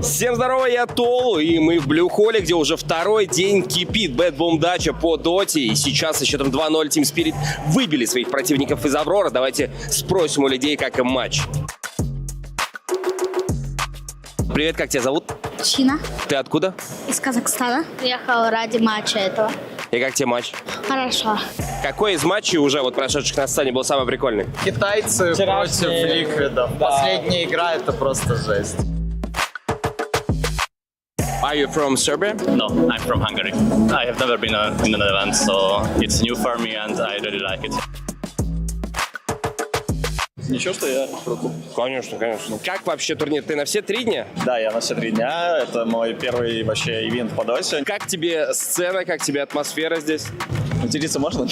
Всем здорово, я Толу, и мы в Блю-холле, где уже второй день кипит BetBoom Dacha по Доте. И сейчас со счетом 2-0 Team Spirit выбили своих противников из Аврора. Давайте спросим у людей, как им матч. Привет, как тебя зовут? Чина. Ты откуда? Из Казахстана. Приехал ради матча этого. И как тебе матч? Хорошо. Какой из матчей уже вот прошедших на сцене был самый прикольный? Китайцы против Ликвидов. Да. Последняя игра — это просто жесть. Are you from Serbia? No, I'm from Hungary. I have never been in an event, so it's new for me and I really like it. Ничего, что я круто. Конечно, конечно. Как вообще турнир? Ты на все 3 дня? Да, я на все 3 дня. Это мой первый вообще ивент по доте. Как тебе сцена, как тебе атмосфера здесь? Делиться можно?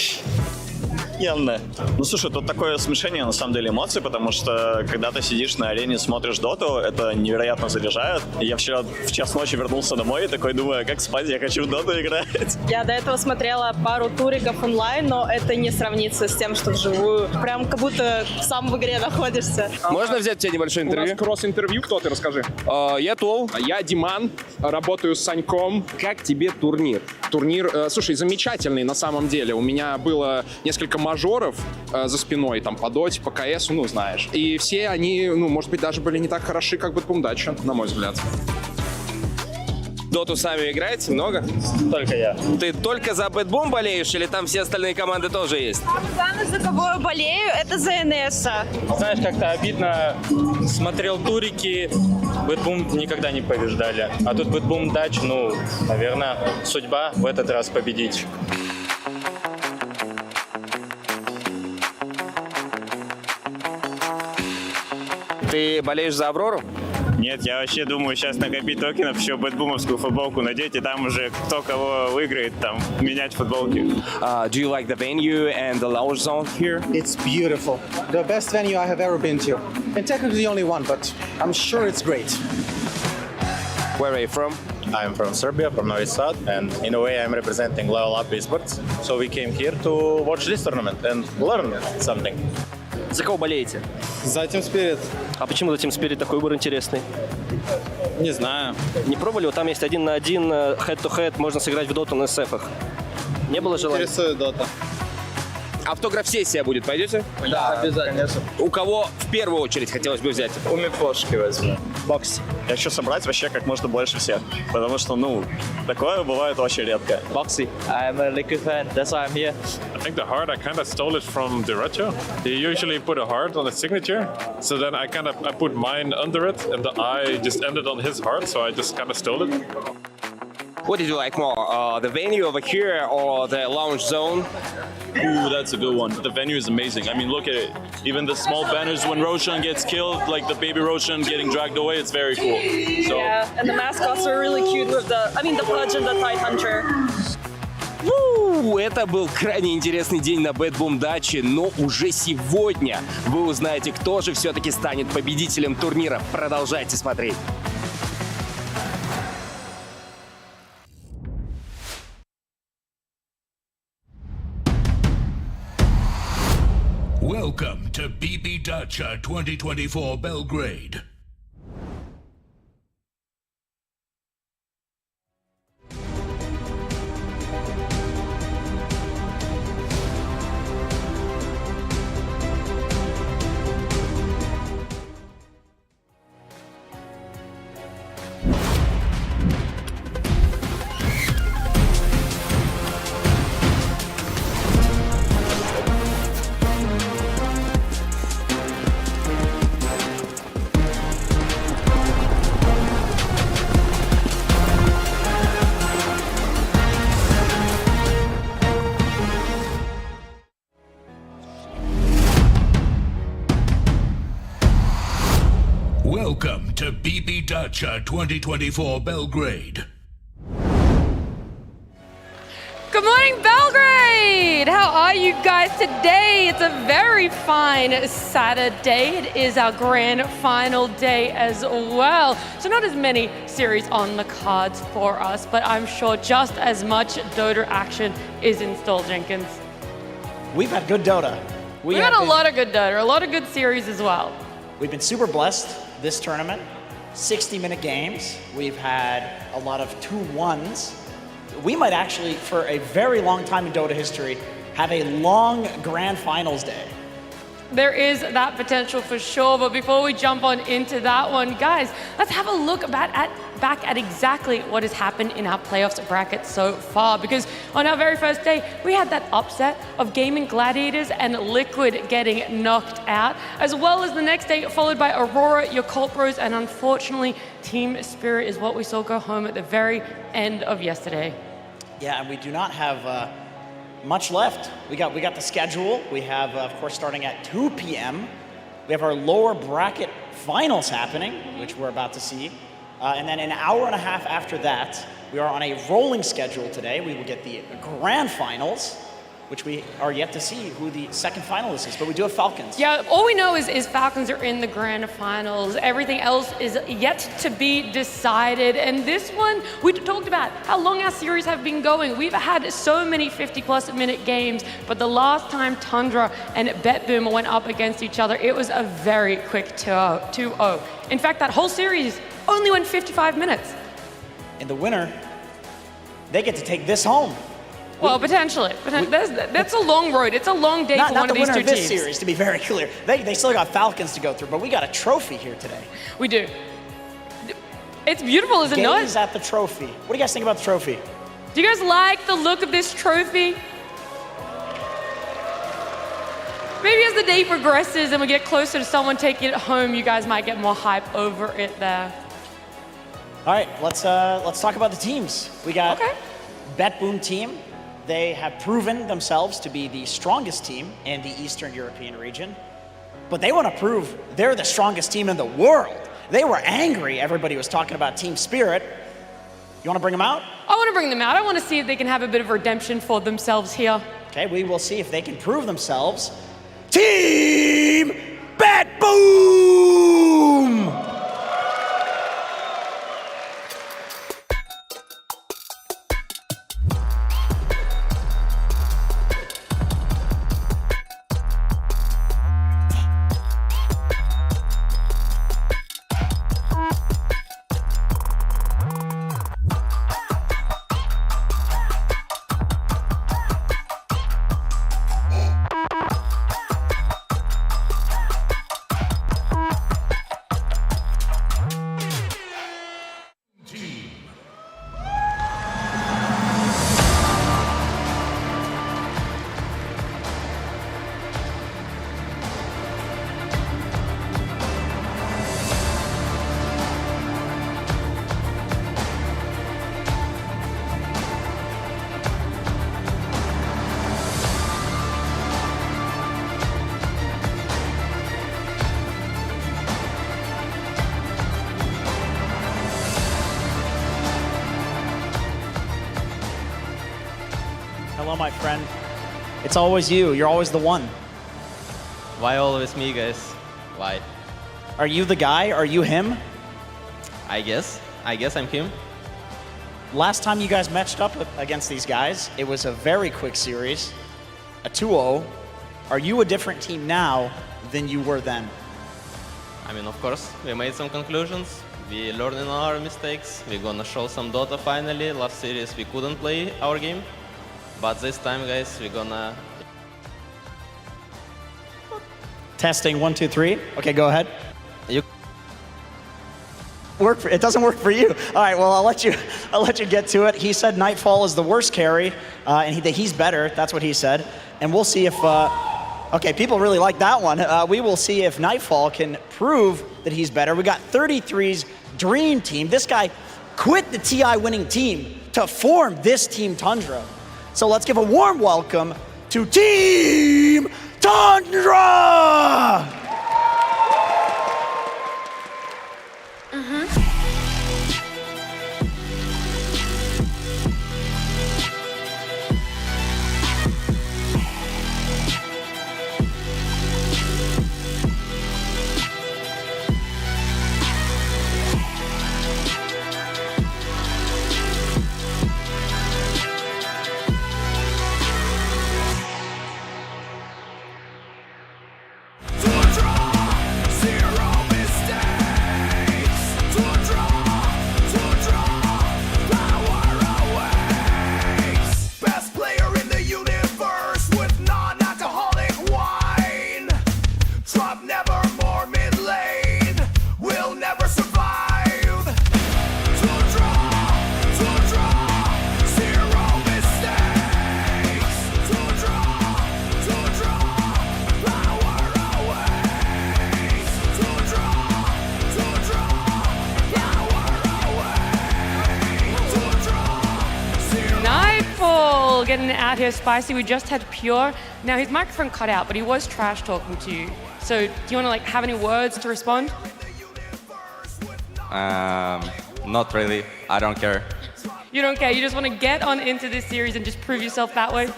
Явно. Ну, слушай, тут такое смешение, на самом деле, эмоций, потому что, когда ты сидишь на арене, смотришь доту, это невероятно заряжает. Я вчера в час ночи вернулся домой и такой думаю, как спать, я хочу в доту играть. Я до этого смотрела пару туриков онлайн, но это не сравнится с тем, что вживую. Прям как будто сам в игре находишься. Можно взять у тебя небольшое интервью? У нас кросс-интервью. Кто ты, расскажи? Я Тол. Я Диман, работаю с Саньком. Как тебе турнир? Турнир, слушай, замечательный на самом деле. У меня было несколько мажоров за спиной, там, по доте, по КСу, ну, знаешь. И все они, ну, может быть, даже были не так хороши, как BetBoom Dacha, на мой взгляд. Доту сами играете? Много? Только я. Ты только за BetBoom болеешь или там все остальные команды тоже есть? Самое, за кого я болею, это за НСа. Знаешь, как-то обидно. Смотрел турики, BetBoom никогда не побеждали. А тут BetBoom Dacha, ну, наверное, судьба в этот раз победить. Ты болеешь за Аврору? Нет, я вообще думаю сейчас накопить токенов, еще бэтбумовскую футболку надеть, и там уже кто кого выиграет, там менять футболки. Do you like the venue and the lounge zone here? It's beautiful. The best venue I have ever been to. And technically only one, but I'm sure it's great. Where are you from? I'm from Serbia, from Novi Sad, and in a way I'm representing Level Up Esports. So we came here to watch this tournament and learn something. За кого болеете? За Team Spirit. А почему за Team Spirit такой выбор интересный? Не знаю. Не пробовали? Вот там есть 1 на 1, head-to-head, можно сыграть в доту на SF-ах. Не было желания? Интересует дота. Автограф-сессия будет, пойдете? Да, обязательно. Конечно. У кого в первую очередь хотелось бы взять? У Мипошки возьму. Бокс. Я хочу собрать вообще как можно больше всех, потому что, ну, такое бывает очень редко. Боксы. I'm a Liquid fan, that's why I'm here. I think the heart, I kind of stole it from Deracho. He usually put a heart on his signature. So then I put mine under it, and the eye just ended on his heart, so I just kind of stole it. What did you like more, the venue over here or the lounge zone? Ooh, that's a good one. The venue is amazing. I mean, look at it. Even the small banners when Roshan gets killed, like the baby Roshan getting dragged away, it's very cool. So, Yeah, and the mascots are really cute with the Pudge and the Tide Hunter. Это был крайне интересный день на BetBoom Dacha, но уже сегодня вы узнаете, кто же все-таки станет победителем турнира. Продолжайте смотреть. Welcome to BB Dacha 2024 Belgrade. Welcome to BB Dacha 2024 Belgrade. Good morning, Belgrade! How are you guys today? It's a very fine Saturday. It is our grand final day as well. So not as many series on the cards for us, but I'm sure just as much Dota action is in store, Jenkins. We've had good Dota. We've had a lot of good Dota, a lot of good series as well. We've been super blessed this tournament 60-minute games. We've had a lot of 2-1s. We might actually, for a very long time in Dota history, have a long grand finals day. There is that potential for sure, but before we jump on into that one, guys, let's have a look back at exactly what has happened in our playoffs bracket so far, because on our very first day, we had that upset of Gaimin Gladiators and Liquid getting knocked out, as well as the next day, followed by Aurora, your Colt Bros, and unfortunately, Team Spirit is what we saw go home at the very end of yesterday. Yeah, and we do not have much left. We got the schedule. We have, of course, starting at 2 p.m. We have our lower bracket finals happening, which we're about to see. And then an hour and a half after that, we are on a rolling schedule today. We will get the grand finals, which we are yet to see who the second finalist is, but we do have Falcons. Yeah, all we know is Falcons are in the grand finals. Everything else is yet to be decided. And this one, we talked about how long our series have been going. We've had so many 50-plus minute games, but the last time Tundra and BetBoom went up against each other, it was a very quick 2-0. In fact, that whole series only went 55 minutes. And the winner, they get to take this home. Well, potentially. That's a long road. It's a long day for one of these two teams. Not the winner of this series, to be very clear. They still got Falcons to go through, but we got a trophy here today. We do. It's beautiful, is it not? Gaze at the trophy. What do you guys think about the trophy? Do you guys like the look of this trophy? Maybe as the day progresses and we get closer to someone taking it home, you guys might get more hype over it there. All right, let's talk about the teams. We got BetBoom Team. They have proven themselves to be the strongest team in the Eastern European region, but they want to prove they're the strongest team in the world. They were angry. Everybody was talking about Team Spirit. You want to bring them out? I want to bring them out. I want to see if they can have a bit of redemption for themselves here. Okay, we will see if they can prove themselves. Team BetBoom! Hello, my friend. It's always you. You're always the one. Why always me, guys? Why? Are you the guy? Are you him? I guess I'm him. Last time you guys matched up against these guys, it was a very quick series, a 2-0. Are you a different team now than you were then? I mean, of course, we made some conclusions. We learned in our mistakes. We're gonna show some Dota finally. Last series we couldn't play our game. But this time, guys, we're gonna... Testing, 1, 2, 3. Okay, go ahead. It doesn't work for you. All right, well, I'll let you get to it. He said Nightfall is the worst carry, and he's better. That's what he said. And we'll see if... okay, people really like that one. We will see if Nightfall can prove that he's better. We got 33's Dream Team. This guy quit the TI winning team to form this Team Tundra. So let's give a warm welcome to Team Tundra! Tundra! getting it out here spicy. We just had Pure. Now his microphone cut out, but he was trash talking to you. So do you want to like have any words to respond? Not really. I don't care. You don't care. You just want to get on into this series and just prove yourself that way?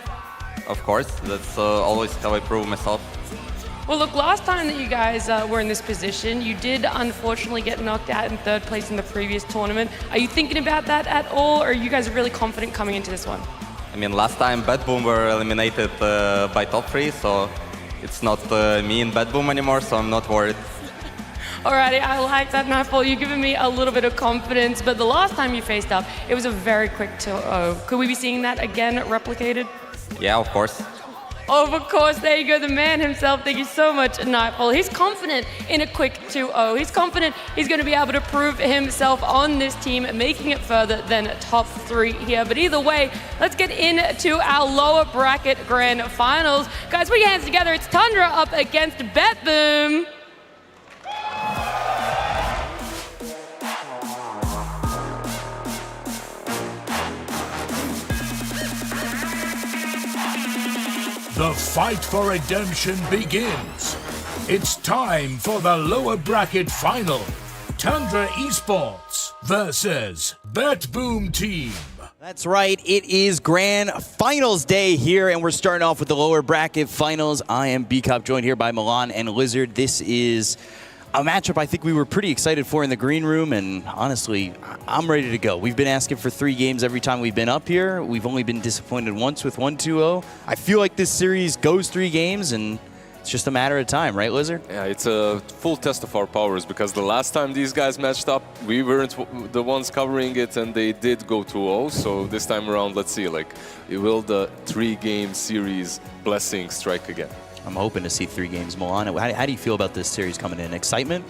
Of course, that's always how I prove myself. Well, look, last time that you guys were in this position, you did unfortunately get knocked out in third place in the previous tournament. Are you thinking about that at all, or are you guys really confident coming into this one? I mean, last time BetBoom were eliminated by top 3, so it's not me in BetBoom anymore, so I'm not worried. Alrighty, I like that, Nightfall. You're giving me a little bit of confidence, but the last time you faced up, it was a very quick 2-0. Could we be seeing that again replicated? Yeah, of course. Of course, there you go, the man himself. Thank you so much, Nightfall. He's confident in a quick 2-0. He's confident he's going to be able to prove himself on this team, making it further than top 3 here. But either way, let's get into our lower bracket grand finals. Guys, put your hands together. It's Tundra up against BetBoom. The fight for redemption begins. It's time for the lower bracket final. Tundra Esports versus BetBoom Team. That's right, it is grand finals day here, and we're starting off with the lower bracket finals. I am B-Cop, joined here by Milan and Lizard. This is a matchup I think we were pretty excited for in the green room, and honestly, I'm ready to go. We've been asking for 3 games every time we've been up here. We've only been disappointed once with 1-2-0. I feel like this series goes 3 games, and it's just a matter of time, right, Lizard? Yeah, it's a full test of our powers, because the last time these guys matched up, we weren't the ones covering it, and they did go 2-0. So this time around, let's see, like, will the 3-game series blessing strike again? I'm hoping to see 3 games. Milan, how do you feel about this series coming in? Excitement?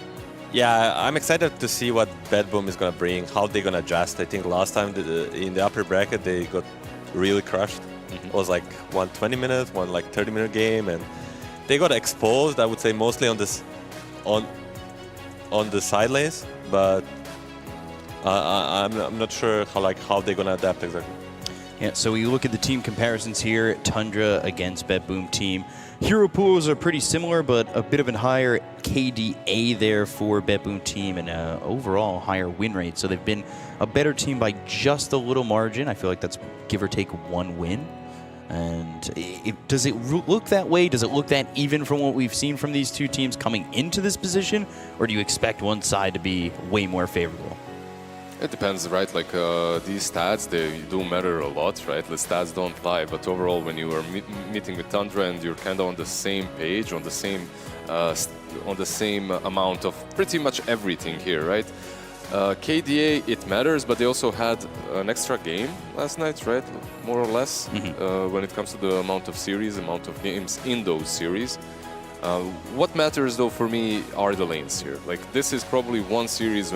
Yeah, I'm excited to see what BetBoom is going to bring, how they're going to adjust. I think last time in the upper bracket, they got really crushed. It was like one 20-minute, one like 30-minute game, and they got exposed, I would say, mostly on this on the side lanes, but I'm not sure how they're going to adapt exactly. Yeah, so you look at the team comparisons here, Tundra against BetBoom Team. Hero pools are pretty similar, but a bit of a higher KDA there for BetBoom Team, and overall higher win rate. So they've been a better team by just a little margin. I feel like that's give or take 1 win. And does it look that way? Does it look that even from what we've seen from these 2 teams coming into this position? Or do you expect one side to be way more favorable? It depends, right? Like these stats, they do matter a lot, right? The stats don't lie, but overall, when you are meeting with Tundra and you're kind of on the same page, on the same amount of pretty much everything here, right? KDA, it matters, but they also had an extra game last night, right? More or less, when it comes to the amount of games in those series. What matters, though, for me are the lanes here. Like, this is probably one series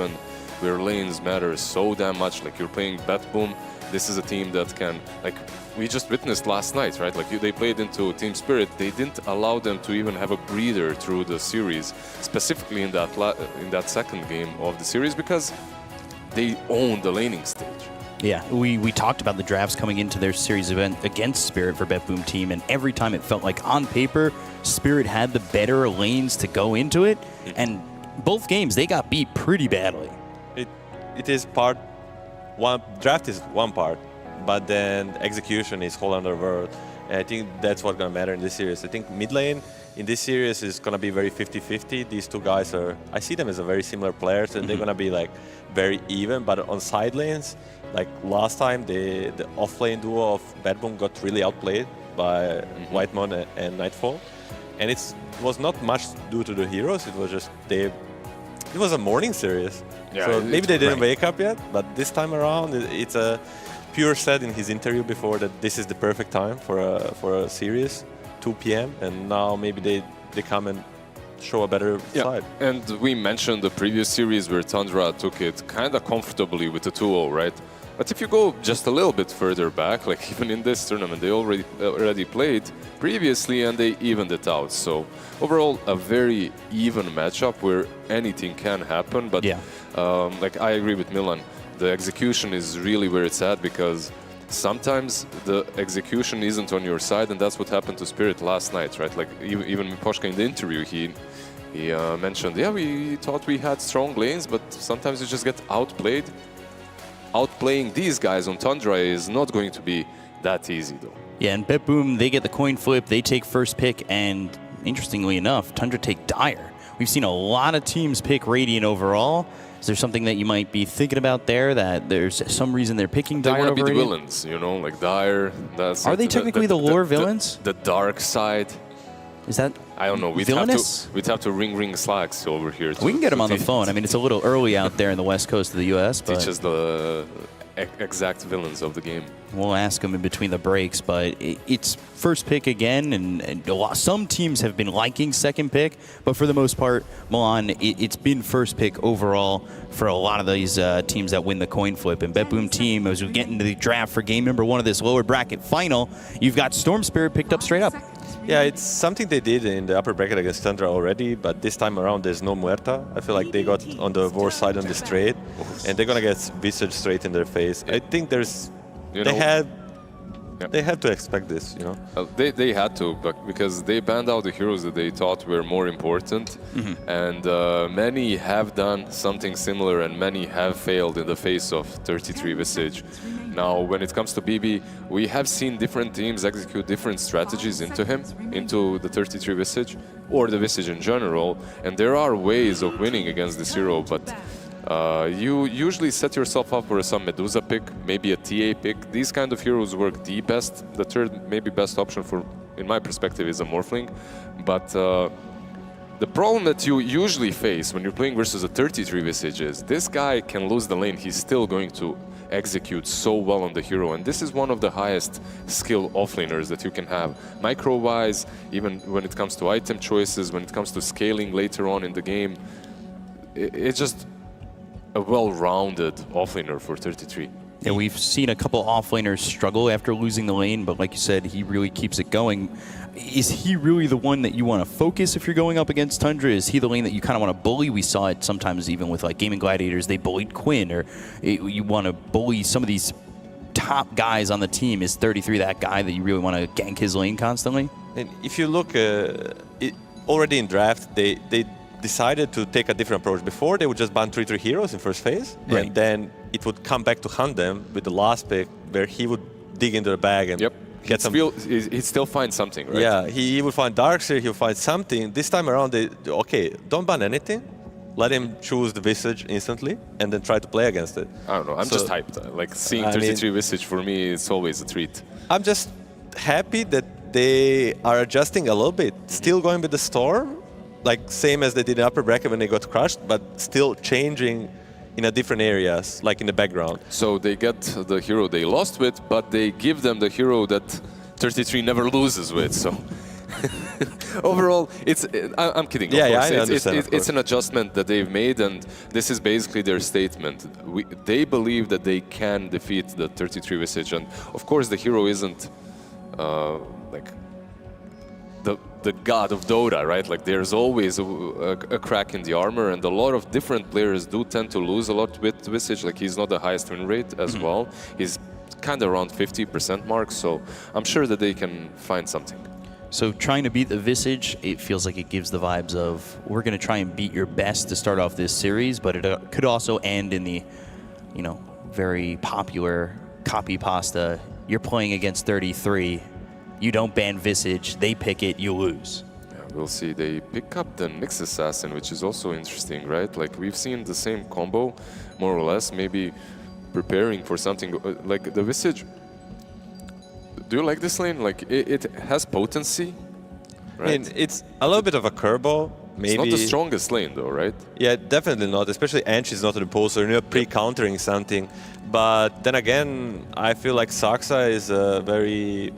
where lanes matter so damn much. Like, you're playing BetBoom, this is a team that can, like, we just witnessed last night, right? Like, they played into Team Spirit. They didn't allow them to even have a breather through the series, specifically in that second game of the series, because they own the laning stage. Yeah, we talked about the drafts coming into their series event against Spirit for BetBoom Team, and every time it felt like on paper, Spirit had the better lanes to go into it, and both games, they got beat pretty badly. It is draft is one part, but then execution is whole other world. And I think that's what's going to matter in this series. I think mid lane in this series is going to be very 50-50. These 2 guys I see them as a very similar players, and they're going to be like very even. But on side lanes, like last time, the off-lane duo of BetBoom got really outplayed by Whitemon and Nightfall. And it was not much due to the heroes. It was just it was a morning series. Yeah, so maybe they didn't wake up yet, but this time around, it's a Pure said in his interview before that this is the perfect time for a series, 2 p.m. And now maybe they come and show a better side. And we mentioned the previous series where Tundra took it kind of comfortably with the 2-0, right? But if you go just a little bit further back, like even in this tournament, they already played previously and they evened it out. So overall, a very even matchup where anything can happen. But like I agree with Milan, the execution is really where it's at, because sometimes the execution isn't on your side, and that's what happened to Spirit last night, right? Like even Miposhka in the interview, he mentioned, yeah, we thought we had strong lanes, but sometimes you just get outplayed. Outplaying these guys on Tundra is not going to be that easy, though. Yeah, and BetBoom, they get the coin flip, they take first pick, and interestingly enough, Tundra take Dire. We've seen a lot of teams pick Radiant overall. Is there something that you might be thinking about there, that there's some reason they're picking Dire over They want to be the Radiant? villains, you know, like Dire. Are they technically the lore villains? The dark side. Is that I don't know. We'd have to ring slacks over here. We can get him on the phone. I mean, it's a little early out there in the west coast of the U.S., but teach us the exact villains of the game. We'll ask him in between the breaks, but it's first pick again, and some teams have been liking second pick, but for the most part, Milan, it's been first pick overall for a lot of these teams that win the coin flip. And BetBoom Team, as we get into the draft for game number 1 of this lower bracket final, you've got Storm Spirit picked up straight up. Yeah, it's something they did in the upper bracket against Tundra already, but this time around there's no Muerta. I feel like they got on the war side on this trade, and they're gonna get Visage straight in their face. I think there's, they had to expect this, you know. They had to, but because they banned out the heroes that they thought were more important, and many have done something similar, and many have failed in the face of 33 Visage. Now, when it comes to BB, we have seen different teams execute different strategies into him, into the 33 Visage, or the Visage in general, and there are ways of winning against this hero, but you usually set yourself up for some Medusa pick, maybe a TA pick. These kind of heroes work the best. The third, maybe best option for, in my perspective, is a Morphling, but the problem that you usually face when you're playing versus a 33 Visage is this guy can lose the lane, he's still going to execute so well on the hero, and this is one of the highest skill offlaners that you can have. Micro-wise, even when it comes to item choices, when it comes to scaling later on in the game, it's just a well-rounded offlaner for 33. Yeah, we've seen a couple offlaners struggle after losing the lane, but like you said, he really keeps it going. Is he really the one that you want to focus if you're going up against Tundra? Is he the lane that you kind of want to bully? We saw it sometimes even with like Gaimin Gladiators, they bullied Quinn, or you want to bully some of these top guys on the team. Is 33 that guy that you really want to gank his lane constantly? And if you look, already in draft, they decided to take a different approach. Before, they would just ban 3-3 heroes in first phase, and then it would come back to hunt them with the last pick, where he would dig into the bag and get some. He'd still find something, right? Yeah, he would find Darkseer, he'll find something. This time around, okay, don't ban anything. Let him choose the Visage instantly, and then try to play against it. I don't know, I'm just hyped. Like, seeing 33 Visage for me, it's always a treat. I'm just happy that they are adjusting a little bit. Still going with the Storm, like same as they did in upper bracket when they got crushed, but still changing in a different areas, like in the background. So they get the hero they lost with, but they give them the hero that 33 never loses with. So overall, I'm kidding. Yeah, of course. I understand. It's an adjustment that they've made, and this is basically their statement. They believe that they can defeat the 33 Visage, and of course the hero isn't like the god of Dota, right? Like, there's always a crack in the armor, and a lot of different players do tend to lose a lot with Visage. Like, he's not the highest win rate as well. He's kind of around 50% mark, so I'm sure that they can find something. So trying to beat the Visage, it feels like it gives the vibes of, we're going to try and beat your best to start off this series, but it could also end in the, you know, very popular copy pasta. You're playing against 33. You don't ban Visage, they pick it, you lose. Yeah, we'll see. They pick up the Nyx Assassin, which is also interesting, right? Like, we've seen the same combo, more or less, maybe preparing for something like the Visage. Do you like this lane? Like, it has potency, right? I mean, it's a little bit of a curveball. Maybe. It's not the strongest lane, though, right? Yeah, definitely not. Especially Anch is not an impulsor, you're pre-countering something. But then again, I feel like Saksa is a very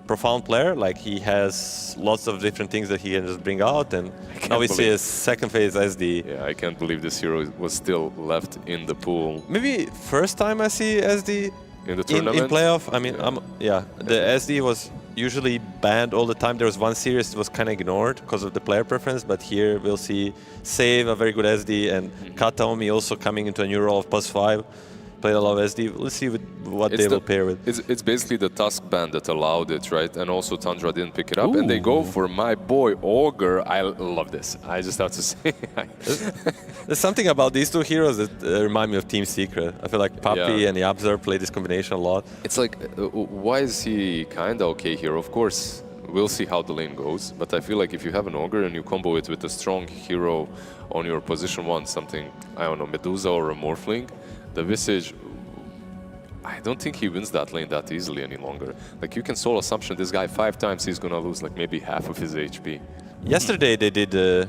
profound player. Like, he has lots of different things that he can just bring out, and now we see a second phase SD. Yeah, I can't believe this hero was still left in the pool. Maybe first time I see SD in the tournament? In playoff. I mean, the SD was usually banned all the time. There was one series that was kind of ignored because of the player preference, but here we'll see Save, a very good SD, and Kataomi also coming into a new role of +5 played a lot of SD. Let's see what they will pair with. It's basically the Tusk ban that allowed it, right? And also Tundra didn't pick it up. And they go for my boy Ogre. I love this. I just have to say. There's something about these two heroes that remind me of Team Secret. I feel like Puppy and the Observer play this combination a lot. It's like, why is he kind of okay here? Of course, we'll see how the lane goes. But I feel like if you have an Ogre and you combo it with a strong hero on your position 1, something, I don't know, Medusa or a Morphling, the Visage, I don't think he wins that lane that easily any longer. Like, you can Soul Assumption this guy 5 times, he's gonna lose like maybe half of his HP. Yesterday they did a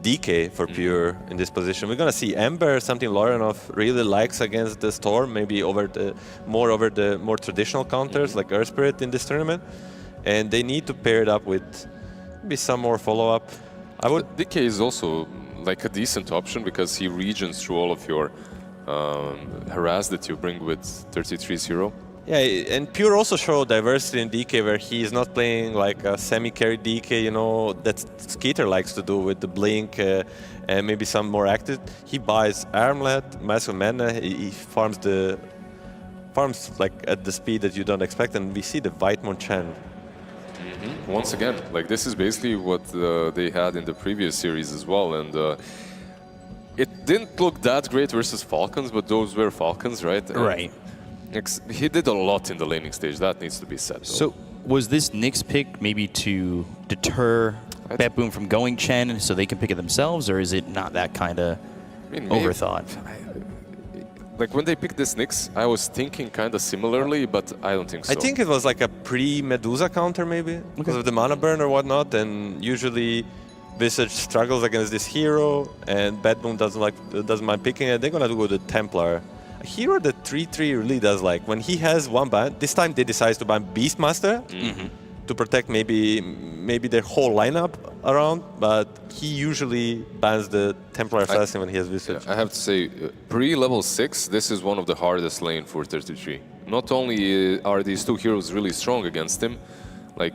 DK for Pure in this position. We're gonna see Ember, something Lorenov really likes against the Storm, maybe over the more traditional counters like Earth Spirit in this tournament. And they need to pair it up with maybe some more follow-up. DK is also like a decent option because he regens through all of your harass that you bring with 33-0. Yeah, and Pure also showed diversity in DK where he is not playing like a semi-carry DK, you know, that Skeeter likes to do with the Blink and maybe some more active. He buys Armlet, Massive Mana, he farms like at the speed that you don't expect, and we see the Whitemon Chen. Once again, like this is basically what they had in the previous series as well, and it didn't look that great versus Falcons, but those were Falcons, right? Right. He did a lot in the laning stage, that needs to be said. Though. So was this Nyx pick maybe to deter BetBoom from going Chen so they can pick it themselves, or is it not that kind of overthought? Like when they picked this Nyx, I was thinking kind of similarly, but I don't think so. I think it was like a pre-Medusa counter maybe, because of the mana burn or whatnot, and usually Visage struggles against this hero, and BetBoom doesn't mind picking it. They're gonna go with the Templar. A hero that 3-3 really does like. When he has one ban, this time they decide to ban Beastmaster to protect maybe their whole lineup around, but he usually bans the Templar Assassin when he has Visage. I have to say, pre-level 6, this is one of the hardest lane for 33. Not only are these two heroes really strong against him, like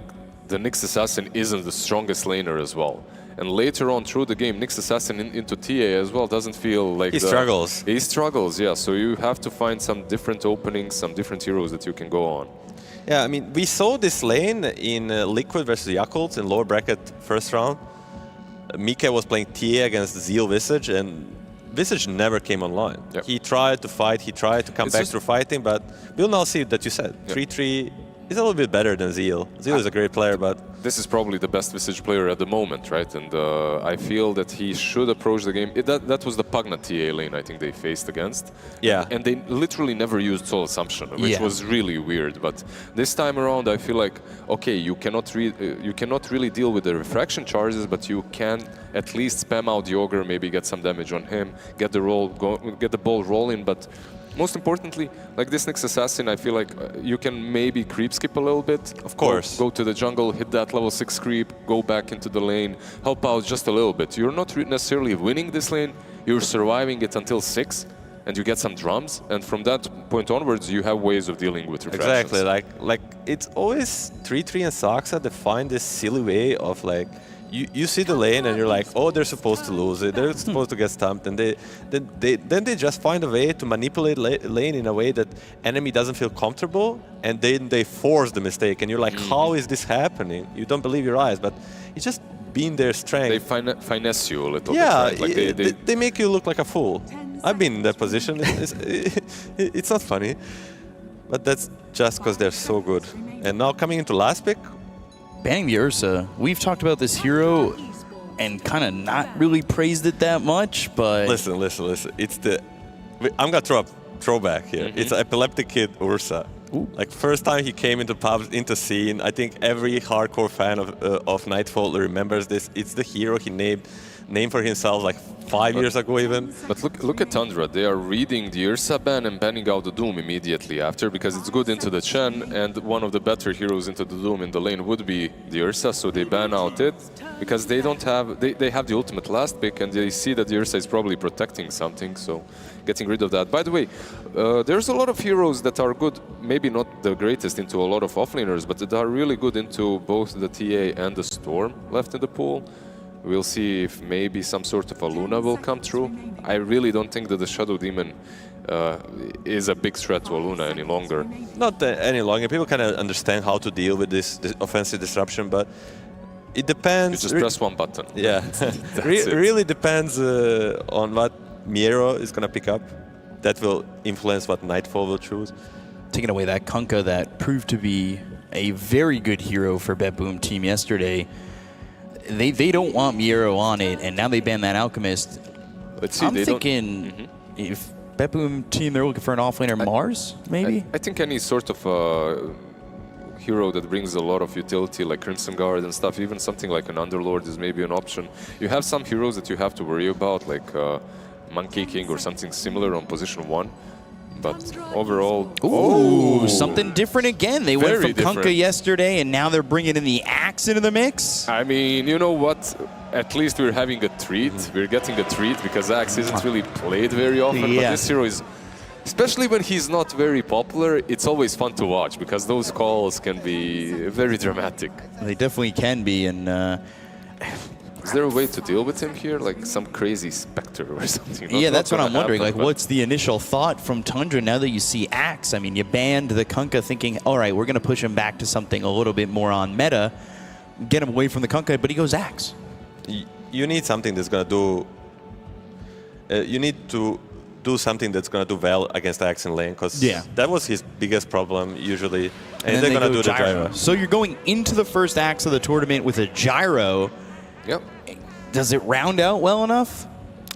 the Nyx Assassin isn't the strongest laner as well. And later on through the game, Nyx Assassin into TA as well doesn't feel like he struggles. He struggles, yeah. So you have to find some different openings, some different heroes that you can go on. Yeah, I mean, we saw this lane in Liquid versus Yakult in lower bracket first round. Mika was playing TA against Zeal Visage, and Visage never came online. Yep. He tried to fight, he tried to come back through fighting, but we'll now see that you said. 3-3 is a little bit better than Zeal. Zeal is a great player, but... This is probably the best Visage player at the moment, right? And I feel that he should approach the game. That was the Pugna TA lane I think they faced against. Yeah. And they literally never used Soul Assumption, which was really weird. But this time around, I feel like, okay, you cannot really deal with the refraction charges, but you can at least spam out the Ogre, maybe get some damage on him, get the ball rolling, but most importantly, like this Nyx Assassin, I feel like you can maybe creep skip a little bit. Of course. Go to the jungle, hit that level 6 creep, go back into the lane, help out just a little bit. You're not necessarily winning this lane, you're surviving it until 6, and you get some drums, and from that point onwards, you have ways of dealing with refractions. Exactly, like it's always 3-3 and Saxa that find this silly way of like, you see the lane and you're like, oh, they're supposed to lose it, they're supposed to get stumped, and then they just find a way to manipulate lane in a way that enemy doesn't feel comfortable, and then they force the mistake, and you're like, how is this happening? You don't believe your eyes, but it's just been their strength. They finesse you a little bit, yeah, right? Like they make you look like a fool. I've been in that position. It's not funny, but that's just because they're so good. And now coming into last pick, banning the Ursa. We've talked about this hero and kind of not really praised it that much, but... Listen. It's the... I'm going to throwback here. It's Epileptic Kid Ursa. Ooh. Like, first time he came into pubs, into scene, I think every hardcore fan of Nightfall remembers this. It's the hero he named for himself like 5 years ago even. But look at Tundra. They are reading the Ursa ban and banning out the Doom immediately after, because it's good into the Chen, and one of the better heroes into the Doom in the lane would be the Ursa, so they ban out it because they don't have they have the ultimate last pick, and they see that the Ursa is probably protecting something, so getting rid of that. By the way, there's a lot of heroes that are good, maybe not the greatest into a lot of offlaners, but that are really good into both the TA and the Storm left in the pool. We'll see if maybe some sort of a Luna will come through. I really don't think that the Shadow Demon is a big threat to Aluna any longer. Not any longer. People kind of understand how to deal with this offensive disruption, but it depends. You just press one button. Yeah, really depends on what Miero is going to pick up. That will influence what Nightfall will choose. Taking away that Kunkka that proved to be a very good hero for BetBoom Team yesterday. They don't want Miero on it, and now they ban that Alchemist. Let's see, I'm thinking if BetBoom Team, they're looking for an offlaner MOUZ, maybe? I think any sort of hero that brings a lot of utility, like Crimson Guard and stuff, even something like an Underlord is maybe an option. You have some heroes that you have to worry about, like Monkey King or something similar on position 1. But overall... Ooh, something different again. They went from different. Kunkka yesterday, and now they're bringing in the Axe into the mix. I mean, you know what? At least we're having a treat. We're getting a treat because Axe isn't really played very often. But this hero is, especially when he's not very popular, it's always fun to watch because those calls can be very dramatic. They definitely can be. And is there a way to deal with him here? Like some crazy Spectre or something? Yeah, that's what I'm wondering. Like, what's the initial thought from Tundra now that you see Axe? I mean, you banned the Kunkka thinking, all right, we're going to push him back to something a little bit more on meta, get him away from the Kunkka, but he goes Axe. You need something that's going to do... you need to do something that's going to do well against Axe in lane, because that was his biggest problem usually. And they're going to do the gyro. So you're going into the first Axe of the tournament with a gyro. Yep. Does it round out well enough?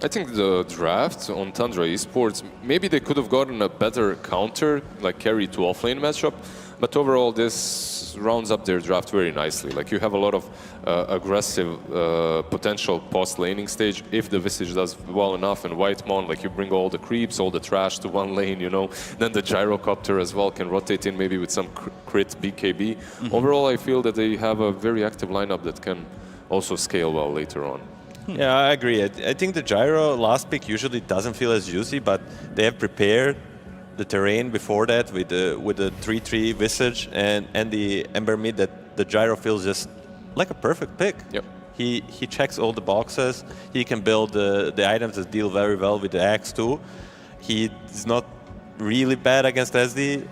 I think the draft on Tundra Esports, maybe they could have gotten a better counter, like carry to offlane matchup, but overall this rounds up their draft very nicely. Like you have a lot of aggressive potential post-laning stage if the Visage does well enough, and Whitemon, like you bring all the creeps, all the trash to one lane, you know, then the Gyrocopter as well can rotate in maybe with some crit BKB. Overall, I feel that they have a very active lineup that can also scale well later on. Yeah, I agree. I think the gyro last pick usually doesn't feel as juicy, but they have prepared the terrain before that with the 3-3 Visage and the Ember mid that the gyro feels just like a perfect pick. Yep. He checks all the boxes. He can build the items that deal very well with the Axe too. He is not really bad against SD.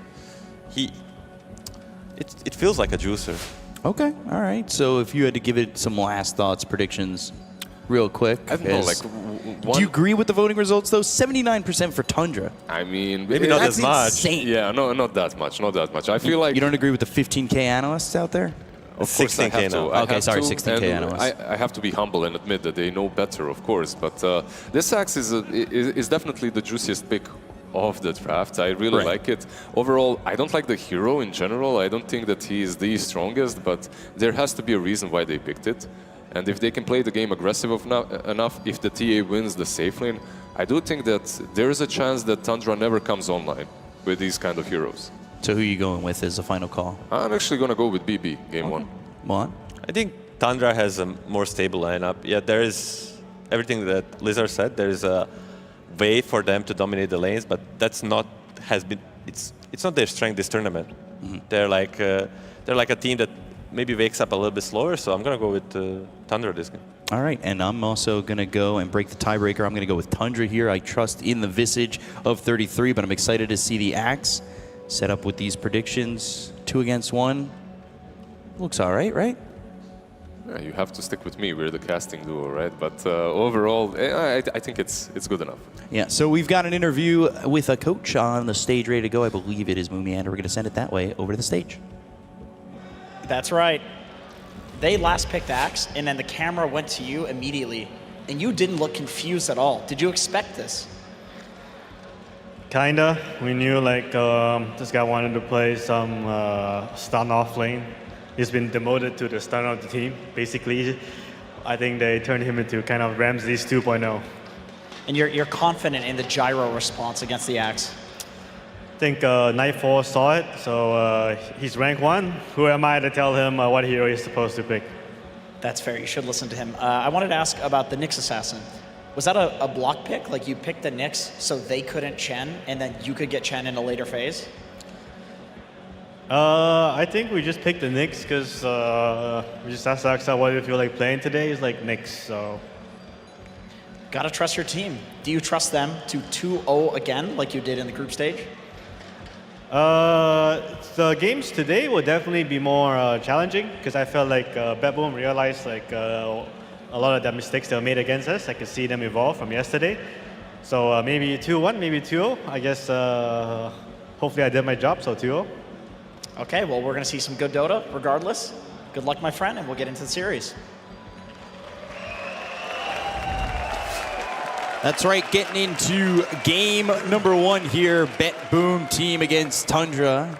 It feels like a juicer. Okay, all right. So if you had to give it some last thoughts, predictions, real quick. I don't know, like do you agree with the voting results, though? 79% for Tundra. I mean, maybe not as much. Insane. Yeah, no, not that much, not that much. I feel like... You don't agree with the 15K analysts out there? Of course I have to. Okay, sorry, 16K analysts. I have to be humble and admit that they know better, of course. But this Axe is definitely the juiciest pick of the draft. I really like it. Overall, I don't like the hero in general. I don't think that he is the strongest, but there has to be a reason why they picked it. And if they can play the game aggressive enough, if the TA wins the safe lane, I do think that there is a chance that Tundra never comes online with these kind of heroes. So who are you going with as a final call? I'm actually going to go with BB, game 1. What? I think Tundra has a more stable lineup. Yeah, there is everything that Lizard said. There is a way for them to dominate the lanes, but that's not it's not their strength this tournament. They're like a team that maybe wakes up a little bit slower. So I'm gonna go with Tundra this game. All right, and I'm also gonna go and break the tiebreaker. I'm gonna go with Tundra here. I trust in the Visage of 33, but I'm excited to see the Axe set up with these predictions. 2 against 1. Looks all right, right? Yeah, you have to stick with me. We're the casting duo, right? But overall, I think it's good enough. Yeah, so we've got an interview with a coach on the stage ready to go. I believe it is Moomiander. We're going to send it that way over to the stage. That's right. They last picked Axe, and then the camera went to you immediately, and you didn't look confused at all. Did you expect this? Kinda. We knew like this guy wanted to play some stun off lane. He's been demoted to the stun of the team. Basically, I think they turned him into kind of Ramses 2.0. And you're confident in the gyro response against the Axe? I think Nightfall saw it, so he's rank 1. Who am I to tell him what hero he's supposed to pick? That's fair. You should listen to him. I wanted to ask about the Nyx Assassin. Was that a block pick? Like you picked the Nyx so they couldn't Chen, and then you could get Chen in a later phase? I think we just picked the Nyx because we just asked Axel what do you feel like playing today. He's like Nyx, so. Gotta trust your team. Do you trust them to 2-0 again, like you did in the group stage? The games today will definitely be more challenging because I felt like BetBoom realized like a lot of the mistakes they made against us. I could see them evolve from yesterday. So maybe 2-1, maybe 2-0. I guess hopefully I did my job, so 2-0. Okay, well, we're going to see some good Dota regardless. Good luck, my friend, and we'll get into the series. That's right, getting into game number 1 here. BetBoom team against Tundra.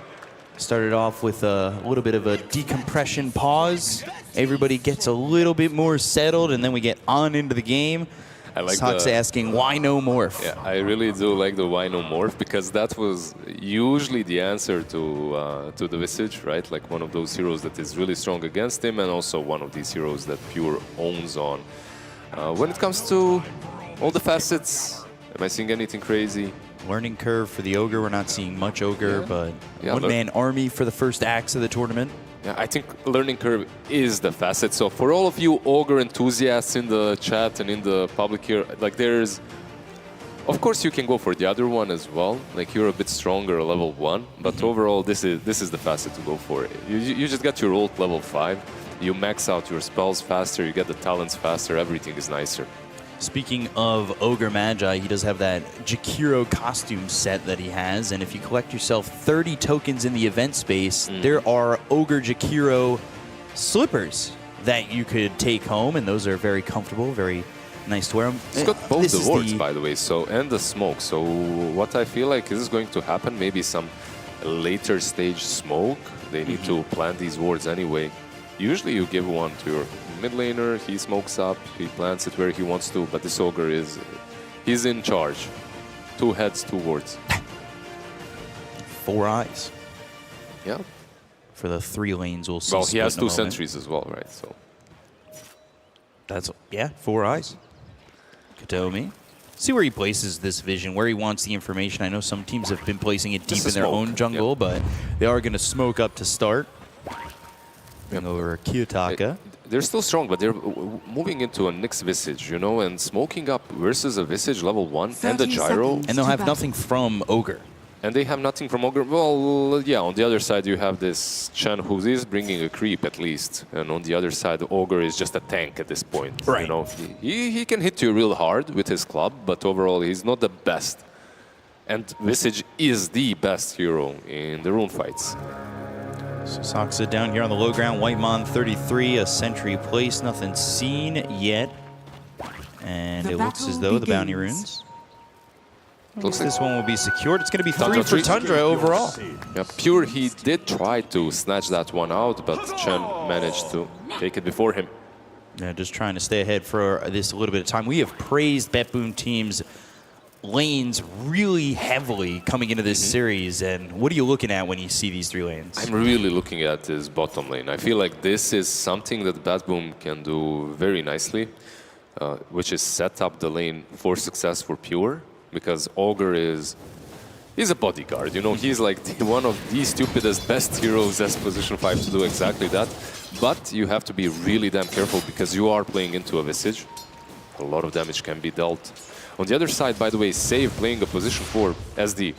Started off with a little bit of a decompression pause. Everybody gets a little bit more settled, and then we get on into the game. I like Sox asking, why no morph? Yeah, I really do like the why no morph, because that was usually the answer to the Visage, right? Like one of those heroes that is really strong against him, and also one of these heroes that Pure owns on. When it comes to all the facets, am I seeing anything crazy? Learning curve for the Ogre. We're not seeing much Ogre, but Yeah, one-man army for the first acts of the tournament. Yeah, I think learning curve is the facet. So for all of you Ogre enthusiasts in the chat and in the public here, like there's, of course you can go for the other one as well. Like you're a bit stronger, level 1, but overall this is the facet to go for. You just got your ult level 5. You max out your spells faster. You get the talents faster. Everything is nicer. Speaking of Ogre Magi, he does have that Jakiro costume set that he has, and if you collect yourself 30 tokens in the event space, there are Ogre Jakiro slippers that you could take home, and those are very comfortable, very nice to wear them. It's got both the wards, by the way, so and the smoke. So what I feel like is going to happen, maybe some later stage smoke. They need to plant these wards anyway. Usually you give one to your mid laner, he smokes up, he plants it where he wants to, but this Ogre he's in charge. 2 heads, 2 wards. 4 eyes. Yeah. For the 3 lanes, we'll see. Well, he has 2 sentries as well, right? So that's, yeah, 4 eyes. Katomi. See where he places this vision, where he wants the information. I know some teams have been placing it deep in their own jungle, but they are going to smoke up to start. Over Kiyotaka. They're still strong, but they're moving into a Nyx Visage, you know, and smoking up versus a Visage level 1 and a Gyro. And they'll have nothing from Ogre. And they have nothing from Ogre. Well, yeah, on the other side you have this Chen who is bringing a creep at least. And on the other side, Ogre is just a tank at this point. Right. You know, he can hit you real hard with his club, but overall he's not the best. And Visage is the best hero in the rune fights. So Soxa down here on the low ground. Whitemon 33, a sentry place, nothing seen yet. And it looks as though the bounty runes. Looks like this one will be secured. It's going to be 3 for Tundra overall. Yeah, Pure, he did try to snatch that one out, but Chen managed to take it before him. Yeah, just trying to stay ahead for this a little bit of time. We have praised BetBoom Team's lanes really heavily coming into this series, and what are you looking at when you see these 3 lanes? I'm really looking at this bottom lane. I feel like this is something that BetBoom can do very nicely, which is set up the lane for success for Pure, because Ogre he's a bodyguard, you know, he's like one of the stupidest best heroes as position 5 to do exactly that. But you have to be really damn careful because you are playing into a Visage. A lot of damage can be dealt. On the other side, by the way, Save playing a position 4 SD.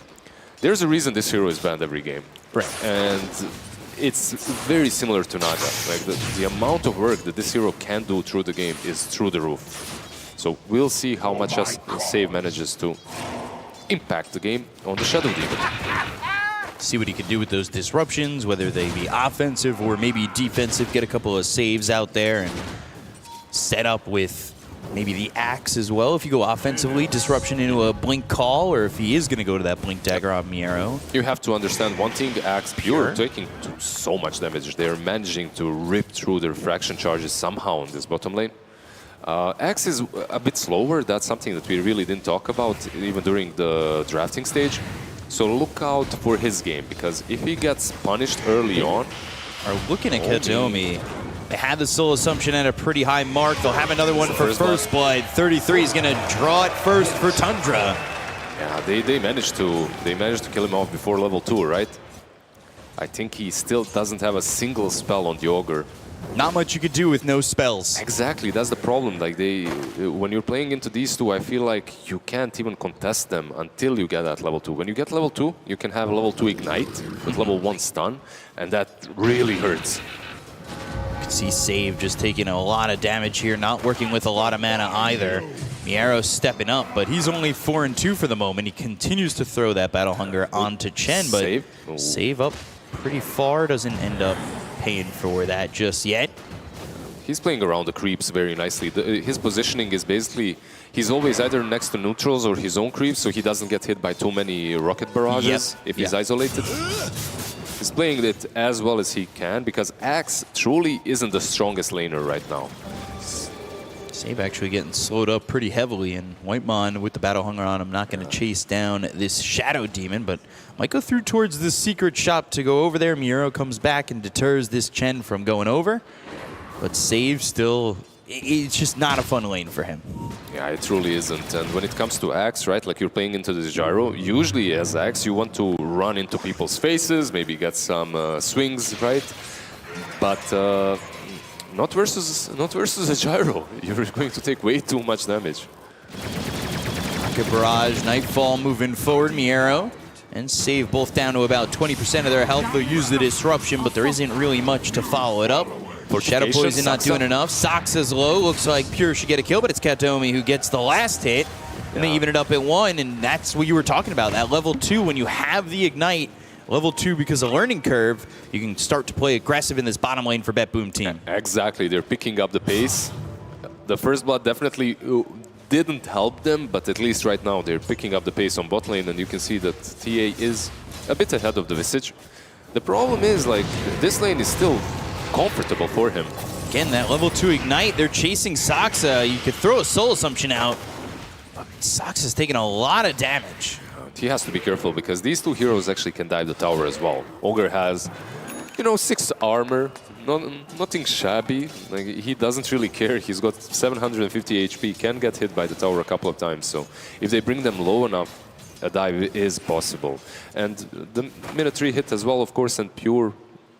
There's a reason this hero is banned every game. Right. And it's very similar to Naga. Like the amount of work that this hero can do through the game is through the roof. So we'll see how much Save manages to impact the game on the Shadow Demon. See what he can do with those disruptions, whether they be offensive or maybe defensive. Get a couple of saves out there and set up with maybe the axe as well. If you go offensively, disruption into a blink call, or if he is going to go to that blink dagger on Miero. You have to understand one thing, Axe Pure taking so much damage. They're managing to rip through the refraction charges somehow on this bottom lane. Axe is a bit slower. That's something that we really didn't talk about even during the drafting stage. So look out for his game, because if he gets punished early on... Are looking at Katomi. They had the soul assumption at a pretty high mark. They'll have another one for first blood. 33 is going to draw it first for Tundra. Yeah, they managed to kill him off before level 2, right? I think he still doesn't have a single spell on the Ogre. Not much you could do with no spells. Exactly, that's the problem. Like when you're playing into these two, I feel like you can't even contest them until you get at level 2. When you get level 2, you can have level 2 ignite with level 1 stun, and that really hurts. You can see Save just taking a lot of damage here, not working with a lot of mana either. Miero stepping up, but he's only 4-2 for the moment. He continues to throw that Battle Hunger onto Chen, but Save up pretty far, doesn't end up paying for that just yet. He's playing around the creeps very nicely. His positioning is basically, he's always either next to neutrals or his own creeps, so he doesn't get hit by too many rocket barrages if he's isolated. He's playing it as well as he can, because Axe truly isn't the strongest laner right now. Save actually getting slowed up pretty heavily, and Whitemon with the Battle Hunger on him, not going to chase down this Shadow Demon, but might go through towards the secret shop to go over there. Miero comes back and deters this Chen from going over, but Save still, it's just not a fun lane for him. Yeah, it truly isn't. And when it comes to Axe, right, like you're playing into this gyro, usually as Axe you want to run into people's faces, maybe get some swings, right? But not versus a gyro. You're going to take way too much damage. Rocket Barrage, Nightfall moving forward. Miero and Save both down to about 20% of their health. They'll use the Disruption, but there isn't really much to follow it up. Shadow Poison not doing enough. Sox is low. Looks like Pure should get a kill, but it's Katomi who gets the last hit. And they even it up at 1, and that's what you were talking about. That level 2, when you have the Ignite, level 2 because of learning curve, you can start to play aggressive in this bottom lane for BetBoom Team. Exactly. They're picking up the pace. The First Blood definitely didn't help them, but at least right now they're picking up the pace on bot lane, and you can see that TA is a bit ahead of the Visage. The problem is, like, this lane is still comfortable for him. Again, that level 2 Ignite, they're chasing Soxa. You could throw a Soul Assumption out, but Soxa's taking a lot of damage. He has to be careful, because these two heroes actually can dive the tower as well. Ogre has, you know, 6 armor, nothing shabby. Like, he doesn't really care. He's got 750 HP, can get hit by the tower a couple of times. So if they bring them low enough, a dive is possible. And the Minotaur hit as well, of course, and Pure.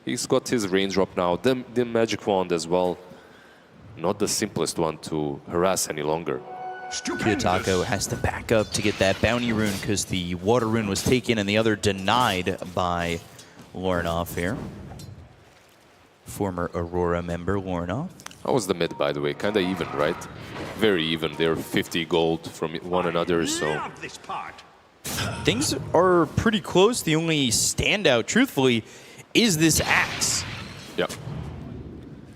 He's got his range drop now. The Magic Wand as well. Not the simplest one to harass any longer. Kiyotako has to back up to get that bounty rune because the water rune was taken and the other denied by Lornoff here. Former Aurora member Lornoff. How was the mid, by the way? Kind of even, right? Very even. They're 50 gold from one another, so... Things are pretty close. The only standout, truthfully, is this Axe. Yep.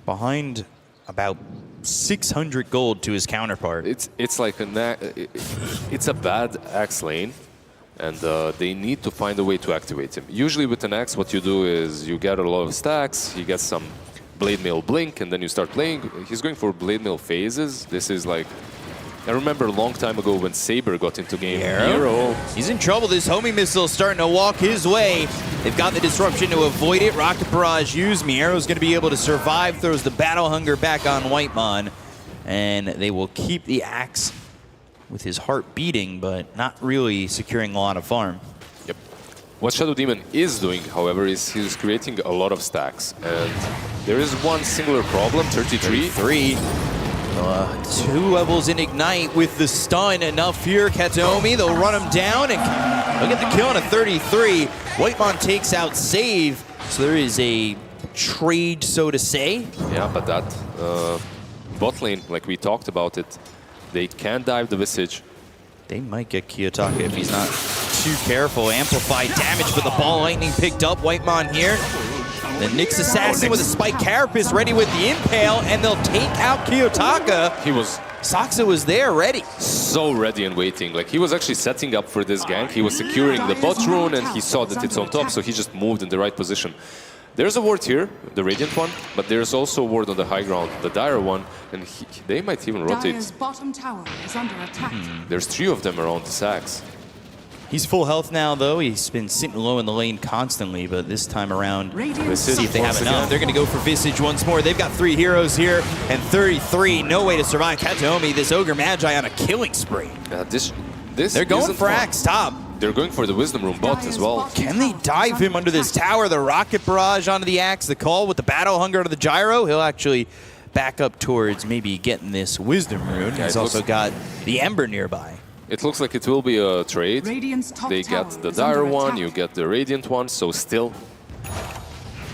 Behind about 600 gold to his counterpart. It's like it's a bad Axe lane, and they need to find a way to activate him. Usually with an Axe, what you do is you get a lot of stacks, you get some Blade Mail Blink, and then you start playing. He's going for Blade Mail phases. This is like, I remember a long time ago when Saber got into game. Miero. He's in trouble. This homing missile starting to walk his way. They've got the disruption to avoid it. Rocket Barrage used. Miero's going to be able to survive. Throws the Battle Hunger back on Whitemon. And they will keep the Axe with his heart beating, but not really securing a lot of farm. Yep. What Shadow Demon is doing, however, is he's creating a lot of stacks. And there is one singular problem, 33. 2 levels in Ignite with the stun. Enough here, Katomi. They'll run him down and they'll get the kill on a 33. Whitemon takes out Save. So there is a trade, so to say. Yeah, but that bot lane, like we talked about it, they can dive the Visage. They might get Kiyotaka if he's not too careful. Amplified damage, but the ball lightning picked up. Whitemon here. The Nyx Assassin with a Spike Carapace ready with the Impale, and they'll take out Kiyotaka. Soxa was there, ready. So ready and waiting. Like, he was actually setting up for this gank. He was securing the bot rune, and he saw that it's on top, so he just moved in the right position. There's a ward here, the Radiant one, but there's also a ward on the high ground, the Dire one, and they might even rotate. Dire's bottom tower is under attack. There's 3 of them around this Axe. He's full health now, though. He's been sitting low in the lane constantly, but this time around, let's see if they have enough. They're going to go for Visage once more. They've got 3 heroes here, and 33. No way to survive. Katomi, this Ogre Magi on a killing spree. This They're going for Axe top. They're going for the Wisdom Room bot as well. Can they dive him under this tower? The Rocket Barrage onto the Axe, the call with the Battle Hunger to the Gyro. He'll actually back up towards maybe getting this Wisdom Rune. Yeah, He's also got the Ember nearby. It looks like it will be a trade. Radiant's top They tower get the is under Dire one, attack. you get the Radiant one, so still.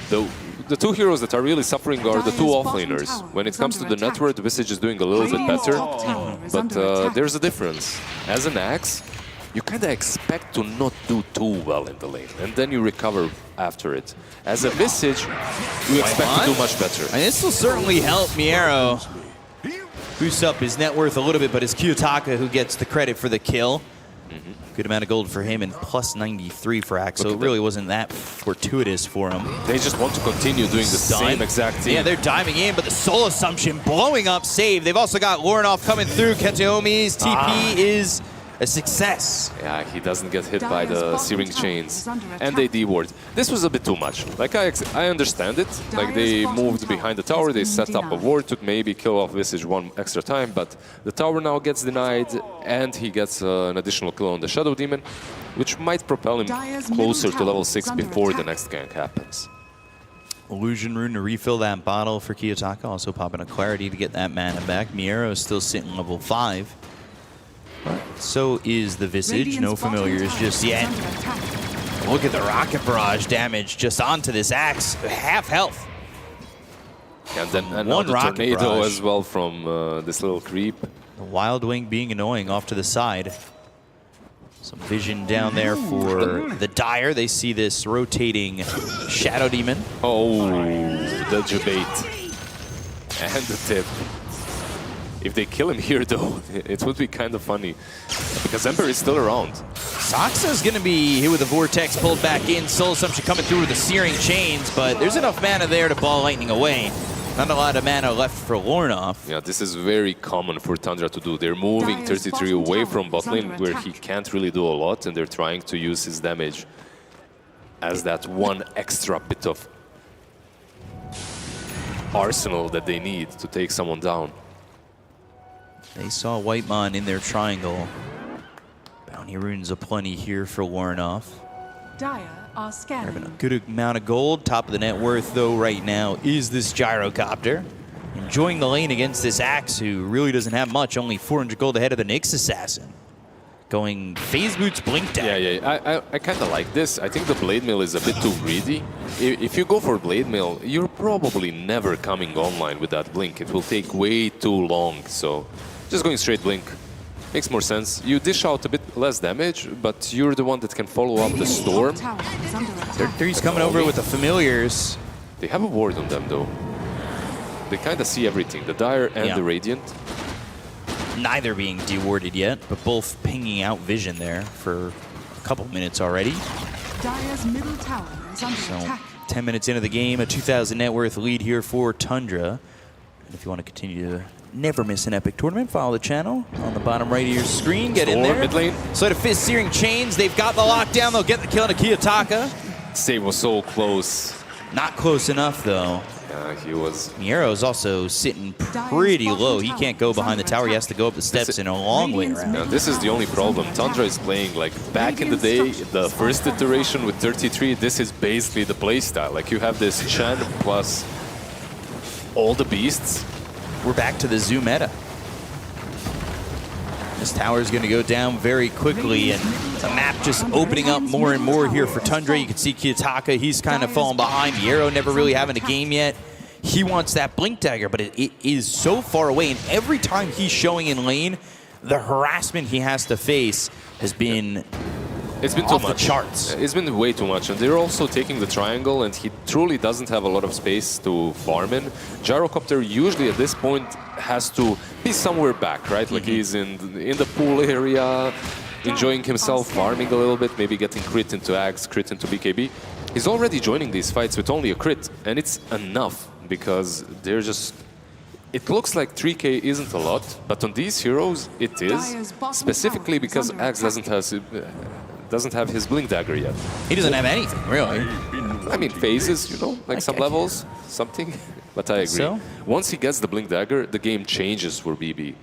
The two heroes that are really suffering are the two offlaners. When it comes to the network, Visage is doing a little bit better, but there's a difference. As an Axe, you kind of expect to not do too well in the lane, and then you recover after it. As a Visage, you expect to do much better. And this will certainly help Miero boost up his net worth a little bit, but it's Kiyotaka who gets the credit for the kill. Good amount of gold for him and plus 93 for Axe, so it really wasn't that fortuitous for him. They just want to continue doing the same exact team. Yeah, they're diving in, but the Soul Assumption blowing up save. They've also got Lornoff coming through. Kataomi's TP is a success. Yeah, he doesn't get hit by the Searing Chains. And they D-ward. This was a bit too much. Like, I understand it. Like, they moved behind the tower, they set up a ward to maybe kill off Visage one extra time, but the tower now gets denied, and he gets an additional kill on the Shadow Demon, which might propel him closer to level 6 before the next gank happens. Illusion Rune to refill that bottle for Kiyotaka, also popping a Clarity to get that mana back. Miero is still sitting level 5. So is the Visage, no familiars just yet. Look at the Rocket Barrage damage just onto this Axe, half health. And then another tornado as well from this little creep. The Wild Wing being annoying off to the side. Some vision down there for the Dire. They see this rotating Shadow Demon. Oh, the debate. And the tip. If they kill him here, though, it would be kind of funny. Because Ember is still around. Saksa's going to be hit with the Vortex pulled back in. Soul Assumption coming through with the Searing Chains, but there's enough mana there to ball Lightning away. Not a lot of mana left for Lornoff. Yeah, this is very common for Tundra to do. They're moving 33 away from bot lane, where he can't really do a lot, and they're trying to use his damage as that one extra bit of arsenal that they need to take someone down. They saw Whitemon in their triangle. Bounty runes aplenty here for Lornoff. Dire are scanning. Having a good amount of gold. Top of the net worth, though, right now is this Gyrocopter. Enjoying the lane against this Axe, who really doesn't have much. Only 400 gold ahead of the Nyx Assassin. Going Phase Boots Blink down. Yeah, I kind of like this. I think the Blade Mail is a bit too greedy. If you go for Blade Mail, you're probably never coming online with that Blink. It will take way too long, so just going straight Blink makes more sense. You dish out a bit less damage, but you're the one that can follow up the Storm. Three's coming over with the Familiars. They have a ward on them, though. They kind of see everything, the Dire and the Radiant. Neither being dewarded yet, but both pinging out vision there for a couple minutes already. Dire's middle tower is under attack. 10 minutes into the game, a 2,000 net worth lead here for Tundra. And if you want to continue to never miss an epic tournament, follow the channel on the bottom right of your screen. Get in there. Mid lane. So to Fist Searing Chains, they've got the lockdown. They'll get the kill to Kiyotaka. Save was so close. Not close enough, though. Yeah, he was. Miero's also sitting pretty low. He can't go behind the tower. He has to go up the steps in a long way around. Yeah, this is the only problem. Tundra is playing like back in the day, the first iteration with 33. This is basically the playstyle. Like you have this Chen plus all the beasts. We're back to the zoo meta. This tower is going to go down very quickly, and the map just opening up more and more here for Tundra. You can see Kiyotaka, he's kind of falling behind. Miero never really having a game yet. He wants that Blink Dagger, but it is so far away, and every time he's showing in lane, the harassment he has to face has been It's been too off much. the charts. It's been way too much, and they're also taking the triangle, and he truly doesn't have a lot of space to farm in. Gyrocopter usually at this point has to be somewhere back, right? Like he's in the pool area, enjoying himself, farming a little bit, maybe getting crit into Axe, crit into BKB. He's already joining these fights with only a crit, and it's enough because they're just... It looks like 3k isn't a lot, but on these heroes it is, specifically because Axe doesn't have his Blink Dagger yet. He doesn't have anything, really. I mean, phases, you know, like some levels, something. But I agree. So? Once he gets the Blink Dagger, the game changes for BB.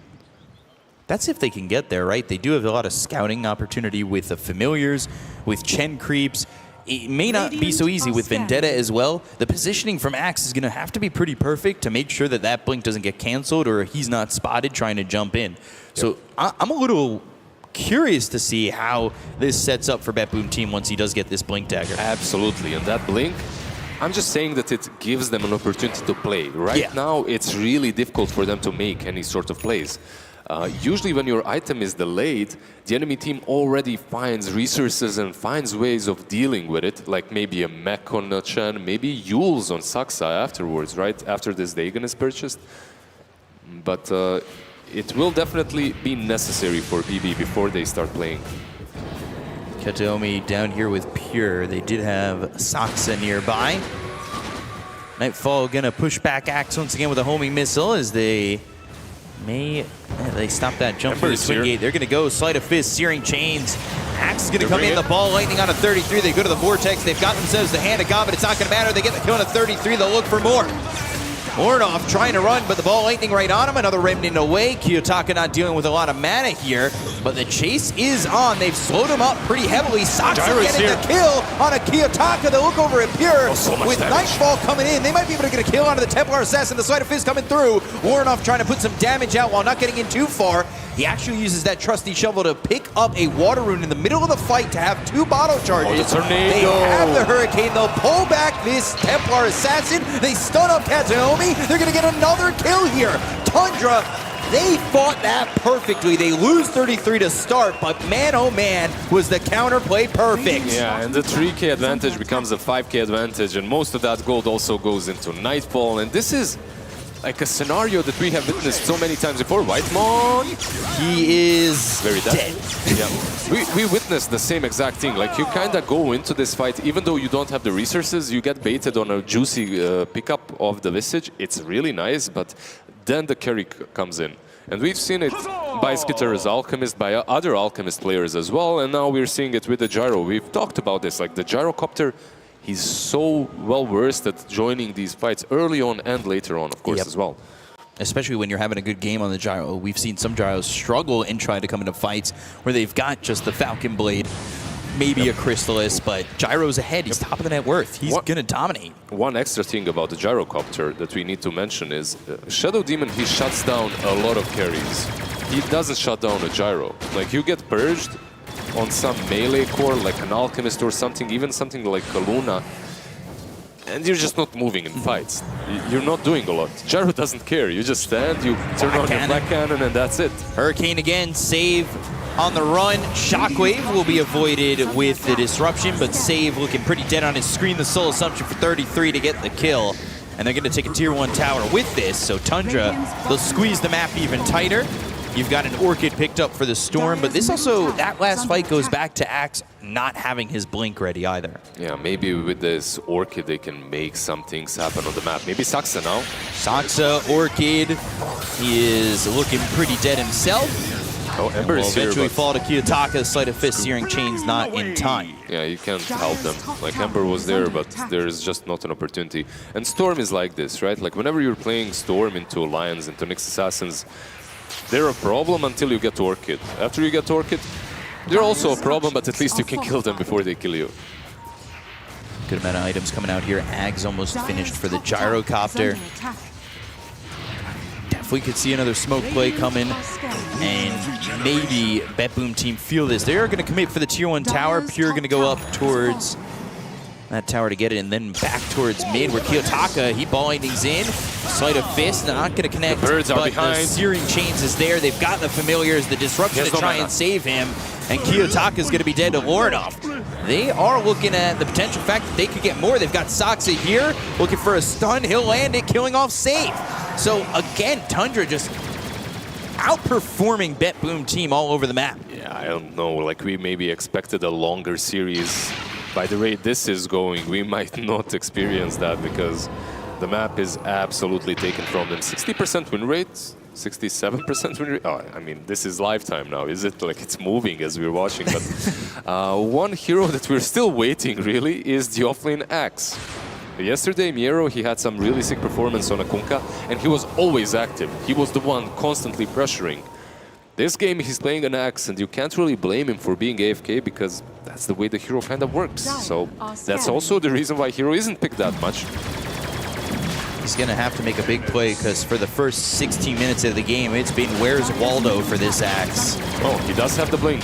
That's if they can get there, right? They do have a lot of scouting opportunity with the familiars, with Chen creeps. It may not be so easy with Vendetta as well. The positioning from Axe is going to have to be pretty perfect to make sure that that blink doesn't get canceled or he's not spotted trying to jump in. So I'm a little curious to see how this sets up for BetBoom Team once he does get this blink dagger. Absolutely, and that blink, I'm just saying that it gives them an opportunity to play. Right now, it's really difficult for them to make any sort of plays. Usually when your item is delayed, the enemy team already finds resources and finds ways of dealing with it, like maybe a mech on Chen, maybe Yules on Saksa afterwards, right? After this Dagon is purchased. But it will definitely be necessary for BB before they start playing. Kataomi down here with Pure. They did have Saksa nearby. Nightfall gonna push back Axe once again with a homing missile as they they stop that jump through the swing gate. They're gonna go Sleight of Fist, Searing Chains. Axe is gonna come in, the ball lightning on a 33. They go to the Vortex. They've got themselves the Hand of God, but it's not gonna matter. They get the kill on a 33. They'll look for more. Ornov trying to run, but the ball lightning right on him. Another Remnant away. Kiyotaka not dealing with a lot of mana here, but the chase is on. They've slowed him up pretty heavily. Saksa getting the kill on a Kiyotaka. They look over at Pure with Nightfall coming in. They might be able to get a kill onto the Templar Assassin. The Sleight of Fist coming through. Ornov trying to put some damage out while not getting in too far. He actually uses that trusty shovel to pick up a water rune in the middle of the fight to have 2 bottle charges. Oh, the tornado. They have the Hurricane. They'll pull back this Templar Assassin. They stun up Kataomi. They're going to get another kill here. Tundra, they fought that perfectly. They lose 33 to start, but man, oh man, was the counterplay perfect. Yeah, and the 3k advantage becomes a 5k advantage, and most of that gold also goes into Nightfall, and this is like a scenario that we have witnessed so many times before. Whitemon, he is very dead. Yeah, we witnessed the same exact thing. Like you kind of go into this fight, even though you don't have the resources, you get baited on a juicy pickup of the Visage. It's really nice, but then the carry comes in. And we've seen it by Skitter as Alchemist, by other Alchemist players as well, and now we're seeing it with the Gyro. We've talked about this, like the Gyrocopter. He's so well versed at joining these fights early on and later on, of course, as well. Especially when you're having a good game on the Gyro. We've seen some Gyros struggle and try to come into fights where they've got just the Falcon Blade, maybe a Crystallis, but Gyro's ahead. He's top of the net worth. He's going to dominate. One extra thing about the Gyrocopter that we need to mention is Shadow Demon, he shuts down a lot of carries. He doesn't shut down a Gyro. Like, you get purged on some melee core, like an Alchemist or something, even something like a Luna, and you're just not moving in fights. You're not doing a lot. Gyro doesn't care. You just stand, you turn on your Black Cannon, and that's it. Hurricane again, save on the run. Shockwave will be avoided with the disruption, but save looking pretty dead on his screen. The Soul Assumption for 33 to get the kill. And they're going to take a tier 1 tower with this, so Tundra, they'll squeeze the map even tighter. You've got an Orchid picked up for the Storm, but this also, that last fight goes back to Axe not having his blink ready either. Yeah, maybe with this Orchid they can make some things happen on the map. Maybe Saksa now. Saksa, Orchid, he is looking pretty dead himself. Oh, Ember is here, eventually fall to Kiyotaka. Sleight of Fist, Searing Chains not in time. Yeah, you can't help them. Like, Ember was there, but there is just not an opportunity. And Storm is like this, right? Like, whenever you're playing Storm into Lions, into Nyx Assassins, they're a problem until you get Orchid. After you get Orchid, they're also a problem, but at least you can kill them before they kill you. Good amount of items coming out here. Ag's almost finished for the Gyrocopter. Definitely could see another smoke play coming, and maybe BetBoom Team feel this. They are going to commit for the tier 1 tower. Pure going to go up towards that tower to get it, and then back towards mid where Kiyotaka, he ball lightnings in. Sleight of Fist, not going to connect. The birds are behind. The Searing Chains is there. They've got the familiars, the disruption to try and save him, and Kiyotaka is going to be dead to Lordov. They are looking at the potential fact that they could get more. They've got Saksa here, looking for a stun. He'll land it, killing off Save. So again, Tundra just outperforming BetBoom Team all over the map. Yeah, I don't know. Like, we maybe expected a longer series. By the rate this is going, we might not experience that because the map is absolutely taken from them. 60% win rate, 67% win rate. Oh, I mean, this is lifetime now, is it? Like, it's moving as we're watching. But one hero that we're still waiting, really, is the offlane Axe. Yesterday, Miero, he had some really sick performance on a Kunkka, and he was always active. He was the one constantly pressuring. This game he's playing an Axe, and you can't really blame him for being AFK because that's the way the hero kind of works. So that's also the reason why hero isn't picked that much. He's going to have to make a big play because for the first 16 minutes of the game, it's been where's Waldo for this Axe. Oh, he does have the blink.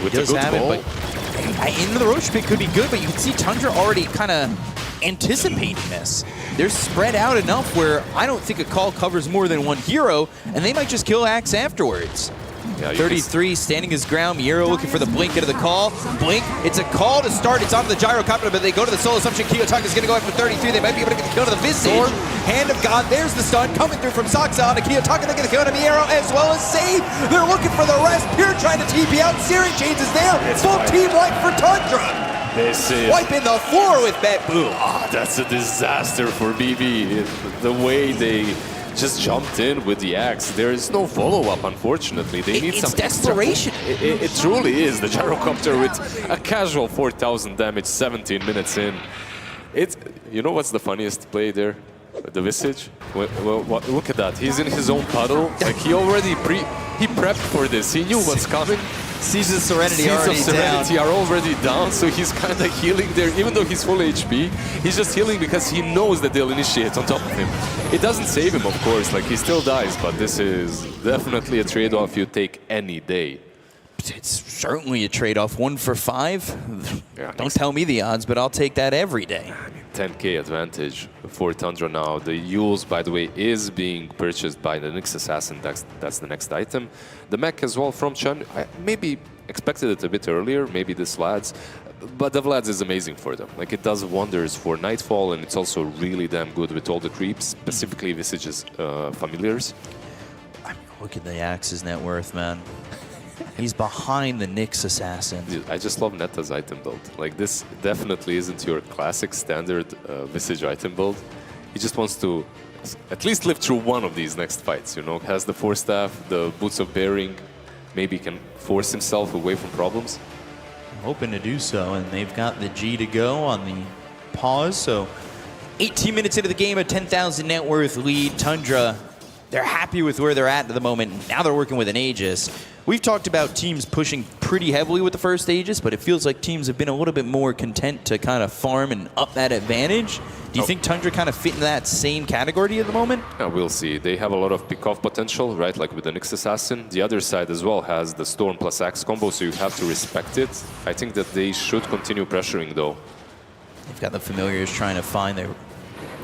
With He does a good have ball. it, but into the Roche pick could be good, but you can see Tundra already kind of anticipating this. They're spread out enough where I don't think a call covers more than one hero, and they might just kill Axe afterwards. Yeah, 33 standing his ground. Miero looking for the blink into the call. Blink, it's a call to start. It's onto the gyrocopter, but they go to the soul assumption. Kiyotaka's going to go after 33. They might be able to get the kill to the Visage. Hand of God, there's the stun coming through from Saksa onto Kiyotaka. They get the kill to Miero as well as Save. They're looking for the rest. Pure trying to TP out. Searing Chains is there. Full team wipe for Tundra. This is... Wiping the floor with BetBoom. Ah, that's a disaster for BB. The way they just jumped in with the Axe. There is no follow-up, unfortunately. They need some desperation. It truly is. The gyrocopter with a casual 4,000 damage, 17 minutes in. It's, you know what's the funniest play there? The Visage. Well, look at that. He's in his own puddle. Like he already prepped for this. He knew what's coming. Seeds of Serenity Seeds of Serenity down. are already down, so he's kind of healing there. Even though he's full HP, he's just healing because he knows that they'll initiate on top of him. It doesn't save him, of course, like he still dies, but this is definitely a trade-off you take any day. It's certainly a trade-off. 1 for 5. Yeah, don't tell me the odds, but I'll take that every day. 10k advantage for Tundra now. The Yules, by the way, is being purchased by the Nyx Assassin. That's the next item. The mech as well from Chun. I maybe expected it a bit earlier, maybe the Vlads, but the Vlads is amazing for them. Like, it does wonders for Nightfall, and it's also really damn good with all the creeps, specifically Visage's familiars. Look at the Axe's net worth, man. He's behind the Nyx Assassin. Dude, I just love Neta's item build. Like, this definitely isn't your classic standard Visage item build. He just wants to at least live through one of these next fights, you know? Has the Force Staff, the Boots of Bearing, maybe can force himself away from problems. I'm hoping to do so, and they've got the G to go on the pause, so 18 minutes into the game, a 10,000 net worth lead. Tundra, they're happy with where they're at the moment. Now they're working with an Aegis. We've talked about teams pushing pretty heavily with the first Aegis, but it feels like teams have been a little bit more content to kind of farm and up that advantage. Do you think Tundra kind of fit in that same category at the moment? Yeah, we'll see. They have a lot of pick-off potential, right? Like with the Nyx Assassin. The other side as well has the Storm plus Axe combo, so you have to respect it. I think that they should continue pressuring, though. They've got the Familiars trying to find their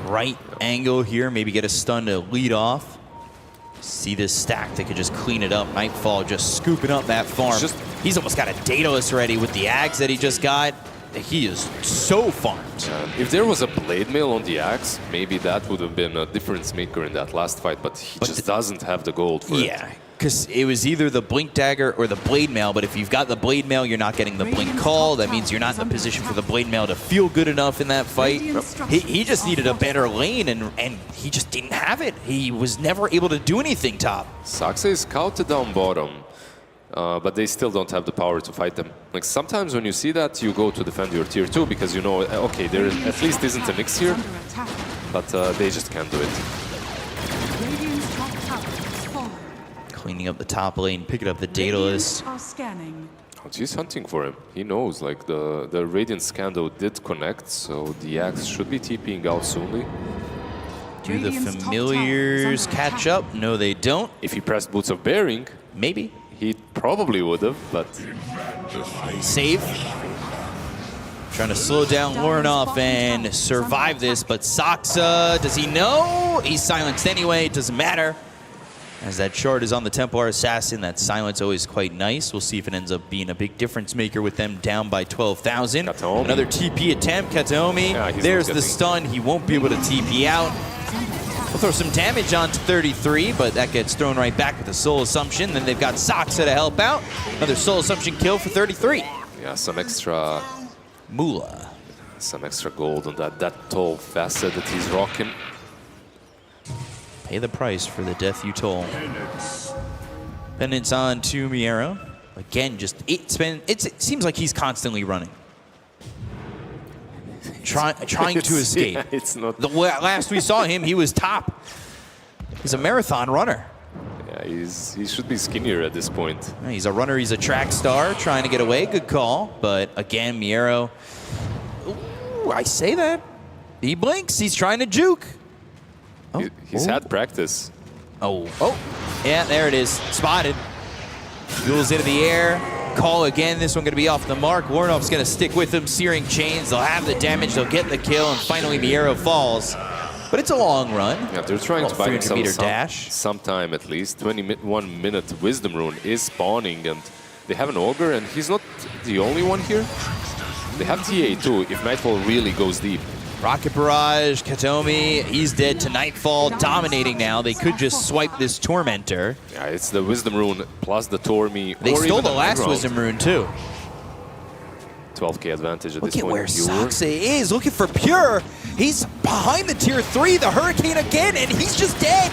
right angle here, maybe get a stun to lead off. See this stack, they could just clean it up. Nightfall just scooping up that farm. He's almost got a Daedalus ready with the Axe that he just got. He is so farmed. If there was a blade mail on the Axe, maybe that would have been a difference maker in that last fight, but he just doesn't have the gold for it. Yeah, because it was either the Blink Dagger or the Blade Mail, but if you've got the Blade Mail, you're not getting the Blink Call. That means you're not in a position for the Blade Mail to feel good enough in that fight. He just needed a better lane, and he just didn't have it. He was never able to do anything top. Saksa is scouted down bottom, but they still don't have the power to fight them. Like, sometimes when you see that, you go to defend your tier 2 because you know, okay, there at least isn't a Nyx here, but they just can't do it. Cleaning up the top lane, picking up the Daedalus. He's hunting for him. He knows, like, the Radiant Scandal did connect, so the Axe should be TPing out soonly. Do the Familiars catch up? No, they don't. If he pressed Boots of Bearing, maybe. He probably would have, but... Save. Trying to slow down Lornoff and survive this, but Saksa, does he know? He's silenced anyway, it doesn't matter. As that shard is on the Templar Assassin, that silence always quite nice. We'll see if it ends up being a big difference maker with them down by 12,000. Another TP attempt, Kataomi. Yeah, there's the stun, he won't be able to TP out. We'll throw some damage onto 33, but that gets thrown right back with the Soul Assumption. Then they've got Saksa to help out. Another Soul Assumption kill for 33. Yeah, some extra... Moolah. Some extra gold on that tall facet that he's rocking. Pay the price for the death you toll. Penance on to Miero. Again, just it seems like he's constantly running. Trying to escape. Yeah, it's not. The last we saw him, he was top. He's a marathon runner. Yeah, He should be skinnier at this point. He's a runner, he's a track star, trying to get away. Good call. But again, Miero, ooh, I say that. He blinks, he's trying to juke. Oh, He's had practice. Oh, yeah, there it is. Spotted. Duels into the air. Call again. This one going to be off the mark. Warnoff's going to stick with him. Searing chains. They'll have the damage. They'll get the kill. And finally, Miero falls. But it's a long run. Yeah, they're trying to buy themselves dash. Some time at least. 21 minute Wisdom Rune is spawning, and they have an Ogre, and he's not the only one here. They have TA too, if Nightfall really goes deep. Rocket Barrage, Katomi, he's dead to Nightfall, dominating now. They could just swipe this Tormentor. Yeah, it's the Wisdom Rune plus the Tormi. They stole the last Wisdom Rune too. 12k advantage at Look this at point. where Saksa is, looking for Pure. He's behind the tier 3, the Hurricane again, and he's just dead.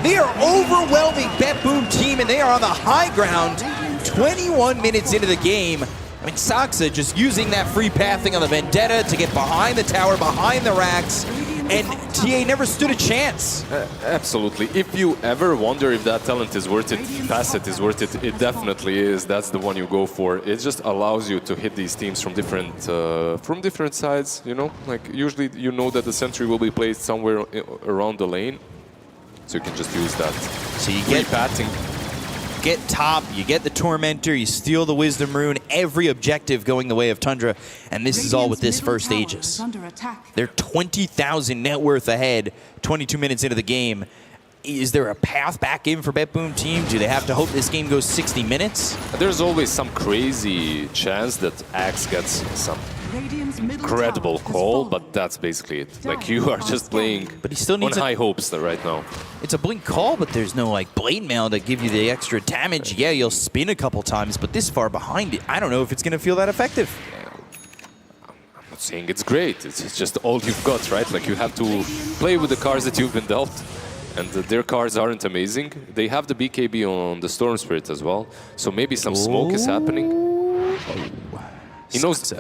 They are overwhelming BetBoom Team, and they are on the high ground. 21 minutes into the game. I mean, Saksa just using that free pathing on the Vendetta to get behind the tower, behind the racks, and TA never stood a chance. Absolutely. If you ever wonder if that talent is worth it, Facet is worth it, it definitely is. That's the one you go for. It just allows you to hit these teams from different sides, you know? Like, usually you know that the sentry will be placed somewhere around the lane, so you can just use that. So you get top, you get the Tormentor, you steal the Wisdom Rune, every objective going the way of Tundra, and this is all with this first Aegis. They're 20,000 net worth ahead, 22 minutes into the game. Is there a path back in for BetBoom Team? Do they have to hope this game goes 60 minutes? There's always some crazy chance that Axe gets some incredible call, but that's basically it. Like, you are just playing but he still needs on high hopes right now. It's a blink call, but there's no like Blade Mail to give you the extra damage. Yeah, you'll spin a couple times, but this far behind it, I don't know if it's going to feel that effective. I'm not saying it's great, it's just all you've got, right? Like, you have to play with the cards that you've been dealt, and their cards aren't amazing. They have the BKB on the Storm Spirit as well, so maybe some smoke is happening. He knows.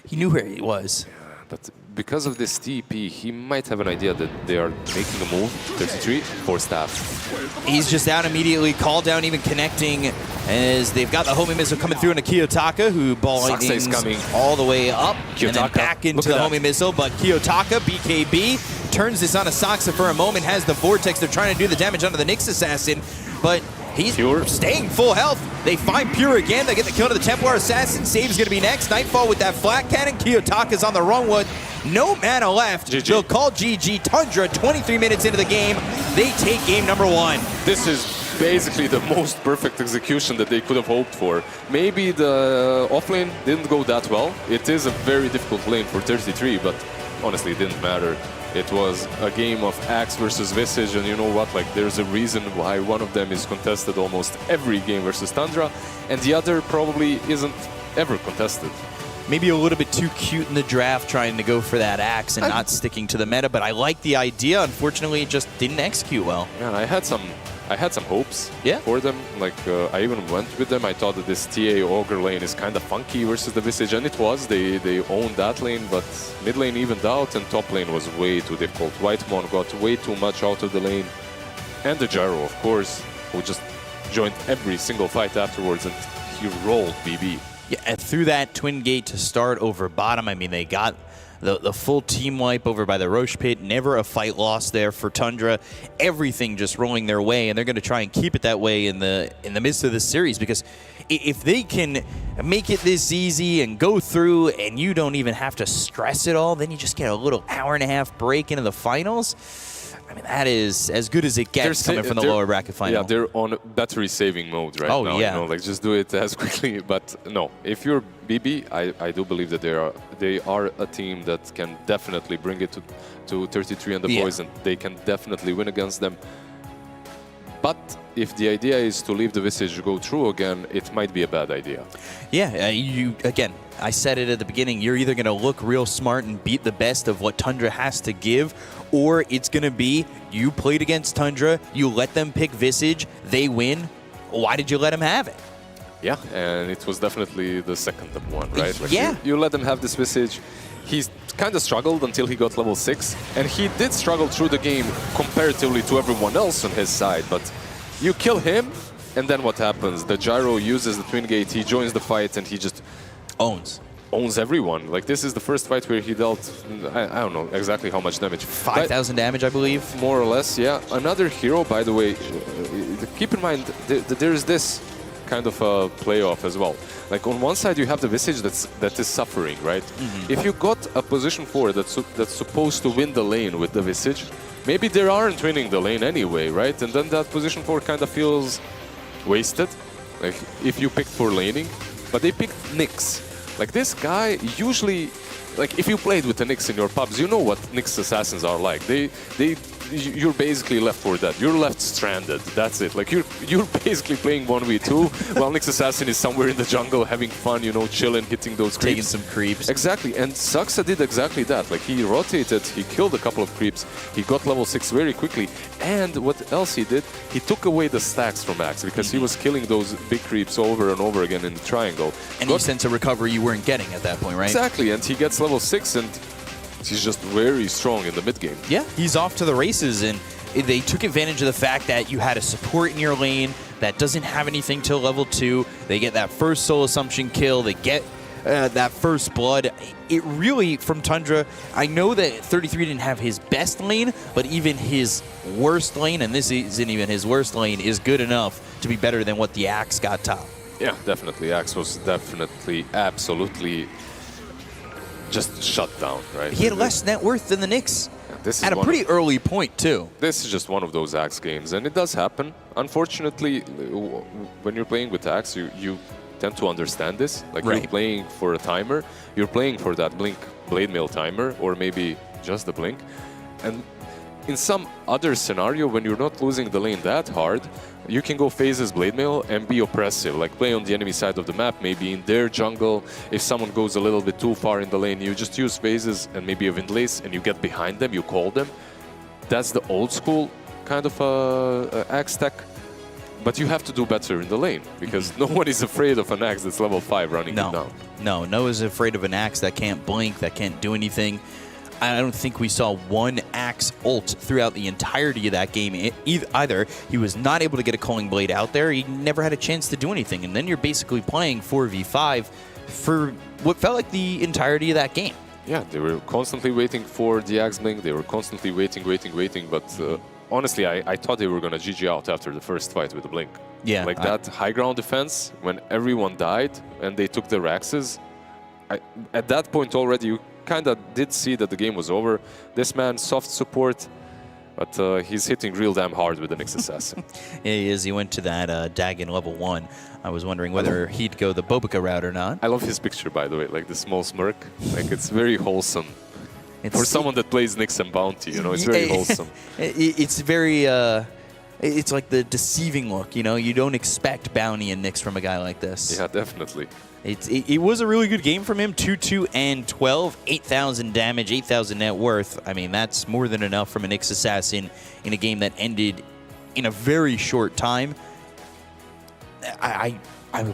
He knew where he was. But because of this TP, he might have an idea that they are making a move. 33 for staff. He's just out immediately, call down, even connecting, as they've got the homing missile coming through into Kiyotaka, who balling coming all the way up, Kiyotaka, and then back into the homing missile, but Kiyotaka, BKB, turns this on a Saksa for a moment, has the Vortex, they're trying to do the damage onto the Nyx Assassin, but he's staying full health. They find Pure again. They get the kill to the Templar Assassin. Save's going to be next. Nightfall with that flat cannon. Kiyotaka's on the wrong one. No mana left. They'll call GG. Tundra, 23 minutes into the game. They take game number 1. This is basically the most perfect execution that they could have hoped for. Maybe the offlane didn't go that well. It is a very difficult lane for 33, but honestly, it didn't matter. It was a game of Axe versus Visage, and you know what? Like, there's a reason why one of them is contested almost every game versus Tundra, and the other probably isn't ever contested. Maybe a little bit too cute in the draft, trying to go for that Axe and not sticking to the meta, but I like the idea. Unfortunately, it just didn't execute well. Yeah, I had some hopes for them. Like, I even went with them. I thought that this TA Ogre lane is kind of funky versus the Visage, and it was. They owned that lane, but mid lane evened out, and top lane was way too difficult. Whitemon got way too much out of the lane. And the Gyro, of course, who just joined every single fight afterwards, and he rolled BB. Yeah, and through that Twin Gate to start over bottom, I mean, they got the full team wipe over by the Roche Pit. Never a fight lost there for Tundra. Everything just rolling their way, and they're going to try and keep it that way in the midst of this series, because if they can make it this easy and go through and you don't even have to stress it all, then you just get a little hour-and-a-half break into the finals. I mean, that is as good as it gets coming from the lower bracket final. Yeah, they're on battery saving mode right now. Yeah. You know, like, just do it as quickly. But no, if you're BB, I do believe that they are a team that can definitely bring it to 33 and the boys, and they can definitely win against them. But if the idea is to leave the Visage go through again, it might be a bad idea. Yeah, again, I said it at the beginning, you're either going to look real smart and beat the best of what Tundra has to give, or it's going to be you played against Tundra, you let them pick Visage, they win. Why did you let them have it? Yeah, and it was definitely the second one, right? Like, yeah. You let them have this Visage. He's kind of struggled until he got level 6, and he did struggle through the game comparatively to everyone else on his side, but You kill him, and then what happens? The gyro uses the twin gate, he joins the fight, and he just owns everyone. Like, this is the first fight where he dealt, I don't know exactly how much damage. 5,000 damage, I believe. More or less, yeah. Another hero, by the way, keep in mind that there is this kind of a playoff as well. Like, on one side you have the Visage that is suffering, right? If you got a position 4 that's supposed to win the lane with the Visage, maybe they aren't winning the lane anyway, right? And then that position 4 kind of feels wasted, like if you picked for laning, but they picked Nyx. Like, this guy usually, like, if you played with the Nyx in your pubs, you know what Nyx assassins are like. You're basically left for dead. You're left stranded. That's it. Like, you're basically playing 1v2 while Nyx assassin is somewhere in the jungle having fun, you know, chilling, hitting those creeps. Taking some creeps. Exactly. And Saxa did exactly that. Like, he rotated, he killed a couple of creeps, he got level 6 very quickly. And what else he did? He took away the stacks from Axe because he was killing those big creeps over and over again in the triangle. And he sent a recovery you weren't getting at that point, right? Exactly. And he gets level 6 and he's just very strong in the mid game. Yeah, he's off to the races, and they took advantage of the fact that you had a support in your lane that doesn't have anything till level 2. They get that first soul assumption kill. They get that first blood. It really, from Tundra, I know that 33 didn't have his best lane, but even his worst lane, and this isn't even his worst lane, is good enough to be better than what the Axe got top. Yeah, definitely. Axe was definitely, absolutely just shut down, right? He had less net worth than the Nyx. This is at a pretty early point, too. This is just one of those Axe games, and it does happen. Unfortunately, when you're playing with Axe, you tend to understand this. Like, you're playing for a timer, you're playing for that blink blade mail timer, or maybe just the blink. And in some other scenario, when you're not losing the lane that hard, you can go phases blade mail and be oppressive, like play on the enemy side of the map, maybe in their jungle. If someone goes a little bit too far in the lane, you just use phases and maybe a windlace, and you get behind them, you call them. That's the old school kind of Axe tech. But you have to do better in the lane, because no one is afraid of an Axe that's level 5 running it down. No one is afraid of an Axe that can't blink, that can't do anything. I don't think we saw one Axe ult throughout the entirety of that game either. He was not able to get a Culling Blade out there. He never had a chance to do anything. And then you're basically playing 4v5 for what felt like the entirety of that game. Yeah, they were constantly waiting for the Axe blink. They were constantly waiting. But honestly, I thought they were going to GG out after the first fight with the blink. Yeah. Like that high ground defense, when everyone died and they took their axes, at that point already, you kind of did see that the game was over. This man, soft support, but he's hitting real damn hard with the Nyx Assassin. Yeah, he is. He went to that Dagon level 1. I was wondering whether he'd go the Bobica route or not. I love his picture, by the way, like the small smirk. Like, it's very wholesome. For someone that plays Nyx and Bounty, you know, it's very wholesome. It's very, it's like the deceiving look, you know? You don't expect Bounty and Nyx from a guy like this. Yeah, definitely. It was a really good game from him. 2-2 and 12, 8,000 damage, 8,000 net worth. I mean, that's more than enough from a Nyx Assassin in a game that ended in a very short time. I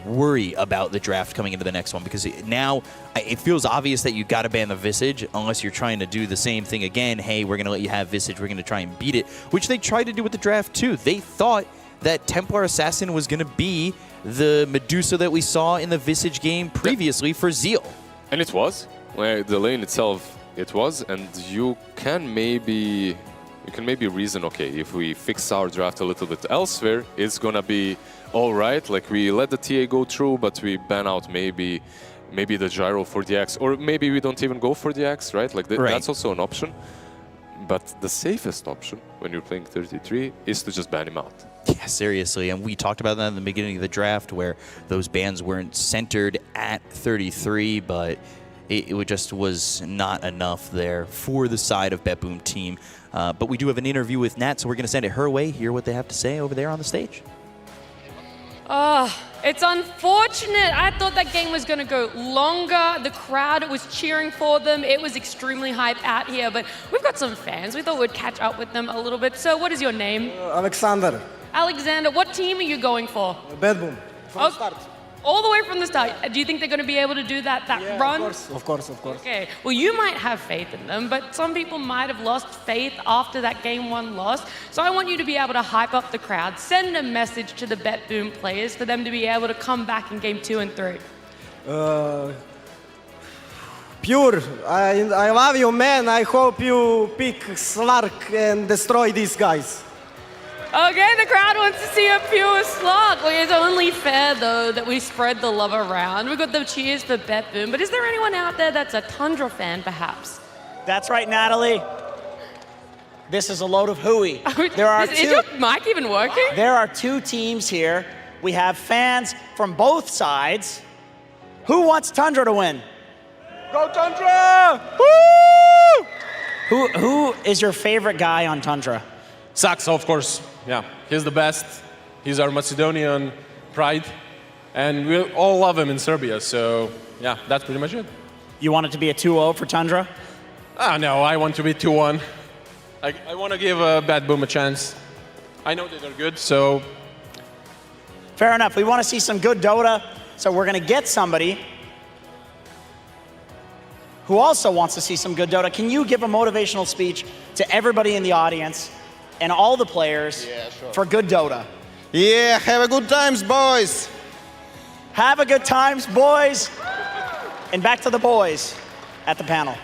worry about the draft coming into the next one, because now it feels obvious that you got to ban the Visage unless you're trying to do the same thing again. Hey, we're going to let you have Visage. We're going to try and beat it, which they tried to do with the draft too. They thought that Templar Assassin was going to be the Medusa that we saw in the Visage game previously for Zeal. And it was. Like, the lane itself, it was. And you can maybe reason, okay, if we fix our draft a little bit elsewhere, it's going to be all right. Like, we let the TA go through, but we ban out maybe the gyro for the Axe. Or maybe we don't even go for the Axe, right? Like, that's also an option. But the safest option when you're playing 33 is to just ban him out. Yeah, seriously. And we talked about that in the beginning of the draft, where those bans weren't centered at 33, but it just was not enough there for the side of BetBoom Team. But we do have an interview with Nat, so we're going to send it her way, hear what they have to say over there on the stage. Oh, it's unfortunate. I thought that game was going to go longer. The crowd was cheering for them. It was extremely hype out here, but we've got some fans. We thought we'd catch up with them a little bit. So what is your name? Alexander. Alexander, what team are you going for? BetBoom, from start. All the way from the start. Do you think they're going to be able to do that run? Of course. Okay. Well, you might have faith in them, but some people might have lost faith after that Game 1 loss. So I want you to be able to hype up the crowd, send a message to the BetBoom players for them to be able to come back in Game 2 and 3. Pure, I love you, man. I hope you pick Slark and destroy these guys. Okay, the crowd wants to see a pure slug. Well, it's only fair, though, that we spread the love around. We've got the cheers for BetBoom, but is there anyone out there that's a Tundra fan, perhaps? That's right, Natalie. This is a load of hooey. Is your mic even working? There are two teams here. We have fans from both sides. Who wants Tundra to win? Go Tundra! Woo! Who is your favorite guy on Tundra? Saxo, of course. Yeah, he's the best. He's our Macedonian pride. And we all love him in Serbia, so yeah, that's pretty much it. You want it to be a 2-0 for Tundra? No, I want to be 2-1. I want to give BetBoom a chance. I know that they're good, so... Fair enough. We want to see some good Dota, so we're going to get somebody who also wants to see some good Dota. Can you give a motivational speech to everybody in the audience and all the players for good Dota? Yeah, have a good times, boys. Have a good times, boys. And back to the boys at the panel.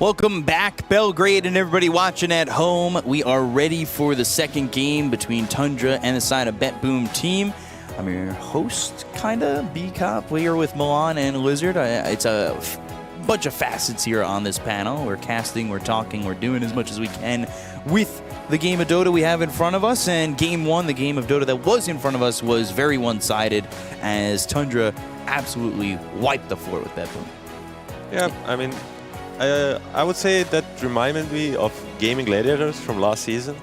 Welcome back, Belgrade, and everybody watching at home. We are ready for the second game between Tundra and the side of BetBoom Team. I'm your host, kinda, B-Cop. We're here with Milan and Lizard. It's a bunch of facets here on this panel. We're casting, we're talking, we're doing as much as we can with the game of Dota we have in front of us. And game one, the game of Dota that was in front of us, was very one-sided as Tundra absolutely wiped the floor with BetBoom. Yeah, I mean, I would say that reminded me of Gaimin Gladiators from last season,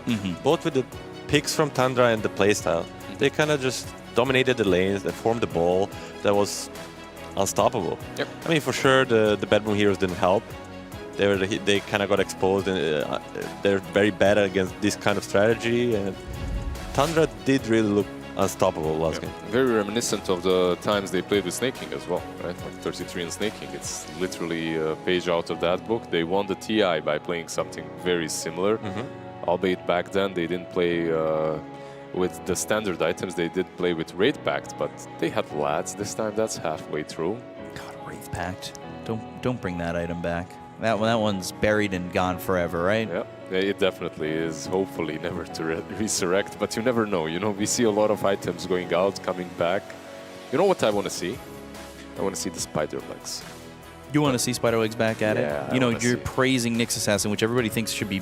both with the picks from Tundra and the playstyle. They kind of just dominated the lanes, they formed the ball that was unstoppable. Yep. I mean, for sure, the BetBoom heroes didn't help. They kind of got exposed, and they're very bad against this kind of strategy. And Tundra did really look unstoppable last game. Very reminiscent of the times they played with Snake King as well, right? Like 33 and Snake King. It's literally a page out of that book. They won the TI by playing something very similar. Albeit back then they didn't play with the standard items. They did play with Wraith Pact, but they had Lads this time. That's halfway through. God, Wraith Pact. Don't bring that item back. That one's buried and gone forever, right? Yeah, it definitely is. Hopefully never to resurrect, but you never know. You know, we see a lot of items going out, coming back. You know what I want to see? I want to see the spider legs. You want to see spider legs back at it? You know, you're praising Nyx Assassin, which everybody thinks should be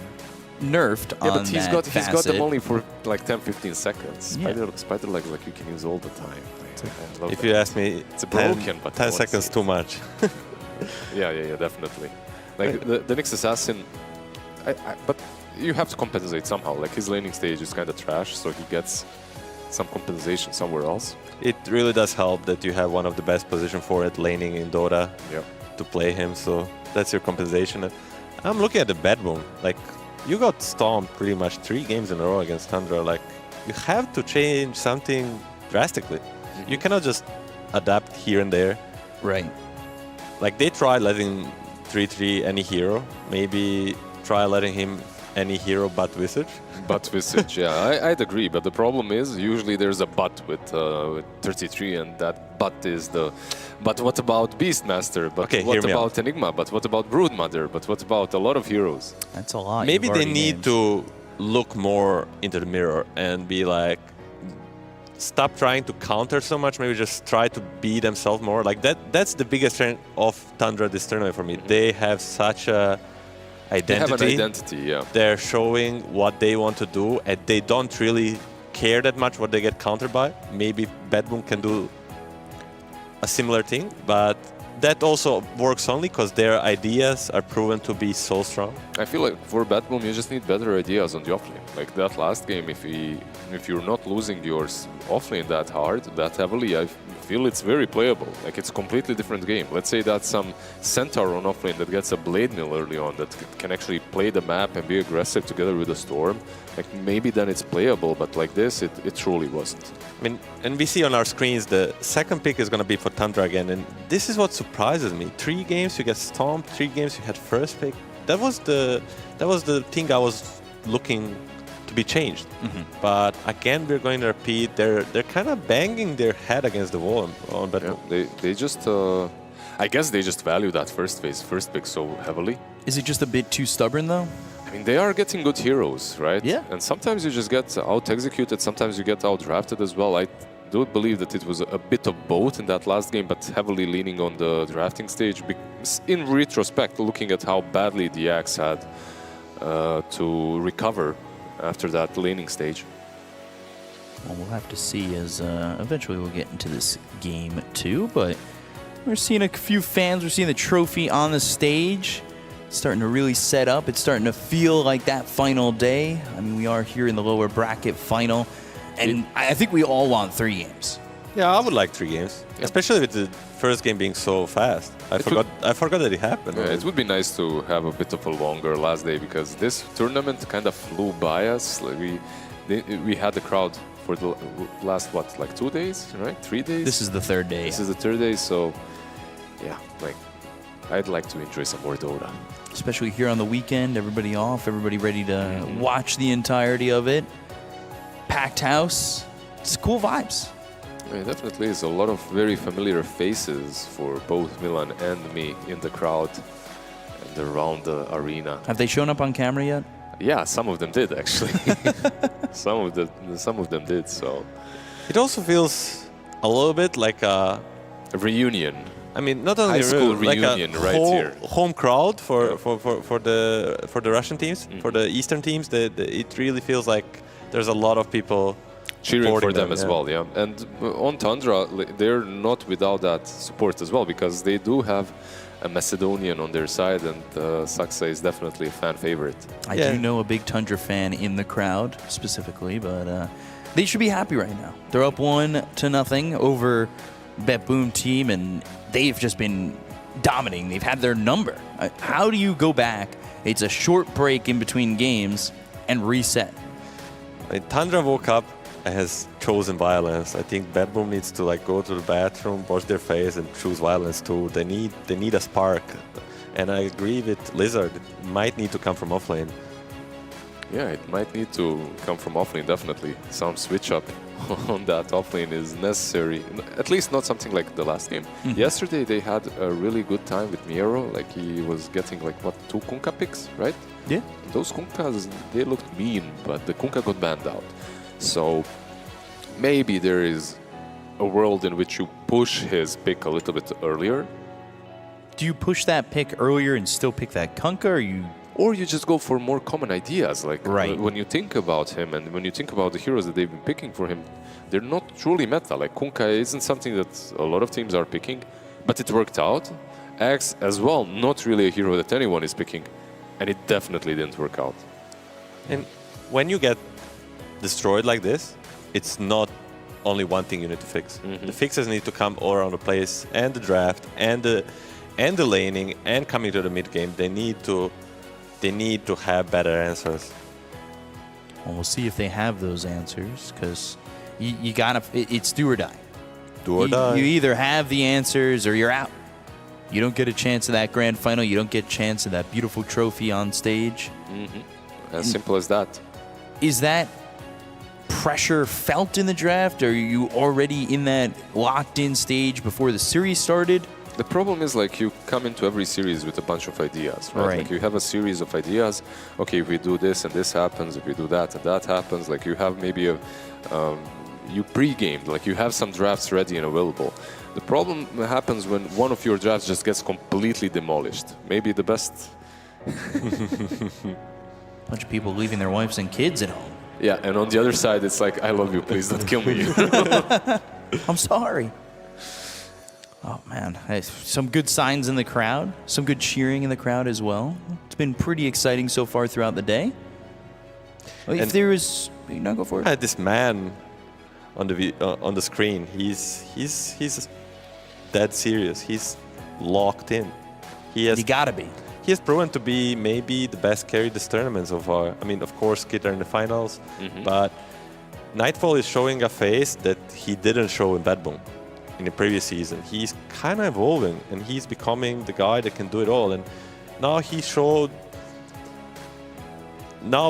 nerfed on but he's that got them only for like 10-15 seconds. Yeah. Spider legs like you can use all the time. I love If that. you ask me, it's broken, but 10 seconds too much. yeah, definitely. Like the Nyx Assassin, but you have to compensate somehow. Like his laning stage is kind of trash, so he gets some compensation somewhere else. It really does help that you have one of the best position for it laning in Dota to play him, so that's your compensation. I'm looking at the BetBoom. Like, you got stomped pretty much 3 games in a row against Tundra. Like, you have to change something drastically. You cannot just adapt here and there. Right. Like, they tried letting 3-3 any hero. Maybe try letting him any hero but Visage. But Visage, yeah, I'd agree. But the problem is, usually there's a but with 33, and that but is the... But what about Beastmaster? But okay, what about Enigma? But what about Broodmother? But what about a lot of heroes? That's a lot. Maybe they need to look more into the mirror and be like, stop trying to counter so much, maybe just try to be themselves more. Like that's the biggest strength of Tundra this tournament for me. They have such a identity. They have an identity, yeah. They're showing what they want to do, and they don't really care that much what they get countered by. Maybe BetBoom can do a similar thing, but that also works only because their ideas are proven to be so strong. I feel like for BetBoom, you just need better ideas on the offlane. Like that last game, if you're not losing your offlane that hard, that heavily, I feel it's very playable. Like it's a completely different game. Let's say that's some Centaur on offlane that gets a Blade Mill early on that can actually play the map and be aggressive together with the Storm. Like maybe then it's playable, but like this, it truly wasn't. I mean, and we see on our screens the second pick is going to be for Tundra again, and this is what surprises me. 3 games you get stomped, 3 games you had first pick. That was the thing I was looking to be changed. But again, we're going to repeat. They're kind of banging their head against the wall on BetBoom. Yeah, they just I guess they just value that first pick so heavily. Is it just a bit too stubborn though? I mean, they are getting good heroes, right? Yeah. And sometimes you just get out-executed, sometimes you get out-drafted as well. I do believe that it was a bit of both in that last game, but heavily leaning on the drafting stage. In retrospect, looking at how badly the Axe had to recover after that laning stage. Well, we'll have to see as eventually we'll get into this game too, but we're seeing a few fans, we're seeing the trophy on the stage. It's starting to really set up. It's starting to feel like that final day. I mean, we are here in the lower bracket final, and I think we all want 3 games. Yeah, I would like 3 games, especially with the first game being so fast. I forgot that it happened. Yeah, it would be nice to have a bit of a longer last day because this tournament kind of flew by us. Like we had the crowd for the last, what, like 2 days, right? 3 days? This is the 3rd day. This is the 3rd day, so yeah, like I'd like to enjoy some more Dota. Especially here on the weekend, everybody off, everybody ready to watch the entirety of it. Packed house, it's cool vibes. Yeah, it definitely is. A lot of very familiar faces for both Milan and me in the crowd. and around the arena. Have they shown up on camera yet? Yeah, some of them did actually. some of them did. So it also feels a little bit like a reunion. I mean, not only high school reunion, like right here. Home crowd for the Russian teams, for the Eastern teams. It really feels like there's a lot of people cheering for them as well. Yeah, and on Tundra, they're not without that support as well, because they do have a Macedonian on their side, and Saksa is definitely a fan favorite. I do know a big Tundra fan in the crowd specifically, but they should be happy right now. They're up 1-0 over BetBoom Team, and they've just been dominating. They've had their number. How do you go back? It's a short break in between games and reset. I mean, Tundra woke up and has chosen violence. I think BetBoom needs to like go to the bathroom, wash their face, and choose violence too. They need a spark, and I agree with Lizard. It might need to come from offlane. Yeah, it might need to come from offlane, definitely. Some switch up on that offlane is necessary. At least not something like the last game. Yesterday they had a really good time with Miero. Like he was getting like, what, 2 Kunkka picks, right? Yeah. Those Kunkkas, they looked mean, but the Kunkka got banned out. So maybe there is a world in which you push his pick a little bit earlier. Do you push that pick earlier and still pick that Kunkka, or you just go for more common ideas? Like when you think about him and when you think about the heroes that they've been picking for him, they're not truly meta. Like Kunkka isn't something that a lot of teams are picking, but it worked out. Axe as well, not really a hero that anyone is picking, and it definitely didn't work out. And when you get destroyed like this, it's not only one thing you need to fix. The fixes need to come all around the place, and the draft, and the laning, and coming to the mid game. They need to have better answers. Well, we'll see if they have those answers, because you gotta. It's do or die. Do or die. You either have the answers or you're out. You don't get a chance at that grand final. You don't get a chance at that beautiful trophy on stage. As simple as that. Is that pressure felt in the draft? Are you already in that locked-in stage before the series started? The problem is, like, you come into every series with a bunch of ideas, right? Like, you have a series of ideas. Okay, if we do this and this happens, if we do that and that happens, like, you have maybe you pre-gamed, like, you have some drafts ready and available. The problem happens when one of your drafts just gets completely demolished. Maybe the best... Bunch of people leaving their wives and kids at home. Yeah, and on the other side, it's like, I love you, please don't kill me. I'm sorry. Oh, man. Hey, some good signs in the crowd. Some good cheering in the crowd as well. It's been pretty exciting so far throughout the day. Well, if there is... No, go for it. This man on the screen, he's dead serious. He's locked in. You gotta be. He has proven to be maybe the best carry this tournament so far. I mean, of course, Kid are in the finals, but Nightfall is showing a face that he didn't show in BetBoom in the previous season. He's kind of evolving, and he's becoming the guy that can do it all. And now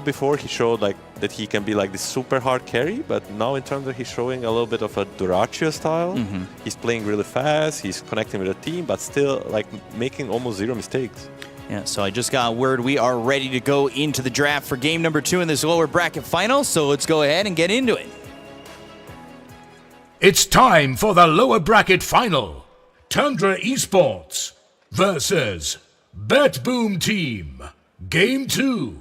before he showed like that he can be like this super hard carry, but now in terms of he's showing a little bit of a Duraccio style. He's playing really fast, he's connecting with the team, but still like making almost 0 mistakes. Yeah, so I just got word we are ready to go into the draft for game number 2 in this lower bracket final, so let's go ahead and get into it. It's time for the lower bracket final. Tundra Esports versus BetBoom Team. Game 2.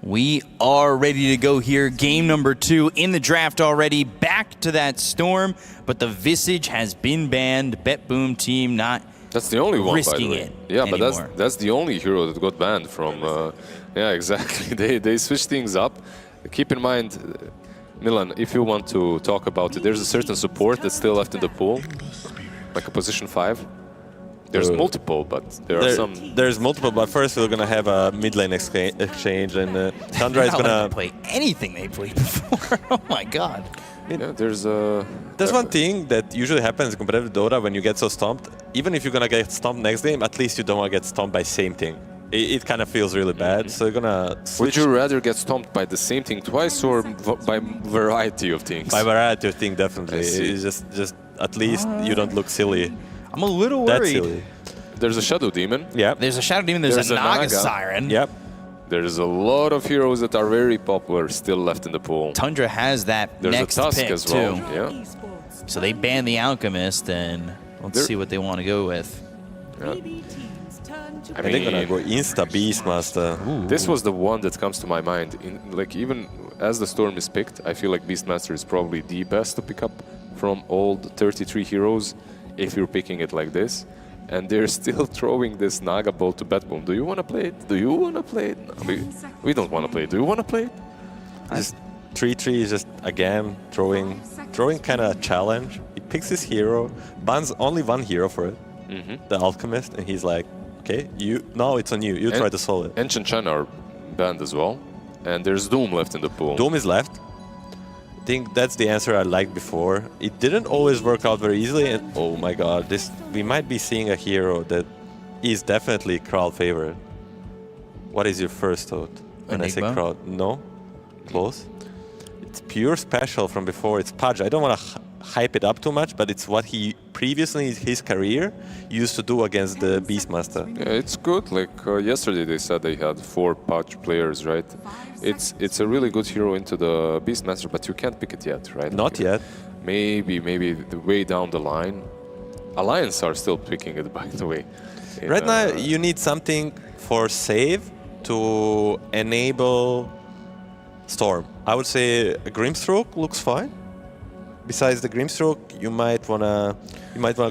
We are ready to go here. Game number 2 in the draft already. Back to that storm, but the Visage has been banned. BetBoom Team not That's the only one, risking by the way. it Yeah, anymore. but that's the only hero that got banned from... yeah, exactly. They switched things up. Keep in mind, Milan, if you want to talk about it, there's a certain support that's still left in the pool, like a position 5. There's multiple, but there are some... There's multiple, but first we're going to have a mid lane exchange, and Tundra is going to... play anything they played before. Oh my god. Yeah, there's one thing that usually happens in competitive Dota when you get so stomped. Even if you're going to get stomped next game, at least you don't want to get stomped by same thing. It kind of feels really bad, so you're going to switch. Would you rather get stomped by the same thing twice or by variety of things? By variety of things, definitely. It's just at least you don't look silly. I'm a little worried. That's silly. There's a Shadow Demon. Yeah. There's a Shadow Demon. There's a Naga Siren. Yep. There's a lot of heroes that are very popular still left in the pool. Tundra has that There's next a Tusk pick as well. too. Yeah. So they banned the Alchemist, and let's see what they want to go with. Yeah. I mean, they're gonna go Insta Beastmaster. This was the one that comes to my mind. Even as the Storm is picked, I feel like Beastmaster is probably the best to pick up from all the 33 heroes if you're picking it like this. And they're still throwing this Naga Bolt to BetBoom. Do you want to play it? Do you want to play it? We don't want to play it. Do you want to play it? Just 3-3 is just, again, throwing kind of a challenge. He picks his hero, bans only one hero for it, the Alchemist, and he's like, okay, now it's on you. You try to solve it. Ancient Chen are banned as well. And there's Doom left in the pool. Doom is left. I think that's the answer I liked before. It didn't always work out very easily, and oh my god, we might be seeing a hero that is definitely crowd favorite. What is your first thought when I say crowd? No? Close? It's pure special from before. It's Pudge. I don't want to hype it up too much, but it's what he previously in his career used to do against the Beastmaster. Yeah, it's good. Like yesterday they said they had 4 Pudge players, right? It's a really good hero into the Beastmaster, but you can't pick it yet, right? Not yet. Maybe the way down the line. Alliance are still picking it, by the way. Right now you need something for save to enable Storm. I would say a Grimstroke looks fine. Besides the Grimstroke, you might wanna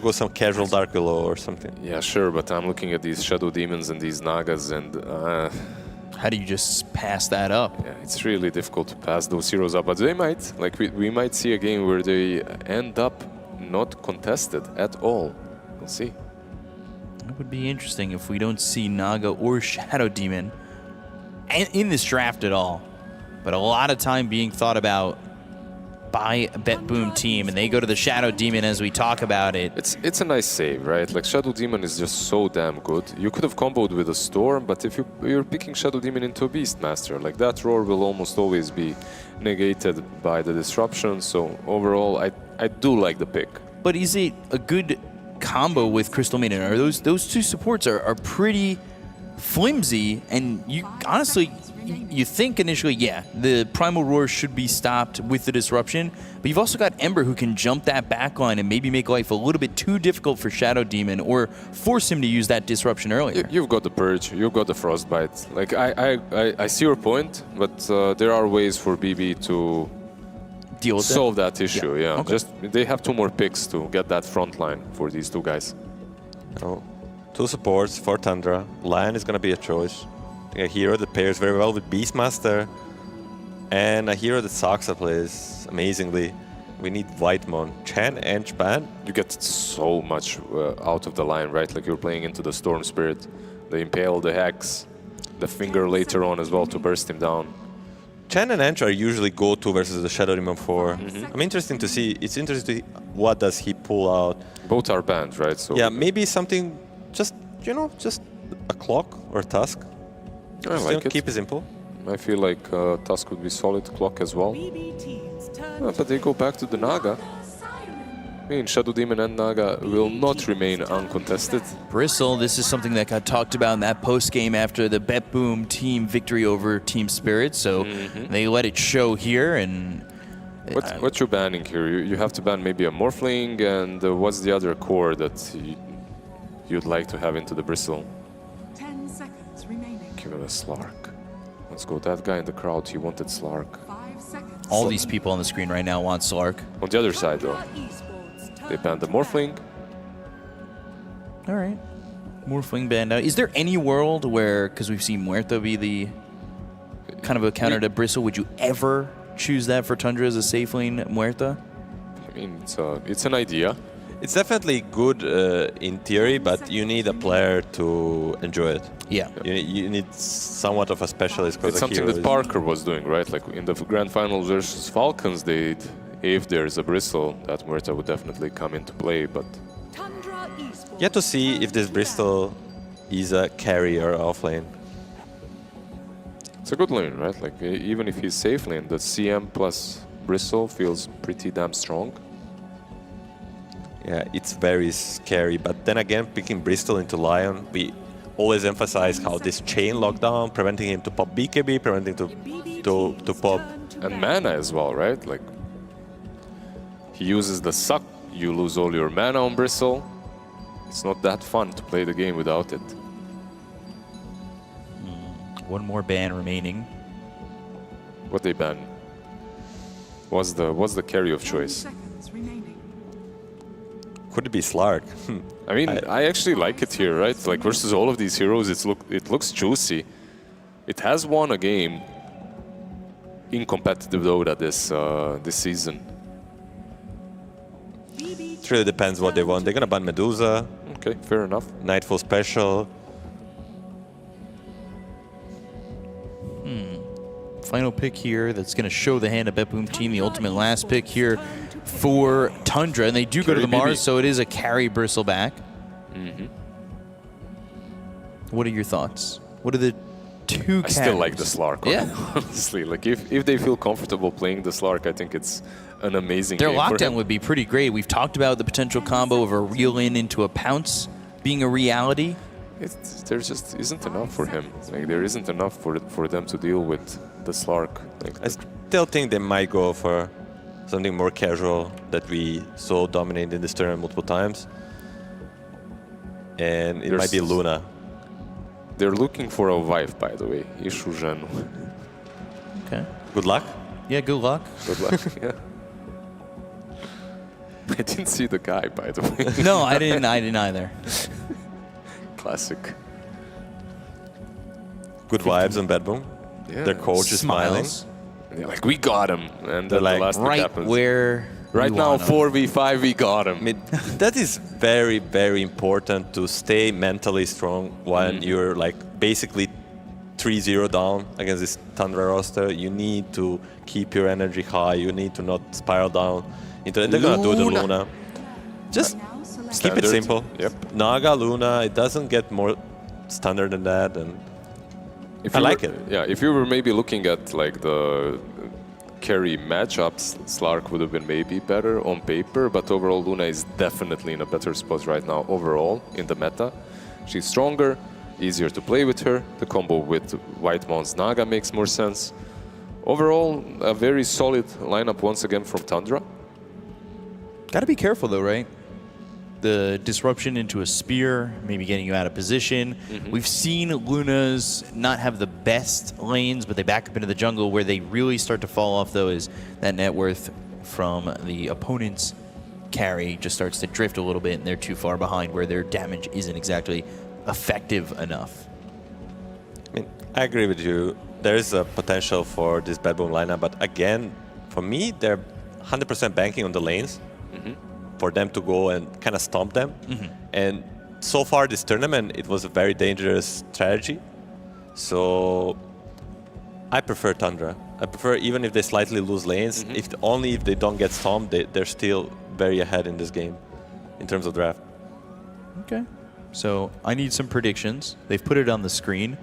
go some casual Dark Willow or something. Yeah, sure, but I'm looking at these Shadow Demons and these Nagas, and how do you just pass that up? Yeah, it's really difficult to pass those heroes up, but they might. Like we might see a game where they end up not contested at all. We'll see. It would be interesting if we don't see Naga or Shadow Demon in this draft at all. But a lot of time being thought about by BetBoom Team, and they go to the Shadow Demon as we talk about it. It's a nice save, right? Like Shadow Demon is just so damn good. You could have comboed with a Storm, but if you're picking Shadow Demon into a Beastmaster, like that roar will almost always be negated by the disruption. So overall, I do like the pick. But is it a good combo with Crystal Maiden? Or those two supports are pretty flimsy, and you honestly, you think initially, yeah, the Primal Roar should be stopped with the disruption, but you've also got Ember who can jump that backline and maybe make life a little bit too difficult for Shadow Demon or force him to use that disruption earlier. You've got the Purge, you've got the Frostbite. Like I see your point, but there are ways for BB to deal with solve that issue. Yeah, Okay. just they have 2 more picks to get that front line for these 2 guys. Oh, 2 supports for Tundra. Lion is going to be a choice. A hero that pairs very well with Beastmaster, and a hero that Saksa plays amazingly. We need Whitemon, Chen, and Span. You get so much out of the line, right? Like you're playing into the Storm Spirit, the Impale, the Hex, the Finger later on as well to burst him down. Chen and Ench are usually go-to versus the Shadow Demon 4. I'm interesting to see. It's interesting to see what does he pull out. Both are banned, right? So yeah, maybe something just just a Clock or a Tusk. I like it. Keep it simple. I feel like Tusk would be solid, Clock as well. But they go back to the Naga. I mean, Shadow Demon and Naga will not remain uncontested. Bristle, this is something that got talked about in that post-game after the BetBoom Team victory over Team Spirit, so they let it show here. And what you're banning here? You have to ban maybe a Morphling, and what's the other core that you'd like to have into the Bristle? 10 seconds remaining. Give it a Slark. Let's go. That guy in the crowd, he wanted Slark. 5 seconds. all these people on the screen right now want Slark. On the other side, though, they banned the Morphling. All right. Morphling banned out. Is there any world where, because we've seen Muerto be the kind of a counter to Bristle, would you ever choose that for Tundra as a safe lane Muerto? I mean, it's an idea. It's definitely good in theory, but you need a player to enjoy it. Yeah. You need somewhat of a specialist. It's something that Parker was doing, right? Like in the grand finals versus Falcons, if there's a Bristle, that Muerta would definitely come into play, but... You have to see if this Bristle is a carrier offlane. It's a good lane, right? Like even if he's safe lane, the CM plus Bristle feels pretty damn strong. yeah, it's very scary. But then again, picking Bristol into Lion, we always emphasize how this chain lockdown, preventing him to pop BKB, preventing to pop... And mana as well, right? Like, he uses the suck, you lose all your mana on Bristle. It's not that fun to play the game without it. One more ban remaining. What they ban? What's the carry of choice? Could it be Slark? I mean, I actually like it here, right? Like versus all of these heroes, it looks juicy. It has won a game in competitive Dota this season. It really depends what they want. They're gonna ban Medusa. Okay, fair enough. Nightfall special. Final pick here that's going to show the hand of BetBoom Team, the ultimate last pick here for Tundra. And they do go to the MOUZ, so it is a carry bristleback. What are your thoughts? What are the two carries? I still like the Slark, yeah. honestly. Like, if they feel comfortable playing the Slark, I think it's an amazing Their game for lockdown him. would be pretty great. We've talked about the potential combo of a reel in into a pounce being a reality. There just isn't enough for him. Like, there isn't enough for them to deal with the Slark. Like, I still think they might go for something more casual that we saw dominate in this tournament multiple times. And it might be Luna. They're looking for a wife, by the way. Ishujan. Okay. Good luck. Yeah, good luck. Good luck, yeah. I didn't see the guy, by the way. No, I didn't either. Classic. Good vibes on BetBoom. Yeah. Their coach is smiling. And they're like, we got him. And then like, the last right thing happens. where Right now, 4v5, we got him. I mean, that is very, very important to stay mentally strong when you're like basically 3-0 down against this Tundra roster. You need to keep your energy high. You need to not spiral down. They're going to do the Luna. Just keep it simple. Yep. Naga, Luna, it doesn't get more standard than that. And I like it. Yeah, if you were maybe looking at like the carry matchups, Slark would have been maybe better on paper, but overall Luna is definitely in a better spot right now overall in the meta. She's stronger, easier to play with her. The combo with White Mount's Naga makes more sense. Overall, a very solid lineup once again from Tundra. Gotta be careful though, right? The disruption into a spear, maybe getting you out of position. We've seen Lunas not have the best lanes, but they back up into the jungle. Where they really start to fall off, though, is that net worth from the opponent's carry just starts to drift a little bit, and they're too far behind where their damage isn't exactly effective enough. I mean, I agree with you. There is a potential for this BetBoom lineup, but again, for me, they're 100% banking on the lanes. For them to go and kind of stomp them. And so far this tournament, it was a very dangerous strategy. So I prefer Tundra. I prefer, even if they slightly lose lanes, only if they don't get stomped, they're still very ahead in this game in terms of draft. Okay. So I need some predictions. They've put it on the screen.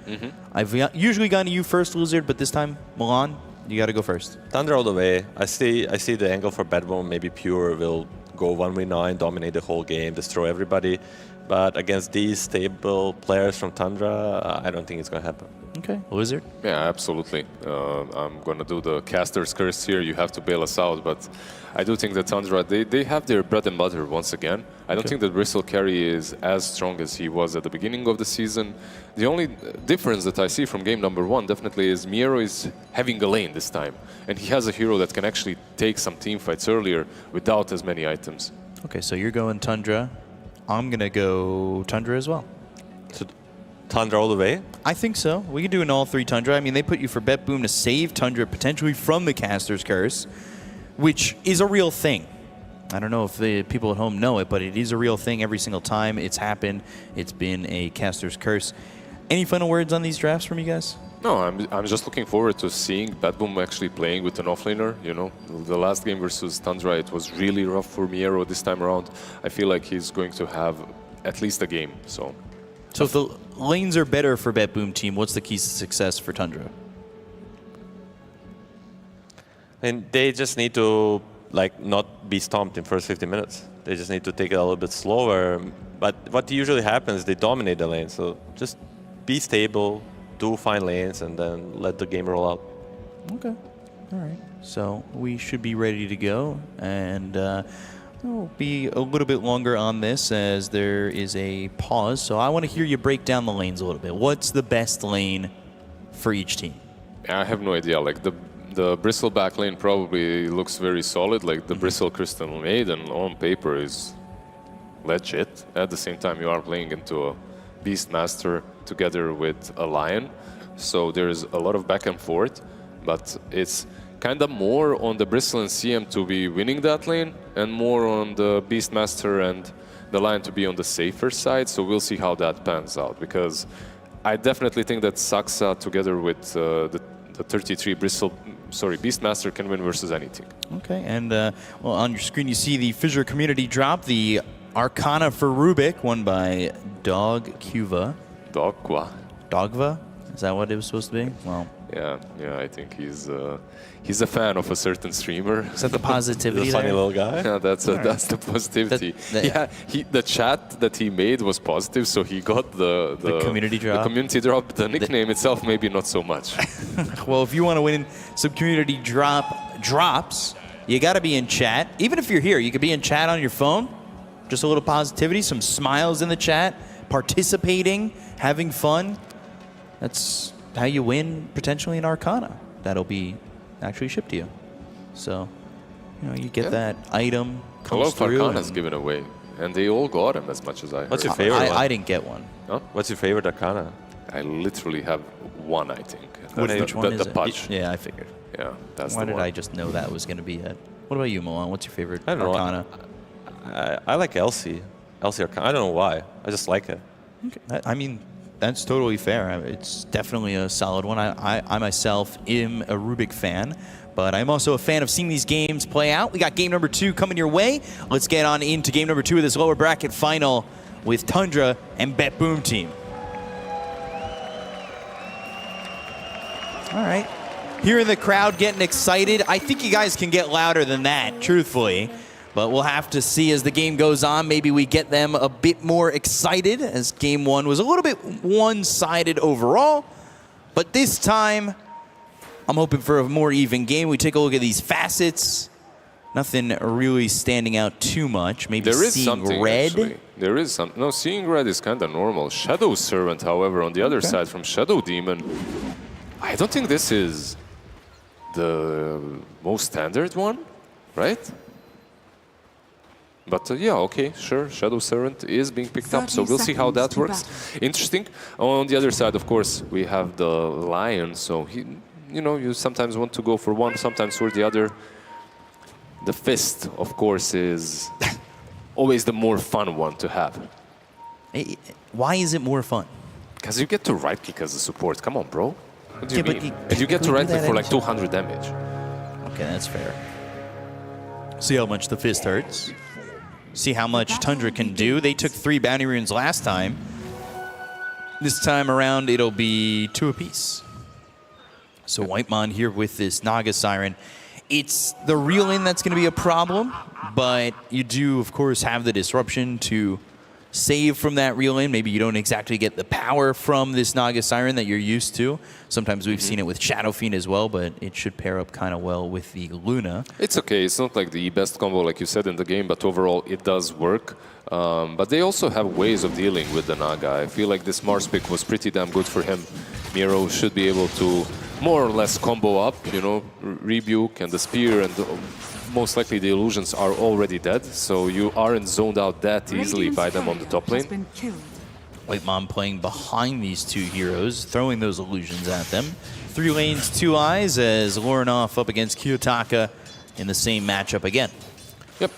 I've usually gone to you first, Lizard, but this time, Milan, you got to go first. Tundra all the way. I see the angle for BetBoom. Maybe Pure will go 1v9, dominate the whole game, destroy everybody. But against these stable players from Tundra, I don't think it's going to happen. Okay. Lizard? Yeah, absolutely. I'm going to do the caster's curse here. You have to bail us out. But I do think that Tundra, they have their bread and butter once again. I don't think that Bristle carry is as strong as he was at the beginning of the season. The only difference that I see from game number 1 definitely is Miero is having a lane this time. And he has a hero that can actually take some team fights earlier without as many items. Okay, so you're going Tundra. I'm going to go Tundra as well. So Tundra all the way? I think so. We can do an all 3 Tundra. I mean, they put you for BetBoom to save Tundra potentially from the caster's curse, which is a real thing. I don't know if the people at home know it, but it is a real thing every single time it's happened. It's been a caster's curse. Any final words on these drafts from you guys? No, I'm just looking forward to seeing BetBoom actually playing with an offlaner. You know, the last game versus Tundra, it was really rough for Miero this time around. I feel like he's going to have at least a game. So if the lanes are better for BetBoom Team, what's the keys to success for Tundra? And they just need to not be stomped in first 50 minutes. They just need to take it a little bit slower. But what usually happens, they dominate the lane. So just be stable, do fine lanes, and then let the game roll out. Okay. All right. So we should be ready to go. And we'll be a little bit longer on this as there is a pause. So I want to hear you break down the lanes a little bit. What's the best lane for each team? I have no idea. Like the Bristle back lane probably looks very solid. Like the Bristle Crystal Maiden on paper is legit. At the same time, you are playing into a Beastmaster together with a Lion. So there's a lot of back and forth, but it's kind of more on the Bristle and CM to be winning that lane and more on the Beastmaster and the Lion to be on the safer side. So we'll see how that pans out, because I definitely think that Saxa together with the 33 Beastmaster can win versus anything. Okay, and well, on your screen you see the Fissure community drop, the Arcana for Rubik, won by Dogva. Dogva? Is that what it was supposed to be? Well, yeah, I think he's a fan of a certain streamer. Is that the positivity? He's a funny little guy. Yeah, that's the positivity. The chat that he made was positive, so he got the community drop. The community drop. The nickname itself, maybe not so much. Well, if you want to win some community drops, you got to be in chat. Even if you're here, you could be in chat on your phone. Just a little positivity, some smiles in the chat, participating, having fun. That's how you win potentially an Arcana. That'll be actually shipped to you. So, you get that item. A lot of Arcanas given away, and they all got them as much as I heard. What's your favorite one? I didn't get one. Huh? What's your favorite Arcana? I literally have one, I think. Which one is the it? Pudge. Yeah, I figured. Yeah, that's Why the did one. I just know that was going to be it? What about you, Milan? What's your favorite I don't know. Arcana? I like Elsie. Elsie Arcana. I don't know why. I just like it. Okay. I mean, that's totally fair. It's definitely a solid one. I myself am a Rubik fan, but I'm also a fan of seeing these games play out. We got game number 2 coming your way. Let's get on into game number 2 of this lower bracket final with Tundra and BetBoom Team. All right. Hearing the crowd getting excited. I think you guys can get louder than that, truthfully. But we'll have to see as the game goes on. Maybe we get them a bit more excited, as game 1 was a little bit one-sided overall. But this time, I'm hoping for a more even game. We take a look at these facets. Nothing really standing out too much. Maybe there is seeing something, red. Actually. There is some. No, seeing red is kind of normal. Shadow Servant, however, on the other side from Shadow Demon, I don't think this is the most standard one, right? But yeah, okay, sure. Shadow Servant is being picked up, so we'll see how that works. Interesting. On the other side, of course, we have the Lion. So you sometimes want to go for one, sometimes for the other. The Fist, of course, is always the more fun one to have. Why is it more fun? Because you get to right click as a support. Come on, bro. What do you Yeah, mean? but And you get to right click for like anytime. 200 damage. Okay, that's fair. See how much the Fist hurts. See how much Tundra can do. They took 3 bounty runes last time. This time around, it'll be 2 apiece. So Whitemon here with this Naga Siren. It's the reeling that's going to be a problem, but you do, of course, have the disruption to save from that reeling. Maybe you don't exactly get the power from this Naga Siren that you're used to. Sometimes we've seen it with Shadow Fiend as well, but it should pair up kind of well with the Luna. It's okay. It's not like the best combo, like you said, in the game, but overall it does work. But they also have ways of dealing with the Naga. I feel like this Mars pick was pretty damn good for him. Miro should be able to more or less combo up, Rebuke and the Spear, and most likely the illusions are already dead, so you aren't zoned out that easily by them on the top lane. Whitemon playing behind these 2 heroes, throwing those illusions at them. 3 lanes, 2 eyes, as Lorinov up against Kiyotaka in the same matchup again. Yep,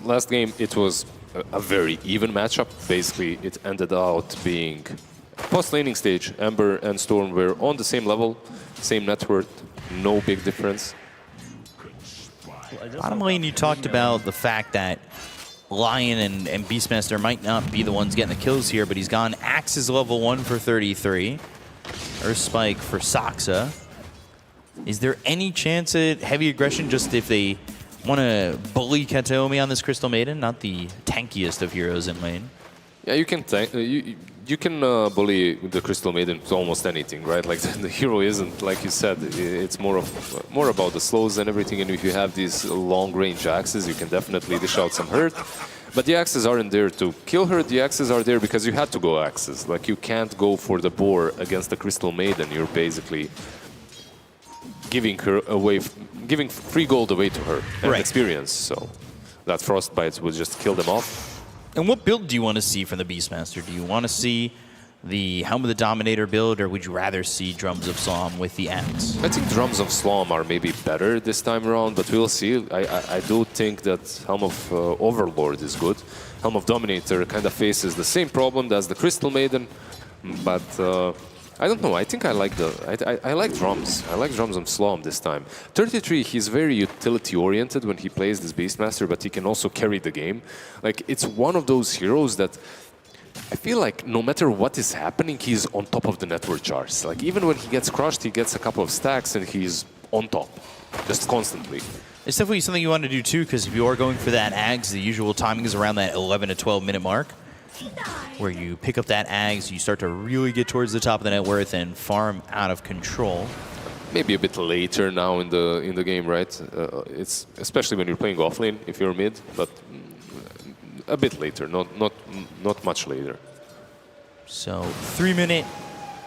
last game it was a very even matchup. Basically, it ended out being post-laning stage. Ember and Storm were on the same level, same net worth, no big difference. Bottom lane, you talked about the fact that Lion and Beastmaster might not be the ones getting the kills here, but he's gone Axe's level 1 for 33, Earth Spike for Saxa. Is there any chance at heavy aggression just if they Want to bully Kataomi on this Crystal Maiden, not the tankiest of heroes in lane. Yeah, you can you can bully the Crystal Maiden to almost anything, right? Like the hero isn't, like you said, it's more about the slows and everything. And if you have these long-range axes, you can definitely dish out some hurt. But the axes aren't there to kill her. The axes are there because you had to go axes. Like you can't go for the boar against the Crystal Maiden. You're basically giving her away, giving free gold away to her and experience. So that Frostbite would just kill them off. And what build do you want to see from the Beastmaster? Do you want to see the Helm of the Dominator build, or would you rather see Drums of Slom with the axe? I think Drums of Slom are maybe better this time around, but we'll see. I do think that Helm of Overlord is good. Helm of Dominator kind of faces the same problem as the Crystal Maiden, but I don't know. I think I like I like drums. I like Drums of Slom this time. 33, he's very utility-oriented when he plays this Beastmaster, but he can also carry the game. Like, it's one of those heroes that I feel like no matter what is happening, he's on top of the network charts. Like, even when he gets crushed, he gets a couple of stacks and he's on top, just constantly. It's definitely something you want to do too, because if you are going for that Ags, the usual timing is around that 11 to 12 minute mark, where you pick up that Ags, you start to really get towards the top of the net worth and farm out of control. Maybe a bit later now in the game, right? It's especially when you're playing offlane if you're mid, but a bit later, not much later. So 3 minute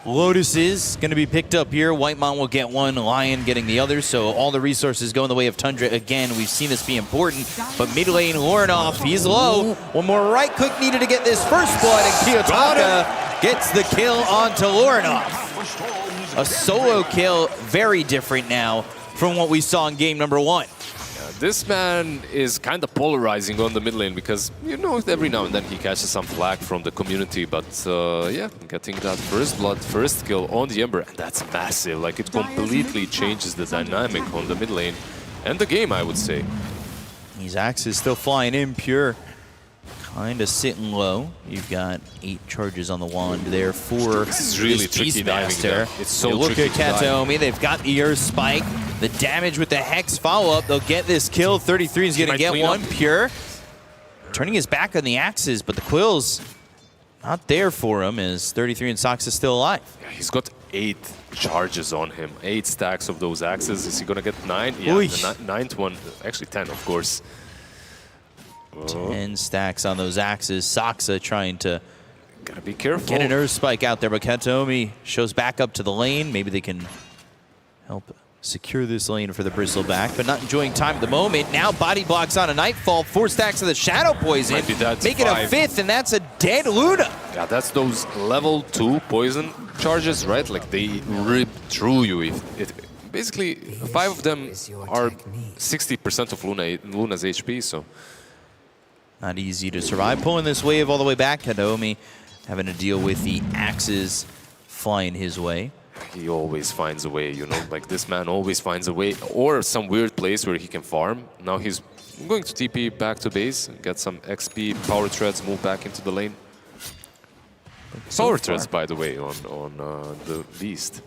Lotus is going to be picked up here. Whitemon will get one, Lion getting the other, so all the resources go in the way of Tundra again. We've seen this be important, but mid lane, Lorinov, he's low. One more right click needed to get this first blood, and Kiyotaka gets the kill onto Lorinov. A solo kill, very different now from what we saw in game number 1. This man is kind of polarizing on the mid lane because, you know, every now and then he catches some flack from the community, but yeah, getting that first blood, first kill on the Ember, and that's massive. Like, it completely changes the dynamic on the mid lane and the game, I would say. These axes still flying in, Pure kind of sitting low. You've got 8 charges on the wand there for this really tricky diving there. It's so look tricky at Kataomi, they've got the Earth Spike. The damage with the Hex follow-up, they'll get this kill. 33 is going to get one. Pure turning his back on the axes, but the Quills not there for him as 33 and Sox is still alive. Yeah, he's got 8 charges on him, 8 stacks of those axes. Is he going to get 9? Yeah, the 9th one, actually 10, of course. 10 stacks on those axes. Soxa trying to gotta be careful. Get an Earth Spike out there, but Kataomi shows back up to the lane. Maybe they can help secure this lane for the Bristleback, but not enjoying time at the moment. Now body blocks on a Nightfall, 4 stacks of the Shadow Poison. Make it a 5th, and that's a dead Luna. Yeah, that's those level 2 poison charges, right? Like, they rip through you. Basically, 5 of them are 60% of Luna's HP, so... Not easy to survive. Pulling this wave all the way back. Kataomi having to deal with the axes flying his way. He always finds a way, you know, like this man always finds a way, or some weird place where he can farm. Now he's going to TP back to base, get some XP, power treads, move back into the lane. Power treads, by the way, on the Beast.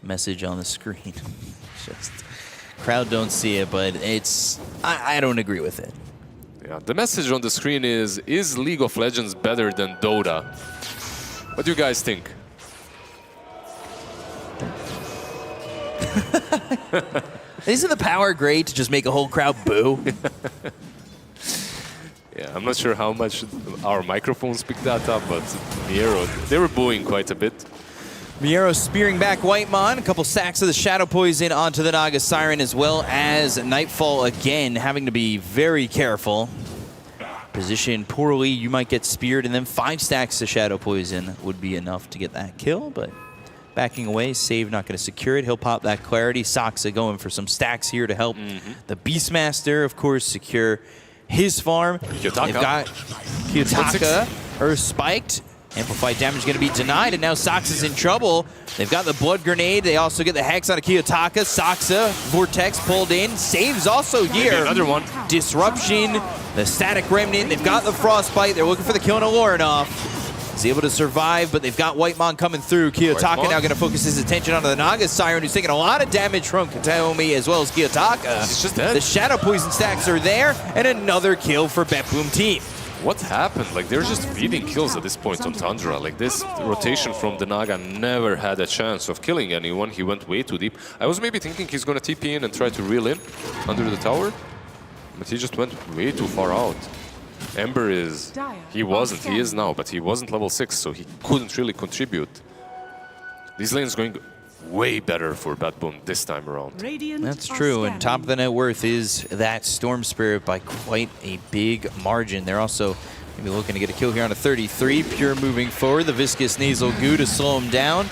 Message on the screen. Just crowd don't see it, but it's I don't agree with it. Yeah, the message on the screen is League of Legends better than Dota? What do you guys think? Isn't the power great to just make a whole crowd boo? Yeah, I'm not sure how much our microphones picked that up, but Miero, they were booing quite a bit. Miero spearing back Whitemon, a couple stacks of the Shadow Poison onto the Naga Siren, as well as Nightfall again, having to be very careful. Position poorly, you might get speared, and then 5 stacks of Shadow Poison would be enough to get that kill, but backing away, Save not going to secure it. He'll pop that Clarity. Soxa going for some stacks here to help the Beastmaster, of course, secure his farm. Kiyotaka. They've got Kiyotaka, Earth spiked. Amplified damage going to be denied, and now Sox is in trouble. They've got the Blood Grenade. They also get the Hex on Kiyotaka. Soxa, Vortex pulled in. Saves also here. Maybe another one. Disruption, the Static Remnant. They've got the Frostbite. They're looking for the kill on Lorinov. He's able to survive, but they've got Whitemon coming through. Kiyotaka now going to focus his attention onto the Naga Siren, who's taking a lot of damage from Kataomi as well as Kiyotaka. He's just dead. The Shadow Poison stacks are there, and another kill for BetBoom Team. What happened? Like, they're just feeding kills at this point on Tundra. Like, this rotation from the Naga never had a chance of killing anyone. He went way too deep. I was maybe thinking he's going to TP in and try to reel in under the tower, but he just went way too far out. Ember is... He is now, but he wasn't level 6, so he couldn't really contribute. These lanes going way better for BetBoom this time around. That's true, and top of the net worth is that Storm Spirit by quite a big margin. They're also maybe looking to get a kill here on a 33. Pure moving forward, the Viscous Nasal Goo to slow him down,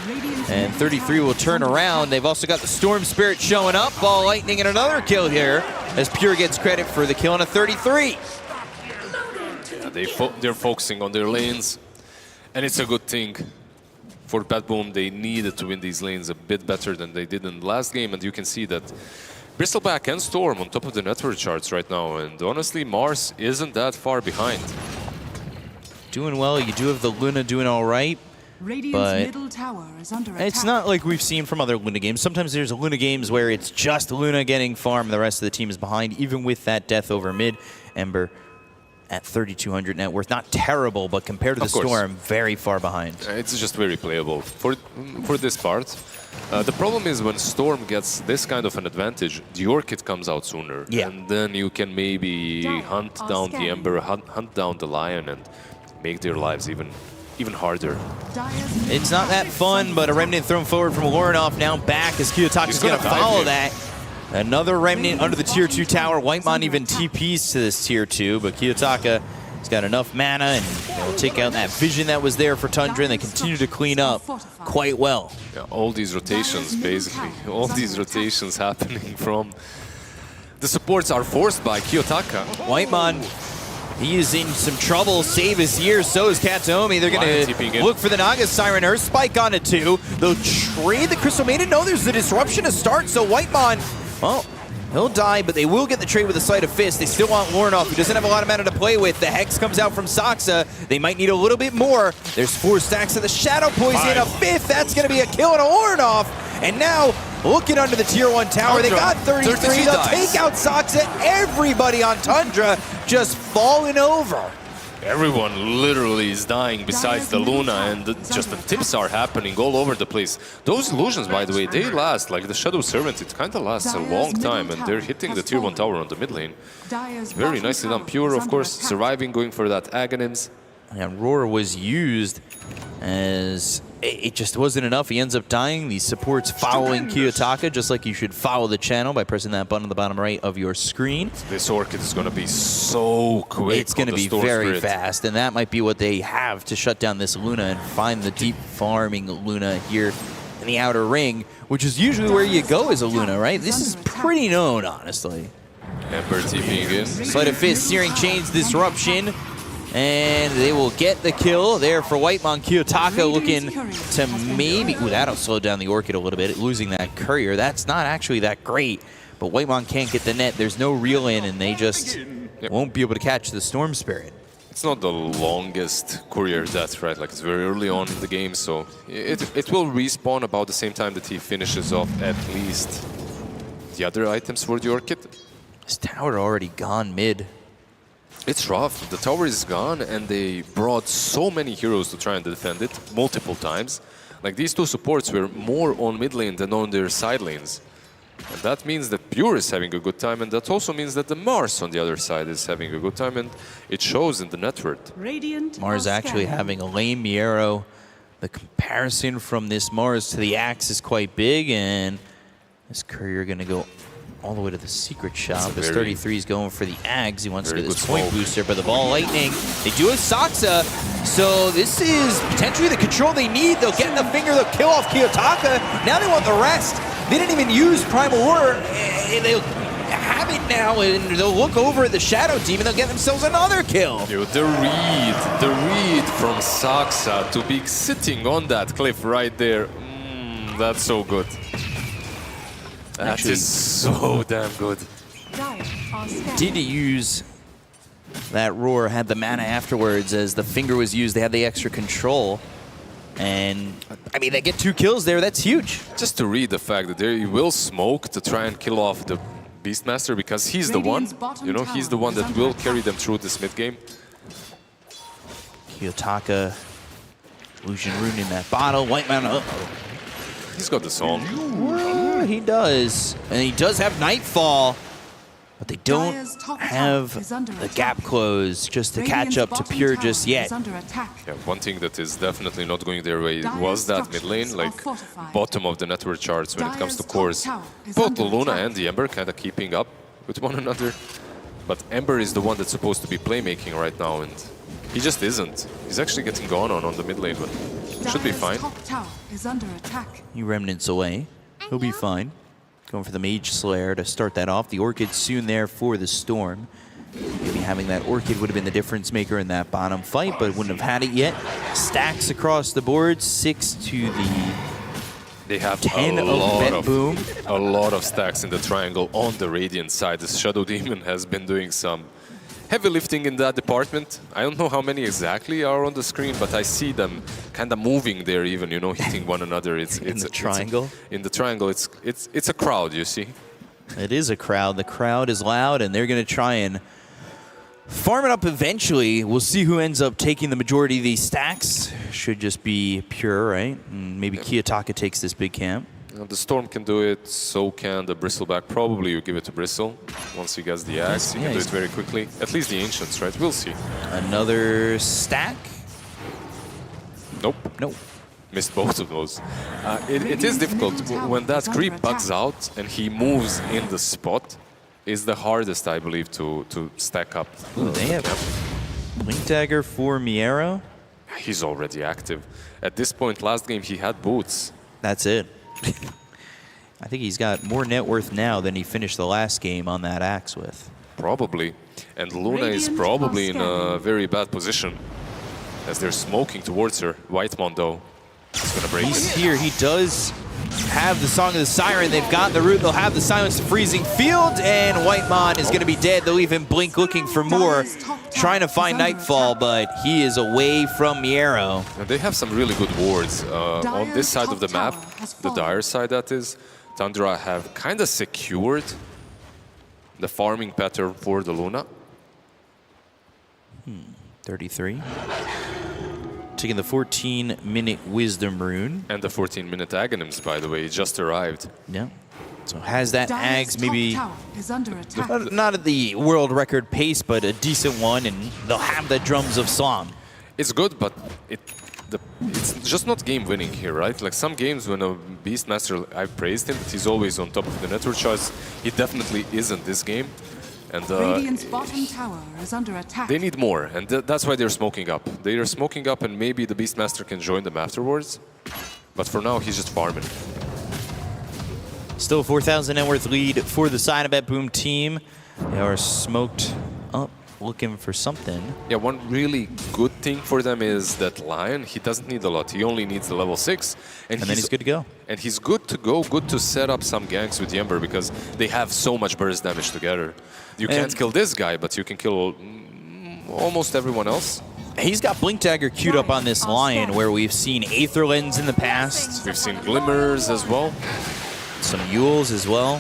and 33 will turn around. They've also got the Storm Spirit showing up, Ball Lightning, and another kill here as Pure gets credit for the kill on a 33. Yeah, they're focusing on their lanes, and it's a good thing. For BetBoom, they needed to win these lanes a bit better than they did in the last game, and you can see that Bristleback and Storm on top of the network charts right now, and honestly, MOUZ isn't that far behind. Doing well, you do have the Luna doing all right, but middle tower is under attack. it's not like we've seen from other Luna games. Sometimes there's Luna games where it's just Luna getting farm, the rest of the team is behind, even with that death over mid. Ember at 3,200 net worth. Not terrible, but compared to the Storm, very far behind. It's just very playable for this part. The problem is when Storm gets this kind of an advantage, the Orchid comes out sooner. Yeah. And then you can maybe hunt down the Ember, hunt down the Lion, and make their lives even harder. It's not that fun, but a Remnant thrown forward from Lorinov, now back as Kiyotaka's going to follow that. Another Remnant under the tier 2 tower. Whitemon even TPs to this tier 2, but Kiyotaka has got enough mana and they'll take out that vision that was there for Tundra, and they continue to clean up quite well. Yeah, all these rotations, basically, all these rotations happening from the supports are forced by Kiyotaka. Whitemon, he is in some trouble. Save is here, so is Kataomi. They're going to look for the Naga Siren. Earth Spike on it too. They'll trade the Crystal Maiden. No, there's the disruption to start, so Whitemon, well, he'll die, but they will get the trade with a Sight of Fist. They still want Lorinov, who doesn't have a lot of mana to play with. The Hex comes out from Saksa. They might need a little bit more. There's 4 stacks of the Shadow Poison, a 5th. That's going to be a kill on a Lorinov. And now, looking under the tier 1 tower, they got 33. They'll take out Saksa. Everybody on Tundra just falling over. Everyone literally is dying besides the Luna, and just the tips are happening all over the place. Those illusions, by the way, they last, like the Shadow Servant, it kind of lasts a long time, and they're hitting the tier 1 tower on the mid lane. Very nicely done. Pure, of course, surviving, going for that Aghanims. And Aurora was used as it just wasn't enough. He ends up dying. These supports following Kiyotaka, just like you should follow the channel by pressing that button on the bottom right of your screen. This Orchid is going to be so quick. It's going to be very fast, and that might be what they have to shut down this Luna and find the deep farming Luna here in the outer ring, which is usually where you go as a Luna, right? This is pretty known, honestly. Ember TPing in. Sleight of Fist, Searing Chains, Disruption. And they will get the kill there for Whitemon. Kiyotaka looking to maybe... Ooh, that'll slow down the Orchid a little bit. Losing that Courier, that's not actually that great. But Whitemon can't get the net. There's no reel in, and they just won't be able to catch the Storm Spirit. It's not the longest Courier death, right? Like, it's very early on in the game, so it will respawn about the same time that he finishes off at least the other items for the Orchid. This tower already gone mid. It's rough. The tower is gone, and they brought so many heroes to try and defend it multiple times. Like, these 2 supports were more on mid lane than on their side lanes. And that means that Pure is having a good time, and that also means that the MOUZ on the other side is having a good time, and it shows in the net worth. MOUZ actually having a lane Miero. The comparison from this MOUZ to the Axe is quite big, and this Courier going to go all the way to the secret shop as 33 is going for the Ags. He wants to get this point booster, but the Ball Lightning, they do have Saksa, so this is potentially the control they need. They'll get in the finger, they'll kill off Kiyotaka. Now they want the rest. They didn't even use Primal War. They'll have it now, and they'll look over at the Shadow Team, and they'll get themselves another kill. Dude, the read from Saksa to be sitting on that cliff right there. That's so good. That is so damn good. Did use that roar had the mana afterwards as the finger was used. They had the extra control. And, I mean, they get 2 kills there. That's huge. Just to read the fact that they will smoke to try and kill off the Beastmaster because he's the one, you know, he's the one that will carry them through this mid game. Kiyotaka, Illusion Rune in that bottle. White Man, uh-oh. He's got the song. He does. And he does have Nightfall. But they don't have the gap close just to catch up to Pure just yet. Yeah, one thing that is definitely not going their way was that mid lane, like bottom of the network charts when it comes to cores. Both the Luna and the Ember kind of keeping up with one another. But Ember is the one that's supposed to be playmaking right now, and he just isn't. He's actually getting gone on the mid lane, but should be fine. He remnants away. He'll be fine. Going for the Mage Slayer to start that off. The Orchid soon there for the Storm. Maybe having that Orchid would have been the difference maker in that bottom fight, but wouldn't have had it yet. Stacks across the board, 6 to the They have 10 of BetBoom. A lot of stacks in the triangle on the Radiant side. The Shadow Demon has been doing some heavy lifting in that department. I don't know how many exactly are on the screen, but I see them kind of moving there, even, you know, hitting one another. It's in the triangle. In the triangle, it's a crowd, you see. It is a crowd. The crowd is loud, and they're going to try and farm it up eventually. We'll see who ends up taking the majority of these stacks. Should just be Pure, right? And maybe Kiyotaka takes this big camp. The Storm can do it, so can the Bristleback. Probably you give it to Bristle. Once he gets the axe, he can do it very quickly. At least the Ancients, right? We'll see. Another stack? Nope. Nope. Missed both of those. It is difficult. When that creep bugs out and he moves in the spot, is the hardest, I believe, to stack up. Ooh, they have Blink Dagger for Miero. He's already active. At this point, last game, he had boots. That's it. I think he's got more net worth now than he finished the last game on that axe with. Probably. And Luna is probably in a very bad position as they're smoking towards her. Whitemon, though, is going to break He's it. here. He does have the Song of the Siren. They've got the root. They'll have the Silence of Freezing Field, and Whitemon is going to be dead. They'll leave him Blink looking for more, trying to find Nightfall, but he is away from Miero. And they have some really good wards. On this side of the map, the Dire side that is, Tundra have kind of secured the farming pattern for the Luna. 33. Taking the 14-minute Wisdom Rune. And the 14-minute Aghanims, by the way, just arrived. Yeah. So has that Ags maybe Not not at the world record pace, but a decent one, and they'll have the Drums of Song. It's good, but it's just not game winning here, right? Like some games when a Beastmaster, I've praised him, but he's always on top of the network charts. He definitely isn't this game. And Radiant's bottom tower is under attack. they need more, and that's why they're smoking up. They are smoking up, and maybe the Beastmaster can join them afterwards. But for now, he's just farming. Still 4,000 net worth lead for the side of BetBoom team. They are smoked up, looking for something. Yeah, one really good thing for them is that Lion, he doesn't need a lot. He only needs the level 6. And then he's good to go. And he's good to go, good to set up some ganks with the Ember because they have so much burst damage together. You can't kill this guy, but you can kill almost everyone else. He's got Blink Dagger queued up on this Lion, where we've seen Aether Lens in the past. We've seen Glimmers as well. Some Yules as well.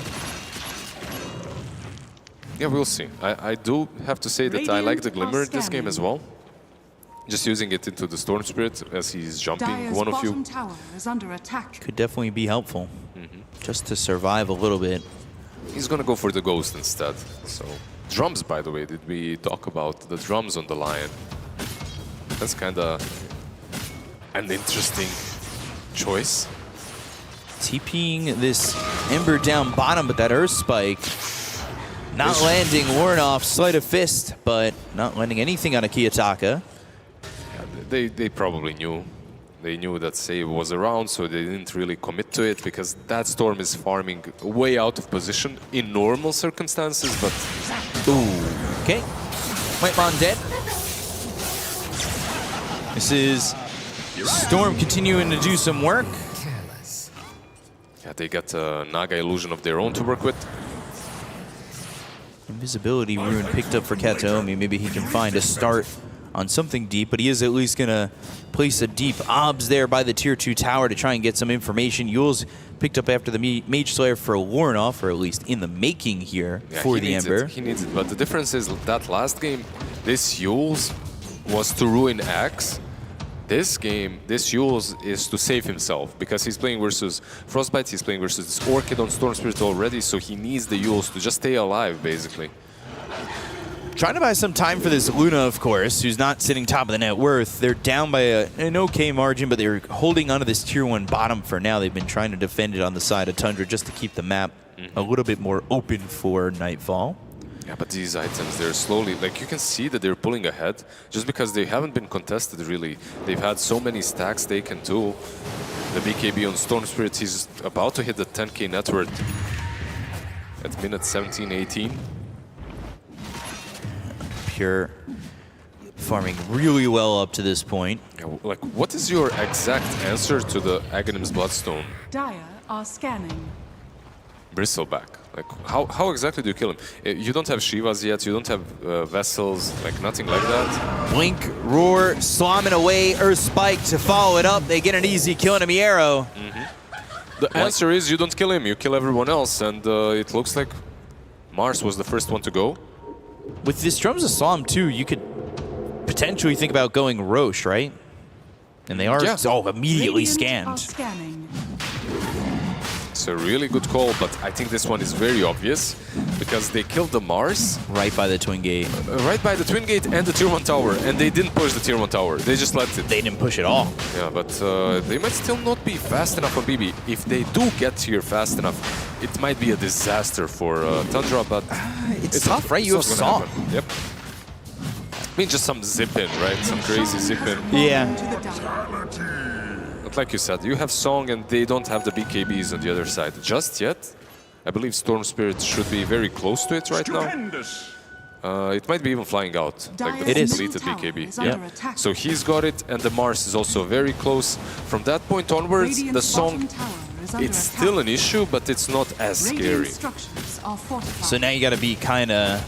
Yeah, we'll see. I do have to say that I like the Glimmer in this game as well. Just using it into the Storm Spirit as he's jumping one of you. Tower is under attack. Could definitely be helpful, just to survive a little bit. He's gonna go for the Ghost instead. So, drums, by the way, did we talk about the drums on the Lion? That's kind of an interesting choice. TPing this Ember down bottom, but that Earth Spike not landing Warnoff, Sleight of Fist, but not landing anything on a Kiyotaka. Yeah, they probably knew. They knew that save was around, so they didn't really commit to it because that Storm is farming way out of position in normal circumstances, but... Ooh, okay. Whitemon dead. This is Storm continuing to do some work. Yeah, they got a Naga illusion of their own to work with. Invisibility rune picked up for Kataomi. Maybe he can find a start on something deep, but he is at least going to place a deep obs there by the tier 2 tower to try and get some information. Yule's picked up after the Mage Slayer for Lornoff, or at least in the making here for the Ember. He needs it, but the difference is that last game, this Yule's was to ruin Axe. This game, this Yule's is to save himself, because he's playing versus Frostbite, he's playing versus this Orchid on Storm Spirit already, so he needs the Yule's to just stay alive, basically. Trying to buy some time for this Luna, of course, who's not sitting top of the net worth. They're down by an okay margin, but they're holding onto this tier 1 bottom for now. They've been trying to defend it on the side of Tundra just to keep the map a little bit more open for Nightfall. Yeah, but these items, they're slowly, like you can see that they're pulling ahead just because they haven't been contested really. They've had so many stacks taken too. The BKB on Storm Spirit, he's about to hit the 10k net worth at minute 17, 18. Pure farming really well up to this point. Yeah, like, what is your exact answer to the Aghanim's Bloodstone? Dire are scanning. Bristleback. Like, how exactly do you kill him? You don't have Shivas yet, you don't have vessels, like nothing like that. Blink, Roar, slamming away, Earth Spike to follow it up. They get an easy kill on a Miero. The answer is you don't kill him, you kill everyone else, and it looks like Mars was the first one to go. With this Drums of Solemn too, you could potentially think about going Roche, right? And they are immediately scanned. It's a really good call, but I think this one is very obvious because they killed the Mars. Right by the Twin Gate. Right by the Twin Gate and the Tier 1 tower, and they didn't push the Tier 1 tower. They just let it. They didn't push at all. Yeah, but they might still not be fast enough on BB. If they do get here fast enough, it might be a disaster for Tundra, but... it's tough, right? You have Song. Yep. I mean, just some zip-in, right? Some crazy zip-in. Yeah. But like you said, you have Song and they don't have the BKBs on the other side just yet. I believe Storm Spirit should be very close to it right now. It might be even flying out, like the completed BKB. Yeah. So he's got it, and the Mars is also very close. From that point onwards, the Song, it's still an issue, but it's not as scary. So now you got to be kind of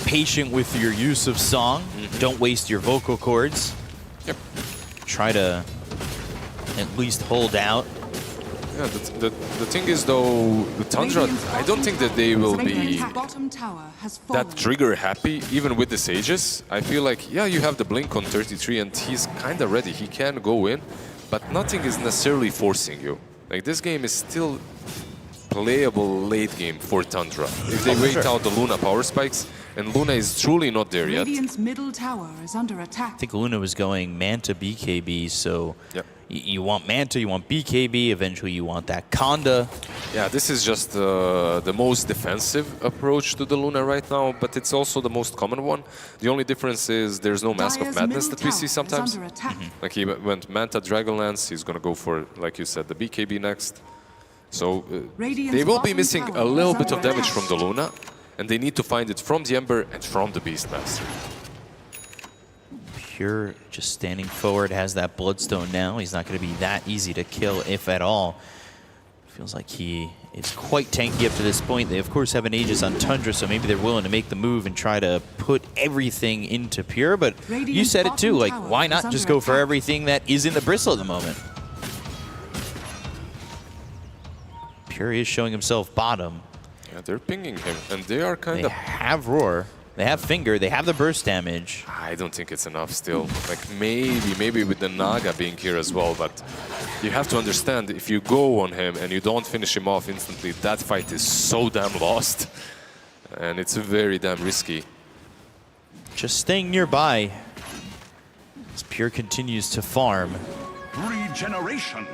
patient with your use of Song. Don't waste your vocal cords. Yep. Try to at least hold out. Yeah, the thing is though, the Tundra, I don't think that they will be that trigger happy, even with the Sages. I feel like, yeah, you have the Blink on 33 and he's kind of ready, he can go in, but nothing is necessarily forcing you. Like, this game is still playable late game for Tundra. If they wait out the Luna power spikes, and Luna is truly not there yet. Radiant's middle tower is under attack. I think Luna was going Manta BKB, so you want Manta, you want BKB, eventually you want that Conda. Yeah, this is just the most defensive approach to the Luna right now, but it's also the most common one. The only difference is there's no Mask of Madness that we see sometimes. Like, he went Manta Dragonlance, he's gonna go for, like you said, the BKB next. So they will be missing a little bit of damage from the Luna, and they need to find it from the Ember and from the Beastmaster. Pure just standing forward, has that Bloodstone now. He's not going to be that easy to kill, if at all. Feels like he is quite tanky up to this point. They, of course, have an Aegis on Tundra, so maybe they're willing to make the move and try to put everything into Pure. But you said it too, like, why not just go for everything that is in the Bristle at the moment? Pure is showing himself bottom. Yeah, they're pinging him, and they are kind of... They have Roar, they have Finger, they have the burst damage. I don't think it's enough still. Like, maybe with the Naga being here as well, but you have to understand, if you go on him and you don't finish him off instantly, that fight is so damn lost. And it's very damn risky. Just staying nearby as Pure continues to farm. Regeneration.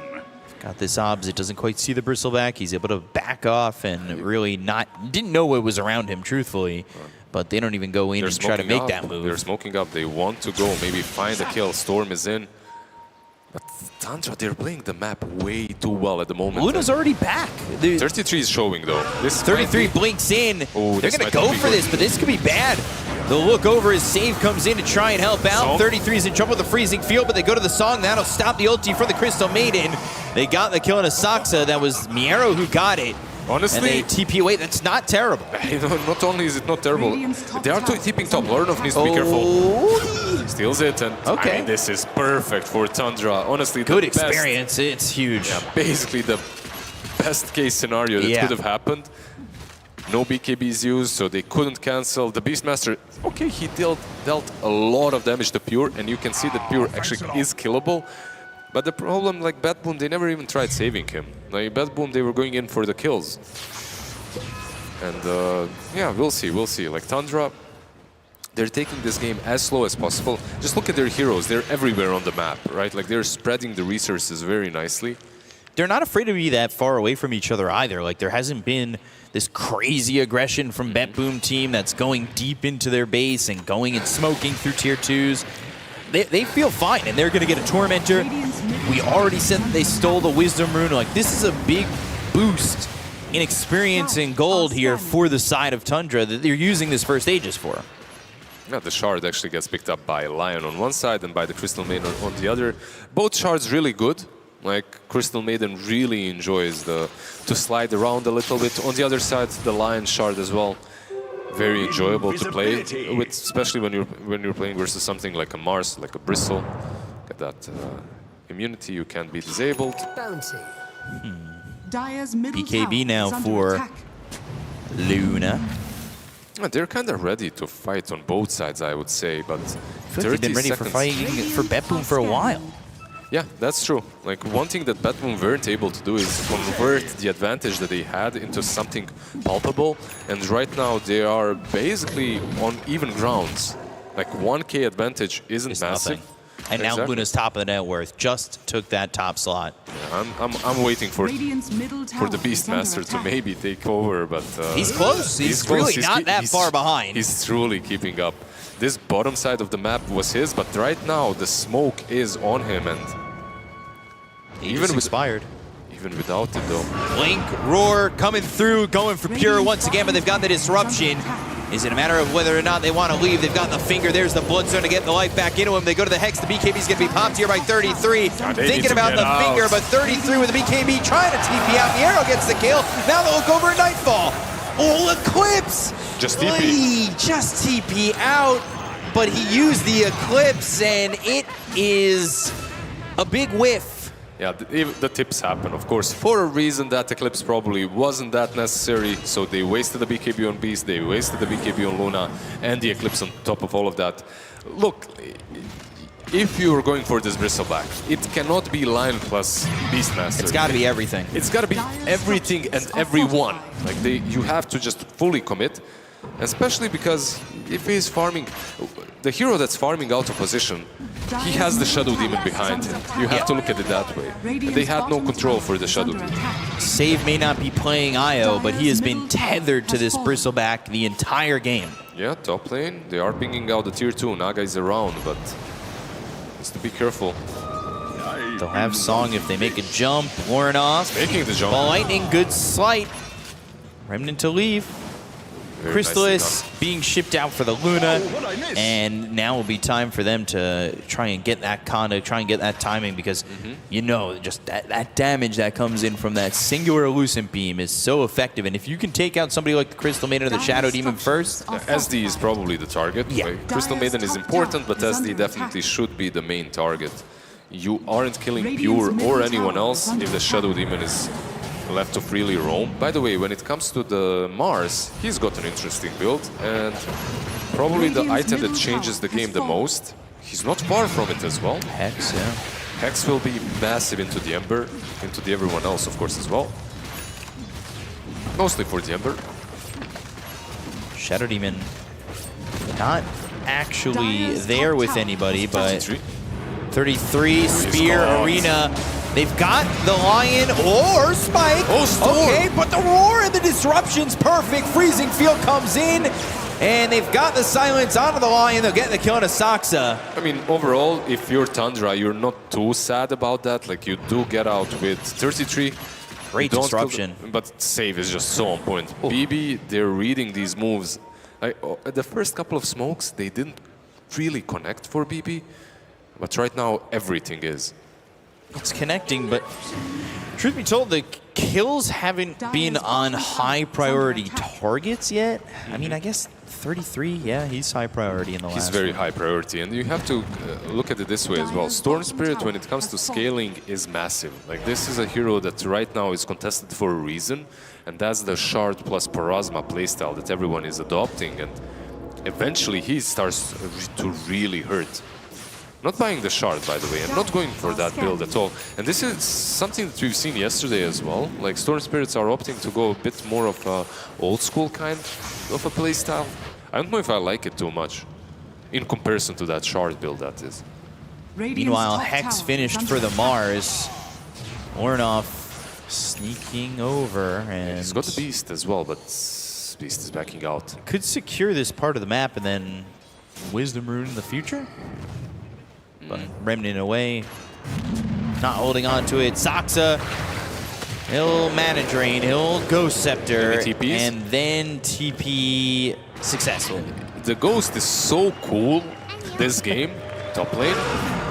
Got this obs, it doesn't quite see the Bristleback. He's able to back off and really didn't know what was around him, truthfully. But they don't even go in and try to make that move. They're smoking up, they want to go, maybe find a kill. Storm is in. But Tundra, they're playing the map way too well at the moment. Luna's already back. 33 is showing though. This 33 blinks in. Oh, they're going to go for this, but this could be bad. They'll look over as Save comes in to try and help out. 33 is in trouble with the freezing field, but they go to the Song. That'll stop the ulti for the Crystal Maiden. They got the kill on Asaxa. That was Miero who got it. Honestly, and they TP away. That's not terrible. Not only is it not terrible, they are TPing top. Lorenov needs to be careful. Steals it, and I mean, this is perfect for Tundra. Honestly, good the experience. It's huge. Yeah, basically the best case scenario that could have happened. No BKBs used, so they couldn't cancel. The Beastmaster, okay, he dealt a lot of damage to Pure, and you can see that Pure actually is killable. But the problem, like BetBoom, they never even tried saving him. Like BetBoom, they were going in for the kills. And yeah, we'll see. Like Tundra, they're taking this game as slow as possible. Just look at their heroes. They're everywhere on the map, right? Like they're spreading the resources very nicely. They're not afraid to be that far away from each other either. Like there hasn't been this crazy aggression from BetBoom Team that's going deep into their base and going and smoking through tier 2s. They feel fine, and they're going to get a Tormentor. We already said that they stole the Wisdom Rune. Like, this is a big boost in experience and gold here for the side of Tundra that they're using this first Aegis for. Yeah, the shard actually gets picked up by Lion on one side and by the Crystal Maiden on the other. Both shards really good. Like, Crystal Maiden really enjoys to slide around a little bit. On the other side, the Lion shard as well. Very enjoyable to play with, especially when you're playing versus something like a MOUZ, like a Bristle. Get that immunity, you can be disabled. BKB now for Luna. They're kind of ready to fight on both sides, I would say, but They've been ready for fighting for BetBoom for a while. Yeah, that's true. Like, one thing that BetBoom weren't able to do is convert the advantage that they had into something palpable. And right now, they are basically on even grounds. Like, 1K advantage isn't massive. Nothing. And now Luna's top of the net worth just took that top slot. Yeah, I'm waiting for the Beastmaster to maybe take over, but... he's close. He's really not that far behind. He's truly keeping up. This bottom side of the map was his, but right now the smoke is on him, and even expired. Even without it, though. Blink, Roar coming through, going for Pure once again, but they've got the disruption. Is it a matter of whether or not they want to leave? They've got the finger. There's the Bloodstone to get the life back into him. They go to the Hex. The BKB's going to be popped here by 33. Thinking about the finger, but 33 with the BKB trying to TP out. The arrow gets the kill. Now they'll look over at Nightfall. Oh, Eclipse! Just TP. Just TP out, but he used the Eclipse, and it is a big whiff. Yeah, the tips happen, of course. For a reason, that Eclipse probably wasn't that necessary, so they wasted the BKB on Beast, they wasted the BKB on Luna, and the Eclipse on top of all of that. Look, if you're going for this Bristleback, it cannot be Lion plus Beastmaster. It's got to be everything. It's got to be everything and everyone. Like, you have to just fully commit, especially because if he's farming, the hero that's farming out of position, he has the Shadow Demon behind him. You have to look at it that way. They had no control for the Shadow Demon. Save may not be playing IO, but he has been tethered to this Bristleback the entire game. Yeah, top lane, they are pinging out the tier 2. Naga is around, but needs to be careful. They'll have Song if they make a jump. Warren off. Making the jump. Ball Lightning, good slight. Remnant to leave. Crystallis being shipped out for the Luna, and now will be time for them to try and get that Conda, try and get that timing, because you know, just that damage that comes in from that singular Elusive Beam is so effective, and if you can take out somebody like the Crystal Maiden or the Shadow Demon first... SD is probably the target. Yeah. Like, Crystal Maiden is important, but SD definitely should be the main target. You aren't killing Pure or anyone else if the Shadow Demon is left to freely roam. By the way, when it comes to the MOUZ, he's got an interesting build, and probably the item that changes the game the most. He's not far from it as well. Hex, yeah. Hex will be massive into the Ember, into the everyone else, of course, as well. Mostly for the Ember. Shadow Demon not actually there with anybody, but 33, Spear, Arena. They've got the Lion or Spike. Okay, but the Roar and the disruption's perfect. Freezing Field comes in, and they've got the silence onto the Lion. They'll get the kill on Asaxa. I mean, overall, if you're Tundra, you're not too sad about that. Like, you do get out with 33. Great disruption. But save is just so on point. BB, they're reading these moves. The first couple of smokes, they didn't really connect for BB. But right now, everything is. It's connecting, but Truth be told, the kills haven't been on high priority targets yet. I mean, I guess 33, yeah, he's high priority in the last He's very one. high priority, and you have to look at it this way as well. Storm Spirit, when it comes to scaling, is massive. Like, this is a hero that right now is contested for a reason, and that's the Shard plus Parasma playstyle that everyone is adopting, and eventually he starts to really hurt. Not buying the Shard, by the way. I'm not going for that build at all. And this is something that we've seen yesterday as well. Like, Storm Spirits are opting to go a bit more of a old school kind of a playstyle. I don't know if I like it too much in comparison to that Shard build, that is. Meanwhile, Hex finished for the MOUZ. Ornov sneaking over, and he's got the Beast as well, but Beast is backing out. Could secure this part of the map and then Wisdom Rune in the future. But Remnant away, not holding on to it. Saxa, he'll Mana Drain, he'll Ghost Scepter, and then TP successful. The Ghost is so cool this game, top lane.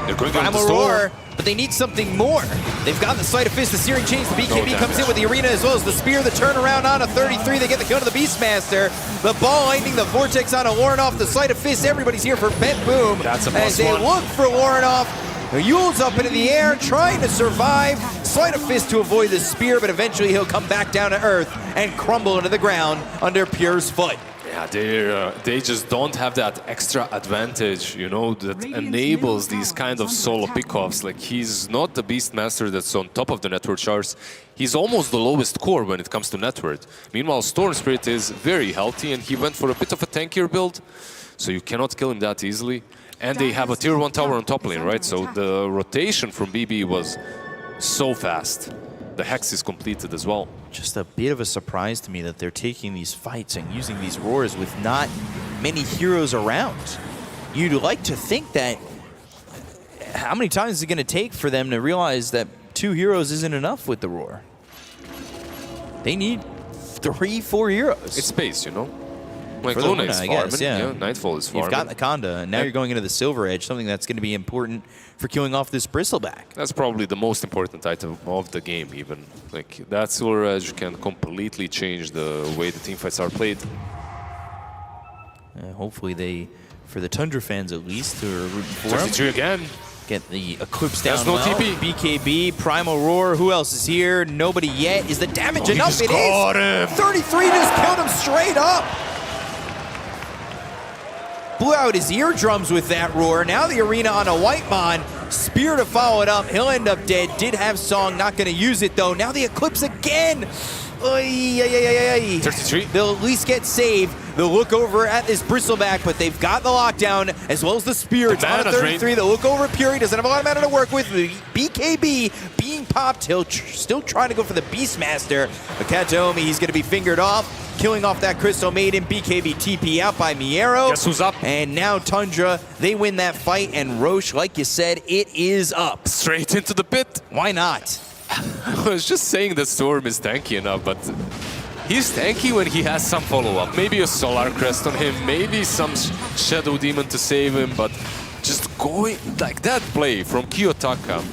They're going on the Aurora, store. but they need something more. They've got the Sleight of Fist, the Searing Chains, the BKB comes in with the Arena as well as the Spear, the turnaround on a 33. They get the kill to the Beastmaster. The Ball Lightning, the Vortex on a Warrenoff, the Sleight of Fist. Everybody's here for BetBoom. That's a as they look for Warrenoff. Yule's up into the air, trying to survive. Sleight of Fist to avoid the Spear, but eventually he'll come back down to earth and crumble into the ground under Pure's foot. Yeah, they just don't have that extra advantage, you know, that enables these kind of solo pickoffs. Like, he's not the Beastmaster that's on top of the network charts. He's almost the lowest core when it comes to network. Meanwhile, Storm Spirit is very healthy, and he went for a bit of a tankier build, so you cannot kill him that easily. And they have a tier 1 tower on top lane, right? So the rotation from BB was so fast. The Hex is completed as well. Just a bit of a surprise to me that they're taking these fights and using these roars with not many heroes around. You'd like to think that how many times is it going to take for them to realize that 2 heroes isn't enough with the roar? They need 3, 4 heroes. It's space, you know? Like, For Luna Luna, is I farming, guess, yeah. Nightfall is farming. You've got the Conda, and now you're going into the Silver Edge, something that's going to be important for killing off this Bristleback. That's probably the most important item of the game, even. Like, that Silver Edge can completely change the way the teamfights are played. Hopefully they, for the Tundra fans at least, who are rooting for 33 again. Get the Eclipse down. There's no TP. BKB, Primal Roar, who else is here? Nobody yet. Is the damage enough? Just It got is. him. 33 just killed him straight up. Blew out his eardrums with that roar. Now the Arena on a Whitemon. Spear to follow it up. He'll end up dead. Did have Song, not going to use it though. Now the Eclipse again. Oy, 33. They'll at least get saved. They'll look over at this Bristleback, but they've got the lockdown as well as the Spear. It's on a 33. They'll look over at Pure. He doesn't have a lot of mana to work with. The BKB being popped. He'll still trying to go for the Beastmaster. But Kataomi, he's going to be fingered off. Killing off that Crystal Maiden. BKB TP out by Miero. Guess who's up? And now Tundra, they win that fight. And Roche, like you said, it is up. Straight into the pit. Why not? I was just saying that Storm is tanky enough, but he's tanky when he has some follow-up. Maybe a Solar Crest on him, maybe some Shadow Demon to save him, but just going like that play from Kiyotaka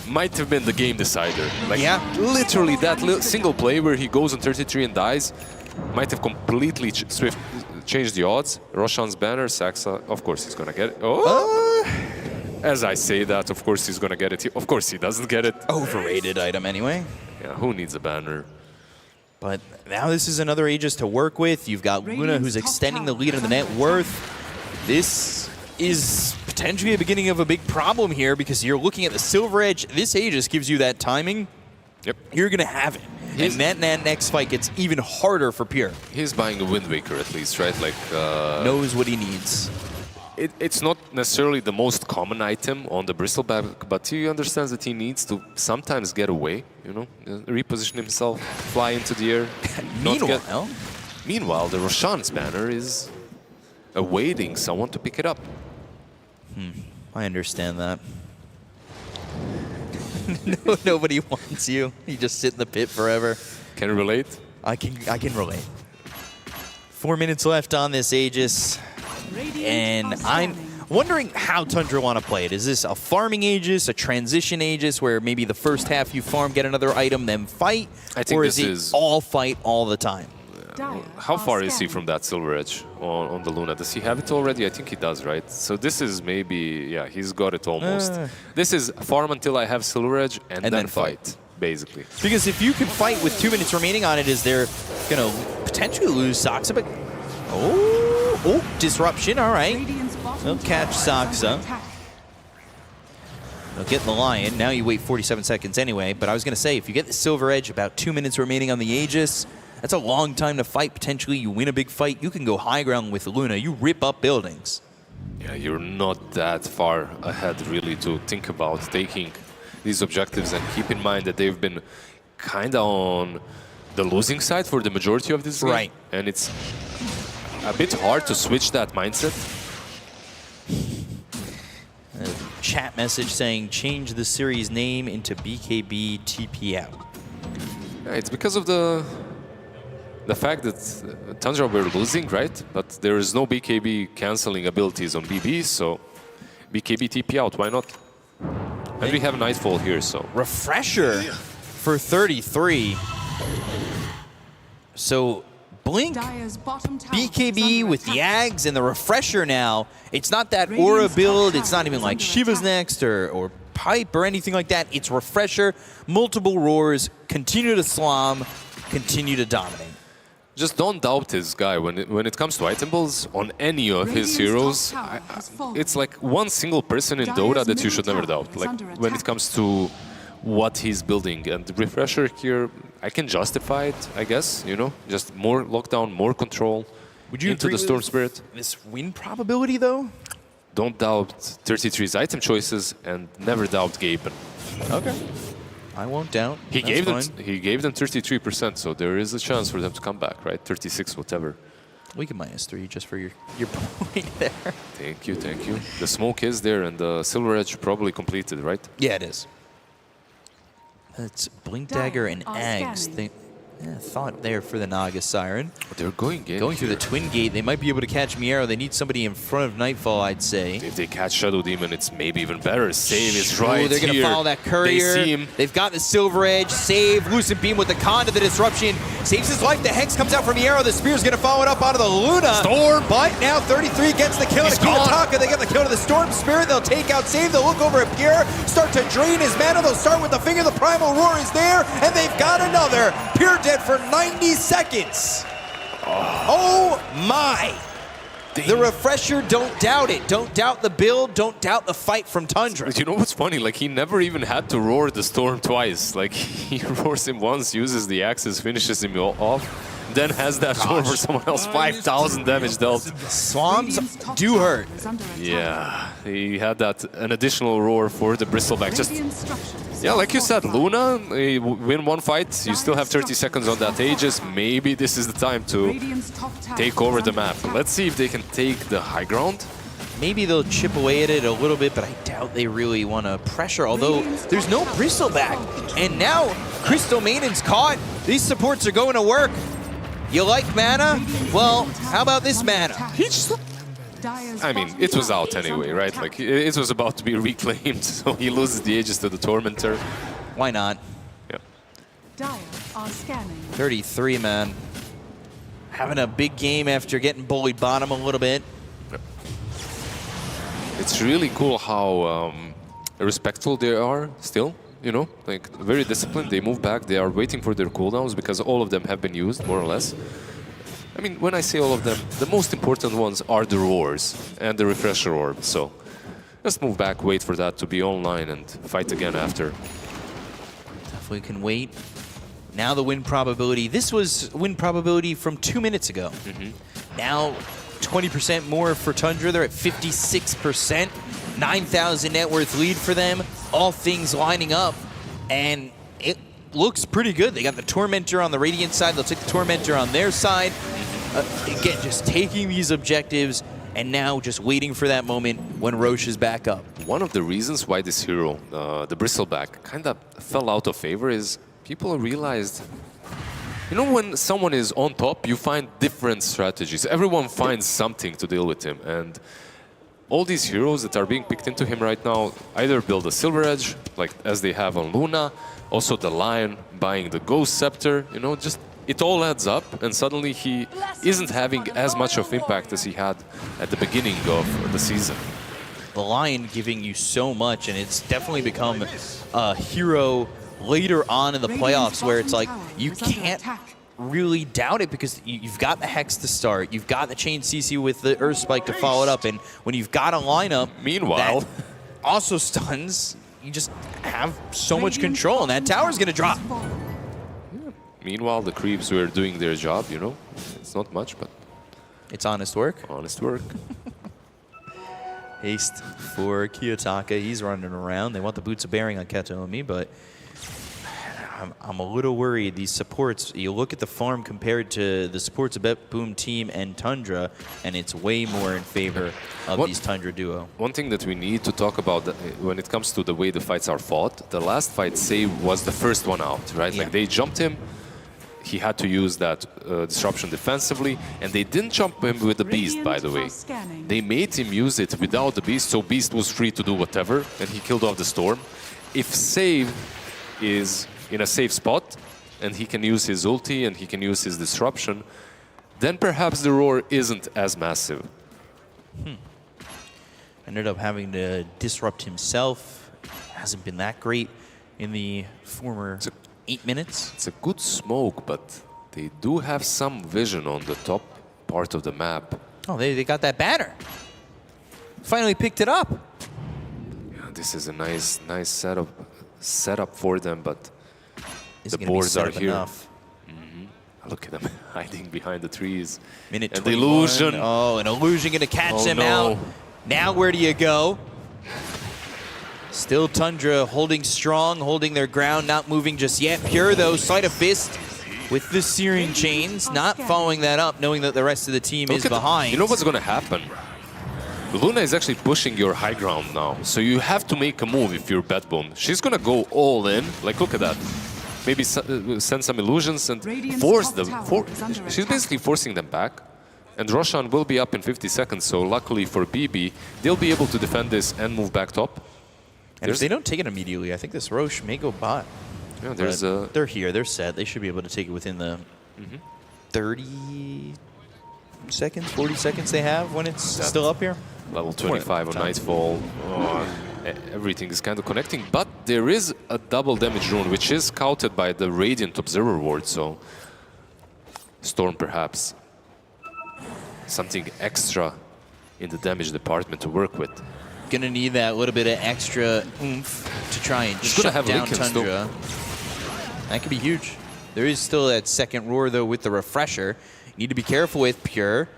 might have been the game decider. Like, literally that single play where he goes on 33 and dies might have completely changed the odds. Roshan's banner, Saxa, of course he's gonna get it. As I say that, of course he's gonna get it. Of course he doesn't get it. Overrated item anyway. Yeah, who needs a banner? But now this is another Aegis to work with. You've got Luna who's extending the lead on the net worth. This is potentially the beginning of a big problem here because you're looking at the Silver Edge. This Aegis gives you that timing. Yep. You're going to have it. And that next fight gets even harder for Pure. He's buying a Wind Waker at least, right? Like knows what he needs. It's not necessarily the most common item on the Bristleback, but he understands that he needs to sometimes get away, you know, reposition himself, fly into the air. Meanwhile, the Roshan's banner is awaiting someone to pick it up. I understand that. Nobody wants you. You just sit in the pit forever. Can you relate? I can relate. 4 minutes left on this Aegis. And Wondering how Tundra want to play it. Is this a farming Aegis, a transition Aegis, where maybe the first half you farm, get another item, then fight? I think or this is it all fight all the time? How far is he from that Silver Edge on the Luna? Does he have it already? I think he does, right? So this is maybe, yeah, he's got it almost. This is farm until I have Silver Edge and then fight, basically. Because if you can fight with 2 minutes remaining on it, is they're going to potentially lose Soxa, but... Oh, disruption, all right. They'll catch Soxa. They'll get the Lion. Now you wait 47 seconds anyway, but I was going to say, if you get the Silver Edge, about 2 minutes remaining on the Aegis, that's a long time to fight. Potentially, you win a big fight. You can go high ground with Luna. You rip up buildings. Yeah, you're not that far ahead, really, to think about taking these objectives, and keep in mind that they've been kind of on the losing side for the majority of this game. Right. And it's a bit hard to switch that mindset. A chat message saying, change the series name into BKB TPM. Yeah, it's because of the fact that Tundra were losing, right? But there is no BKB canceling abilities on BB, so BKB TP out, why not? And we have Nightfall here, so... Refresher for 33. So, Blink, BKB with the Ags, and the Refresher now. It's not that Aura build, it's not even like Shiva's next or Pipe or anything like that. It's Refresher, multiple roars, continue to slam, continue to dominate. Just don't doubt this guy. When it comes to item builds on any of his heroes, it's like one single person in Dota that you should never doubt. Like when it comes to what he's building. And the Refresher here, I can justify it, I guess, you know? Just more lockdown, more control. Would you into the Storm Spirit. This win probability, though? Don't doubt 33's item choices, and never doubt Gaimin. Okay. I won't doubt. He gave them 33%, so there is a chance for them to come back, right? 36, whatever. We can -3 just for your point there. Thank you, thank you. The smoke is there, and the Silver Edge probably completed, right? Yeah, it is. That's Blink Dagger and Ags. Thought there for the Naga Siren. They're going through the Twin Gate. They might be able to catch Miero. They need somebody in front of Nightfall, I'd say. If they catch Shadow Demon, it's maybe even better. Save is right they're going to follow that courier. They see him. They've got the Silver Edge. Save. Lucent Beam with the con to the disruption. Saves his life. The Hex comes out from Miero. The Spear's going to follow it up onto the Luna. Storm. But now 33 gets the kill to Kiyotaka. They get the kill to the Storm Spirit. They'll take out Save. They'll look over at Pure. Start to drain his mana. They'll start with the Finger. The Primal Roar is there. And they've got another. Pure dead for 90 seconds. Oh my. The Refresher, don't doubt it. Don't doubt the build. Don't doubt the fight from Tundra. You know what's funny? Like, he never even had to roar the Storm twice. Like, he roars him once, uses the axes, finishes him off, then has that roar for someone else. 5,000 damage dealt. Swamps do hurt. Yeah, he had an additional roar for the Bristleback. Just, yeah, like you said, Luna, you win one fight, you still have 30 seconds on that Aegis. Maybe this is the time to take over the map. Let's see if they can take the high ground. Maybe they'll chip away at it a little bit, but I doubt they really want to pressure, although there's no Bristleback. And now Crystal Maiden's caught. These supports are going to work. You like mana? Well, how about this mana? I mean, it was out anyway, right? Like, it was about to be reclaimed, so he loses the Aegis to the Tormentor. Why not? Yeah. 33, man. Having a big game after getting bullied bottom a little bit. It's really cool how respectful they are still, you know? Like, very disciplined. They move back. They are waiting for their cooldowns because all of them have been used, more or less. I mean, when I say all of them, the most important ones are the roars and the Refresher Orb. So just move back, wait for that to be online, and fight again after. Definitely can wait. Now the win probability. This was win probability from 2 minutes ago. Now 20% more for Tundra. They're at 56%. 9,000 net worth lead for them. All things lining up. And it looks pretty good. They got the Tormentor on the Radiant side. They'll take the Tormentor on their side. Again, just taking these objectives and now just waiting for that moment when Roche is back up. One of the reasons why this hero, the Bristleback, kind of fell out of favor is people realized, you know, when someone is on top, you find different strategies. Everyone finds something to deal with him. And all these heroes that are being picked into him right now either build a Silver Edge, like as they have on Luna, also the Lion buying the Ghost Scepter, you know, just it all adds up, and suddenly he isn't having as much of impact as he had at the beginning of the season. The Lion giving you so much, and it's definitely become a hero later on in the playoffs where it's like you can't really doubt it because you've got the Hex to start, you've got the Chain CC with the Earth Spike to follow it up, and when you've got a lineup meanwhile that also stuns, you just have so much control, and that tower's gonna drop. Meanwhile, the creeps were doing their job, you know. It's not much, but it's honest work. Honest work. Haste for Kiyotaka. He's running around. They want the boots of bearing on Katomi, but I'm a little worried. These supports, you look at the farm compared to the supports of BetBoom Team and Tundra, and it's way more in favor of these Tundra duo. One thing that we need to talk about when it comes to the way the fights are fought, the last fight, Save was the first one out, right? Yeah. Like they jumped him. He had to use that disruption defensively, and they didn't jump him with the Beast, by the way. They made him use it without the Beast, so Beast was free to do whatever, and he killed off the Storm. If Save is in a safe spot, and he can use his ulti, and he can use his disruption, then perhaps the roar isn't as massive. Ended up having to disrupt himself. Hasn't been that great in the former 8 minutes. It's a good smoke, but they do have some vision on the top part of the map. Oh, they got that banner. Finally picked it up. Yeah, this is a nice setup for them, but Is the it gonna be boards set are up here. enough? Look at them hiding behind the trees. Minute and 21. the illusion. Oh, an illusion gonna catch him no. out. Now where do you go? Still Tundra holding strong, holding their ground, not moving just yet. Pure though, Sight of Fist with the Searing Chains, not following that up, knowing that the rest of the team is behind. You know what's gonna happen? Luna is actually pushing your high ground now, so you have to make a move if you're BetBoom. She's gonna go all in, like look at that. Maybe send some illusions and force them. She's basically forcing them back. And Roshan will be up in 50 seconds, so luckily for BB, they'll be able to defend this and move back top. And if they don't take it immediately, I think this Roche may go bot. Yeah, there's they're here, they're set. They should be able to take it within the 30 seconds, 40 seconds they have when it's still up here. Level 25 on Nightfall. Oh, everything is kind of connecting, but there is a double damage rune, which is counted by the Radiant Observer ward, so Storm perhaps something extra in the damage department to work with. Gonna need that little bit of extra oomph to try and shut down Tundra. That could be huge. There is still that second roar though with the refresher. Need to be careful with Pure.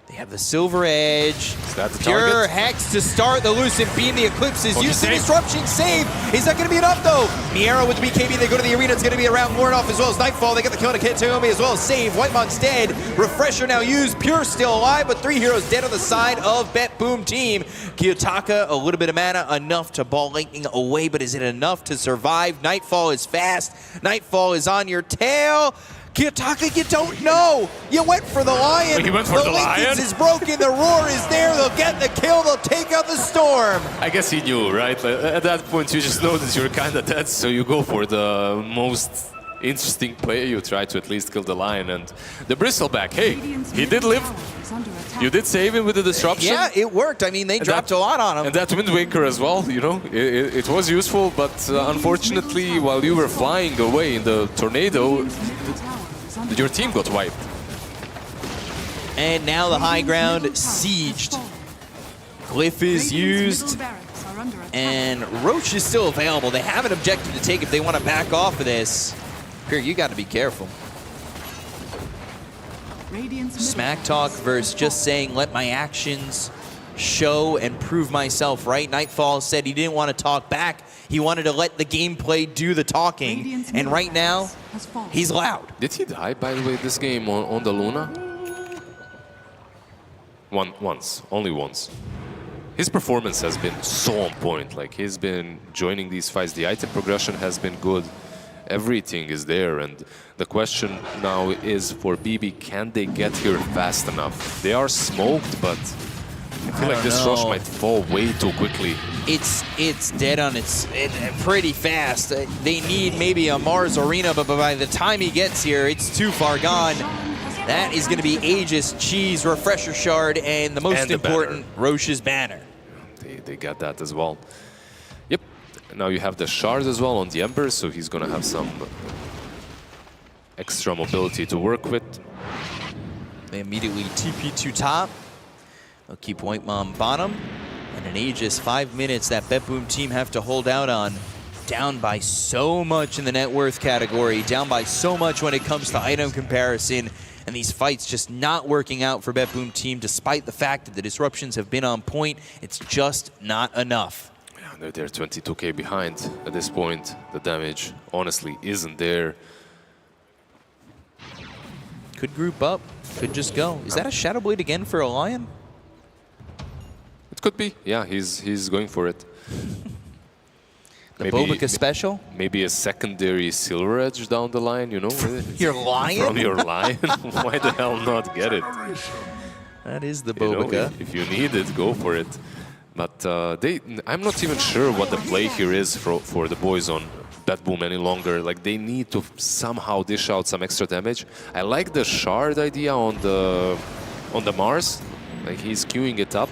They have the Silver Edge. Pure Hex to start the Lucent Beam. The Eclipse is used. The Disruption save. Is that going to be enough though? Miera with the BKB. They go to the arena. It's going to be around Warnoff as well as Nightfall. They get the kill to Katomi as well as save. Whitemont's dead. Refresher now used. Pure still alive, but 3 heroes dead on the side of BetBoom Team. Kiyotaka, a little bit of mana, enough to ball Lightning away, but is it enough to survive? Nightfall is fast. Nightfall is on your tail. Kiyotaka, you don't know. You went for the Lion. He went for the Lion? Linkage is broken. The roar is there. They'll get the kill. They'll take out the Storm. I guess he knew, right? Like, at that point, you just know that you're kind of dead, so you go for the most interesting play. You try to at least kill the Lion, and the Bristleback. Hey, he did live. You did save him with the disruption. Yeah, it worked. I mean, they dropped a lot on him. And that Wind Waker as well, you know, it was useful, but unfortunately, while you were flying away in the tornado, your team got wiped. And now the high ground sieged. Glyph is used. And Roche is still available. They have an objective to take if they want to back off of this. Here, you got to be careful. Smack talk versus just saying, let my actions show and prove myself right. Nightfall said he didn't want to talk back. He wanted to let the gameplay do the talking. And right now, he's loud. Did he die, by the way, this game on the Luna? Once, only once. His performance has been so on point. Like, he's been joining these fights. The item progression has been good. Everything is there. And the question now is for BB, can they get here fast enough? They are smoked, but feel like this rush might fall way too quickly. It's dead on its pretty fast. They need maybe a Mars Arena, but by the time he gets here, it's too far gone. That is going to be Aegis, Cheese, Refresher Shard, and the most important, Roche's Banner. They got that as well. Yep. Now you have the Shard as well on the Ember, so he's going to have some extra mobility to work with. They immediately TP to top. They'll keep White Mom bottom. And an Aegis 5 minutes that BetBoom team have to hold out on. Down by so much in the net worth category. Down by so much when it comes to item comparison. And these fights just not working out for BetBoom team despite the fact that the disruptions have been on point. It's just not enough. Yeah, they're 22k behind at this point. The damage honestly isn't there. Could group up, could just go. Is that a Shadow Blade again for a Lion? It could be. Yeah, he's going for it. The Bobica special? Maybe a secondary Silver Edge down the line, you know? Your Lion? From your Lion? Why the hell not get it? That is the Bobica. You know, if you need it, go for it. But I'm not even sure what the play here is for the boys on BetBoom any longer. Like, they need to somehow dish out some extra damage. I like the Shard idea on the Mars. Like, he's queuing it up.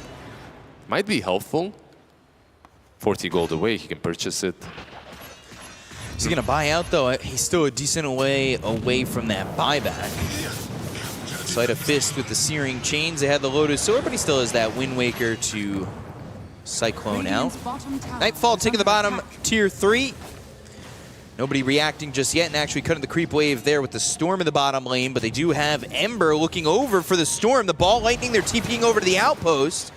Might be helpful. 40 gold away, he can purchase it. Is he gonna buy out though? He's still a decent way away from that buyback. Sleight of Fist with the Searing Chains. They had the Lotus Sword, but he still has that Wind Waker to Cyclone out. Nightfall taking the bottom, tier 3. Nobody reacting just yet, and actually cutting the creep wave there with the Storm in the bottom lane, but they do have Ember looking over for the Storm. The Ball Lightning, they're TPing over to the Outpost,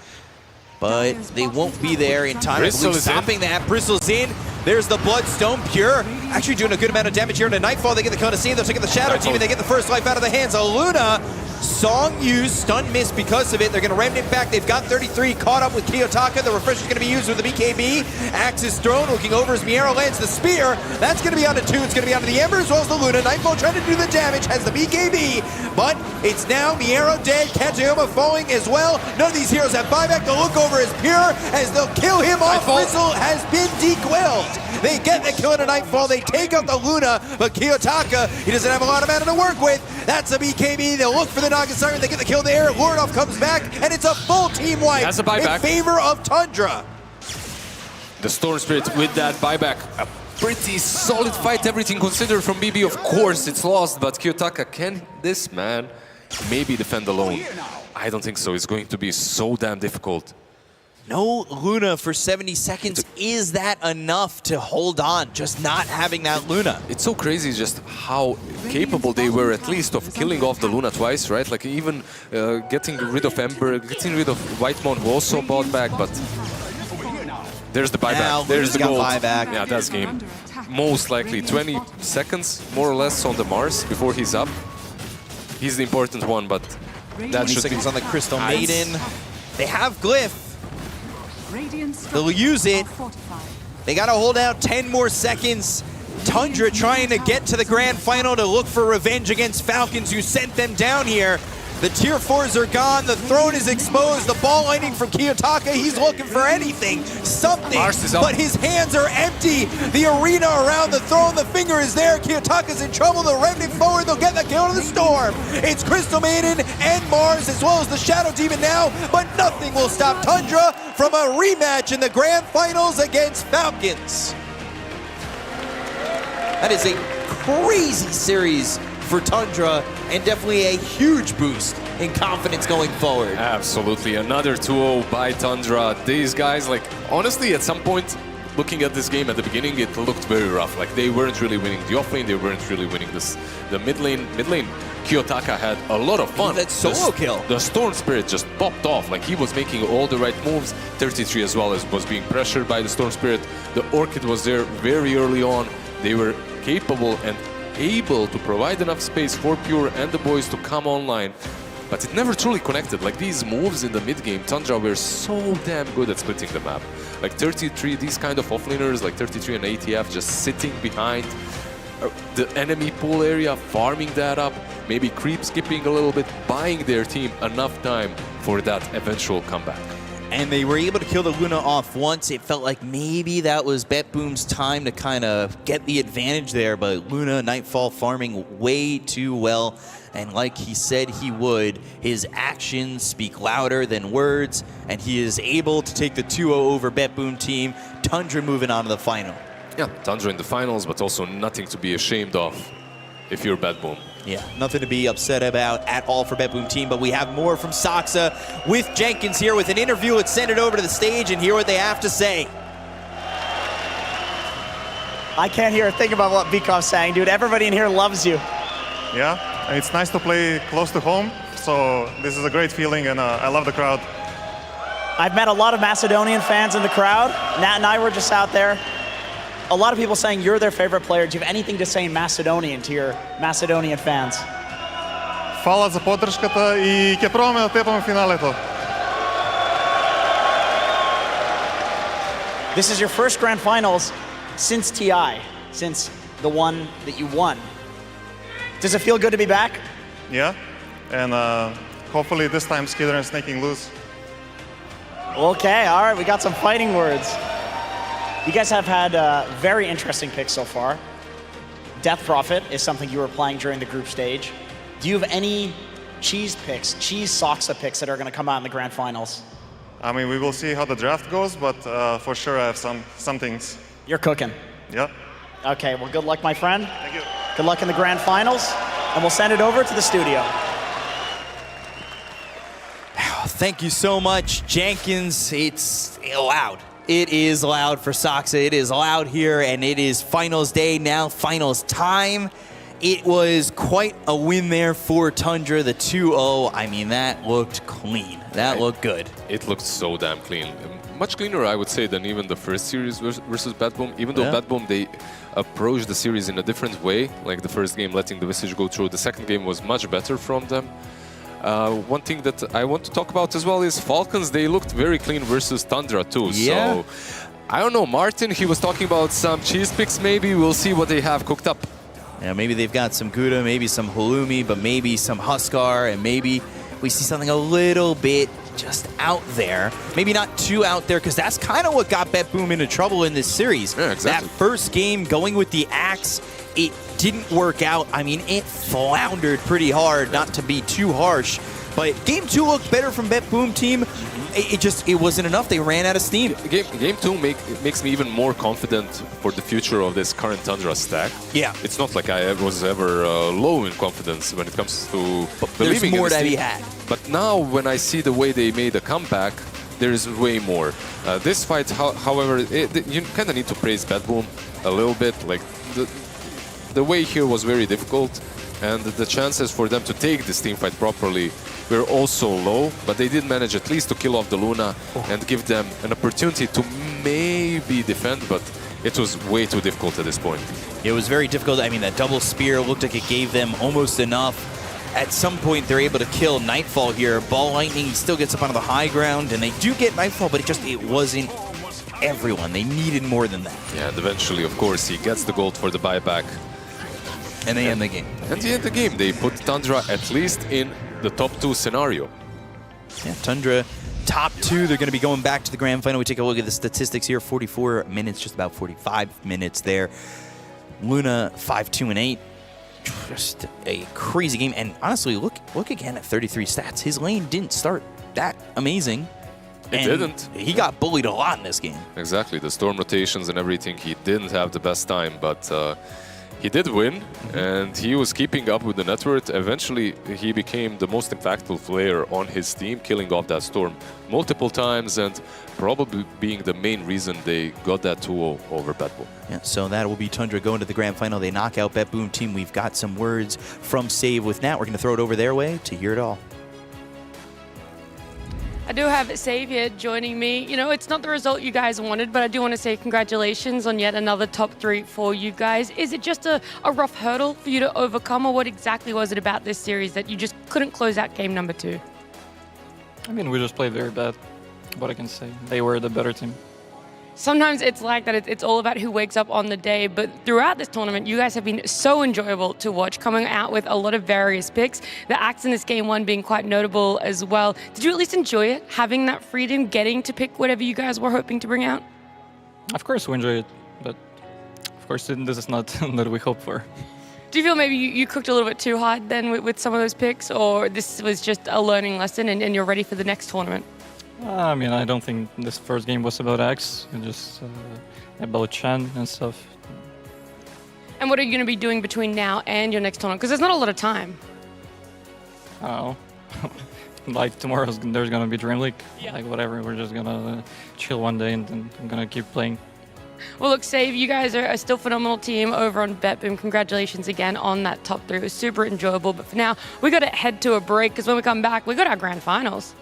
but they won't be there in time. Stopping that. Bristle's in. There's the Bloodstone. Pure actually doing a good amount of damage here into Nightfall. They get the Kona Scene. They're taking the Shadow Team, and they get the first life out of the hands of Luna. Song used, stun miss because of it. They're going to Remnant back. They've got 33 caught up with Kiyotaka. The refresher's going to be used with the BKB. Axe is thrown. Looking over as Miero lands the spear. That's going to be onto 2. It's going to be onto the Ember as well as the Luna. Nightfall trying to do the damage. Has the BKB, but it's now Miero dead. Kajayama falling as well. None of these heroes have buyback. The look over is Pure as they'll kill him off. Bristle has been dequelled. They get the kill into Nightfall. They take out the Luna, but Kiyotaka, he doesn't have a lot of mana to work with. That's a BKB. They'll look for the Naga Siren. They get the kill there. Lordoff comes back, and it's a full team wipe in favor of Tundra. The Storm Spirit with that buyback. A pretty solid fight, everything considered from BB. Of course, it's lost, but Kiyotaka, can this man maybe defend alone? I don't think so. It's going to be so damn difficult. No Luna for 70 seconds. Is that enough to hold on, just not having that Luna? It's so crazy just how capable they were at least of killing off the Luna twice, right? Like even getting rid of Ember, getting rid of Whitemon who also bought back, but there's the buyback, now, there's the gold. Buyback. Yeah, that's game. Most likely 20 seconds, more or less, on the Mars before he's up. He's the important one, but that should be... on the Crystal Maiden. They have Glyph. They'll use it. They got to hold out 10 more seconds. Tundra trying to get to the grand final to look for revenge against Falcons, who sent them down here. The tier 4s are gone. The throne is exposed. The Ball Lightning from Kiyotaka. He's looking for anything, something, but his hands are empty. The arena around the throne, the finger is there. Kiyotaka's in trouble. They'll Remnant forward. They'll get the kill to the Storm. It's Crystal Maiden and Mars as well as the Shadow Demon now, but nothing will stop Tundra from a rematch in the grand finals against Falcons. That is a crazy series for Tundra, and definitely a huge boost in confidence going forward. Absolutely, another 2-0 by Tundra. These guys, like, honestly, at some point, looking at this game at the beginning, it looked very rough. Like, they weren't really winning the offlane, they weren't really winning the mid lane. Kiyotaka had a lot of fun. That solo kill. The Storm Spirit just popped off. Like, he was making all the right moves. 33 as well as was being pressured by the Storm Spirit. The Orchid was there very early on. They were capable and able to provide enough space for Pure and the boys to come online, but it never truly connected. Like, these moves in the mid game, Tundra were so damn good at splitting the map. Like 33, these kind of offlaners like 33 and ATF just sitting behind the enemy pool area, farming that up, maybe creep skipping a little bit, buying their team enough time for that eventual comeback. and they were able to kill the Luna off once. It felt like maybe that was BetBoom's time to kind of get the advantage there, but Luna, Nightfall farming way too well. And like he said he would, his actions speak louder than words, and he is able to take the 2-0 over BetBoom team. Tundra moving on to the final. Yeah, Tundra in the finals, but also nothing to be ashamed of if you're BetBoom. Yeah, nothing to be upset about at all for BetBoom team, but we have more from Saksa with Jenkins here with an interview. Let's send it over to the stage and hear what they have to say. I can't hear a thing about what Bikov's saying, dude. Everybody in here loves you. Yeah, it's nice to play close to home, so this is a great feeling, and I love the crowd. I've met a lot of Macedonian fans in the crowd. Nat and I were just out there. A lot of people saying you're their favorite player. Do you have anything to say in Macedonian to your Macedonian fans? Hvala za podrškата и ќе пробаме да тепаме финалето. This is your first grand finals since TI, since the one that you won. Does it feel good to be back? Yeah, and hopefully this time Skidder and Snaking lose. Okay, all right, we got some fighting words. You guys have had very interesting picks so far. Death Prophet is something you were playing during the group stage. Do you have any cheese picks, cheese Saksa picks that are going to come out in the grand finals? I mean, we will see how the draft goes, but for sure I have some things. You're cooking. Yeah. Okay, well, good luck, my friend. Thank you. Good luck in the grand finals, and we'll send it over to the studio. Thank you so much, Jenkins. It's loud. It is loud for Saksa. It is loud here, and it is finals day now, finals time. It was quite a win there for Tundra, the 2-0. I mean, that looked clean. That looked good. It looked so damn clean. Much cleaner, I would say, than even the first series versus BetBoom. Even though BetBoom, they approached the series in a different way. Like the first game, letting the Visage go through. The second game was much better from them. One thing that I want to talk about as well is Falcons. They looked very clean versus Tundra too. Yeah. So, I don't know, Martin, he was talking about some cheese picks maybe. We'll see what they have cooked up. Yeah, maybe they've got some Gouda, maybe some halloumi, but maybe some Huskar, and maybe we see something a little bit just out there. Maybe not too out there, because that's kind of what got BetBoom into trouble in this series. Yeah, exactly. That first game, going with the axe, it didn't work out. I mean, it floundered pretty hard, not to be too harsh. But game 2 looked better from BetBoom team. It wasn't enough. They ran out of steam. Game 2 makes me even more confident for the future of this current Tundra stack. Yeah. It's not like I was ever low in confidence when it comes to believing There's more in this to be team. had. But now when I see the way they made a comeback, there is way more. This fight, however, you kind of need to praise BetBoom a little bit. Like the way here was very difficult, and the chances for them to take this team fight properly were also low, but they did manage at least to kill off the Luna and give them an opportunity to maybe defend, but it was way too difficult at this point. It was very difficult. I mean, that double spear looked like it gave them almost enough. At some point, they're able to kill Nightfall here. Ball Lightning still gets up onto the high ground, and they do get Nightfall, but it wasn't everyone. They needed more than that. Yeah, and eventually, of course, he gets the gold for the buyback. And they end the game. And they end the game. They put Tundra at least in the top 2 scenario. Yeah, Tundra, top 2. They're going to be going back to the grand final. We take a look at the statistics here. 44 minutes, just about 45 minutes there. Luna, 5-2-8. Just a crazy game. And honestly, look again at 33 stats. His lane didn't start that amazing. It didn't. He got bullied a lot in this game. Exactly. The storm rotations and everything, he didn't have the best time, but he did win, and he was keeping up with the net worth. Eventually, he became the most impactful player on his team, killing off that storm multiple times and probably being the main reason they got that 2-0 over BetBoom. Yeah, so that will be Tundra going to the grand final. They knock out BetBoom team. We've got some words from Save with Nat. We're going to throw it over their way to hear it all. I do have Save here joining me. You know, it's not the result you guys wanted, but I do want to say congratulations on yet another top 3 for you guys. Is it just a rough hurdle for you to overcome, or what exactly was it about this series that you just couldn't close out game number 2? I mean, we just played very bad, what I can say. They were the better team. sometimes it's like that. It's all about who wakes up on the day. But throughout this tournament, you guys have been so enjoyable to watch, coming out with a lot of various picks. The acts in this game one being quite notable as well. Did you at least enjoy it, having that freedom, getting to pick whatever you guys were hoping to bring out? Of course we enjoy it, but of course this is not what we hope for. Do you feel maybe you cooked a little bit too hard then with some of those picks, or this was just a learning lesson and you're ready for the next tournament? I mean, I don't think this first game was about X, it's just about Chen and stuff. And what are you going to be doing between now and your next tournament? Because there's not a lot of time. I don't know. Like tomorrow, there's gonna be Dream League. Yeah. Like whatever, we're just gonna chill one day and then I'm gonna keep playing. Well, look, Save, you guys are a still phenomenal team over on BetBoom. Congratulations again on that top 3. It was super enjoyable. But for now, we got to head to a break because when we come back, we got our grand finals.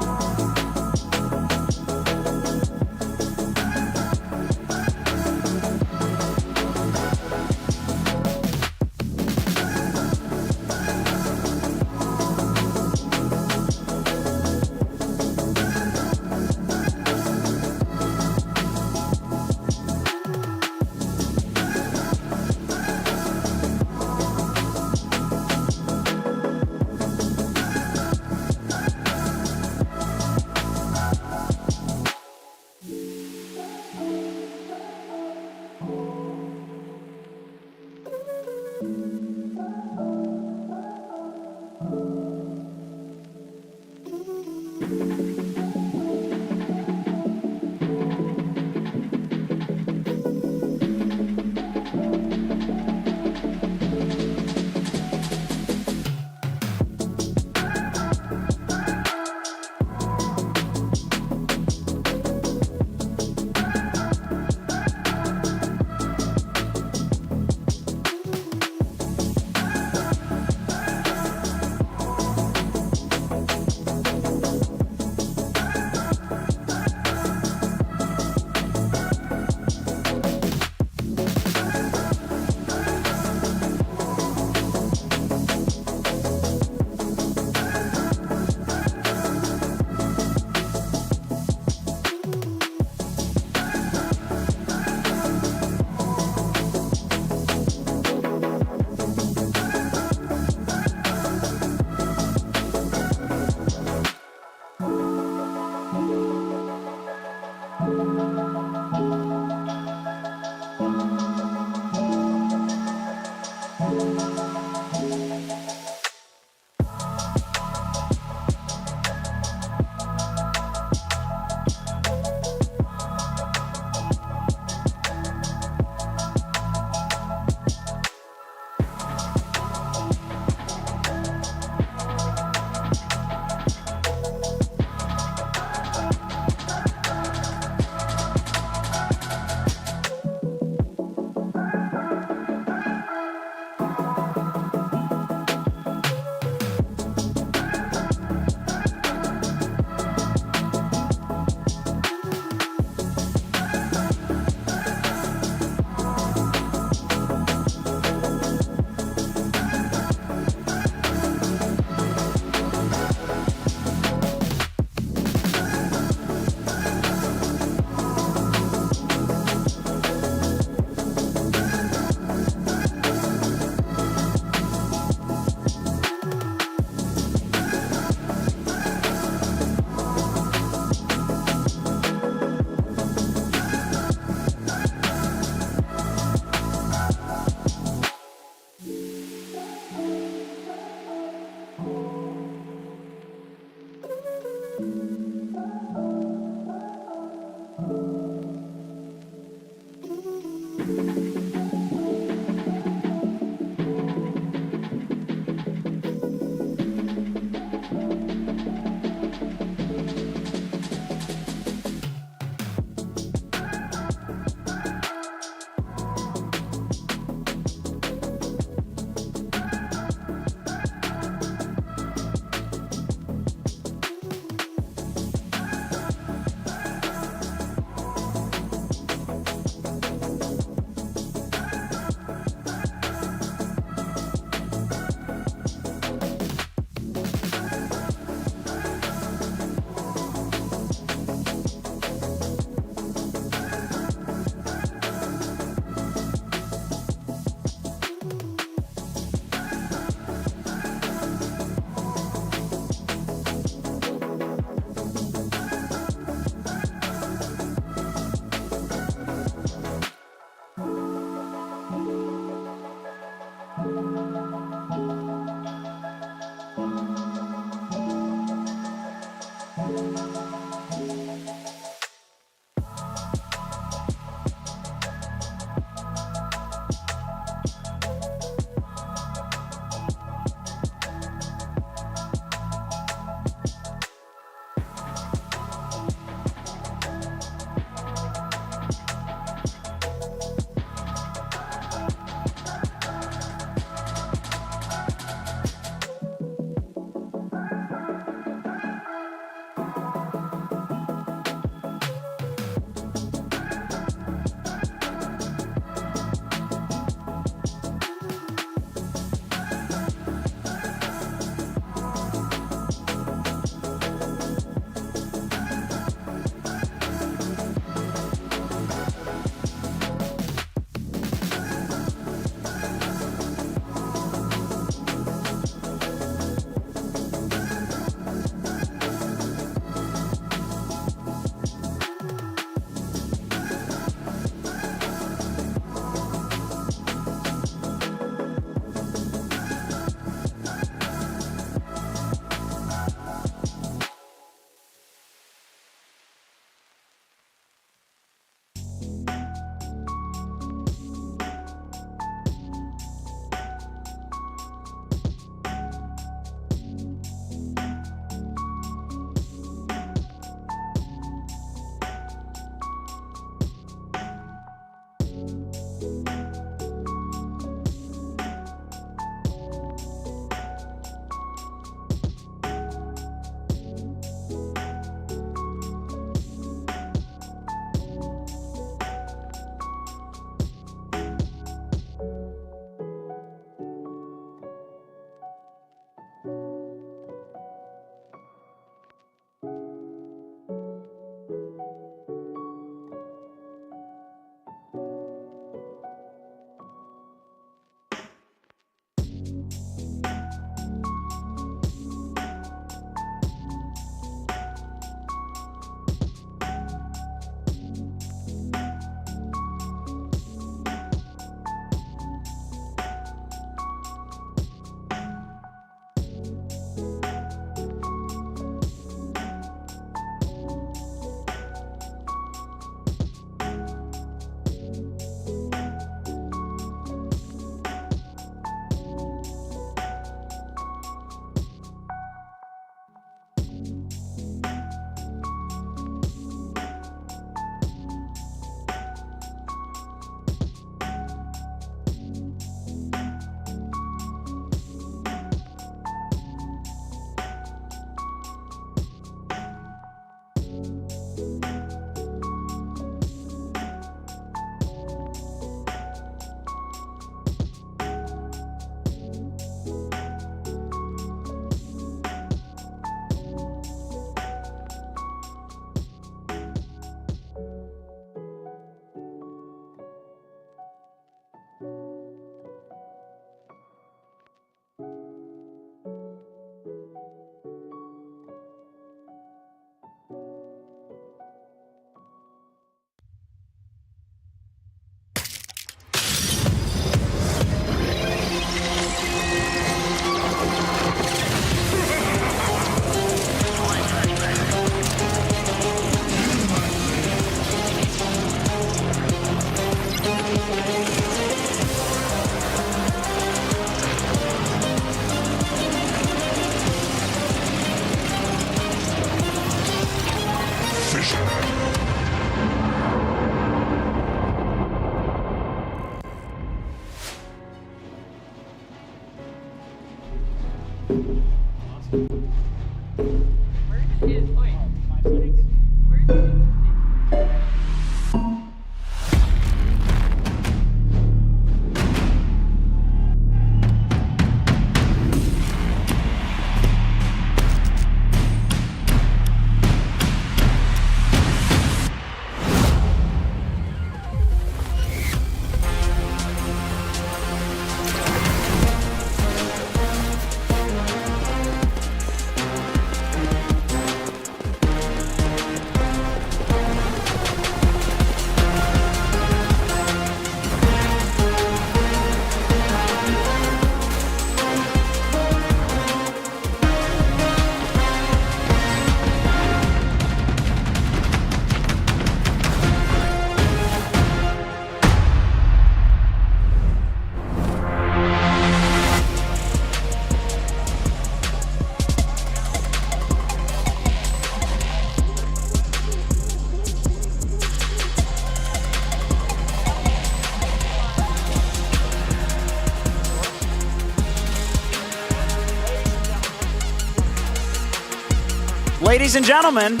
Ladies and gentlemen,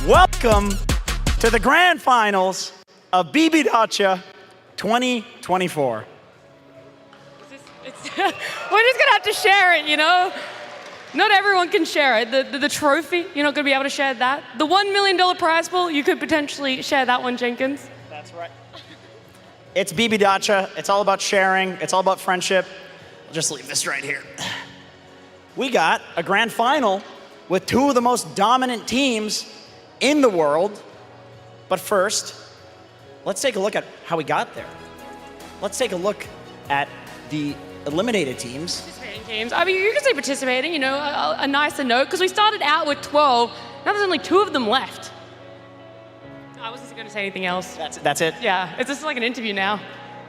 welcome to the grand finals of BB Dacha 2024. We're just gonna have to share it, you know? Not everyone can share it. The trophy, you're not gonna be able to share that. The $1 million prize pool, you could potentially share that one, Jenkins. That's right. It's BB Dacha. It's all about sharing. It's all about friendship. I'll just leave this right here. We got a grand final with two of the most dominant teams in the world. But first, let's take a look at how we got there. Let's take a look at the eliminated teams. Participating teams. I mean, you can say participating, you know, a nicer note, because we started out with 12. Now there's only 2 of them left. I wasn't going to say anything else. That's it? Yeah, it's just like an interview now.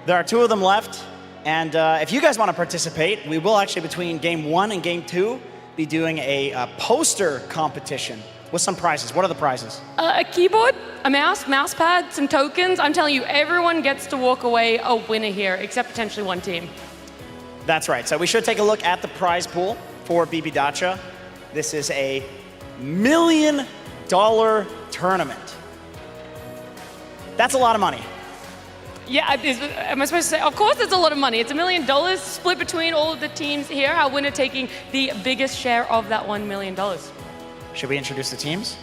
There are 2 of them left. And if you guys want to participate, we will actually, between game 1 and game 2, be doing a poster competition with some prizes. What are the prizes? A keyboard, a mouse pad, some tokens. I'm telling you, everyone gets to walk away a winner here, except potentially one team. That's right. So we should take a look at the prize pool for BB Dacha. This is a $1 million tournament. That's a lot of money. Yeah, am I supposed to say? Of course it's a lot of money. It's $1 million split between all of the teams here, our winner taking the biggest share of that $1 million. Should we introduce the teams?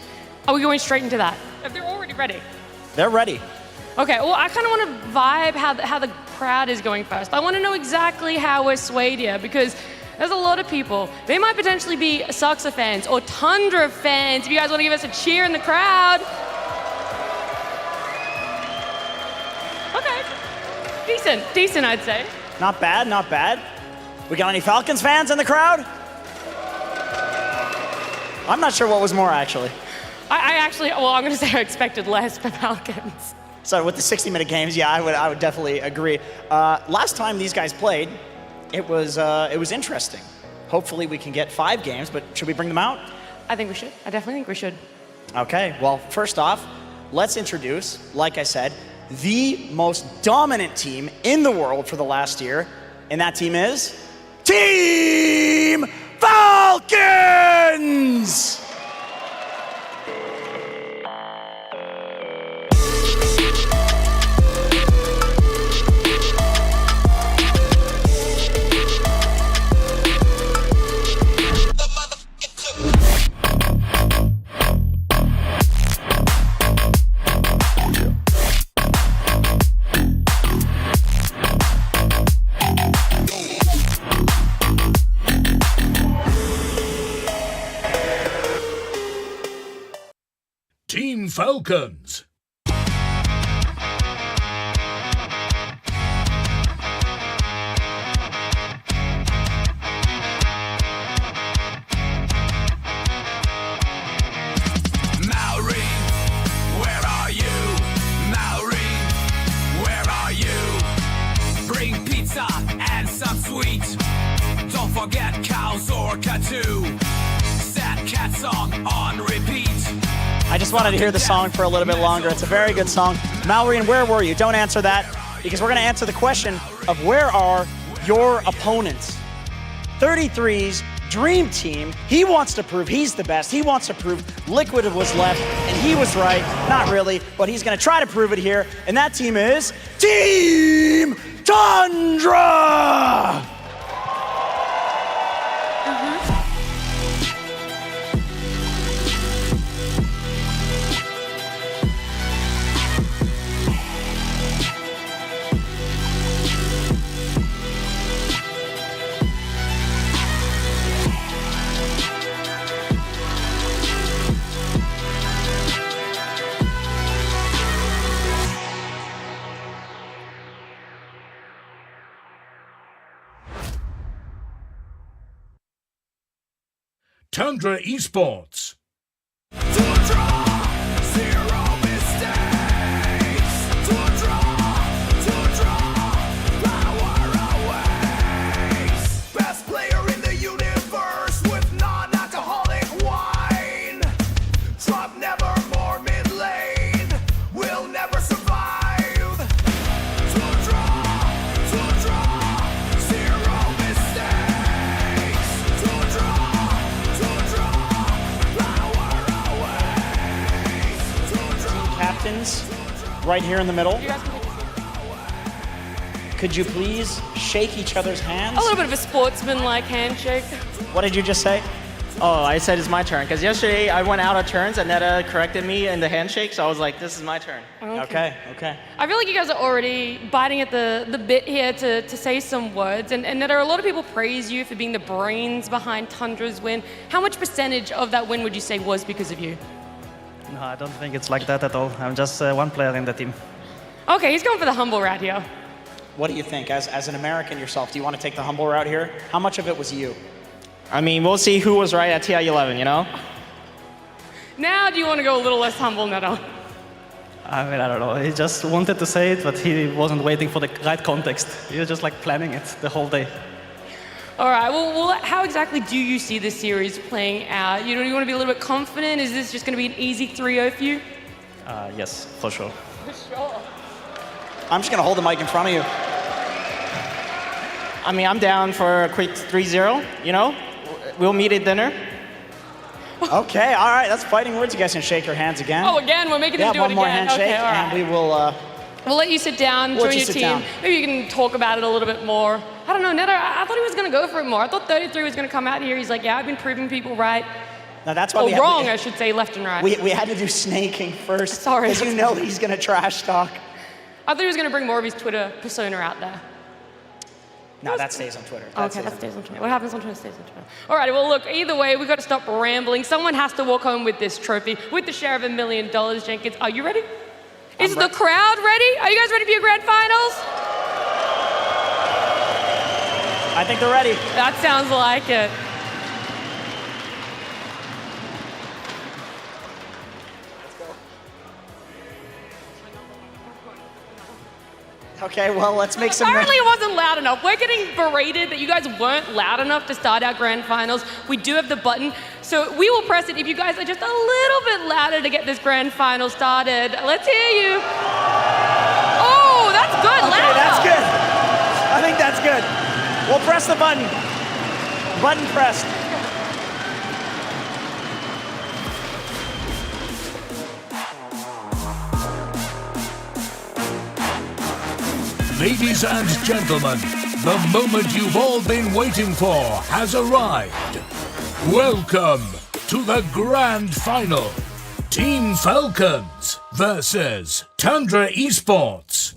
Are we going straight into that? If they're already ready. They're ready. Okay, well, I kind of want to vibe how the crowd is going first. I want to know exactly how we're swayed here, because there's a lot of people. They might potentially be Saxa fans or Tundra fans. If you guys want to give us a cheer in the crowd. Okay, decent, I'd say. Not bad, not bad. We got any Falcons fans in the crowd? I'm not sure what was more, actually. I'm going to say I expected less for Falcons. So with the 60-minute games, yeah, I would definitely agree. Last time these guys played, it was interesting. Hopefully we can get 5 games, but should we bring them out? I think we should. I definitely think we should. Okay, well, first off, let's introduce, like I said, the most dominant team in the world for the last year, and that team is Team Falcons! Falcons. And some sweet. Don't forget cows or Katu. Sad cat song on repeat. I just wanted to hear the song for a little bit longer. It's a very good song. Mallory, where were you? Don't answer that, because we're going to answer the question of where are your opponents? 33's Dream Team. He wants to prove he's the best. He wants to prove Liquid was left, and he was right. Not really, but he's going to try to prove it here. And that team is Team Tundra! Tundra Esports. Best player in the universe with non-alcoholic wine. Drop never more mid lane. Will never survive. Tundra, zero mistakes. Tundra, Captains, right here in the middle. Could you please shake each other's hands? A little bit of a sportsman-like handshake. What did you just say? Oh, I said it's my turn, because yesterday I went out of turns and Netta corrected me in the handshake, so I was like, this is my turn. Okay. I feel like you guys are already biting at the bit here to say some words, and there are a lot of people praise you for being the brains behind Tundra's win. How much percentage of that win would you say was because of you? No, I don't think it's like that at all. I'm just one player in the team. Okay, he's going for the humble route here. What do you think, as an American yourself, do you want to take the humble route here? How much of it was you? I mean, we'll see who was right at TI11, you know? Now, do you want to go a little less humble, Neto? I mean, I don't know. He just wanted to say it, but he wasn't waiting for the right context. He was just like planning it the whole day. All right, well, how exactly do you see this series playing out? You want to be a little bit confident? Is this just going to be an easy 3-0 for you? Yes, for sure. For sure. I'm just going to hold the mic in front of you. I mean, I'm down for a quick 3-0, you know? We'll meet at dinner. Okay, all right, that's fighting words. You guys can shake your hands again. Oh, again? We're making them do it again. One more handshake, okay, all right. and we will... We'll let you sit down, join your team. Maybe you can talk about it a little bit more. I don't know, Neto, I thought he was going to go for it more. I thought 33 was going to come out here. He's like, yeah, I've been proving people right. Now that's why I should say, left and right. We had to do snaking first. Sorry. Because you know he's going to trash talk. I thought he was going to bring more of his Twitter persona out there. No, that stays on Twitter. That stays on Twitter. What happens on Twitter stays on Twitter. All right, well, look, either way, we've got to stop rambling. Someone has to walk home with this trophy, with the share of $1 million, Jenkins. Are you ready? Is the crowd ready? Are you guys ready for your grand finals? I think they're ready. That sounds like it. Okay, well, let's make some... Apparently it wasn't loud enough. We're getting berated that you guys weren't loud enough to start our grand finals. We do have the button, so we will press it if you guys are just a little bit louder to get this grand final started. Let's hear you. Oh, that's good. Okay, louder. That's good. I think that's good. We'll press the button. Button pressed. Ladies and gentlemen, the moment you've all been waiting for has arrived. Welcome to the grand final. Team Falcons versus Tundra Esports.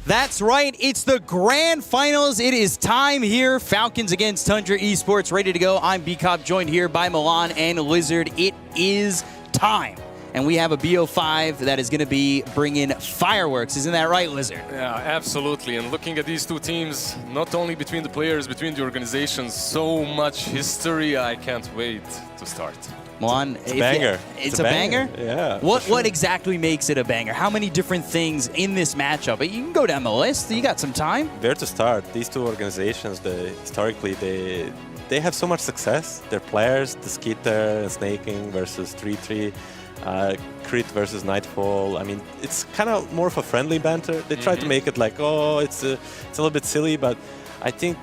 That's right, it's the grand finals. It is time here. Falcons against Tundra Esports, ready to go. I'm B-Cop, joined here by Milan and Lizard. It is time. and we have a BO5 that is going to be bringing fireworks. Isn't that right, Lizard? Yeah, absolutely. And looking at these two teams, not only between the players, between the organizations, so much history. I can't wait to start. Juan, it's a banger. It's a banger? Yeah. What exactly makes it a banger? How many different things in this matchup? You can go down the list. You got some time. Where to start? These two organizations, historically, they have so much success. Their players, the Skitter and Snaking versus 3-3, Crit versus Nightfall. I mean, it's kind of more of a friendly banter. They try to make it like, oh, it's a little bit silly, but I think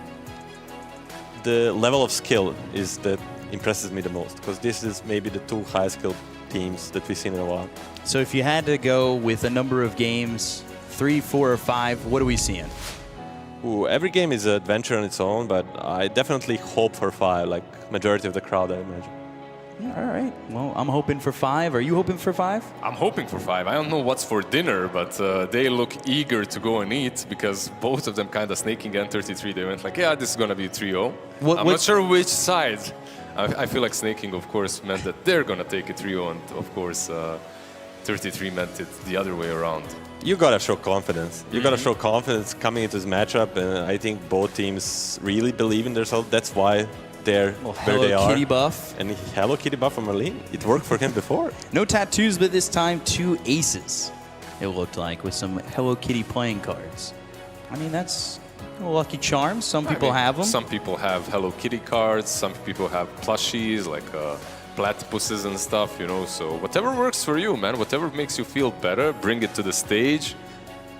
the level of skill is that impresses me the most, because this is maybe the two highest skilled teams that we've seen in a while. So if you had to go with a number of games, 3, 4, or 5, what are we seeing? Ooh, every game is an adventure on its own, but I definitely hope for 5, like majority of the crowd, I imagine. All right. Well, I'm hoping for 5. Are you hoping for 5? I'm hoping for 5. I don't know what's for dinner, but they look eager to go and eat, because both of them kind of Snaking and 33, they went like, yeah, this is going to be 3-0. I'm not sure which side. I feel like Snaking, of course, meant that they're going to take it 3-0, and of course, 33 meant it the other way around. You got to show confidence. You got to show confidence coming into this matchup, and I think both teams really believe in themselves. That's why they're where they are. Hello Kitty buff. And Hello Kitty buff from Merlin. It worked for him before. No tattoos, but this time 2 aces, it looked like, with some Hello Kitty playing cards. I mean, that's a lucky charm. Some people have them. Some people have Hello Kitty cards. Some people have plushies, like platypuses and stuff, you know. So whatever works for you, man. Whatever makes you feel better, bring it to the stage.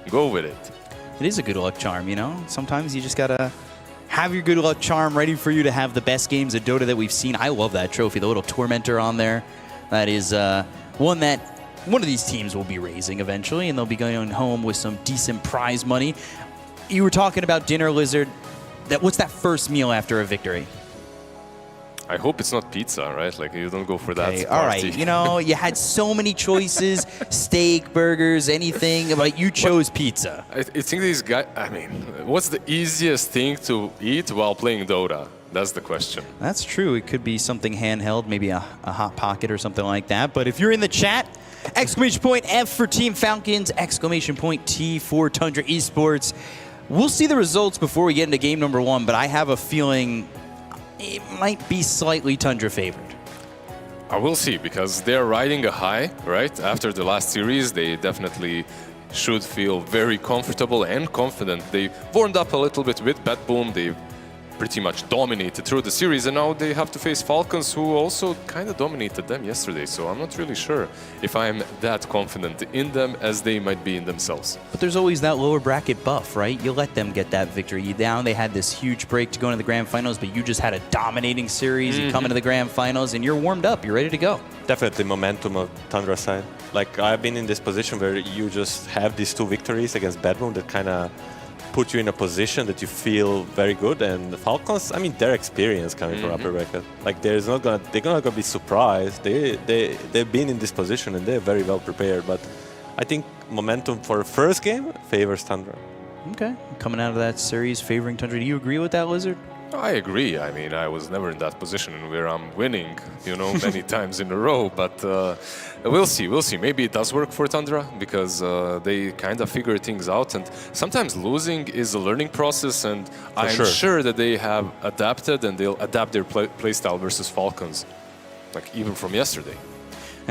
Go with it. It is a good luck charm, you know. Sometimes you just got to have your good luck charm ready for you to have the best games of Dota that we've seen. I love that trophy, the little Tormentor on there. That is one that one of these teams will be raising eventually, and they'll be going home with some decent prize money. You were talking about dinner, Lizard. What's that first meal after a victory? I hope it's not pizza, right? Like, you don't go for that. All right. You know, you had so many choices, steak, burgers, anything, but you chose pizza. I think these guys, I mean, what's the easiest thing to eat while playing Dota? That's the question. That's true. It could be something handheld, maybe a Hot Pocket or something like that. But if you're in the chat, exclamation point F for Team Falcons, exclamation point T for Tundra Esports. We'll see the results before we get into game number 1, but I have a feeling it might be slightly Tundra favored. I will see, because they're riding a high, right? After the last series, they definitely should feel very comfortable and confident. They warmed up a little bit with BetBoom. They pretty much dominated through the series, and now they have to face Falcons, who also kind of dominated them yesterday. So I'm not really sure if I'm that confident in them as they might be in themselves. But there's always that lower bracket buff, right? You let them get that victory. Now they had this huge break to go into the grand finals, but you just had a dominating series. You come into the grand finals, and you're warmed up. You're ready to go. Definitely momentum of Tundra's side. Like, I've been in this position where you just have these 2 victories against BetBoom that kind of put you in a position that you feel very good. And the Falcons, I mean, their experience coming from upper bracket, like, they're not gonna be surprised. They've been in this position and they're very well prepared. But I think momentum for the first game favors Tundra. Okay, coming out of that series favoring Tundra. Do you agree with that, Lizard? I agree. I mean, I was never in that position where I'm winning, you know, many times in a row. But we'll see. We'll see. Maybe it does work for Tundra, because they kind of figure things out. And sometimes losing is a learning process. And I'm sure that they have adapted, and they'll adapt their playstyle versus Falcons, like even from yesterday.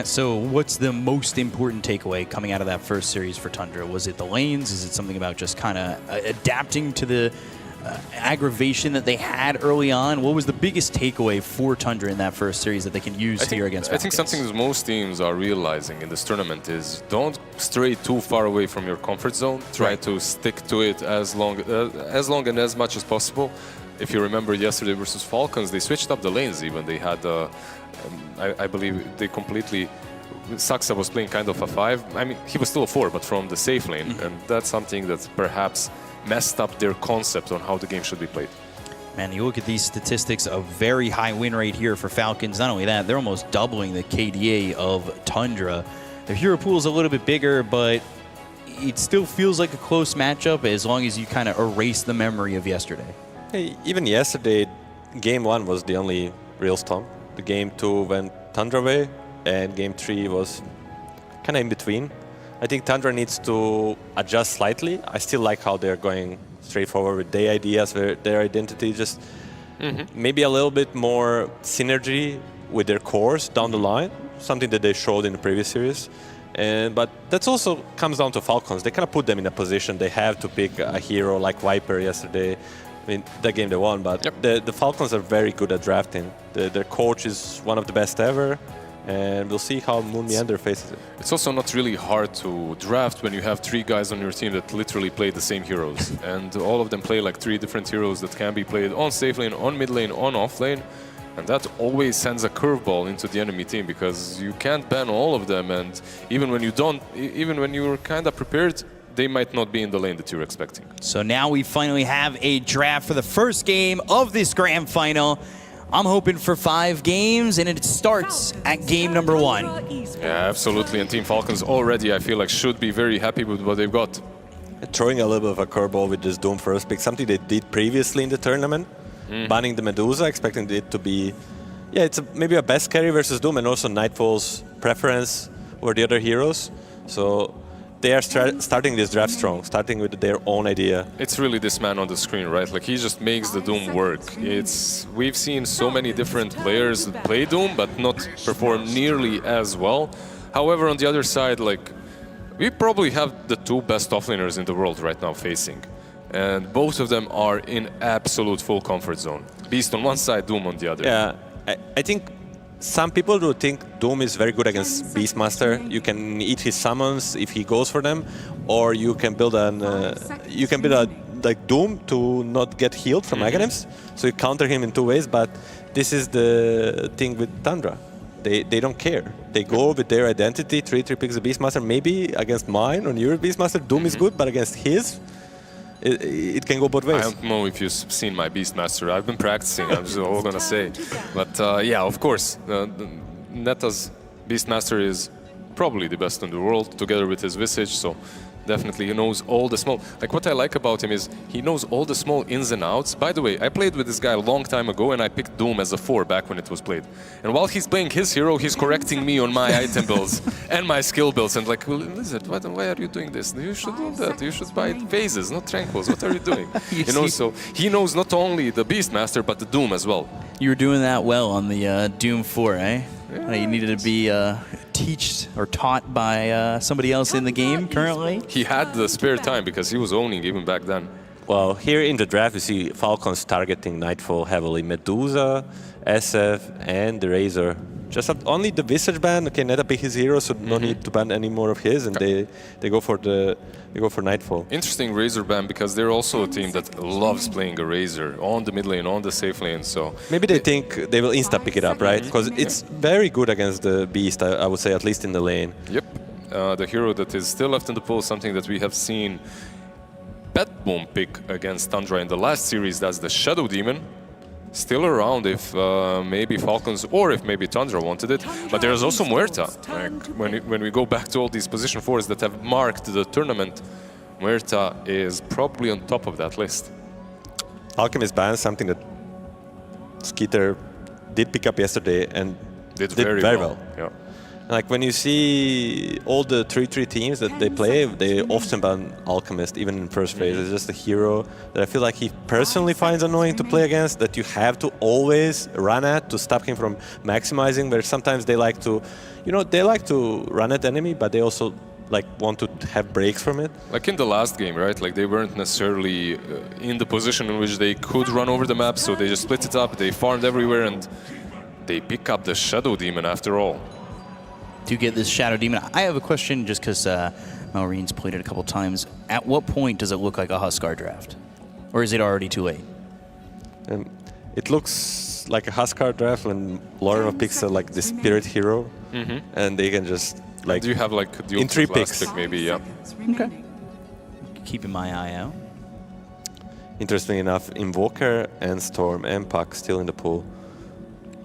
So what's the most important takeaway coming out of that first series for Tundra? Was it the lanes? Is it something about just kind of adapting to the aggravation that they had early on? What was the biggest takeaway for Tundra in that first series that they can use here against Falcons? I think something that most teams are realizing in this tournament is don't stray too far away from your comfort zone. Try to stick to it as long and as much as possible. If you remember yesterday versus Falcons, they switched up the lanes even. They had, I believe, they completely... Saxa was playing kind of a 5. I mean, he was still a 4, but from the safe lane. And that's something that perhaps messed up their concept on how the game should be played. Man, you look at these statistics, a very high win rate here for Falcons. Not only that, they're almost doubling the KDA of Tundra. Their hero pool is a little bit bigger, but it still feels like a close matchup as long as you kind of erase the memory of yesterday. Hey, even yesterday, game 1 was the only real stomp. The game 2 went Tundra way, and game 3 was kind of in between. I think Tundra needs to adjust slightly. I still like how they're going straightforward with their ideas, their identity, just maybe a little bit more synergy with their cores down the line, something that they showed in the previous series. But that also comes down to Falcons. They kind of put them in a position they have to pick a hero like Viper yesterday. I mean, that game they won, but the Falcons are very good at drafting. Their coach is one of the best ever, and we'll see how Moon Meander faces it. It's also not really hard to draft when you have 3 guys on your team that literally play the same heroes. And all of them play like 3 different heroes that can be played on safe lane, on mid lane, on off lane. And that always sends a curveball into the enemy team because you can't ban all of them. And even when you don't, even when you're kind of prepared, they might not be in the lane that you're expecting. So now we finally have a draft for the first game of this grand final. I'm hoping for 5 games, and it starts at game number 1. Yeah, absolutely. And Team Falcons already, I feel like, should be very happy with what they've got. Throwing a little bit of a curveball with this Doom first pick, something they did previously in the tournament. Banning the Medusa, expecting it to be, it's maybe a best carry versus Doom, and also Nightfall's preference over the other heroes. So they are starting this draft strong, starting with their own idea. It's really this man on the screen, right? Like, he just makes the Doom work. We've seen so many different players play Doom, but not perform nearly as well. However, on the other side, like, we probably have the 2 best offlaners in the world right now facing. And both of them are in absolute full comfort zone. Beast on one side, Doom on the other. Yeah, I think some people do think Doom is very good against Beastmaster. You can eat his summons if he goes for them, or you can build a like Doom to not get healed from Meganims. So you counter him in 2 ways, but this is the thing with Tundra. They don't care. They go with their identity, 3/3 picks the Beastmaster. Maybe against mine on your Beastmaster, Doom is good, but against his, it can go both ways. I don't know if you've seen my Beastmaster. I've been practicing, I'm just all gonna say. But yeah, of course, Neta's Beastmaster is probably the best in the world, together with his Visage, so definitely he knows all the small... Like, what I like about him is he knows all the small ins and outs. By the way, I played with this guy a long time ago, and I picked Doom as a 4 back when it was played. And while he's playing his hero, he's correcting me on my item builds and my skill builds. And like, well, Lizard, why are you doing this? You should do that. You should buy phases, not tranquils. What are you doing? You know, so he knows not only the Beastmaster, but the Doom as well. You were doing that well on the Doom 4, eh? Yeah. You needed to be taught by somebody else in the game currently? He had the spare time because he was owning even back then. Well, here in the draft, you see Falcons targeting Nightfall heavily. Medusa, SF, and the Razor. Just only the Visage ban. Okay, Neta pick his hero, so no need to ban any more of his, and they go for Nightfall. Interesting Razor ban because they're also a team that loves playing a Razor on the mid lane, on the safe lane. So maybe they think they will insta pick it up, right? Because it's very good against the Beast, I would say, at least in the lane. Yep, the hero that is still left in the pool, something that we have seen BetBoom pick against Tundra in the last series. That's the Shadow Demon. Still around if maybe Falcons or if maybe Tundra wanted it. But there's also Muerta. Like, when we go back to all these position 4s that have marked the tournament, Muerta is probably on top of that list. Alchemist ban, something that Skeeter did pick up yesterday and did very well. Yeah. Like, when you see all the 3-3 teams that they play, they often ban Alchemist, even in first phase. It's just a hero that I feel like he personally finds annoying to play against, that you have to always run at to stop him from maximizing, where sometimes they like to, they like to run at enemy, but they also want to have breaks from it. Like in the last game, right? Like, they weren't necessarily in the position in which they could run over the map, so they just split it up, they farmed everywhere, and they pick up the Shadow Demon after all. To get this Shadow Demon, I have a question just because Malreen's played it a couple times. At what point does it look like a Huskar draft? Or is it already too late? It looks like a Huskar draft when Lorna picks the spirit hero, and they can just do you have the in 3 picks pick maybe? Yeah. Okay. Keeping my eye out. Interesting enough, Invoker and Storm and Puck still in the pool.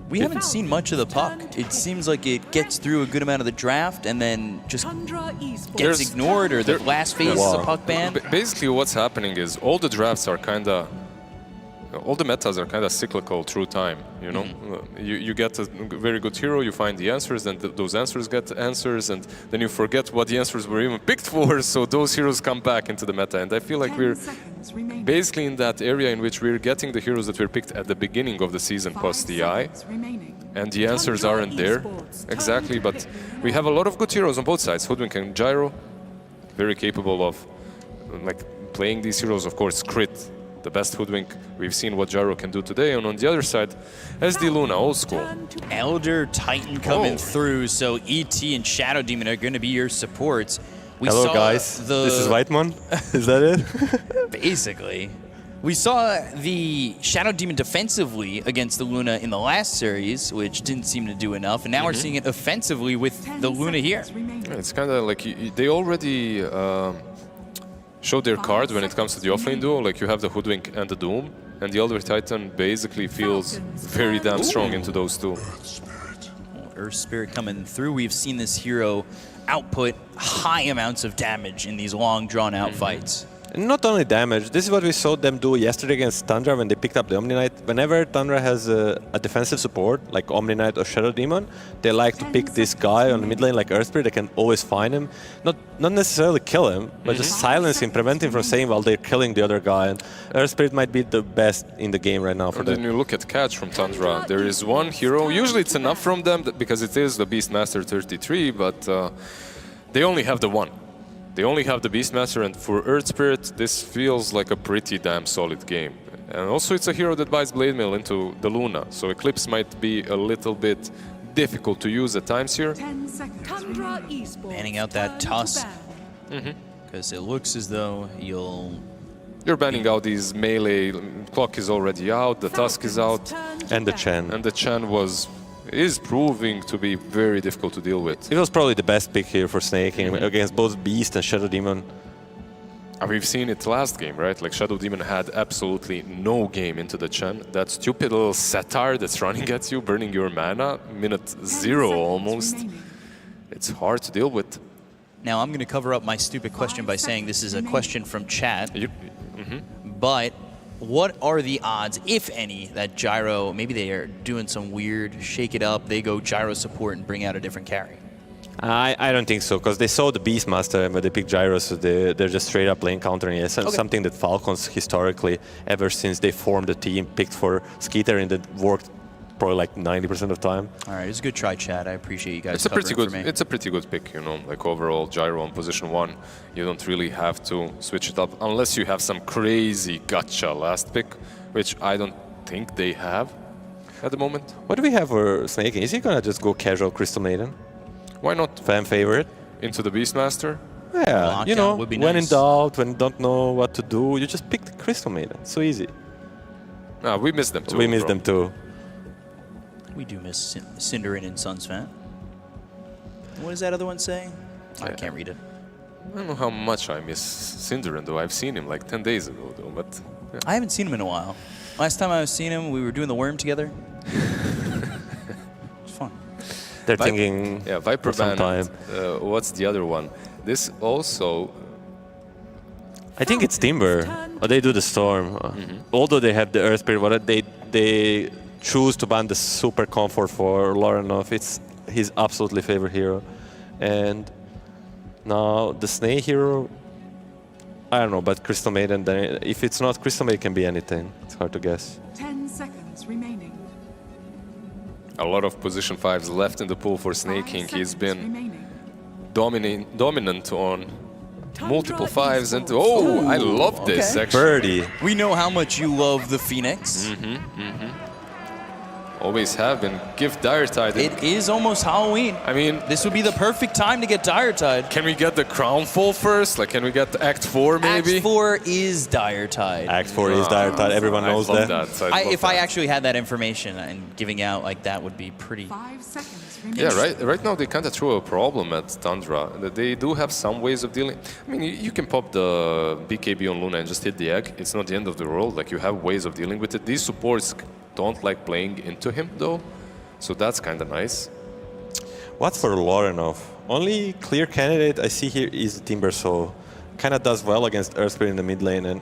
We haven't seen much of the Puck. It seems like it gets through a good amount of the draft and then just gets ignored, or the last phase is a Puck ban. Basically what's happening is all the drafts are kind of all the metas are kind of cyclical through time, you know? You get a very good hero, you find the answers, and those answers get answers, and then you forget what the answers were even picked for, so those heroes come back into the meta. And I feel like we're basically in that area in which we're getting the heroes that were picked at the beginning of the season post DI, and the answers aren't there. Exactly, but we have a lot of good heroes on both sides. Hoodwink and Gyro, very capable of like playing these heroes. Of course, Crit, the best Hoodwink. We've seen what Gyro can do today. And on the other side, SD Luna, old school. Elder Titan coming through, so ET and Shadow Demon are going to be your supports. Hello guys, this is Whitemon. Is that it? Basically. We saw the Shadow Demon defensively against the Luna in the last series, which didn't seem to do enough, and now we're seeing it offensively with the Luna here. Yeah, it's kind of like they already showed their card when it comes to the offlane duo. Like you have the Hoodwink and the Doom, and the Elder Titan basically feels very damn strong into those two. Earth Spirit coming through. We've seen this hero output high amounts of damage in these long, drawn-out fights. And not only damage, this is what we saw them do yesterday against Tundra when they picked up the Omni Knight. Whenever Tundra has a defensive support, like Omni Knight or Shadow Demon, they like to pick this guy on the mid lane like Earth Spirit. They can always find him. Not necessarily kill him, but just silence him, prevent him from saying while they're killing the other guy. And Earth Spirit might be the best in the game right now for them. And then you look at Catch from Tundra. There is one hero. Usually it's enough from them because it is the Beastmaster 33, but they only have the one. They only have the Beastmaster, and for Earth Spirit, this feels like a pretty damn solid game. And also it's a hero that buys Blade Mail into the Luna, so Eclipse might be a little bit difficult to use at times here. Banning out that Tusk, because it looks as though You're banning out these melee, clock is already out, the Tusk is out. And the Chen. And the Chen is proving to be very difficult to deal with. It was probably the best pick here for Snake against both Beast and Shadow Demon. We've seen it last game, right? Like Shadow Demon had absolutely no game into the Chen. That stupid little Satyr that's running at you, burning your mana, minute 0 almost. It's hard to deal with. Now I'm going to cover up my stupid question by saying this is a question from chat. But what are the odds, if any, that Gyro, maybe they are doing some weird shake it up, they go Gyro support and bring out a different carry? I don't think so, because they saw the Beastmaster and when they picked Gyro, so they're just straight up lane countering it. Something that Falcons historically, ever since they formed the team, picked for Skeeter, and that worked probably like 90% of the time. All right, it's a good try, Chad. I appreciate you guys It's a pretty covering good. for me. It's a pretty good pick, you know. Like overall, Gyro on position 1, you don't really have to switch it up unless you have some crazy gotcha last pick, which I don't think they have at the moment. What do we have for Snake? Is he gonna just go casual Crystal Maiden? Why not? Fan favorite into the Beastmaster. Yeah, you know, when in doubt, when you don't know what to do, you just pick the Crystal Maiden. So easy. We missed them too. We missed them too. We do miss Cinderin and Sons fan. What does that other one say? I can't read it. I don't know how much I miss Cinderin, though. I've seen him like 10 days ago, though. But yeah. I haven't seen him in a while. Last time I seen him, we were doing the worm together. It's fun. They're thinking Viper for some Band. time. What's the other one? This also... I think it's Timber. Or they do the Storm. Although they have the Earth Spirit, but they choose to ban the Super Comfort for Lorenov. It's his absolutely favorite hero. And now the Snake hero, I don't know, but Crystal Maiden, then if it's not Crystal Maiden, it can be anything. It's hard to guess. 10 seconds remaining. A lot of position 5s left in the pool for Snake King. He's been dominant on multiple 5s. And oh, I love this, actually. Birdie. We know how much you love the Phoenix. Always have been. Give Dire Tide. It is almost Halloween. I mean, this would be the perfect time to get Dire Tide. Can we get the Crown Fall first? Like, can we get Act 4 maybe? Act 4 is Dire Tide. Act 4 is Dire Tide. Everyone knows that. If I actually had that information and giving out like that would be pretty. 5 seconds. Yeah, right now they kind of throw a problem at Tundra. They do have some ways of dealing. I mean, you can pop the BKB on Luna and just hit the egg. It's not the end of the world. Like, you have ways of dealing with it. These supports don't like playing into him, though. So that's kind of nice. What's for Lorenov? Only clear candidate I see here is Timber, so kind of does well against Earth Spirit in the mid lane. And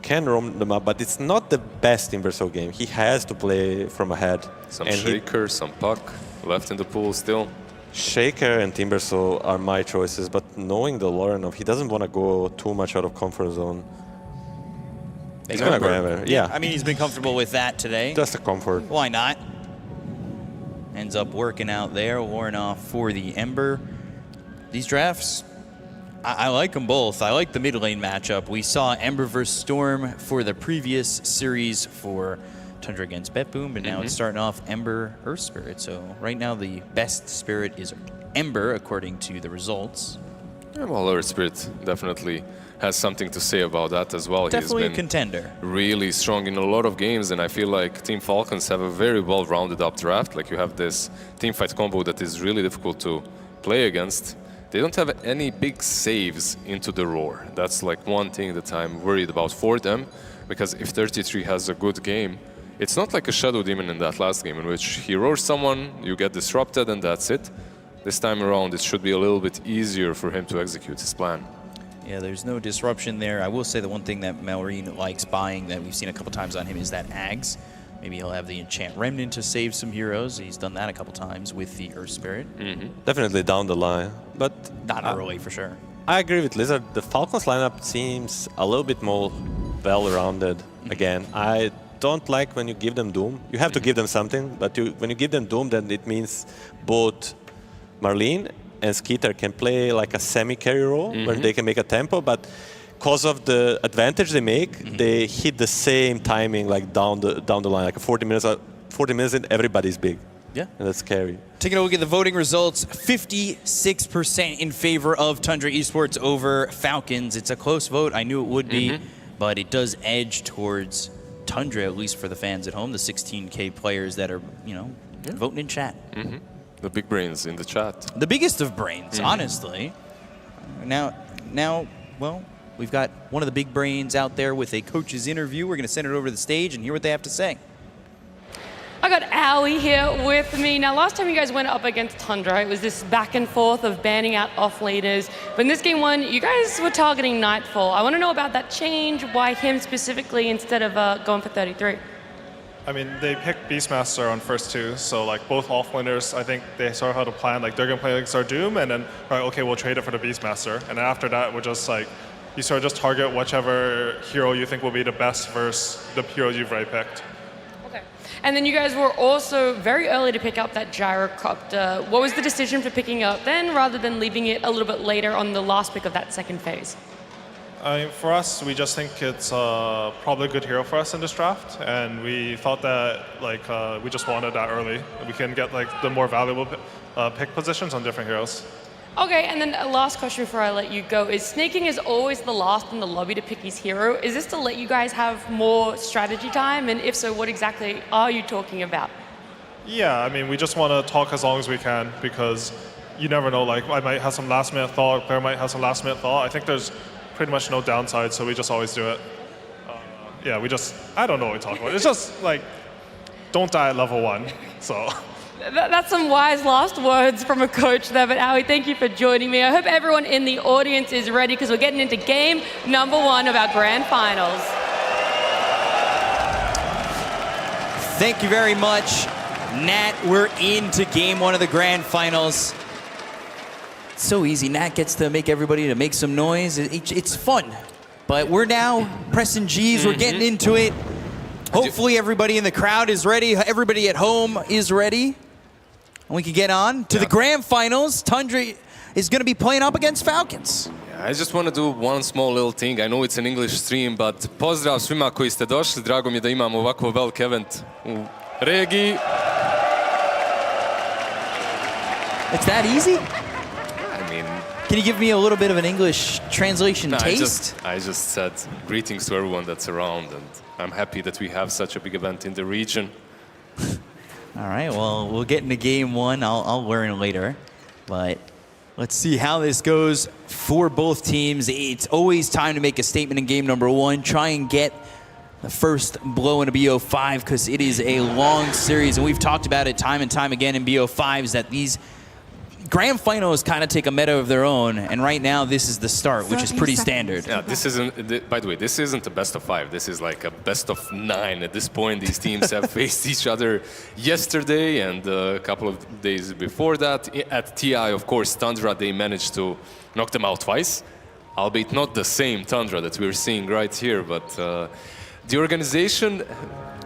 can roam the map, but it's not the best Inverso game. He has to play from ahead. Some Shaker, some Puck left in the pool still. Shaker and Timbersaw are my choices, but knowing the Lorenov, he doesn't want to go too much out of comfort zone. He's going to go Ember. Yeah. I mean, he's been comfortable with that today. Just a comfort. Why not? Ends up working out there. Lorenov for the Ember. These drafts, I like them both. I like the mid lane matchup. We saw Ember versus Storm for the previous series for Tundra against BetBoom, but now it's starting off Ember Earth Spirit. So right now the best spirit is Ember according to the results. Yeah, well, Earth Spirit definitely has something to say about that as well. Definitely He's been a contender. Really strong in a lot of games, and I feel like Team Falcons have a very well-rounded up draft. Like you have this teamfight combo that is really difficult to play against. They don't have any big saves into the roar. That's like one thing that I'm worried about for them, because if 33 has a good game, it's not like a Shadow Demon in that last game in which he roars someone, you get disrupted, and that's it. This time around, it should be a little bit easier for him to execute his plan. Yeah, there's no disruption there. I will say the one thing that Malrine likes buying that we've seen a couple times on him is that Ags. Maybe he'll have the Enchant Remnant to save some heroes. He's done that a couple times with the Earth Spirit. Definitely down the line, but not early for sure. I agree with Lizard. The Falcons lineup seems a little bit more well-rounded. Again, I don't like when you give them Doom. You have to give them something, but when you give them Doom, then it means both Marlene and Skeeter can play like a semi-carry role where they can make a tempo, but because of the advantage they make, they hit the same timing like down the line, like 40 minutes and everybody's big. Yeah. And that's scary. Taking a look at the voting results, 56% in favor of Tundra Esports over Falcons. It's a close vote. I knew it would be, but it does edge towards Tundra, at least for the fans at home, the 16K players that are, voting in chat. The big brains in the chat. The biggest of brains, honestly. Now, well, we've got one of the big brains out there with a coach's interview. We're going to send it over to the stage and hear what they have to say. I got Owie here with me. Now, last time you guys went up against Tundra, it was this back and forth of banning out off-laners. But in this game one, you guys were targeting Nightfall. I want to know about that change, why him specifically instead of going for 33. I mean, they picked Beastmaster on first two, so like both offlaners, I think they sort of had a plan, like they're gonna play against our Doom, and then, okay, we'll trade it for the Beastmaster. And then after that, we're just like, you sort of just target whichever hero you think will be the best versus the heroes you've already picked. Okay. And then you guys were also very early to pick up that gyrocopter. What was the decision for picking up then, rather than leaving it a little bit later on the last pick of that second phase? I mean, for us, we just think it's probably a good hero for us in this draft, and we thought that like we just wanted that early. We can get like the more valuable pick positions on different heroes. Okay, and then a last question before I let you go is Snaking is always the last in the lobby to pick his hero. Is this to let you guys have more strategy time? And if so, what exactly are you talking about? Yeah, I mean, we just want to talk as long as we can because you never know. Like, I might have some last minute thought, a player might have some last minute thought. I think there's pretty much no downside, so we just always do it. Yeah, I don't know what we talk about. It's just like, don't die at level 1, so. That's some wise last words from a coach there, but Owie, thank you for joining me. I hope everyone in the audience is ready because we're getting into game number 1 of our grand finals. Thank you very much, Nat. We're into game 1 of the grand finals. It's so easy. Nat gets to make everybody to make some noise. It's fun. But we're now pressing G's. We're getting into it. Hopefully everybody in the crowd is ready. Everybody at home is ready. And we can get on to the grand finals. Tundra is going to be playing up against Falcons. Yeah, I just want to do one small little thing. I know it's an English stream, but pozdrav svima koji ste došli. Drago mi je da imamo ovako velik event u regiji. It's that easy? I mean, can you give me a little bit of an English translation taste? I just said greetings to everyone that's around, and I'm happy that we have such a big event in the region. All right, well, we'll get into game 1. I'll learn later, but let's see how this goes for both teams. It's always time to make a statement in game number 1. Try and get the first blow in a BO5 because it is a long series, and we've talked about it time and time again in BO5s that these grand finals kind of take a meta of their own, and right now this is the start, which is pretty standard. Yeah, this isn't, by the way, this isn't a best of 5. This is like a best of 9 at this point. These teams have faced each other yesterday and a couple of days before that. At TI, of course, Tundra, they managed to knock them out twice, albeit not the same Tundra that we're seeing right here, but the organization,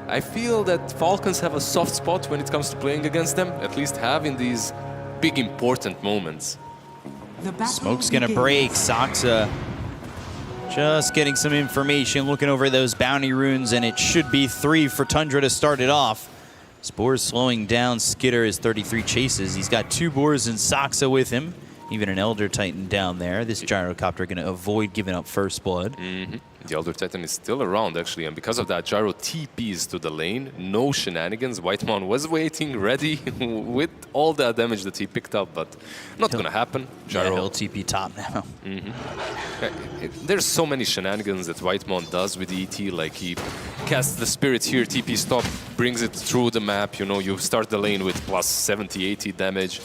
I feel that Falcons have a soft spot when it comes to playing against them, at least having these big important moments. Smoke's gonna break. Saksa just getting some information, looking over those bounty runes, and it should be 3 for Tundra to start it off. Spores slowing down. Skitter is 33 chases. He's got 2 boars and Saksa with him. Even an Elder Titan down there. This Gyrocopter going to avoid giving up first blood. The Elder Titan is still around, actually, and because of that, Gyro TPs to the lane. No shenanigans. Whitemon was waiting, ready, with all that damage that he picked up, but not going to happen. Gyro he'll TP top now. There's so many shenanigans that Whitemon does with the ET, like he casts the Spirit here, TP stop, brings it through the map. You know, you start the lane with plus 70, 80 damage.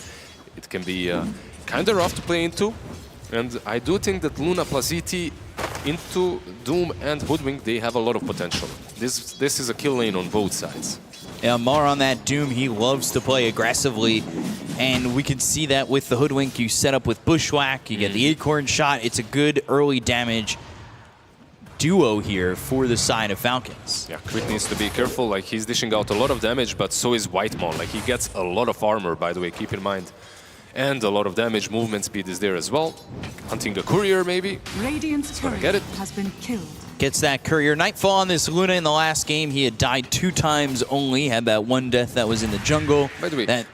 It can be kind of rough to play into, and I do think that Luna plus ET into Doom and Hoodwink, they have a lot of potential. This is a kill lane on both sides. Yeah, more on that Doom. He loves to play aggressively, and we can see that with the Hoodwink. You set up with Bushwhack, you get the Acorn shot. It's a good early damage duo here for the side of Falcons. Yeah, Crit needs to be careful. Like, he's dishing out a lot of damage, but so is Whitemon. Like, he gets a lot of armor, by the way, keep in mind. And a lot of damage. Movement speed is there as well. Hunting the courier, maybe. Radiant's turret get it. has been killed. Gets that courier. Nightfall on this Luna in the last game. He had died 2 times only. Had that one death that was in the jungle. By the way,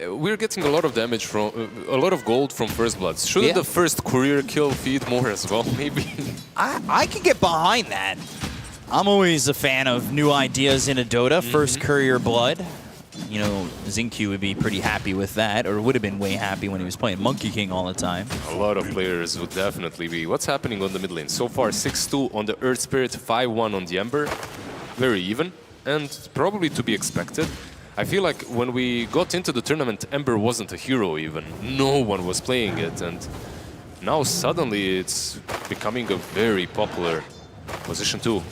we're getting a lot of damage from a lot of gold from First Bloods. Shouldn't the first courier kill feed more as well? Maybe. I can get behind that. I'm always a fan of new ideas in a Dota. First courier blood. You know, Zinq would be pretty happy with that, or would have been way happy when he was playing Monkey King all the time. A lot of players would definitely be. What's happening on the mid lane? So far, 6-2 on the Earth Spirit, 5-1 on the Ember. Very even, and probably to be expected. I feel like when we got into the tournament, Ember wasn't a hero even. No one was playing it, and now suddenly it's becoming a very popular position too.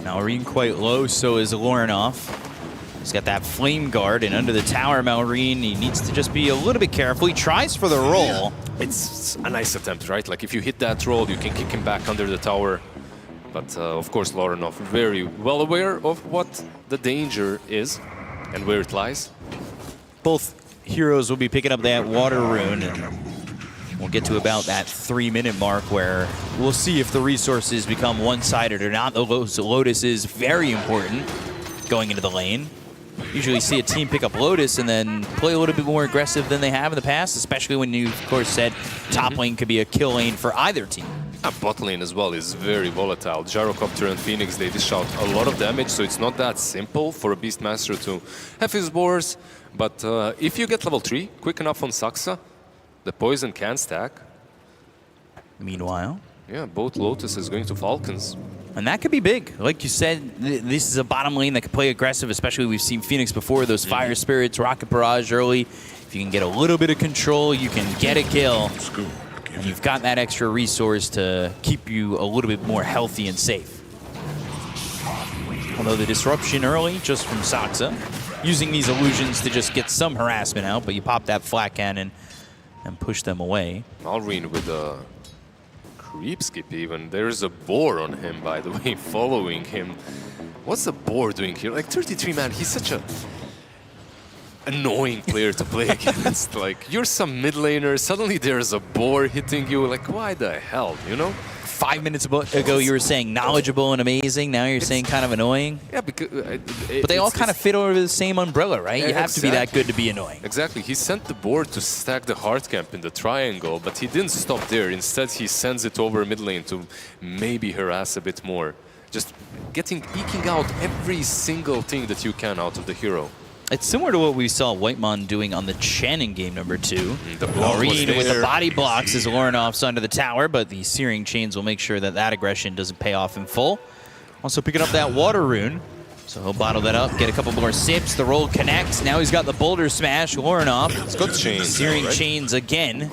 Malrine quite low, so is Lornoff. He's got that Flame Guard, and under the tower, Malrine, he needs to just be a little bit careful. He tries for the roll. It's a nice attempt, right? Like, if you hit that roll, you can kick him back under the tower. But, of course, Lornoff very well aware of what the danger is and where it lies. Both heroes will be picking up that Water Rune, and we'll get to about that 3-minute mark where we'll see if the resources become one-sided or not. The Lotus is very important going into the lane. Usually see a team pick up Lotus and then play a little bit more aggressive than they have in the past, especially when you, of course, said top lane could be a kill lane for either team. Bot lane as well is very volatile. Gyrocopter and Phoenix, they dish out a lot of damage, so it's not that simple for a Beastmaster to have his boars. But if you get level 3 quick enough on Saksa, the poison can stack. Meanwhile? Yeah, both Lotus is going to Falcons. And that could be big. Like you said, this is a bottom lane that can play aggressive, especially we've seen Phoenix before, those Fire Spirits, Rocket Barrage early. If you can get a little bit of control, you can get a kill. And you've got that extra resource to keep you a little bit more healthy and safe. Although the disruption early, just from Saksa, using these illusions to just get some harassment out, but you pop that flat cannon and push them away. Malrine with a creep skip even. There's a boar on him, by the way, following him. What's the boar doing here? Like, 33 man, he's such a annoying player to play against. Like, you're some mid laner, suddenly there's a boar hitting you. Like, why the hell, you know? 5 minutes ago you were saying knowledgeable and amazing, now you're saying kind of annoying? Yeah, because... but they all kind of fit under the same umbrella, right? You have to be that good to be annoying. Exactly. He sent the board to stack the hard camp in the triangle, but he didn't stop there. Instead, he sends it over mid lane to maybe harass a bit more. Just eking out every single thing that you can out of the hero. It's similar to what we saw Whitemon doing on the Chen in game number 2. The block Marine with the body blocks as Lornoff's under the tower, but the Searing Chains will make sure that that aggression doesn't pay off in full. Also picking up that Water Rune. So he'll bottle that up, get a couple more sips. The roll connects. Now he's got the boulder smash. Laurenov. It's got chains. Searing right? chains again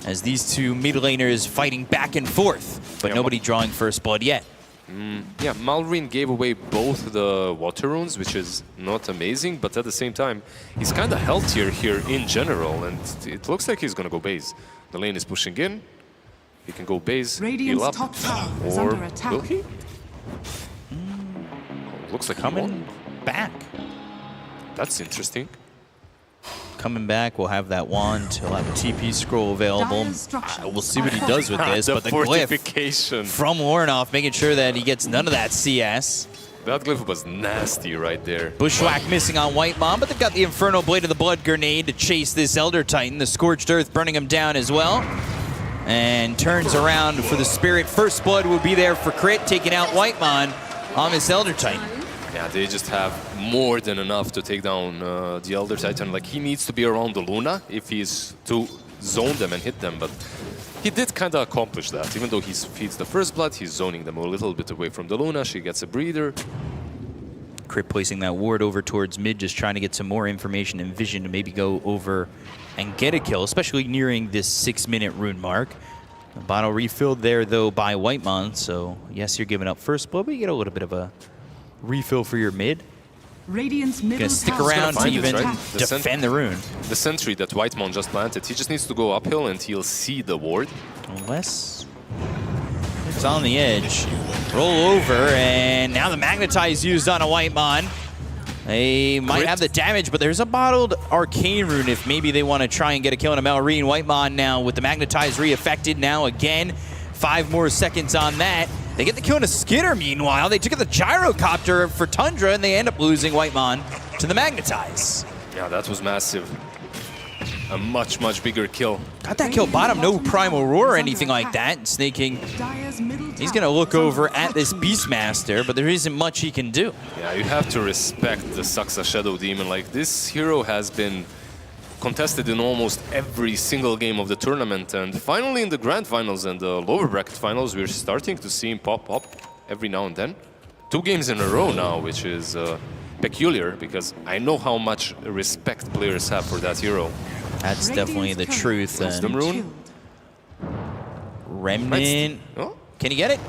as these two mid laners fighting back and forth, but nobody drawing first blood yet. Yeah, Malrine gave away both the water runes, which is not amazing, but at the same time, he's kind of healthier here in general, and it looks like he's going to go base. The lane is pushing in. He can go base, heal up, top tower is or under attack. will he? Looks like coming back. That's interesting. Coming back, we'll have that wand. He'll have a TP scroll available. We'll see what he does with this, but the fortification glyph from Laurenov, making sure that he gets none of that CS. That glyph was nasty right there. Bushwhack missing on White Mom, but they've got the Inferno Blade of the Blood Grenade to chase this Elder Titan. The Scorched Earth burning him down as well. And turns around for the Spirit. First Blood will be there for Crit, taking out Whitemon on this Elder Titan. Yeah, they just have more than enough to take down the Elder Titan. Like, he needs to be around the Luna if he's to zone them and hit them, but he did kind of accomplish that. Even though he feeds the First Blood, he's zoning them a little bit away from the Luna. She gets a breather. Crit placing that ward over towards mid, just trying to get some more information and vision to maybe go over and get a kill, especially nearing this 6-minute rune mark. The bottle refilled there, though, by Whitemon, so yes, you're giving up first blood, but you get a little bit of a refill for your mid. Radiant's middle Gonna stick around to even The defend the rune. The sentry that Whitemon just planted, he just needs to go uphill and he'll see the ward. Unless it's on the edge. Roll over, and now the Magnetize used on a Whitemon. They might have the damage, but there's a bottled Arcane Rune if maybe they want to try and get a kill on a Malrine. Whitemon now with the Magnetize re-affected now again. 5 more seconds on that. They get the kill on a Skitter meanwhile. They took the Gyrocopter for Tundra, and they end up losing Whitemon to the Magnetize. Yeah, that was massive. A much, much bigger kill. Got that kill bottom, no Prime Aurora or anything like that. Snaking, he's going to look over at this Beastmaster, but there isn't much he can do. Yeah, you have to respect the Saxa Shadow Demon. Like, this hero has been contested in almost every single game of the tournament, and finally in the grand finals and the lower bracket finals, we're starting to see him pop up every now and then. 2 games in a row now, which is peculiar, because I know how much respect players have for that hero. That's definitely the truth. Wisdom Rune. Remnant. Oh? Can you get it?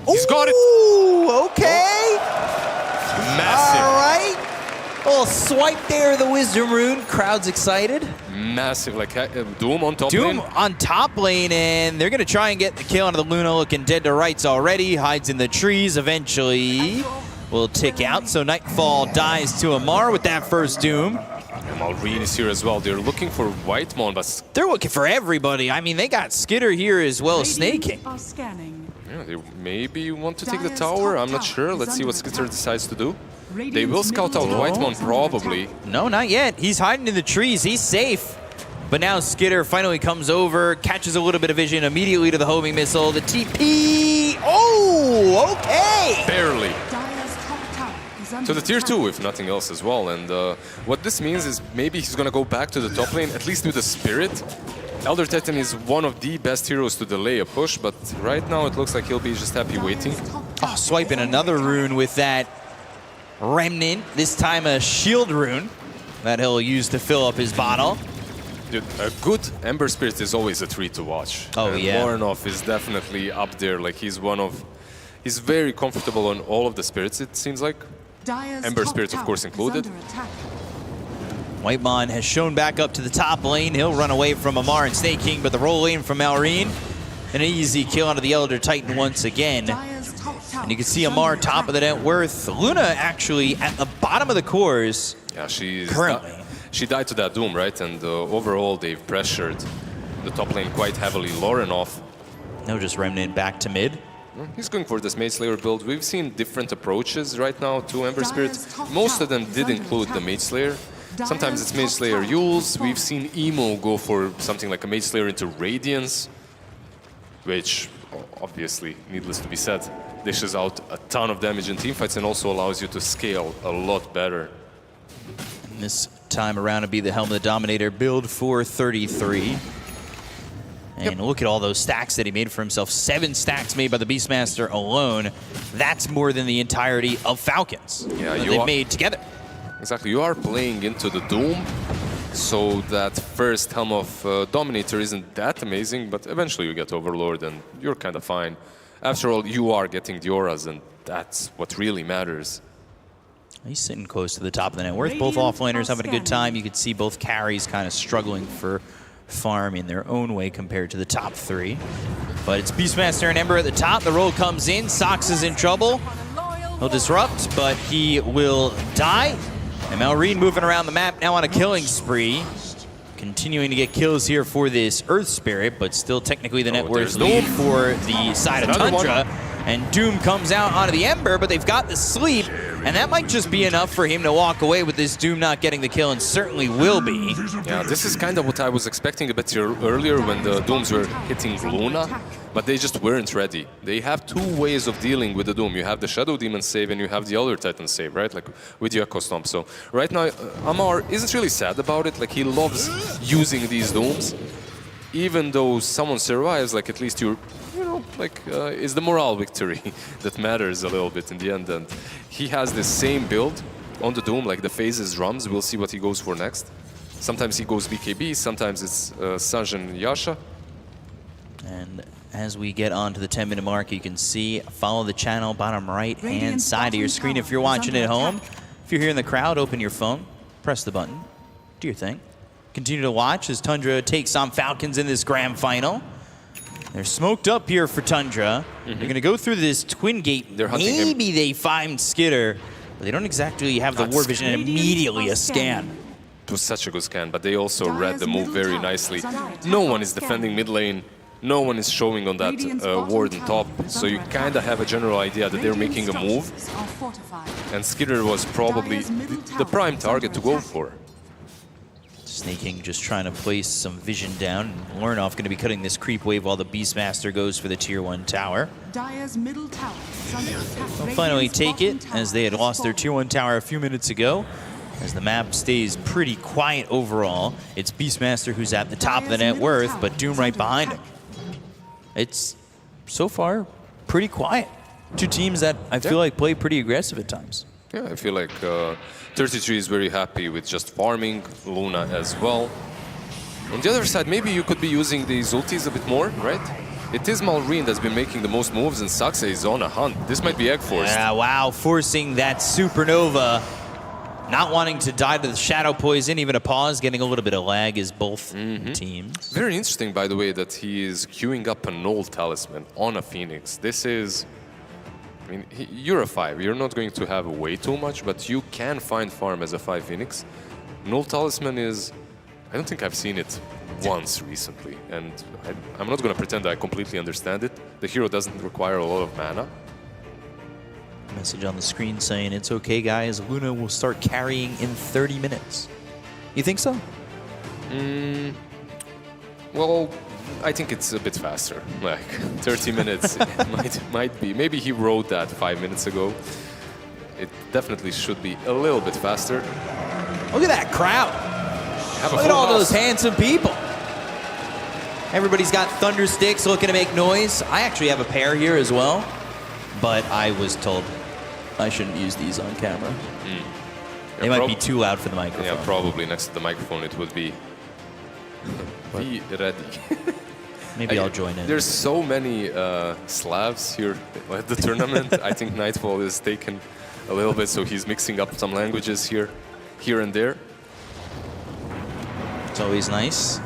He's got it! Okay! Massive. All right. A little swipe there of the Wisdom Rune. Crowd's excited. Massive, like Doom on top Doom lane. on top lane, and they're going to try and get the kill onto the Luna, looking dead to rights already. Hides in the trees. Eventually will tick out, so Nightfall dies to Amar with that first Doom. And Malrine is here as well. They're looking for Whitemon, but they're looking for everybody. I mean, they got Skitter here as well, snaking. Yeah, they maybe want to take the tower. I'm not sure. Let's see what Skitter decides to do. They will scout out Whitemon, probably. No, not yet. He's hiding in the trees. He's safe. But now Skitter finally comes over, catches a little bit of vision immediately to the homing missile. The TP. Oh, okay. Barely. To the tier 2, if nothing else as well. And what this means is maybe he's going to go back to the top lane, at least with the Spirit. Elder Titan is one of the best heroes to delay a push, but right now it looks like he'll be just happy waiting. Oh, swiping another rune with that Remnant, this time a shield rune that he'll use to fill up his bottle. Dude, a good Ember Spirit is always a treat to watch. Oh, and yeah. Laurenov is definitely up there. Like, he's very comfortable on all of the spirits, it seems like. Ember Spirit, of course, included. Whitemon has shown back up to the top lane. He'll run away from Amar and Snake King, but the roll in from Malrine. An easy kill onto the Elder Titan once again. And you can see Amar top of the net worth. Luna actually at the bottom of the cores. Yeah, she's currently. She died to that Doom, right? And overall, they've pressured the top lane quite heavily. Laurenov. No, just Remnant back to mid. He's going for this Mage Slayer build. We've seen different approaches right now to Ember Spirit. Most of them did include the Mage Slayer. Sometimes it's Mage Slayer Yules. We've seen Emo go for something like a Mage Slayer into Radiance, which, obviously, needless to be said, dishes out a ton of damage in teamfights and also allows you to scale a lot better. And this time around, it'll be the Helm of the Dominator build for 33. And look at all those stacks that he made for himself. 7 stacks made by the Beastmaster alone. That's more than the entirety of Falcons that they've made together. Exactly. You are playing into the Doom, so that first Helm of Dominator isn't that amazing, but eventually you get Overlord and you're kind of fine. After all, you are getting the auras, and that's what really matters. He's sitting close to the top of the net worth. Both offlaners having a good time. You could see both carries kind of struggling for farm in their own way compared to the top 3. But it's Beastmaster and Ember at the top. The roll comes in. Sox is in trouble. He'll disrupt, but he will die. And MLBB moving around the map now on a killing spree. Continuing to get kills here for this Earth Spirit, but still technically the net worth lead for the side of Tundra. And Doom comes out onto the Ember, but they've got the sleep, and that might just be enough for him to walk away with this Doom not getting the kill, and certainly will be. Yeah, this is kind of what I was expecting a bit earlier when the Dooms were hitting Luna, but they just weren't ready. They have 2 ways of dealing with the Doom. You have the Shadow Demon save and you have the other Titan save, right? Like with the Echo Stomp. So right now, Amar isn't really sad about it. Like, he loves using these Dooms. Even though someone survives, like, at least you're, it's the morale victory that matters a little bit in the end. And he has the same build on the Doom, like the phases drums. We'll see what he goes for next. Sometimes he goes BKB, sometimes it's Sanjin Yasha. And as we get on to the 10-minute mark, you can see, follow the channel bottom right-hand side of your screen if you're watching at home. If you're here in the crowd, open your phone, press the button, do your thing. Continue to watch as Tundra takes on Falcons in this grand final. They're smoked up here for Tundra. They're going to go through this twin gate. Maybe they find Skitter, but they don't exactly have the war vision and immediately a scan. It was such a good scan, but they also read the move very nicely. No one is defending mid lane. No one is showing on that ward on top, so you kind of have a general idea that they're making a move. And Skitter was probably the prime target to go for. Snaking just trying to place some vision down. Lornoff going to be cutting this creep wave while the Beastmaster goes for the tier 1 tower. Dire's middle tower is under attack. They'll finally take it as they had lost their tier 1 tower a few minutes ago. As the map stays pretty quiet overall, it's Beastmaster who's at the top of the net worth, but Doom right behind him. It's, so far, pretty quiet. 2 teams that I feel like play pretty aggressive at times. Yeah, I feel like 33 is very happy with just farming, Luna as well. On the other side, maybe you could be using these ultis a bit more, right? It is MLBB that's been making the most moves, and Saxa is on a hunt. This might be egg forced. Yeah, wow, forcing that supernova. Not wanting to die to the Shadow Poison, even a pause, getting a little bit of lag as both teams. Very interesting, by the way, that he is queuing up a Null Talisman on a Phoenix. This is... I mean, you're a 5. You're not going to have way too much, but you can find farm as a 5 Phoenix. Null Talisman is... I don't think I've seen it once recently, and I'm not going to pretend that I completely understand it. The hero doesn't require a lot of mana. Message on the screen saying, it's okay, guys. Luna will start carrying in 30 minutes. You think so? Well, I think it's a bit faster. Like 30 minutes might be. Maybe he wrote that 5 minutes ago. It definitely should be a little bit faster. Look at that crowd. Look at all those handsome people. Everybody's got thunder sticks looking to make noise. I actually have a pair here as well, but I was told I shouldn't use these on camera. They might be too loud for the microphone. Yeah, probably next to the microphone it would be. Be ready. Maybe I'll join in. There's so many Slavs here at the tournament. I think Nightfall is taken a little bit, so he's mixing up some languages here and there. It's always nice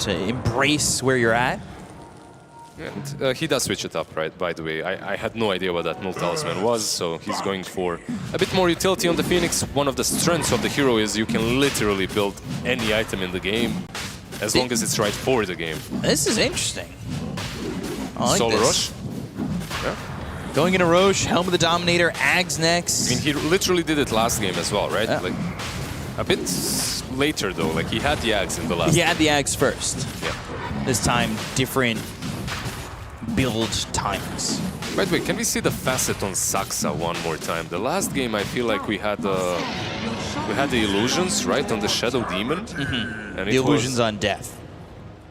to embrace where you're at. And he does switch it up, right? By the way, I had no idea what that Null Talisman was, so he's going for a bit more utility on the Phoenix. One of the strengths of the hero is you can literally build any item in the game as long as it's right for the game. This is interesting. I like Solar this. Rush. Yeah. Going into Roche, Helm of the Dominator, Ags next. I mean, he literally did it last game as well, right? Yeah. Like a bit later though. Like he had the Ags in the last. He had the Ags first. Yeah. This time, different build times. By the way, can we see the facet on Saxa one more time? The last game, I feel like we had the illusions, right, on the Shadow Demon. And the illusions on death.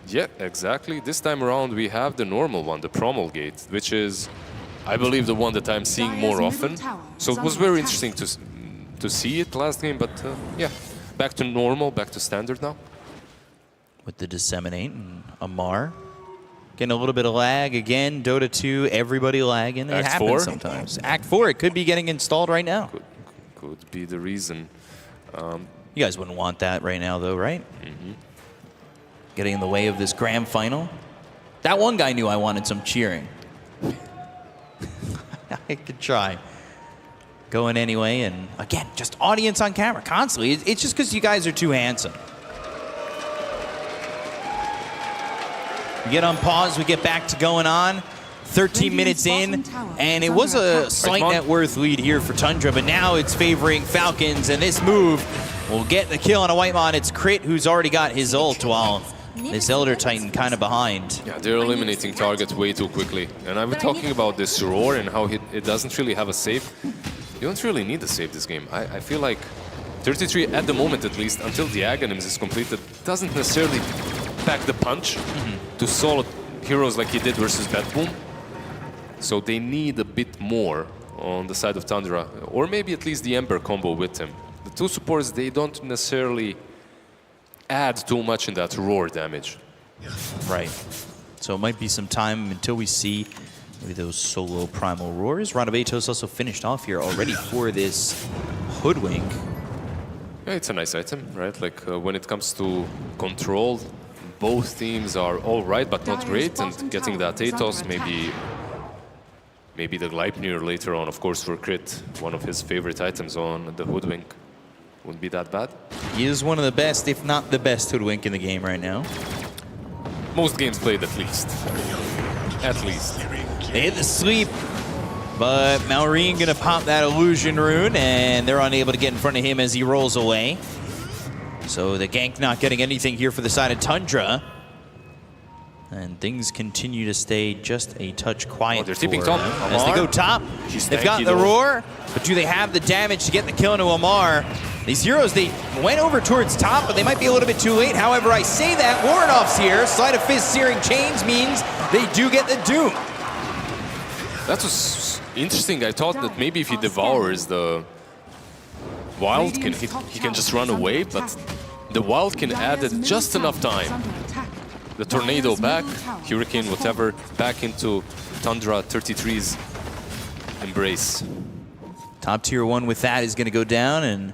Yeah, exactly. This time around, we have the normal one, the Promulgate, which is, I believe, the one that I'm seeing more often. So it was very interesting to see it last game, but yeah, back to normal, back to standard now. With the Disseminate and Amar. Getting a little bit of lag again. Dota 2, everybody lagging. It happens sometimes. Act 4, it could be getting installed right now. Could be the reason. You guys wouldn't want that right now, though, right? Getting in the way of this grand final. That one guy knew I wanted some cheering. I could try. Going anyway, and again, just audience on camera constantly. It's just because you guys are too handsome. We get on pause, we get back to going on. 13 minutes in, and it was a slight net worth lead here for Tundra, but now it's favoring Falcons, and this move will get the kill on a Whitemon. It's Crit who's already got his ult, while this Elder Titan kind of behind. Yeah, they're eliminating targets way too quickly. And I was talking about this Aurora and how it doesn't really have a save. You don't really need a save this game. I feel like 33, at the moment at least, until the Aghanims is completed, doesn't necessarily pack the punch to solid heroes like he did versus BetBoom. So they need a bit more on the side of Tundra, or maybe at least the Ember combo with him. The two supports, they don't necessarily add too much in that roar damage. Right. So it might be some time until we see maybe those solo primal roars. Renovatos also finished off here already for this Hoodwink. Yeah, it's a nice item, right? Like when it comes to control, both teams are all right, but not great. And getting that Atos, maybe the Gleipnir later on, of course, for Crit, one of his favorite items on the Hoodwink. Wouldn't be that bad. He is one of the best, if not the best, Hoodwink in the game right now. Most games played at least. At least. They hit the sleep, but Maureen gonna pop that illusion rune, and they're unable to get in front of him as he rolls away. So the gank not getting anything here for the side of Tundra. And things continue to stay just a touch quiet. They're tipping top. As they go top, they've got the roar, but do they have the damage to get the kill into Amar? These heroes, they went over towards top, but they might be a little bit too late. However, I say that, Warrenoff's here. Sleight of Fist Searing Chains means they do get the Doom. That was interesting. I thought that maybe if he devours the Wild, he can just run away, but the Wild can add it just enough time. The Tornado back, Hurricane, whatever, back into Tundra 33's embrace. Top tier 1 with that is going to go down, and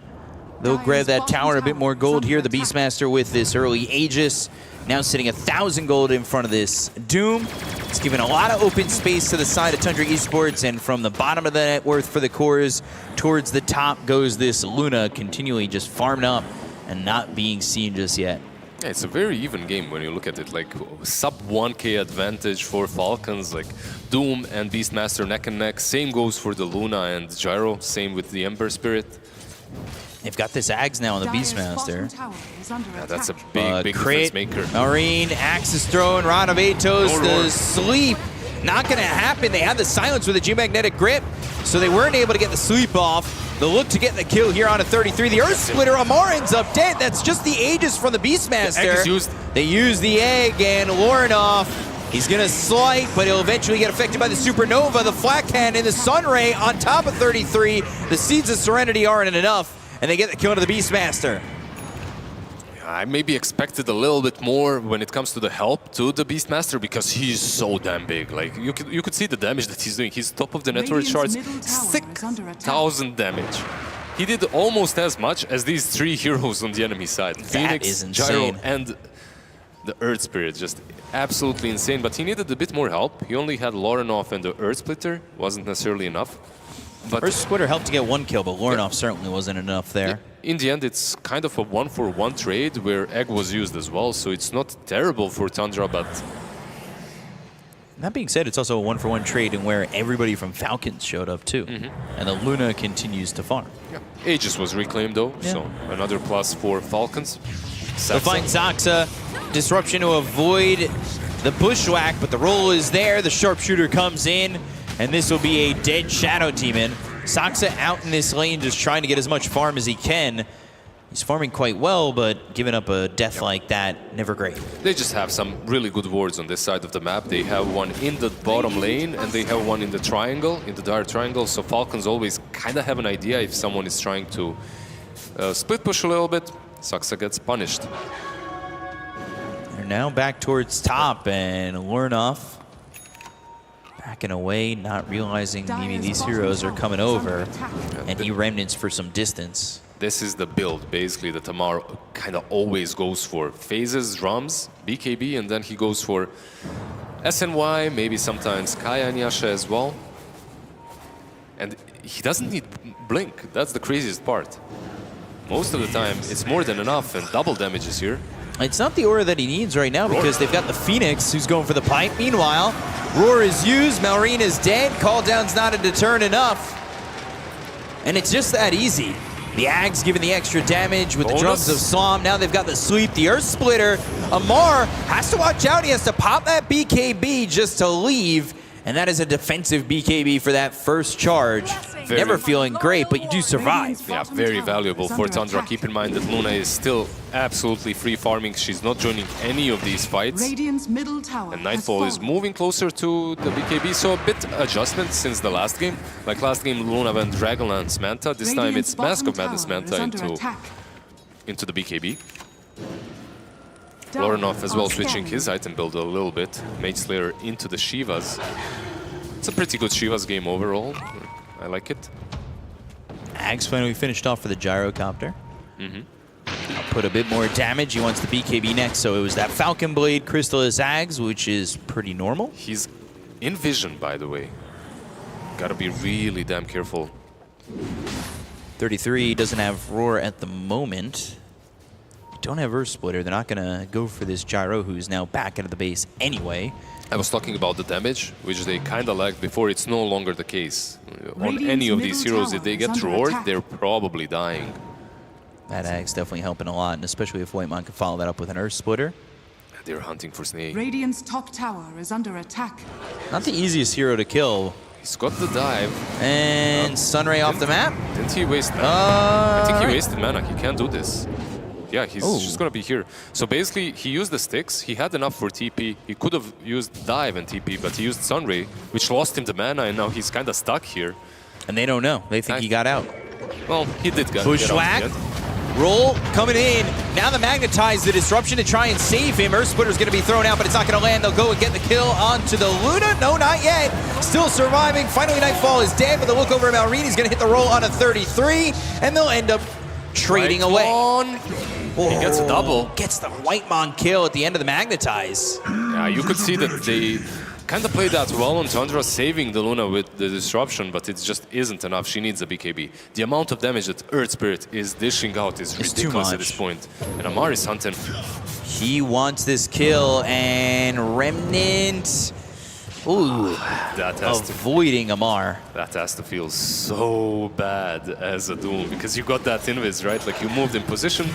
they'll grab that tower. A bit more gold here. The Beastmaster with this early Aegis, now sitting 1,000 gold in front of this Doom. It's giving a lot of open space to the side of Tundra Esports, and from the bottom of the net worth for the cores towards the top goes this Luna, continually just farming up and not being seen just yet. Yeah, it's a very even game when you look at it, like sub 1k advantage for Falcons, like Doom and Beastmaster neck and neck. Same goes for the Luna and Gyro, same with the Ember Spirit. They've got this Axe now on the Beastmaster. Yeah, that's a big difference maker. Marine, Axe is thrown, Renovatos, the sleep. Not gonna happen. They had the silence with the Geomagnetic Grip, so they weren't able to get the sleep off. The look to get the kill here on a 33. The Earth Splitter, Amar ends up dead. That's just the Aegis from the Beastmaster. The egg is used. They use the egg, and Warrenoff, he's gonna slight, but he'll eventually get affected by the Supernova, the Flat Cannon, the Sunray on top of 33. The Seeds of Serenity aren't enough, and they get the kill into the Beastmaster. I maybe expected a little bit more when it comes to the help to the Beastmaster, because he's so damn big. Like you could see the damage that he's doing. He's top of the network charts, 6,000 damage. He did almost as much as these 3 heroes on the enemy side. Phoenix, Gyro, and the Earth Spirit. Just absolutely insane. But he needed a bit more help. He only had Warrenoff and the Earth Splitter. Wasn't necessarily enough. But Earth Splitter helped to get 1 kill, but Warrenoff certainly wasn't enough there. In the end, it's kind of a 1-for-1 trade where Egg was used as well, so it's not terrible for Tundra, but... That being said, it's also a 1-for-1 trade in where everybody from Falcons showed up too. And the Luna continues to farm. Yeah. Aegis was reclaimed though, so another plus for Falcons. They'll find Saxa. Disruption to avoid the Bushwhack, but the roll is there. The Sharpshooter comes in, and this will be a dead Shadow Demon. Saxa out in this lane just trying to get as much farm as he can. He's farming quite well, but giving up a death like that, never great. They just have some really good wards on this side of the map. They have one in the bottom lane, and they have one in the triangle, in the dire triangle. So Falcons always kind of have an idea if someone is trying to split push a little bit. Saksa gets punished. They're now back towards top, and Lornoff backing away, not realizing maybe these heroes are coming over, and he remnants for some distance. This is the build, basically, that Tamar kind of always goes for. Phases, drums, BKB, and then he goes for SNY, maybe sometimes Kaya and Yasha as well. And he doesn't need Blink. That's the craziest part. Most of the time, it's more than enough, and double damages here. It's not the aura that he needs right now because they've got the Phoenix who's going for the pipe. Meanwhile, Roar is used, Malrine is dead, call down's not a deterrent enough. And it's just that easy. The Ags giving the extra damage with the drums of Slom. Now they've got the sweep, the Earth Splitter. Amar has to watch out. He has to pop that BKB just to leave. And that is a defensive BKB for that first charge. Never feeling great, but you do survive. Yeah, very valuable for Tundra. Keep in mind that Luna is still absolutely free farming. She's not joining any of these fights. Radiant's middle tower And Nightfall is moving closer to the BKB, so a bit adjustment since the last game. Like last game, Luna went Dragonlance Manta. This time it's Mask of Madness Manta into the BKB. Lorenov as well switching his item build a little bit. Mage Slayer into the Shivas. It's a pretty good Shivas game overall. I like it. Ags finally finished off for the Gyrocopter. Put a bit more damage. He wants the BKB next, so it was that Falcon Blade Crystallis Ags, which is pretty normal. He's in vision, by the way. Gotta be really damn careful. 33 doesn't have Roar at the moment. Don't have Earth Splitter. They're not gonna go for this Gyro, who's now back into the base anyway. I was talking about the damage, which they kind of lacked before. It's no longer the case. On any of these heroes, if they get Roared, they're probably dying. That Ag's definitely helping a lot, and especially if Whitemon can follow that up with an Earth Splitter. They're hunting for Snake. Radiant's top tower is under attack. Not the easiest hero to kill. He's got the dive. And Sunray off the map? Didn't he waste mana? I think he wasted mana. He can't do this. Yeah, he's just gonna be here. So basically, he used the sticks. He had enough for TP. He could have used dive and TP, but he used Sunray, which lost him the mana, and now he's kind of stuck here. And they don't know. They think he got out. Well, he did get Bushwhack. Roll coming in. Now the Magnetize, the disruption to try and save him. Earth Splitter's going to be thrown out, but it's not going to land. They'll go and get the kill onto the Luna. No, not yet. Still surviving. Finally, Nightfall is dead, but the look over at Malrine. He's going to hit the roll on a 33, and they'll end up trading away. He gets a double. Gets the Whitemon kill at the end of the Magnetize. Yeah, you could see that they kind of played that well on Tundra, saving the Luna with the disruption, but it just isn't enough. She needs a BKB. The amount of damage that Earth Spirit is dishing out is ridiculous at this point. And Amar is hunting. He wants this kill, and Remnant... Ooh, that has avoiding Amar. That has to feel so bad as a Doom, because you got that invis, right? Like, you moved in position.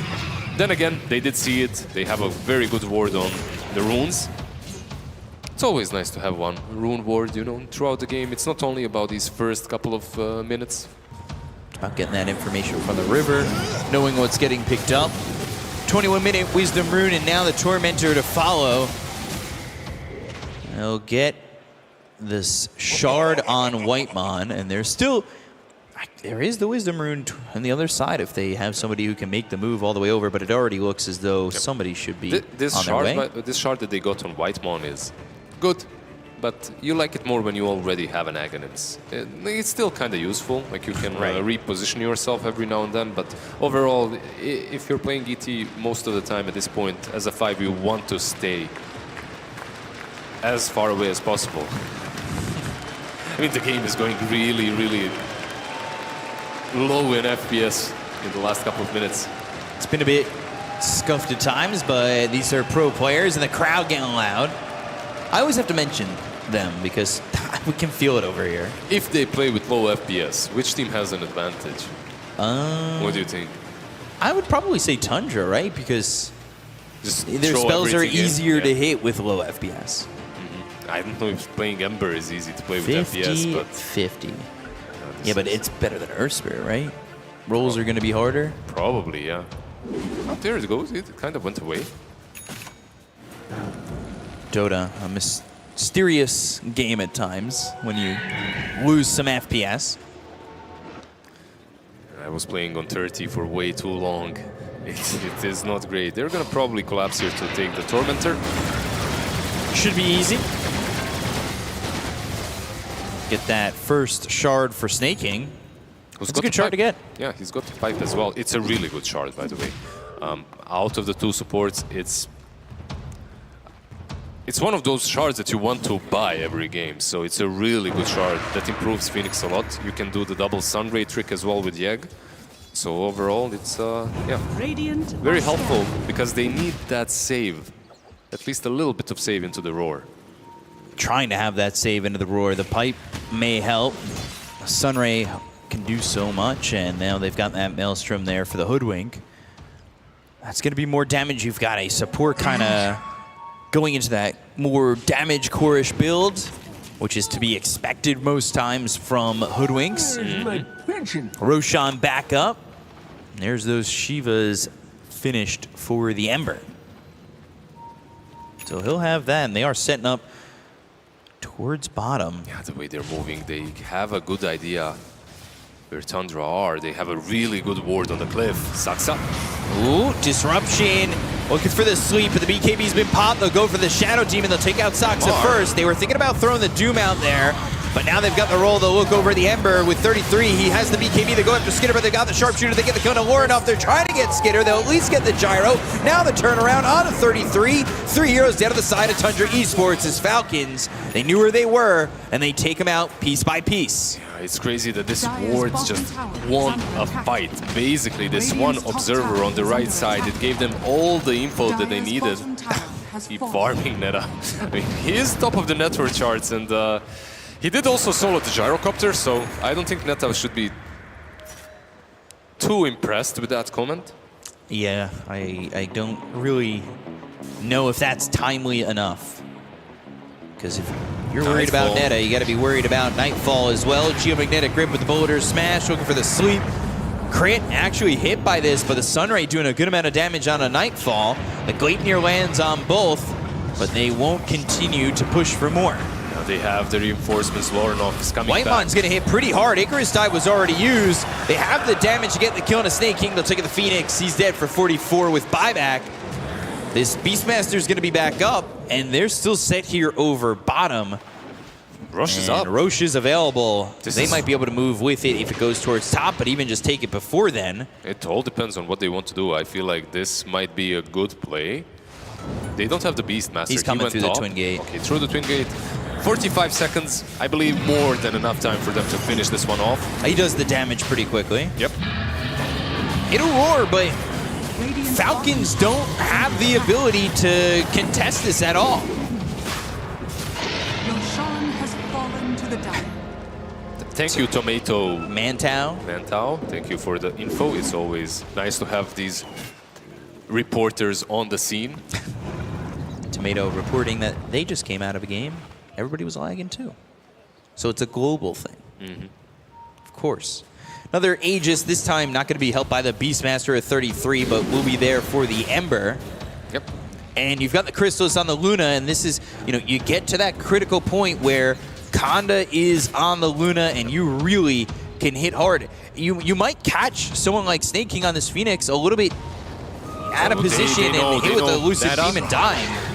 Then again, they did see it. They have a very good ward on the runes. It's always nice to have one rune ward, you know, throughout the game. It's not only about these first couple of minutes. It's about getting that information from the river, knowing what's getting picked up. 21-minute Wisdom Rune, and now the Tormentor to follow. They'll get this shard on Whitemon, and there's still... There is the Wisdom Rune on the other side if they have somebody who can make the move all the way over, but it already looks as though somebody should be on their way. This shard that they got on Whitemon is good, but you like it more when you already have an Aghanims. It's still kind of useful, like you can reposition yourself every now and then, but overall, if you're playing ET most of the time at this point, as a 5, you want to stay as far away as possible. I mean, the game is going really, really low in FPS in the last couple of minutes. It's been a bit scuffed at times, but these are pro players, and the crowd getting loud. I always have to mention them because we can feel it over here. If they play with low FPS, which team has an advantage? What do you think? I would probably say Tundra, right? Because just their spells are easier to hit with low FPS. I don't know if playing Ember is easy to play with FPS, but... 50. Yeah, but it's better than Earth Spirit, right? Rolls are going to be harder? Probably, yeah. Oh, there it goes. It kind of went away. Dota, a mysterious game at times when you lose some FPS. I was playing on 30 for way too long. It is not great. They're gonna probably collapse here to take the Tormentor. Should be easy. Get that first shard for snaking. It's a good shard to get. Yeah, he's got the pipe as well. It's a really good shard, by the way. Out of the two supports, it's one of those shards that you want to buy every game. So it's a really good shard that improves Phoenix a lot. You can do the double Sunray trick as well with Yegg. So overall, it's very helpful because they need that save, at least a little bit of save into the Roar. Trying to have that save into the Roar. The pipe may help. Sunray can do so much, and now they've got that Maelstrom there for the Hoodwink. That's going to be more damage. You've got a support kind of going into that more damage core-ish build, which is to be expected most times from Hoodwinks. Roshan back up. There's those Shivas finished for the Ember. So he'll have that, and they are setting up towards bottom. Yeah, the way they're moving, they have a good idea where Tundra are. They have a really good ward on the cliff. Saksa. Ooh, disruption. Looking for the sleep, but the BKB's been popped. They'll go for the Shadow Demon. They'll take out Saksa first. They were thinking about throwing the Doom out there, but now they've got the roll. They'll look over the Ember with 33. He has the BKB. They go after Skitter, but they got the Sharpshooter. They get the Kona Lauren off. They're trying to get Skitter. They'll at least get the Gyro. Now the turnaround on a 33. 3 heroes down to the side of Tundra Esports as Falcons. They knew where they were, and they take them out piece by piece. It's crazy that this wards just won a fight. Basically, this one observer on the right side, it gave them all the info that they needed. Keep farming Neta. I mean, he is top of the network charts, and he did also solo the Gyrocopter, so I don't think Neta should be too impressed with that comment. Yeah, I don't really know if that's timely enough. Because if you're worried about Neta, you got to be worried about Nightfall as well. Geomagnetic Grip with the Boulder Smash, looking for the sleep. Crit actually hit by this, but the Sunray doing a good amount of damage on a Nightfall. The Gleipnir lands on both, but they won't continue to push for more. Now they have the reinforcements. Lorenov is coming back. Whitemon's going to hit pretty hard. Icarus Dive was already used. They have the damage to get the kill on a Snake King. They'll take the Phoenix. He's dead for 44 with buyback. This Beastmaster's going to be back up, and they're still set here over bottom. Roche is up. Roche is available. They might be able to move with it if it goes towards top, but even just take it before then. It all depends on what they want to do. I feel like this might be a good play. They don't have the Beastmaster. He's coming through the Twin Gate. Okay, through the Twin Gate. 45 seconds, I believe more than enough time for them to finish this one off. He does the damage pretty quickly. Yep. It'll roar, but Falcons don't have the ability to contest this at all. Roshan has fallen to the dire. Thank you, Tomato. Mantau. Thank you for the info. It's always nice to have these reporters on the scene. Tomato reporting that they just came out of a game. Everybody was lagging too. So it's a global thing. Of course. Another Aegis, this time not going to be helped by the Beastmaster at 33, but will be there for the Ember. Yep. And you've got the Crystals on the Luna, and this is, you get to that critical point where Conda is on the Luna, and you really can hit hard. You might catch someone like Snake King on this Phoenix a little bit out of position and hit with the Elusive Demon Dime.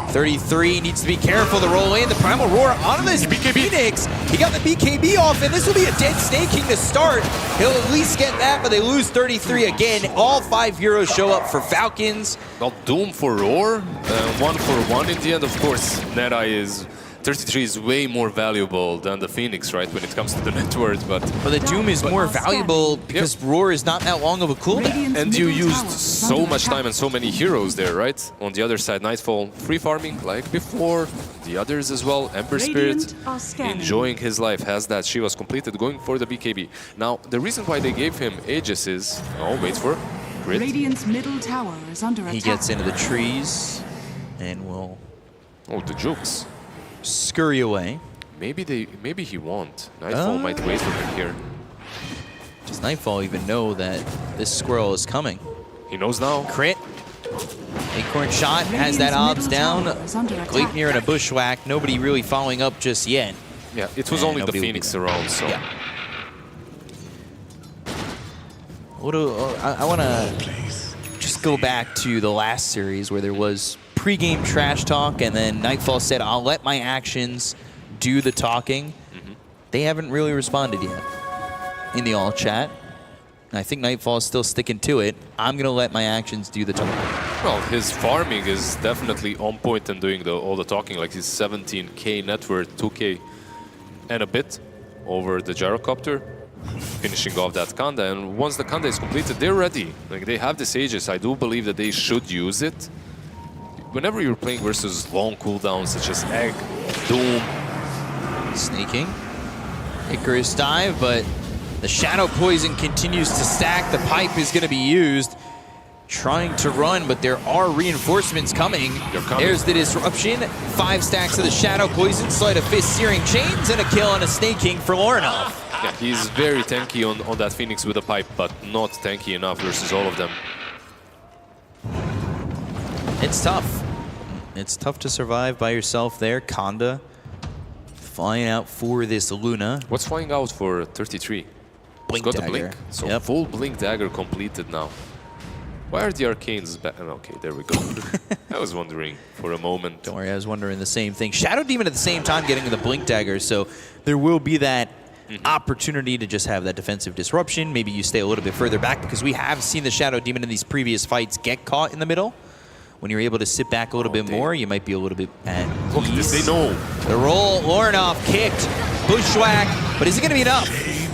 33 needs to be careful to roll in. The Primal Roar onto this Phoenix. He got the BKB off, and this will be a dead Snake King to start. He'll at least get that, but they lose 33 again. All 5 heroes show up for Falcons. Well, Doom for Roar, 1-for-1 in the end. Of course, Neta is 33 is way more valuable than the Phoenix, right, when it comes to the net worth, but the Doom is more valuable because Roar is not that long of a cooldown. And you used so much time and so many heroes there, right? On the other side, Nightfall, free farming like before. The others as well. Ember Spirit, enjoying his life, has that. She was completed, going for the BKB. Now, the reason why they gave him Aegis is... Oh, wait for it. Grid. Radiant's middle tower is under attack. He gets into the trees and will... Oh, the jukes. Scurry away. Maybe he won't. Nightfall might wait for him here. Does Nightfall even know that this squirrel is coming? He knows now. Crit. Acorn shot has that obs down. Gleipnir and a bushwhack. Nobody really following up just yet. Yeah, it was only the Phoenix around, so. Yeah. I want to just go back to the last series where there was pre-game trash talk, and then Nightfall said, I'll let my actions do the talking. They haven't really responded yet in the all chat. And I think Nightfall is still sticking to it. I'm going to let my actions do the talking. Well, his farming is definitely on point and doing all the talking. Like his 17K net worth, 2K and a bit over the gyrocopter, finishing off that Kanda. And once the Kanda is completed, they're ready. Like they have this Aegis. I do believe that they should use it. Whenever you're playing versus long cooldowns such as Egg, Doom. Sneaking. Icarus dive, but the Shadow Poison continues to stack. The pipe is going to be used. Trying to run, but there are reinforcements coming. There's the disruption. 5 stacks of the Shadow Poison, sleight of fist, searing chains, and a kill on a Snaking for Lorinov. Yeah, he's very tanky on that Phoenix with a pipe, but not tanky enough versus all of them. It's tough. It's tough to survive by yourself there. Kanda flying out for this Luna. What's flying out for 33? Blink He's got dagger. a blink. So full blink dagger completed now. Why are the arcanes back? Okay, there we go. I was wondering for a moment. Don't worry, I was wondering the same thing. Shadow Demon at the same time getting the blink dagger, so there will be that opportunity to just have that defensive disruption. Maybe you stay a little bit further back, because we have seen the Shadow Demon in these previous fights get caught in the middle. When you're able to sit back a little bit more, you might be a little bit at Look at this, they know. The roll, Lorinov kicked, bushwhack, but is it going to be enough?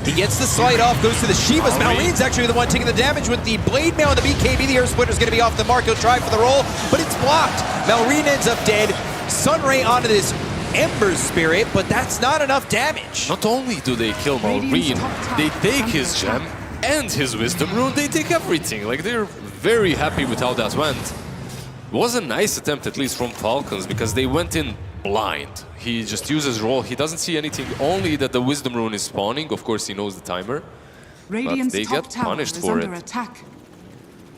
He gets the slide off, goes to the Shivas. Malreen's actually the one taking the damage with the blade mail and the BKB. The air splitter's going to be off the mark. He'll try for the roll, but it's blocked. Malreen ends up dead. Sunray onto this Ember Spirit, but that's not enough damage. Not only do they kill Malreen, they take his gem and his Wisdom Rune. They take everything. Like, they're very happy with how that went. It was a nice attempt, at least from Falcons, because they went in blind. He just uses roll. He doesn't see anything, only that the Wisdom Rune is spawning. Of course, he knows the timer, but they get punished for it.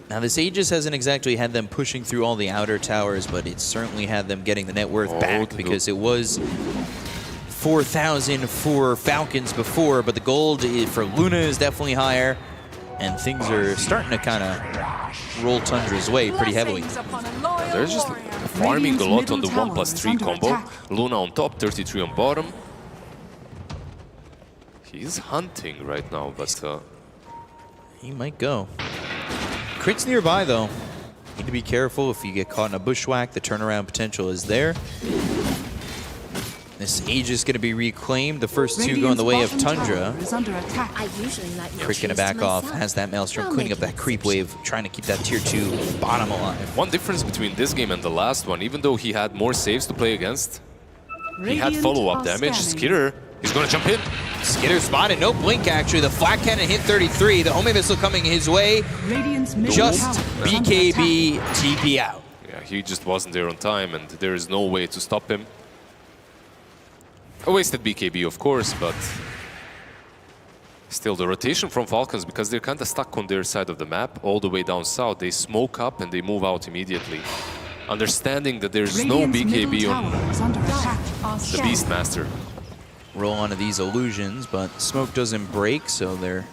Now, this Aegis hasn't exactly had them pushing through all the outer towers, but it certainly had them getting the net worth back, because it was 4,000 for Falcons before, but the gold for Luna is definitely higher, and things are starting to kind of roll Tundra's way pretty heavily. They're just farming a lot on the 1+3 combo. Luna on top, 33 on bottom. He's hunting right now, but he might go. Crit's nearby, though. Need to be careful if you get caught in a bushwhack. The turnaround potential is there. This Aegis is going to be reclaimed. The first two go in the way of Tundra. Crit going to back off. Has that Maelstrom cleaning up that creep wave, trying to keep that tier 2 bottom alive. One difference between this game and the last one, even though he had more saves to play against, he had follow-up damage. Skitter, he's going to jump in. Skitter spotted, no blink actually. The flat cannon hit 33. The homing missile coming his way. Just BKB TP out. Yeah, he just wasn't there on time, and there is no way to stop him. A wasted BKB, of course, but still the rotation from Falcons, because they're kind of stuck on their side of the map, all the way down south. They smoke up and they move out immediately, understanding that there's no BKB on the Beastmaster. Roll onto these illusions, but smoke doesn't break, so they're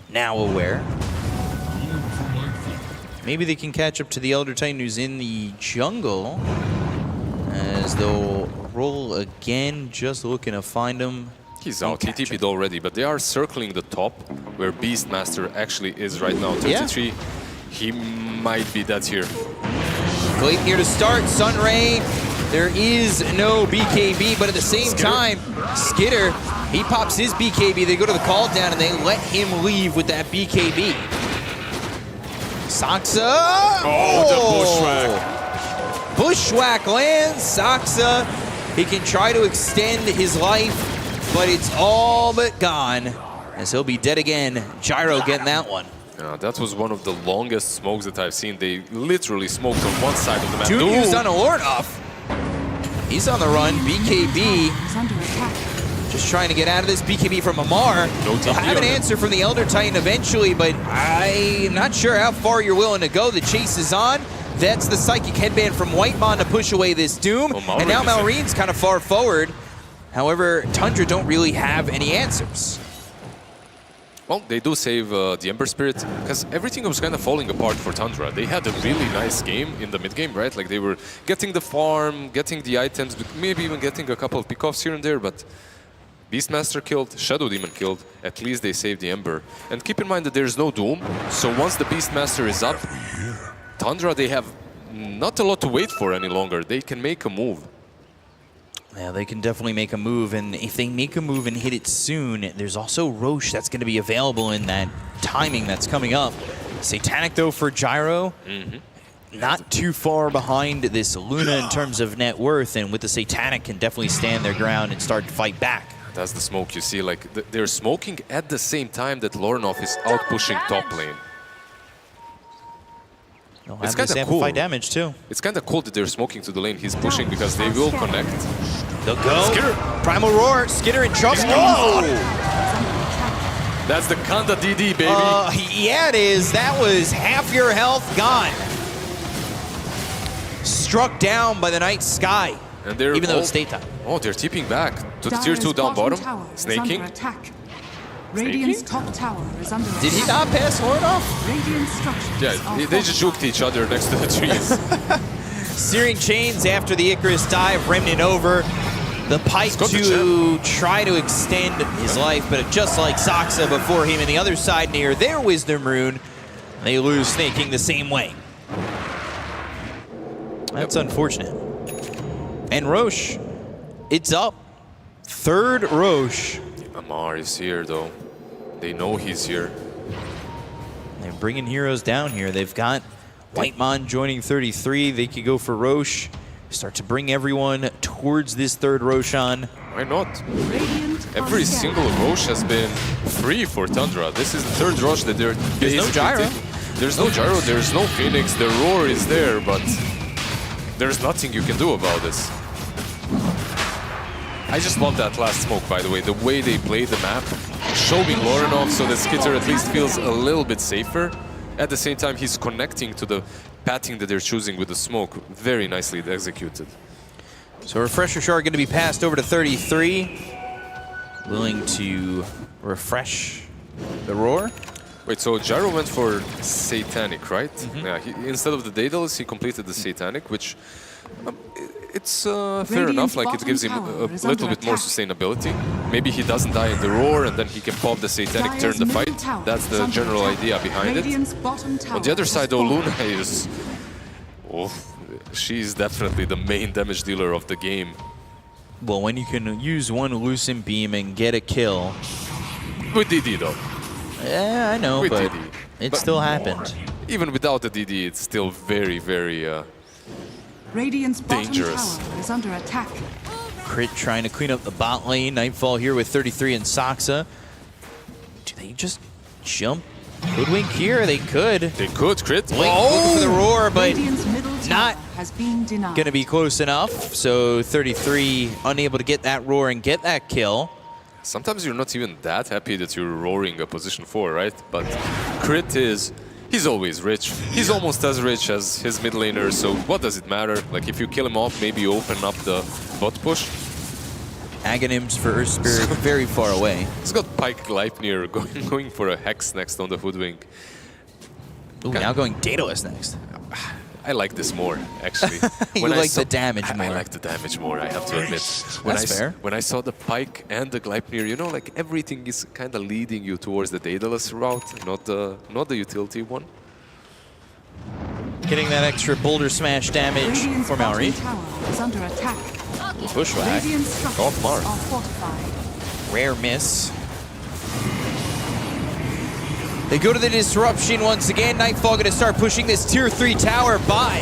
now aware. Maybe they can catch up to the Elder Titan who's in the jungle, as they'll roll again, just looking to find him. He's out, he TP'd already, but they are circling the top, where Beastmaster actually is right now, 33. Yeah. He might be dead here. Gleipnir to start, Sunray. There is no BKB, but at the same time, Skitter, he pops his BKB. They go to the call down and they let him leave with that BKB. Saksa! Oh, the bushwhack. Bushwhack lands, Saksa. He can try to extend his life, but it's all but gone, as he'll be dead again. Gyro getting that one. That was one of the longest smokes that I've seen. They literally smoked on one side of the map. Dude used on a Lorinov. He's on the run. BKB Just trying to get out of this. BKB from Amar. They'll have an answer from the Elder Titan eventually, but I'm not sure how far you're willing to go. The chase is on. That's the Psychic Headband from Whitemon to push away this Doom. And now Malreen's kind of far forward. However, Tundra don't really have any answers. Well, they do save the Ember Spirit, because everything was kind of falling apart for Tundra. They had a really nice game in the mid-game, right? Like, they were getting the farm, getting the items, maybe even getting a couple of pickoffs here and there, but Beastmaster killed, Shadow Demon killed, at least they saved the Ember. And keep in mind that there's no Doom, so once the Beastmaster is up, Tundra, they have not a lot to wait for any longer. They can make a move. Yeah, they can definitely make a move, and if they make a move and hit it soon, there's also Roche that's going to be available in that timing that's coming up. Satanic, though, for Gyro. Not too far behind this Luna in terms of net worth, and with the Satanic can definitely stand their ground and start to fight back. That's the smoke you see. Like, they're smoking at the same time that Lorenov is out-pushing top lane. It's kind of cool. Damage too. It's kind of cool that they're smoking to the lane he's pushing, because they will connect. They'll go. Skitter. Primal Roar. Skitter and Chuck. Oh! That's the Kanda DD, baby. Yeah, it is. That was half your health gone. Struck down by the night sky. And they're even though it's daytime. Oh, they're tipping back to the tier 2 down bottom. Snaking. Radiant's top tower is under attack. Did he not pass Lord off? Radiant structures Yeah, they just juked each other next to the trees. Searing Chains after the Icarus dive, Remnant over. The Pike to try to extend his life, but just like Saksa before him on the other side near their Wisdom Rune, they lose Snaking the same way. That's unfortunate. And Roche, it's up. Third Roche. Amar is here, though. They know he's here. They're bringing heroes down here. They've got Whitemon joining 33. They could go for Roche. Start to bring everyone towards this third Roshan. Why not? Every single Roche has been free for Tundra. This is the third Roche that they're There's no Gyro. There's no Gyro, there's no Phoenix. The Roar is there, but there's nothing you can do about this. I just love that last smoke, by the way. The way they play the map, showing Lorenov so that Skitter at least feels a little bit safer. At the same time, he's connecting to the pathing that they're choosing with the smoke. Very nicely executed. So Refresher Shard going to be passed over to 33. Willing to refresh the Roar. Wait, so Gyro went for Satanic, right? Yeah, instead of the Daedalus, he completed the Satanic, which... it's fair enough, like it gives him a little bit more sustainability. Maybe he doesn't die in the Roar and then he can pop the Satanic, turn the fight. That's the general idea behind it. On the other side though, Luna is... Oh, she's definitely the main damage dealer of the game. Well, when you can use one Lucent Beam and get a kill... With DD though. Yeah, I know, with but DD. it still happened. Even without the DD, it's still very, very... Radiant's bottom dangerous. tower is under attack. Crit trying to clean up the bot lane. Nightfall here with 33 and Saksa. Do they just jump Hoodwink here? They could. They could, Crit. Looking for the Roar, but Radiant's middle not tower has been denied. going to be close enough. So 33 unable to get that Roar and get that kill. Sometimes you're not even that happy that you're roaring a position 4, right? But Crit is... He's always rich. He's almost as rich as his mid laner, so what does it matter? Like, if you kill him off, maybe you open up the bot push. Aghanims for Earth Spirit very far away. He's got Pike Gleipnir going for a Hex next on the Hoodwink. Ooh, now going Daedalus next. I like this more, actually. You like the damage more. I like the damage more, I have to admit. That's fair. When I saw the Pike and the Gleipnir, you know, like everything is kind of leading you towards the Daedalus route, not the utility one. Getting that extra Boulder Smash damage for Mallory. Tower is under attack. Bushwhack. Radiant structures Off mark. are fortified. Rare miss. They go to the disruption once again. Nightfall going to start pushing this tier 3 tower by.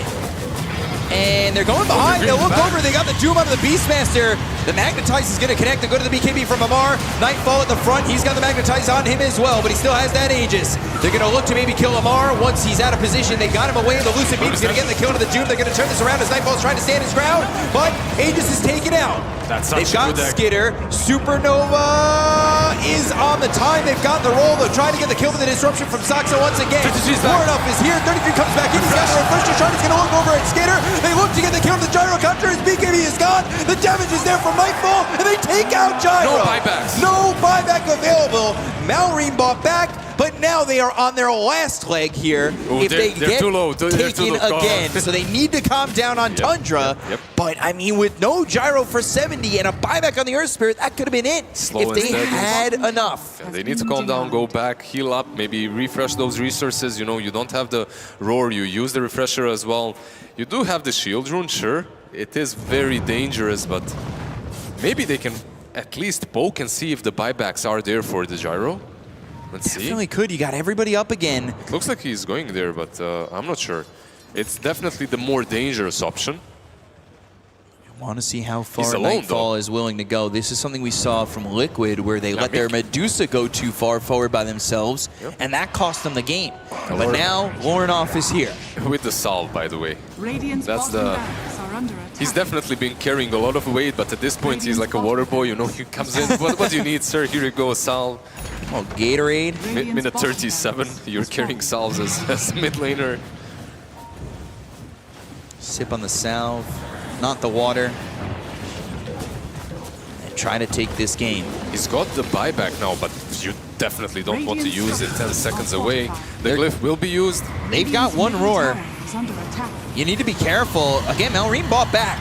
And they're going behind. They'll look over. They got the Doom out of the Beastmaster. The Magnetize is going to connect and go to the BKB from Amar. Nightfall at the front. He's got the Magnetize on him as well, but he still has that Aegis. They're going to look to maybe kill Amar once he's out of position. They got him away. The Lucid Beam is going to get the kill to the Doom. They're going to turn this around as Nightfall's trying to stand his ground, but Aegis is taken out. That's such They've a got good deck. Skitter. Supernova is on the time. They've got the roll. They're trying to get the kill for the disruption from Saxa once again. Warren is here. 33 comes back in. He's got the refresher shot. He's going to look over at Skitter. They look to get the kill. The Gyro counter. His BKB is gone. The damage is there from Nightfall, and they take out Gyro. No buybacks. No buyback available. Malrine bought back, but now they are on their last leg here. Oh, if they they're get too low. They're too taken low. again, so they need to calm down on Tundra. Yep. But I mean, with no Gyro for 70 and a buyback on the Earth Spirit, that could have been it Slow if and they steady. had enough. Yeah, they need to calm down, go back, heal up, maybe refresh those resources. You know, you don't have the roar, you use the refresher as well. You do have the shield rune, sure. It is very dangerous, but maybe they can at least poke and see if the buybacks are there for the Gyro. Let's see. Definitely could. You got everybody up again. It looks like he's going there, but I'm not sure. It's definitely the more dangerous option. Want to see how far He's alone, Nightfall though. is willing to go. This is something we saw from Liquid, where they let their Medusa go too far forward by themselves, and that cost them the game. But now, Lornoff is here. With the salve, by the way. Radiant's That's bottom the... barracks are under attack. He's definitely been carrying a lot of weight, but at this point he's like a water boy, you know, he comes in, what do you need, sir? Here you go, salve. Oh, Gatorade. Minute 37, you're carrying salves as mid laner. Sip on the salve, not the water. And try to take this game. He's got the buyback now, but you definitely don't want to use it 10 seconds away. The glyph will be used. They've got one roar. You need to be careful. Again, Malrine bought back.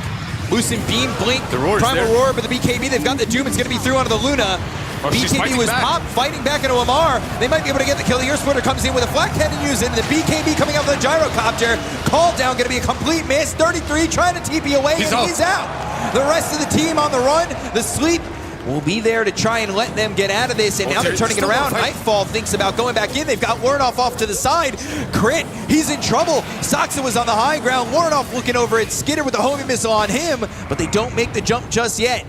Lucid Beam, Blink, the roar's Primal there. Roar, but the BKB, they've got the Doom. It's going to be through onto the Luna. Oh, she's BKB fighting was back. popped, fighting back into Amar. They might be able to get the kill. The Earth Splitter comes in with a Flak Cannon used, and the BKB coming out with a Gyrocopter. Call down, going to be a complete miss. 33 trying to TP away, He's and out. he's out. The rest of the team on the run. The Sleep will be there to try and let them get out of this, and now they're turning it around. Nightfall thinks about going back in. They've got Lornoff off to the side. Crit, he's in trouble. Saxa was on the high ground. Lornoff looking over at Skitter with the homing missile on him, but they don't make the jump just yet.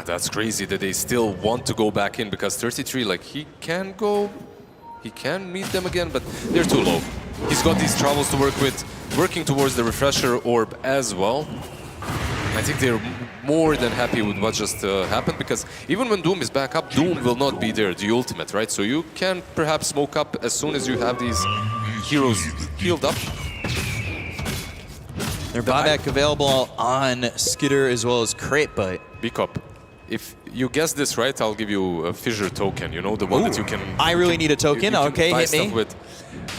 That's crazy that they still want to go back in, because 33, like, he can go, he can meet them again, but they're too low. He's got these troubles to work with, working towards the refresher orb as well. I think they're more than happy with what just happened, because even when Doom is back up, Doom will not be there, the ultimate, right? So you can perhaps smoke up as soon as you have these heroes healed up. Their buyback available on Skitter as well as Crit, but... Bicop, if you guess this right, I'll give you a Fissure token, you know, the one that you can... I really need a token? Okay, buy hit me. stuff with.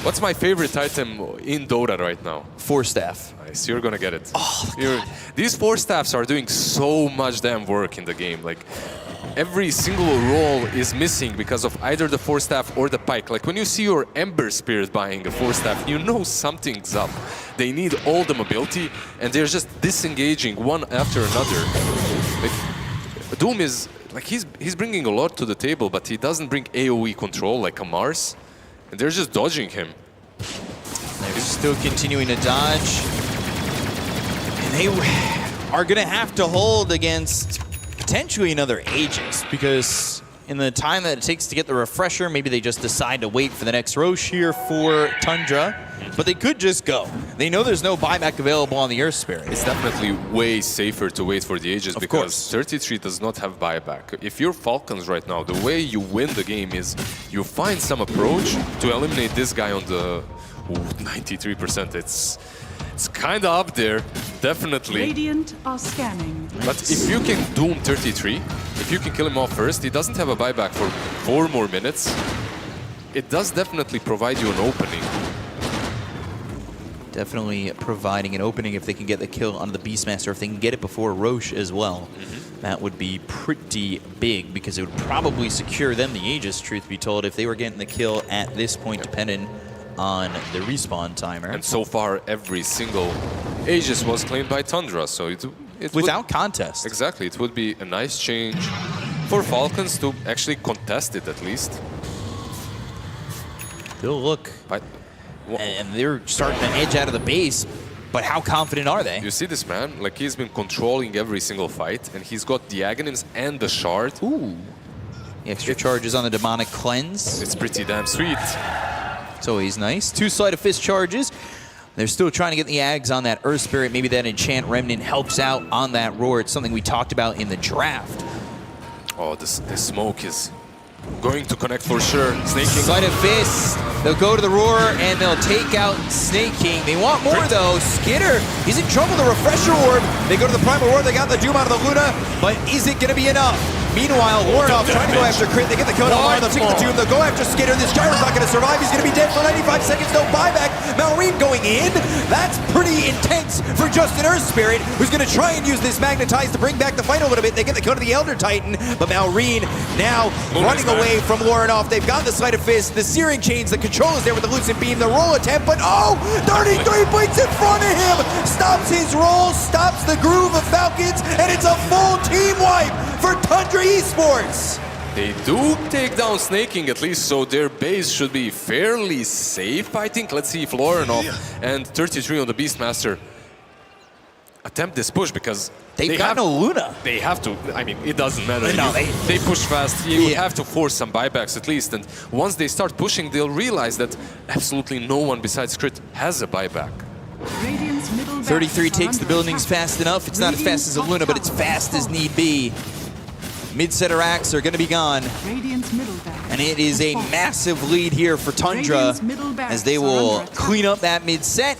What's my favorite item in Dota right now? Force Staff. Nice, you're gonna get it. Oh, these Force Staffs are doing so much damn work in the game. Like, every single roll is missing because of either the Force Staff or the Pike. Like, when you see your Ember Spirit buying a Force Staff, you know something's up. They need all the mobility, and they're just disengaging one after another. Like, Doom is, like, he's bringing a lot to the table, but he doesn't bring AoE control like a Mars, and they're just dodging him. They're still continuing to dodge. And they are going to have to hold against potentially another Aegis, because in the time that it takes to get the refresher, maybe they just decide to wait for the next Roche here for Tundra. But they could just go. They know there's no buyback available on the Earth Spirit. It's definitely way safer to wait for the Aegis, because 33 does not have buyback. If you're Falcons right now, the way you win the game is you find some approach to eliminate this guy on the 93%. It's kind of up there, definitely. Radiant are scanning. But if you can Doom 33, if you can kill him off first, he doesn't have a buyback for 4 more minutes. It does definitely provide you an opening. Definitely providing an opening if they can get the kill onto the Beastmaster, if they can get it before Roche as well. That would be pretty big, because it would probably secure them the Aegis, truth be told, if they were getting the kill at this point, dependent on the respawn timer. And so far, every single Aegis was claimed by Tundra, so it without contest. Exactly, it would be a nice change for Falcons to actually contest it at least. They'll look. And they're starting to edge out of the base. But how confident are they? You see this man? Like, he's been controlling every single fight, and he's got the Aghanims and the Shard. Ooh. Extra charges on the Demonic Cleanse. It's pretty damn sweet. It's always nice. 2 Sleight of Fist charges. They're still trying to get the Ags on that Earth Spirit. Maybe that Enchant Remnant helps out on that Roar. It's something we talked about in the draft. Oh, the smoke is going to connect for sure. Snake King. Sleight of Fist. They'll go to the Roar and they'll take out Snake King. They want more though. Skitter, he's in trouble. The Refresher Orb. They go to the Primal Roar. They got the Doom out of the Luna, but is it going to be enough? Meanwhile, Warnoff trying to go after Crit. They get the kill on Aurora. They'll take the Doom. They'll go after Skitter. This Gyro's not going to survive. He's going to be dead for 95 seconds. No buyback. Malrine going in. That's pretty intense for Justin Earth Spirit, who's going to try and use this Magnetize to bring back the fight a little bit. They get the kill to the Elder Titan, but Malrine now running away from Warnoff. They've got the Sleight of Fist, the Searing Chains, the controllers there with the Lucent Beam, the roll attempt, but 33 points in front of him. Stops his roll, stops the groove of Falcons, and it's a full team wipe for Tundra Esports. They do take down Snake King at least, so their base should be fairly safe, I think. Let's see if Lorenov and 33 on the Beastmaster attempt this push, because They've got no Luna. They have to. I mean, it doesn't matter. No, they push fast. You have to force some buybacks at least. And once they start pushing, they'll realize that absolutely no one besides Crit has a buyback. 33 takes the buildings fast enough. It's not as fast as a Luna, but it's fast as need be. Mid-setter Axe are going to be gone. And it is a massive lead here for Tundra as they will clean up that mid-set.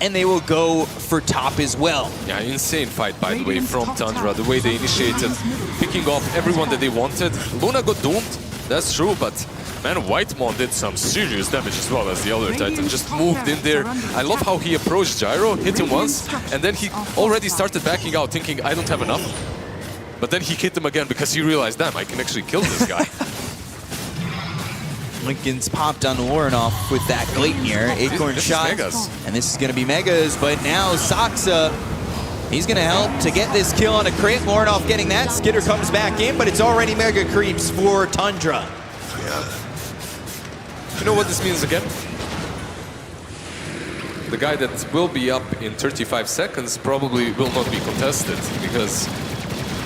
And they will go for top as well. Yeah, insane fight, by the way, from Tundra. The way they initiated, picking off everyone that they wanted. Luna got doomed, that's true, but man, Whitemon did some serious damage as well as the Elder Titan. Just moved in there. I love how he approached Gyro, hit him once, and then he already started backing out, thinking, I don't have enough. But then he hit him again because he realized, damn, I can actually kill this guy. Lincoln's popped on Lorenov with that Gleipnir, Acorn shot. And this is going to be Megas, but now Saksa, he's going to help to get this kill on a crit. Lorenov getting that. Skitter comes back in, but it's already Mega Creeps for Tundra. You know what this means again? The guy that will be up in 35 seconds probably will not be contested, because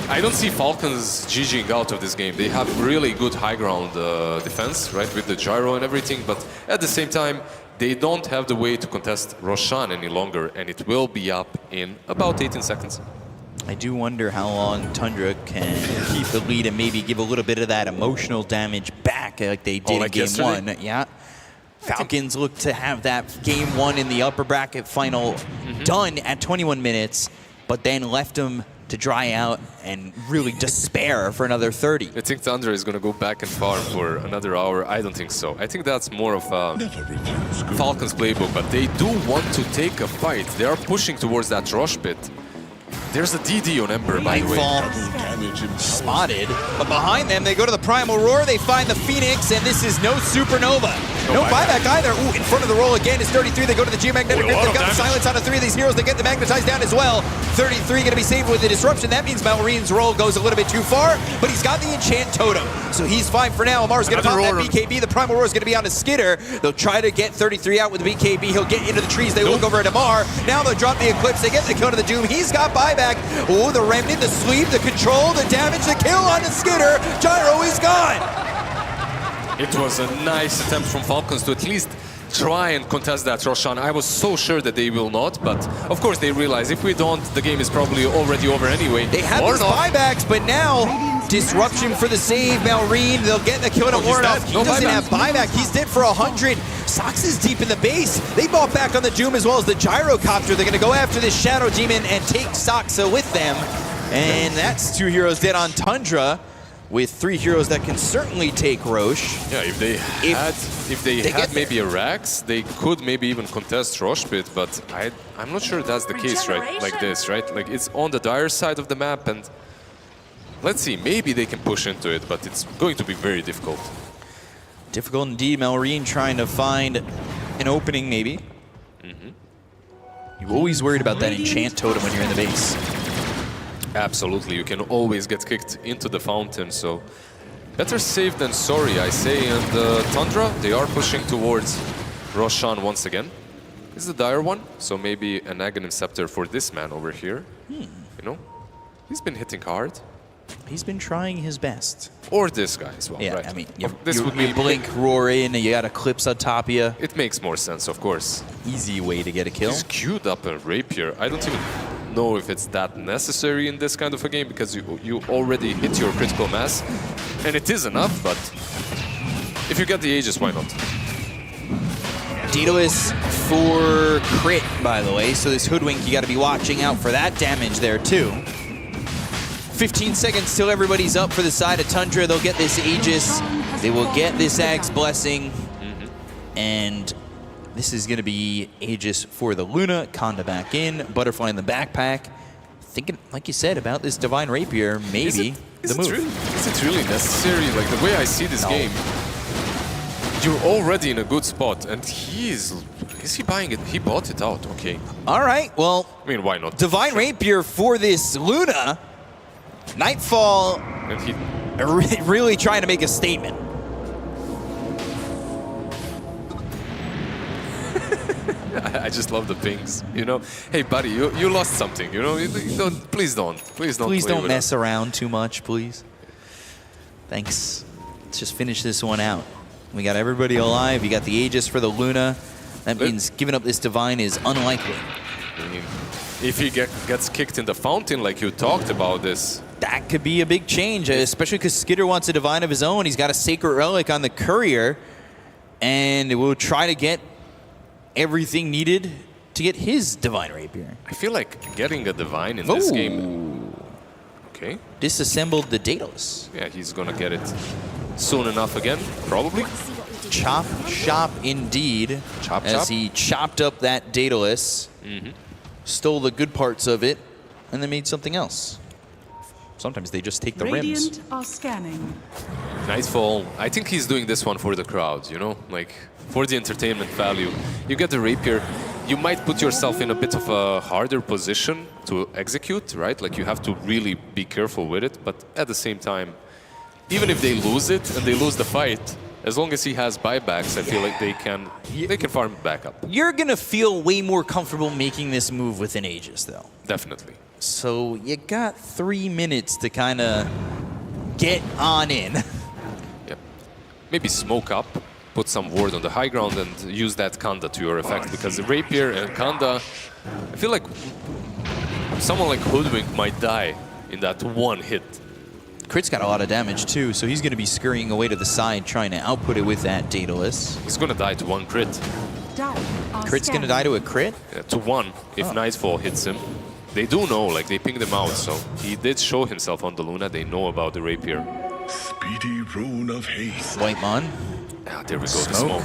I don't see Falcons GGing out of this game. They have really good high ground defense, right, with the gyro and everything, but at the same time, they don't have the way to contest Roshan any longer, and it will be up in about 18 seconds. I do wonder how long Tundra can keep the lead and maybe give a little bit of that emotional damage back like they did in Game 1. Yeah. Falcons look to have that Game 1 in the upper bracket final done at 21 minutes, but then left them to dry out and really despair for another 30. I think Tundra is going to go back and farm for another hour. I don't think so. I think that's more of Falcons playbook, but they do want to take a fight. They are pushing towards that Rosh pit. There's a DD on Ember, by the way. Spotted, but behind them, they go to the Primal Roar, they find the Phoenix, and this is no Supernova. No buyback either. Ooh, in front of the roll again is 33. They go to the Geomagnetic Grip. They've got the silence on 3 of these heroes. They get the Magnetized down as well. 33 going to be saved with the disruption. That means Malrine's roll goes a little bit too far, but he's got the Enchant Totem, so he's fine for now. Amar's going to pop that BKB. The Primal Roar is going to be on a Skitter. They'll try to get 33 out with the BKB. He'll get into the trees. They look over at Amar. Now they'll drop the Eclipse. They get the kill to the Doom. He's got buyback. Oh, the Remnant, the sweep, the control, the damage, the kill on the Skitter. Gyro is gone. It was a nice attempt from Falcons to at least try and contest that Roshan. I was so sure that they will not, but of course they realize if we don't, the game is probably already over anyway. They have these buybacks, but now disruption for the save. Malrine, they'll get the kill to Warnoff. He doesn't have buyback. He's dead for 100. Sox is deep in the base. They bought back on the Doom as well as the Gyrocopter. They're going to go after this Shadow Demon and take Soxa with them. And that's 2 heroes dead on Tundra, with 3 heroes that can certainly take Roche. Yeah, if they had maybe a Rax, they could maybe even contest Roche Pit, but I'm not sure that's the case, right? Like this, right? Like it's on the dire side of the map, and let's see, maybe they can push into it, but it's going to be very difficult. Difficult indeed. Malrine trying to find an opening, maybe. You're always worried about that Enchant Totem when you're in the base. Absolutely, you can always get kicked into the fountain, so better safe than sorry, I say. And Tundra, they are pushing towards Roshan once again. is the dire one, so maybe an Aghanim Scepter for this man over here. You know, he's been hitting hard. He's been trying his best. Or this guy as well, Yeah, right? I mean, this would be blink, roar in, and you got Eclipse on top of you. It makes more sense, of course. Easy way to get a kill. He's queued up a rapier. I don't even know if it's that necessary in this kind of a game because you already hit your critical mass, and it is enough, but if you get the Aegis, why not? Daedalus for crit, by the way, so this Hoodwink, you got to be watching out for that damage there, too. 15 seconds till everybody's up for the side of Tundra. They'll get this Aegis. They will get this Ag's Blessing. And this is going to be Aegis for the Luna. Kanda back in. Butterfly in the backpack. Thinking, like you said, about this Divine Rapier, maybe the move. Is it really necessary? Like, the way I see this game, you're already in a good spot, and is he buying it? He bought it out, okay. All right, well, I mean, why not? Divine Rapier for this Luna. Nightfall really trying to make a statement. I just love the pings, you know? Hey, buddy, you lost something, you know? Please don't. Please don't mess around too much, please. Thanks. Let's just finish this one out. We got everybody alive. You got the Aegis for the Luna. That means giving up this Divine is unlikely. I mean, if he gets kicked in the fountain like you talked about this, that could be a big change, especially because Skitter wants a Divine of his own. He's got a Sacred Relic on the Courier, and we'll try to get everything needed to get his Divine Rapier. I feel like getting a Divine in this game. Okay. Disassembled the Daedalus. Yeah, he's gonna get it soon enough again, probably. Chop shop indeed. Chop as he chopped up that Daedalus, stole the good parts of it, and then made something else. Sometimes they just take the rims. Radiant are scanning. Nightfall, I think he's doing this one for the crowd, you know? Like, for the entertainment value. You get the Rapier, you might put yourself in a bit of a harder position to execute, right? Like, you have to really be careful with it, but at the same time, even if they lose it and they lose the fight, as long as he has buybacks, I feel like they can farm it back up. You're gonna feel way more comfortable making this move with an Aegis, though. Definitely. So you got 3 minutes to kind of get on in. Yeah. Maybe smoke up, put some ward on the high ground, and use that Kanda to your effect, because the Rapier and Kanda, I feel like someone like Hoodwink might die in that one hit. Crit's got a lot of damage too, so he's going to be scurrying away to the side, trying to output it with that Daedalus. He's going to die to one crit. Crit's going to die to a crit? Yeah, to one, if Nightfall hits him. They do know, like, they pinged him out, so he did show himself on the Luna. They know about the Rapier. Speedy rune of haste. Whitemon. Ah, there we go, the smoke.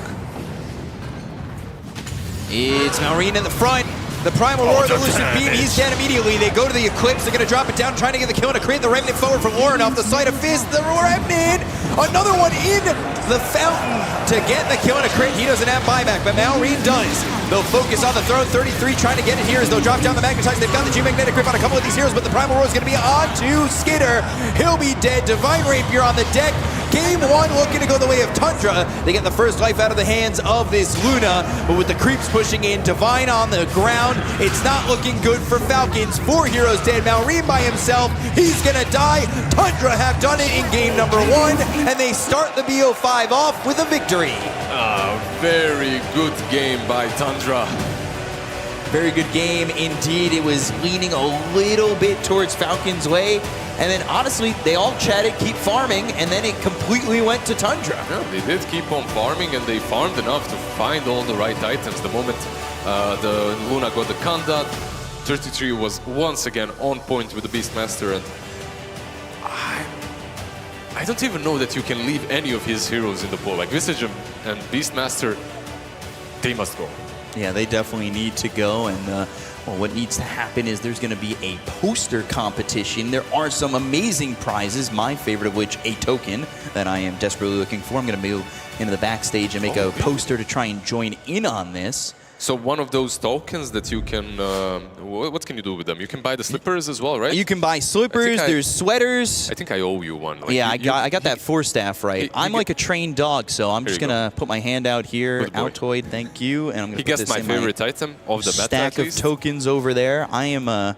It's Maureen in the front. The Primal Roar, the Lucid Beam, he's dead immediately. They go to the Eclipse, they're going to drop it down, trying to get the kill and create the Remnant forward from Lauren off the side of Fist. The Remnant, another one in the fountain to get the kill and a crit. He doesn't have buyback, but Maureen does. They'll focus on the throne. 33 trying to get it here as they'll drop down the Magnetize. They've got the G-Magnetic Grip on a couple of these heroes, but the Primal Roar is going to be on to Skitter. He'll be dead. Divine Rapier on the deck. Game one looking to go the way of Tundra. They get the first life out of the hands of this Luna, but with the creeps pushing in, Divine on the ground, it's not looking good for Falcons. 4 heroes dead. Maureen by himself, he's gonna die. Tundra have done it in game number 1, and they start the BO5 off with a victory. Very good game by Tundra. Very good game indeed. It was leaning a little bit towards Falcons' way. And then honestly, they all chatted, keep farming, and then it completely went to Tundra. Yeah, they did keep on farming, and they farmed enough to find all the right items. The moment the Luna got the Kanda, 33 was once again on point with the Beastmaster, and I don't even know that you can leave any of his heroes in the pool. Like Visage and Beastmaster, they must go. Yeah, they definitely need to go, and well, what needs to happen is there's going to be a poster competition. There are some amazing prizes, my favorite of which a token that I am desperately looking for. I'm going to move into the backstage and make a poster to try and join in on this. So one of those tokens that you can, what can you do with them? You can buy the slippers as well, right? You can buy slippers, there's sweaters. I think I owe you one. Like Yeah, I got that 4-staff right. I'm like a trained dog, so I'm just going to put my hand out here. Altoid, thank you. And I'm going to put this my favorite item of the meta, stack of tokens over there. I'm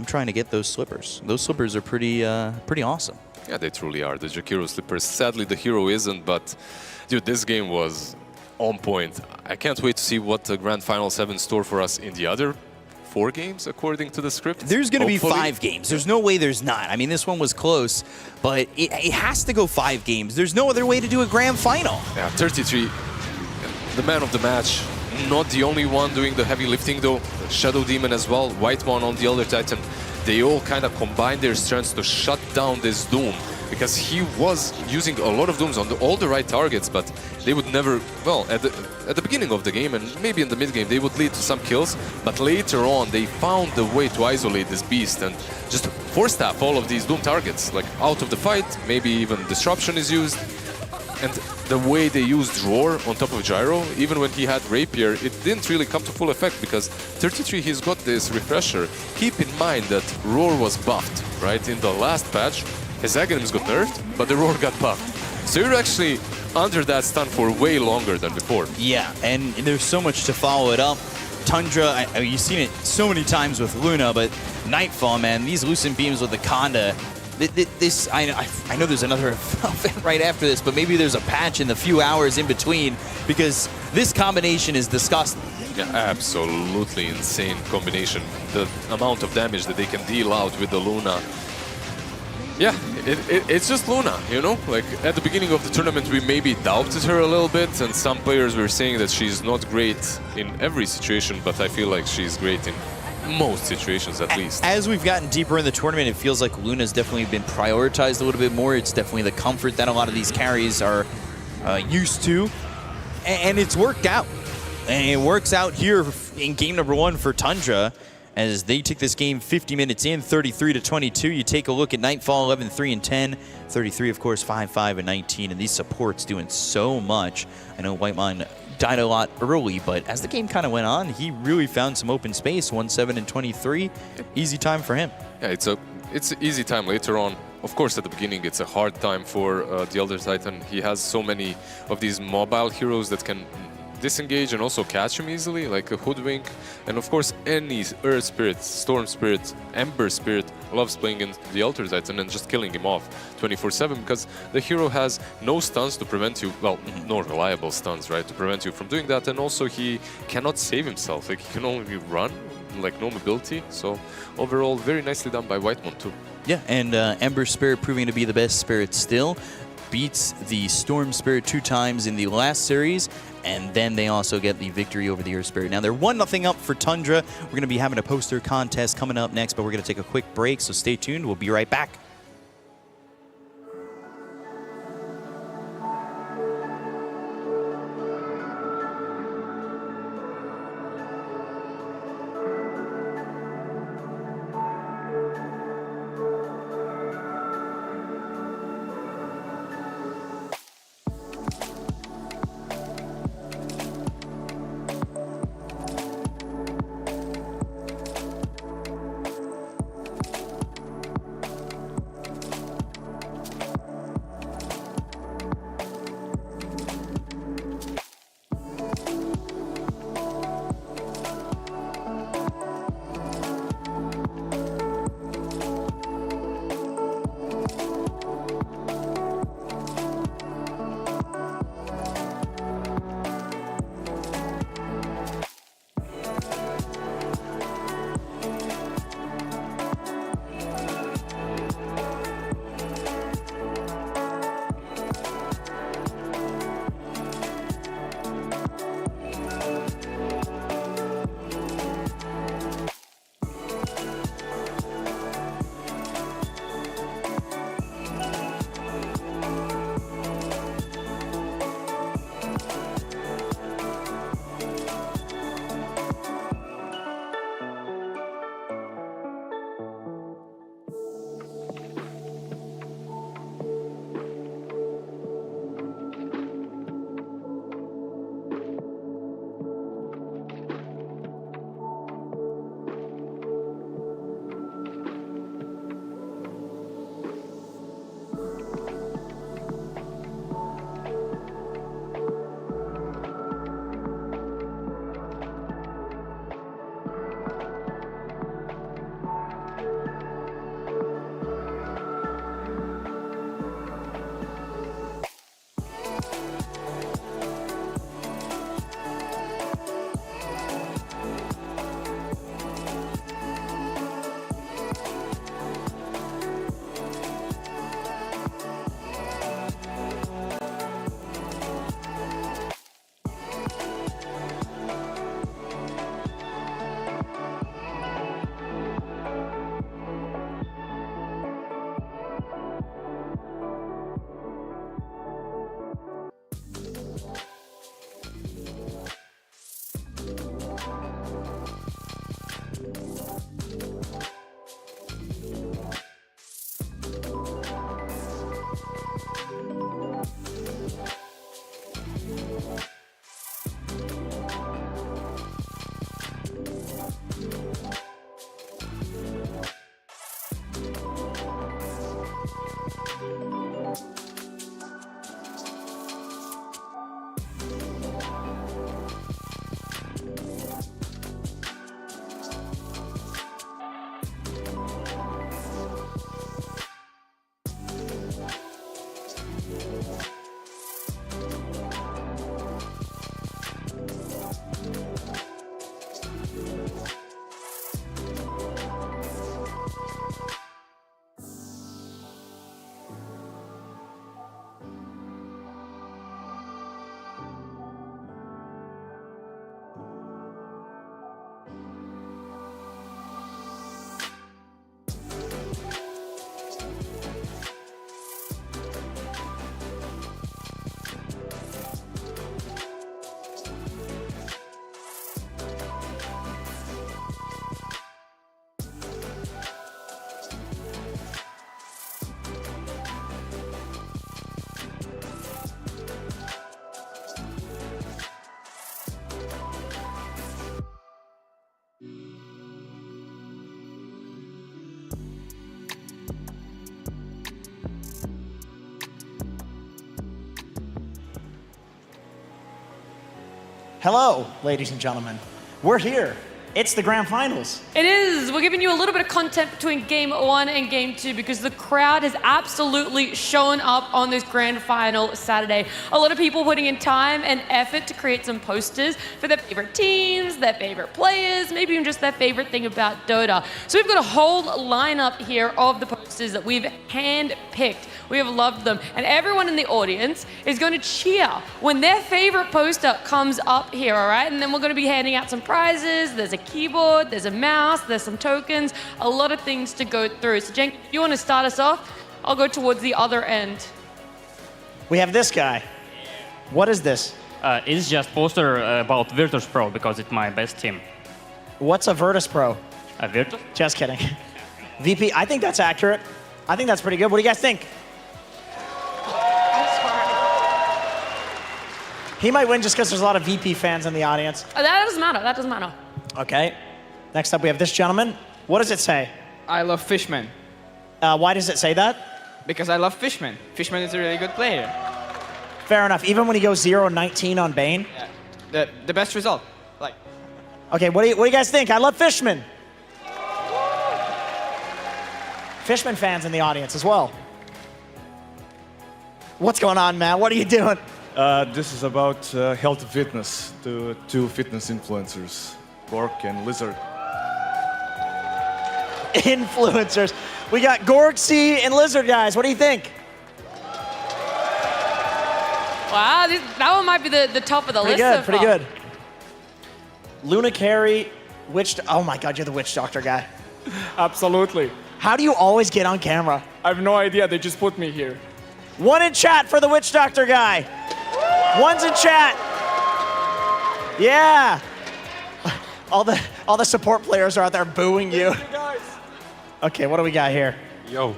trying to get those slippers. Those slippers are pretty awesome. Yeah, they truly are. The Jakiro slippers. Sadly, the hero isn't, but dude, this game was on point. I can't wait to see what the Grand Finals have in store for us in the other 4 games, according to the script. There's going to be 5 games. There's no way there's not. I mean, this one was close, but it has to go 5 games. There's no other way to do a Grand Final. Yeah, 33, the man of the match. Not the only one doing the heavy lifting, though. Shadow Demon as well, Whitemon on the Elder Titan. They all kind of combined their strengths to shut down this Doom, because he was using a lot of Dooms on all the right targets, but they would never, well, at the beginning of the game and maybe in the mid-game, they would lead to some kills, but later on, they found the way to isolate this beast and just 4-staff all of these Doom targets, like out of the fight, maybe even Disruption is used. And the way they used Roar on top of Gyro, even when he had Rapier, it didn't really come to full effect, because 33, he's got this refresher. Keep in mind that Roar was buffed, right? In the last patch, his Aghanims got nerfed, but the Roar got buffed. So you're actually under that stun for way longer than before. Yeah, and there's so much to follow it up. Tundra, you've seen it so many times with Luna, but Nightfall, man, these Lucent Beams with the Conda, I know there's another event right after this, but maybe there's a patch in the few hours in between, because this combination is disgusting. Yeah, absolutely insane combination. The amount of damage that they can deal out with the Luna. Yeah, it's just Luna, you know? Like, at the beginning of the tournament, we maybe doubted her a little bit, and some players were saying that she's not great in every situation, but I feel like she's great in most situations, at least. As we've gotten deeper in the tournament, it feels like Luna's definitely been prioritized a little bit more. It's definitely the comfort that a lot of these carries are used to, and it's worked out. And it works out here in game number 1 for Tundra, as they took this game 50 minutes in, 33-22. You take a look at Nightfall, 11-3-10. 33, of course, 5-5-19. And these supports doing so much. I know Whitemon died a lot early, but as the game kind of went on, he really found some open space. 1-7-23. Easy time for him. Yeah, it's an easy time later on. Of course, at the beginning, it's a hard time for the Elder Titan. He has so many of these mobile heroes that can disengage and also catch him easily, like a Hoodwink. And of course, any Earth Spirit, Storm Spirit, Ember Spirit loves playing in the Elder Titan and just killing him off 24/7, because the hero has no stuns to prevent you, well, no reliable stuns, right, to prevent you from doing that. And also, he cannot save himself. Like, he can only run, like no mobility. So overall, very nicely done by Whitemon too. Yeah, and Ember Spirit proving to be the best spirit still. Beats the Storm Spirit 2 times in the last series, and then they also get the victory over the Earth Spirit. Now they're 1-0 up for Tundra. We're going to be having a poster contest coming up next, but we're going to take a quick break, so stay tuned. We'll be right back. Hello, ladies and gentlemen. We're here. It's the grand finals. It is. We're giving you a little bit of content between Game 1 and Game 2 because the crowd has absolutely shown up on this grand final Saturday. A lot of people putting in time and effort to create some posters for their favorite teams, their favorite players, maybe even just their favorite thing about Dota. So we've got a whole lineup here of the posters that we've hand-picked. We have loved them. And everyone in the audience is going to cheer when their favorite poster comes up here, all right? And then we're going to be handing out some prizes. There's a keyboard, there's a mouse, there's some tokens, a lot of things to go through. So Cenk, if you want to start us off, I'll go towards the other end. We have this guy. What is this? It's just poster about Virtus Pro because it's my best team. What's a Virtus Pro? A Virtus? Just kidding. VP, I think that's accurate. I think that's pretty good. What do you guys think? He might win just because there's a lot of VP fans in the audience. That doesn't matter, that doesn't matter. Okay. Next up, we have this gentleman. What does it say? I love Fishman. Why does it say that? Because I love Fishman. Fishman is a really good player. Fair enough. Even when he goes 0-19 on Bane? Yeah. The best result. Like. Okay, what do you guys think? I love Fishman. Fishman fans in the audience as well. What's going on, man? What are you doing? This is about health and fitness to two fitness influencers, Gork and Lizard. Influencers. We got Gorksy and Lizard, guys. What do you think? Wow, that one might be the top of the list so Pretty far. good. Luna Carey, oh my God, you're the Witch Doctor guy. Absolutely. How do you always get on camera? I have no idea. They just put me here. One in chat for the Witch Doctor guy. One's in chat. Yeah. All the support players are out there booing you. Okay, what do we got here? Yo,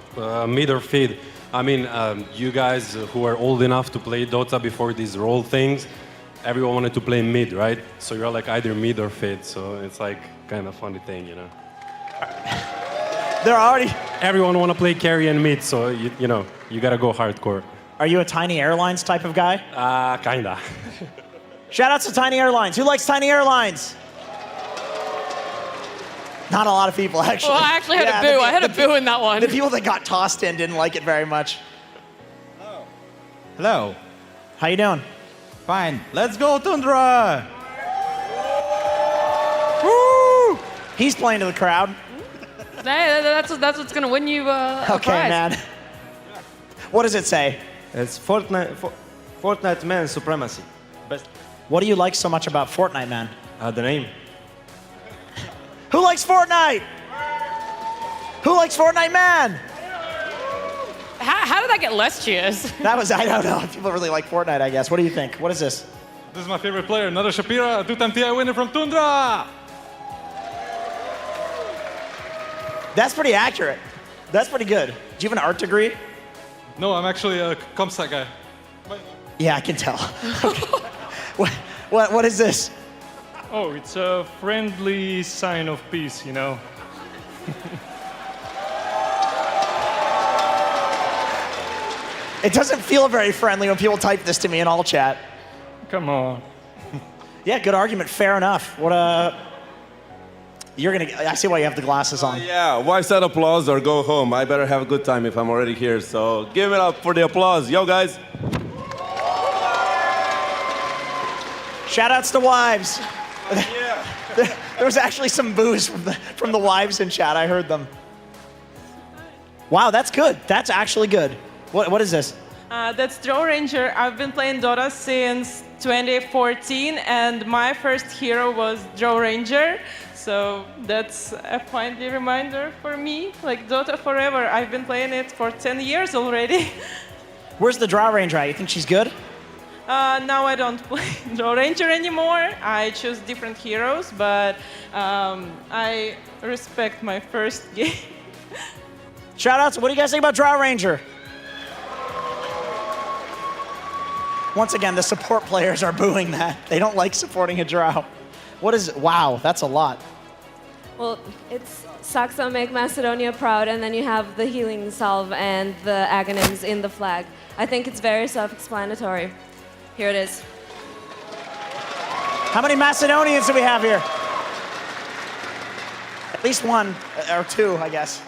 mid or feed. I mean, you guys who are old enough to play Dota before these role things, everyone wanted to play mid, right? So you're like either mid or feed. So it's like kind of funny thing, you know. They're already. Everyone want to play carry and mid, so you know you gotta go hardcore. Are you a Tiny Airlines type of guy? Kinda. Shout outs to Tiny Airlines. Who likes Tiny Airlines? Not a lot of people, actually. Well, I actually had a boo. I had a boo in that one. The people that got tossed in didn't like it very much. Hello. How you doing? Fine. Let's go, Tundra! Woo! He's playing to the crowd. Hey, that's what's going to win you a Okay, prize. man. What does it say? It's Fortnite Man Supremacy. Best. What do you like so much about Fortnite, man? The name. Who likes Fortnite? Who likes Fortnite, man? How did that get less cheers? That was, I don't know. People really like Fortnite, I guess. What do you think? What is this? This is my favorite player, another Shapira, two-time TI winner from Tundra! That's pretty accurate. That's pretty good. Do you have an art degree? No, I'm actually a comp sci guy. Yeah, I can tell. What is this? Oh, it's a friendly sign of peace, you know. It doesn't feel very friendly when people type this to me in all chat. Come on. Yeah, good argument. Fair enough. You're gonna. I see why you have the glasses on. Yeah, why set applause or go home? I better have a good time if I'm already here. So give it up for the applause. Yo, guys. Shout outs to wives. There was actually some boos from the wives in chat. I heard them. Wow, that's good. That's actually good. What is this? That's Joe Ranger. I've been playing Dota since 2014, and my first hero was Joe Ranger. So that's a friendly reminder for me. Like Dota forever. I've been playing it for 10 years already. Where's the Draw Ranger at? You think she's good? Now I don't play Draw Ranger anymore. I choose different heroes, but I respect my first game. Shout outs. What do you guys think about Draw Ranger? Once again, the support players are booing that. They don't like supporting a Drow. Wow, that's a lot. Well, it's Saxa make Macedonia proud, and then you have the healing salve and the agonyms in the flag. I think it's very self-explanatory. Here it is. How many Macedonians do we have here? At least one, or two, I guess.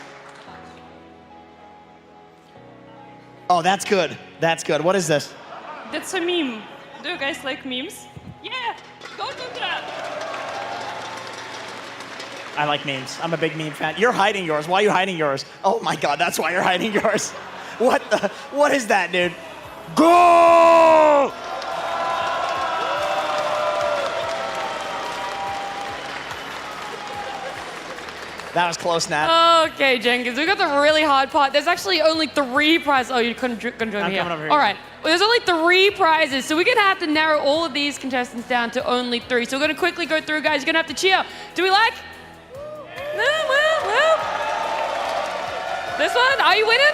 Oh, that's good. That's good. What is this? That's a meme. Do you guys like memes? Yeah, go Tundra! I like memes. I'm a big meme fan. You're hiding yours. Why are you hiding yours? Oh my God, that's why you're hiding yours. What is that, dude? Go! That was close, Nat. Okay, Jenkins, we got the really hard part. There's actually only 3 prizes. Oh, you couldn't join me here. Coming over here. All right. Well, there's only 3 prizes, so we're going to have to narrow all of these contestants down to only 3. So we're going to quickly go through, guys. You're going to have to cheer. Do we like? Woo. This one? Are you winning?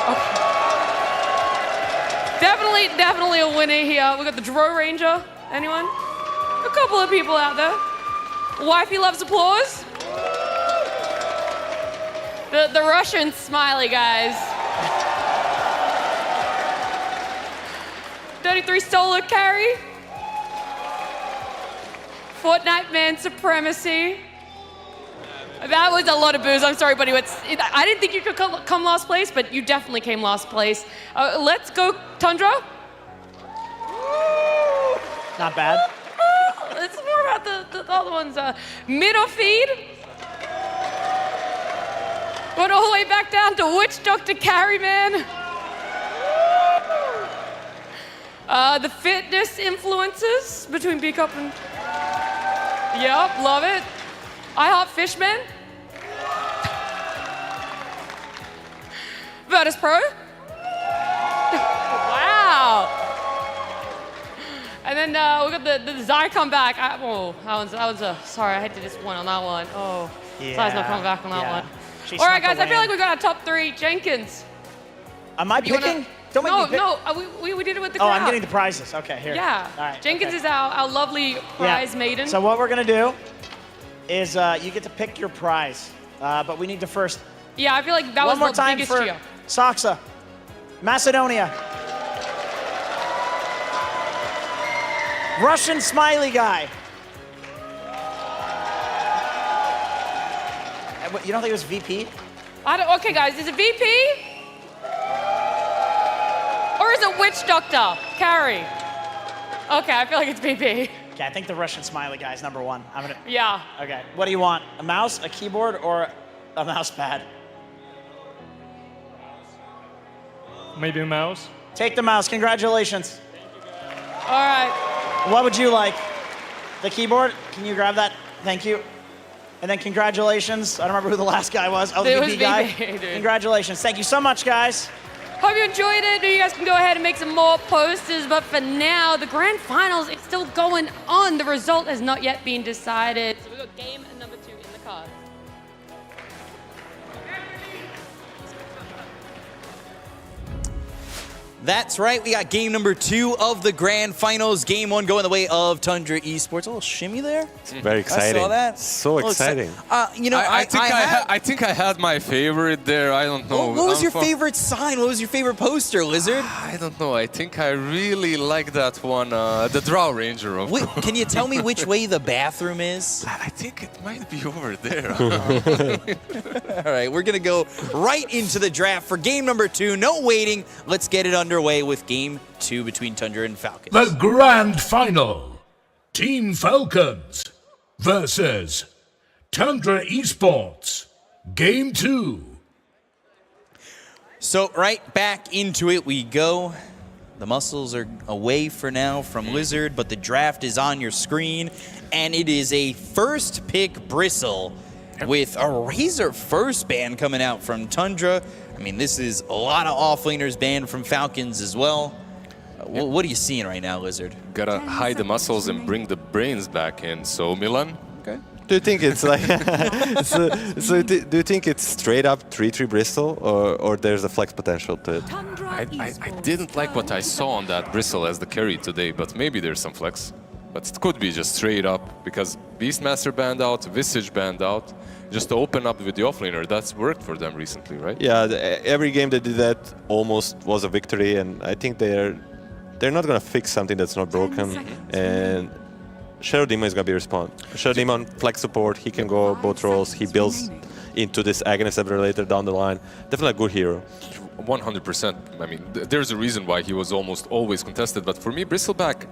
Okay. Definitely a winner here. We got the Dro Ranger. Anyone? A couple of people out there. Wifey loves applause. The Russian smiley guys. 33 solo carry. Fortnite man supremacy. That was a lot of boos. I'm sorry, buddy. I didn't think you could come last place, but you definitely came last place. Let's go, Tundra. Not bad. It's more about the other ones. Middle feed. Going all the way back down to Witch Doctor Carryman. The fitness influencers between B Cup and... Yep, love it. I Heart Fishman. Virtus Pro. Wow. And then we got the Zai come back. That was sorry, I had to just one on that one. Oh, yeah, Zai's not coming back on that one. She All right, snuck guys, I feel away. like we got our top 3. Jenkins. Am I picking? Don't make me pick. No, we did it with the Oh, crowd. I'm getting the prizes. Okay, here. Yeah. All right. Jenkins okay. is our lovely prize maiden. So what we're gonna do is you get to pick your prize, but we need to first. Yeah, I feel like that One was more the time biggest for cheer. Saksa, Macedonia, Russian smiley guy. You don't think it was VP? Okay, guys, is it VP? Or is it Witch Doctor? Carrie. Okay, I feel like it's VP. Okay, I think the Russian smiley guy is number 1. I'm gonna. Yeah. Okay. What do you want? A mouse, a keyboard, or a mouse pad? Maybe a mouse. Take the mouse. Congratulations. All right. What would you like? The keyboard? Can you grab that? Thank you. And then congratulations. I don't remember who the last guy was. Oh, the It VP was guy. VP, dude. Congratulations. Thank you so much, guys. Hope you enjoyed it. You guys can go ahead and make some more posters, but for now, the grand finals is still going on. The result has not yet been decided. So we've got game number 2 in the card. That's right. We got game number 2 of the grand finals. Game 1 going the way of Tundra Esports. A little shimmy there. Very exciting. I saw that. So exciting. You know, I think I had my favorite there. I don't know. What was your favorite sign? What was your favorite poster, Lizard? I don't know. I think I really like that one, the Drow Ranger. Wait, can you tell me which way the bathroom is? I think it might be over there. All right, we're going to go right into the draft for game number 2. No waiting. Let's get it underway with game 2 between Tundra and Falcons. The grand final. Team Falcons versus Tundra Esports. Game 2. So right back into it we go. The muscles are away for now from Lizard, but the draft is on your screen, and it is a first pick Bristle with a Razor first ban coming out from Tundra. I mean, this is a lot of offlaners banned from Falcons as well. What are you seeing right now, Lizard? Gotta hide the muscles and bring the brains back in. So, Milan? Okay. Do you think it's like do you think it's straight up 3-3 Bristol, or there's a flex potential to it? I didn't like what I saw on that Bristle as the carry today, but maybe there's some flex. But it could be just straight up, because Beastmaster banned out, Visage banned out. Just to open up with the offlaner, that's worked for them recently, right? Yeah, every game they did that almost was a victory, and I think they're they're not gonna fix something that's not broken. And Shadow Demon is gonna be respond. Shadow Demon, flex support, he can go both roles, he builds into this Agonist ever later down the line. Definitely a good hero. 100%. I mean, there's a reason why he was almost always contested, but for me, Bristleback,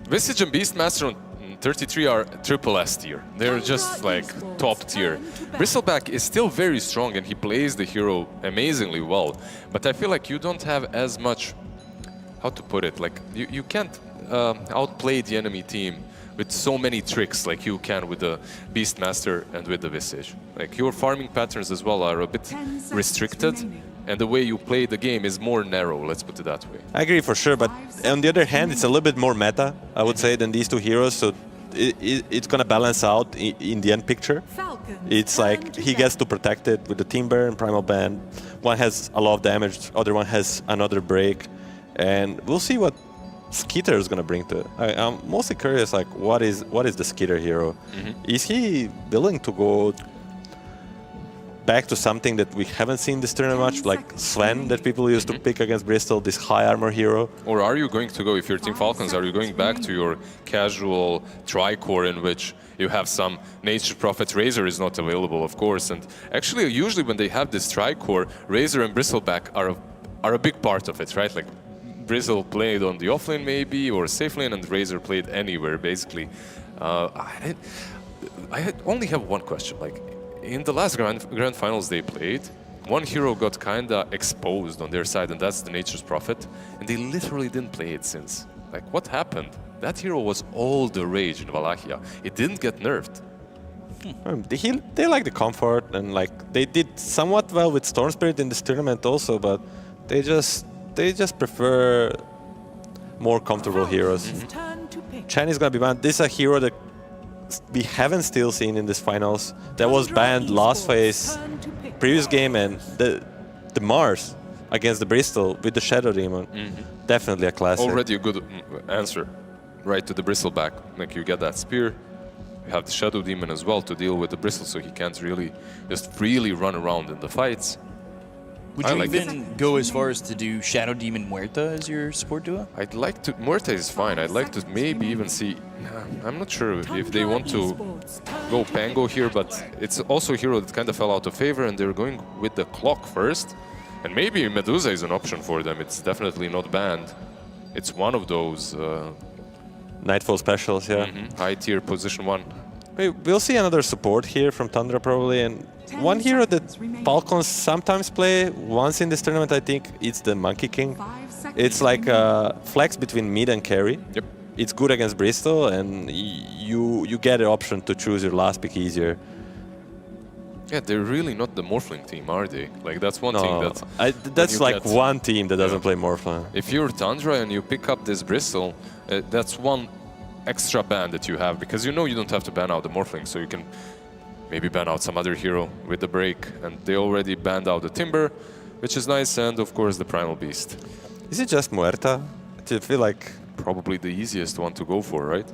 Visage and Beastmaster on 33 are triple S tier. They're just like top tier. Bristleback is still very strong and he plays the hero amazingly well, but I feel like you don't have as much, how to put it, like you can't outplay the enemy team with so many tricks like you can with the Beastmaster and with the Visage. Like your farming patterns as well are a bit restricted, and the way you play the game is more narrow, let's put it that way. I agree for sure, but on the other hand, it's a little bit more meta, I would say, than these two heroes, so it's gonna balance out in the end picture. It's like he gets to protect it with the Timber and Primal Band. One has a lot of damage, other one has another break, and we'll see what Skitter is gonna bring to it. I'm mostly curious, like, what is the Skitter hero? Is he willing to go back to something that we haven't seen this tournament much, like Sven that people used to pick against Bristol, this high armor hero? Or are you going to go, if you're Team Falcons, are you going back to your casual tri-core in which you have some Nature Prophet? Razor is not available, of course, and actually usually when they have this tri-core, Razor and Bristleback are a big part of it, right? Like Bristle played on the offlane maybe, or safe lane, and Razor played anywhere, basically. I only have one question, like, in the last grand finals they played, one hero got kinda exposed on their side, and that's the Nature's Prophet, and they literally didn't play it since. Like, what happened? That hero was all the rage in Wallachia. It didn't get nerfed. They like the comfort, and like they did somewhat well with Storm Spirit in this tournament also, but they just prefer more comfortable heroes. Chen is gonna be banned. This is a hero that we haven't still seen in this finals. That was banned last phase, previous game, and the Mars against the Bristol with the Shadow Demon. Definitely a classic. Already a good answer, right, to the Bristleback. Like, you get that spear, you have the Shadow Demon as well to deal with the Bristle, so he can't really just freely run around in the fights. Would you even go as far as to do Shadow Demon Muerta as your support duo? I'd like to. Muerta is fine. I'd like to maybe even see. I'm not sure if they want to go Pango here, but it's also a hero that kind of fell out of favor, and they're going with the Clock first. And maybe Medusa is an option for them. It's definitely not banned. It's one of those Nightfall specials, yeah. High tier position 1. We'll see another support here from Tundra probably, and one hero that Falcons sometimes play once in this tournament, I think, it's the Monkey King. It's like a flex between mid and carry. Yep. It's good against Bristol, and you get an option to choose your last pick easier. Yeah, they're really not the Morphling team, are they? Like, that's one thing that's like one team that doesn't play Morphling. If you're Tundra and you pick up this Bristol, that's one extra ban that you have, because you know you don't have to ban out the Morphling, so you can maybe ban out some other hero with the break, and they already banned out the Timber, which is nice, and of course the Primal Beast. Is it just Muerta? I feel like probably the easiest one to go for, right?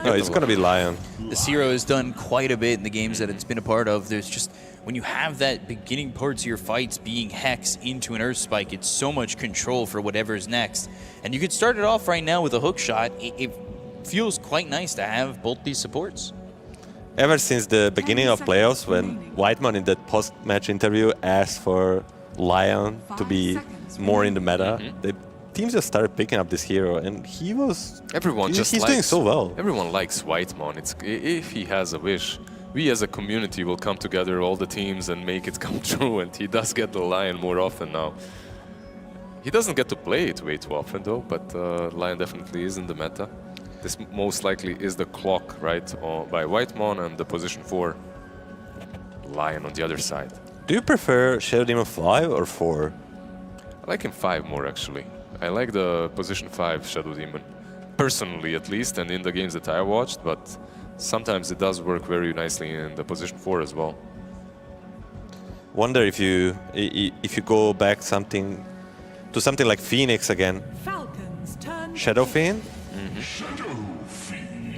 No, it's gonna be Lion. This hero has done quite a bit in the games that it's been a part of. There's just, when you have that beginning parts of your fights being Hex into an Earth Spike, it's so much control for whatever's next. And you could start it off right now with a hook shot. It feels quite nice to have both these supports. Ever since the beginning of playoffs, when Whiteman in that post-match interview asked for Lion to be more in the meta, the teams just started picking up this hero, and he's doing so well. Everyone likes Whitemon. If he has a wish, we as a community will come together, all the teams, and make it come true, and he does get the Lion more often now. He doesn't get to play it way too often though, but Lion definitely is in the meta. This most likely is the Clock, right, by Whitemon, and the position 4 Lion on the other side. Do you prefer Shadow Demon 5 or 4? I like him 5 more, actually. I like the position 5 Shadow Demon, personally at least, and in the games that I watched, but sometimes it does work very nicely in the position 4 as well. Wonder if you go back to something like Phoenix again. Shadow Fiend?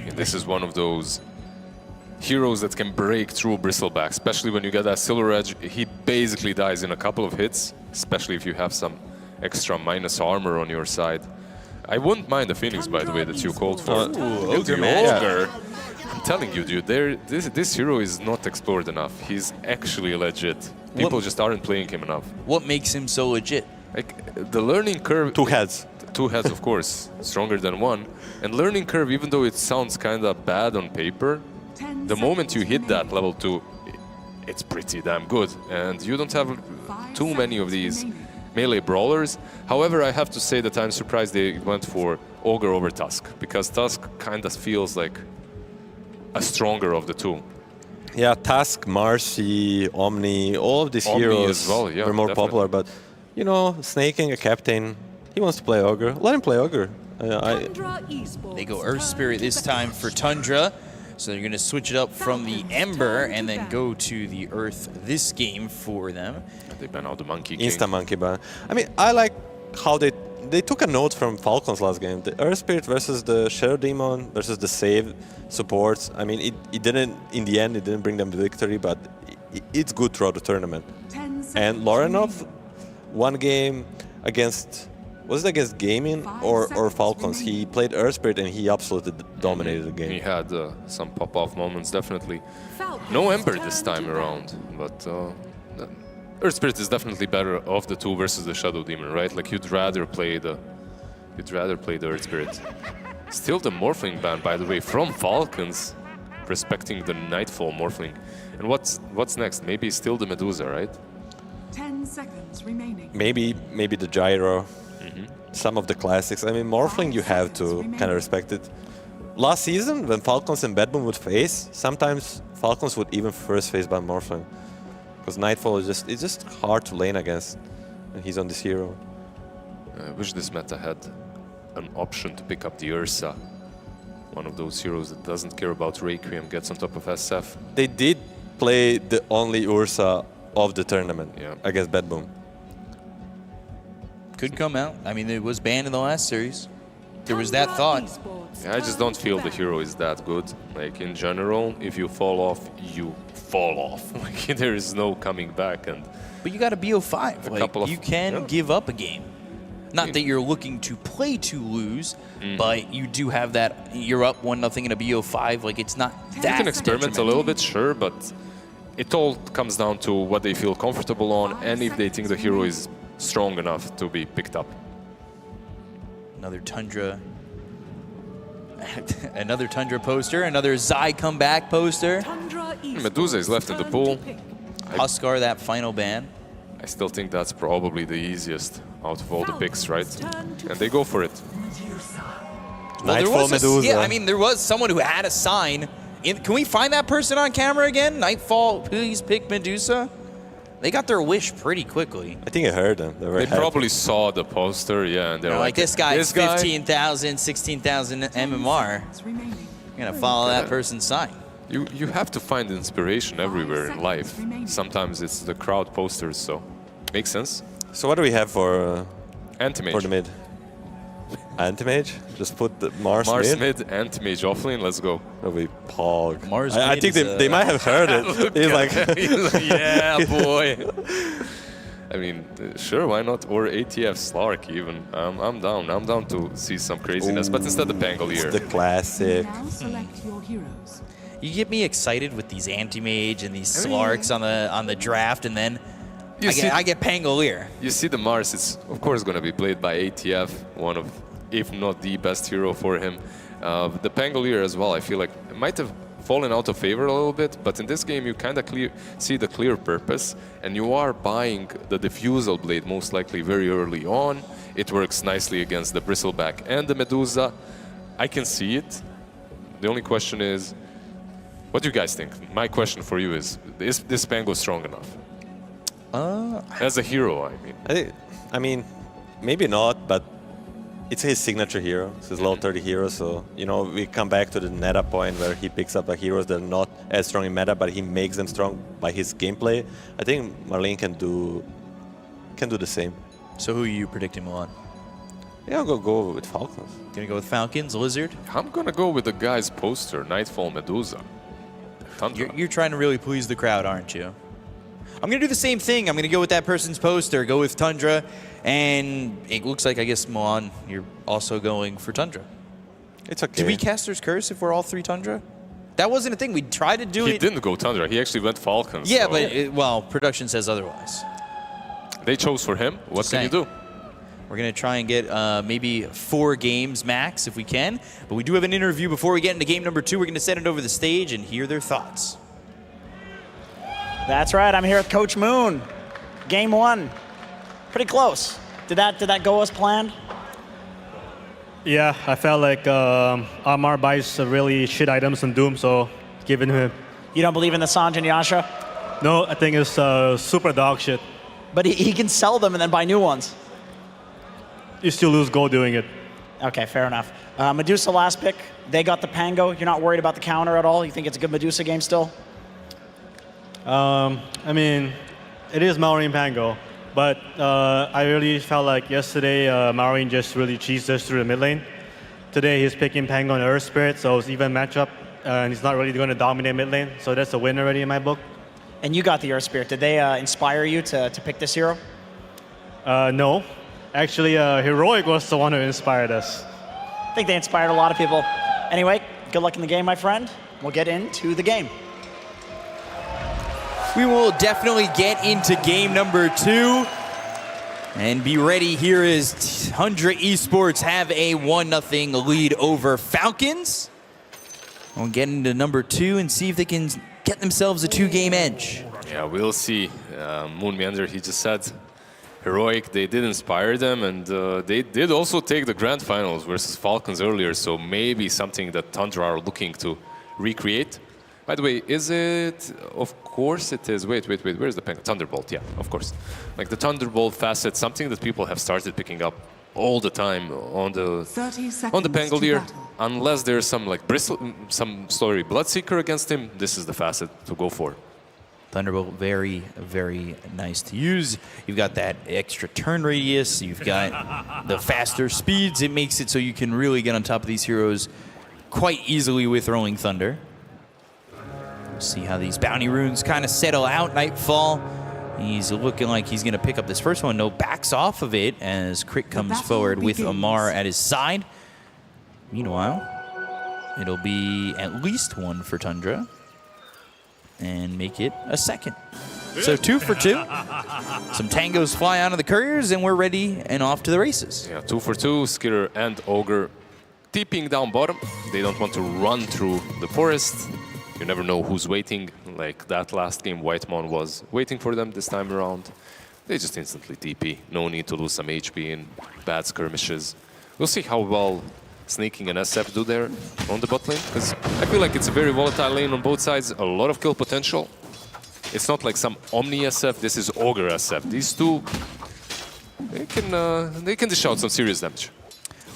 And this is one of those heroes that can break through Bristleback, especially when you get that Silver Edge. He basically dies in a couple of hits, especially if you have some extra minus armor on your side. I wouldn't mind the Phoenix, by the way, that you called for. Ogre, Ogre. I'm telling you, dude, this hero is not explored enough. He's actually legit. People just aren't playing him enough. What makes him so legit? Like, the learning curve... Two heads. Two heads, of course, stronger than one. And learning curve, even though it sounds kind of bad on paper, the moment you hit that level 2, it's pretty damn good. And you don't have too many of these melee brawlers. However, I have to say that I'm surprised they went for Ogre over Tusk, because Tusk kind of feels like a stronger of the two. Yeah, Tusk, Marcy, Omni, all of these Omni heroes as well, yeah, were more definitely. popular. But, you know, Snaking, a captain, he wants to play Ogre. Let him play Ogre. They go Earth Spirit this time for Tundra. So they're going to switch it up from the Ember and then go to the Earth this game for them. They ban out the Monkey King. Insta Monkey ban. I mean, I like how they took a note from Falcons last game. The Earth Spirit versus the Shadow Demon versus the save supports. I mean, it didn't, in the end, it didn't bring them the victory, but it's good throughout the tournament. And Lorenov, one game against, was it against Gaimin or Falcons? He played Earth Spirit and he absolutely dominated the game. He had some pop-off moments, definitely. No Ember this time around, but Earth Spirit is definitely better of the two versus the Shadow Demon, right? Like you'd rather play the Earth Spirit. Still the Morphling ban, by the way, from Falcons, respecting the Nightfall Morphling. And what's next? Maybe still the Medusa, right? 10 seconds remaining. Maybe the Gyro. Some of the classics. I mean, Morphling, you have to kind of respect it. Last season, when Falcons and BetBoom would face, sometimes Falcons would even first face by Morphling. Because Nightfall is just hard to lane against, and he's on this hero. I wish this meta had an option to pick up the Ursa. One of those heroes that doesn't care about Requiem, gets on top of SF. They did play the only Ursa of the tournament against BetBoom. Could come out. I mean, it was banned in the last series. There was that thought. Yeah, I just don't feel the hero is that good. Like, in general, if you fall off, you fall off. Like, there is no coming back. But you got a BO5. Like, you can give up a game. Not that you're looking to play to lose, but you do have that, you're up 1-0 in a BO5. Like, it's not that You can experiment a little bit, sure, but it all comes down to what they feel comfortable on and if they think the hero is strong enough to be picked up. Another Tundra. Another Tundra poster. Another Zai comeback poster. Medusa is left in the pool. Huskar, that final ban. I still think that's probably the easiest out of all the picks, right? And they go for it. Well, Nightfall Medusa. Yeah, I mean, there was someone who had a sign. Can we find that person on camera again? Nightfall, please pick Medusa. They got their wish pretty quickly. I think I heard them. They probably saw the poster, yeah, and they're like, this guy's 15,000, 16,000 MMR. I'm gonna follow that person's sign. You have to find inspiration everywhere in life. Sometimes it's the crowd posters, so makes sense. So what do we have for Anti-Mage? For the mid? Anti-Mage? Just put the Mars mid, Anti-Mage offlane, let's go. That'll be Pog. Mars I think they might have heard it. He's like, yeah, boy. I mean, sure, why not? Or ATF Slark even. I'm down. I'm down to see some craziness, but instead the Pangolier. It's the classic. Now select your heroes. You get me excited with these Anti-Mage and these Slarks on the draft, and then I get Pangolier. You see the Mars, it's of course going to be played by ATF, one of, if not the best hero for him. The Pangolier as well, I feel like it might have fallen out of favor a little bit, but in this game you kind of see the clear purpose, and you are buying the Diffusal Blade most likely very early on. It works nicely against the Bristleback and the Medusa. I can see it. The only question is, what do you guys think? My question for you is this Pango strong enough? As a hero, I mean. I mean, maybe not, but it's his signature hero. It's his low 30 hero, so, you know, we come back to the meta point where he picks up heroes that are not as strong in meta, but he makes them strong by his gameplay. I think Marlene can do the same. So who are you predicting, Milan? Yeah, I'll go with Falcons. Gonna go with Falcons, Lizard? I'm gonna go with the guy's poster, Nightfall Medusa. You're trying to really please the crowd, aren't you? I'm going to do the same thing. I'm going to go with that person's poster, go with Tundra. And it looks like, I guess, Moan, you're also going for Tundra. It's okay. Did we Caster's Curse if we're all 3 Tundra? That wasn't a thing. We tried to do it. He didn't go Tundra. He actually went Falcons. Yeah, so but, well, production says otherwise. they chose for him. What can you do? We're going to try and get maybe 4 games max if we can. But we do have an interview before we get into game number 2. We're going to send it over the stage and hear their thoughts. That's right. I'm here with Coach Moon. Game 1. Pretty close. Did that go as planned? Yeah, I felt like Amar buys really shit items in Doom, so giving him. You don't believe in the Sanj and Yasha? No, I think it's super dog shit. But he can sell them and then buy new ones. You still lose gold doing it. Okay, fair enough. Medusa last pick. They got the Pango. You're not worried about the counter at all? You think it's a good Medusa game still? I mean, it is Maureen Pango, but I really felt like yesterday Maureen just really cheesed us through the mid lane. Today he's picking Pango and Earth Spirit, so it's even matchup, and he's not really going to dominate mid lane, so that's a win already in my book. And you got the Earth Spirit. Did they inspire you to pick this hero? No. Actually, Heroic was the one who inspired us. I think they inspired a lot of people. Anyway, good luck in the game, my friend. We'll get into the game. We will definitely get into game number 2 and be ready here as Tundra Esports have a 1-0 lead over Falcons. We'll get into number 2 and see if they can get themselves a 2-game edge. Yeah, we'll see. Moon Meander, he just said Heroic, they did inspire them, and they did also take the grand finals versus Falcons earlier, so maybe something that Tundra are looking to recreate. By the way, is it? Of course it is. Wait. Where's the Pango? Thunderbolt, yeah, of course. Like the Thunderbolt facet, something that people have started picking up all the time on the Pangolier. Unless there's some like some story Bloodseeker against him, this is the facet to go for. Thunderbolt, very, very nice to use. You've got that extra turn radius. You've got the faster speeds. It makes it so you can really get on top of these heroes quite easily with throwing Thunder. See how these bounty runes kind of settle out. Nightfall. He's looking like he's going to pick up this first one. No, backs off of it as Crit comes forward with Amar at his side. Meanwhile, it'll be at least 1 for Tundra and make it a second. So 2 for 2. Some tangos fly out of the couriers and we're ready and off to the races. Yeah, 2 for 2. Skitter and Ogre TPing down bottom. They don't want to run through the forest. You never know who's waiting. Like that last game, Whitemon was waiting for them this time around. They just instantly TP. No need to lose some HP in bad skirmishes. We'll see how well Sneaking and SF do there on the bot lane, because I feel like it's a very volatile lane on both sides. A lot of kill potential. It's not like some Omni SF. This is Ogre SF. These two, they can dish out some serious damage.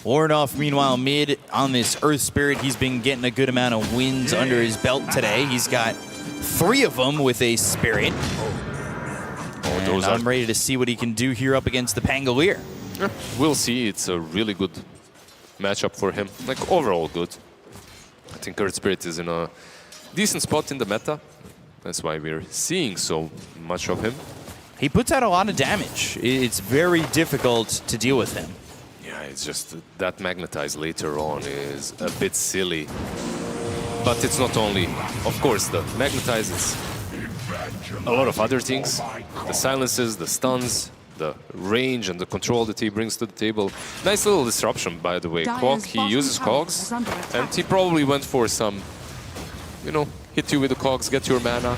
Warnoff, meanwhile, mid on this Earth Spirit. He's been getting a good amount of wins under his belt today. He's got 3 of them with a Spirit. And I'm ready to see what he can do here up against the Pangolier. Yeah, we'll see. It's a really good matchup for him. Like, overall good. I think Earth Spirit is in a decent spot in the meta. That's why we're seeing so much of him. He puts out a lot of damage. It's very difficult to deal with him. Yeah, it's just that Magnetize later on is a bit silly. But it's not only, of course, the Magnetize, it's a lot of other things. The silences, the stuns, the range and the control that he brings to the table. Nice little disruption, by the way. Cog, he uses Cogs, and he probably went for some, you know, hit you with the Cogs, get your mana.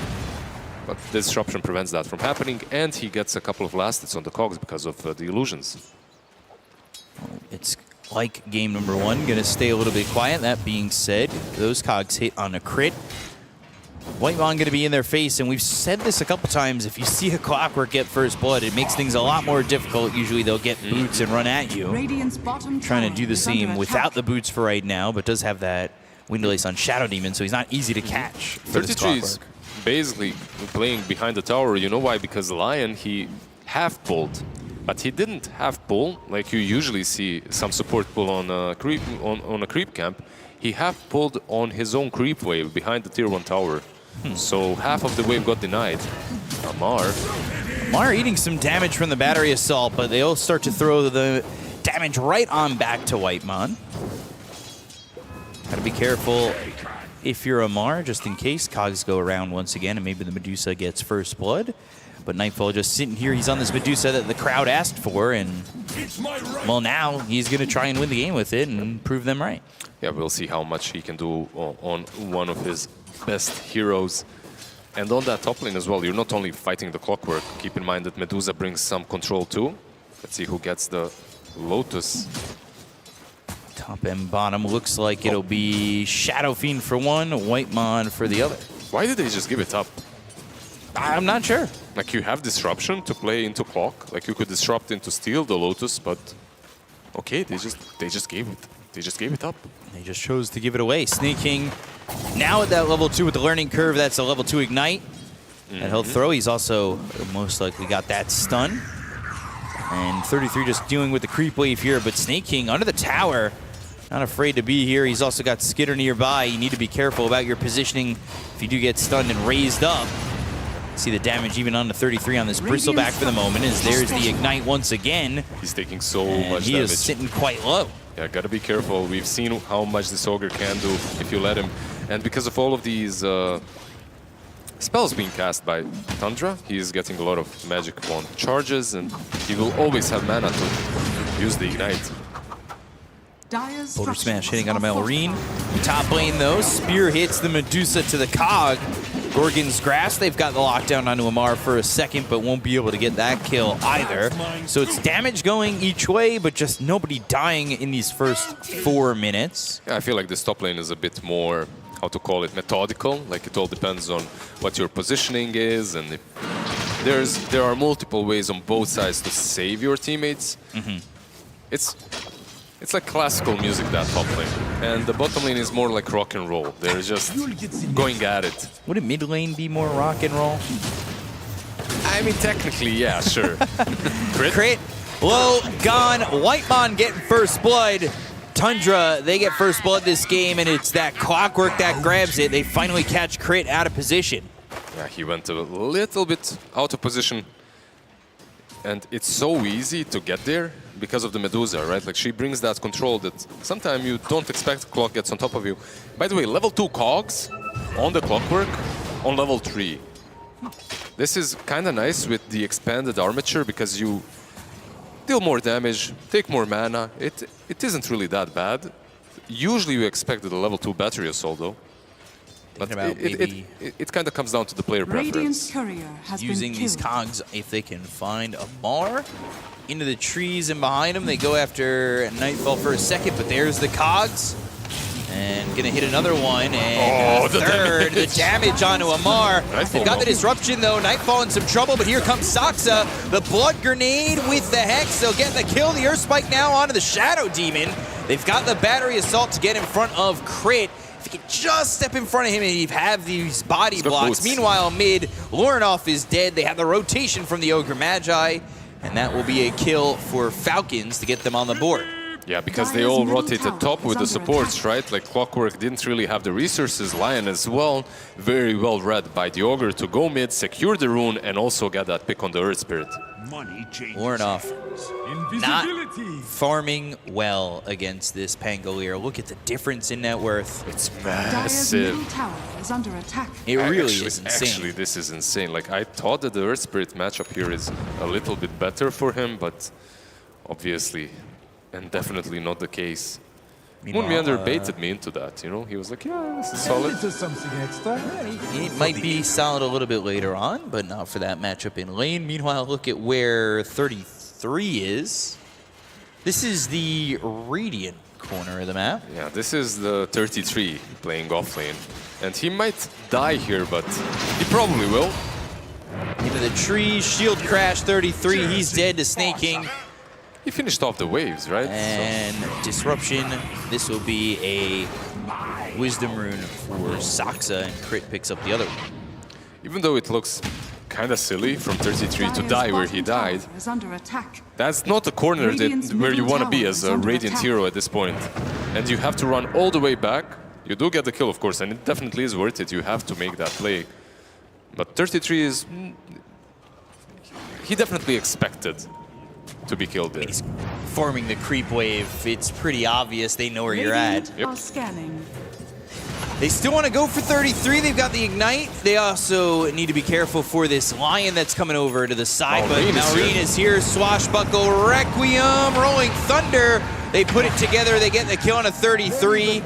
But the disruption prevents that from happening, and he gets a couple of last hits on the Cogs because of the illusions. It's like game number 1, gonna stay a little bit quiet. That being said, those Cogs hit on a crit. Whitemon gonna be in their face, and we've said this a couple times. If you see a Clockwork get first blood, it makes things a lot more difficult. Usually they'll get boots and run at you. Trying to do the same without the boots for right now, but does have that Windlace on Shadow Demon, so he's not easy to catch. 33 is basically playing behind the tower. You know why? Because Lion, he half pulled, but he didn't half pull like you usually see some support pull on a creep camp. He half pulled on his own creep wave behind the tier 1 tower. So half of the wave got denied. Amar eating some damage from the battery assault, but they'll start to throw the damage right on back to Whitemon. Gotta be careful if you're Amar, just in case cogs go around once again and maybe the Medusa gets first blood. But Nightfall just sitting here, he's on this Medusa that the crowd asked for, and well, now he's gonna try and win the game with it and prove them right. Yeah, we'll see how much he can do on one of his best heroes. And on that top lane as well, you're not only fighting the Clockwork, keep in mind that Medusa brings some control too. Let's see who gets the Lotus. Top and bottom looks like it'll be Shadow Fiend for one, Whitemon for the other. Why did they just give it up? I'm not sure. Like, you have disruption to play into clock. Like, you could disrupt into steal the Lotus, but okay, they just gave it. They just gave it up. They just chose to give it away. Sneaking now at that level 2 with the learning curve. That's a level 2 ignite. That health throw. He's also most likely got that stun. And 33 just dealing with the creep wave here, but Snake King under the tower. Not afraid to be here. He's also got Skitter nearby. You need to be careful about your positioning if you do get stunned and raised up. See the damage even on the 33 on this Bristleback for the moment, as there's the ignite once again. He's taking so much he damage. Is sitting quite low. Yeah, gotta be careful. We've seen how much this Ogre can do if you let him. And because of all of these spells being cast by Tundra, he's getting a lot of magic wand charges, and he will always have mana to use the ignite. Boulder Smash hitting on a Melrine. Top lane though, Spear hits the Medusa to the cog. Gorgon's Grasp, they've got the lockdown onto Amar for a second, but won't be able to get that kill either. So it's damage going each way, but just nobody dying in these first 4 minutes. Yeah, I feel like this top lane is a bit more, how to call it, methodical. Like, it all depends on what your positioning is, and if there are multiple ways on both sides to save your teammates. It's like classical music, that top lane. And the bottom lane is more like rock and roll. They're just going at it. Wouldn't mid lane be more rock and roll? I mean, technically, yeah, sure. Crit, low, gone. Whitemon getting first blood. Tundra, they get first blood this game, and it's that Clockwork that grabs it. They finally catch Crit out of position. Yeah, he went a little bit out of position. And it's so easy to get there because of the Medusa, right? Like, she brings that control that sometimes you don't expect Clock gets on top of you. By the way, level 2 cogs on the Clockwork on level 3. This is kind of nice with the expanded armature because you deal more damage, take more mana. It isn't really that bad. Usually you expect the level 2 battery assault though. But it kind of comes down to the player preference. Using these cogs, if they can find Amar into the trees and behind them, they go after Nightfall for a second, but there's the cogs. And gonna hit another one, and the damage onto Amar. They've got the disruption though, Nightfall in some trouble, but here comes Saksa. The blood grenade with the Hex, they'll get the kill. The Earth Spike now onto the Shadow Demon. They've got the battery assault to get in front of Crit. If he could just step in front of him and he'd have these body blocks. Meanwhile, mid, Lorenoff is dead. They have the rotation from the Ogre Magi, and that will be a kill for Falcons to get them on the board. Yeah, because they all rotated top with the supports, right? Like, Clockwork didn't really have the resources. Lion as well, very well read by the Ogre to go mid, secure the rune, and also get that pick on the Earth Spirit. Lorenoff not farming well against this Pangolier. Look at the difference in net worth. It's massive. Is under attack. It really is insane. Actually, this is insane. Like, I thought that the Earth Spirit matchup here is a little bit better for him, but obviously, and definitely not the case. Moonmeander baited me into that, you know? He was like, yeah, this is solid. It might be solid a little bit later on, but not for that matchup in lane. Meanwhile, look at where 33 is. This is the Radiant corner of the map. Yeah, this is the 33 playing off lane. And he might die here, but he probably will. Into the tree, shield crash, 33. He's dead to Snake King. He finished off the waves, right? And disruption. This will be a Wisdom Rune for Saksa, and Crit picks up the other one. Even though it looks kind of silly from 33 to die where he died, that's not a corner where you want to be as a Radiant hero at this point. And you have to run all the way back. You do get the kill, of course, and it definitely is worth it. You have to make that play. But 33 is... He definitely expected to be killed there. He's forming the creep wave. It's pretty obvious they know where you're at. Yep. Scanning. They still want to go for 33. They've got the Ignite. They also need to be careful for this Lion that's coming over to the side. But Maureen is here. Swashbuckle, Requiem, Rolling Thunder. They put it together. They get the kill on a 33.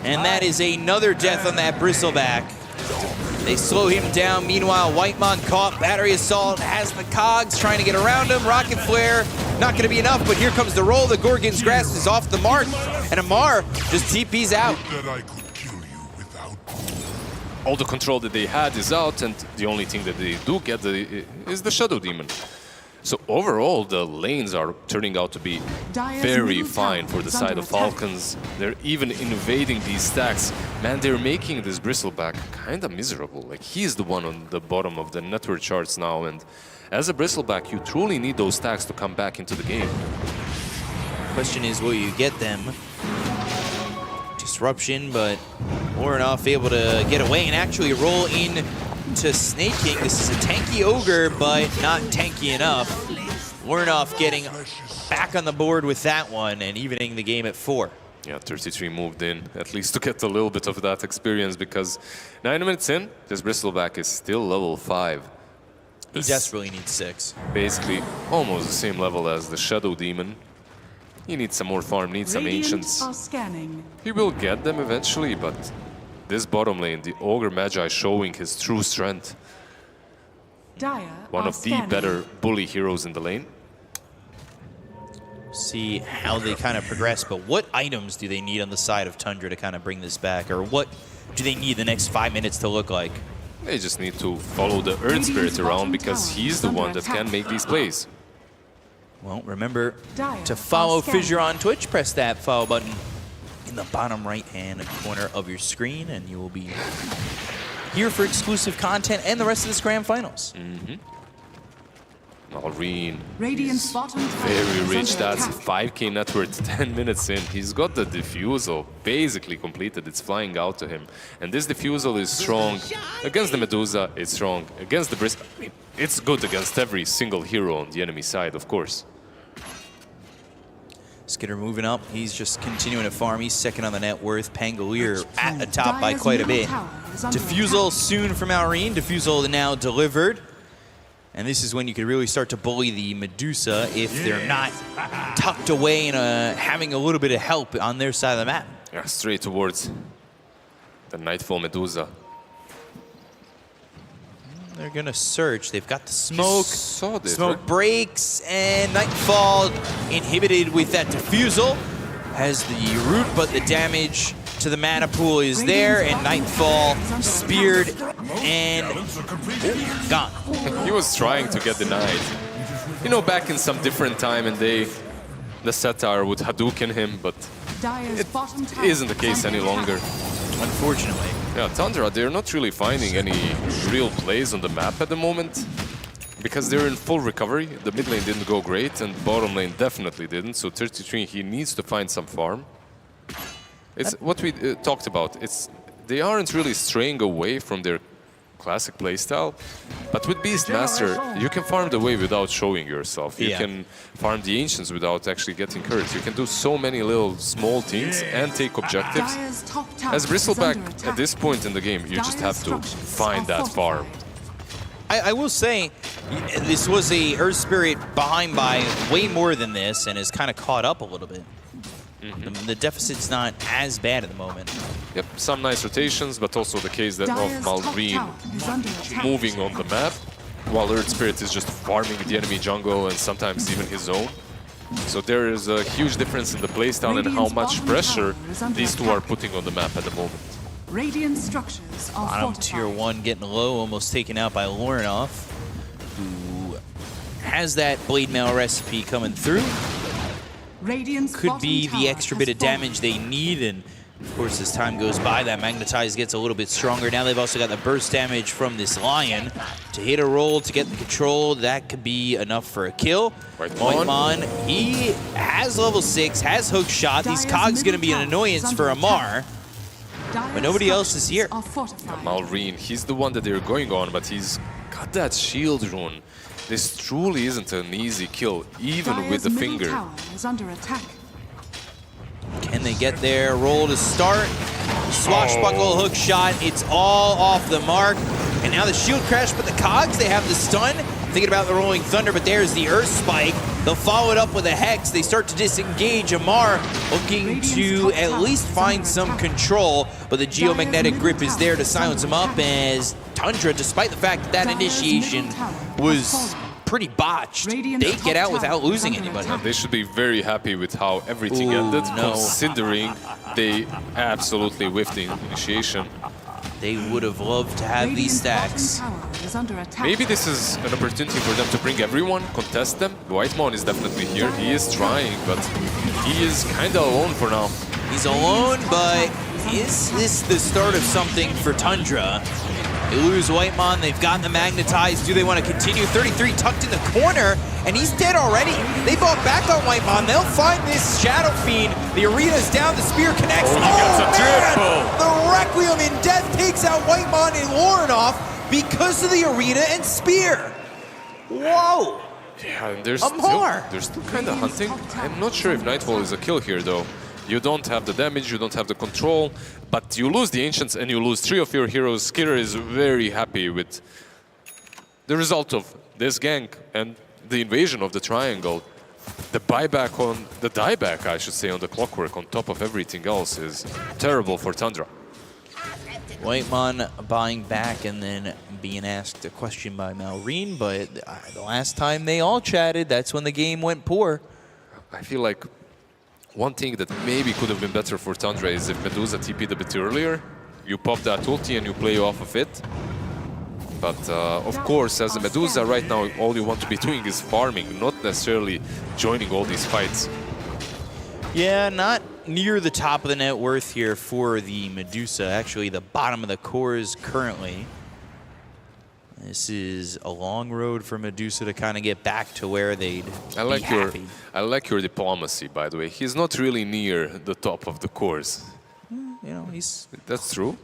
And that is another death on that Bristleback. They slow him down. Meanwhile, Whitemon caught. Battery Assault has the cogs trying to get around him. Rocket Flare, not going to be enough, but here comes the roll. The Gorgon's Grasp is off the mark. And Amar just TP's out. All the control that they had is out, and the only thing that they do get is the Shadow Demon. So overall, the lanes are turning out to be very fine for the side of Falcons. They're even invading these stacks. Man, they're making this Bristleback kind of miserable. Like, he's the one on the bottom of the network charts now, and as a Bristleback, you truly need those stacks to come back into the game. Question is, will you get them? Disruption, but Oranoff able to get away and actually roll in to Snake King. This is a tanky Ogre, but not tanky enough. Oranoff getting back on the board with that one and evening the game at 4. Yeah, 33 moved in, at least to get a little bit of that experience, because 9 minutes in, this Bristleback is still level 5. He desperately needs 6. Basically, almost the same level as the Shadow Demon. He needs some more farm, needs some Ancients. He will get them eventually, but this bottom lane, the Ogre Magi showing his true strength. One of the better bully heroes in the lane. See how they kind of progress, but what items do they need on the side of Tundra to kind of bring this back? Or what do they need the next 5 minutes to look like? They just need to follow the Earth Spirit around, because he's the one that can make these plays. Well, remember to follow Fissure on Twitch. Press that follow button in the bottom right-hand corner of your screen, and you will be here for exclusive content and the rest of this grand finals. Maureen, Radiant's bottom very rich. That's 5k net worth 10 minutes in. He's got the Diffusal basically completed. It's flying out to him. And this Diffusal is strong. Against the Medusa, it's strong. Against the Bristol, I mean, it's good against every single hero on the enemy side, of course. Skitter moving up. He's just continuing to farm. He's second on the net worth. Pangolier at the top by quite a bit. Diffusal soon from Maureen. Diffusal now delivered. And this is when you could really start to bully the Medusa if they're not tucked away and having a little bit of help on their side of the map. Yeah, straight towards the Nightfall Medusa. They're gonna search. They've got the smoke. Saw this, smoke right? breaks, and Nightfall inhibited with that Diffusal. Has the root, but the damage to the mana pool is there, and Nightfall speared and gone. He was trying to get denied. You know, back in some different time and day, the Satyr would Hadouken him, but it isn't the case any longer. Unfortunately. Yeah, Tundra, they're not really finding any real plays on the map at the moment, because they're in full recovery. The mid lane didn't go great, and bottom lane definitely didn't, so 33, he needs to find some farm. It's what we talked about. They aren't really straying away from their classic playstyle, but with Beastmaster, you can farm the wave without showing yourself. You can farm the Ancients without actually getting hurt. You can do so many little small things and take objectives. As Bristleback, at this point in the game, you just have to find that farm. I will say, this was a Earth Spirit behind by way more than this, and has kind of caught up a little bit. The deficit's not as bad at the moment. Yep, some nice rotations, but also the case that of Maureen moving on the map, while Earth Spirit is just farming the enemy jungle and sometimes even his own. So there is a huge difference in the playstyle and how much pressure these two are putting on the map at the moment. Radiant structures are Bottom tier 1 getting low, almost taken out by Loranoff, who has that Blade Mail recipe coming through. Could be the extra bit of damage they need, and of course as time goes by that Magnetize gets a little bit stronger. Now they've also got the burst damage from this Lion to hit a roll to get the control. That could be enough for a kill. Whitemon, he has level 6, has hook shot. These cogs gonna be an annoyance for Amar. but nobody else is here. Malrine, he's the one that they're going on, but he's got that shield rune. This truly isn't an easy kill, even with the finger. Can they get their roll to start? Swashbuckle hook shot, it's all off the mark. And now the shield crash, but the cogs, they have the stun. Thinking about the Rolling Thunder, but there's the Earth Spike. They'll follow it up with a Hex. They start to disengage. Amar looking to at least find some control, but the Geomagnetic Grip is there to silence him up as Tundra, despite the fact that that initiation was pretty botched, they get out without losing anybody. They should be very happy with how everything ended, considering they absolutely whiffed the initiation. They would have loved to have these stacks. Maybe this is an opportunity for them to bring everyone, contest them. Whitemon is definitely here. He is trying, but he is kind of alone for now. He's alone, but is this the start of something for Tundra? They lose Whitemon, they've gotten the magnetized. Do they want to continue? 33 tucked in the corner, and he's dead already. They bought back on Whitemon. They'll find this Shadow Fiend. The arena's down, the spear connects. The Requiem in Death takes out Whitemon and Lauren because of the arena and spear. Whoa. Yeah, and they're still kind of hunting. I'm not sure if Nightfall is a kill here, though. You don't have the damage, you don't have the control, but you lose the Ancients and you lose 3 of your heroes. Skiller is very happy with the result of this gank and the invasion of the triangle. The buyback on the dieback, I should say, on the Clockwork on top of everything else is terrible for Tundra. Whitemon buying back and then being asked a question by Malrine, but the last time they all chatted, that's when the game went poor. I feel like one thing that maybe could have been better for Tundra is if Medusa TP'd a bit earlier. You pop that ulti and you play off of it. But of course, as a Medusa right now, all you want to be doing is farming, not necessarily joining all these fights. Yeah, not near the top of the net worth here for the Medusa. Actually, the bottom of the cores currently. This is a long road for Medusa to kind of get back to where they'd be happy. I like your diplomacy, by the way. He's not really near the top of the course. You know, That's true,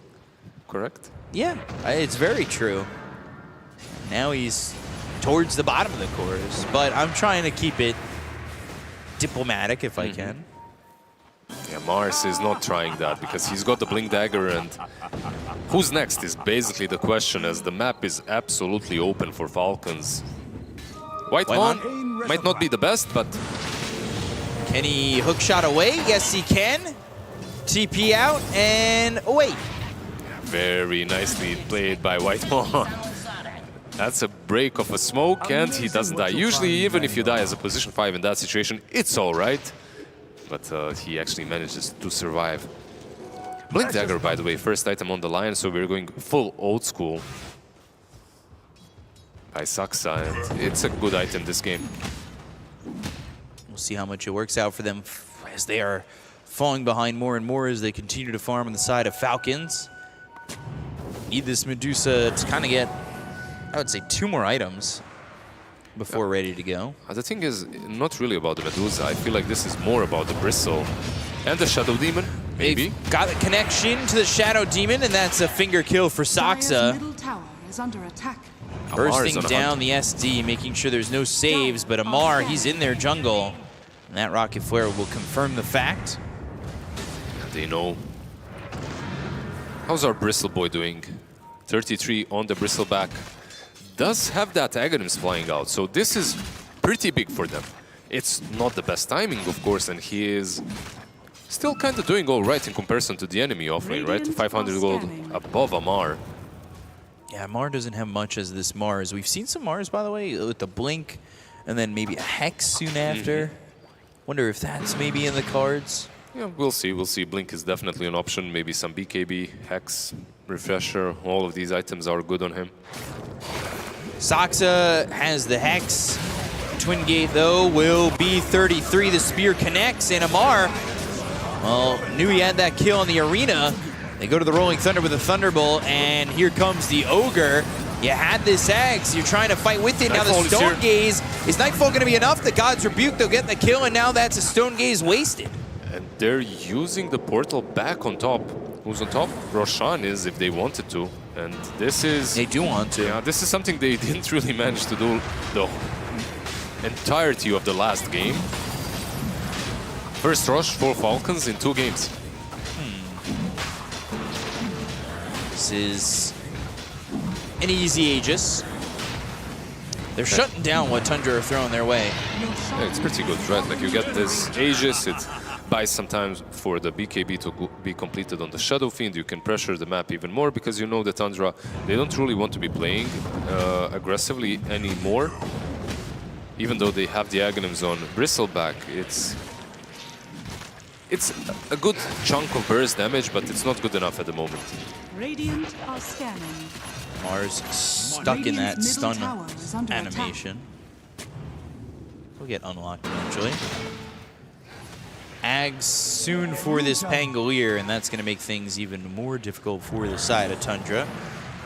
correct? Yeah, it's very true. Now he's towards the bottom of the course, but I'm trying to keep it diplomatic if I can. Yeah, Mars is not trying that because he's got the Blink Dagger, and who's next is basically the question, as the map is absolutely open for Falcons. Whitemon might not be the best, but... Can he hook shot away? Yes, he can. TP out and away. Very nicely played by Whitemon. That's a break of a smoke, and he doesn't die. Usually, even if you die as a position 5 in that situation, it's all right. But he actually manages to survive. Blink Dagger, by the way, first item on the line, so we're going full old school by Saksa, and it's a good item this game. We'll see how much it works out for them as they are falling behind more and more as they continue to farm on the side of Falcons. Need this Medusa to kind of get, I would say, 2 more items before ready to go. The thing is not really about the Medusa. I feel like this is more about the Bristle and the Shadow Demon, maybe. They've got the connection to the Shadow Demon, and that's a finger kill for Saksa. Middle tower is under attack. Bursting down the SD, making sure there's no saves, but Amar, he's in their jungle. And that Rocket Flare will confirm the fact. They know. How's our Bristle boy doing? 33 on the Bristleback. Does have that Aghanims flying out, so this is pretty big for them. It's not the best timing, of course, and he is still kind of doing all right in comparison to the enemy offering, right? 500 gold above Amar. Yeah, Amar doesn't have much as this Mars. We've seen some Mars, by the way, with the Blink, and then maybe a Hex soon after. Wonder if that's maybe in the cards. Yeah, we'll see. We'll see. Blink is definitely an option. Maybe some BKB, Hex, Refresher. All of these items are good on him. Saksa has the Hex. Twin Gate, though, will be 33. The spear connects, and Amar, well, knew he had that kill in the arena. They go to the Rolling Thunder with a Thunderbolt, and here comes the Ogre. You had this Axe, you're trying to fight with it. Now the Stone Gaze, is Nightfall going to be enough? The God's Rebuke, they'll get the kill, and now that's a Stone Gaze wasted. And they're using the portal back on top. Who's on top? Roshan is, if they wanted to. And this is... They do want to. Yeah, this is something they didn't really manage to do the entirety of the last game. First rush for Falcons in 2 games. This is an easy Aegis. They're shutting down what Tundra are throwing their way. Yeah, it's pretty good, right? Like you get this Aegis, it buys some time for the BKB to be completed on the Shadow Fiend. You can pressure the map even more because you know that Tundra, they don't really want to be playing aggressively anymore. Even though they have the Aghanims on Bristleback, it's a good chunk of burst damage, but it's not good enough at the moment. Radiant are scanning. Mars stuck in that stun animation. We'll get unlocked eventually. Ags soon for this Pangolier, and that's going to make things even more difficult for the side of Tundra.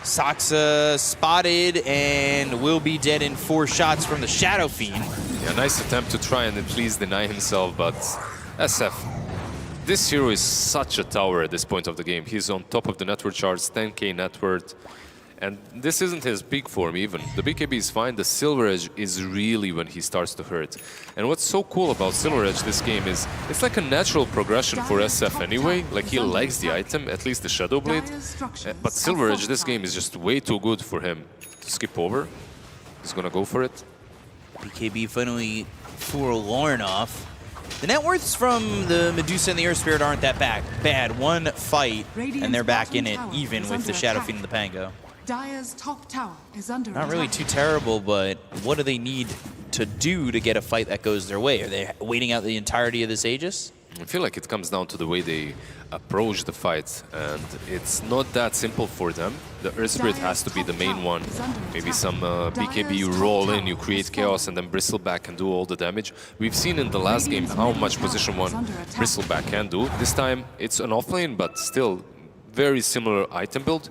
Saksa spotted and will be dead in 4 shots from the Shadow Fiend. Yeah, nice attempt to try and at least deny himself, but SF. This hero is such a tower at this point of the game. He's on top of the net worth charts, 10k net worth. And this isn't his peak form even. The BKB is fine, the Silver Edge is really when he starts to hurt. And what's so cool about Silver Edge this game is, it's like a natural progression for SF anyway. Like he likes the item, at least the Shadow Blade. But Silver Edge this game is just way too good for him to skip over. He's gonna go for it. BKB finally for Lornoff. The net worths from the Medusa and the Earth Spirit aren't that bad. 1 fight, and they're back in it, even with the Shadow Fiend and the Pango. Dire's top tower is under Not really too terrible, but what do they need to do to get a fight that goes their way? Are they waiting out the entirety of this Aegis? I feel like it comes down to the way they approach the fight, and it's not that simple for them. The Earth Spirit has to be the main one. Maybe some BKB you roll in, you create chaos, and then Bristleback can do all the damage. We've seen in the last game how much position 1 Bristleback can do. This time it's an offlane, but still very similar item build.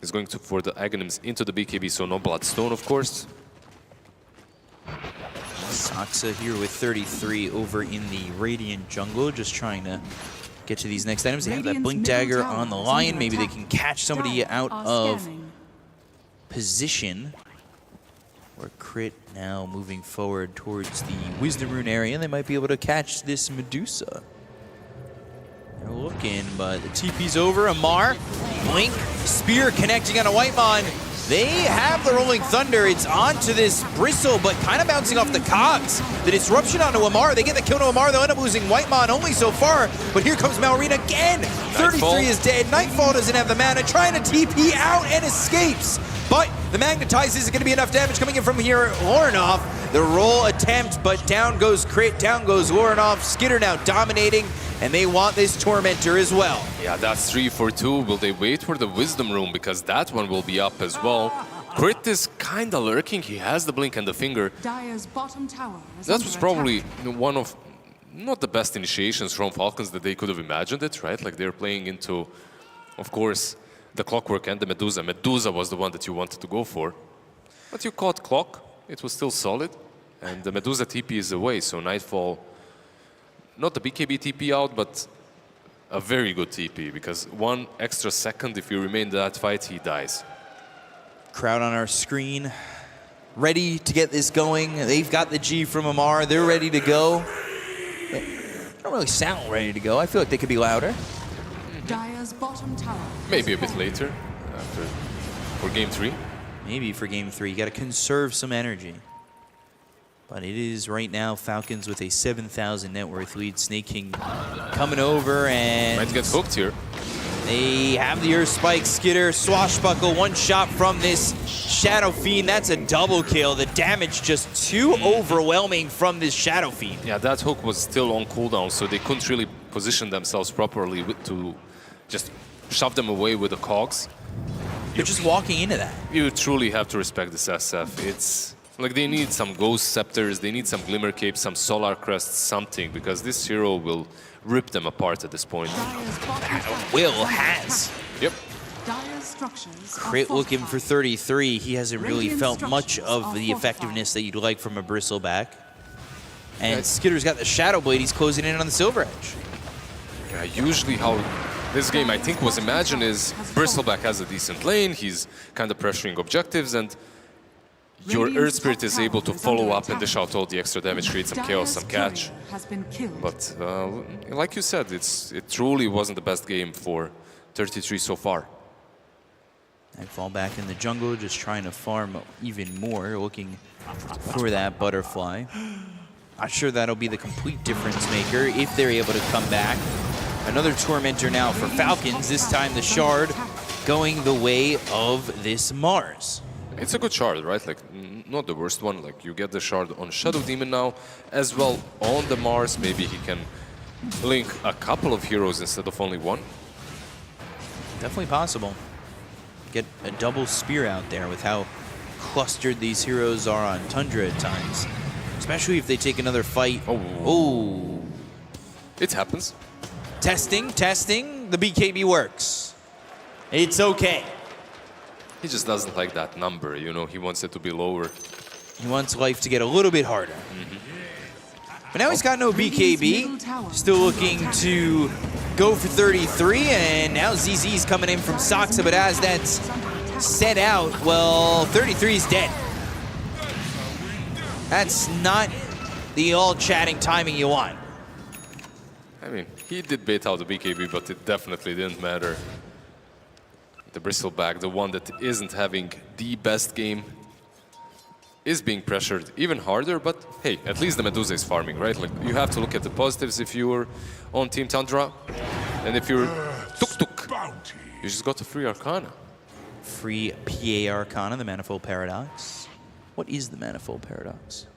He's going for the Aghanims into the BKB, so no Bloodstone, of course. Saksa here with 33 over in the Radiant jungle, just trying to get to these next items. They have that Blink Dagger on the Lion. Maybe they can catch somebody out of position. Or Crit now moving forward towards the Wisdom Rune area. They might be able to catch this Medusa. They're looking, but the TP's over. Amar, Blink, Spear connecting on a Whitemon. They have the Rolling Thunder. It's onto this Bristle, but kind of bouncing off the cogs. The disruption onto Amar. They get the kill to Amar. They'll end up losing Whitemon only so far, but here comes Malrina again. 33 is dead. Nightfall doesn't have the mana, trying to TP out and escapes. But the Magnetize isn't going to be enough damage coming in from here. Lornoff, the roll attempt, but down goes Crit, down goes Lornoff. Skitter now dominating, and they want this Tormentor as well. Yeah, that's 3 for 2. Will they wait for the Wisdom Rune? Because that one will be up as well. Crit is kind of lurking. He has the Blink and the Finger. Dire's bottom tower is That was probably one of, not the best initiations from Falcons that they could have imagined it, right? Like they're playing into, of course, the Clockwork and the Medusa. Medusa was the one that you wanted to go for. But you caught Clock. It was still solid. And the Medusa TP is away, so Nightfall, not the BKB TP out, but a very good TP, because 1 extra second, if you remain in that fight, he dies. Crowd on our screen, ready to get this going. They've got the G from Amar. They're ready to go. They don't really sound ready to go. I feel like they could be louder. Dire's bottom tower. Maybe a bit later, for Game 3. Maybe for Game 3. You got to conserve some energy. But it is right now Falcons with a 7,000 net worth lead. Snake King coming over and... Might get hooked here. They have the Earth Spike, Skitter, Swashbuckle, 1 shot from this Shadow Fiend. That's a double kill. The damage just too overwhelming from this Shadow Fiend. Yeah, that hook was still on cooldown, so they couldn't really position themselves properly to just shove them away with the cogs. They're just walking into that. You truly have to respect this SF. It's like they need some Ghost Scepters, they need some Glimmer Capes, some Solar Crests, something, because this hero will rip them apart at this point. Will has. Yep. Crit looking for 33. He hasn't really felt much of the effectiveness that you'd like from a Bristleback. And Skitter's got the Shadow Blade. He's closing in on the Silver Edge. Yeah, usually how this game, I think, was imagined is Bristleback has a decent lane, he's kind of pressuring objectives, and your Earth Spirit is able to follow up and dish out all the extra damage, create some chaos, some catch. But like you said, it truly wasn't the best game for 33 so far. Nightfall back in the jungle, just trying to farm even more, looking for that butterfly. Not sure that'll be the complete difference maker if they're able to come back. Another Tormentor now for Falcons, this time the Shard going the way of this MOUZ. It's a good Shard, right? Like, not the worst one. Like, you get the Shard on Shadow Demon now, as well on the MOUZ. Maybe he can link a couple of heroes instead of only one. Definitely possible. Get a double spear out there with how clustered these heroes are on Tundra at times. Especially if they take another fight. Oh. It happens. Testing. The BKB works. It's okay. He just doesn't like that number, you know, he wants it to be lower. He wants life to get a little bit harder. But now he's got no BKB. Still looking to go for 33, and now ZZ's coming in from Saksa, but as that's set out, well, 33 is dead. That's not the all-chatting timing you want. I mean, he did bait out the BKB, but it definitely didn't matter. The Bristleback, the one that isn't having the best game, is being pressured even harder, but hey, at least the Medusa is farming, right? Like, you have to look at the positives if you're on Team Tundra, and if you're Tuk-Tuk, you just got a free Arcana. Free PA Arcana, the Manifold Paradox. What is the Manifold Paradox?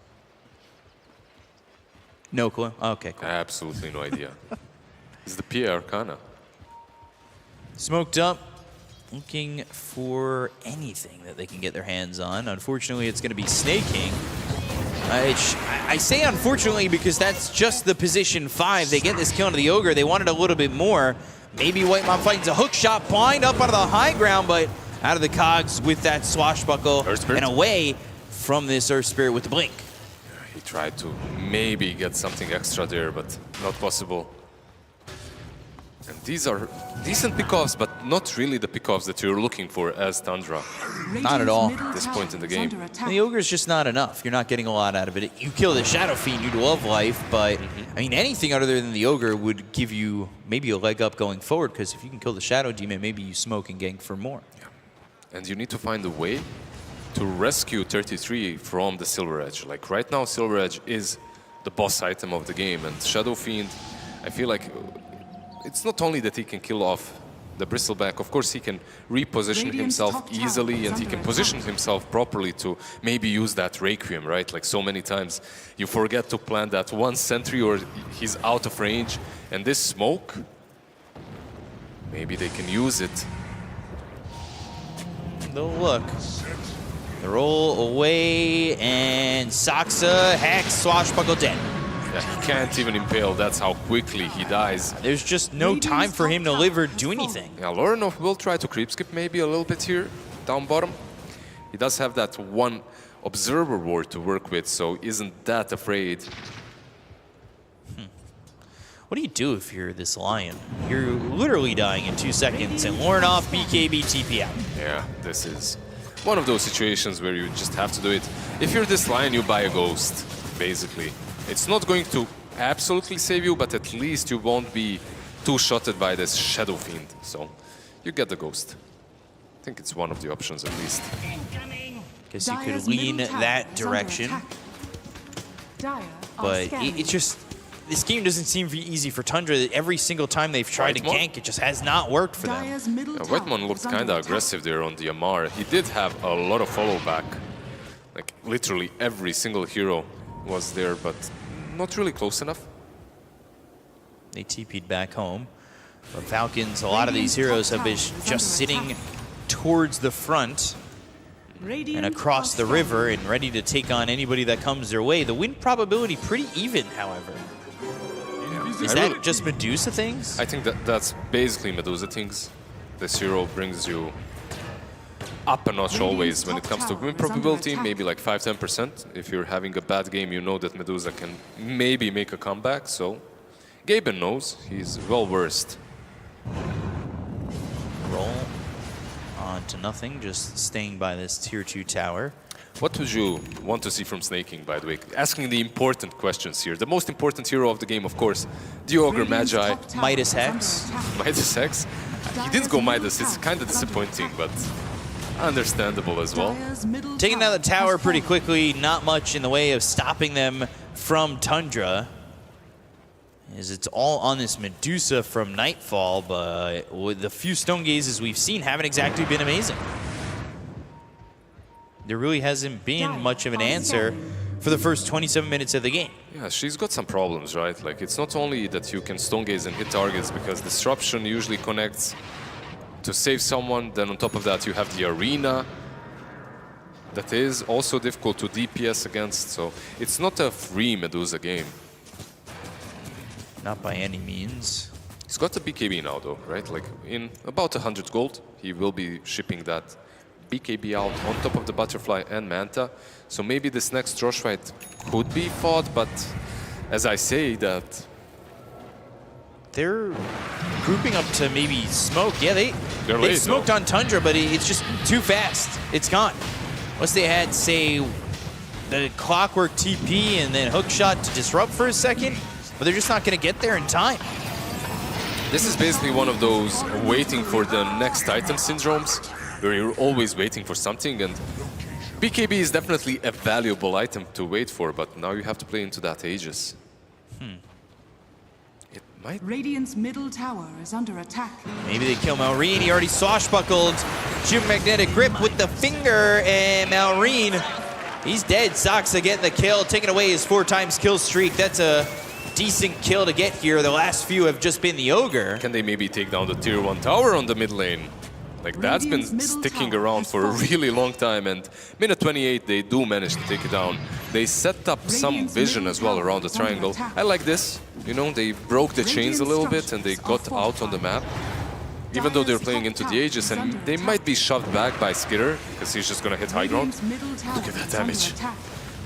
No clue? Okay, cool. Absolutely no idea. It's the PA Arcana. Smoked up. Looking for anything that they can get their hands on. Unfortunately, it's going to be snaking. I say unfortunately because that's just the position 5. They get this kill into the Ogre. They wanted a little bit more. Maybe Whitemon finds a hook shot, blind up out of the high ground, but out of the cogs with that swashbuckle and away from this Earth Spirit with the blink. He tried to maybe get something extra there, but not possible. And these are decent pickoffs, but not really the pickoffs that you're looking for as Tundra. Not at all. At this point in the game. And the Ogre's just not enough. You're not getting a lot out of it. You kill the Shadow Fiend, you'd love life, but I mean, anything other than the Ogre would give you maybe a leg up going forward, because if you can kill the Shadow Demon, maybe you smoke and gank for more. Yeah. And you need to find a way to rescue 33 from the Silver Edge. Like right now, Silver Edge is the boss item of the game, and Shadow Fiend, I feel like it's not only that he can kill off the Bristleback, of course he can reposition himself easily and he can position himself properly to maybe use that Requiem, right? Like so many times you forget to plant that one sentry or he's out of range, and this smoke, maybe they can use it. No look. The roll away, and Saksa, Hex, Swashbuckle dead. Yeah, he can't even impale, that's how quickly he dies. There's just no time for him to live or do anything. Yeah, Lorenov will try to creep skip maybe a little bit here, down bottom. He does have that one Observer Ward to work with, so isn't that afraid. What do you do if you're this Lion? You're literally dying in 2 seconds, and Lorenov, BKB, TP out. Yeah, this is one of those situations where you just have to do it. If you're this Lion, you buy a Ghost, basically. It's not going to absolutely save you, but at least you won't be two-shotted by this Shadow Fiend. So you get the Ghost. I think it's one of the options at least. Guess you could lean that direction. But it's just, this game doesn't seem easy for Tundra. Every single time they've tried to gank, it just has not worked for them. Whitemon looked kind of aggressive there on the Amar. He did have a lot of follow back. Like literally every single hero was there, but not really close enough. They TP'd back home. But Falcons, a lot of these heroes have been just sitting towards the front and across the river and ready to take on anybody that comes their way. The win probability pretty even, however. Is that just Medusa things? I think that's basically Medusa things. This hero brings you up a notch always when it comes to win probability, maybe like 5–10%. If you're having a bad game, you know that Medusa can maybe make a comeback, so Gaimin knows, he's well versed. roll on to nothing, just staying by this tier 2 tower. What would you want to see from Snaking, by the way? Asking the important questions here. The most important hero of the game, of course, the Ogre Magi. Midas Hex. Midas Hex? He didn't go Midas, it's kind of disappointing, but understandable as well. Taking down the tower pretty quickly, not much in the way of stopping them from Tundra, as it's all on this Medusa from Nightfall, but with the few stone gazes we've seen haven't exactly been amazing. There really hasn't been much of an answer for the first 27 minutes of the game. Yeah, she's got some problems, right? Like, it's not only that you can stone gaze and hit targets, because Disruption usually connects to save someone, then on top of that you have the Arena that is also difficult to DPS against, so it's not a free Medusa game. Not by any means. He's got a BKB now though, right? Like, in about 100 gold, he will be shipping that BKB out on top of the Butterfly and Manta. So maybe this next Rosh fight could be fought, but as I say that... They're grouping up to maybe smoke. Yeah, they late, smoked on Tundra, but it's just too fast. It's gone. Unless they had, say, the Clockwork TP and then Hookshot to disrupt for a second, but they're just not going to get there in time. This is basically one of those waiting for the next item syndromes, where you're always waiting for something, and BKB is definitely a valuable item to wait for, but now you have to play into that Aegis. It might... Radiant's middle tower is under attack. Maybe they kill Malrine. He already swashbuckled. Geomagnetic grip with the finger, and Malrine, he's dead. Saksa getting the kill, taking away his 4x kill streak. That's a decent kill to get here. The last few have just been the Ogre. Can they maybe take down the tier 1 tower on the mid lane? Like, that's been sticking around for a really long time, and minute 28 they do manage to take it down. They set up some vision as well around the triangle. I like this, you know, they broke the chains a little bit and they got out on the map. Even though they're playing into the Aegis, and they might be shoved back by Skitter, because he's just gonna hit high ground. Look at that damage.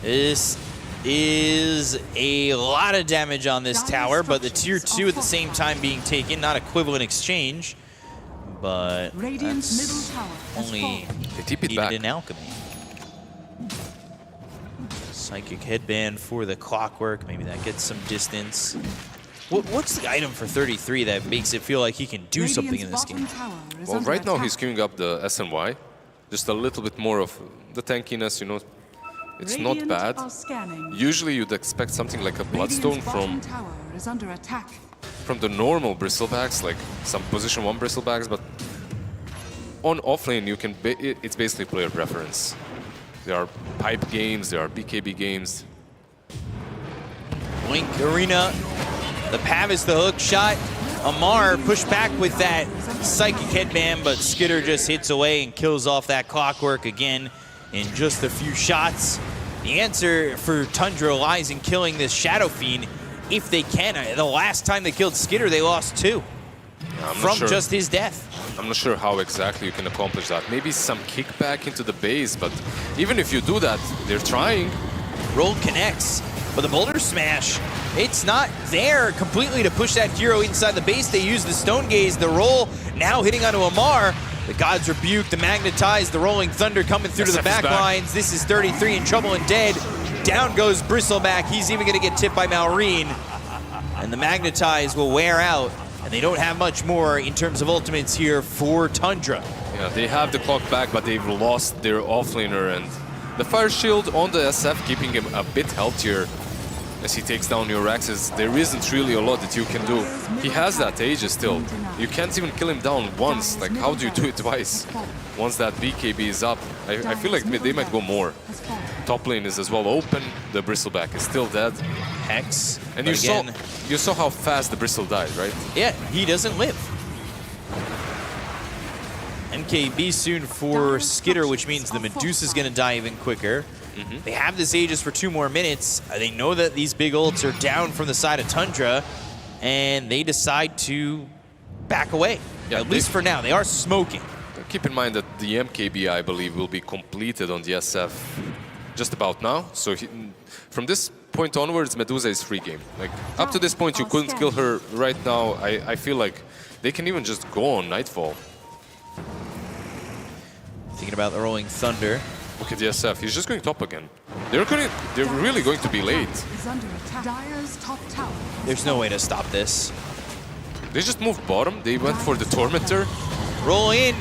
This is a lot of damage on this tower, but the tier 2 at the same time being taken, not equivalent exchange. But that's only needed in Alchemy. Psychic Headband for the Clockwork. Maybe that gets some distance. What's the item for 33 that makes it feel like he can do something in this game? Well, right now he's queuing up the SNY. Just a little bit more of the tankiness, you know. It's not bad. Usually you'd expect something like a Bloodstone from the normal Bristlebacks, like some position 1 Bristlebacks, but on offlane you can it's basically player preference. There are pipe games, there are BKB games. Blink Arena, the Pav is the hook shot. Amar pushed back with that Psychic Headband, but Skitter just hits away and kills off that Clockwork again in just a few shots. The answer for Tundra lies in killing this Shadow Fiend if they can. The last time they killed Skitter, they lost 2 from just his death. I'm not sure how exactly you can accomplish that. Maybe some kickback into the base, but even if you do that, they're trying. Roll connects, but the Boulder Smash, it's not there completely to push that hero inside the base. They use the Stone Gaze, the roll, now hitting onto Amar. The God's Rebuke, the Magnetize, the Rolling Thunder coming through to the back lines. This is 33 in trouble and dead. Down goes Bristleback. He's even going to get tipped by Malrine. And the Magnetize will wear out. And they don't have much more in terms of ultimates here for Tundra. Yeah, they have the clock back, but they've lost their offlaner. And the Fire Shield on the SF, keeping him a bit healthier as he takes down your Axes. There isn't really a lot that you can do. He has that Aegis still. You can't even kill him down once. Like, how do you do it twice? Once that BKB is up, I feel like they might go more. Top lane is as well open. The Bristleback is still dead. Hex. And you saw how fast the Bristle died, right? Yeah, he doesn't live. MKB soon for Skitter, which means the Medusa's gonna die even quicker. They have this Aegis for 2 more minutes. They know that these big ults are down from the side of Tundra, and they decide to back away. Yeah, at least for now. They are smoking. Keep in mind that the MKB, I believe, will be completed on the SF just about now. So from this point onwards, Medusa is free game. Like, up to this point, you couldn't kill her right now. I feel like they can even just go on Nightfall. Thinking about the rolling Thunder. Look at DSF, he's just going top again. They're really going to be late. Is under attack. Dire's top tower. There's no way to stop this. They just moved bottom, they went for the Tormentor. Roll in,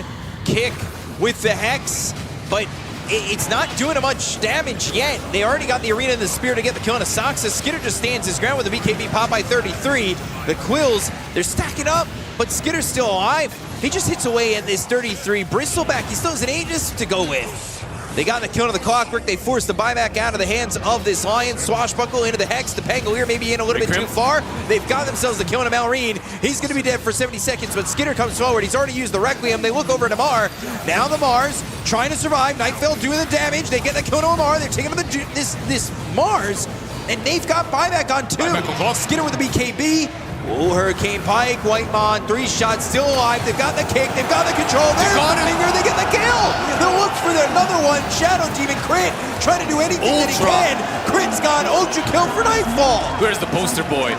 kick with the Hex, but it's not doing much damage yet. They already got the Arena and the Spear to get the kill on Asaxa. Skitter just stands his ground with the BKB pop by 33. The Quills, they're stacking up, but Skitter's still alive. He just hits away at this 33. Bristleback, he still has an Aegis to go with. They got the kill on the Clockwork. They forced the buyback out of the hands of this Lion. Swashbuckle into the Hex. The Pangolier maybe in a little bit too far. They've got themselves the kill on Malrine. He's going to be dead for 70 seconds, but Skitter comes forward. He's already used the Requiem. They look over to Mar. Now the Mars trying to survive. Nightfell doing the damage. They get the kill on Mar. They're taking on this Mars, and they've got buyback on two. Skitter with the BKB. Oh, Hurricane Pike, Whitemon, 3 shots, still alive. They've got the kick, they've got the control. There's the finger, they get the kill. They'll look for another one. Shadow Demon crit, trying to do anything that he can. Crit's gone, Ultra kill for Nightfall. Where's the poster boy?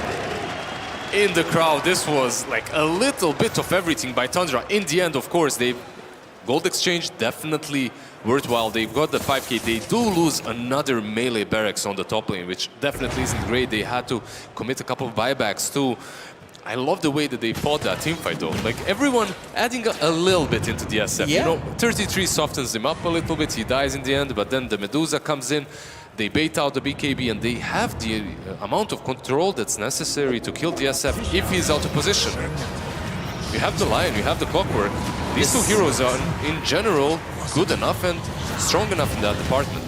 In the crowd, this was like a little bit of everything by Tundra. In the end, of course, Gold Exchange definitely worthwhile. They've got the 5k. They do lose another melee barracks on the top lane, which definitely isn't great. They had to commit a couple of buybacks too. I love the way that they fought that teamfight though. Like everyone adding a little bit into the SF. Yeah. You know, 33 softens him up a little bit. He dies in the end, but then the Medusa comes in. They bait out the BKB and they have the amount of control that's necessary to kill the SF if he's out of position. You have the Lion, you have the Clockwork. These two heroes are, in general, good enough and strong enough in that department.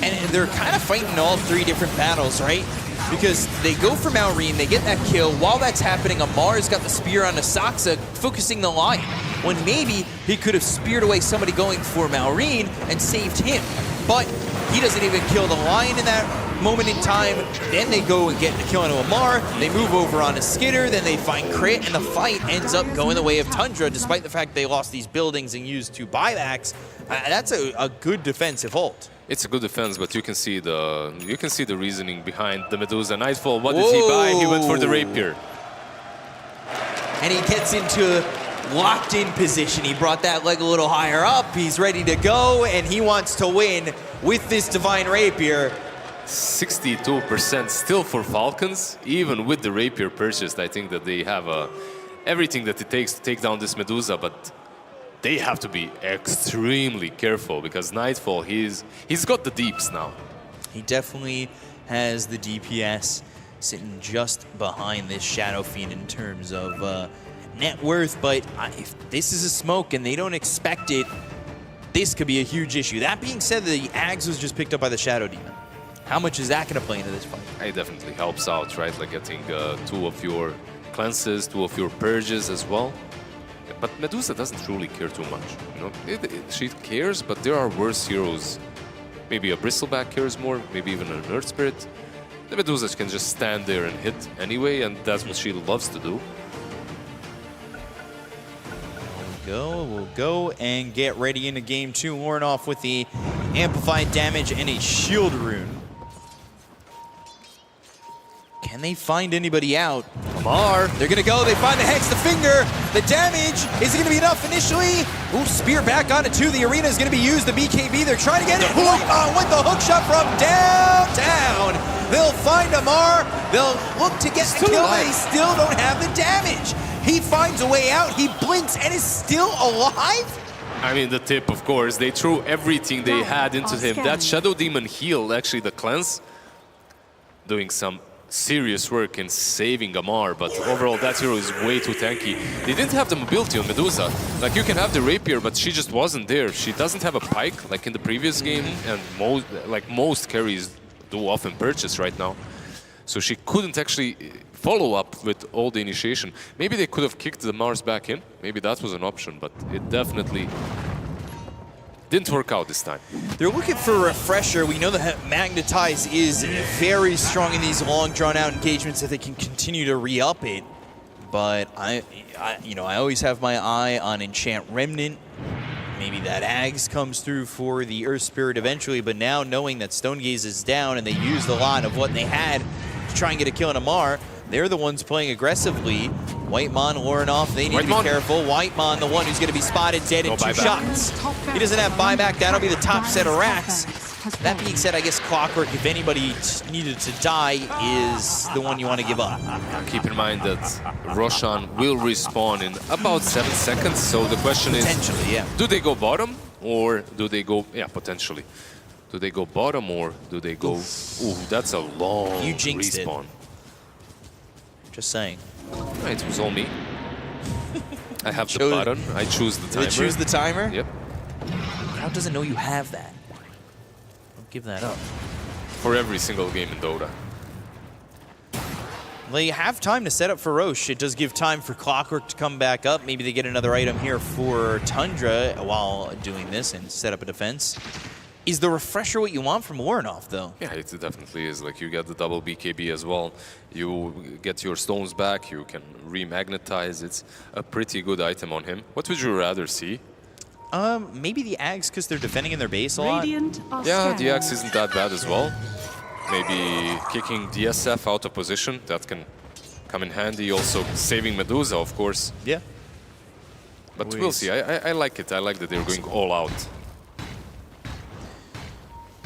And they're kind of fighting all 3 different battles, right? Because they go for Malrine, they get that kill. While that's happening, Amar's got the spear on Asaxa, focusing the Lion. When maybe he could have speared away somebody going for Malrine and saved him. But he doesn't even kill the Lion in that moment in time. Then they go and get the kill onto Amar. They move over on a Skitter. Then they find Crit, and the fight ends up going the way of Tundra, despite the fact they lost these buildings and used 2 buybacks. That's a good defensive ult. It's a good defense, but you can see the reasoning behind the Medusa. Nightfall, what did he buy? He went for the Rapier. And he gets into locked-in position. He brought that leg a little higher up. He's ready to go, and he wants to win with this Divine Rapier. 62% still for Falcons, even with the Rapier purchased. I think that they have everything that it takes to take down this Medusa, but they have to be extremely careful because Nightfall, he's got the deeps now. He definitely has the DPS sitting just behind this Shadow Fiend in terms of net worth, but if this is a smoke and they don't expect it, this could be a huge issue. That being said, the Ags was just picked up by the Shadow Demon. How much is that going to play into this fight? It definitely helps out, right? Like getting 2 of your cleanses, 2 of your purges as well. But Medusa doesn't really care too much. You know, she cares, but there are worse heroes. Maybe a Bristleback cares more, maybe even an Earth Spirit. The Medusa can just stand there and hit anyway, and that's what she loves to do. We'll go and get ready into game 2. Lauren off with the amplified damage and a shield rune. Can they find anybody out? Amar, they're gonna go, they find the Hex, the finger, the damage, is it gonna be enough initially? Ooh, spear back onto 2, the Arena is gonna be used, the BKB, they're trying to get it, with the hook shot from downtown. They'll find Amar, they'll look to get the kill, they still don't have the damage. He finds a way out, he blinks and is still alive? I mean, the tip, of course, they threw everything they had into him. That Shadow Demon heal, actually the cleanse, doing some serious work in saving Amar, but overall that hero is way too tanky. They didn't have the mobility on Medusa. Like, you can have the Rapier, but she just wasn't there. She doesn't have a Pike, like in the previous game, and most carries do often purchase right now. So she couldn't actually follow up with all the initiation. Maybe they could have kicked the Mars back in. Maybe that was an option, but it definitely didn't work out this time. They're looking for a refresher. We know that Magnetize is very strong in these long, drawn-out engagements if they can continue to re-up it. But I always have my eye on Enchant Remnant. Maybe that Ags comes through for the Earth Spirit eventually, but now knowing that Stonegaze is down and they used a lot of what they had to try and get a kill on Amar, They're the ones playing aggressively. Whitemon, Lorinoff, they need to be careful. Whitemon, the one who's going to be spotted dead in 2 shots. He doesn't have buyback. That'll be the top set of racks. That being said, I guess Clockwork, if anybody needed to die, is the one you want to give up. Keep in mind that Roshan will respawn in about 7 seconds, so the question is... Potentially, yeah. Do they go bottom, or do they go... Yeah, potentially. Do they go bottom, or do they go... Ooh, that's a long You jinxed respawn. Just saying. It was all me. I have the button. I choose the timer. Did you choose the timer? Yep. Crowd doesn't know you have that. Don't give that up. For every single game in Dota. They have time to set up for Roche. It does give time for Clockwork to come back up. Maybe they get another item here for Tundra while doing this and set up a defense. Is the refresher what you want from Lorinoff, though? Yeah, it definitely is. Like, you get the double BKB as well. You get your stones back. You can remagnetize. It's a pretty good item on him. What would you rather see? Maybe the Ags, because they're defending in their base a lot. Yeah, the Axe isn't that bad as well. Maybe kicking DSF out of position. That can come in handy. Also saving Medusa, of course. Yeah. But we'll see. I like it. I like that they're going all out.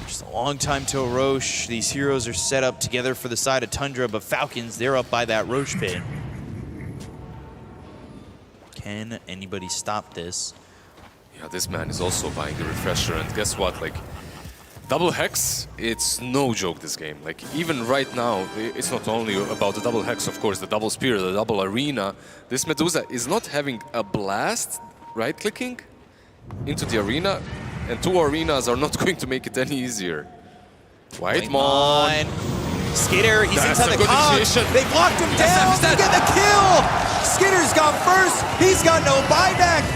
Just a long time till Roche. These heroes are set up together for the side of Tundra, but Falcons, they're up by that Roche pit. Can anybody stop this? Yeah, this man is also buying the refresher, and guess what? Like, double hex, it's no joke this game. Like, even right now, it's not only about the double hex, of course, the double spear, the double arena. This Medusa is not having a blast right-clicking into the arena, and 2 arenas are not going to make it any easier. Whitemon. Skitter, he's into the cogs. They blocked him down. They get the kill. Skitter's gone first. He's got no buyback.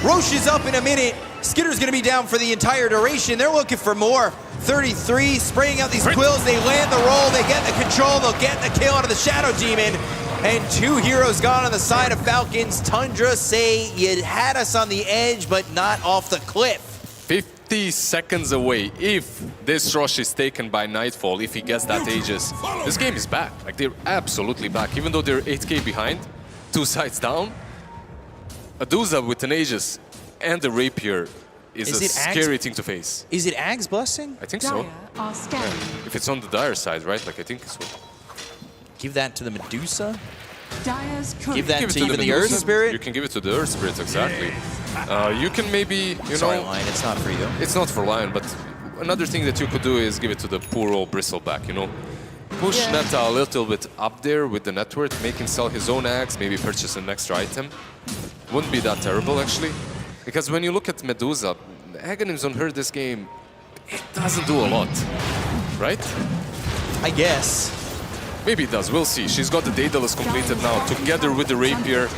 Roche is up in a minute. Skitter's going to be down for the entire duration. They're looking for more. 33, spraying out these quills. They land the roll. They get the control. They'll get the kill out of the Shadow Demon. And 2 heroes gone on the side of Falcons. Tundra say you had us on the edge, but not off the cliff. 50 seconds away. If this rush is taken by Nightfall, if he gets that Aegis, this game is back. Like, they're absolutely back. Even though they're 8k behind, 2 sides down, Medusa with an Aegis and the Rapier is a scary thing to face. Is it Ag's Blessing? I think so. Yeah. If it's on the Dire side, right? Like, I think so. Give that to the Medusa? Give that to even the Earth Spirit? You can give it to the Earth Spirit, exactly. You can maybe, you Sorry, know... Lion, it's not for you. It's not for Lion, but another thing that you could do is give it to the poor old Bristleback, you know? Push Neta a little bit up there with the net worth, make him sell his own axe, maybe purchase an extra item. Wouldn't be that terrible, actually. Because when you look at Medusa, the Aghanims on her this game, it doesn't do a lot, right? I guess. Maybe it does, we'll see. She's got the Daedalus completed now, together with the Rapier.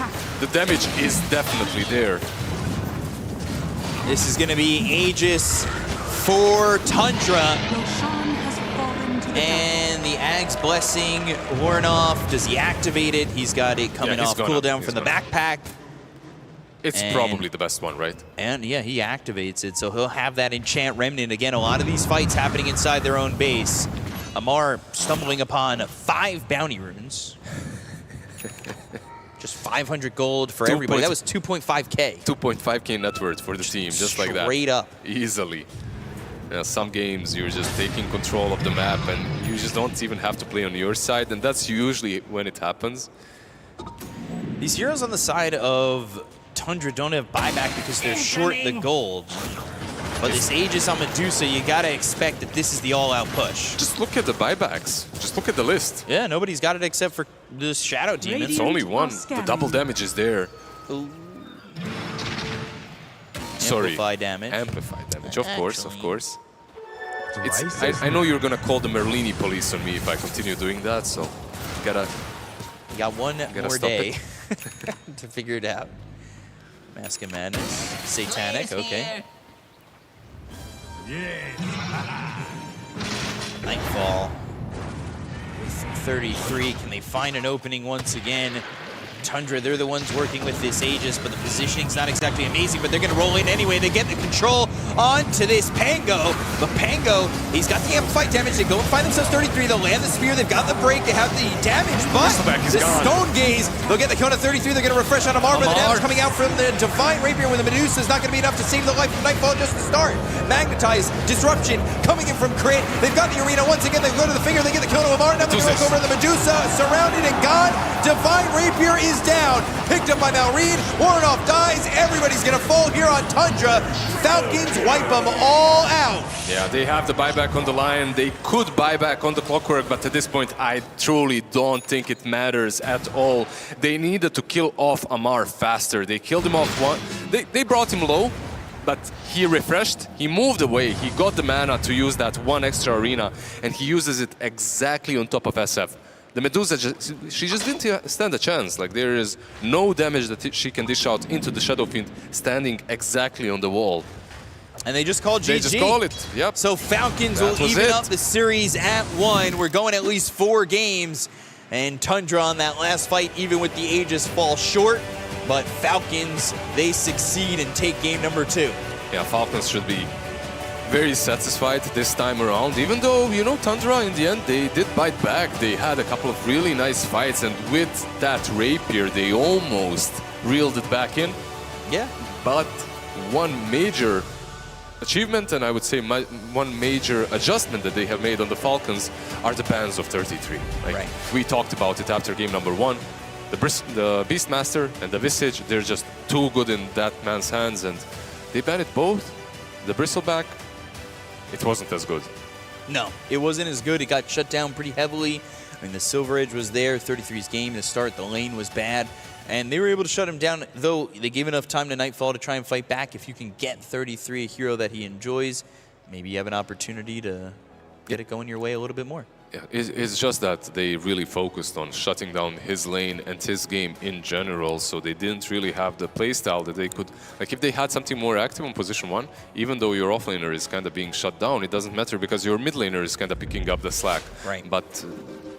The damage is definitely there. This is going to be Aegis for Tundra. And the Ag's Blessing, Lorinoff, does he activate it? He's got it coming off cooldown from the backpack. It's probably the best one, right? And yeah, he activates it, so he'll have that Enchant Remnant. Again, a lot of these fights happening inside their own base. Amar stumbling upon 5 bounty runes. Just 500 gold for everybody. That was 2.5k. 2.5k net worth for the team, just like that. Straight up. Easily. Some games you're just taking control of the map and you just don't even have to play on your side, and that's usually when it happens. These heroes on the side of Tundra don't have buyback because they're short the gold. But this Aegis on Medusa, you gotta expect that this is the all-out push. Just look at the buybacks. Just look at the list. Yeah, nobody's got it except for the Shadow Demon. It's only one. The double damage is there. Sorry. Amplify damage. Amplify damage, of course, of course. I know you're gonna call the Merlini police on me if I continue doing that, so you got one more day it. to figure it out. Mask of Madness, Satanic, okay. Nightfall with 33. Can they find an opening once again? Tundra, they're the ones working with this Aegis, but the positioning's not exactly amazing, but they're going to roll in anyway. They get the control onto this Pango, but Pango, he's got the amplified damage. They go and find themselves 33. They'll land the spear. They've got the break. They have the damage, but the Stone Gaze, they'll get the count of 33. They're going to refresh on Amar, but the damage coming out from the Divine Rapier with the Medusa is not going to be enough to save the life of Nightfall just to start. Magnetize, Disruption coming in from Crit. They've got the arena once again. They go to the finger. They get the count of Amar. Now they're going to look over the Medusa, surrounded and gone. Divine Rapier is down, picked up by Malrine. Warnoff dies. Everybody's gonna fall here on Tundra. Falcons wipe them all out. Yeah, they have the buyback on the line. They could buy back on the Clockwork, but at this point, I truly don't think it matters at all. They needed to kill off Amar faster. They killed him off one. They brought him low, but he refreshed, he moved away, he got the mana to use that one extra arena, and he uses it exactly on top of SF. The Medusa, she just didn't stand a chance. Like, there is no damage that she can dish out into the Shadow Fiend standing exactly on the wall. And they just called GG. They just call it, yep. So Falcons will even up the series at 1. We're going at least 4 games. And Tundra on that last fight, even with the Aegis, fall short. But Falcons, they succeed and take game number 2. Yeah, Falcons should be very satisfied this time around, even though, you know, Tundra in the end, they did bite back. They had a couple of really nice fights, and with that Rapier, they almost reeled it back in. Yeah. But one major achievement, and I would say one major adjustment that they have made on the Falcons are the bans of 33. Like, we talked about it after game number 1. The Beastmaster and the Visage, they're just too good in that man's hands, and they banned it both. The Bristleback, it wasn't as good. No, it wasn't as good. It got shut down pretty heavily. I mean, the Silver Edge was there, 33's game to start. The lane was bad, and they were able to shut him down, though they gave enough time to Nightfall to try and fight back. If you can get 33, a hero that he enjoys, maybe you have an opportunity to get it going your way a little bit more. Yeah, it's just that they really focused on shutting down his lane and his game in general, so they didn't really have the playstyle that they could... Like, if they had something more active on position 1, even though your offlaner is kind of being shut down, it doesn't matter because your mid laner is kind of picking up the slack. Right. But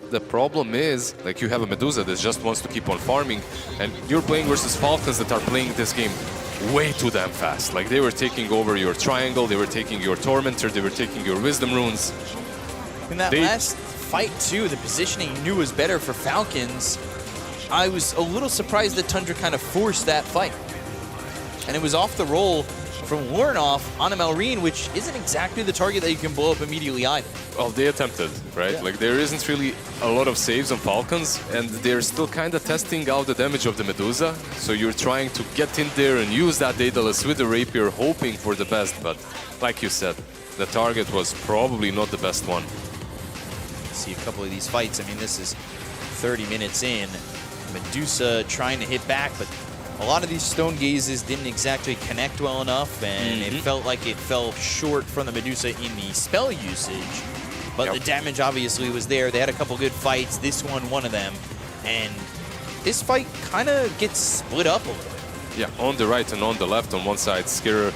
the problem is, like, you have a Medusa that just wants to keep on farming, and you're playing versus Falcons that are playing this game way too damn fast. Like, they were taking over your triangle, they were taking your Tormentor, they were taking your Wisdom Runes. In that last fight, too, the positioning you knew was better for Falcons. I was a little surprised that Tundra kind of forced that fight. And it was off the roll from Warnoff on a Malrine, which isn't exactly the target that you can blow up immediately either. Well, they attempted, right? Yeah. Like, there isn't really a lot of saves on Falcons, and they're still kind of testing out the damage of the Medusa. So you're trying to get in there and use that Daedalus with the Rapier, hoping for the best. But like you said, the target was probably not the best one. See a couple of these fights. I mean, this is 30 minutes in. Medusa trying to hit back, but a lot of these Stone Gazes didn't exactly connect well enough, and it felt like it fell short from the Medusa in the spell usage. But the damage obviously was there. They had a couple good fights. This one of them. And this fight kind of gets split up a little. Yeah, on the right and on the left. On one side, Skirer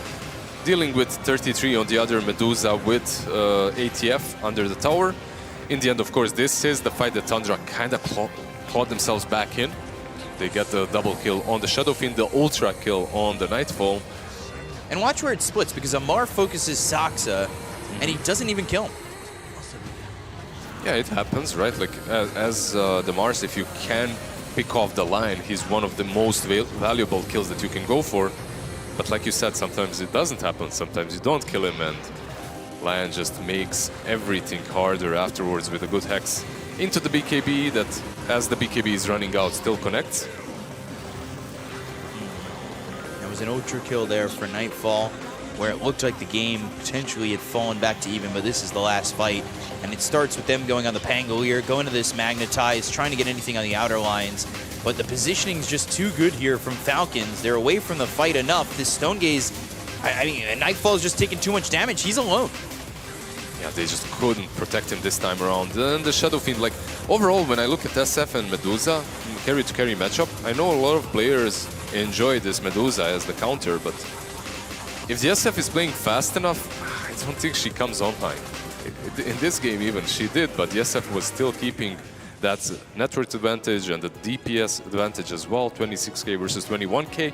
dealing with 33. On the other, Medusa with ATF under the tower. In the end, of course, this is the fight that Tundra kind of clawed themselves back in. They get the double kill on the Shadow Fiend, the ultra kill on the Nightfall. And watch where it splits, because Amar focuses Saksa, and he doesn't even kill him. Yeah, it happens, right? Like, as the Mars, if you can pick off the line, he's one of the most valuable kills that you can go for. But like you said, sometimes it doesn't happen. Sometimes you don't kill him, and Lion just makes everything harder afterwards with a good hex into the BKB that, as the BKB is running out, still connects. There was an ultra kill there for Nightfall, where it looked like the game potentially had fallen back to even, but this is the last fight. And it starts with them going on the Pangolier, going to this Magnetize, trying to get anything on the outer lines. But the positioning's just too good here from Falcons. They're away from the fight enough. This Stone Gaze, I mean, Nightfall's just taking too much damage. He's alone. Yeah, they just couldn't protect him this time around. And the Shadow Fiend, like, overall, when I look at SF and Medusa, carry-to-carry matchup, I know a lot of players enjoy this Medusa as the counter, but if the SF is playing fast enough, I don't think she comes online. In this game even, she did, but the SF was still keeping That's network advantage and the DPS advantage as well, 26K versus 21K.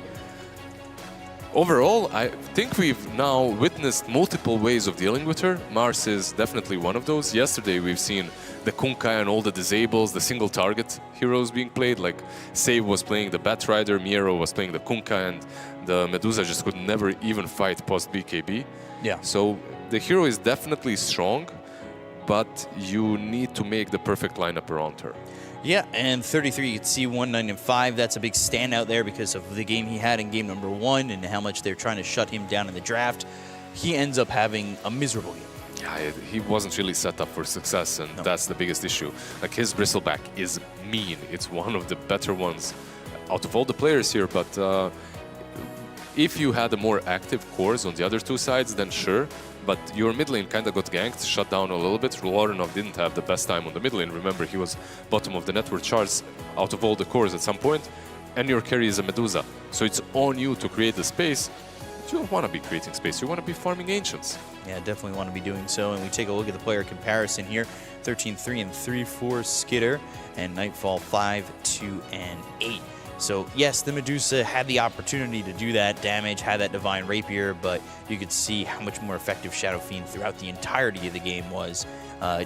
Overall, I think we've now witnessed multiple ways of dealing with her. MOUZ is definitely one of those. Yesterday, we've seen the Kunkka and all the disables, the single target heroes being played. Like Save was playing the Batrider, Miero was playing the Kunkka, and the Medusa just could never even fight post BKB. Yeah. So the hero is definitely strong, but you need to make the perfect lineup around her. Yeah, and 33, you can see 1-9-5. That's a big standout there because of the game he had in game number 1 and how much they're trying to shut him down in the draft. He ends up having a miserable game. Yeah, he wasn't really set up for success, and that's the biggest issue. Like, his bristleback is mean. It's one of the better ones out of all the players here, but if you had a more active cores on the other two sides, then sure. But your mid lane kind of got ganked, shut down a little bit. Lorinov didn't have the best time on the mid lane. Remember, he was bottom of the network charts out of all the cores at some point. And your carry is a Medusa. So it's on you to create the space. But you don't want to be creating space. You want to be farming Ancients. Yeah, definitely want to be doing so. And we take a look at the player comparison here. 13-3 and 3-4 Skitter, and Nightfall 5-2 and 8. So yes, the Medusa had the opportunity to do that damage, had that Divine Rapier, but you could see how much more effective Shadow Fiend throughout the entirety of the game was,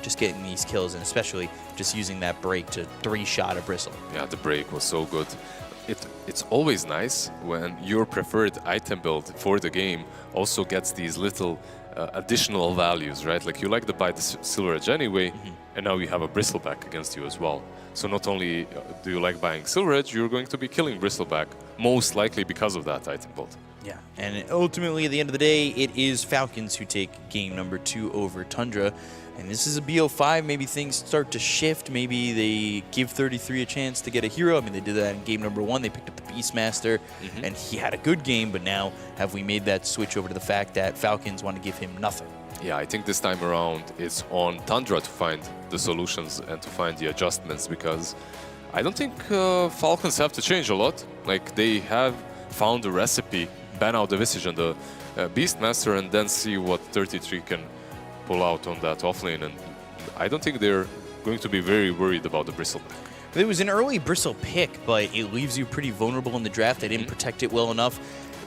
just getting these kills, and especially just using that break to 3-shot a Bristle. Yeah, the break was so good. It's always nice when your preferred item build for the game also gets these little additional values, right? Like, you like to buy the Silver Edge anyway, and now you have a Bristleback against you as well. So not only do you like buying Silver Edge, you're going to be killing Bristleback, most likely because of that item build. Yeah, and ultimately at the end of the day, it is Falcons who take game number 2 over Tundra. And this is a BO5, maybe things start to shift, maybe they give 33 a chance to get a hero. I mean, they did that in game number 1, they picked up the Beastmaster, and he had a good game, but now have we made that switch over to the fact that Falcons want to give him nothing? Yeah, I think this time around it's on Tundra to find the solutions and to find the adjustments, because I don't think Falcons have to change a lot. Like, they have found a recipe, ban out the Visage and the Beastmaster, and then see what 33 can pull out on that offlane, and I don't think they're going to be very worried about the Bristleback. It was an early Bristle pick, but it leaves you pretty vulnerable in the draft. They didn't protect it well enough.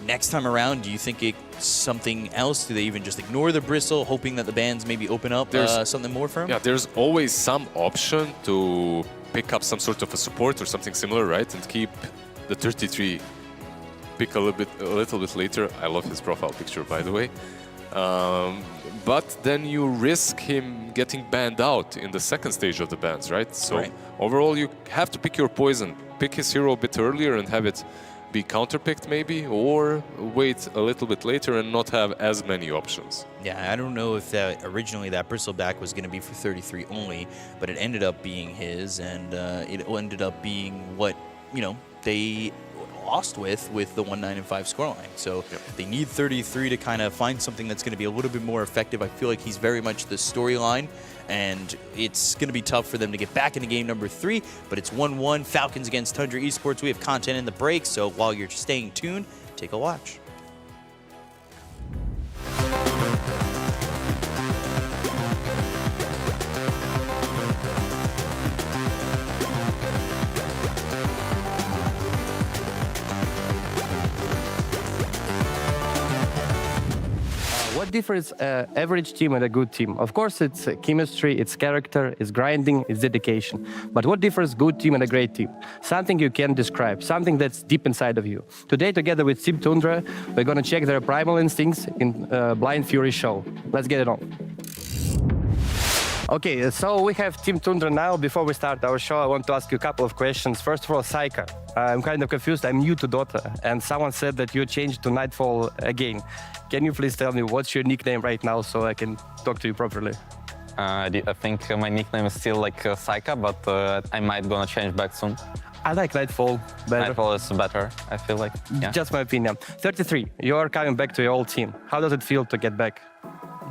Next time around, do you think it's something else? Do they even just ignore the Bristle, hoping that the bans maybe open up something more for him? Yeah, there's always some option to pick up some sort of a support or something similar, right? And keep the 33 pick a little bit later. I love his profile picture, by the way. But then you risk him getting banned out in the second stage of the bans, right? So overall, you have to pick your poison. Pick his hero a bit earlier and have it be counterpicked maybe, or wait a little bit later and not have as many options. Yeah, I don't know if that originally that Bristleback was going to be for 33 only, but it ended up being his, and it ended up being what, you know, they lost with the 1-9-5 scoreline. So they need 33 to kind of find something that's going to be a little bit more effective. I feel like he's very much the storyline, and it's going to be tough for them to get back into game number 3, but it's 1-1, Falcons against Tundra Esports. We have content in the break, so while you're staying tuned, take a watch. What differs average team and a good team? Of course, it's chemistry, it's character, it's grinding, it's dedication. But what differs good team and a great team? Something you can describe, something that's deep inside of you. Today, together with Team Tundra, we're gonna check their primal instincts in Blind Fury show. Let's get it on. Okay, so we have Team Tundra now. Before we start our show, I want to ask you a couple of questions. First of all, Saika, I'm kind of confused. I'm new to Dota, and someone said that you changed to Nightfall again. Can you please tell me what's your nickname right now so I can talk to you properly? I think my nickname is still like Saika, but I might gonna change back soon. I like Nightfall better. Nightfall is better, I feel like. Yeah. Just my opinion. 33, you're coming back to your old team. How does it feel to get back?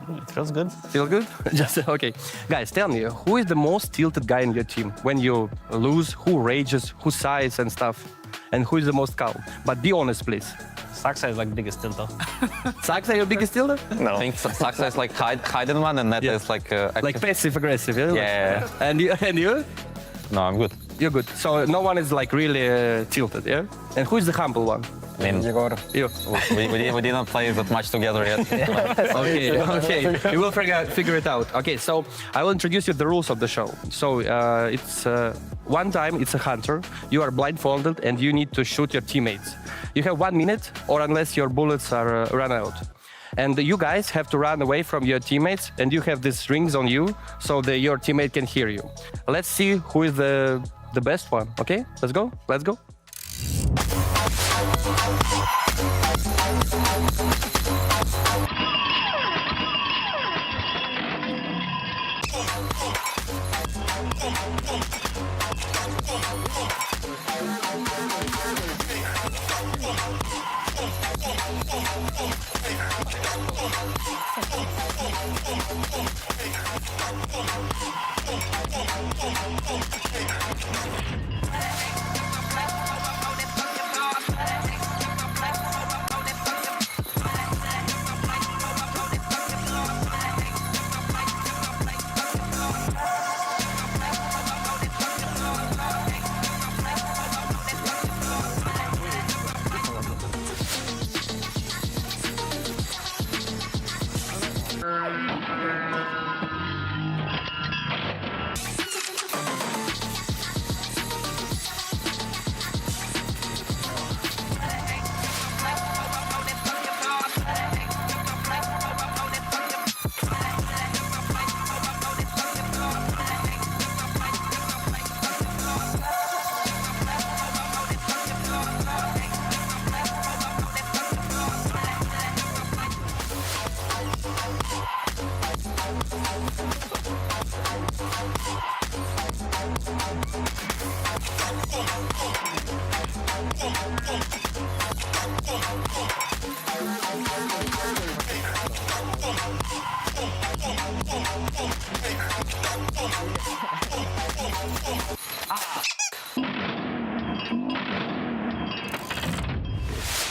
It feels good. Feel good? Just okay. Guys, tell me, who is the most tilted guy in your team? When you lose, who rages, who sighs and stuff? And who is the most calm? But be honest, please. Saxa is like biggest tilter. Saxa, your biggest tilter? No. I think Saxa is like hidden one, and Neta is like... like passive-aggressive, yeah? Yeah. And you? No, I'm good. You're good. So no one is like really tilted, yeah? And who is the humble one? I mean, You. we didn't play that much together yet. Okay. We will figure it out. Okay, so I will introduce you the rules of the show. So it's one time it's a hunter. You are blindfolded and you need to shoot your teammates. You have 1 minute, or unless your bullets are run out. And you guys have to run away from your teammates, and you have these rings on you so that your teammate can hear you. Let's see who is the best one. Okay, let's go. Let's go.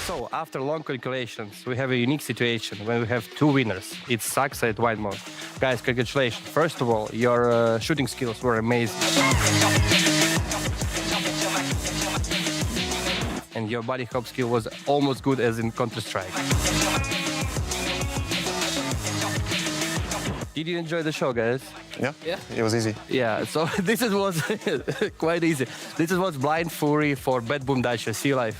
So after long calculations, we have a unique situation when we have two winners. It's Saxa at White Mode. Guys, congratulations. First of all, your shooting skills were amazing. And your body hop skill was almost good as in Counter-Strike. Did you enjoy the show, guys? Yeah, it was easy. Yeah, so this was quite easy. This was Blind Fury for BetBoom Dacha. See you live.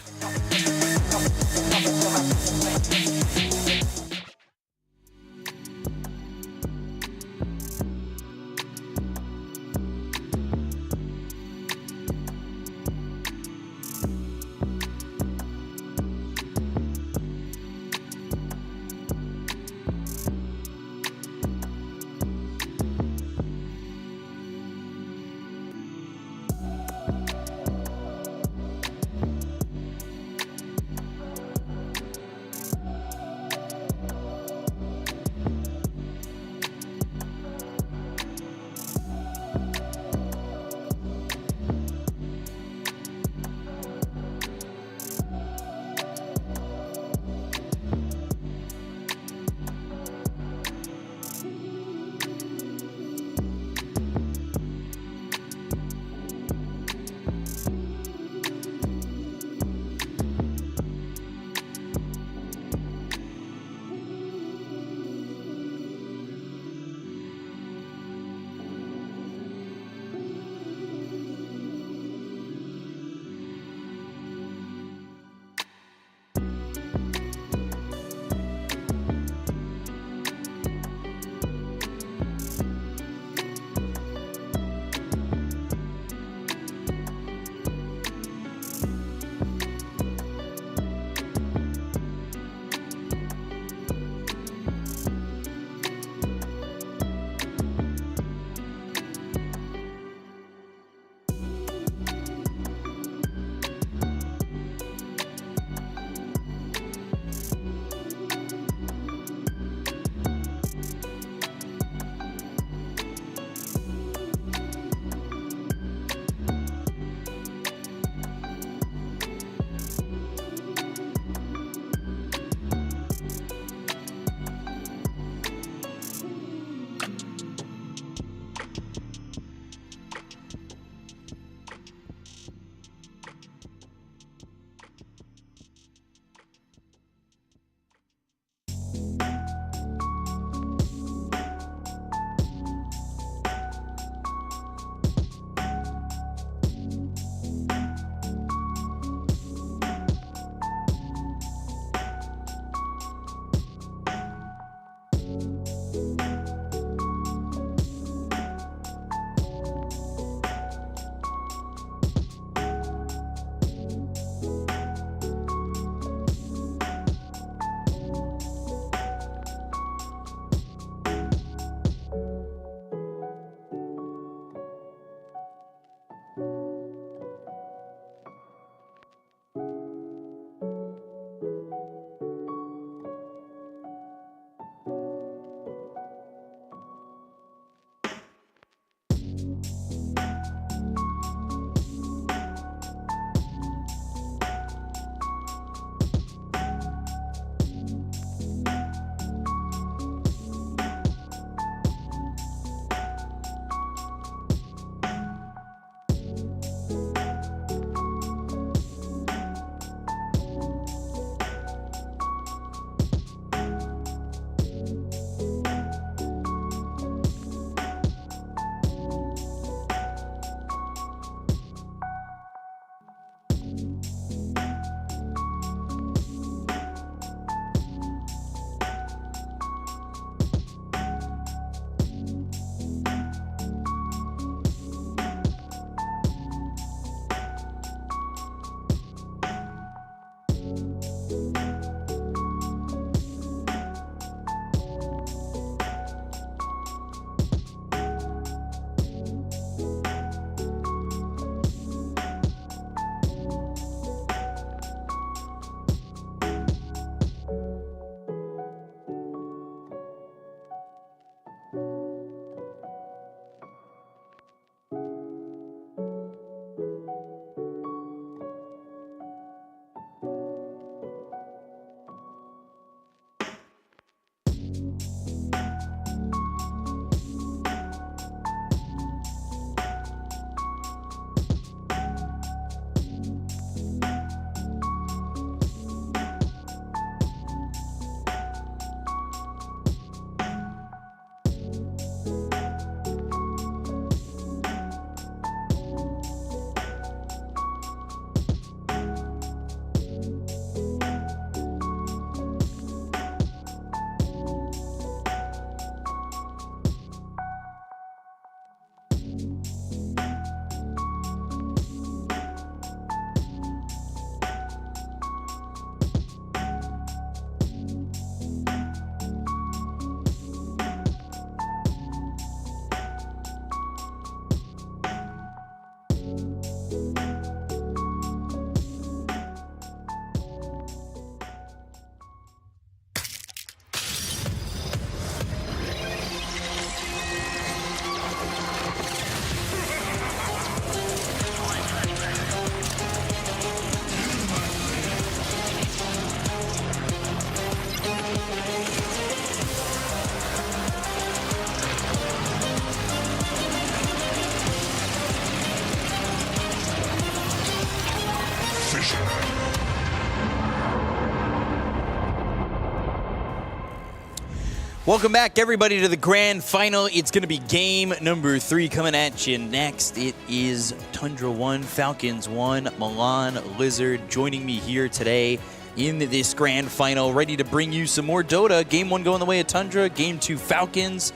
Welcome back, everybody, to the grand final. It's going to be game number 3 coming at you next. It is Tundra 1, Falcons 1, Milan Lizard joining me here today in this grand final, ready to bring you some more Dota. Game 1 going the way of Tundra, Game 2 Falcons.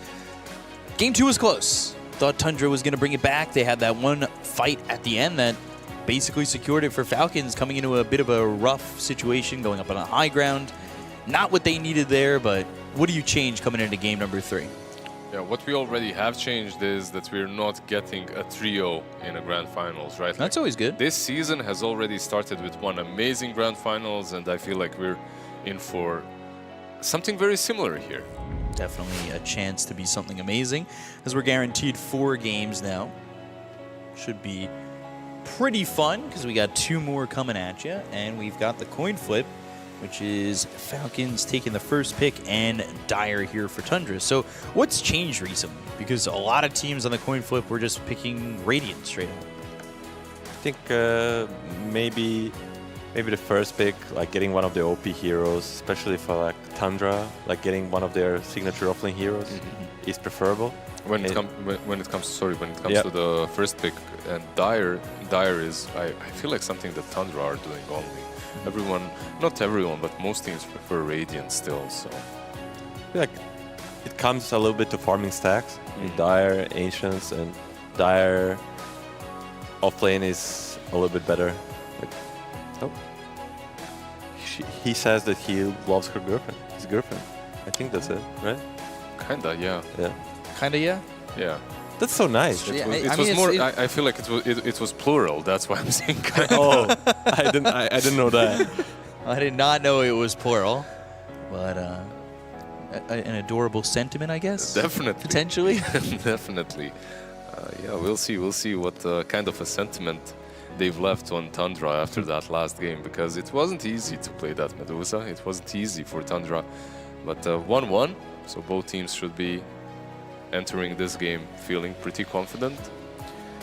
Game 2 was close. Thought Tundra was going to bring it back. They had that one fight at the end that basically secured it for Falcons, coming into a bit of a rough situation, going up on a high ground. Not what they needed there, but what do you change coming into game number 3? Yeah, what we already have changed is that we're not getting a trio in a grand finals, right? That's always good. This season has already started with one amazing grand finals, and I feel like we're in for something very similar here. Definitely a chance to be something amazing, as we're guaranteed 4 games now. Should be pretty fun, because we got 2 more coming at you, and we've got the coin flip, which is Falcons taking the first pick and Dire here for Tundra. So what's changed recently? Because a lot of teams on the coin flip were just picking Radiant straight up. I think maybe the first pick, like getting one of the OP heroes, especially for like Tundra, like getting one of their signature offlane heroes is preferable. When it comes to the first pick and Dire is, I feel like something that Tundra are doing only. Not everyone, but most teams prefer Radiant still, so. Like, it comes a little bit to farming stacks. Dire, Ancients, and Dire offlane is a little bit better. Like, oh. He says that he loves his girlfriend. I think that's it, right? Kinda, yeah. Yeah. Kinda, yeah? Yeah. That's so nice. I feel like it was plural. That's why I'm saying. Oh, I didn't know that. I did not know it was plural, but an adorable sentiment, I guess. Definitely. Potentially. Definitely. Yeah, we'll see what kind of a sentiment they've left on Tundra after that last game, because it wasn't easy to play that Medusa. It wasn't easy for Tundra, but 1-1. So both teams should be entering this game feeling pretty confident.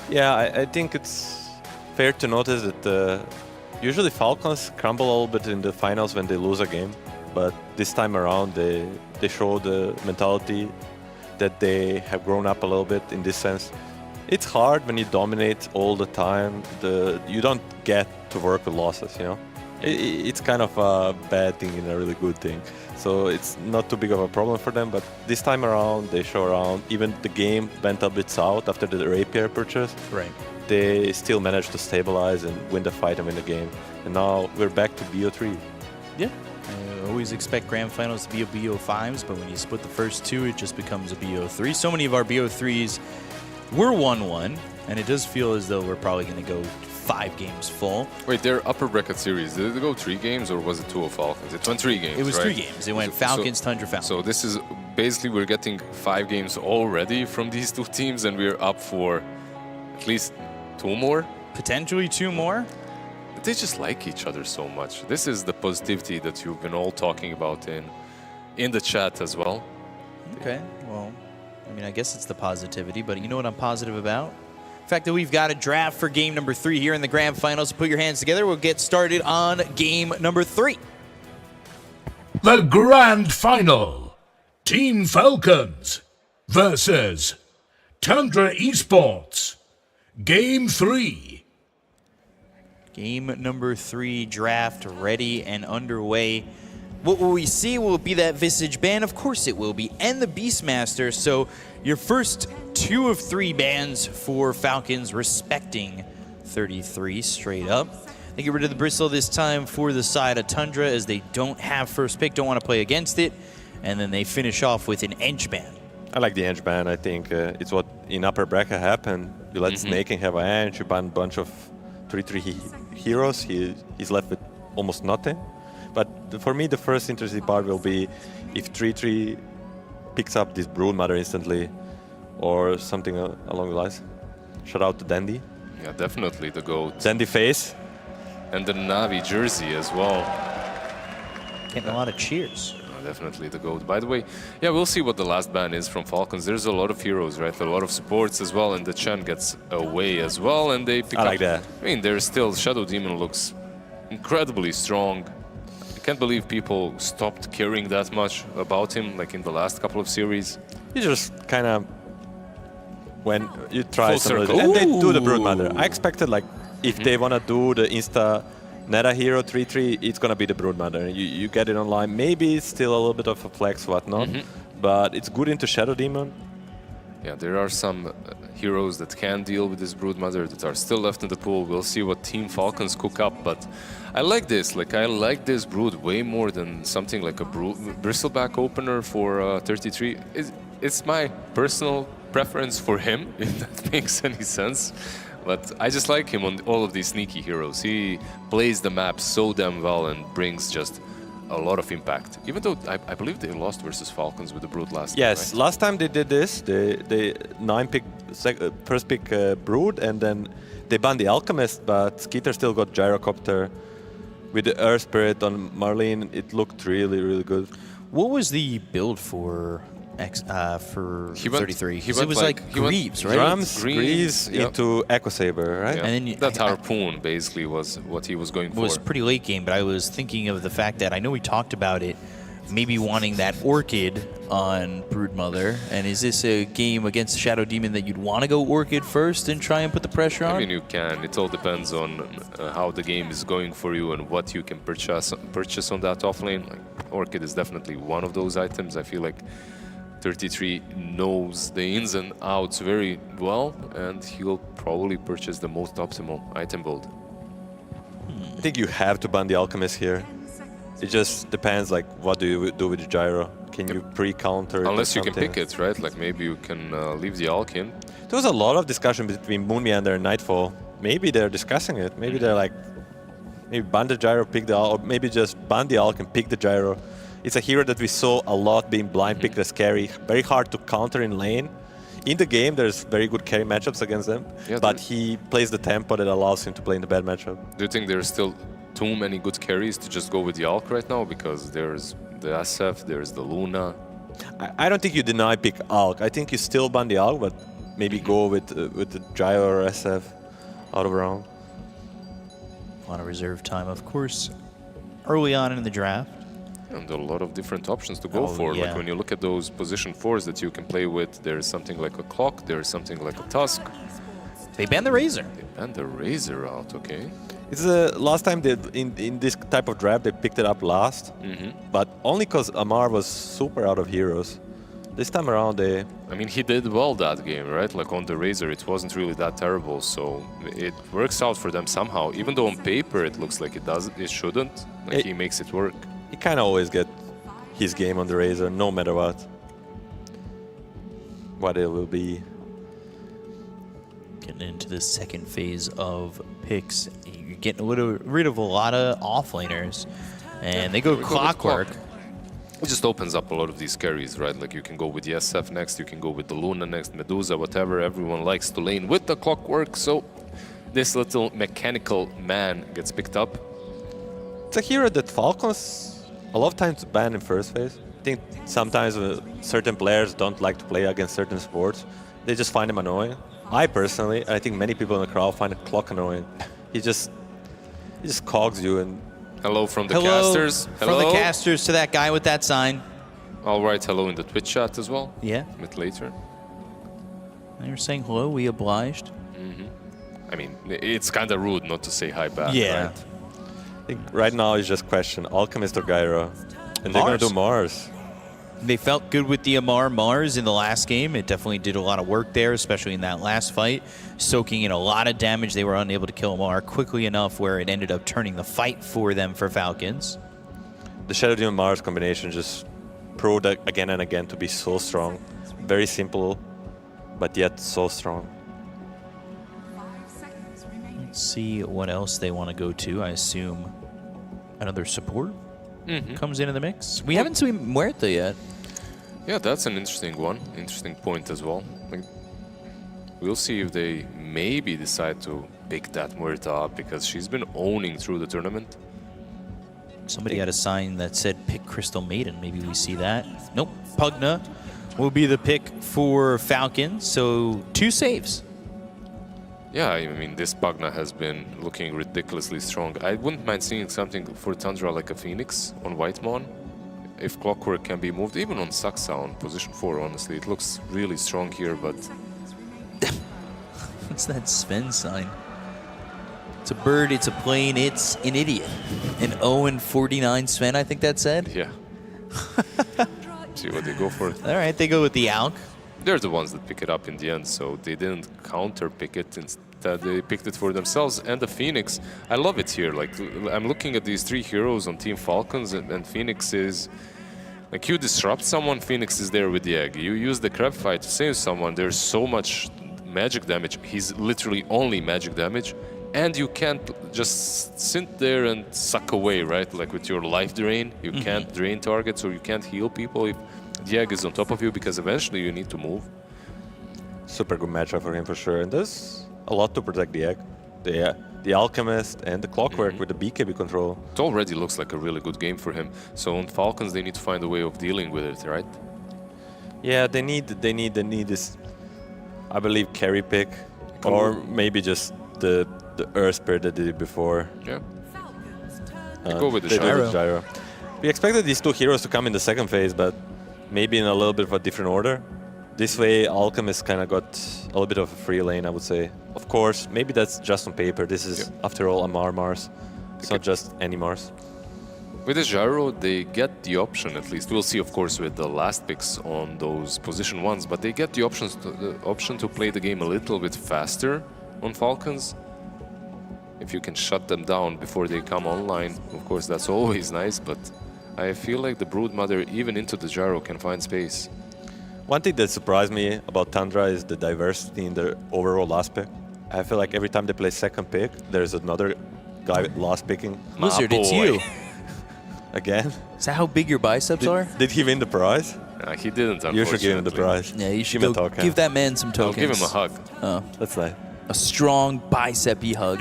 Yeah, I think it's fair to notice that usually Falcons crumble a little bit in the finals when they lose a game, but this time around they show the mentality that they have grown up a little bit in this sense. It's hard when you dominate all the time. You don't get to work with losses, you know? It's kind of a bad thing and a really good thing. So it's not too big of a problem for them, but this time around, they show around. Even the game went a bit south after the Rapier purchase. Right. They still managed to stabilize and win the fight and win the game. And now we're back to BO3. Yeah. I always expect grand finals to be a BO5s, but when you split the first 2, it just becomes a BO3. So many of our BO3s were 1-1, and it does feel as though we're probably going to go 5 games full. Wait, their upper bracket series, did it go 3 games or was it 2 of Falcons? It went 3 games, It was right? 3 games. It went Falcons, Tundra, Falcons. So this is basically we're getting 5 games already from these 2 teams, and we're up for at least 2 more? Potentially 2 more? They just like each other so much. This is the positivity that you've been all talking about in the chat as well. Okay, well, I mean, I guess it's the positivity, but you know what I'm positive about? The fact that we've got a draft for game number 3 here in the grand finals. Put your hands together. We'll get started on game number 3. The grand final. Team Falcons versus Tundra Esports. Game 3. Game number 3 draft ready and underway. What will we see? Will it be that Visage ban? Of course it will be. And the Beastmaster. So your first 2 of 3 bans for Falcons, respecting 33 straight up. They get rid of the Bristle this time for the side of Tundra, as they don't have first pick, don't want to play against it. And then they finish off with an Ench ban. I like the Ench ban. I think it's what in upper bracket happened. You let Snaking have an Ench, you ban a bunch of 3-3 heroes. He's left with almost nothing. But for me, the first interesting part will be if 3-3 picks up this Brood Mother instantly or something along the lines. Shout out to Dandy. Yeah, definitely the GOAT. Dandy face. And the Navi jersey as well. Getting a lot of cheers. Definitely the GOAT. By the way, yeah, we'll see what the last ban is from Falcons. There's a lot of heroes, right? A lot of supports as well, and the Chen gets away as well, and they pick I like that. I mean, there's still Shadow Demon looks incredibly strong. can't believe people stopped caring that much about him, like in the last couple of series. You just kind of, when you try Full something, circle. and they do the Broodmother. Ooh. I expected, like, if they want to do the Insta Neta Hero 3-3, it's going to be the Broodmother. You get it online. Maybe it's still a little bit of a flex, whatnot, but it's good into Shadow Demon. Yeah, there are some heroes that can deal with this Broodmother that are still left in the pool. We'll see what Team Falcons cook up, but I like this. Like, I like this Brood way more than something like a Bristleback opener for 33. It's my personal preference for him, if that makes any sense. But I just like him on all of these sneaky heroes. He plays the map so damn well and brings just a lot of impact. Even though I believe they lost versus Falcons with the Brood last time, Yes, right? last time they did this, they first pick Brood, and then they banned the Alchemist, but Skeeter still got Gyrocopter. With the Earth Spirit on Marlene, it looked really, really good. What was the build for 33? He It went was like Greaves, right? Drums, Greaves into Echo Saber, right? Yeah. And then that Harpoon basically was what he was going for. Was pretty late game, but I was thinking of the fact that I know we talked about it, maybe wanting that Orchid on Broodmother. And is this a game against Shadow Demon that you'd want to go Orchid first and try and put the pressure on? I mean, you can. It all depends on how the game is going for you and what you can purchase on that offlane. Like, Orchid is definitely one of those items. I feel like 33 knows the ins and outs very well, and he'll probably purchase the most optimal item build. I think you have to ban the Alchemist here. It just depends, like, what do you do with the Gyro? Can you pre-counter it or Unless you can something? pick it, right? Like, maybe you can leave the Alch in. There was a lot of discussion between Moonmeander and Nightfall. Maybe they're discussing it. Maybe they're like, maybe ban the Gyro, pick the Alch, or maybe just ban the Alch and pick the Gyro. It's a hero that we saw a lot being blind picked as carry. Very hard to counter in lane. In the game, there's very good carry matchups against them, but he plays the tempo that allows him to play in the bad matchup. Do you think there's still too many good carries to just go with the Alch right now? Because there's the SF, there's the Luna. I don't think you deny pick Alch. I think you still ban the Alch, but maybe go with the Gyro or SF out of round. A lot of reserve time, of course, early on in the draft. And a lot of different options to go for. Yeah. Like, when you look at those position 4s that you can play with, there's something like a Clock, there's something like a Tusk. They banned the Razor. They banned the Razor out, okay. It's the last time they in this type of draft they picked it up last, but only because Amar was super out of heroes. This time around they... I mean, he did well that game, right? Like, on the Razor, it wasn't really that terrible, so it works out for them somehow. Even though on paper it looks like it shouldn't. Like, he makes it work. He kind of always get his game on the Razor, no matter what. What it will be. Getting into the second phase of picks, you're getting rid of a lot of offlaners, and they go Clockwork. It just opens up a lot of these carries, right? Like, you can go with the SF next, you can go with the Luna next, Medusa, whatever. Everyone likes to lane with the Clockwork, so this little mechanical man gets picked up. It's a hero that Falcons a lot of times ban in first phase. I think sometimes certain players don't like to play against certain sports. They just find him annoying. I personally, I think many people in the crowd find a Clock annoying. He just cogs you and... Hello from the casters. Hello. From the casters to that guy with that sign. I'll write hello in the Twitch chat as well. Yeah. A bit later. And you're saying hello, we obliged. I mean, it's kind of rude not to say hi back, Yeah. right? I think right now it's just question Alchemist or Gyro. And they're going to do Mars. They felt good with the Amar Mars in the last game. It definitely did a lot of work there, especially in that last fight. Soaking in a lot of damage. They were unable to kill Amar quickly enough where it ended up turning the fight for them for Falcons. The Shadow Demon Mars combination just proved again and again to be so strong. Very simple, but yet so strong. Let's see what else they want to go to. I assume another support comes into the mix. We haven't seen Muerta yet. Yeah, that's an interesting one. Interesting point as well. Like, we'll see if they maybe decide to pick that Muerta up, because she's been owning through the tournament. Somebody had a sign that said pick Crystal Maiden. Maybe we see that. Nope. Pugna will be the pick for Falcons. So 2 saves. Yeah, I mean, this Pagna has been looking ridiculously strong. I wouldn't mind seeing something for Tundra like a Phoenix on Whitemon. If Clockwork can be moved, even on Saxa on position 4, honestly. It looks really strong here, but... What's that Sven sign? It's a bird, it's a plane, it's an idiot. An 0-49 Sven, I think that said? Yeah. See what they go for. All right, they go with the Alk. They're the ones that pick it up in the end, so they didn't counter-pick it. Instead, they picked it for themselves. And the Phoenix, I love it here. Like, I'm looking at these 3 heroes on Team Falcons, and Phoenix is... Like, you disrupt someone, Phoenix is there with the egg. You use the crab fight to save someone, there's so much magic damage. He's literally only magic damage. And you can't just sit there and suck away, right? Like with your life drain, you can't drain targets or you can't heal people if the egg is on top of you, because eventually you need to move. Super good matchup for him for sure. And there's a lot to protect the egg. The Alchemist and the Clockwork with the BKB control. It already looks like a really good game for him. So on Falcons, they need to find a way of dealing with it, right? Yeah, they need this, I believe, carry pick, or maybe just the Earth Spirit that did it before. Yeah. Go with the Gyro. We expected these 2 heroes to come in the second phase, but maybe in a little bit of a different order. This way, Alchemist kind of got a little bit of a free lane, I would say. Of course, maybe that's just on paper. This is, after all, a Mars. It's not just any Mars. With the Gyro, they get the option, at least. We'll see, of course, with the last picks on those position 1s, but they get the option to play the game a little bit faster on Falcons. If you can shut them down before they come online, of course, that's always nice, but I feel like the Broodmother, even into the Gyro, can find space. One thing that surprised me about Tundra is the diversity in their overall last pick. I feel like every time they play second pick, there's another guy last picking. Wizard, it's you. Again? Is that how big your biceps are? Did he win the prize? He didn't, unfortunately. You should give him the prize. Yeah, you should give that man some tokens. I'll give him a hug. Oh. That's nice. A strong bicep-y hug.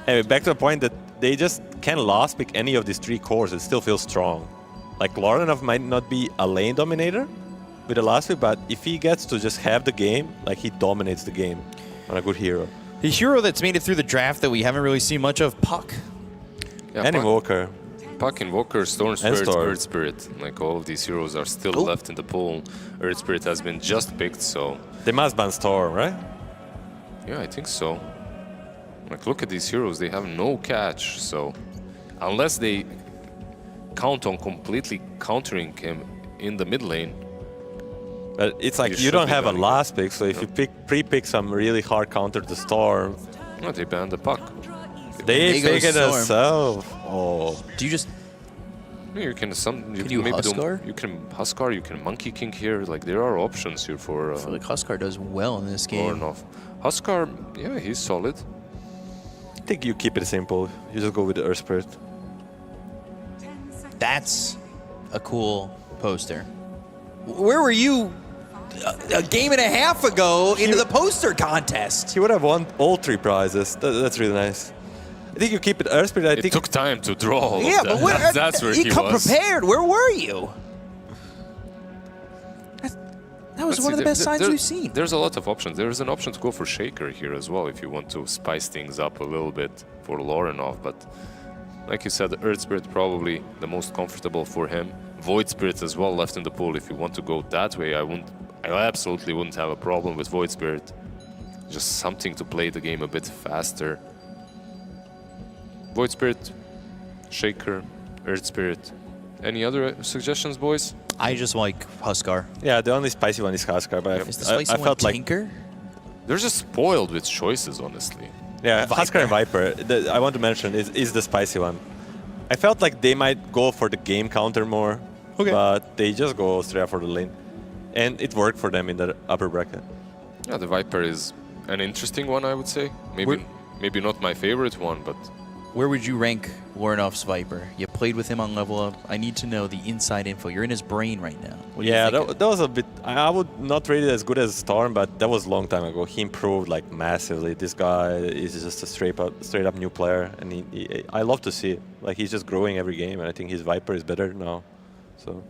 Anyway, back to the point that they just can last pick any of these 3 cores. It still feels strong. Like, Lorenov might not be a lane dominator with the last pick, but if he gets to just have the game, like, he dominates the game on a good hero. The hero that's made it through the draft that we haven't really seen much of, Puck. Yeah, and Invoker. Puck, Invoker, Storm Spirit, Earth Spirit. Like, all of these heroes are still left in the pool. Earth Spirit has been just picked, so... They must ban Storm, right? Yeah, I think so. Like, look at these heroes, they have no catch, so... Unless they count on completely countering him in the mid lane. But it's like you don't have a last pick, so if you pre-pick some really hard counter to Storm... No, they banned the Puck. They pick it themselves. Oh. Do you just... You can you maybe Huskar? You can Huskar, you can Monkey King here. Like, there are options here for... I feel like Huskar does well in this game. Huskar, yeah, he's solid. I think you keep it simple. You just go with the Earth Spirit. That's a cool poster. Where were you a game and a half ago into the poster contest? He would have won all 3 prizes. That's really nice. I think you keep it Earth Spirit. It took time to draw all of but that. That's where he come was. prepared. Where were you? That was one of the best signs we've seen. There's a lot of options. There's an option to go for Shaker here as well if you want to spice things up a little bit for Lorenov. But like you said, Earth Spirit probably the most comfortable for him. Void Spirit as well left in the pool. If you want to go that way, I absolutely wouldn't have a problem with Void Spirit. Just something to play the game a bit faster. Void Spirit, Shaker, Earth Spirit. Any other suggestions, boys? I just like Huskar. Yeah, the only spicy one is Huskar, but is the spicy I one felt like Tinker? They're just spoiled with choices, honestly. Yeah, Huskar and Viper. I want to mention is the spicy one. I felt like they might go for the game counter more, but they just go straight for the lane, and it worked for them in the upper bracket. Yeah, the Viper is an interesting one, I would say. Maybe not my favorite one, but... Where would you rank Lorenov's Viper? You played with him on level up. I need to know the inside info. You're in his brain right now. What do you think? That was a bit... I would not rate it as good as Storm, but that was a long time ago. He improved like massively. This guy is just a straight up new player, and I love to see it. Like, he's just growing every game, and I think his Viper is better now. So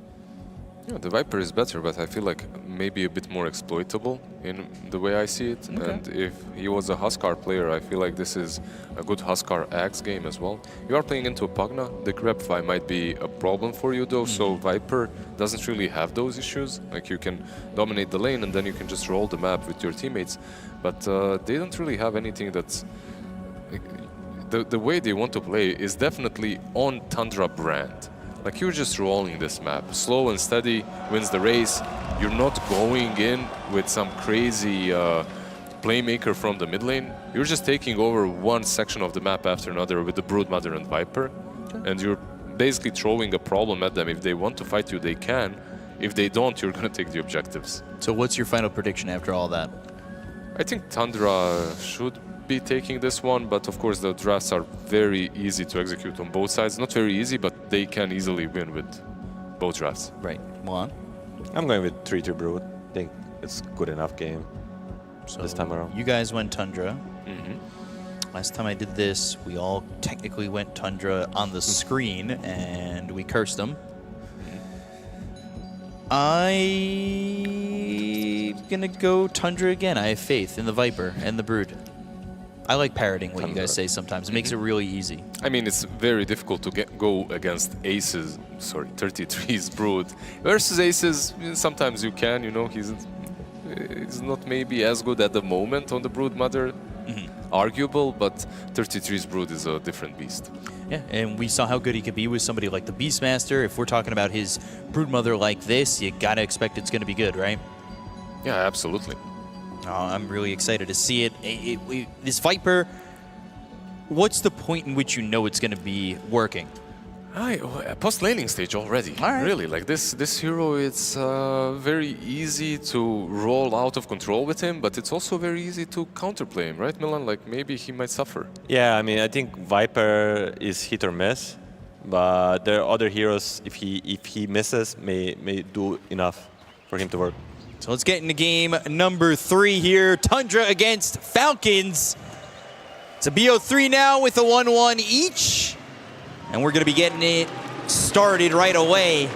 Yeah, the Viper is better, but I feel like maybe a bit more exploitable in the way I see it. Okay. And if he was a Huskar player, I feel like this is a good Huskar Axe game as well. You are playing into a Pugna. The Grepfi might be a problem for you though, so Viper doesn't really have those issues. Like you can dominate the lane and then you can just roll the map with your teammates. But they don't really have anything that's... The way they want to play is definitely on Tundra brand. Like you're just rolling this map, slow and steady, wins the race. You're not going in with some crazy playmaker from the mid lane. You're just taking over one section of the map after another with the Broodmother and Viper. And you're basically throwing a problem at them. If they want to fight you, they can. If they don't, you're going to take the objectives. So what's your final prediction after all that? I think Tundra should be taking this one, but of course the drafts are very easy to execute on both sides. Not very easy, but they can easily win with both drafts. Right. Milan? I'm going with 3-2 Brood. I think it's good enough game this time around. You guys went Tundra. Last time I did this, we all technically went Tundra on the screen, and we cursed them. I'm gonna go Tundra again. I have faith in the Viper and the Brood. I like parroting what you guys say sometimes. It makes it really easy. I mean, it's very difficult to go against Aces, 33's Brood. Versus Aces, sometimes you can, you know, he's not maybe as good at the moment on the Broodmother. Arguable, but 33's Brood is a different beast. Yeah, and we saw how good he could be with somebody like the Beastmaster. If we're talking about his Broodmother like this, you gotta expect it's gonna be good, right? Yeah, absolutely. I'm really excited to see it. This Viper, what's the point in which you know it's going to be working? Post-laning stage already. Really, like this hero, it's very easy to roll out of control with him, but it's also very easy to counterplay him, right, Milan? Like maybe he might suffer. Yeah, I mean, I think Viper is hit or miss, but there are other heroes, if he misses, may do enough for him to work. So let's get into game number 3 here. Tundra against Falcons. It's a BO3 now with a 1-1 each. And we're going to be getting it started right away.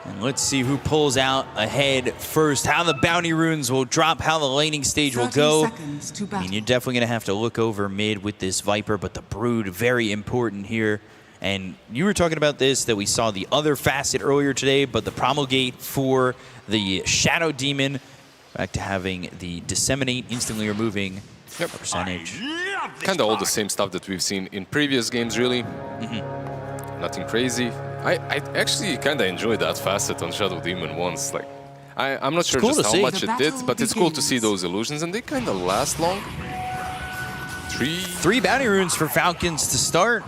And let's see who pulls out ahead first, how the bounty runes will drop, how the laning stage will go. I mean, you're definitely going to have to look over mid with this Viper, but the Brood, very important here. And you were talking about this, that we saw the other facet earlier today, but the promulgate for the Shadow Demon, back to having the disseminate, instantly removing percentage. Kind of all the same stuff that we've seen in previous games, really. Nothing crazy. I actually kind of enjoyed that facet on Shadow Demon once. Like, I'm not sure just how much it did, but it's cool to see those illusions, and they kind of last long. Three bounty runes for Falcons to start.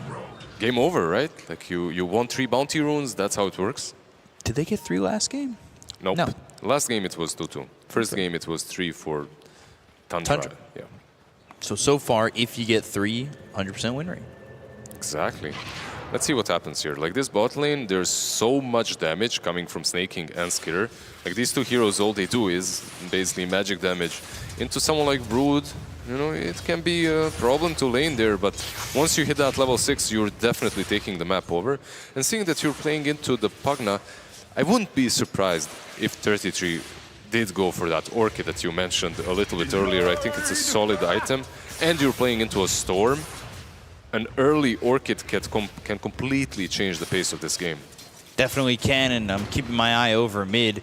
Game over, right? Like you won 3 bounty runes, that's how it works. Did they get 3 last game? Nope. No. Last game it was 2-2. First game it was 3 for Tundra. Yeah. So far, if you get 3, 100% win rate. Exactly. Let's see what happens here. Like this bot lane, there's so much damage coming from Snaking and Skitter. Like these 2 heroes, all they do is basically magic damage. Into someone like Brood, you know, it can be a problem to lane there, but once you hit that level 6, you're definitely taking the map over. And seeing that you're playing into the Pugna, I wouldn't be surprised if 33 did go for that Orchid that you mentioned a little bit earlier. I think it's a solid item. And you're playing into a Storm. An early Orchid can completely change the pace of this game. Definitely can, and I'm keeping my eye over mid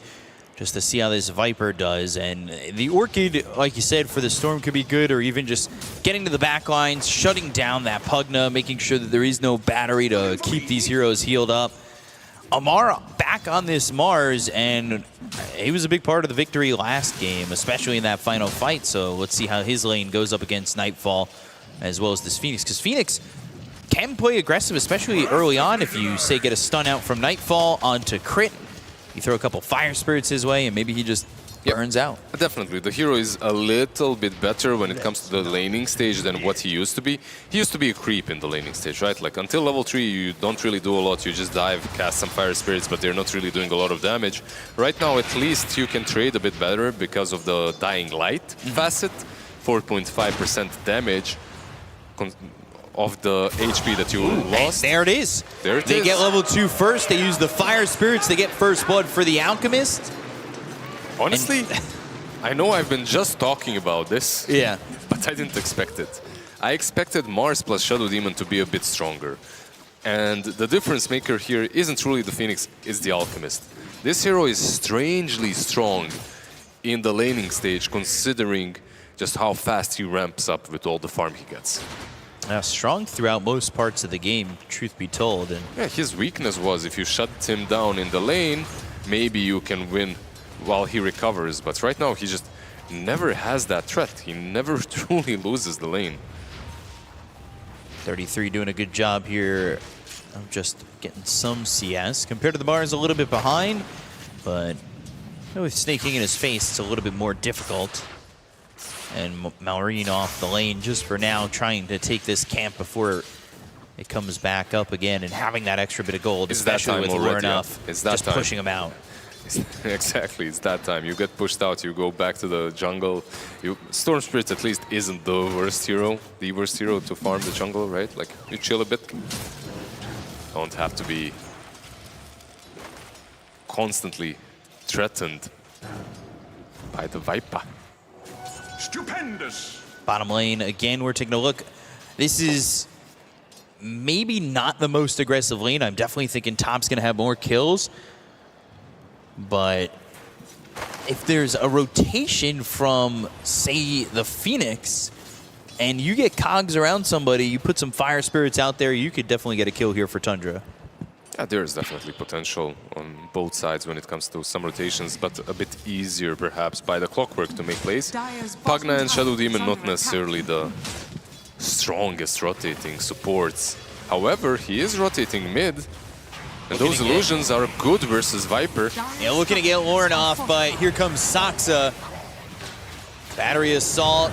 just to see how this Viper does. And the Orchid, like you said, for the Storm could be good, or even just getting to the back lines, shutting down that Pugna, making sure that there is no battery to keep these heroes healed up. Amara back on this Mars, and he was a big part of the victory last game, especially in that final fight. So let's see how his lane goes up against Nightfall, as well as this Phoenix, because Phoenix can play aggressive, especially early on. If you, say, get a stun out from Nightfall onto crit, you throw a couple Fire Spirits his way, and maybe he just burns out. Definitely. The hero is a little bit better when it comes to the laning stage than what he used to be. He used to be a creep in the laning stage, right? Like, until level 3, you don't really do a lot. You just dive, cast some Fire Spirits, but they're not really doing a lot of damage. Right now, at least, you can trade a bit better because of the Dying Light facet. 4.5% damage. of the HP that you lost. There it is. There it they is. get level 2 first. They use the Fire Spirits. They get first blood for the Alchemist. Honestly, I know I've been just talking about this. Yeah. But I didn't expect it. I expected Mars plus Shadow Demon to be a bit stronger. And the difference maker here isn't really the Phoenix, it's the Alchemist. This hero is strangely strong in the laning stage, considering just how fast he ramps up with all the farm he gets. Strong throughout most parts of the game, truth be told. And yeah, his weakness was if you shut him down in the lane, maybe you can win while he recovers. But right now, he just never has that threat. He never truly loses the lane. 33 doing a good job here of just getting some CS. Compared to the Mars, a little bit behind, but with snaking in his face, it's a little bit more difficult. And Malrine off the lane just for now, trying to take this camp before it comes back up again, and having that extra bit of gold, especially with Warnoff, just pushing him out. Exactly, it's that time. You get pushed out, you go back to the jungle. Storm Spirit at least isn't the worst hero to farm the jungle, right? Like, you chill a bit. Don't have to be constantly threatened by the Viper. Stupendous. Bottom lane, again, we're taking a look. This is maybe not the most aggressive lane. I'm definitely thinking top's gonna have more kills. But if there's a rotation from, say, the Phoenix, and you get cogs around somebody, you put some Fire Spirits out there, you could definitely get a kill here for Tundra. Yeah, there's definitely potential on both sides when it comes to some rotations, but a bit easier perhaps by the Clockwork to make plays. Pugna and Shadow Demon not necessarily the strongest rotating supports. However, he is rotating mid, and those illusions are good versus Viper. Yeah, looking to get Lauren off, but here comes Saksa. Battery Assault.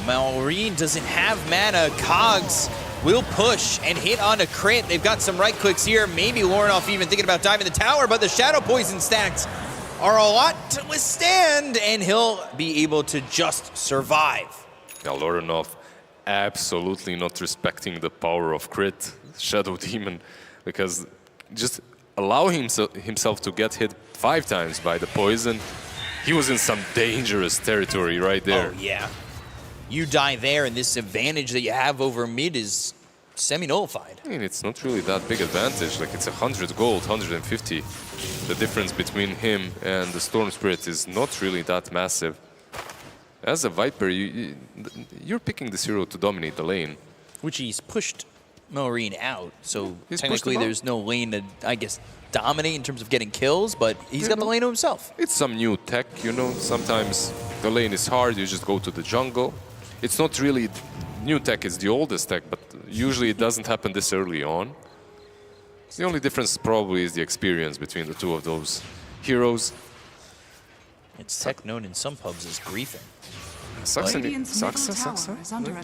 Malrine doesn't have mana. Cogs will push and hit on a crit. They've got some right clicks here. Maybe Lornoff even thinking about diving the tower, but the Shadow Poison stacks are a lot to withstand, and he'll be able to just survive. Yeah, Lornoff absolutely not respecting the power of crit Shadow Demon, because just allowing himself to get hit 5 times by the poison, he was in some dangerous territory right there. Oh, yeah. You die there, and this advantage that you have over mid is semi-nullified. I mean, it's not really that big advantage. Like, it's 100 gold, 150. The difference between him and the Storm Spirit is not really that massive. As a Viper, you're picking this hero to dominate the lane. Which he's pushed Malrine out, so technically there's no lane to, I guess, dominate in terms of getting kills, but he's got the lane to himself. It's some new tech, you know. Sometimes the lane is hard, you just go to the jungle. It's not really new tech, it's the oldest tech, but usually it doesn't happen this early on. The only difference probably is the experience between the two of those heroes. It's tech known in some pubs as griefing. Saksa?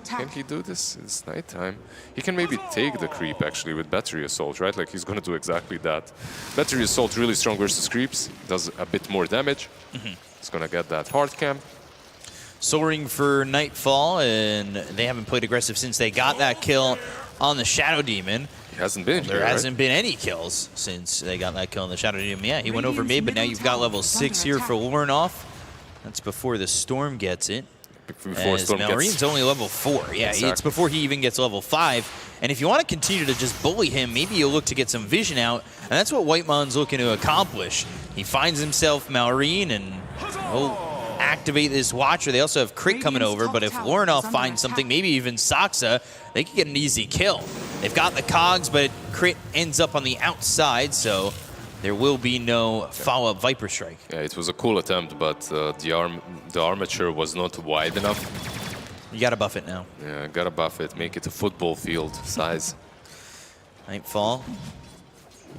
Can he do this? It's nighttime. He can maybe take the creep actually with Battery Assault, right? Like, he's gonna do exactly that. Battery Assault really strong versus creeps, does a bit more damage. He's gonna get that hard camp. Soaring for Nightfall, and they haven't played aggressive since they got that kill on the Shadow Demon. He hasn't been There here, hasn't been any kills since they got that kill on the Shadow Demon. Yeah, he went over mid, but now you've got level 6 here for Lornoff. That's before the Storm gets it. Before Storm Malrine's only level 4. Yeah, Exactly. It's before he even gets level 5. And if you want to continue to just bully him, maybe you'll look to get some vision out. And that's what Whitemon's looking to accomplish. He finds himself Malrine, and he'll activate this Watcher. They also have Crit coming over, but if Lornoff finds something, maybe even Saksa, they could get an easy kill. They've got the cogs, but Crit ends up on the outside, so there will be no follow-up Viper Strike. Yeah, it was a cool attempt, but the armature was not wide enough. You gotta buff it now. Yeah, gotta buff it, make it a football field size. Nightfall.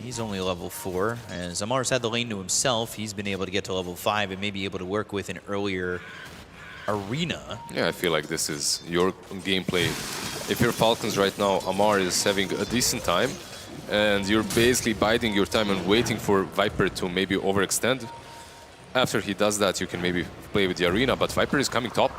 He's only level 4, and Zamar's had the lane to himself. He's been able to get to level 5 and maybe able to work with an earlier arena. Yeah, I feel like this is your gameplay. If you're Falcons right now, Amar is having a decent time, and you're basically biding your time and waiting for Viper to maybe overextend. After he does that, you can maybe play with the arena, but Viper is coming top.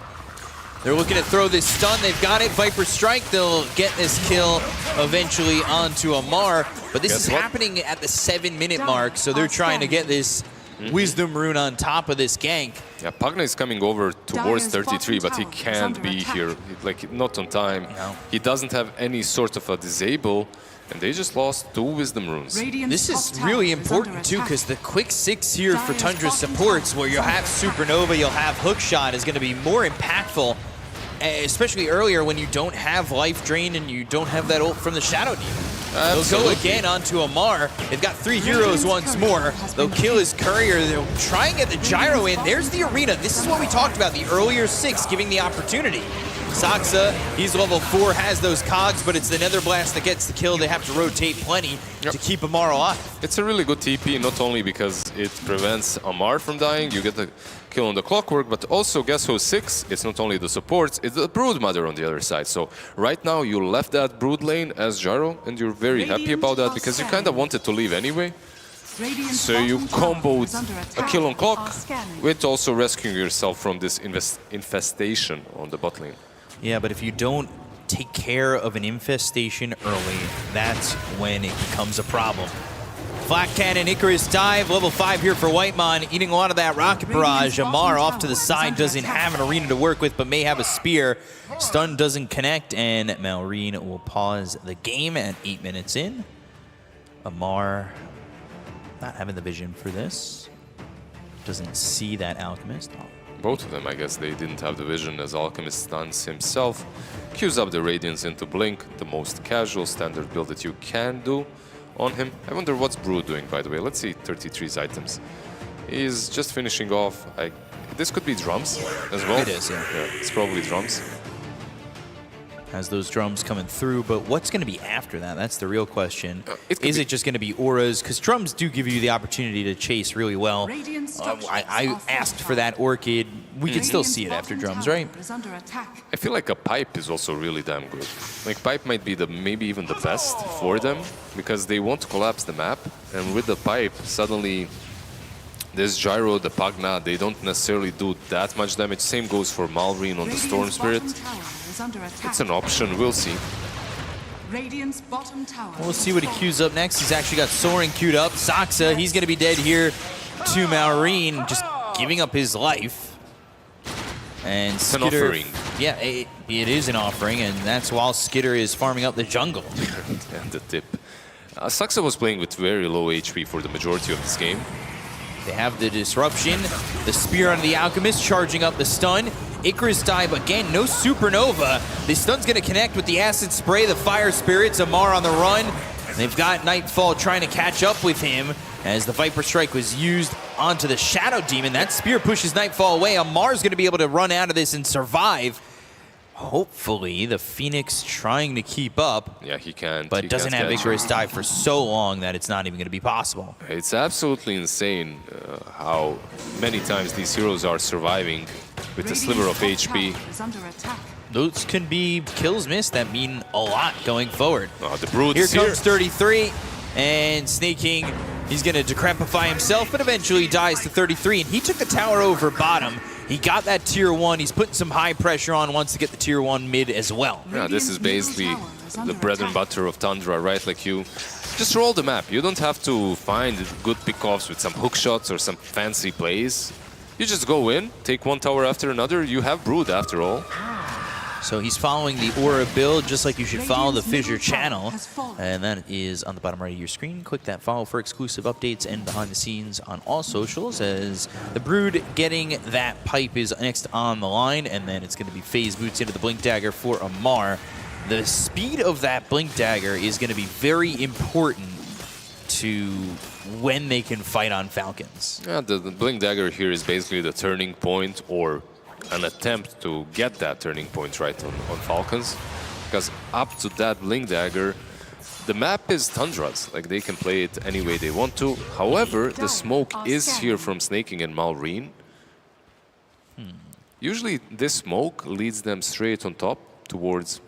They're looking to throw this stun. They've got it. Viper Strike. They'll get this kill eventually onto Amar. But this is happening at the 7-minute mark, so they're trying to get this Wisdom Rune on top of this gank. Yeah, Pagna is coming over towards 33, but he can't be here. Like, not on time. No. He doesn't have any sort of a disable, and they just lost 2 Wisdom Runes. This is really important, too, because the quick 6 here for Tundra supports, where you'll have Supernova, you'll have Hookshot, is going to be more impactful, especially earlier when you don't have Life Drain and you don't have that ult from the Shadow Demon. They'll go again onto Amar. They've got 3 heroes once more. They'll kill his courier. They'll try and get the gyro in. There's the arena. This is what we talked about, the earlier 6 giving the opportunity. Saksa, he's level 4, has those cogs, but it's the Nether Blast that gets the kill. They have to rotate plenty to keep Amar alive. It's a really good TP, not only because it prevents Amar from dying, you get the kill on the Clockwork, but also guess who's 6? It's not only the supports, it's the Brood Mother on the other side. So right now you left that Brood lane as Gyro, and you're very happy about that because you kind of wanted to leave anyway. So you comboed a kill on Clock with also rescuing yourself from this infestation on the bot lane. Yeah, but if you don't take care of an infestation early, that's when it becomes a problem. Flak Cannon, Icarus Dive, level 5 here for Whitemon, eating a lot of that Rocket Barrage. Amar off to the side, doesn't have an arena to work with, but may have a spear. Stun doesn't connect, and Malrine will pause the game at 8 minutes in. Amar not having the vision for this. Doesn't see that Alchemist. Both of them, I guess, they didn't have the vision as Alchemist stuns himself. Queues up the Radiance into Blink, the most casual standard build that you can do on him. I wonder what's Brood doing, by the way. Let's see 33's items. He's just finishing off. This could be drums as well. It is, yeah. It's probably drums. Has those drums coming through, but what's going to be after that? That's the real question. Is it just going to be auras? Because drums do give you the opportunity to chase really well. I asked for that Orchid. We can still see it after drums, right? I feel like a Pipe is also really damn good. Like, Pipe might be maybe even the best for them, because they want to collapse the map, and with the Pipe, suddenly this Gyro, the Pagna, they don't necessarily do that much damage. Same goes for Malrine on the Storm Spirit. It's an option, we'll see. We'll see what he queues up next. He's actually got Soaring queued up. Saksa, he's going to be dead here to Malrine, just giving up his life. And it's an Skitter, offering. Yeah, it is an offering, and that's while Skitter is farming up the jungle. And the tip. Saksa was playing with very low HP for the majority of this game. They have the disruption, the spear on the Alchemist, charging up the stun. Icarus Dive again, no Supernova. The stun's gonna connect with the Acid Spray, the Fire Spirits, Amar on the run. They've got Nightfall trying to catch up with him as the Viper Strike was used onto the Shadow Demon. That spear pushes Nightfall away. Amar's gonna be able to run out of this and survive. Hopefully, the Phoenix trying to keep up. Yeah, he can. But doesn't have Icarus Dive for so long that it's not even gonna be possible. It's absolutely insane how many times these heroes are surviving with a sliver of HP. Those can be kills missed that mean a lot going forward. The Brood Here is comes 33, and Snake King, he's gonna decrepify himself, but eventually dies to 33, and he took the tower over bottom. He got that tier 1, he's putting some high pressure on, wants to get the tier 1 mid as well. Yeah, this is basically the bread and butter of Tundra, right? Like, you just roll the map. You don't have to find good pickoffs with some hook shots or some fancy plays. You just go in, take one tower after another. You have Brood after all. So he's following the Aura build, just like you should follow the Fissure channel. And that is on the bottom right of your screen. Click that follow for exclusive updates and behind the scenes on all socials, as the Brood getting that pipe is next on the line. And then it's going to be phase boots into the Blink Dagger for Amar. The speed of that Blink Dagger is going to be very important to when they can fight on Falcons. Yeah, the Blink Dagger here is basically the turning point, or an attempt to get that turning point right on Falcons. Because up to that Blink Dagger, the map is Tundra's. Like, they can play it any way they want to. However, the smoke is here from Snake King and Malrine. Usually this smoke leads them straight on top towards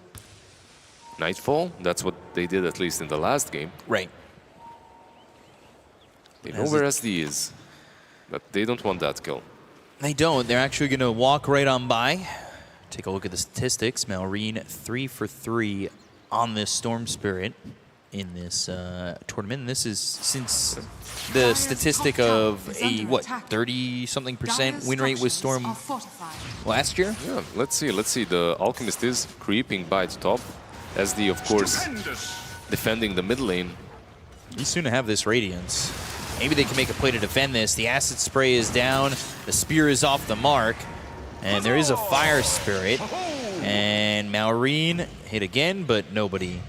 Nightfall. That's what they did, at least in the last game. Right. They know where SD is, but they don't want that kill. They don't. They're actually going to walk right on by. Take a look at the statistics. Malrine 3 for 3 on this Storm Spirit in this tournament. And this is since the statistic of a, what, 30-something% win rate with Storm last year? Yeah, let's see. Let's see. The Alchemist is creeping by the top. SD, of course, defending the mid lane. He's soon to have this Radiance. Maybe they can make a play to defend this. The Acid Spray is down. The Spear is off the mark. And there is a Fire Spirit. And Malrine hit again, but nobody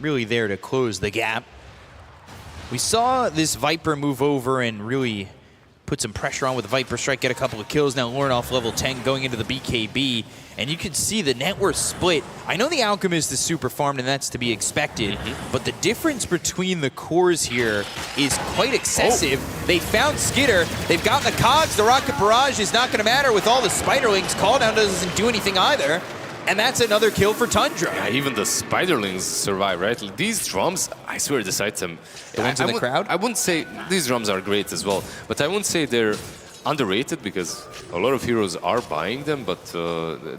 really there to close the gap. We saw this Viper move over and really put some pressure on with the Viper Strike, get a couple of kills. Now Lauren off level 10 going into the BKB. And you can see the net worth split. I know the Alchemist is super farmed and that's to be expected, but the difference between the cores here is quite excessive. They found Skitter, they've got the Cogs, the Rocket Barrage is not gonna matter with all the Spiderlings. Call down doesn't do anything either. And that's another kill for Tundra. Yeah, even the Spiderlings survive, right? These drums, I swear this item... The ones in the crowd? I wouldn't say... These drums are great as well, but I wouldn't say they're underrated because a lot of heroes are buying them, but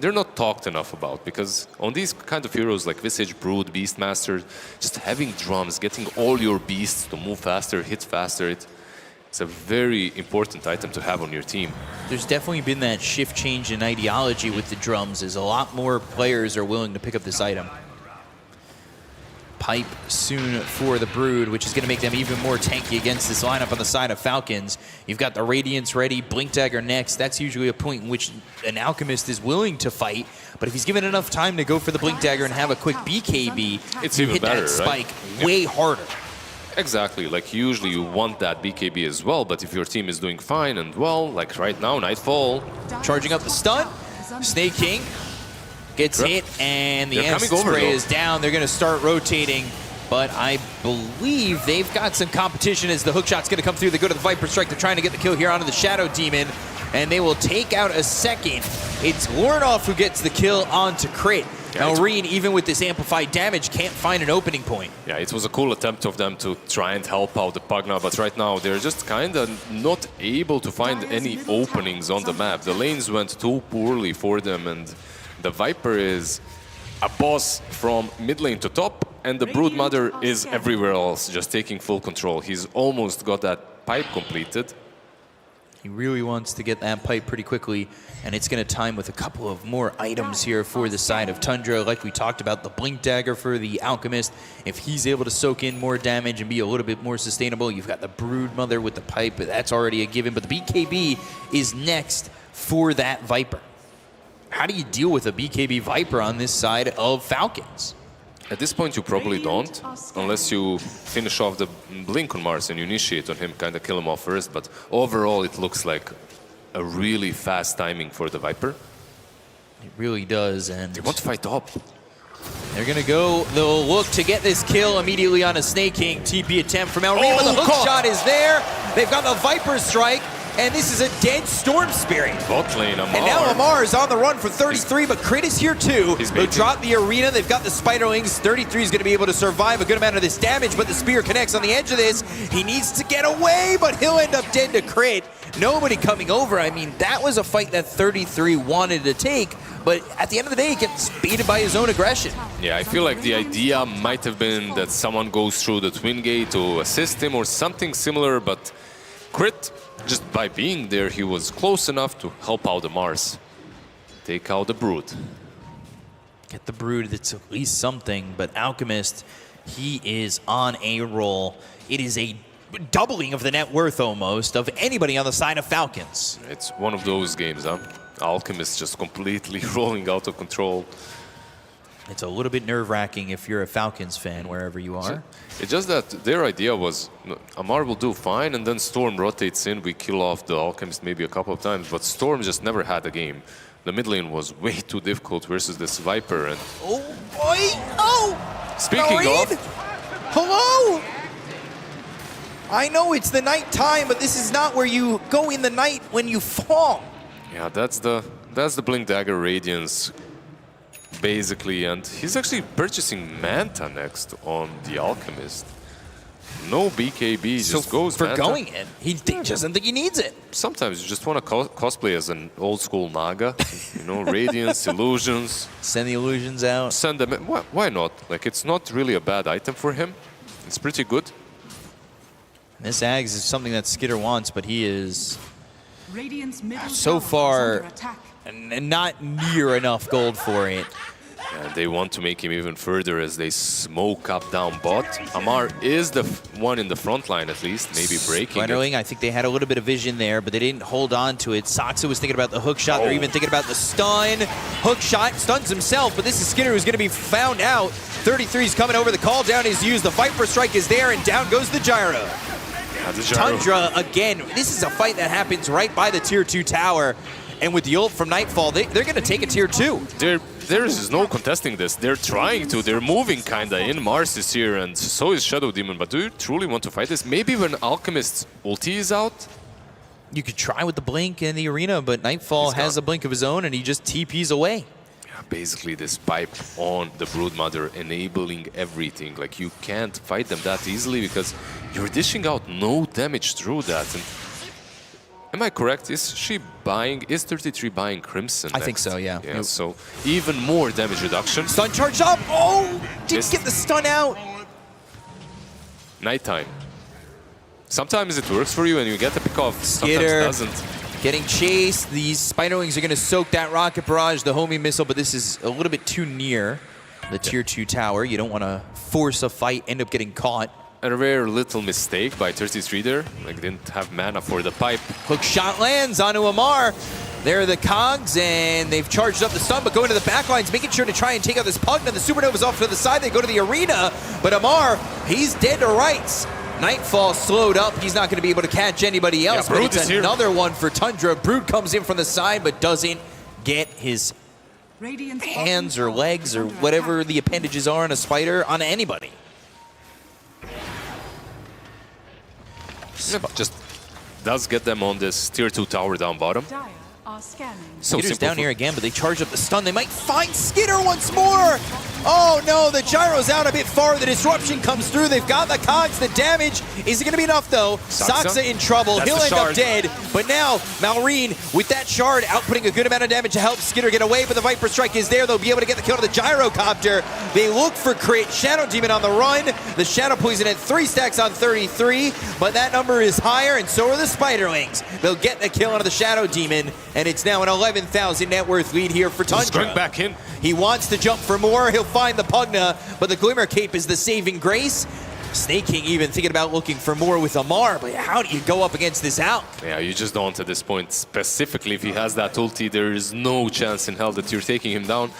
they're not talked enough about because on these kind of heroes like Visage, Brood, Beastmaster, just having drums, getting all your beasts to move faster, hit faster, it's a very important item to have on your team. There's definitely been that shift change in ideology with the drums as a lot more players are willing to pick up this item. Pipe soon for the Brood, which is going to make them even more tanky against this lineup on the side of Falcons. You've got the Radiance ready, Blink Dagger next. That's usually a point in which an Alchemist is willing to fight, but if he's given enough time to go for the Blink Dagger and have a quick BKB, it's you even hit better, that spike right? way harder. Exactly, like usually you want that BKB as well, but if your team is doing fine and well, like right now, Nightfall. Charging up the stun, Snake King gets hit, and the Acid Spray is down. They're going to start rotating, but I believe they've got some competition as the hookshot's going to come through. They go to the Viper Strike. They're trying to get the kill here onto the Shadow Demon, and they will take out a second. It's Lornoff who gets the kill onto Crit. Malrine, even with this amplified damage, can't find an opening point. Yeah, it was a cool attempt of them to try and help out the Pugna, but right now they're just kind of not able to find any openings on the map. The lanes went too poorly for them, and the Viper is a boss from mid lane to top, and the Broodmother is everywhere else, just taking full control. He's almost got that pipe completed. He really wants to get that pipe pretty quickly, and it's going to time with a couple of more items here for the side of Tundra. Like we talked about, the Blink Dagger for the Alchemist. If he's able to soak in more damage and be a little bit more sustainable, you've got the Broodmother with the pipe, but that's already a given. But the BKB is next for that Viper. How do you deal with a BKB Viper on this side of Falcons? At this point, you probably don't, unless you finish off the Blink on Mars and you initiate on him, kind of kill him off first. But overall, it looks like a really fast timing for the Viper. It really does, and they want to fight top. They're gonna go, they'll look to get this kill immediately on a Snake King. TP attempt from Aurora, but the hook shot is there. They've got the Viper Strike, and this is a dead Storm Spirit. Bot lane, Amar. And now Amar is on the run for 33, but Crit is here too. They'll drop the arena, they've got the Spiderlings. 33 is gonna be able to survive a good amount of this damage, but the Spear connects on the edge of this. He needs to get away, but he'll end up dead to Crit. Nobody coming over. I mean, that was a fight that 33 wanted to take, but at the end of the day, he gets baited by his own aggression. Yeah, I feel like the idea might have been that someone goes through the Twin Gate to assist him or something similar, but Crit, just by being there, he was close enough to help out the Mars. Take out the Brood. Get the Brood, that's at least something, but Alchemist, he is on a roll. It is a doubling of the net worth almost of anybody on the side of Falcons. It's one of those games, huh? Alchemist just completely rolling out of control. It's a little bit nerve-wracking if you're a Falcons fan, wherever you are. It's just that their idea was, Amar will do fine, and then Storm rotates in, we kill off the Alchemist maybe a couple of times, but Storm just never had a game. The mid lane was way too difficult versus this Viper, and... Oh, boy! Oh! Speaking of... Hello! I know it's the night time, but this is not where you go in the night when you fall. Yeah, that's the Blink Dagger Radiance, basically, and he's actually purchasing Manta next on the Alchemist. No BKB, just goes for Manta. going in, he doesn't think he needs it. Sometimes you just want to cosplay as an old school Naga, you know, Radiance, Illusions. Send the Illusions out. Send them in. Why not? Like, it's not really a bad item for him. It's pretty good. This Ags is something that Skitter wants, but he is Radiant's middle so tower is far under attack. and not near enough gold for it. And they want to make him even further as they smoke up down bot. Amar is the one in the front line at least, maybe breaking Spiderwing, I think they had a little bit of vision there, but they didn't hold on to it. Saksa was thinking about the hook shot. They're even thinking about the stun. Hook shot, stuns himself, but this is Skitter who's going to be found out. 33 is coming over. The call down is used. The Viper Strike is there, and down goes the Gyro. Tundra again. This is a fight that happens right by the tier 2 tower. And with the ult from Nightfall, they're going to take a tier 2. There is no contesting this. They're trying to. They're moving kind of in. Mars is here, and so is Shadow Demon. But do you truly want to fight this? Maybe when Alchemist's ulti is out? You could try with the Blink in the arena, but Nightfall has a Blink of his own, and he just TPs away. Yeah, basically, this pipe on the Broodmother enabling everything. Like, you can't fight them that easily because you're dishing out no damage through that. And am I correct? Is 33 buying Crimson? I think so, yeah. Yeah, so even more damage reduction. Stun charge up! Oh! Didn't get the stun out! Nighttime. Sometimes it works for you and you get a pick off. Skitter Sometimes it doesn't. getting chased. These Spiderwings are going to soak that rocket barrage, the homing missile, but this is a little bit too near the tier 2 tower. You don't want to force a fight, end up getting caught. A rare little mistake by 33 there. Like, didn't have mana for the pipe. Hook shot lands onto Amar. There are the cogs, and they've charged up the stun, but going to the back lines, making sure to try and take out this Pugna. The Supernova's off to the side. They go to the arena, but Amar, he's dead to rights. Nightfall slowed up. He's not going to be able to catch anybody else, but it's another one for Tundra. Brood comes in from the side, but doesn't get his hands or legs or whatever the appendages are on a spider on anybody. Just does get them on this tier 2 tower down bottom. Skitter's down here again, but they charge up the stun. They might find Skitter once more. Oh no, the Gyro's out a bit far. The disruption comes through. They've got the cogs. The damage isn't going to be enough though. Saksa in trouble. He'll end up dead. But now Malrine with that shard outputting a good amount of damage to help Skitter get away. But the Viper Strike is there. They'll be able to get the kill to the Gyrocopter. They look for crit. Shadow Demon on the run. The Shadow Poison at 3 stacks on 33. But that number is higher, and so are the Spiderwings. They'll get the kill onto the Shadow Demon, and it's now an 11,000 net worth lead here for Tundra. He's going back in. He wants to jump for more. He'll find the Pugna, but the Glimmer Cape is the saving grace. Snake King even thinking about looking for more with Amar, but how do you go up against this out? Yeah, you just don't at this point. Specifically, if he has that ulti, there is no chance in hell that you're taking him down.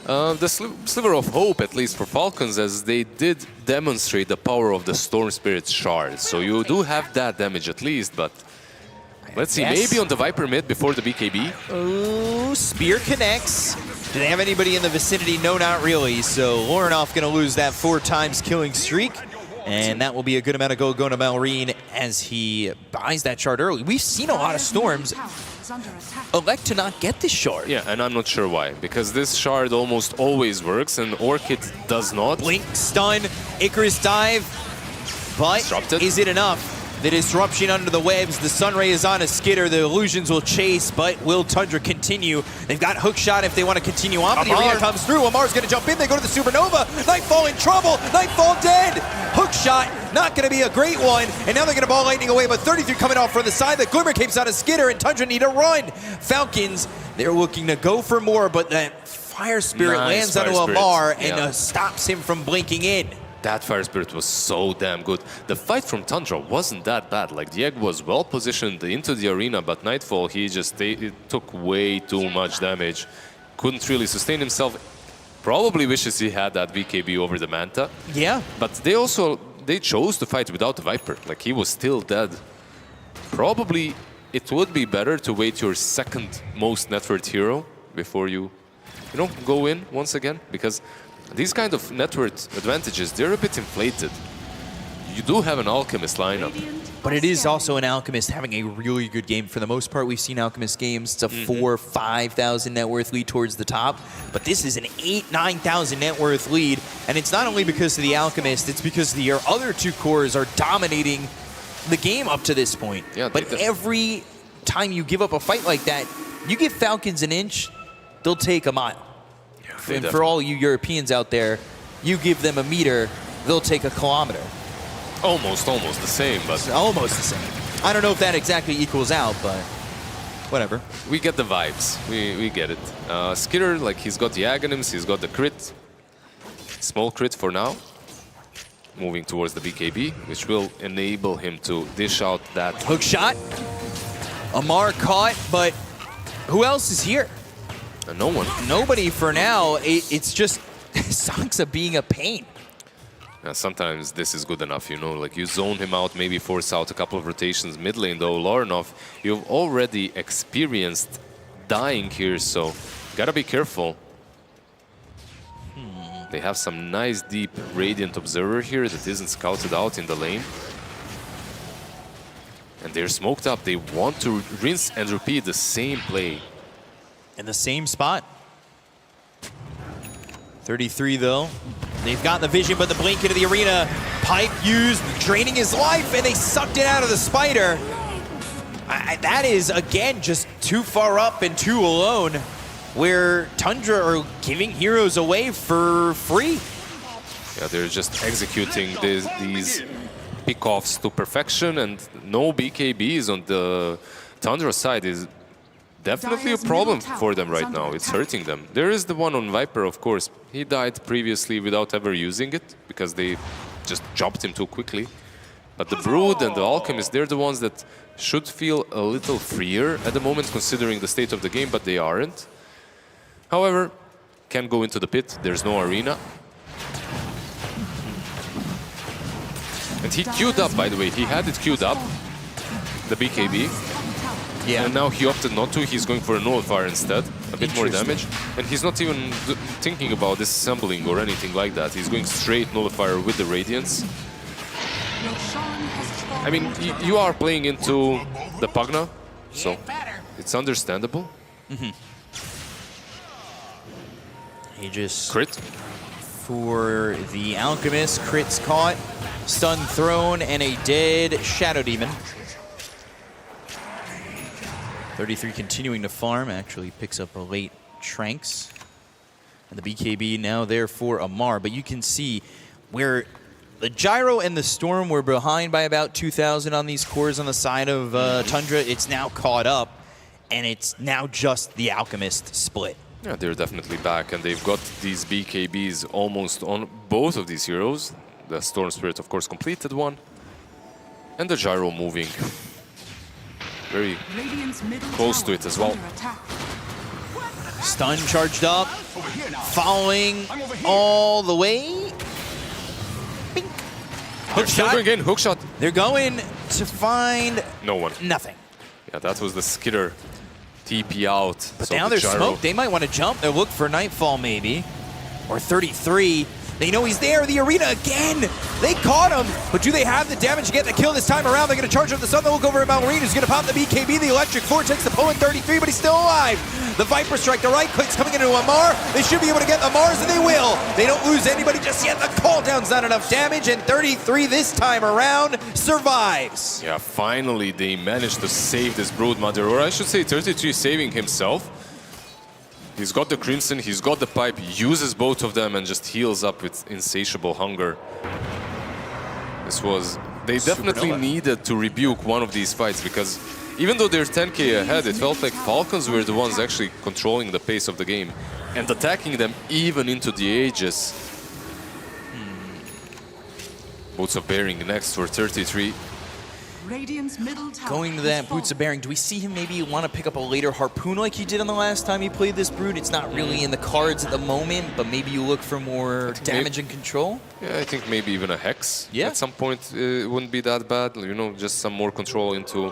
The sliver of hope, at least for Falcons, as they did demonstrate the power of the Storm Spirit shard. So you do have that damage at least, but let's see, maybe on the Viper mid before the BKB. Oh, Spear connects. Do they have anybody in the vicinity? No, not really. So Lorenoff going to lose that 4 times killing streak. And that will be a good amount of gold going to Malrine as he buys that shard early. We've seen a lot of Storms elect to not get this shard. Yeah, and I'm not sure why. Because this shard almost always works and Orchid does not. Blink, stun, Icarus dive. But Disrupted. Is it enough? The disruption under the webs, the Sunray is on a Skitter, the illusions will chase, but will Tundra continue? They've got hook shot if they want to continue on, but the arena comes through, Amar's gonna jump in, they go to the Supernova, Nightfall in trouble, Nightfall dead! Hook shot, not gonna be a great one, and now they're gonna ball lightning away, but 33 coming off from the side, the Glimmer Cape's on a Skitter, and Tundra need a run! Falcons, they're looking to go for more, but that Fire Spirit lands onto Amar and stops him from blinking in. That Fire Spirit was so damn good. The fight from Tundra wasn't that bad. Like, the egg was well positioned into the arena, but Nightfall, it took way too much damage. Couldn't really sustain himself. Probably wishes he had that BKB over the Manta. Yeah. But they chose to fight without the Viper. Like, he was still dead. Probably it would be better to wait your second most net worth hero before you go in once again, because these kind of net worth advantages, they're a bit inflated. you do have an Alchemist lineup. But it is also an Alchemist having a really good game. For the most part, we've seen Alchemist games. It's a 4,000-5,000 net worth lead towards the top. But this is an 8,000-9,000 net worth lead. And it's not only because of the Alchemist, it's because the other two cores are dominating the game up to this point. Yeah, but every time you give up a fight like that, you give Falcons an inch, they'll take a mile. Yeah, and for all you Europeans out there, you give them a meter, they'll take a kilometer. Almost the same, but... Almost the same. I don't know if that exactly equals out, but whatever. We get the vibes. We get it. Skitter, like, he's got the Aghanims, he's got the crit. Small crit for now. Moving towards the BKB, which will enable him to dish out that... Hook shot. Amar caught, but who else is here? No one. Nobody for now. It's just Saksa being a pain. Yeah, sometimes this is good enough, you know, like you zone him out, maybe force out a couple of rotations mid lane, though Larinov, you've already experienced dying here, so gotta be careful. They have some nice deep Radiant Observer here that isn't scouted out in the lane. And they're smoked up, they want to rinse and repeat the same play. In the same spot. 33 though. They've got the vision, but the blink into the arena. Pipe used, draining his life, and they sucked it out of the spider. That is, again, just too far up and too alone, where Tundra are giving heroes away for free. Yeah, they're just executing these pickoffs to perfection, and no BKBs on the Tundra side is definitely a problem for them right now. It's hurting them. There is the one on Viper, of course. He died previously without ever using it because they just jumped him too quickly. But the Brood and the Alchemist, they're the ones that should feel a little freer at the moment considering the state of the game, but they aren't. However, can go into the pit. There's no arena. And he queued up, by the way. He had it queued up, the BKB. Yeah. And now he opted not to. He's going for a nullifier instead. A bit more damage. And he's not even thinking about disassembling or anything like that. He's going straight nullifier with the Radiance. I mean, you are playing into the Pugna, so it's understandable. He just... Crit. For the Alchemist, crits caught, stun thrown, and a dead Shadow Demon. 33 continuing to farm, actually picks up a late Tranks. And the BKB now there for Amar, but you can see where the Gyro and the Storm were behind by about 2,000 on these cores on the side of Tundra. It's now caught up, and it's now just the Alchemist split. Yeah, they're definitely back, and they've got these BKBs almost on both of these heroes. The Storm Spirit, of course, completed one. And the Gyro moving very close to it as well. Stun charged up, following all the way. Bink. Hook shot. Going in, hook shot. They're going to find no one. Nothing. Yeah, that was the Skitter TP out. But so now the there's smoke. They might want to jump. They'll look for Nightfall maybe. Or 33. They know he's there. The arena again. They caught him. But do they have the damage to get the kill this time around? They're going to charge up the sun. They'll look over at Malmarine, who's going to pop the BKB. The electric vortex to pull in 33, but he's still alive. The Viper strike, the right click's coming into Amar. They should be able to get the Mars, and they will. They don't lose anybody just yet. The call down's not enough damage, and 33 this time around survives. Yeah, finally they managed to save this Broodmother, or I should say 33 saving himself. He's got the Crimson, he's got the pipe, uses both of them and just heals up with insatiable hunger. This was... They definitely needed to rebuke one of these fights because even though they're 10k ahead, it felt like Falcons were the ones actually controlling the pace of the game and attacking them even into the ages. Boots of Bearing next for 33. Going to that Boots of Bearing, do we see him maybe want to pick up a later Harpoon like he did on the last time he played this Brood? It's not really in the cards at the moment, but maybe you look for more damage and control? Yeah, I think maybe even a Hex. Yeah. At some point, it wouldn't be that bad. You know, just some more control into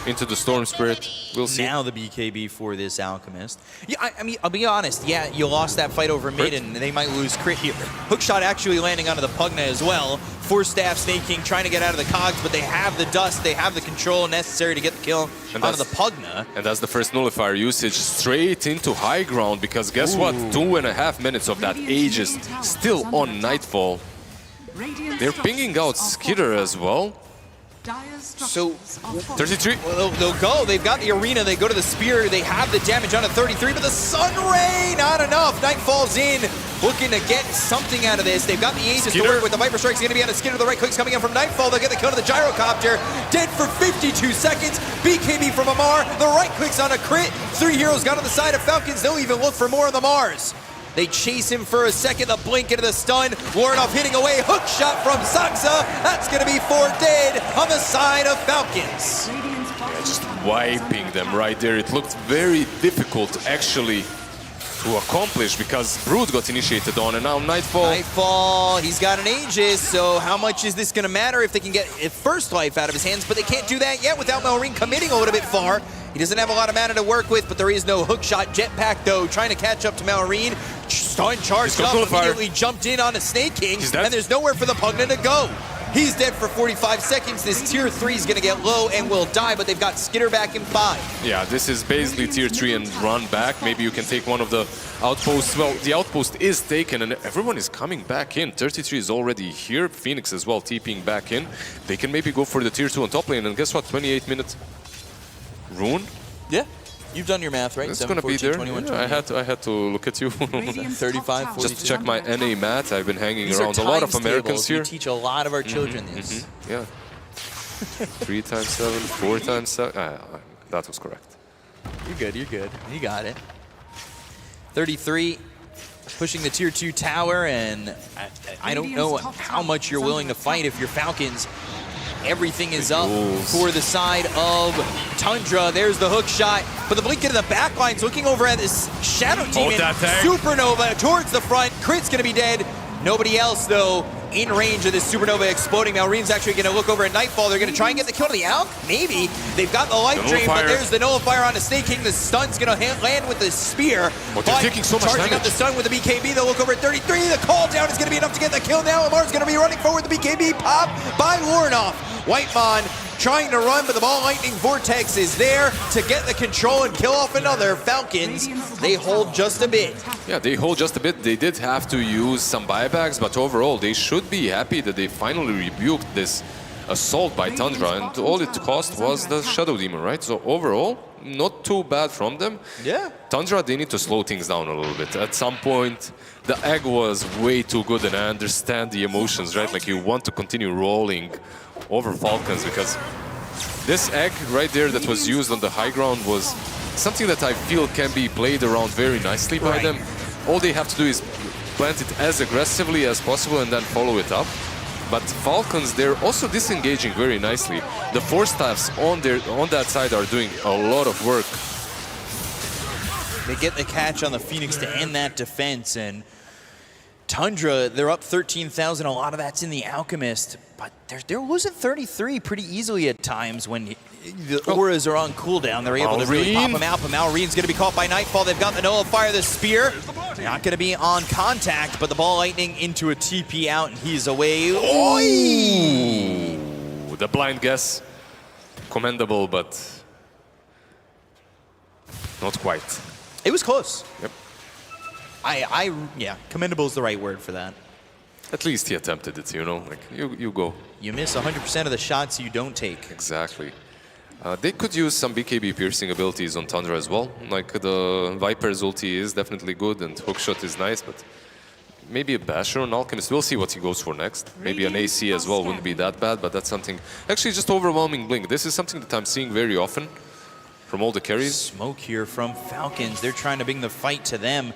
the Storm Spirit. We'll see. Now the BKB for this Alchemist. Yeah, I mean, I'll be honest. Yeah, you lost that fight over mid, and they might lose crit here. Hookshot actually landing onto the Pugna as well. Force Staff snaking, trying to get out of the cogs, but they have the dust, they have the control necessary to get the kill onto the Pugna. And that's the first nullifier usage straight into high ground, because guess what? 2.5 minutes of that Aegis still on Nightfall. They're pinging out Skitter as well. So 33. Well, they'll go. They've got the arena. They go to the spear. They have the damage on a 33, but the Sun Ray, not enough. Nightfall's in, looking to get something out of this. They've got the Aegis to work with. The Viper Strike's going to be on a Skitter. The right click's coming in from Nightfall. They'll get the kill to the Gyrocopter. Dead for 52 seconds. BKB from Amar. The right click's on a crit. 3 heroes got on the side of Falcons. They'll even look for more on the Mars. They chase him for a second, the blink into the stun. Warnoff hitting away, hook shot from Saksa. That's gonna be 4 dead on the side of Falcons. Just wiping them right there. It looked very difficult actually to accomplish because Brood got initiated on, and now Nightfall. Nightfall, he's got an Aegis, so how much is this gonna matter if they can get first life out of his hands? But they can't do that yet without Melrine committing a little bit far. He doesn't have a lot of mana to work with, but there is no hookshot. Jetpack, though, trying to catch up to Malrine. Stun charged up, immediately jumped in on a Snake King, and there's nowhere for the Pugna to go. He's dead for 45 seconds. This tier 3 is going to get low and will die, but they've got Skitter back in 5. Yeah, this is basically tier 3 and run back. Maybe you can take one of the outposts. Well, the outpost is taken and everyone is coming back in. 33 is already here. Phoenix as well, TPing back in. They can maybe go for the tier 2 on top lane, and guess what? 28 minutes. Rune? Yeah, you've done your math, right? It's going to be there. 21, yeah, I had to look at you. 35, 42. Just to check my NA math. I've been hanging around a lot of Americans here. We teach a lot of our children this. Yeah. 3 times 7, 4 times 7. That was correct. You're good, you're good. You got it. 33, pushing the tier 2 tower, and I don't know how much you're willing to fight if you're Falcons. Everything is up for the side of Tundra. There's the hook shot, but the blink into the backline's looking over at this Shadow Team. Supernova towards the front. Crit's gonna be dead. Nobody else, though, in range of this Supernova exploding. Malrine's actually gonna look over at Nightfall. They're gonna try and get the kill to the Alk? Maybe. They've got the life drain, but there's the nullifier on the Snake King. The stun's gonna land with the spear. But they're taking so much charging damage. up the stun with the BKB. They'll look over at 33. The call down is gonna be enough to get the kill now. Amar's gonna be running forward. The BKB pop by Warnoff. Whitemon trying to run, but the Ball Lightning Vortex is there to get the control and kill off another. Falcons, they hold just a bit. Yeah, they hold just a bit. They did have to use some buybacks, but overall, they should be happy that they finally rebuked this assault by Tundra, and all it cost was the Shadow Demon, right? So overall, not too bad from them. Yeah. Tundra, they need to slow things down a little bit. At some point, the egg was way too good, and I understand the emotions, right? Like, you want to continue rolling over Falcons, because this egg right there that was used on the high ground was something that I feel can be played around very nicely by them. All they have to do is plant it as aggressively as possible and then follow it up. But Falcons, they're also disengaging very nicely. The Force Staffs on that side are doing a lot of work. They get the catch on the Phoenix to end that defense, and Tundra, they're up 13,000. A lot of that's in the Alchemist, but they're losing 33 pretty easily at times when the auras are on cooldown. They're able to really pop them out, but Malrine's going to be caught by Nightfall. They've got the Nullifier, the Spear. Not going to be on contact, but the Ball Lightning into a TP out, and he's away. Ooh, the blind guess. Commendable, but not quite. It was close. Yep. Yeah, commendable is the right word for that. At least he attempted it, you know, like, you go. You miss 100% of the shots you don't take. Exactly. They could use some BKB piercing abilities on Tundra as well. Like, the Viper's ulti is definitely good, and hookshot is nice, but maybe a Basher on Alchemist. We'll see what he goes for next. Maybe an AC as well wouldn't be that bad, but that's something... Actually, just overwhelming blink. This is something that I'm seeing very often from all the carries. Smoke here from Falcons. They're trying to bring the fight to them.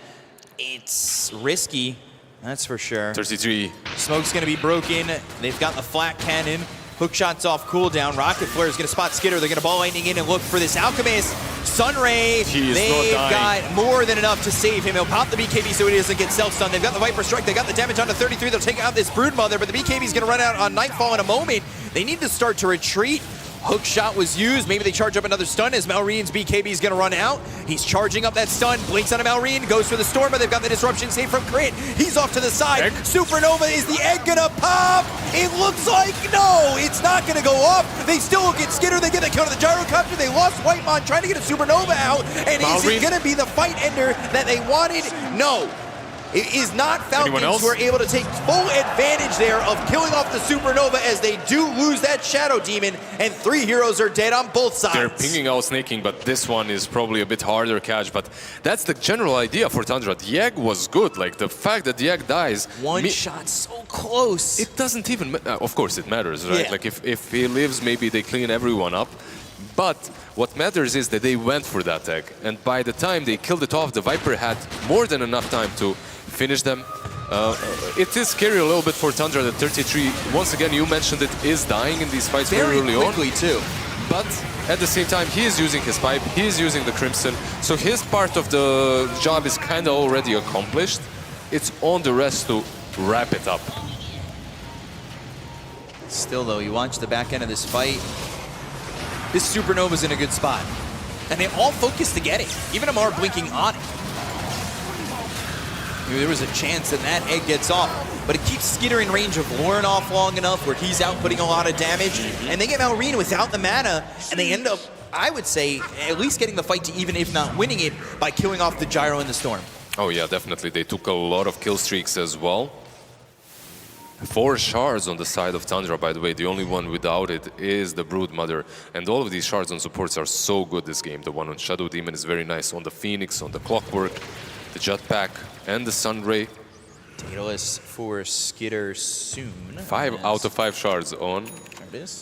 It's risky, that's for sure. 33. Smoke's gonna be broken. They've got the flat cannon. Hookshot's off cooldown. Rocket Flare is gonna spot Skitter. They're gonna Ball Lightning in and look for this Alchemist. Sunray, they've got more than enough to save him. He'll pop the BKB so he doesn't get self-stunned. They've got the Viper Strike. They got the damage onto 33. They'll take out this Broodmother, but the BKB's gonna run out on Nightfall in a moment. They need to start to retreat. Hook shot was used. Maybe they charge up another stun as Malreen's BKB is going to run out. He's charging up that stun. Blinks on a Malreen. Goes for the storm, but they've got the disruption save from Crit. He's off to the side. Egg. Supernova, is the egg going to pop? It looks like no. It's not going to go off. They still get Skitter. They get the kill to the gyrocopter. They lost Whitemon trying to get a Supernova out. And is it going to be the fight ender that they wanted? No. It is not Falcons who are able to take full advantage there of killing off the Supernova as they do lose that Shadow Demon, and 3 heroes are dead on both sides. They're pinging out snaking, but this one is probably a bit harder catch. But that's the general idea for Tundra. The egg was good. Like the fact that the egg dies. One shot so close. It doesn't even, of course it matters, right? Yeah. Like if he lives, maybe they clean everyone up. But what matters is that they went for that egg. And by the time they killed it off, the Viper had more than enough time to finish them. It is scary a little bit for Tundra that 33, once again, you mentioned it, is dying in these fights very early on. Very quickly too. But at the same time, he is using his pipe, he is using the Crimson, so his part of the job is kind of already accomplished. It's on the rest to wrap it up. Still though, you watch the back end of this fight, this Supernova's in a good spot. And they all focus to get it. Even Amar blinking on it. There was a chance that that egg gets off, but it keeps Skitter in range of Lauren off long enough where he's outputting a lot of damage, and they get Malreen without the mana, and they end up, I would say, at least getting the fight to even, if not winning it, by killing off the Gyro in the Storm. Oh yeah, definitely. They took a lot of kill streaks as well. 4 shards on the side of Tundra, by the way. The only one without it is the Broodmother. And all of these shards on supports are so good this game. The one on Shadow Demon is very nice. On the Phoenix, on the Clockwork, the Jetpack, and the Sunray. Daedalus for Skitter soon. 5 out of 5 shards on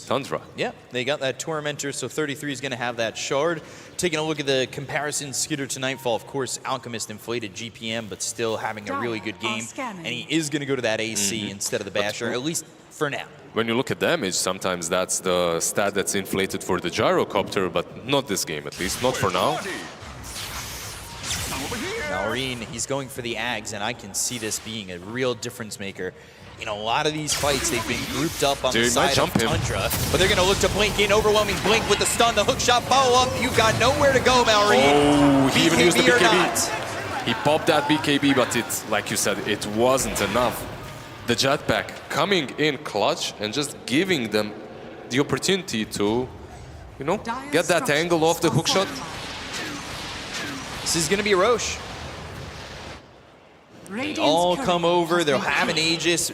Tundra. Yeah, they got that Tormentor, so 33 is going to have that shard. Taking a look at the comparison, Skitter to Nightfall, of course, Alchemist inflated GPM, but still having a really good game. And he is going to go to that AC instead of the Basher, at least for now. When you look at damage, sometimes that's the stat that's inflated for the Gyrocopter, but not this game at least, not for now. Malreen, he's going for the Ags, and I can see this being a real difference maker. In a lot of these fights, they've been grouped up on the side of Tundra, but they're going to look to blink in. Overwhelming blink with the stun, the hook shot follow-up. You've got nowhere to go, Malreen. Oh, he even used the BKB or BKB. not. He popped that BKB, but it, like you said, it wasn't enough. The Jetpack coming in clutch and just giving them the opportunity to, you know, get that angle off the hook shot. This is going to be Roche. They all come over, they'll have an Aegis,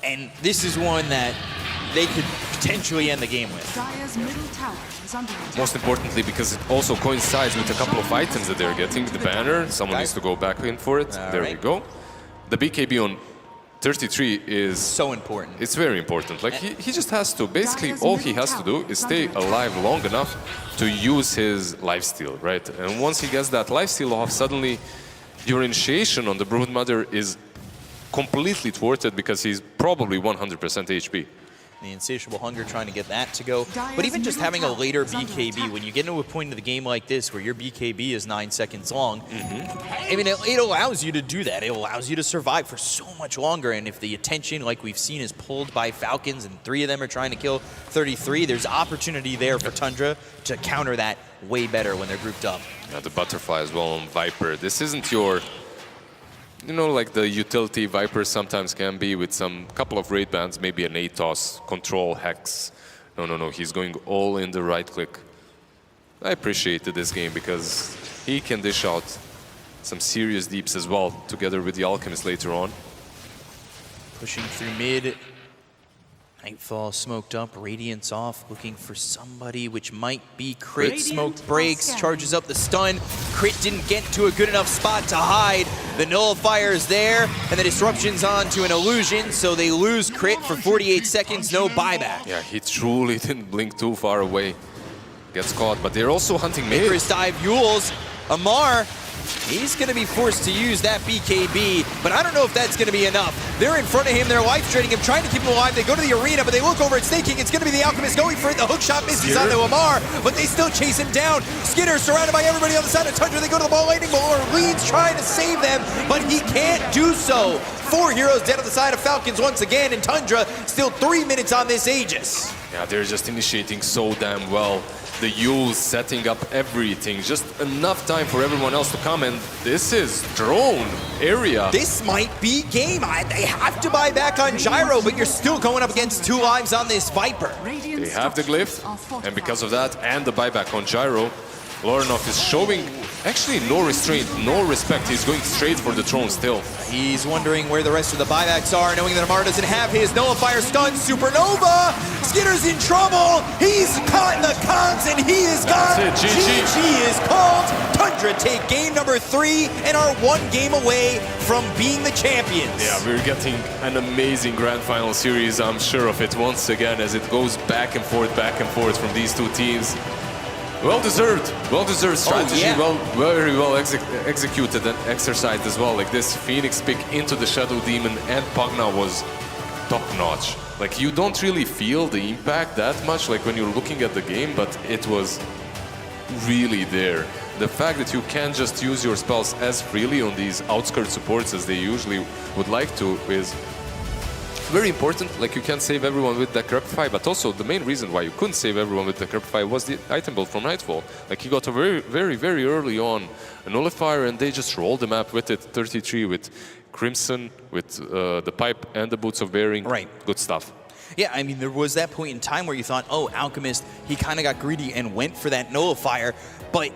and this is one that they could potentially end the game with. Dire's middle tower is under attack. Most importantly, because it also coincides with a couple of items that they're getting. The banner, someone needs to go back in for it. There we go. The BKB on 33 is so important. It's very important. Like he just has to, basically all he has to do is stay alive long enough to use his lifesteal, right? And once he gets that lifesteal off, suddenly your initiation on the Broodmother is completely thwarted because he's probably 100% HP. The Insatiable Hunger trying to get that to go. But even just having a later BKB, when you get into a point of the game like this where your BKB is 9 seconds long, I mean, it allows you to do that. It allows you to survive for so much longer. And if the attention, like we've seen, is pulled by Falcons and 3 of them are trying to kill 33, there's opportunity there for Tundra to counter that way better when they're grouped up. Yeah, the Butterfly as well on Viper. This isn't your, you know, like the utility Viper sometimes can be with some couple of raid bands, maybe an ATOS, Control, Hex. No, he's going all in the right click. I appreciated this game because he can dish out some serious deeps as well, together with the Alchemist later on. Pushing through mid. Nightfall smoked up, Radiance off, looking for somebody, which might be Crit. Smoke breaks, charges up the stun. Crit didn't get to a good enough spot to hide. The Nullifier is there, and the Disruption's on to an Illusion, so they lose Crit for 48 seconds, no buyback. Yeah, he truly didn't blink too far away. Gets caught, but they're also hunting mid. Maker's Dive Yules. Amar, he's going to be forced to use that BKB, but I don't know if that's going to be enough. They're in front of him, they're life draining him, trying to keep him alive. They go to the arena, but they look over at Snaking. It's going to be the Alchemist going for it. The hook shot misses onto Amar, but they still chase him down. Skinner surrounded by everybody on the side of Tundra. They go to the ball lightning, but Orleans trying to save them, but he can't do so. 4 heroes dead on the side of Falcons once again, and Tundra still 3 minutes on this Aegis. Yeah, they're just initiating so damn well. The Yules setting up everything, just enough time for everyone else to come, and this is drone area. This might be game. They have to buy back on Gyro, but you're still going up against 2 lives on this Viper. They have the glyph, and because of that, and the buyback on Gyro, Lorenov is showing actually no restraint, no respect. He's going straight for the throne still. He's wondering where the rest of the buybacks are, knowing that Amar doesn't have his nullifier stun. Supernova! Skinner's in trouble! He's caught in the cons, and he is gone! That's it, GG. GG is called! Tundra take game number 3 and are 1 game away from being the champions. Yeah, we're getting an amazing grand final series, I'm sure of it, once again, as it goes back and forth from these 2 teams. Well-deserved strategy, very well executed and exercised as well. Like this Phoenix pick into the Shadow Demon and Pugna was top-notch. Like you don't really feel the impact that much, like when you're looking at the game, but it was really there. The fact that you can just use your spells as freely on these outskirt supports as they usually would like to is very important. Like you can save everyone with the Crepify, but also the main reason why you couldn't save everyone with the Crepify was the item build from Nightfall. Like he got a very early on a nullifier, and they just rolled the map with it. 33 with Crimson, with the pipe and the Boots of Bearing. Right. Good stuff. Yeah, I mean, there was that point in time where you thought, oh, Alchemist, he kind of got greedy and went for that nullifier, but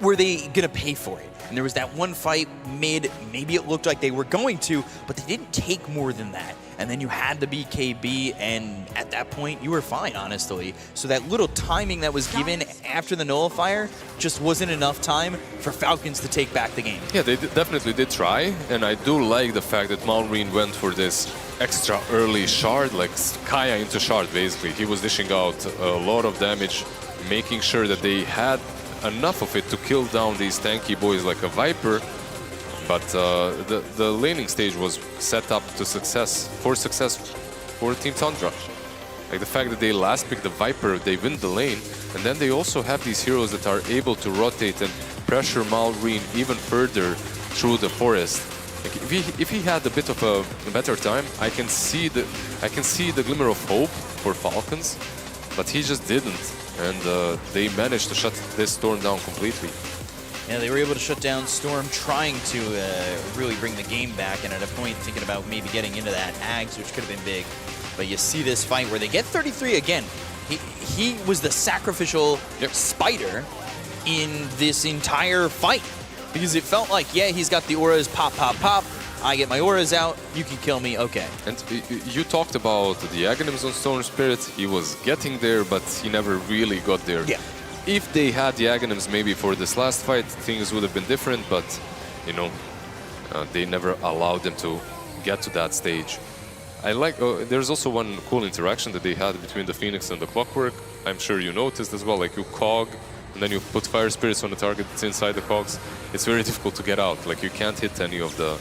were they going to pay for it? And there was that one fight mid, maybe it looked like they were going to, but they didn't take more than that. And then you had the BKB, and at that point, you were fine, honestly. So that little timing that was given after the nullifier just wasn't enough time for Falcons to take back the game. Yeah, they definitely did try, and I do like the fact that Malrine went for this extra early shard, like Kaya into shard, basically. He was dishing out a lot of damage, making sure that they had enough of it to kill down these tanky boys like a Viper. But the laning stage was set up to success for Team Tundra. Like the fact that they last picked the Viper, they win the lane, and then they also have these heroes that are able to rotate and pressure Malrine even further through the forest. Like if he had a bit of a better time, I can see the glimmer of hope for Falcons, but he just didn't, and they managed to shut this Storm down completely. Yeah, they were able to shut down Storm, trying to really bring the game back, and at a point thinking about maybe getting into that Ags, which could have been big. But you see this fight where they get 33 again. He was the sacrificial spider in this entire fight, because it felt like, yeah, he's got the auras, pop, pop, pop. I get my auras out, you can kill me, okay. And you talked about the Aghanims on Storm Spirit. He was getting there, but he never really got there. Yeah. If they had the Aghanims maybe for this last fight, things would have been different, but, you know, they never allowed them to get to that stage. I like, there's also one cool interaction that they had between the Phoenix and the Clockwork. I'm sure you noticed as well, like you cog, and then you put Fire Spirits on the target that's inside the cogs. It's very difficult to get out, like you can't hit any of the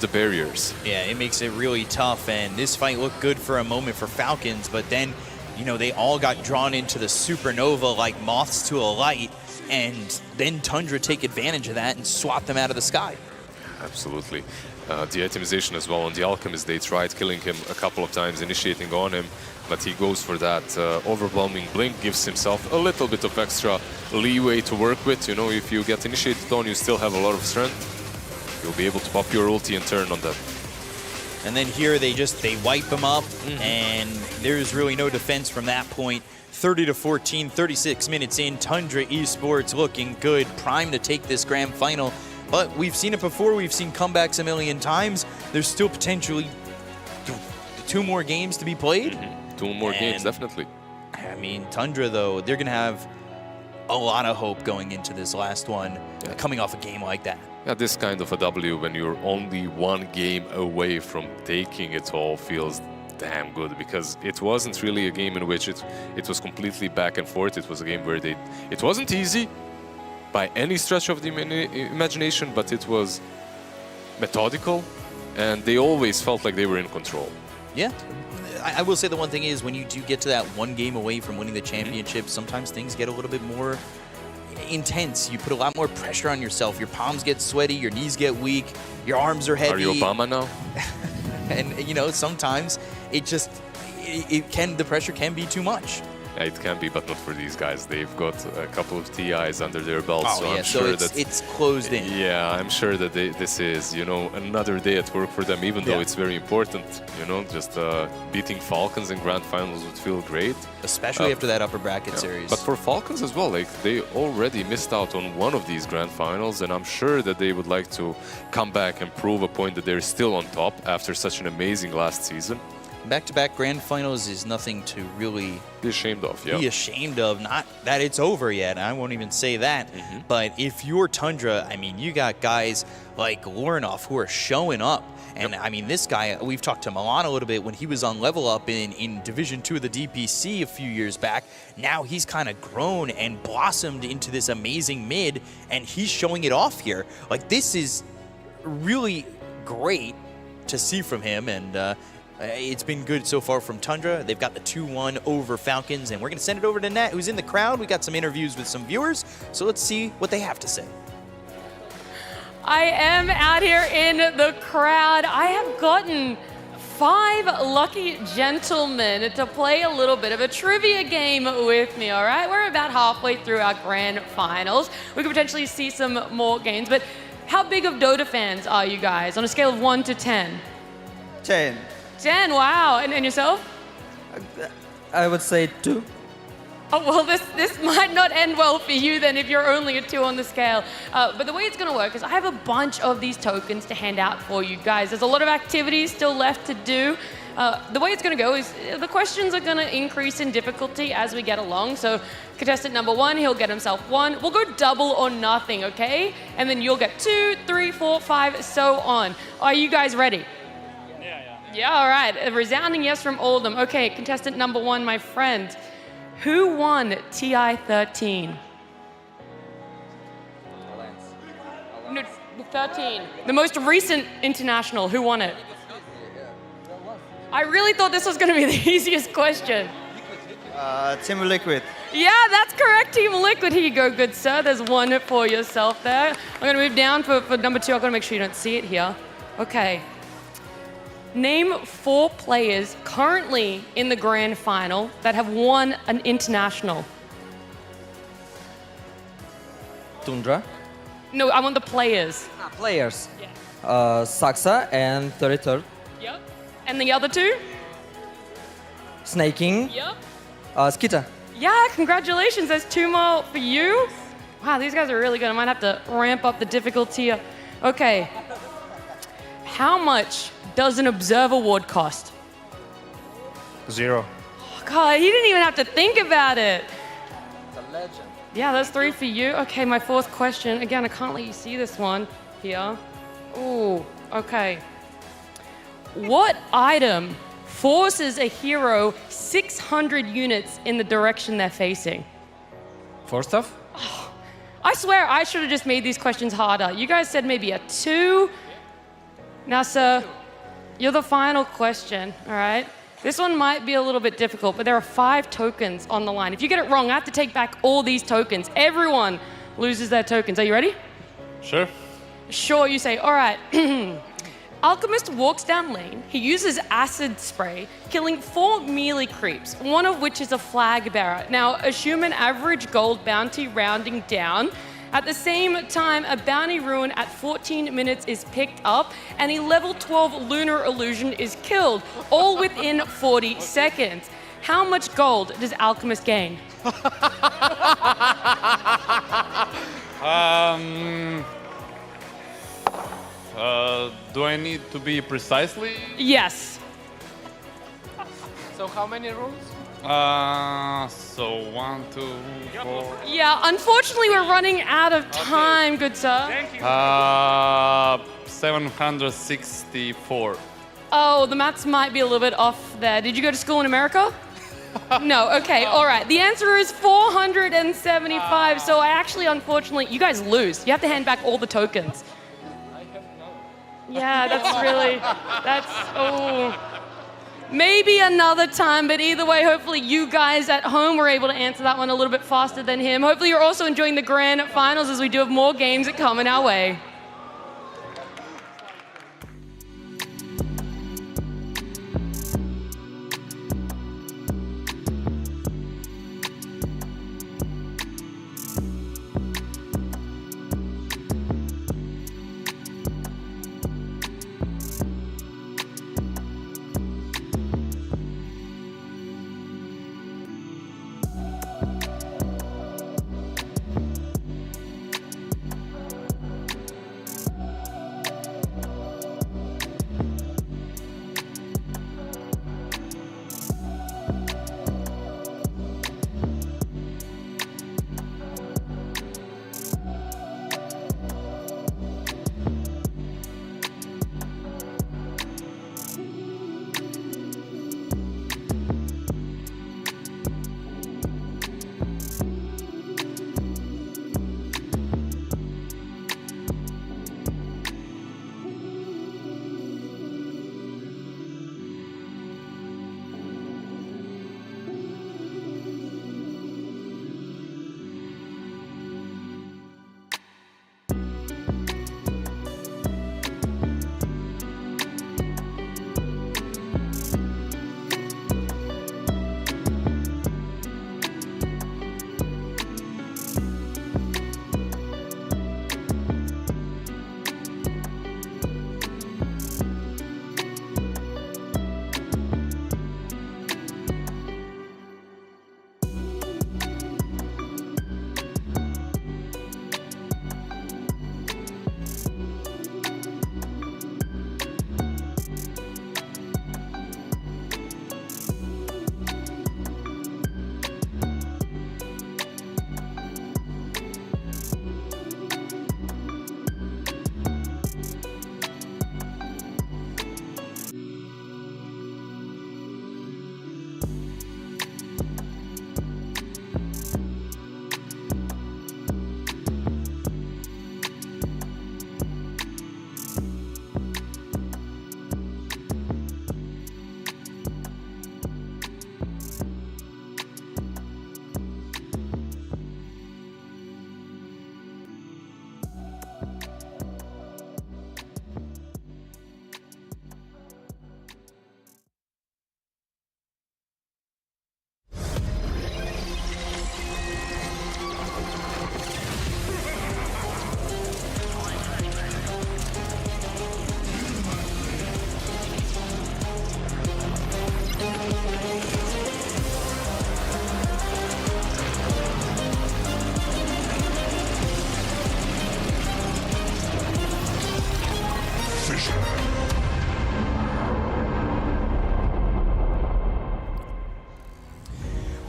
barriers. Yeah, it makes it really tough, and this fight looked good for a moment for Falcons, but then, you know, they all got drawn into the supernova like moths to a light, and then Tundra take advantage of that and swat them out of the sky. Absolutely. The itemization as well on the Alchemist, they tried killing him a couple of times, initiating on him, but he goes for that overwhelming blink, gives himself a little bit of extra leeway to work with. You know, if you get initiated on, you still have a lot of strength. You'll be able to pop your ulti and turn on them. And then here they wipe them up, and there's really no defense from that point. 30-14, 36 minutes in, Tundra Esports looking good, primed to take this grand final. But we've seen it before, we've seen comebacks a million times. There's still potentially 2 more games to be played. 2 more games, definitely. I mean, Tundra, though, they're going to have a lot of hope going into this last one, coming off a game like that. Yeah, this kind of a W when you're only 1 game away from taking it all feels damn good, because it wasn't really a game in which it was completely back and forth. It was a game where it wasn't easy by any stretch of the imagination, but it was methodical, and they always felt like they were in control. Yeah. I will say the one thing is, when you do get to that 1 game away from winning the championship, sometimes things get a little bit more intense. You put a lot more pressure on yourself. Your palms get sweaty, your knees get weak, your arms are heavy. Are you Obama now? And, you know, sometimes it the pressure can be too much. It can be, but not for these guys. They've got a couple of TIs under their belts, Oh, so yeah, I'm so sure it's, that it's closed in. Yeah, I'm sure that this is, another day at work for them, even though it's very important. Just beating Falcons in grand finals would feel great. Especially after that upper bracket series. But for Falcons as well, they already missed out on one of these grand finals, and I'm sure that they would like to come back and prove a point that they're still on top after such an amazing last season. Back-to-back grand finals is nothing to really be ashamed of. Yeah. Be ashamed of. Not that it's over yet. I won't even say that. But if you're Tundra, I mean, you got guys like Lornoff who are showing up. And I mean, this guy, we've talked to Milan a little bit when he was on Level Up in Division 2 of the DPC a few years back. Now he's kind of grown and blossomed into this amazing mid, and he's showing it off here. Like, this is really great to see from him, and it's been good so far from Tundra. They've got the 2-1 over Falcons, and we're going to send it over to Nat, who's in the crowd. We got some interviews with some viewers, so let's see what they have to say. I am out here in the crowd. I have gotten 5 lucky gentlemen to play a little bit of a trivia game with me, all right? We're about halfway through our grand finals. We could potentially see some more games, but how big of Dota fans are you guys on a scale of 1 to 10? 10. 10, wow. And yourself? I would say 2. Oh, well, this might not end well for you then if you're only a 2 on the scale. But the way it's going to work is I have a bunch of these tokens to hand out for you guys. There's a lot of activities still left to do. The way it's going to go is the questions are going to increase in difficulty as we get along. So contestant number 1, he'll get himself 1. We'll go double or nothing, okay? And then you'll get 2, 3, 4, 5, so on. Are you guys ready? Yeah, all right. A resounding yes from all of them. Okay, contestant number 1, my friend. Who won TI13? No, 13. The most recent international. Who won it? I really thought this was going to be the easiest question. Team Liquid. Yeah, that's correct, Team Liquid. Here you go, good sir. There's 1 for yourself there. I'm going to move down for number 2. I've got to make sure you don't see it here. Okay. Name 4 players currently in the grand final that have won an international. Tundra. No, I want the players. Players. Saxa and 33rd. Yep. And the other 2? Snaking. Yep. Skita. Yeah, congratulations. There's 2 more for you. Wow, these guys are really good. I might have to ramp up the difficulty. Okay. How much does an Observe Award cost? 0. Oh, God, he didn't even have to think about it. It's a legend. Yeah, that's 3 for you. Okay, my 4th question. Again, I can't let you see this one here. Ooh, okay. What item forces a hero 600 units in the direction they're facing? First off? Oh, I swear I should have just made these questions harder. You guys said maybe a 2. Now, sir, you're the final question, all right? This one might be a little bit difficult, but there are 5 tokens on the line. If you get it wrong, I have to take back all these tokens. Everyone loses their tokens. Are you ready? Sure. Sure, you say, all right. Alchemist walks down lane. He uses acid spray, killing 4 melee creeps, one of which is a flag bearer. Now, assume an average gold bounty rounding down. At the same time, a bounty rune at 14 minutes is picked up, and a level 12 lunar illusion is killed, all within 40 seconds. How much gold does Alchemist gain? Do I need to be precisely? Yes. So how many runes? So 1, 2, 4. Yeah, unfortunately, we're running out of time, good sir. Thank you. 764. Oh, the maths might be a little bit off there. Did you go to school in America? No, okay, all right. The answer is 475. So I actually, unfortunately, you guys lose. You have to hand back all the tokens. Yeah, oh. Maybe another time, but either way, hopefully you guys at home were able to answer that one a little bit faster than him. Hopefully you're also enjoying the grand finals as we do have more games that come in our way.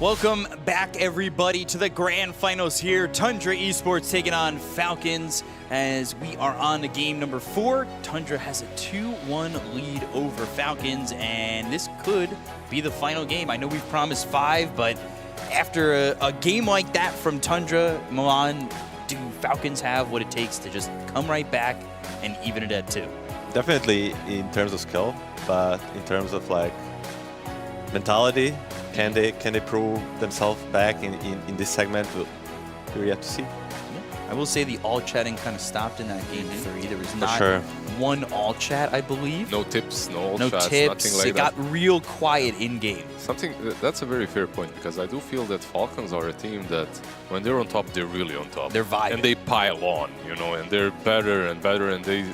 Welcome back, everybody, to the grand finals here. Tundra Esports taking on Falcons as we are on to game number 4. Tundra has a 2-1 lead over Falcons, and this could be the final game. I know we've promised 5, but after a game like that from Tundra, Milan, do Falcons have what it takes to just come right back and even it at 2? Definitely in terms of skill, but in terms of like mentality, can they prove themselves back in this segment? We'll have to see. I will say the all chatting kind of stopped in that game 3. There was not sure. one all chat, I believe. No tips, no all chats, tips. nothing like It that. got real quiet in game. That's a very fair point, because I do feel that Falcons are a team that when they're on top, they're really on top. They're vibing. And they pile on, you know, and they're better and better, and they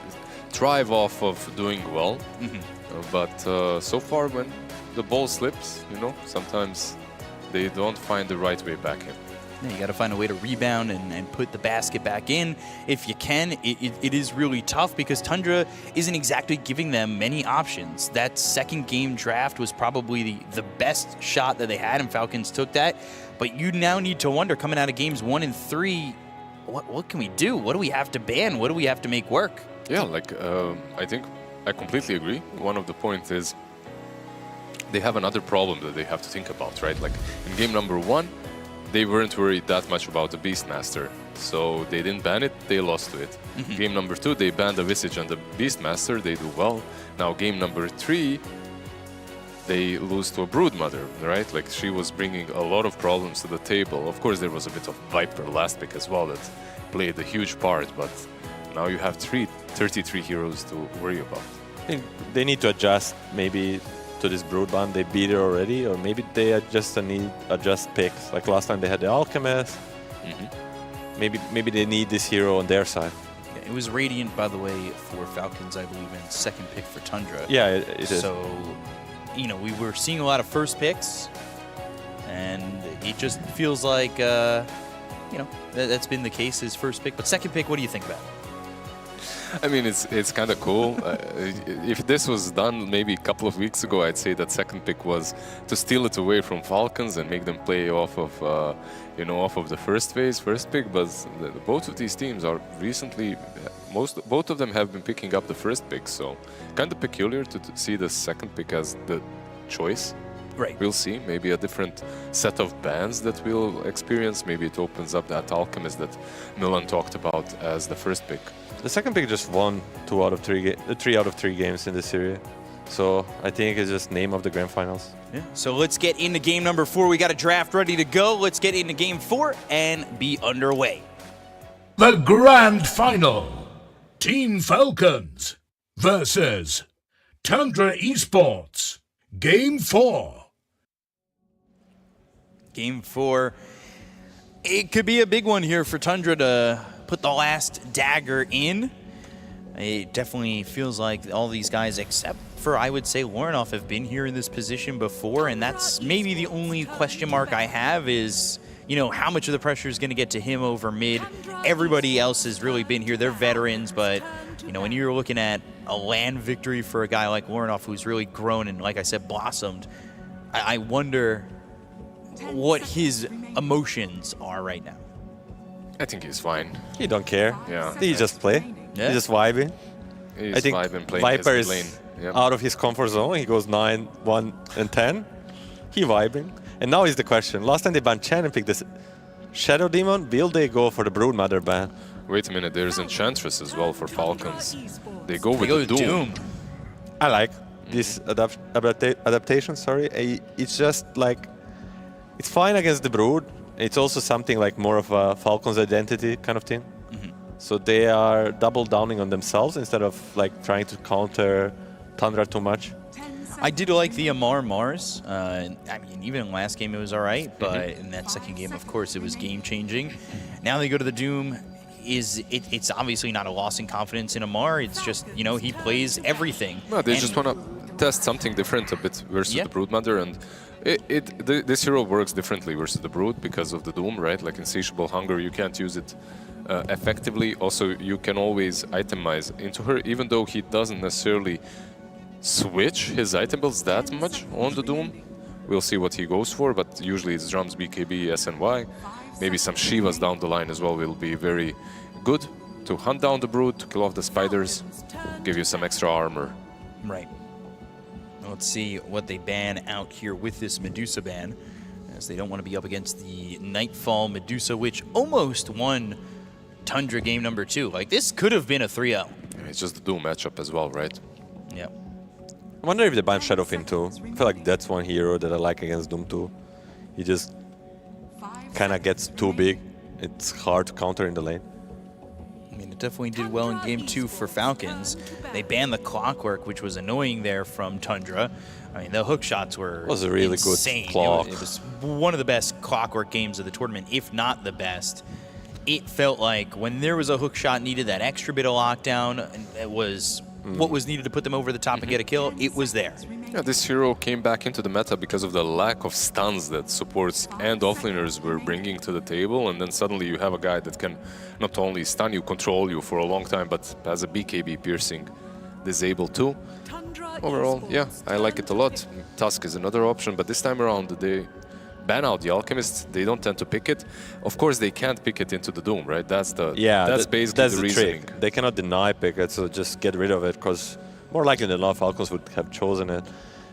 thrive off of doing well. But so far, when the ball slips, you know, sometimes they don't find the right way back in. Yeah, you got to find a way to rebound and put the basket back in. If you can, it is really tough because Tundra isn't exactly giving them many options. That second game draft was probably the best shot that they had, and Falcons took that. But you now need to wonder, coming out of games 1 and 3, what can we do? What do we have to ban? What do we have to make work? Yeah, like I think I completely agree. One of the points is they have another problem that they have to think about, right? Like in game number 1, they weren't worried that much about the Beastmaster, so they didn't ban it, they lost to it. Game number 2, they banned the Visage and the Beastmaster, they do well. Now game number 3, they lose to a Broodmother, right? Like she was bringing a lot of problems to the table. Of course, there was a bit of Viper last pick as well that played a huge part, but now you have 33 heroes to worry about. I think they need to adjust maybe to this Brood ban. They beat it already, or maybe they just need adjust picks. Like last time they had the Alchemist. Maybe they need this hero on their side. Yeah, it was Radiant, by the way, for Falcons, I believe, and second pick for Tundra. Yeah, it is. So, you know, we were seeing a lot of first picks, and it just feels like, you know, that's been the case, his first pick. But second pick, what do you think about it? I mean, it's kind of cool. If this was done maybe a couple of weeks ago, I'd say that second pick was to steal it away from Falcons and make them play off of, you know, off of the first pick. But both of these teams are recently, both of them have been picking up the first pick. So kind of peculiar to see the second pick as the choice. Right. We'll see. Maybe a different set of bans that we'll experience. Maybe it opens up that Alchemist that Milan talked about as the first pick. The second pick just won 3 out of 3 games in this series. So I think it's just name of the grand finals. Yeah. So let's get into game number 4. We got a draft ready to go. Let's get into game 4 and be underway. The grand final. Team Falcons versus Tundra Esports. Game 4. Game 4. It could be a big one here for Tundra to put the last dagger in. It definitely feels like all these guys, except for, I would say, Lornoff, have been here in this position before, and that's maybe the only question mark I have is, you know, how much of the pressure is going to get to him over mid. Everybody else has really been here. They're veterans, but, you know, when you're looking at a LAN victory for a guy like Lornoff, who's really grown and, like I said, blossomed, I wonder what his emotions are right now. I think he's fine. He don't care. Yeah. He just play. Yeah. He's just vibing. He's I think vibing, playing Viper his is lane. Yep. out of his comfort zone. He goes 9, 1, and 10. He vibing. And now is the question. Last time they banned Chen and picked this Shadow Demon. Will they go for the Broodmother ban? Wait a minute, there's Enchantress as well for Falcons. They go with the Doom. I like this adaptation, sorry. It's just like, it's fine against the Brood. It's also something like more of a Falcons identity kind of thing. So they are double downing on themselves instead of like trying to counter Tundra too much. I did like the Amar Mars. I mean, even in last game it was all right, but in that second game, of course, it was game-changing. Now they go to the Doom. It's obviously not a loss in confidence in Amar. It's just, you know, he plays everything. No, they just want to test something different a bit versus the Broodmother, and this hero works differently versus the Brood because of the Doom, right? Like Insatiable Hunger, you can't use it effectively. Also, you can always itemize into her, even though he doesn't necessarily switch his item builds that much on the Doom. We'll see what he goes for, but usually it's drums, BKB, SNY. Maybe some Shivas down the line as well will be very good to hunt down the Brood, to kill off the spiders, give you some extra armor. Right. Let's see what they ban out here with this Medusa ban, as they don't want to be up against the Nightfall Medusa, which almost won Tundra game number 2. Like, this could have been a 3-0. It's just the Doom matchup as well, right? Yep. I wonder if they ban Shadowfin too. I feel like that's one hero that I like against Doom 2. He just kind of gets too big. It's hard to counter in the lane. I mean, it definitely did well in game 2 for Falcons. They banned the Clockwork, which was annoying there from Tundra. I mean, the hook shots were It was a really insane. good clock. It was one of the best Clockwork games of the tournament, if not the best. It felt like when there was a hook shot needed, that extra bit of lockdown, and it was what was needed to put them over the top and get a kill, it was there. Yeah, this hero came back into the meta because of the lack of stuns that supports and offlaners were bringing to the table, and then suddenly you have a guy that can not only stun you, control you for a long time, but has a BKB piercing disable too. Overall, yeah, I like it a lot. Tusk is another option, but this time around they ban out the Alchemist. They don't tend to pick it. Of course, they can't pick it into the Doom, right? That's basically the reasoning. Trick. They cannot deny pick it, so just get rid of it, because more likely than not, Falcons would have chosen it.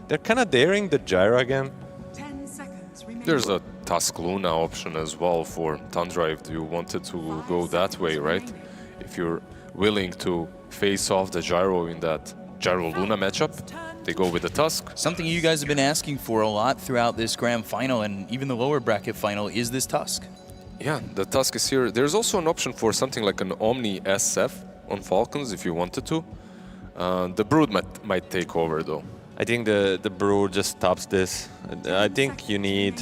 They're kind of daring the Gyro again. 10 seconds remaining. There's a Tusk Luna option as well for Tundra if you wanted to go that way, right? If you're willing to face off the Gyro in that Gyro Luna matchup, they go with the Tusk. Something you guys have been asking for a lot throughout this grand final and even the lower bracket final is this Tusk. Yeah, the Tusk is here. There's also an option for something like an Omni SF on Falcons if you wanted to. The Brood might take over though. I think the Brood just stops this. I think you need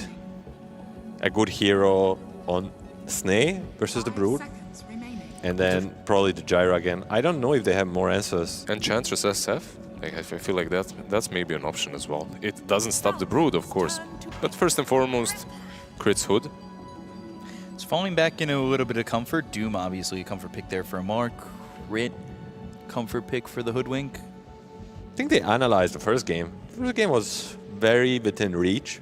a good hero on Snay versus the Brood. And then probably the Gyro again. I don't know if they have more answers. Enchantress SF? I feel like that's maybe an option as well. It doesn't stop the Brood, of course. But first and foremost, Crit's Hood. It's falling back into a little bit of comfort. Doom, obviously, a comfort pick there for Amar. Crit, comfort pick for the Hoodwink. I think they analyzed the first game. The first game was very within reach.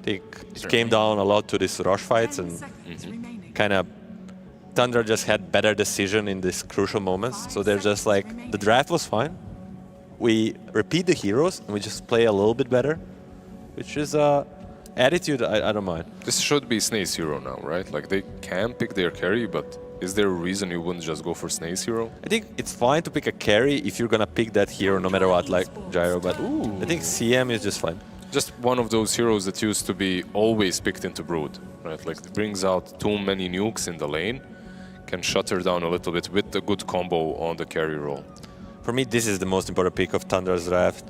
It came down a lot to these rush fights and kind of Tundra just had better decision in these crucial moments. So they're just like, the draft was fine. We repeat the heroes and we just play a little bit better, which is attitude I don't mind. This should be Snake's hero now, right? Like they can pick their carry, but is there a reason you wouldn't just go for Snake's hero? I think it's fine to pick a carry if you're gonna pick that hero no matter what, like Gyro, but I think CM is just fine. Just one of those heroes that used to be always picked into Brood, right? Like it brings out too many nukes in the lane, can shut her down a little bit with the good combo on the carry role. For me, this is the most important pick of Tundra's draft.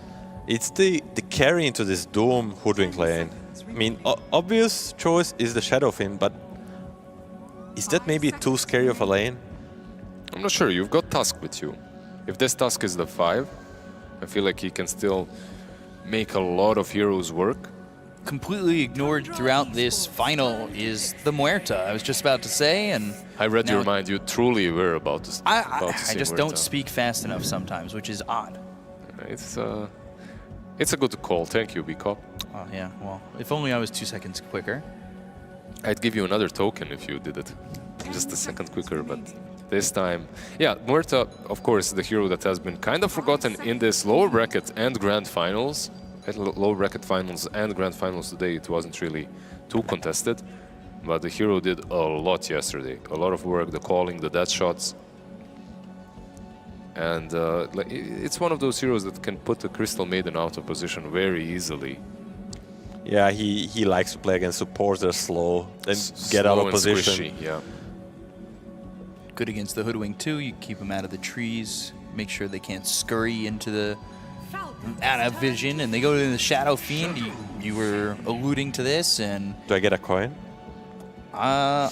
It's the carry into this Doom Hoodwink lane. I mean, obvious choice is the Shadowfin, but is that maybe too scary of a lane? I'm not sure. You've got Tusk with you. If this Tusk is the 5, I feel like he can still make a lot of heroes work. Completely ignored throughout this final is the Muerta. I was just about to say, and I read your mind. You truly were about to. I just don't speak fast enough sometimes, which is odd. It's a good call. Thank you, Bcop. Oh yeah. Well, if only I was 2 seconds quicker. I'd give you another token if you did it. Just a second quicker, but this time, yeah, Muerta, of course, the hero that has been kind of forgotten in this lower bracket and grand finals. At low bracket finals and grand finals today, it wasn't really too contested, but the hero did a lot yesterday. A lot of work, the calling, the death shots. And it's one of those heroes that can put the Crystal Maiden out of position very easily. Yeah, he likes to play against supports that are slow and get out of position. Squishy, yeah. Good against the Hoodwink too. You keep them out of the trees, make sure they can't scurry into the out of vision, and they go to the Shadow Fiend. You were alluding to this, and do I get a coin? I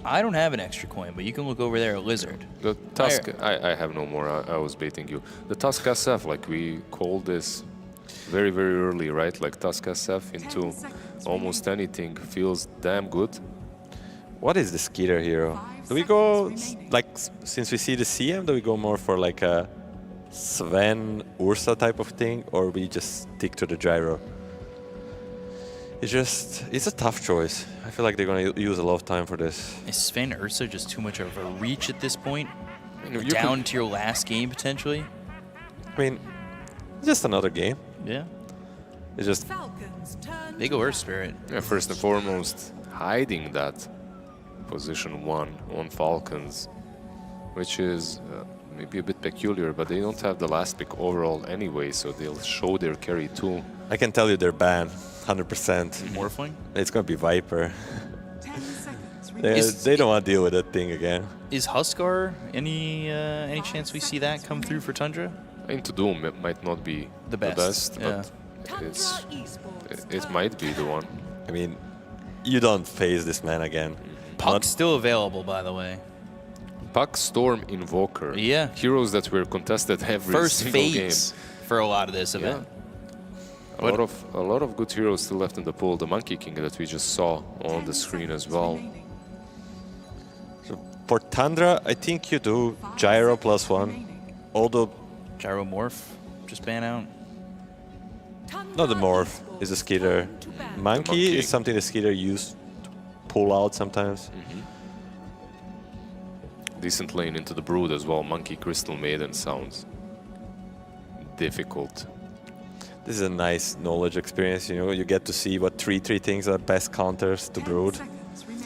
don't have an extra coin, but you can look over there at Lizard. The Tusk, I have no more. I was baiting you. The Tusk SF, like we called this very, very early, right? Like Tusk SF into almost anything feels damn good. What is the Skeeter hero? Do we go, like, since we see the CM, do we go more for like a Sven Ursa type of thing, or we just stick to the Gyro? It's a tough choice. I feel like they're going to use a lot of time for this. Is Sven Ursa just too much of a reach at this point? You Down to your last game, potentially? I mean, just another game. Yeah. It's just... They go Earth Spirit. Yeah, first and foremost, hiding that position 1 on Falcons, which is maybe a bit peculiar, but they don't have the last pick overall anyway, so they'll show their carry too. I can tell you they're banned, 100%. Morphling? It's going to be Viper. They don't want to deal with that thing again. Is Huskar any chance we see that come through for Tundra? Into Doom, it might not be the best, yeah. but it might be the one. I mean, you don't face this man again. Puck's still available, by the way. Puck, Storm, Invoker. Yeah. Heroes that were contested every single game. For a lot of this event. A lot of good heroes still left in the pool. The Monkey King that we just saw on the screen as well. So for Tundra, I think you do Gyro +1. Although Gyro Morph just ban out. Not the Morph, is a Skitter. Monkey is something the Skitter used to pull out sometimes. Decent lane into the Brood as well. Monkey Crystal Maiden sounds difficult. This is a nice knowledge experience, you know. You get to see what 3/3 things are best counters to Brood.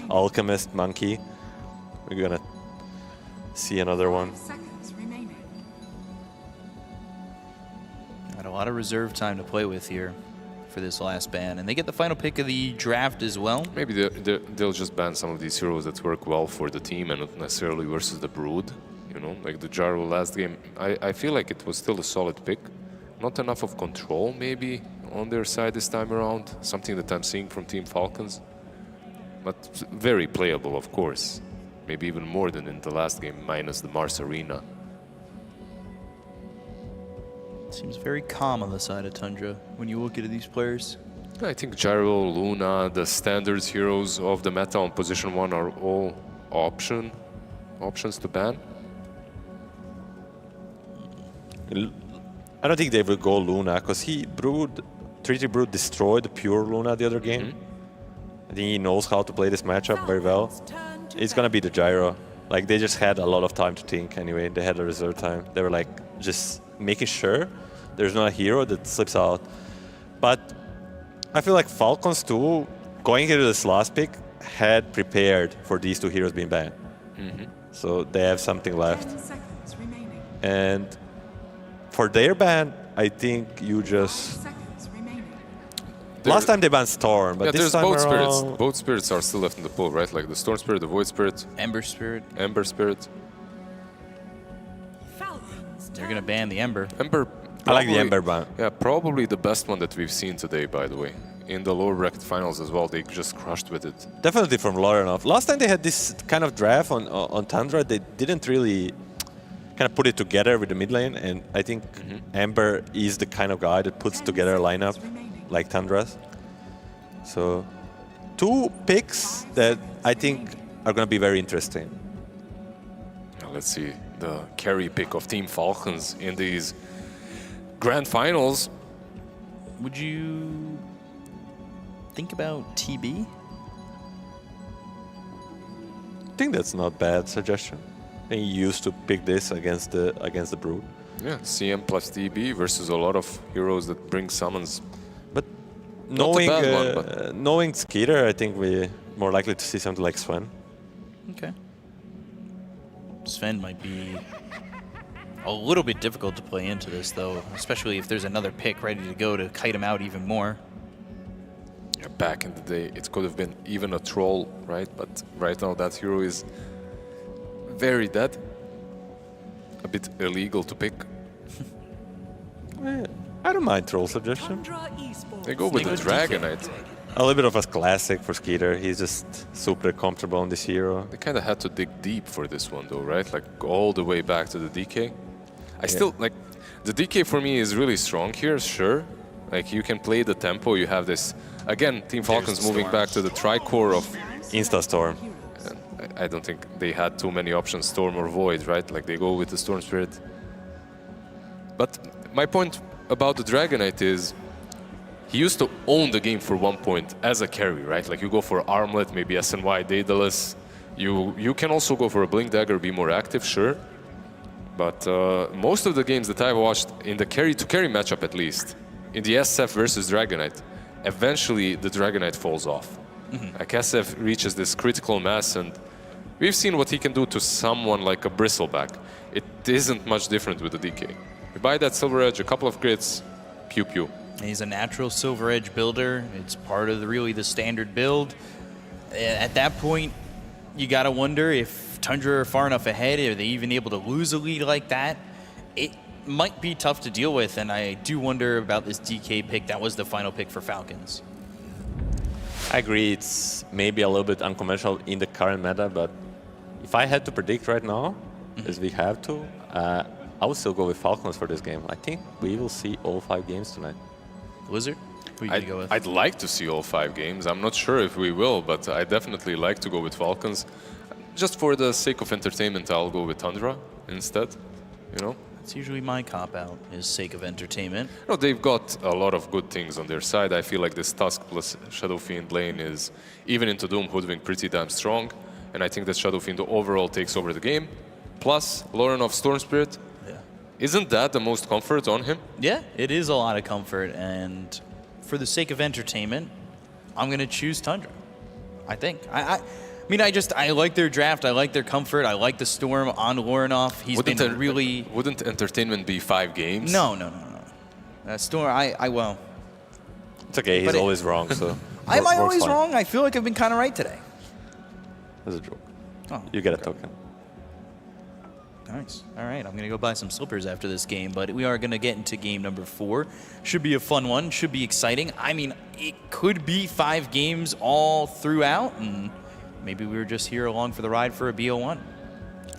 Alchemist, Monkey. We're gonna see another one. Got a lot of reserve time to play with here for this last ban, and they get the final pick of the draft as well. Maybe they'll just ban some of these heroes that work well for the team and not necessarily versus the Brood. You know, like the Gyro last game. I feel like it was still a solid pick. Not enough of control, maybe, on their side this time around. Something that I'm seeing from Team Falcons. But very playable, of course. Maybe even more than in the last game, minus the Mars Arena. Seems very calm on the side of Tundra when you look at these players. I think Gyro, Luna, the standards heroes of the meta on position 1 are all options to ban. I don't think they will go Luna, because Brood 3/3 Brood destroyed the pure Luna the other game. I think he knows how to play this matchup very well. It's gonna be the Gyro. Like, they just had a lot of time to think anyway. They had a reserve time. They were like just making sure there's not a hero that slips out. But I feel like Falcons too, going into this last pick, had prepared for these 2 heroes being banned. So they have something left. And for their ban, I think you just... Last time they banned Storm, but this there's time both around... spirits. Both spirits are still left in the pool, right? Like the Storm Spirit, the Void Spirit. Ember Spirit. Ember Spirit. They're going to ban the Ember. Ember. I like the Ember ban. Yeah, probably the best one that we've seen today, by the way. In the lower bracket finals as well, they just crushed with it. Definitely from Lorenov. Last time they had this kind of draft on Tundra, they didn't really kind of put it together with the mid lane, and I think Ember is the kind of guy that puts together a lineup like Tundra's. So 2 picks that I think are going to be very interesting. Now let's see the carry pick of Team Falcons in these grand finals. Would you think about TB? I think that's not a bad suggestion. I think you used to pick this against the Brood. Yeah, CM plus TB versus a lot of heroes that bring summons. But knowing knowing Skeeter, I think we're more likely to see something like Sven. Okay. Sven might be a little bit difficult to play into this, though, especially if there's another pick ready to go to kite him out even more. Yeah, back in the day, it could have been even a troll, right? But right now, that hero is very dead. A bit illegal to pick. I don't mind troll suggestion. They go with the Dragonite. A little bit of a classic for Skeeter. He's just super comfortable on this hero. They kind of had to dig deep for this one, though, right? Like all the way back to the DK. I still like the DK for me is really strong here, sure. Like you can play the tempo. You have this again. Team Falcons moving back to the tricore of Insta Storm. I don't think they had too many options, Storm or Void, right? Like they go with the Storm Spirit. But my point about the Dragonite is he used to own the game for 1 point as a carry, right? Like you go for Armlet, maybe SNY, Daedalus. You can also go for a Blink Dagger, be more active, sure. But most of the games that I've watched in the carry-to-carry matchup at least, in the SF versus Dragonite, eventually the Dragonite falls off. Like SF reaches this critical mass, and we've seen what he can do to someone like a Bristleback. It isn't much different with the DK. You buy that Silver Edge, a couple of crits, pew-pew. He's a natural Silver Edge builder. It's part of really the standard build. At that point, you gotta wonder if Tundra are far enough ahead, are they even able to lose a lead like that? It might be tough to deal with, and I do wonder about this DK pick. That was the final pick for Falcons. I agree, it's maybe a little bit unconventional in the current meta, but if I had to predict right now, as we have to, I would still go with Falcons for this game. I think we will see all 5 games tonight. Blizzard? Who are you going to go with? I'd like to see all 5 games. I'm not sure if we will, but I definitely like to go with Falcons. Just for the sake of entertainment, I'll go with Tundra instead, you know? It's usually my cop-out, is sake of entertainment. No, they've got a lot of good things on their side. I feel like this Tusk plus Shadow Fiend lane is, even into Doom, hoodwink pretty damn strong. And I think that Shadow Fiend overall takes over the game. Plus, Lauren of Storm Spirit. Isn't that the most comfort on him? Yeah, it is a lot of comfort, and for the sake of entertainment, I'm going to choose Tundra, I think. I mean, I like their draft, I like their comfort, I like the Storm on Lorenoff. He's been really... Wouldn't entertainment be 5 games? No. Storm, well... It's okay, he's always wrong, so... Am I always wrong? I feel like I've been kind of right today. That's a joke. Oh, you get a token. Nice. All right, I'm going to go buy some slippers after this game, but we are going to get into game number 4. Should be a fun one, should be exciting. I mean, it could be 5 games all throughout, and maybe we were just here along for the ride for a BO1.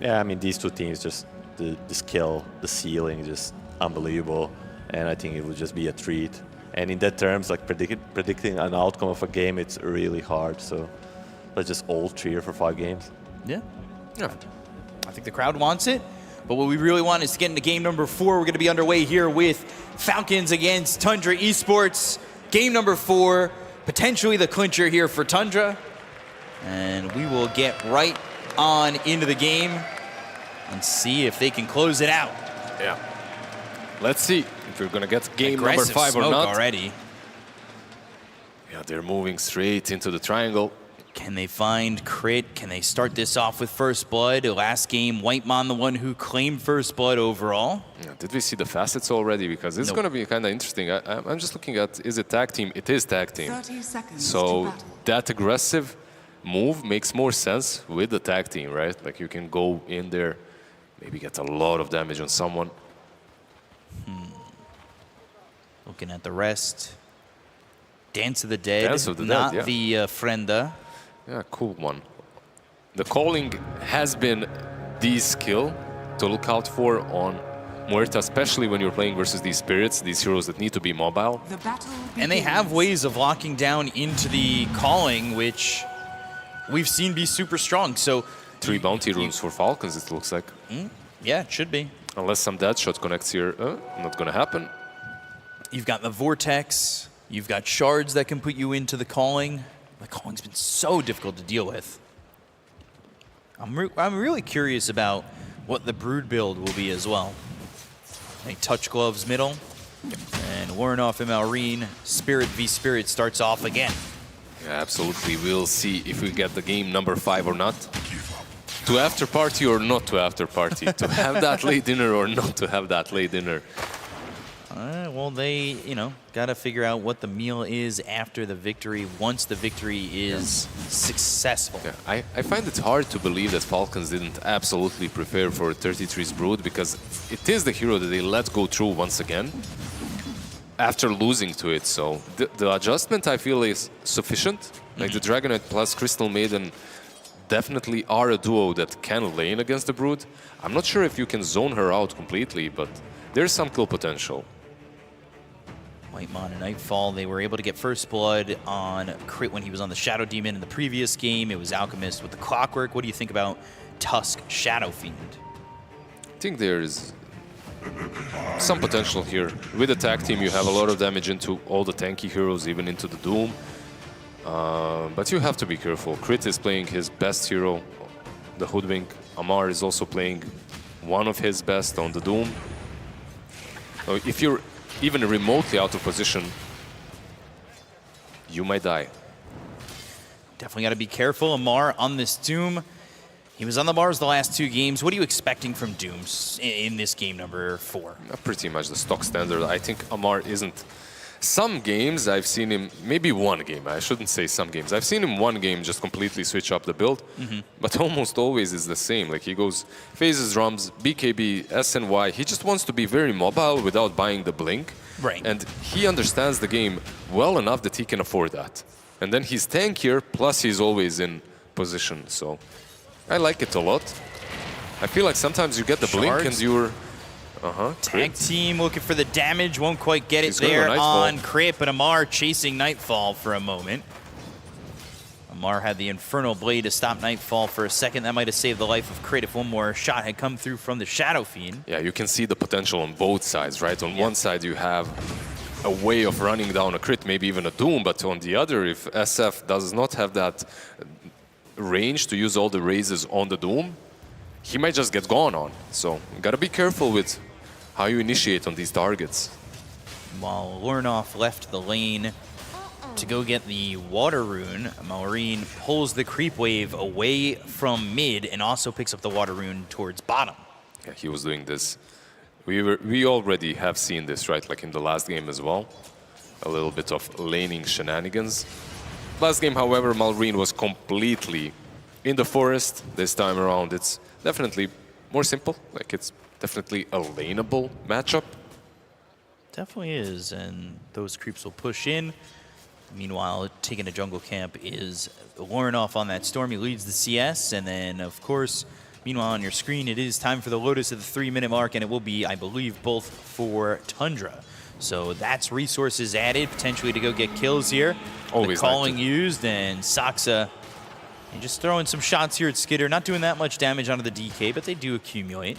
Yeah, I mean, these 2 teams, just the skill, the ceiling, just unbelievable, and I think it would just be a treat. And in that terms, like predicting an outcome of a game, it's really hard, so let's just all cheer for 5 games. Yeah. I think the crowd wants it, but what we really want is to get into game number 4. We're going to be underway here with Falcons against Tundra Esports. Game number 4, potentially the clincher here for Tundra. And we will get right on into the game and see if they can close it out. Yeah. Let's see if we're going to get game Aggressive number 5 or not. Already. Yeah, they're moving straight into the triangle. Can they find crit? Can they start this off with first blood? Last game, Whitemon, the one who claimed first blood overall. Yeah, did we see the facets already? Because it's going to be kind of interesting. I'm just looking at, is it tag team? It is tag team. 30 seconds so that aggressive move makes more sense with the tag team, right? Like you can go in there, maybe get a lot of damage on someone. Looking at the rest. Dance of the Dead, Dance of the not Dead, the Frenda. Yeah, cool one. The calling has been the skill to look out for on Muerta, especially when you're playing versus these spirits, these heroes that need to be mobile. And they have ways of locking down into the calling, which we've seen be super strong. So 3 bounty runes for Falcons, it looks like. Yeah, it should be. Unless some dead shot connects here, not gonna happen. You've got the Vortex. You've got shards that can put you into the calling. The calling's been so difficult to deal with. I'm really curious about what the Brood build will be as well. A Touch Gloves middle. And Warrenoff Malrine, Spirit v Spirit starts off again. Yeah, absolutely. We'll see if we get the game number 5 or not. To after party or not to after party. To have that late dinner or not to have that late dinner. Well, they, got to figure out what the meal is after the victory, once the victory is successful. Yeah, I find it hard to believe that Falcons didn't absolutely prepare for 33's Brood, because it is the hero that they let go through once again after losing to it. So the adjustment, I feel, is sufficient. Like the Dragonite plus Crystal Maiden definitely are a duo that can lane against the Brood. I'm not sure if you can zone her out completely, but there's some kill potential. Whitemon and Nightfall, they were able to get first blood on crit when he was on the Shadow Demon in the previous game. It was Alchemist with the Clockwork. What do you think about Tusk Shadow Fiend? I think there's some potential here. With the tag team, you have a lot of damage into all the tanky heroes, even into the Doom. But you have to be careful. Crit is playing his best hero, the Hoodwink. Amar is also playing one of his best on the Doom. So if you're even remotely out of position, you might die. Definitely got to be careful. Amar on this Doom. He was on the bars the last 2 games. What are you expecting from Doom in this game number 4? Pretty much the stock standard. I think Amar isn't... Some games I've seen him, maybe one game, I shouldn't say some games. I've seen him one game just completely switch up the build, but almost always is the same. Like he goes phases, drums, BKB, SNY. He just wants to be very mobile without buying the blink. Right. And he understands the game well enough that he can afford that. And then he's tankier, plus he's always in position. So I like it a lot. I feel like sometimes you get the blink and you're... Tag team looking for the damage, won't quite get it He's there going to on Crit, but Amar chasing Nightfall for a moment. Amar had the Infernal Blade to stop Nightfall for a second. That might have saved the life of Crit if one more shot had come through from the Shadow Fiend. Yeah, you can see the potential on both sides, right? On one side you have a way of running down a Crit, maybe even a Doom, but on the other, if SF does not have that range to use all the raises on the Doom, he might just get gone on. So you gotta be careful with how you initiate on these targets. While Lornoff left the lane to go get the Water Rune, Maureen pulls the creep wave away from mid and also picks up the Water Rune towards bottom. Yeah, he was doing this. We already have seen this, right? Like in the last game as well. A little bit of laning shenanigans. Last game, however, Maureen was completely in the forest. This time around, it's definitely more simple. Like it's definitely a laneable matchup. Definitely is, and those creeps will push in. Meanwhile, taking a jungle camp is Lornoff on that Storm. He leads the CS, and then, of course, meanwhile on your screen, it is time for the Lotus at the 3-minute mark, and it will be, I believe, both for Tundra. So that's resources added, potentially to go get kills here. Always the calling used, and Saksa and just throwing some shots here at Skitter. Not doing that much damage onto the DK, but they do accumulate.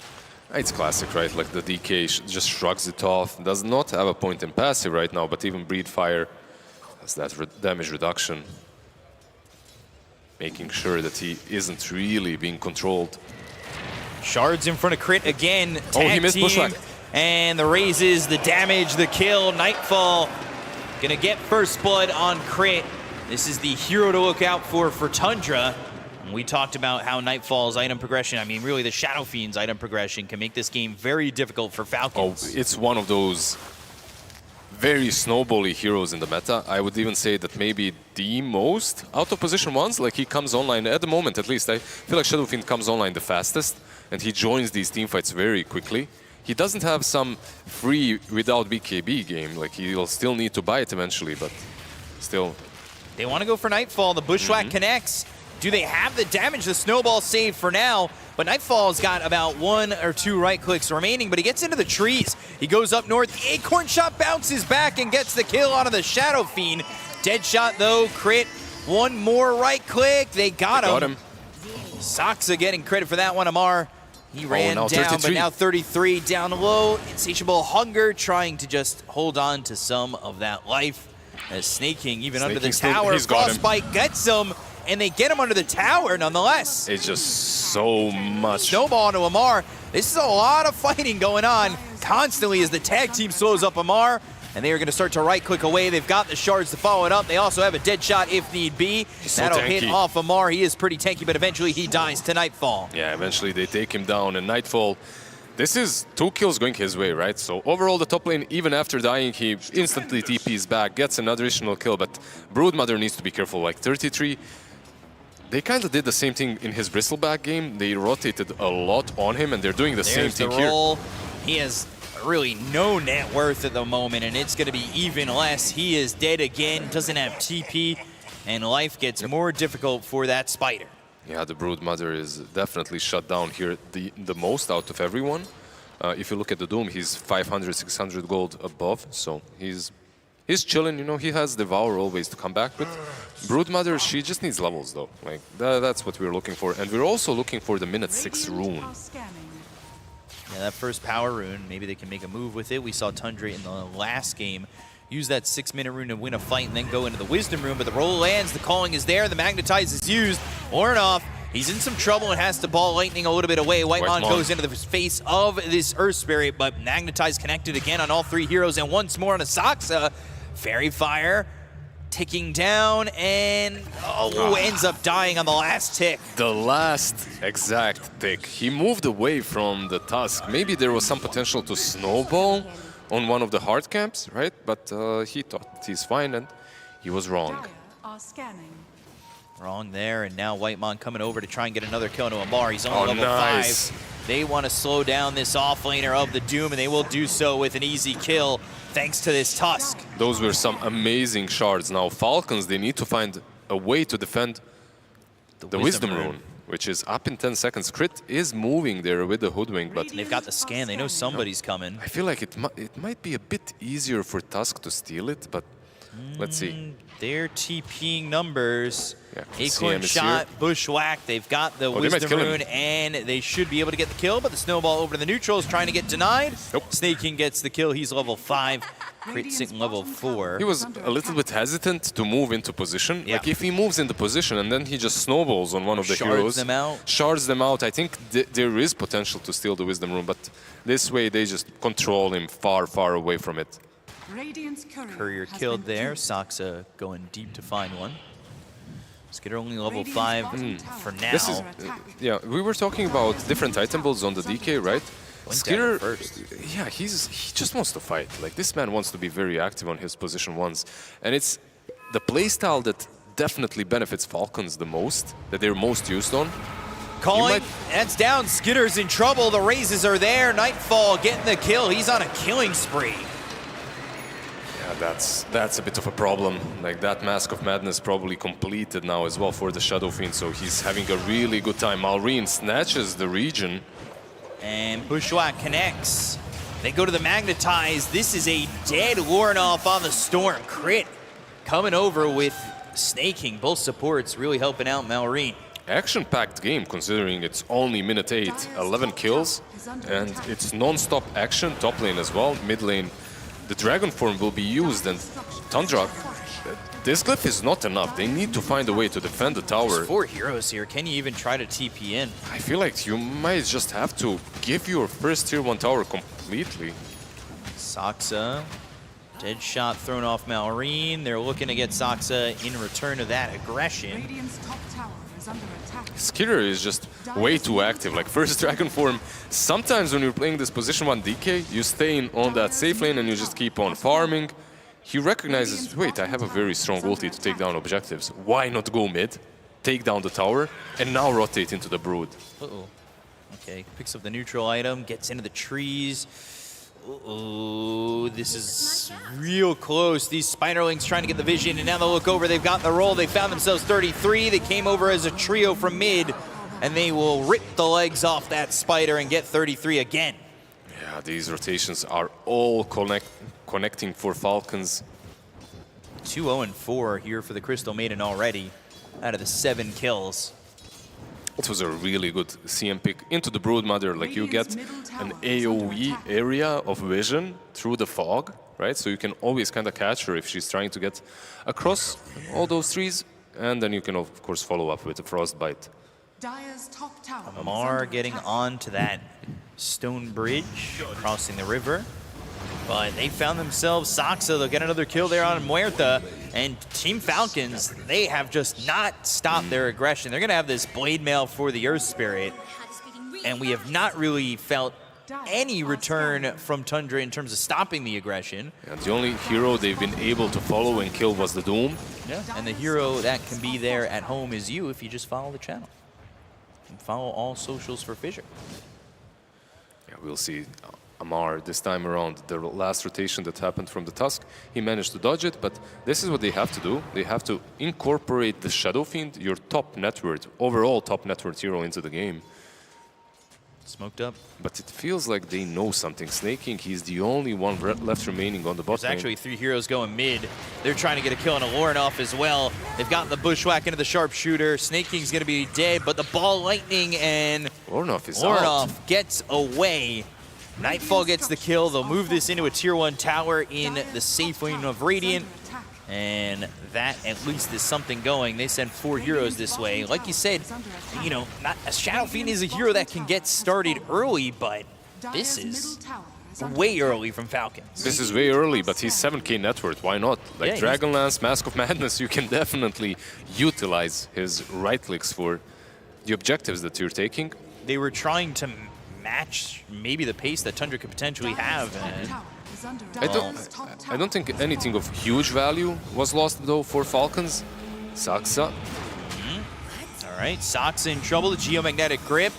It's classic, right? Like the DK just shrugs it off. Does not have a point in passive right now, but even Breed Fire has that damage reduction. Making sure that he isn't really being controlled. Shards in front of Crit again. Oh, he missed Bushwhack. And the raises, the damage, the kill. Nightfall gonna get first blood on Crit. This is the hero to look out for Tundra. We talked about how Nightfall's item progression, I mean, really the Shadow Fiend's item progression can make this game very difficult for Falcons. Oh, it's one of those very snowbally heroes in the meta. I would even say that maybe the most out of position ones. Like he comes online, at the moment at least, I feel like Shadow Fiend comes online the fastest, and he joins these teamfights very quickly. He doesn't have some free without BKB game. Like he'll still need to buy it eventually, but still. They want to go for Nightfall. The Bushwhack connects. Do they have the damage? The snowball save for now, but Nightfall's got about 1 or 2 right clicks remaining, but he gets into the trees. He goes up north. The Acorn Shot bounces back and gets the kill onto the Shadow Fiend. Dead shot though, Crit. 1 more right click. They got him. Saksa getting credit for that one. Amar, he ran down, 33. But now 33 down low. Insatiable Hunger trying to just hold on to some of that life. As Snake King even under the tower. Frostbite gets him. And they get him under the tower nonetheless. It's just so much. Snowball to Amar. This is a lot of fighting going on constantly as the tag team slows up Amar. And they are going to start to right-click away. They've got the shards to follow it up. They also have a dead shot if need be. That'll hit off Amar. He is pretty tanky, but eventually he dies to Nightfall. Yeah, eventually they take him down. And Nightfall, this is 2 kills going his way, right? So overall, the top lane, even after dying, he instantly TPs back, gets an additional kill. But Broodmother needs to be careful. Like 33... They kind of did the same thing in his Bristleback game. They rotated a lot on him, and they're doing the same thing here. He has really no net worth at the moment, and it's going to be even less. He is dead again, doesn't have TP, and life gets more difficult for that Spider. Yeah, the Broodmother is definitely shut down here the most out of everyone. If you look at the Doom, he's 500, 600 gold above, so he's chilling, you know, he has Devour always to come back with. Broodmother, she just needs levels though. Like, that's what we're looking for. And we're also looking for the minute 6 rune. Yeah, that first power rune, maybe they can make a move with it. We saw Tundra in the last game use that 6-minute rune to win a fight and then go into the wisdom rune, but the roll lands, the calling is there, the magnetize is used. Ornoff, he's in some trouble and has to ball lightning a little bit away. Whitemon goes into the face of this Earth Spirit, but magnetize connected again on all 3 heroes, and once more on a Saksa. Fairy Fire ticking down, and ends up dying on the last tick. The last exact tick. He moved away from the Tusk. Maybe there was some potential to snowball on one of the hard camps, right? But he thought he's fine, and he was wrong. Wrong there, and now Whitemon coming over to try and get another kill into Amar. He's on level 5. They want to slow down this offlaner of the Doom, and they will do so with an easy kill thanks to this Tusk. Those were some amazing shards. Now Falcons, they need to find a way to defend the Wisdom Rune, which is up in 10 seconds. Crit is moving there with the Hoodwink, but they've got the scan. They know somebody's coming. I feel like it might be a bit easier for Tusk to steal it, but let's see. They're TPing numbers. Yeah, Acorn shot, Bushwhack. They've got the Wisdom Rune, and they should be able to get the kill, but the snowball over to the neutrals, trying to get denied. Nope. Snake King gets the kill. He's level 5. Crit sitting level 4. He was a little bit hesitant to move into position. Yeah. Like if he moves into position and then he just snowballs on one of the heroes. Shards them out. I think there is potential to steal the Wisdom Rune, but this way they just control him far, far away from it. Courier killed there. Saksa going deep to find one. Skitter only level 5 for now. This is, yeah, we were talking about different item builds on the DK, right? Skitter, yeah, he just wants to fight. Like, this man wants to be very active on his position once. And it's the playstyle that definitely benefits Falcons the most, that they're most used on. Calling, that's down. Skitter's in trouble. The raises are there. Nightfall getting the kill. He's on a killing spree. Yeah, that's a bit of a problem. Like, that Mask of Madness probably completed now as well for the Shadow Fiend, so he's having a really good time. Malrine snatches the region. And Bushwhack connects. They go to the Magnetize. This is a dead Warnoff on the Storm. Crit coming over with Snake King. Both supports really helping out Malrine. Action-packed game, considering it's only minute 8, 11 kills, and it's non-stop action. Top lane as well, mid lane. The Dragon Form will be used, and Tundra, this glyph is not enough. They need to find a way to defend the tower. There's 4 heroes here. Can you even try to TP in? I feel like you might just have to give your first tier 1 tower completely. Saksa, dead shot thrown off Malrine. They're looking to get Saksa in return of that aggression. Skitter is just way too active. Like, first Dragon Form, sometimes when you're playing this position 1 DK, you stay on that safe lane and you just keep on farming. He recognizes, wait, I have a very strong ulti to take down objectives. Why not go mid, take down the tower, and now rotate into the Brood? Uh-oh. Okay, picks up the neutral item, gets into the trees. Uh-oh, this is real close. These Spiderlings trying to get the vision, and now they'll look over. They've got the roll. They found themselves 33. They came over as a trio from mid, and they will rip the legs off that Spider and get 33 again. Yeah, these rotations are all connecting for Falcons. 2-0-4 here for the Crystal Maiden already, out of the 7 kills. It was a really good CM pick into the Broodmother. Like, you get an AoE area of vision through the fog, right? So you can always kind of catch her if she's trying to get across all those trees. And then you can, of course, follow up with a Frostbite. Amar getting onto that stone bridge, crossing the river. But they found themselves Saksa. They'll get another kill there on Muerta. And Team Falcons, they have just not stopped their aggression. They're going to have this blade mail for the Earth Spirit. And we have not really felt any return from Tundra in terms of stopping the aggression. And the only hero they've been able to follow and kill was the Doom. Yeah, and the hero that can be there at home is you if you just follow the channel. And follow all socials for Fissure. Yeah, we'll see. Amar this time around, the last rotation that happened from the Tusk, he managed to dodge it, but this is what they have to do. They have to incorporate the Shadow Fiend, your top net worth, overall top net worth hero, into the game. Smoked up. But it feels like they know something. Snake King, he's the only one left remaining on the bot lane. There's actually 3 heroes going mid. They're trying to get a kill on a Lornoff as well. They've gotten the Bushwhack into the Sharpshooter. Snake King's going to be dead, but the ball lightning and Lornoff is out. Gets away. Nightfall gets the kill. They'll move this into a tier 1 tower in the safe lane of Radiant. And that at least is something going. They send 4 heroes this way. Like you said, you know, Shadow Fiend is a hero that can get started early, but this is way early from Falcons. This is way early, but he's 7K net worth. Why not? Like Yeah, Dragonlance, Mask of Madness, you can definitely utilize his right clicks for the objectives that you're taking. They were trying to match maybe the pace that Tundra could potentially have. And I don't think anything of huge value was lost though for Falcons. Saxa. All right, Saxa in trouble. The Geomagnetic Grip.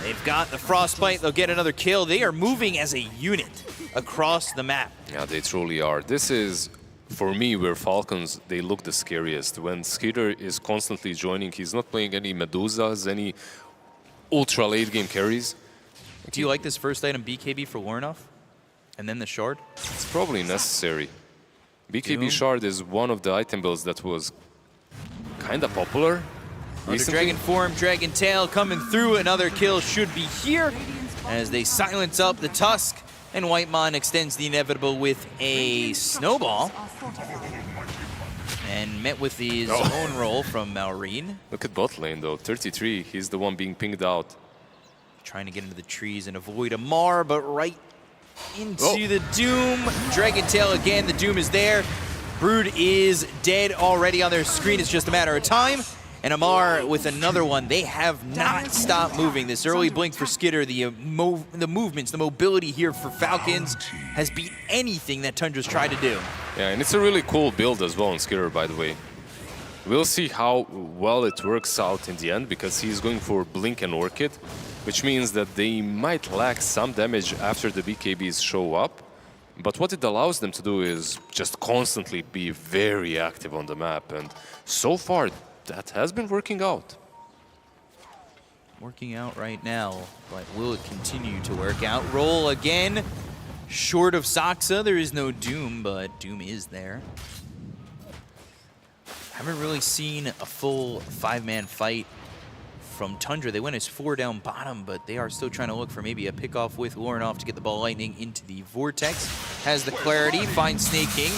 They've got the Frostbite. They'll get another kill. They are moving as a unit across the map. Yeah, they truly are. This is, for me, where Falcons, they look the scariest. When Skitter is constantly joining, he's not playing any Medusas, any ultra late game carries. Do you like this first item, BKB for Warnoff? And then the Shard? It's probably necessary. BKB Doom. Shard is one of the item builds that was kind of popular Under recently. Dragon Form, Dragon Tail coming through. Another kill should be here as they silence up the Tusk. And Whitemon extends the inevitable with a Snowball. And met with his own roll from Maureen. Look at bot lane though, 33. He's the one being pinged out. Trying to get into the trees and avoid a Mar, but right into the Doom. Dragon Tail again, the Doom is there. Brood is dead already on their screen. It's just a matter of time. And Amar with another one. They have not stopped moving. This early blink for Skitter, the movements, the mobility here for Falcons has beat anything that Tundra's tried to do. Yeah, and it's a really cool build as well on Skitter, by the way. We'll see how well it works out in the end, because he's going for Blink and Orchid, which means that they might lack some damage after the BKBs show up. But what it allows them to do is just constantly be very active on the map. And so far, that has been working out. Working out right now, but will it continue to work out? Roll again. Short of Saxa, there is no Doom, but Doom is there. Haven't really seen a full 5-man fight from Tundra. They went as 4 down bottom, but they are still trying to look for maybe a pickoff with Warnoff to get the ball lightning into the Vortex. Has the clarity, finds Snake King.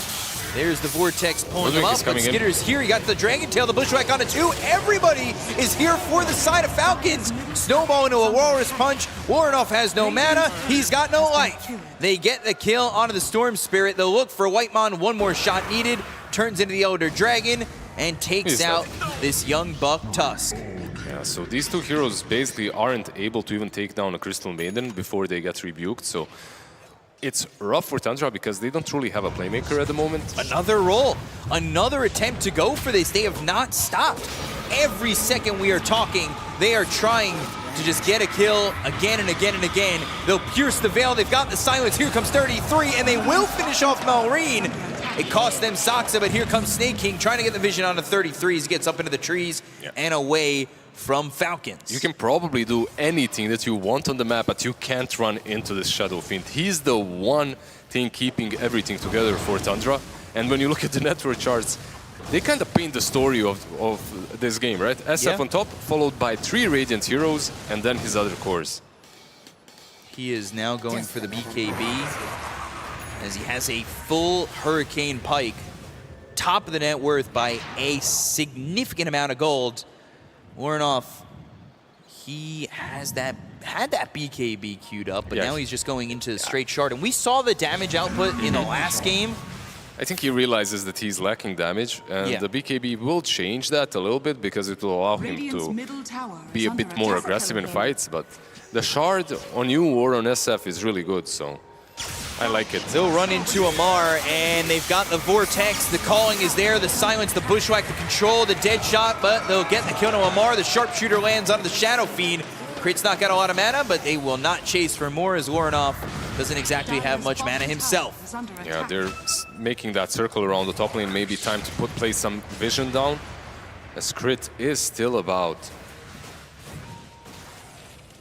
There's the Vortex pulling him up, but Skitter's here. He got the Dragon Tail, the Bushwhack on it too. Everybody is here for the side of Falcons. Snowball into a Walrus Punch. Warnoff has no mana. He's got no life. They get the kill onto the Storm Spirit. They'll look for Whitemon. One more shot needed. Turns into the Elder Dragon and takes out this young buck Tusk. Yeah, so these two heroes basically aren't able to even take down a Crystal Maiden before they get rebuked. So it's rough for Tundra because they don't truly have a playmaker at the moment. Another roll, another attempt to go for this. They have not stopped. Every second we are talking, they are trying to just get a kill again and again and again. They'll pierce the veil. They've got the silence. Here comes 33, and they will finish off Maureen. It cost them Saxa, but here comes Snake King trying to get the vision on the 33s. He gets up into the trees and away from Falcons. You can probably do anything that you want on the map, but you can't run into this Shadow Fiend. He's the one thing keeping everything together for Tundra. And when you look at the network charts, they kind of paint the story of this game, right? SF on top, followed by 3 Radiant heroes, and then his other cores. He is now going for the BKB as he has a full Hurricane Pike. Top of the net worth by a significant amount of gold. Warnoff, he has had that BKB queued up, but now he's just going into the straight shard. And we saw the damage output in the last game. I think he realizes that he's lacking damage, and the BKB will change that a little bit because it will allow him to be a bit more aggressive in fights. But the shard on you or on SF is really good, so I like it. They'll run into Amar, and they've got the Vortex. The calling is there, the silence, the Bushwhack, the control, the dead shot, but they'll get the kill to Amar. The Sharpshooter lands on the Shadow Fiend. Crit's not got a lot of mana, but they will not chase for more as Warnoff doesn't exactly have much mana himself. Yeah, they're making that circle around the top lane. Maybe time to play some vision down, as Crit is still about.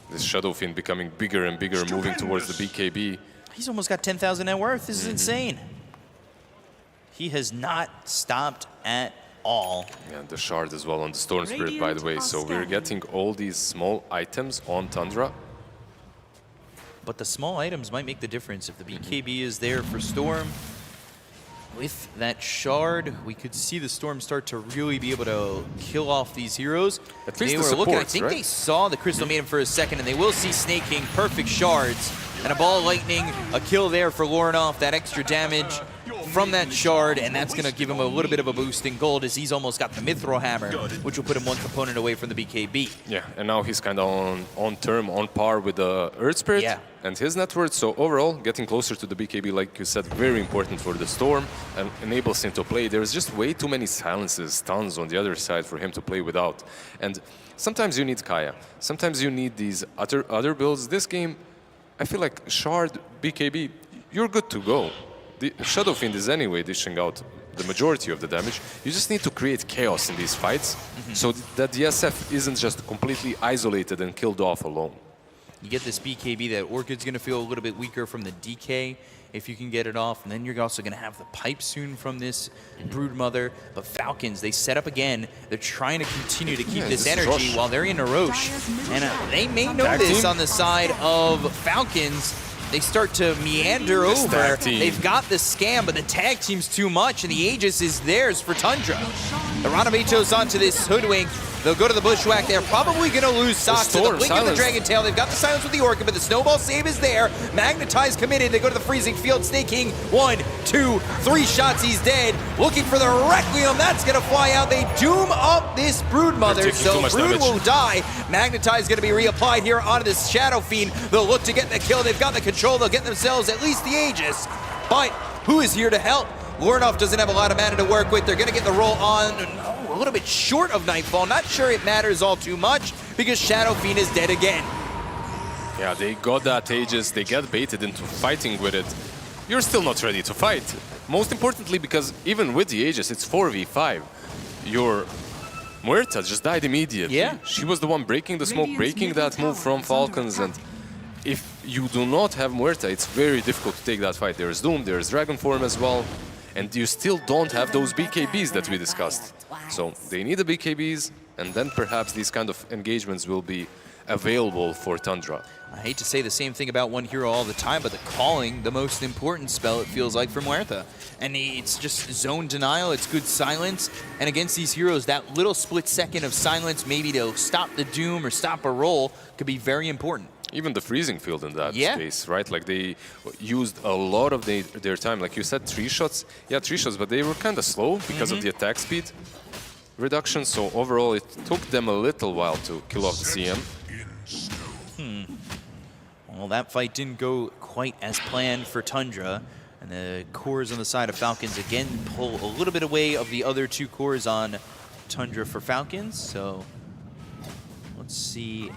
This Shadow Fiend becoming bigger and bigger, moving towards the BKB. He's almost got 10,000 net worth. This is insane. He has not stopped at all. Yeah, the shard as well on the Storm Spirit, by the way. So we're getting all these small items on Tundra. but the small items might make the difference. If the BKB is there for Storm, with that shard, we could see the Storm start to really be able to kill off these heroes. At least they the were looking, I supports, think right? they saw the Crystal Maiden for a second, and they will see Snake King, perfect shards, and a ball of lightning, a kill there for Lornoff, that extra damage from that shard, and that's going to give him a little bit of a boost in gold as he's almost got the Mithril Hammer, which will put him one component away from the BKB. Yeah, and now he's kind of on par with the Earth Spirit and his net worth. So overall, getting closer to the BKB, like you said, very important for the Storm and enables him to play. There's just way too many silences, stuns on the other side for him to play without. And sometimes you need Kaya. Sometimes you need these other builds. This game, I feel like Shard, BKB, you're good to go. The Shadow Fiend is anyway dishing out the majority of the damage. You just need to create chaos in these fights so that the SF isn't just completely isolated and killed off alone. You get this BKB, that Orchid's going to feel a little bit weaker from the DK if you can get it off, and then you're also going to have the pipe soon from this Broodmother. But Falcons, they set up again. They're trying to continue to keep this energy while they're in a Roche. And they may know this on the side of Falcons. They start to meander over. They've got the scam, but the tag team's too much, and the Aegis is theirs for Tundra. The Ranamito's onto this Hoodwink. They'll go to the Bushwhack. They're probably going to lose Sox to the Blink of the Dragon Tail. They've got the silence with the Orchid, but the Snowball save is there. Magnetize committed. They go to the Freezing Field. Snake King, 1, 2, 3 shots. He's dead. Looking for the Requiem. That's going to fly out. They doom up this Broodmother, so Brood will die. Magnetize going to be reapplied here onto this Shadow Fiend. They'll look to get the kill. They've got the control. They'll get themselves at least the Aegis. But who is here to help? Lornoff doesn't have a lot of mana to work with. They're going to get the roll on a little bit short of Nightfall. Not sure it matters all too much because Shadow Fiend is dead again. Yeah, they got that Aegis. They get baited into fighting with it. You're still not ready to fight. Most importantly, because even with the Aegis, it's 4v5. Your Muerta just died immediately. Yeah. She was the one breaking the smoke, breaking that move from Falcons, and if you do not have Muerta, it's very difficult to take that fight. There's Doom, there's Dragon Form as well, and you still don't have those BKBs that we discussed. So they need the BKBs, and then perhaps these kind of engagements will be available for Tundra. I hate to say the same thing about one hero all the time, but the Calling, the most important spell, it feels like, for Muerta. And it's just zone denial, it's good silence, and against these heroes, that little split second of silence, maybe to stop the Doom or stop a roll, could be very important. Even the Freezing Field in that case, right? Like they used a lot of their time. Like you said, 3 shots. Yeah, 3 shots, but they were kind of slow because of the attack speed reduction. So overall, it took them a little while to kill off the CM. Well, that fight didn't go quite as planned for Tundra. And the cores on the side of Falcons again pull a little bit away of the other 2 cores on Tundra for Falcons. So let's see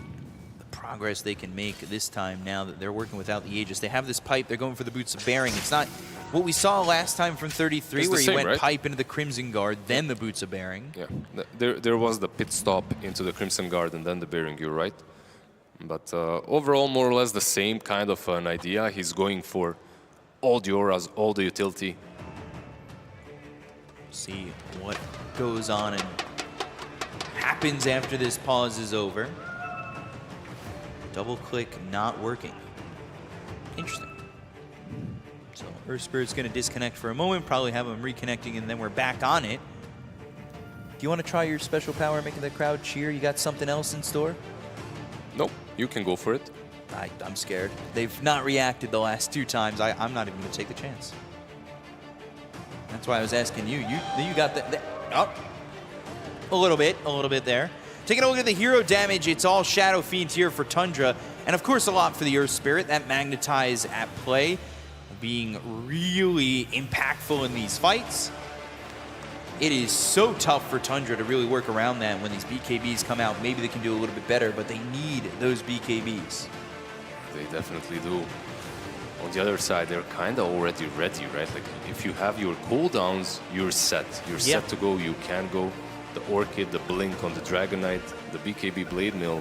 progress they can make this time now that they're working without the Aegis. They have this pipe, they're going for the Boots of Bearing. It's not what we saw last time from 33 where he went pipe into the Crimson Guard, then the Boots of Bearing. Yeah, there was the pit stop into the Crimson Guard and then the Bearing, you're right. But overall, more or less the same kind of an idea. He's going for all the auras, all the utility. See what goes on and happens after this pause is over. Double click not working. Interesting. So Earth Spirit's going to disconnect for a moment, probably have him reconnecting, and then we're back on it. Do you want to try your special power, making the crowd cheer? You got something else in store? Nope, you can go for it. I'm scared. They've not reacted the last 2 times. I'm not even going to take the chance. That's why I was asking you. You got the oh, a little bit there. Taking a look at the hero damage, it's all Shadow Fiend here for Tundra. And of course a lot for the Earth Spirit. That Magnetize at play, being really impactful in these fights. It is so tough for Tundra to really work around that. When these BKBs come out, maybe they can do a little bit better, but they need those BKBs. They definitely do. On the other side, they're kind of already ready, right? Like if you have your cooldowns, you're set. You're set to go, you can go. The Orchid, the Blink on the Dragon Knight, the BKB Blade Mill,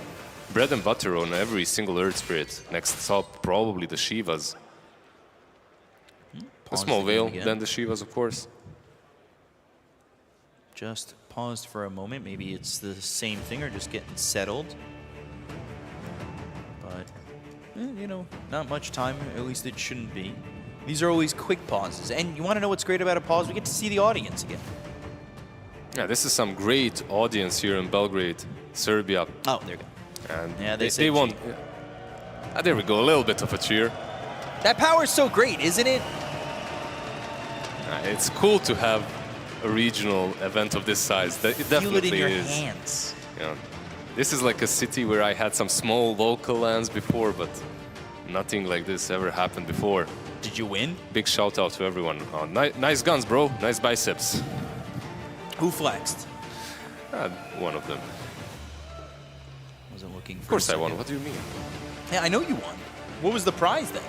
bread and butter on every single Earth Spirit. Next up, probably the Shivas. A small veil, then the Shivas, of course. Just paused for a moment. Maybe it's the same thing or just getting settled. But you know, not much time, at least it shouldn't be. These are always quick pauses. And you want to know what's great about a pause? We get to see the audience again. Yeah, this is some great audience here in Belgrade, Serbia. Oh, there you go. And yeah, they won. There we go, a little bit of a cheer. That power is so great, isn't it? It's cool to have a regional event of this size. It definitely Feel it in your is. hands. You know, this is like a city where I had some small local lands before, but nothing like this ever happened before. Did you win? Big shout out to everyone. Oh, nice guns, bro. Nice biceps. Who flexed? One of them. Wasn't looking for Of course a I won. second. What do you mean? Yeah, I know you won. What was the prize then?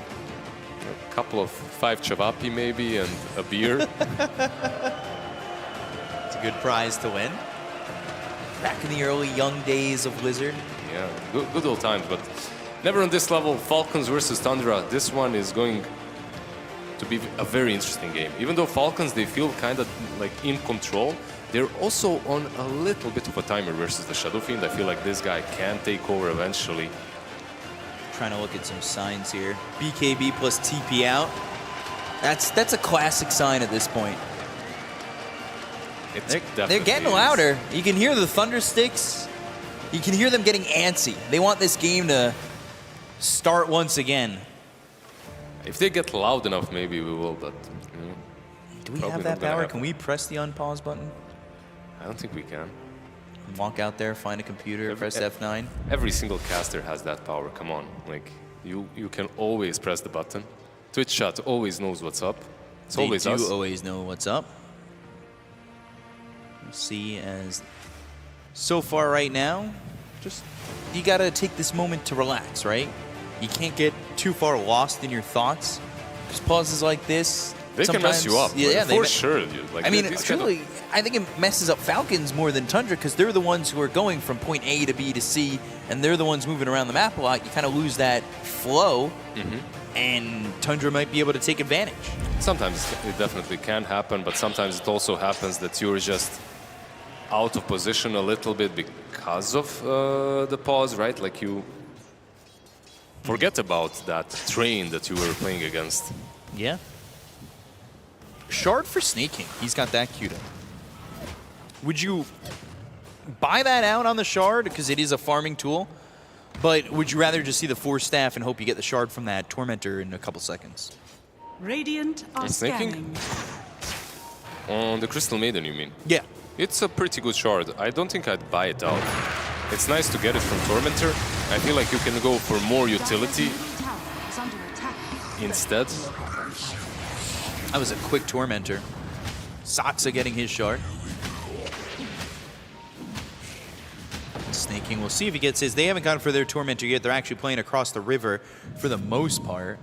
A couple of 5 chavapi maybe and a beer. It's a good prize to win. Back in the early young days of Blizzard. Yeah, good old times, but never on this level. Falcons versus Tundra. This one is going to be a very interesting game. Even though Falcons, they feel kind of like in control, they're also on a little bit of a timer versus the Shadow Fiend. I feel like this guy can take over eventually. Trying to look at some signs here. BKB plus TP out. That's a classic sign at this point. They're getting louder. You can hear the thunder sticks. You can hear them getting antsy. They want this game to start once again. If they get loud enough, maybe we will, but... You know, do we have that power? Can we press the unpause button? I don't think we can. Walk out there, find a computer, press F9? Every single caster has that power, come on. Like, you can always press the button. Twitch chat always knows what's up. It's always us. They do always know what's up. We'll see as... So far right now, just... You gotta take this moment to relax, right? You can't get too far lost in your thoughts. Because pauses like this... They can mess you up, Yeah, for sure. Like, I mean, truly, I think it messes up Falcons more than Tundra because they're the ones who are going from point A to B to C, and they're the ones moving around the map a lot. You kind of lose that flow, and Tundra might be able to take advantage. Sometimes it definitely can happen, but sometimes it also happens that you're just out of position a little bit because of the pause, right? Like you forget about that train that you were playing against. Yeah. Shard for snaking. He's got that queued up. Would you buy that out on the Shard because it is a farming tool? But would you rather just see the 4 staff and hope you get the Shard from that Tormentor in a couple seconds? Radiant are Snaking? On the Crystal Maiden, you mean? Yeah. It's a pretty good Shard. I don't think I'd buy it out. It's nice to get it from Tormentor. I feel like you can go for more utility instead. That was a quick Tormentor. Saksa getting his Shard. Snaking, we'll see if he gets his. They haven't gone for their Tormentor yet. They're actually playing across the river for the most part.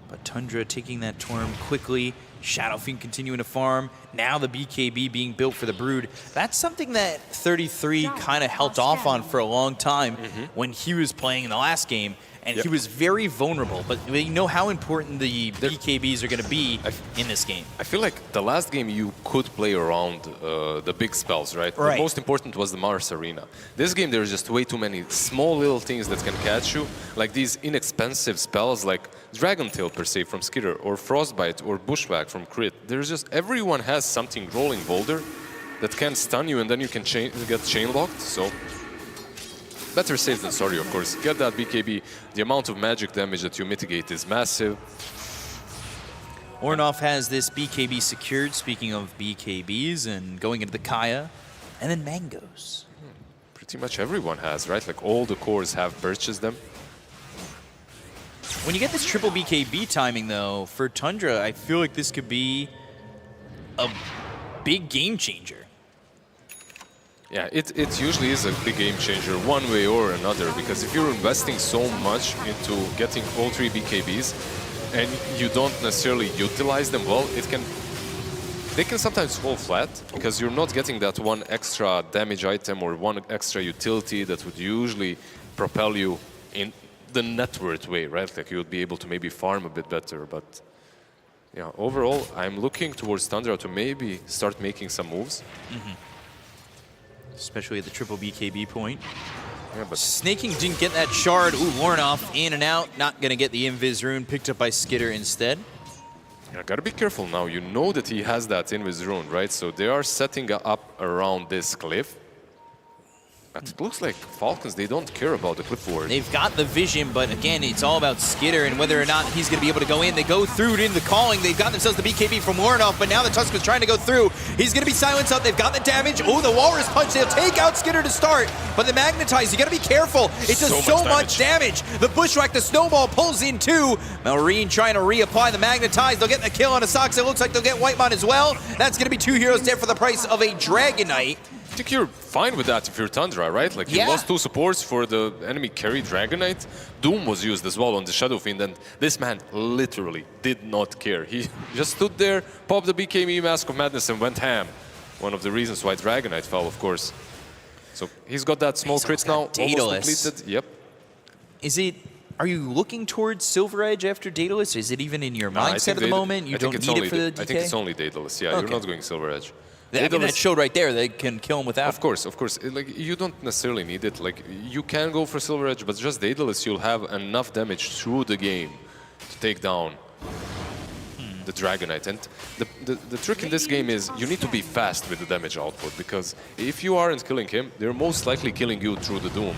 But Tundra taking that Torm quickly. Shadow Fiend continuing to farm. Now the BKB being built for the Brood. That's something that 33 kind of held off on for a long time when he was playing in the last game. And he was very vulnerable, but we know how important the BKBs are going to be in this game. I feel like the last game you could play around the big spells, right? The most important was the Mars Arena. This game, there's just way too many small little things that can catch you, like these inexpensive spells like Dragon Tail per se from Skitter, or Frostbite, or Bushwhack from Crit. There's just, everyone has something rolling boulder that can stun you and then you can get chain locked, so... Better safe than sorry, of course. Get that BKB. The amount of magic damage that you mitigate is massive. Ornov has this BKB secured, speaking of BKBs, and going into the Kaya. And then Mangoes. Pretty much everyone has, right? Like all the cores have purchased them. When you get this triple BKB timing, though, for Tundra, I feel like this could be a big game changer. Yeah, it usually is a big game changer one way or another, because if you're investing so much into getting all 3 BKBs and you don't necessarily utilize them well, they can sometimes fall flat because you're not getting that one extra damage item or one extra utility that would usually propel you in the net worth way, right? Like you would be able to maybe farm a bit better, but yeah, overall, I'm looking towards Tundra to maybe start making some moves. Especially at the triple BKB point. Yeah, but Snaking didn't get that shard. Ooh, Lornoff in and out. Not going to get the Invis rune. Picked up by Skitter instead. yeah, gotta be careful now. You know that he has that Invis rune, right? So they are setting up around this cliff. But it looks like Falcons, they don't care about the cliff ward. They've got the vision, but again, it's all about Skitter and whether or not he's going to be able to go in. They go through it in the calling. They've got themselves the BKB from Lornoff, but now the Tusk is trying to go through. He's going to be silenced up. They've got the damage. Oh, the Walrus Punch. They'll take out Skitter to start, but the Magnetize, you got to be careful. It does so much damage. The Bushwhack, the Snowball pulls in too. Marine trying to reapply the Magnetize. They'll get the kill on Asaxa. It looks like they'll get Whitemon as well. That's going to be 2 heroes dead for the price of a Dragonite. I think you're fine with that if you're Tundra, right? Like, you lost 2 supports for the enemy carry Dragonite. Doom was used as well on the Shadow Fiend, and this man literally did not care. He just stood there, popped the BKB Mask of Madness, and went ham. One of the reasons why Dragonite fell, of course. So he's got that small crits now, almost completed. Yep. Are you looking towards Silver Edge after Daedalus? Is it even in your mindset at the moment? You don't need it for the DK? I think it's only Daedalus, yeah. You're not going Silver Edge. I mean, that showed right there. They can kill him without. Of course. Like, you don't necessarily need it. Like, you can go for Silver Edge, but just Daedalus, you'll have enough damage through the game to take down the Dragonite. And the trick in this game is you need to be fast with the damage output, because if you aren't killing him, they're most likely killing you through the Doom.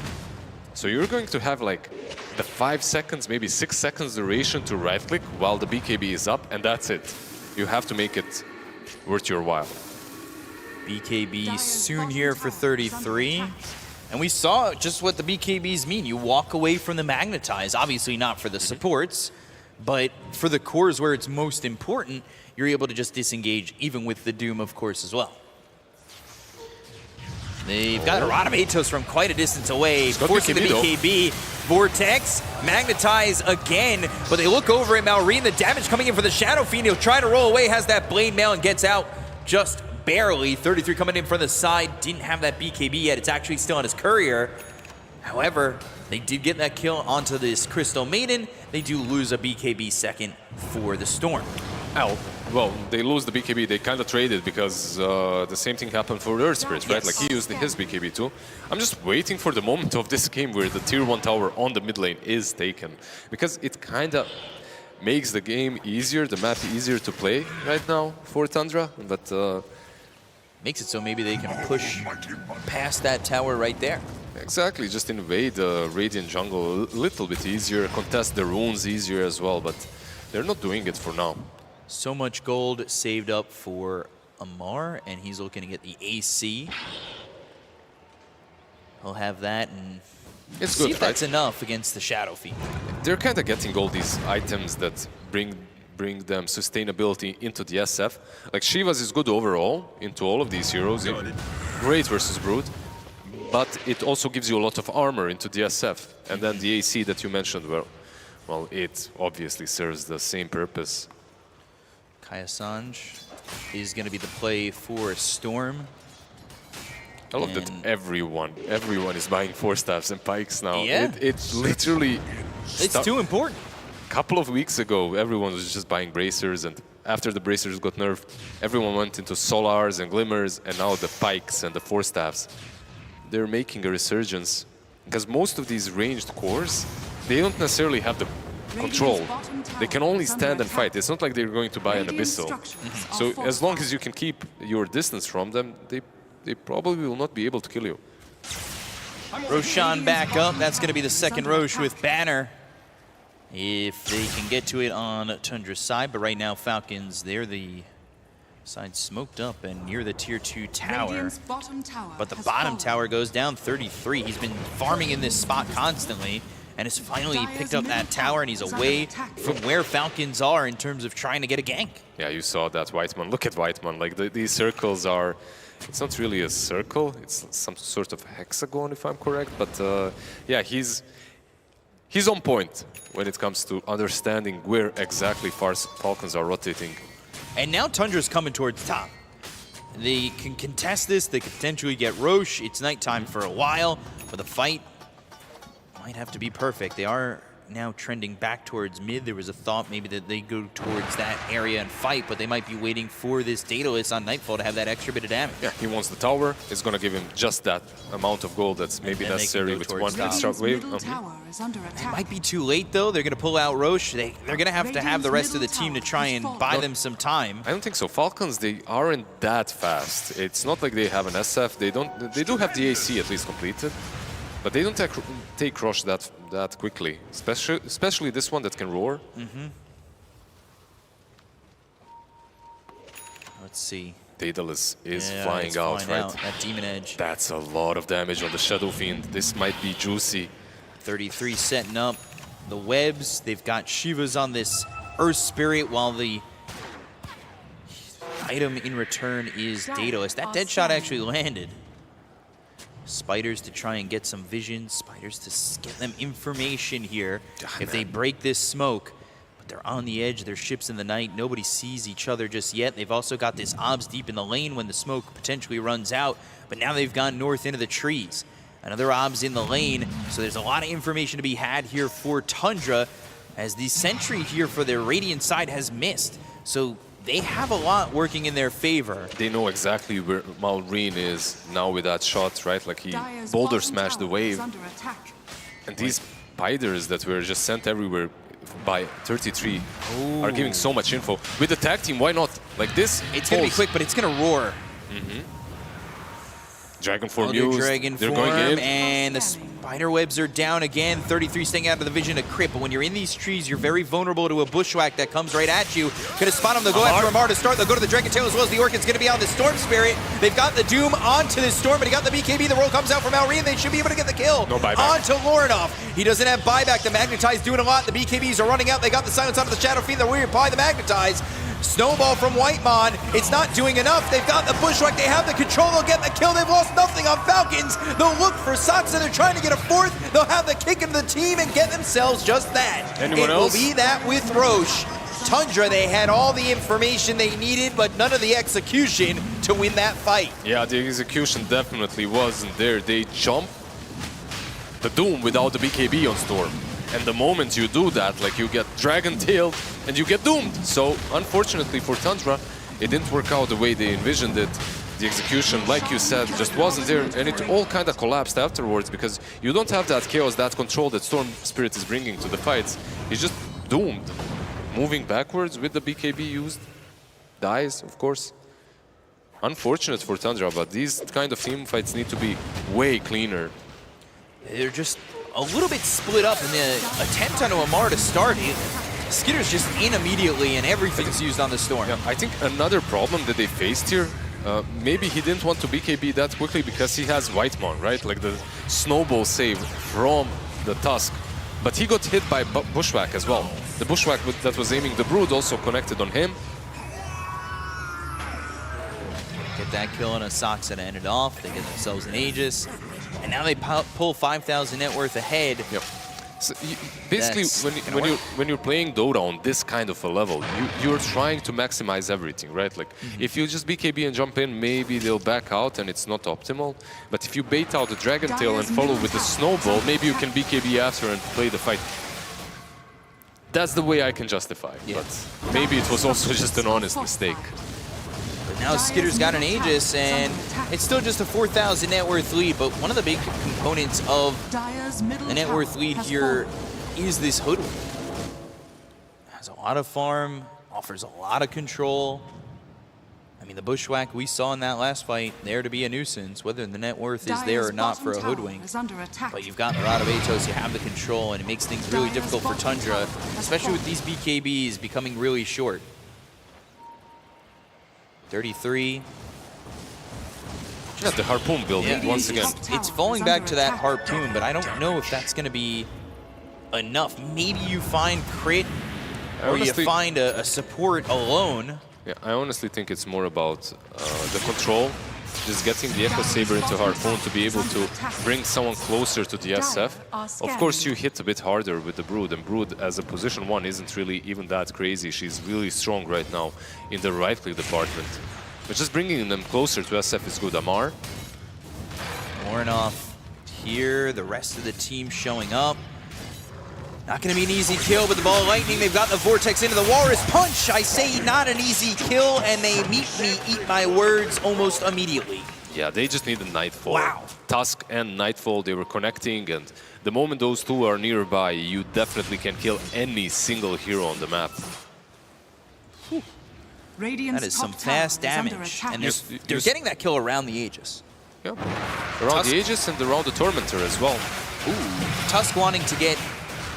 So you're going to have like the 5 seconds, maybe 6 seconds duration to right-click while the BKB is up, and that's it. You have to make it worth your while. BKB soon here for 33. And we saw just what the BKBs mean. You walk away from the Magnetize, obviously not for the supports, but for the cores where it's most important, you're able to just disengage, even with the Doom, of course, as well. They've got Arada Matos from quite a distance away, forcing the BKB. Vortex, Magnetize again, but they look over at Malrine, the damage coming in for the Shadow Fiend. He'll try to roll away, has that Blade Mail and gets out just barely. 33 coming in from the side, didn't have that BKB yet. It's actually still on his courier. However, they did get that kill onto this Crystal Maiden. They do lose a BKB second for the Storm. Well, they lose the BKB. They kind of traded because the same thing happened for Earth Spirits, right? Like, he used his BKB too. I'm just waiting for the moment of this game where the tier 1 tower on the mid lane is taken, because it kind of makes the game easier, the map easier to play right now for Tundra, but makes it so maybe they can push past that tower right there. Exactly, just invade the Radiant jungle a little bit easier, contest the runes easier as well, but they're not doing it for now. So much gold saved up for Amar, and he's looking to get the AC. He'll have that, and it's see good, if that's enough against the Shadow Fiend. They're kind of getting all these items that bring them sustainability into the SF. Like, Shivas is good overall into all of these heroes. Great versus Brood. But it also gives you a lot of armor into the SF. And then the AC that you mentioned, well, it obviously serves the same purpose. Kaya Sanj is going to be the play for Storm. I love that everyone is buying 4 staffs and pikes now. Yeah. It literally... It's too important. A couple of weeks ago, everyone was just buying bracers, and after the bracers got nerfed, everyone went into Solars and Glimmers, and now the pikes and the 4 staffs. They're making a resurgence, because most of these ranged cores, they don't necessarily have the control. They can only stand and fight. It's not like they're going to buy an Abyssal. So as long as you can keep your distance from them, they probably will not be able to kill you. Roshan back up. That's going to be the second Rosh with Banner, if they can get to it on Tundra's side. But right now, Falcons, they're the side smoked up and near the tier 2 tower. But the bottom tower goes down 33. He's been farming in this spot constantly, and has finally picked up that tower, and he's away from where Falcons are in terms of trying to get a gank. Yeah, you saw that, Whitemon. Look at Whitemon. Like, these circles are... It's not really a circle. It's some sort of hexagon, if I'm correct. But yeah, he's on point when it comes to understanding where exactly Falcons are rotating. And now Tundra's coming towards top. They can contest this. They could potentially get Rosh. It's nighttime for a while, but the fight might have to be perfect. They are now trending back towards mid. There was a thought maybe that they go towards that area and fight, but they might be waiting for this Daedalus on Nightfall to have that extra bit of damage. Yeah, he wants the tower. It's going to give him just that amount of gold that's maybe necessary with one extra wave. It might be too late, though. They're going to pull out Roche. They're going to have the rest of the team to try and buy them some time. I don't think so. Falcons, they aren't that fast. It's not like they have an SF. They do have the AC at least completed, but they don't take Roche that quickly. Especially this one that can roar. Let's see. Daedalus is flying out, right? That Demon Edge. That's a lot of damage on the Shadow Fiend. This might be juicy. 33 setting up the webs. They've got Shivas on this Earth Spirit, while the item in return is Daedalus. That dead shot actually landed. Spiders to try and get some vision. Spiders to get them information here. If they break this smoke, but they're on the edge. Their ship's in the night. Nobody sees each other just yet. They've also got this OBS deep in the lane when the smoke potentially runs out. But now they've gone north into the trees. Another OBS in the lane. So there's a lot of information to be had here for Tundra, as the sentry here for their Radiant side has missed. So they have a lot working in their favor. They know exactly where Malrine is now with that shot, right? Like he boulder smashed the wave. And these spiders that were just sent everywhere by 33 are giving so much info. With the tag team, why not? Like this, it's going to be quick, but it's going to roar. Dragon form used. Dragon They're form, going in. and the spider webs are down again. 33 staying out of the vision of Crypt, but when you're in these trees, you're very vulnerable to a bushwhack that comes right at you. Gonna spot him, they'll go after Amar to start. They'll go to the Dragon Tail as well as the Orchid's gonna be on the Storm Spirit. They've got the Doom onto the Storm, but he got the BKB. The roll comes out from Alrine. They should be able to get the kill. No buyback. Onto Lorinov. He doesn't have buyback. The Magnetize doing a lot. The BKBs are running out. They got the silence onto the Shadow Fiend. They're reapply the Magnetize. Snowball from Whitemon. It's not doing enough. They've got the bushwhack. They have the control. They'll get the kill. They've lost nothing on Falcons. They'll look for Saksa. They're trying to get a fourth. They'll have the kick into the team and get themselves just that. Anyone it else? will be that with Roche. Tundra, they had all the information they needed, but none of the execution to win that fight. Yeah, the execution definitely wasn't there. They jump the Doom without the BKB on Storm. And the moment you do that, like you get Dragon Tailed and you get doomed. So unfortunately for Tundra, it didn't work out the way they envisioned it. The execution, like you said, just wasn't there, and it all kind of collapsed afterwards because you don't have that chaos, that control that Storm Spirit is bringing to the fights. He's just doomed. Moving backwards with the BKB used, dies, of course. Unfortunate for Tundra, but these kind of team fights need to be way cleaner. They're just a little bit split up in the attempt on Amar to start. Skitter's just in immediately and everything's used on the Storm. Yeah, I think another problem that they faced here, maybe he didn't want to BKB that quickly because he has Whitemon, right? Like the snowball save from the Tusk. But he got hit by Bushwhack as well. The Bushwhack that was aiming the Brood also connected on him. Get that kill on a Saksa to end it off. They get themselves an Aegis. And now they pull 5,000 net worth ahead. Yep. So basically, when you're playing Dota on this kind of a level, you're trying to maximize everything, right? Like, if you just BKB and jump in, maybe they'll back out and it's not optimal. But if you bait out the Dragon Tail and follow with the Snowball, maybe you can BKB after and play the fight. That's the way I can justify. Yeah. But maybe it was also just an honest mistake. But now Skitter's got an Aegis, and it's still just a 4,000 net worth lead, but one of the big components of the net worth lead here is this Hoodwink. Has a lot of farm, offers a lot of control. I mean, the Bushwhack we saw in that last fight, there to be a nuisance, whether the net worth is there or not for a Hoodwink. But you've got the Rod of Atos, you have the control, and it makes things really difficult for Tundra, especially with these BKBs becoming really short. 33. Yeah, the Harpoon building once again. It's falling back to that Harpoon, but I don't know if that's going to be enough. Maybe you find crit, or you find a support alone. Yeah, I honestly think it's more about the control, just getting the Echo Saber into Harpoon to be able to bring someone closer to the SF. Of course, you hit a bit harder with the Brood, and Brood as a position 1 isn't really even that crazy. She's really strong right now in the right-click department. But just bringing them closer to SF is good. Amar. Lorinov here, the rest of the team showing up. Not going to be an easy kill, but the Ball of Lightning, they've got the Vortex into the Walrus Punch. I say not an easy kill, and they meet me, eat my words almost immediately. Yeah, they just need a Nightfall. Wow. Tusk and Nightfall, they were connecting, and the moment those two are nearby, you definitely can kill any single hero on the map. That is some fast damage, and they're getting that kill around the Aegis. Yeah, around the Aegis and around the Tormentor as well. Ooh, Tusk wanting to get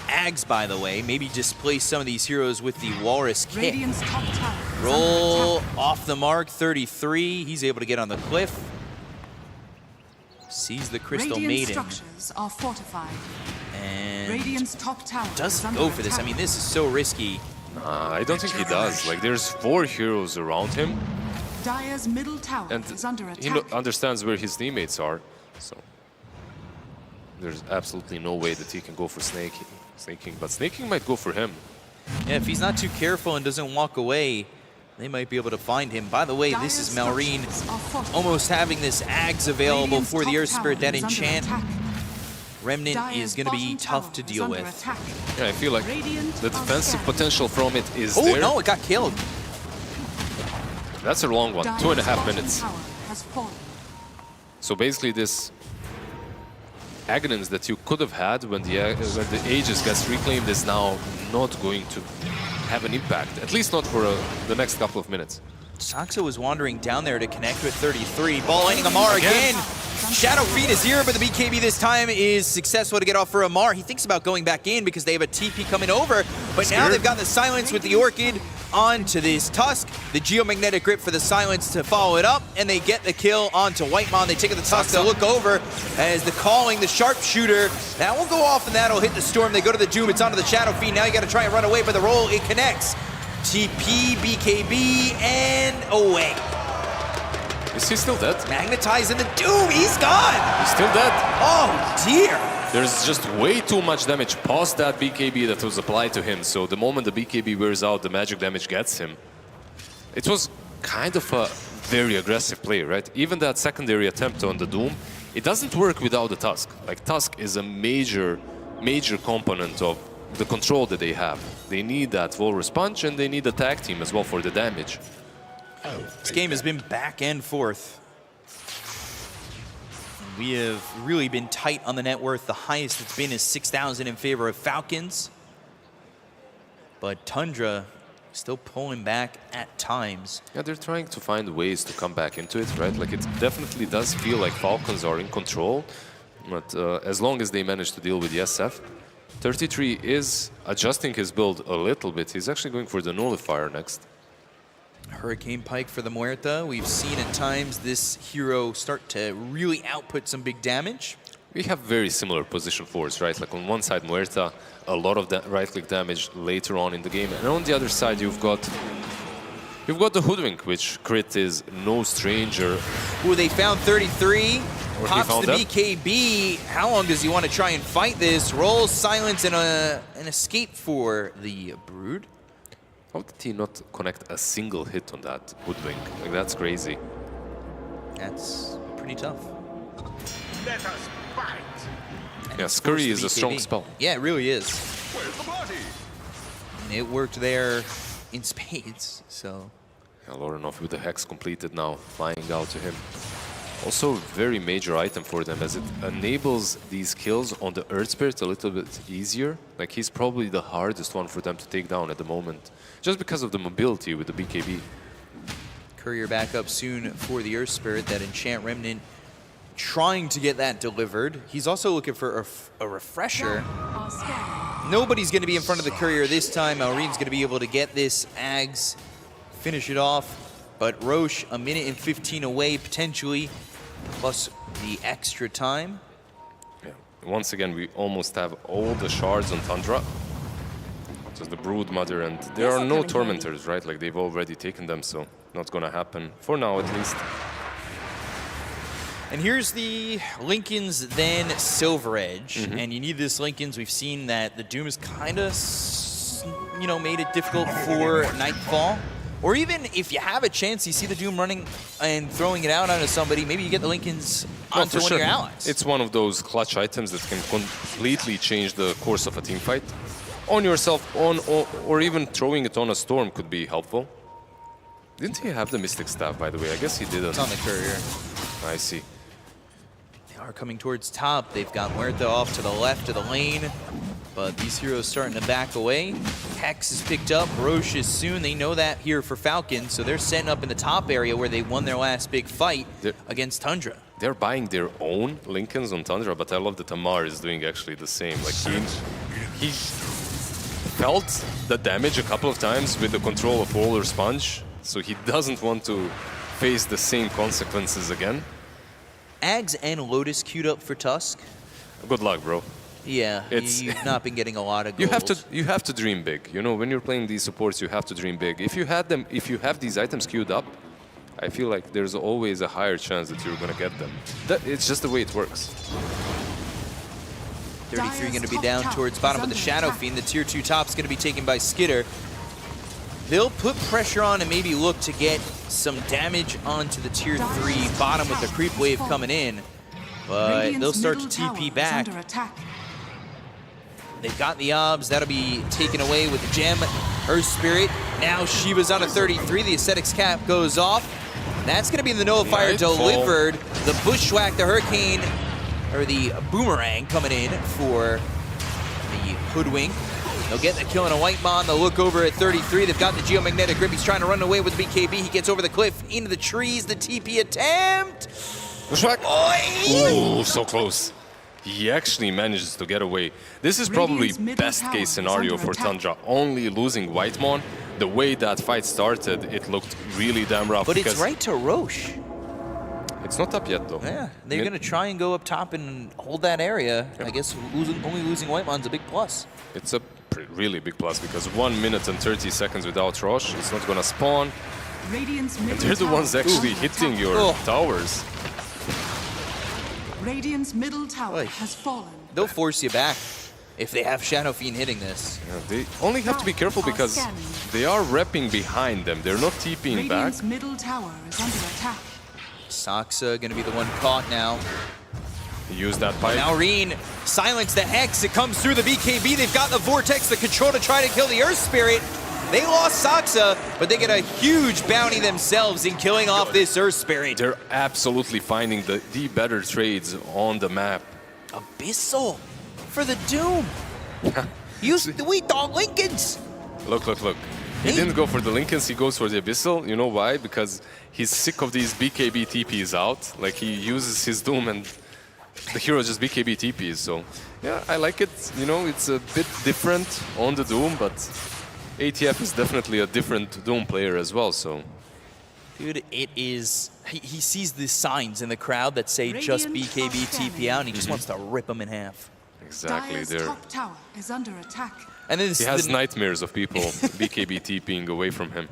Ags, by the way, maybe displace some of these heroes with the Walrus kick. Roll off the mark, 33. He's able to get on the cliff. Sees the Crystal Maiden. Structures are fortified. And Radiant's top tower doesn't go for this. I mean, this is so risky. Nah, I don't think he does. Like, there's 4 heroes around him. Dire's middle tower And is under he attack. understands where his teammates are, so there's absolutely no way that he can go for snaking, but snaking might go for him. Yeah, if he's not too careful and doesn't walk away, they might be able to find him. By the way, this is Malrine almost having this Ags available for the Earth Spirit. That enchant Remnant is going to be tough to deal with. Yeah, I feel like the defensive potential from it is Oh, there. no, it got killed. That's a long one, 2.5 minutes. So basically this Aghanim's that you could have had when the Aegis gets reclaimed is now not going to have an impact, at least not for the next couple of minutes. Saksa was wandering down there to connect with 33. Ball lightning Amar again. Shadow Fiend is here, but the BKB this time is successful to get off for Amar. He thinks about going back in because they have a TP coming over, but now they've got the silence with the Orchid onto this Tusk. The Geomagnetic Grip for the silence to follow it up, and they get the kill onto Whitemon. They take the Tusk to look over as the calling, the Sharpshooter. That will go off and that'll hit the Storm. They go to the Doom, it's onto the Shadow Fiend. Now you gotta try and run away, but the roll, it connects. TP, BKB, and away. Is he still dead? Magnetizing the Doom, he's gone! He's still dead. Oh dear! There's just way too much damage past that BKB that was applied to him, so the moment the BKB wears out, the magic damage gets him. It was kind of a very aggressive play, right? Even that secondary attempt on the Doom, it doesn't work without the Tusk. Like, Tusk is a major component of the control that they have. They need that Walrus Punch, and they need the tag team as well for the damage. This game has been back and forth. We have really been tight on the net worth. The highest it's been is 6,000 in favor of Falcons. But Tundra still pulling back at times. Yeah, they're trying to find ways to come back into it, right? Like, it definitely does feel like Falcons are in control, but as long as they manage to deal with the SF, 33 is adjusting his build a little bit. He's actually going for the Nullifier next. Hurricane Pike for the Muerta. We've seen at times this hero start to really output some big damage. We have very similar position forwards, right? Like, on one side, Muerta, a lot of right-click damage later on in the game, and on the other side, you've got the Hoodwink, which crit is no stranger. Ooh, they found 33. Or Pops the BKB. How long does he want to try and fight this? Rolls silence and an escape for the Brood. How did he not connect a single hit on that Hoodwink? Like, that's crazy. That's pretty tough. Let us fight. Yeah, Scurry is a strong spell. Yeah, it really is. Where's the party? It worked there in spades, so. Yeah, Lorenov with the Hex completed now, flying out to him. Also, very major item for them, as it enables these kills on the Earth Spirit a little bit easier. Like, he's probably the hardest one for them to take down at the moment, just because of the mobility with the BKB. Courier back up soon for the Earth Spirit, that Enchant Remnant trying to get that delivered. He's also looking for a refresher. Nobody's going to be in front of the Courier this time. Malrine's going to be able to get this Ags, finish it off. But Roche, a minute and 15 away, potentially, plus the extra time. Yeah. Once again, we almost have all the shards on Tundra. Just the Brood Mother, and there are no Tormentors, right? Like, they've already taken them, so not gonna happen, for now at least. And here's the Linken's then Silver Edge. And you need this Linken's. We've seen that the Doom has kind of, made it difficult for Nightfall. Or even if you have a chance, you see the Doom running and throwing it out onto somebody, maybe you get the Lincolns onto one of your allies. It's one of those clutch items that can completely change the course of a team fight. On yourself, or even throwing it on a Storm could be helpful. Didn't he have the Mystic Staff, by the way? I guess he didn't. It's on the courier. I see. They are coming towards top. They've got Muerta off to the left of the lane, but these heroes starting to back away. Hex is picked up. Roche is soon. They know that here for Falcons, so they're setting up in the top area where they won their last big fight against Tundra. They're buying their own Lincolns on Tundra, but I love that Tamar is doing actually the same. Like he felt the damage a couple of times with the control of Roller Sponge, so he doesn't want to face the same consequences again. Ags and Lotus queued up for Tusk. Good luck, bro. Yeah, you've not been getting a lot of goals. You have to dream big. You know, when you're playing these supports, you have to dream big. If you have these items queued up, I feel like there's always a higher chance that you're gonna get them. It's just the way it works. 33 going to be down towards bottom with the Shadow Fiend. The tier 2 top's going to be taken by Skitter. They'll put pressure on and maybe look to get some damage onto the tier 3 bottom with the creep wave coming in. But they'll start to TP back. They've got the obs. That'll be taken away with the gem. Earth Spirit. Now Shiva's on a 33. The Ascetics cap goes off. That's going to be the Nullifier delivered. The Bushwhack, the Hurricane, or the Boomerang coming in for the Hoodwink. They'll get the kill on a White Mon. They'll look over at 33. They've got the Geomagnetic Grip. He's trying to run away with the BKB. He gets over the cliff into the trees. The TP attempt. Bushwhack. Oh, so close. He actually manages to get away. This is probably best case scenario for Tundra. Only losing White Mon. The way that fight started, it looked really damn rough. But it's right to Roche. It's not up yet, though. Yeah, they're going to try and go up top and hold that area. I guess only losing White Mon's a big plus. It's a really big plus because 1 minute and 30 seconds without Roche, it's not going to spawn. And they're the ones actually hitting your towers. Radiant's middle tower has fallen. They'll force you back if they have Shadow Fiend hitting this. Yeah, they only have to be careful because they are repping behind them. They're not TPing back. Radiant's middle tower is under attack. Saksa going to be the one caught now. Use that pipe. Now Reen silence the Hex. It comes through the BKB. They've got the Vortex, the control to try to kill the Earth Spirit. They lost Saksa, but they get a huge bounty themselves in killing off this Earth Spirit. They're absolutely finding the better trades on the map. Abyssal for the Doom. We thought Lincolns. Look. He didn't go for the Lincolns, he goes for the Abyssal. You know why? Because he's sick of these BKB TPs out. Like, he uses his Doom and the hero just BKB TPs. So, yeah, I like it. You know, it's a bit different on the Doom, but ATF is definitely a different Doom player as well, so. Dude, it is... He sees the signs in the crowd that say just BKB TP out, and he just wants to rip them in half. Exactly, there. Top tower is under attack. And then he has nightmares of people BKB TPing away from him.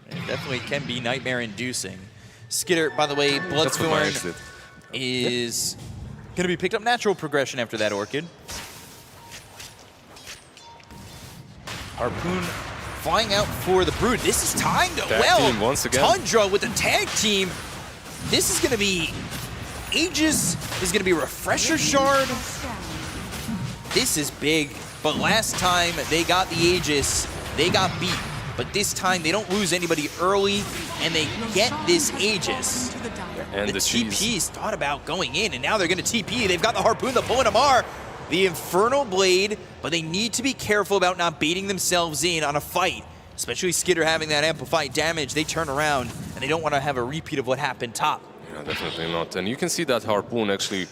It definitely can be nightmare-inducing. Skitter, by the way, Bloodthorn is going to be picked up natural progression after that Orchid. Harpoon flying out for the Brood. This is timed well. Once again. Tundra with the tag team. This is going to be Aegis. This is going to be Refresher Shard. This is big. But last time they got the Aegis, they got beat. But this time they don't lose anybody early, and they get this Aegis. And the TPs thought about going in, and now they're going to TP. They've got the Harpoon, the Bull, and Amar. The Infernal Blade, but they need to be careful about not baiting themselves in on a fight. Especially Skitter having that amplified damage. They turn around, and they don't want to have a repeat of what happened top. Yeah, definitely not. And you can see that Harpoon actually...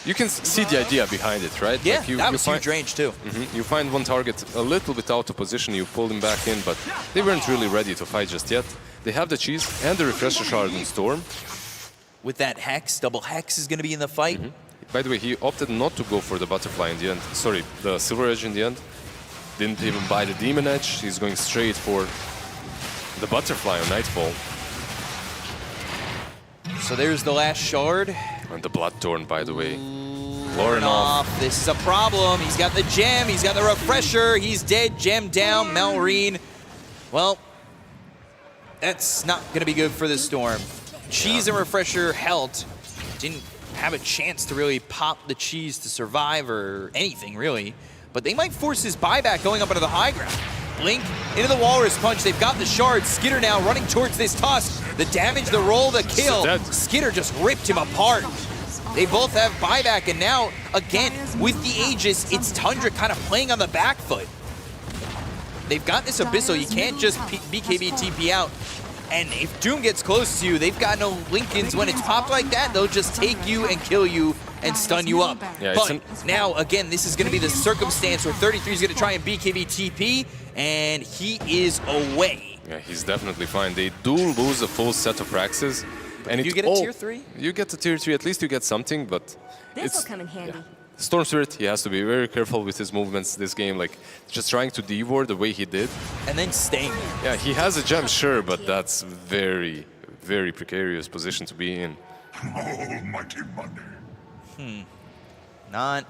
You can see the idea behind it, right? Yeah, like that was huge range too. You find one target a little bit out of position, you pull them back in, but they weren't really ready to fight just yet. They have the cheese and the Refresher Shard in Storm. With that Hex, double Hex is going to be in the fight. By the way, he opted not to go for the Butterfly in the end. Sorry, the Silver Edge in the end. Didn't even buy the Demon Edge. He's going straight for the Butterfly on Nightfall. So there's the last Shard. And the Bloodthorn, by the way. Lauren off. This is a problem. He's got the gem. He's got the refresher. He's dead. Gem down. Malrine. Well, That's not going to be good for the Storm. Cheese and Refresher held. Didn't have a chance to really pop the cheese to survive or anything, really. But they might force his buyback going up into the high ground. Blink into the Walrus Punch. They've got the shard. Skitter now running towards this Tusk. The damage, the roll, the kill. Skitter just ripped him apart. They both have buyback, and now, again, with the Aegis, it's Tundra kind of playing on the back foot. They've got this Abyssal. You can't just BKB TP out. And if Doom gets close to you, they've got no Lincolns. When it's popped like that, they'll just take you and kill you and stun you up. Yeah, but now, again, this is going to be the circumstance where 33 is going to try and BKB TP, and he is away. Yeah, he's definitely fine. They do lose a full set of Praxes. And you get a tier 3? You get a tier 3, at least you get something, but This will come in handy. Storm Spirit, he has to be very careful with his movements this game, like just trying to devour the way he did. And then staying. Yeah, he has a gem, sure, but that's very, very precarious position to be in. Almighty money. Not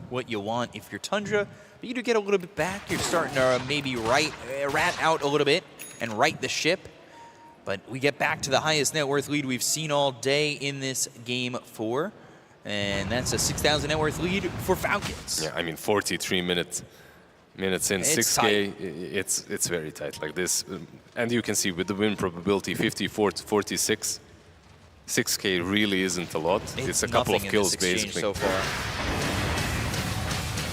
what you want if you're Tundra, but you do get a little bit back. You're starting to maybe rat out a little bit and right the ship. But we get back to the highest net worth lead we've seen all day in this game 4. And that's a 6,000 net worth lead for Falcons. Yeah, I mean, 43 minutes in, It's 6K, tight. it's very tight like this. And you can see with the win probability 54 to 46, 6K really isn't a lot. It's a couple of kills basically. So far.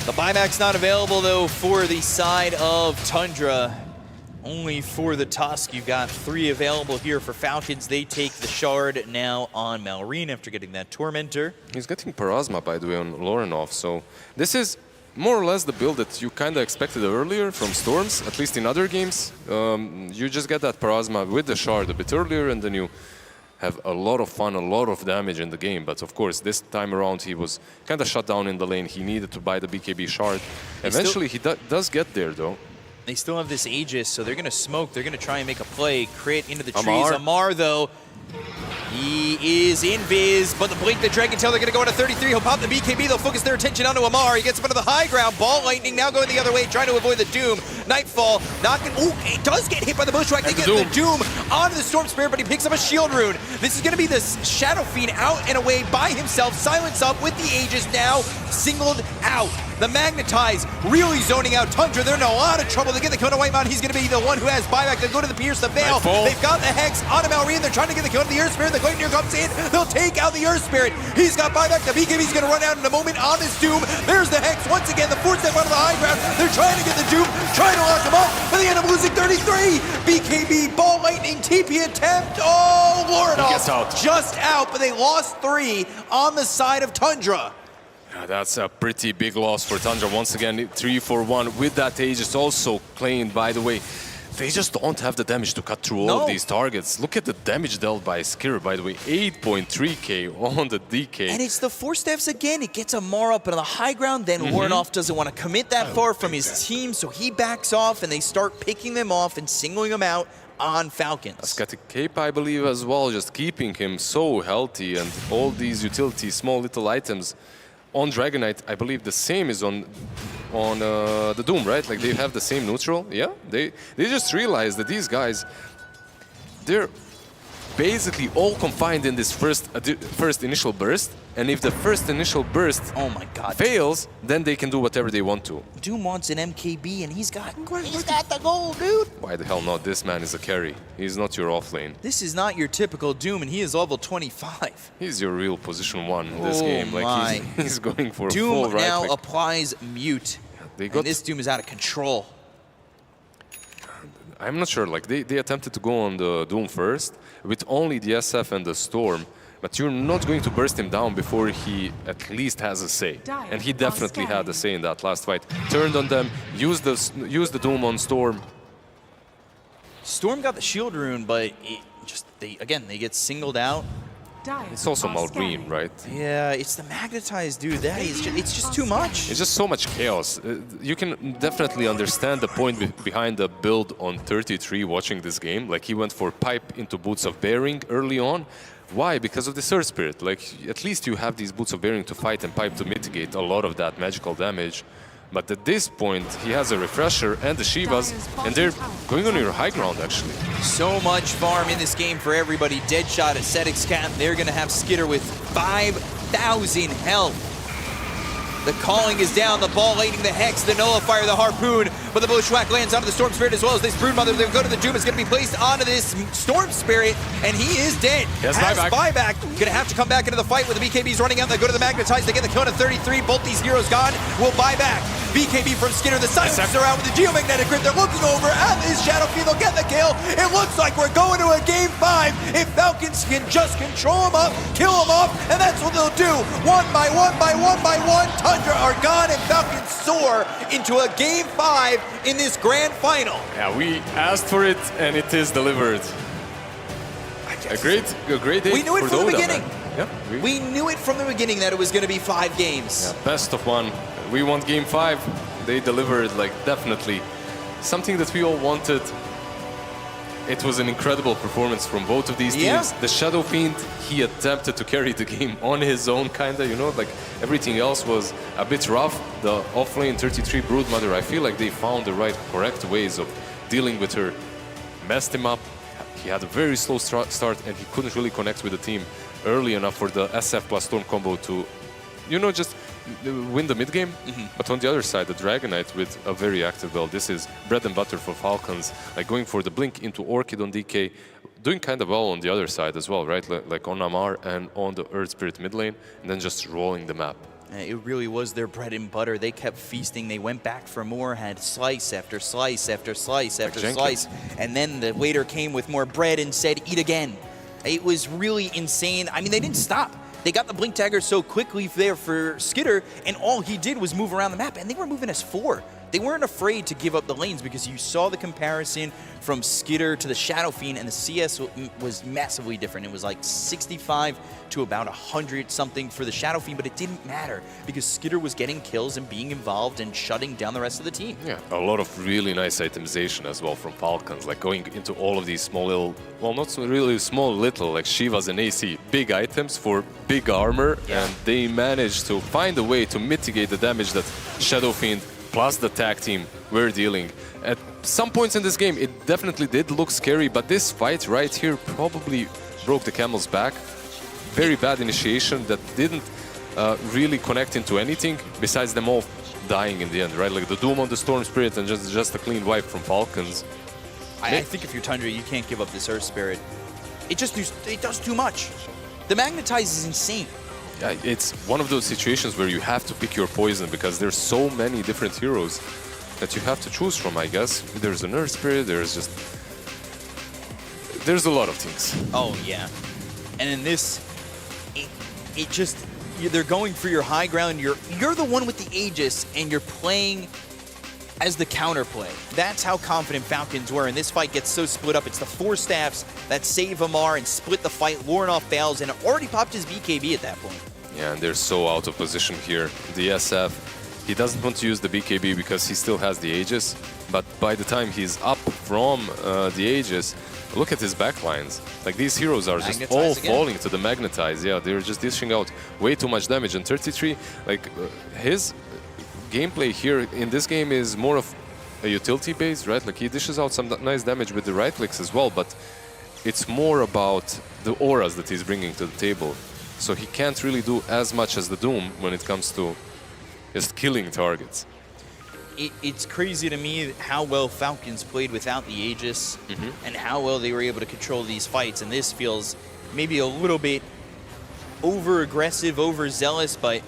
The buyback's not available though for the side of Tundra. Only for the Tusk. You've got 3 available here for Falcons. They take the shard now on Malrine after getting that Tormentor. He's getting Parasma, by the way, on Lorenov. So this is more or less the build that you kind of expected earlier from Storms, at least in other games. You just get that Parasma with the shard a bit earlier, and then you have a lot of fun, a lot of damage in the game. But of course, this time around, he was kind of shut down in the lane. He needed to buy the BKB shard. Eventually, he does get there, though. They still have this Aegis, so they're going to smoke. They're going to try and make a play, crit into the trees. Amar. Amar, though, he is invis, but the Blink, the Dragon Tail, they're going to go into 33. He'll pop the BKB. They'll focus their attention onto Amar. He gets up into the high ground. Ball Lightning now going the other way, trying to avoid the Doom. Nightfall, knocking. Ooh, it does get hit by the Bushwhack. They get the Doom onto the Storm Spirit, but he picks up a Shield Rune. This is going to be the Shadow Fiend out and away by himself. Silence up with the Aegis now, singled out. The Magnetize really zoning out Tundra. They're in a lot of trouble. They get the kill on White Mountain. He's going to be the one who has buyback. They go to the Pierce the Veil. They've got the Hex on Malrine. They're trying to get the kill on the Earth Spirit. The Gladnir comes in. They'll take out the Earth Spirit. He's got buyback. The BKB's going to run out in a moment on his Doom. There's the Hex once again. The 4-step out of the high ground. They're trying to get the Doom, trying to lock him up, but they end up losing 33. BKB, Ball Lightning, TP attempt. Oh, Lorenov just out, but they lost 3 on the side of Tundra. Yeah, that's a pretty big loss for Tundra. Once again, 3-4-1 with that Aegis also claimed, by the way. They just don't have the damage to cut through all of these targets. Look at the damage dealt by Skitter, by the way. 8.3k on the DK. And it's the 4 steps again. It gets Amar up on the high ground. Then Lorenov doesn't want to commit that far from his team, so he backs off, and they start picking them off and singling them out on Falcons. Ascetic Cape, I believe, as well, just keeping him so healthy, and all these utility, small little items. On Dragonite, I believe the same is on the Doom, right? Like they have the same neutral. Yeah, they just realized that these guys, they're basically all confined in this first initial burst. And if the first initial burst fails, then they can do whatever they want to. Doom wants an MKB, and he's got the gold, dude. Why the hell not? This man is a carry. He's not your off lane. This is not your typical Doom, and he is level 25. He's your real position 1 in this game. Like he's going for Doom full right. now applies mute. And this Doom is out of control. I'm not sure. Like they attempted to go on the Doom first with only the SF and the Storm. But you're not going to burst him down before he at least has a say. And he definitely had a say in that last fight. Turned on them, used the Doom on Storm. Storm got the Shield Rune, but they get singled out. It's also Malrine, right? Yeah, it's the Magnetized, dude. It's just too much. It's just so much chaos. You can definitely understand the point behind the build on 33 watching this game. Like he went for Pipe into Boots of Bearing early on. Why? Because of the Surge Spirit. Like, at least you have these Boots of Bearing to fight and Pipe to mitigate a lot of that magical damage. But at this point, he has a refresher and the Shivas, and they're going on your high ground, actually. So much farm in this game for everybody. Deadshot at Setix Cat. They're going to have Skitter with 5,000 health. The calling is down, the ball lighting the Hex, the Nullifier, the Harpoon, but the Bushwhack lands onto the Storm Spirit as well as this Broodmother. They go to the Doom, is going to be placed onto this Storm Spirit, and he is dead. Has buyback. Going to have to come back into the fight with the BKBs running out. They go to the Magnetize, they get the kill at 33. Both these heroes gone, will buy back. BKB from Skitter, the Silencers are out with the Geomagnetic Grip. They're looking over at this Shadow Fiend, they'll get the kill. It looks like we're going to a Game 5 if Falcons can just control them up, kill them off, and that's what they'll do. One by one by one by one, Tundra are gone, and Falcons soar into a Game 5 in this grand final. Yeah, we asked for it, and it is delivered. A great day. We knew it for from Dota, the beginning. Man. Yeah, we knew it from the beginning that it was going to be 5 games. Yeah, best of one. We want Game 5. They delivered, like, definitely something that we all wanted. It was an incredible performance from both of these teams. The Shadow Fiend, he attempted to carry the game on his own, kinda, you know, like everything else was a bit rough. The offlane 33 Broodmother, I feel like they found the correct ways of dealing with her. Messed him up. He had a very slow start and he couldn't really connect with the team early enough for the SF plus Storm combo to, you know, just win the mid game. But on the other side, the Dragonite with a very active build. This is bread and butter for Falcons, like going for the blink into Orchid on DK, doing kind of well on the other side as well, right? Like on Amar and on the Earth Spirit mid lane, and then just rolling the map. It really was their bread and butter. They kept feasting. They went back for more, had slice after slice after slice after slice. And then the waiter came with more bread and said, eat again. It was really insane. I mean, they didn't stop. They got the Blink Dagger so quickly there for Skitter, and all he did was move around the map, and they were moving as 4. They weren't afraid to give up the lanes because you saw the comparison from Skitter to the Shadow Fiend, and the CS was massively different. It was like 65 to about 100 something for the Shadow Fiend, but it didn't matter because Skitter was getting kills and being involved and shutting down the rest of the team. Yeah, a lot of really nice itemization as well from Falcons, like going into all of these small little, well, not so really small little, like Shivas and AC, big items for big armor, and they managed to find a way to mitigate the damage that Shadow Fiend plus the tag team were dealing. At some points in this game, it definitely did look scary, but this fight right here probably broke the camel's back. Very bad initiation that didn't really connect into anything besides them all dying in the end, right? Like the Doom on the Storm Spirit and just a clean wipe from Falcons. I think if you're Tundra, you can't give up this Earth Spirit. It does too much. The Magnetize is insane. Yeah, it's one of those situations where you have to pick your poison because there's so many different heroes that you have to choose from, I guess. There's an Earth Spirit, there's a lot of things. Oh, yeah. And in this, they're going for your high ground. You're the one with the Aegis, and you're playing as the counterplay. That's how confident Falcons were, and this fight gets so split up. It's the 4 staffs that save Amar and split the fight. Lornoff fails and already popped his BKB at that point. Yeah, and they're so out of position here. The SF, he doesn't want to use the BKB because he still has the Aegis, but by the time he's up from the Aegis, look at his backlines. Like, these heroes are just all falling to the Magnetize. Yeah, they're just dishing out way too much damage. And 33, like, his gameplay here in this game is more of a utility base, right? Like, he dishes out some nice damage with the right clicks as well, but it's more about the auras that he's bringing to the table. So he can't really do as much as the Doom when it comes to just killing targets. It's crazy to me how well Falcons played without the Aegis and how well they were able to control these fights. And this feels maybe a little bit over-aggressive, over-zealous, but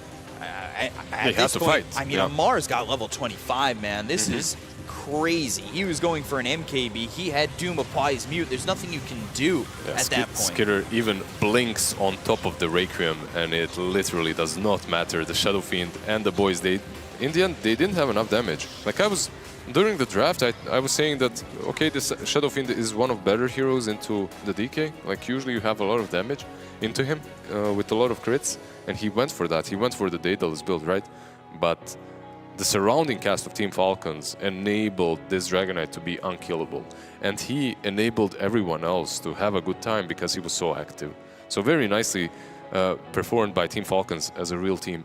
at this point, I mean, Amar's got level 25, man. This is crazy. He was going for an MKB. He had Doom apply his mute. There's nothing you can do at that point. Skitter even blinks on top of the Requiem, and it literally does not matter. The Shadow Fiend and the boys, in the end, they didn't have enough damage. Like, during the draft, I was saying that, okay, this Shadow Fiend is one of better heroes into the DK. Like, usually you have a lot of damage into him with a lot of crits, and he went for that. He went for the Daedalus build, right? But the surrounding cast of Team Falcons enabled this Dragonite to be unkillable. And he enabled everyone else to have a good time because he was so active. So very nicely performed by Team Falcons as a real team.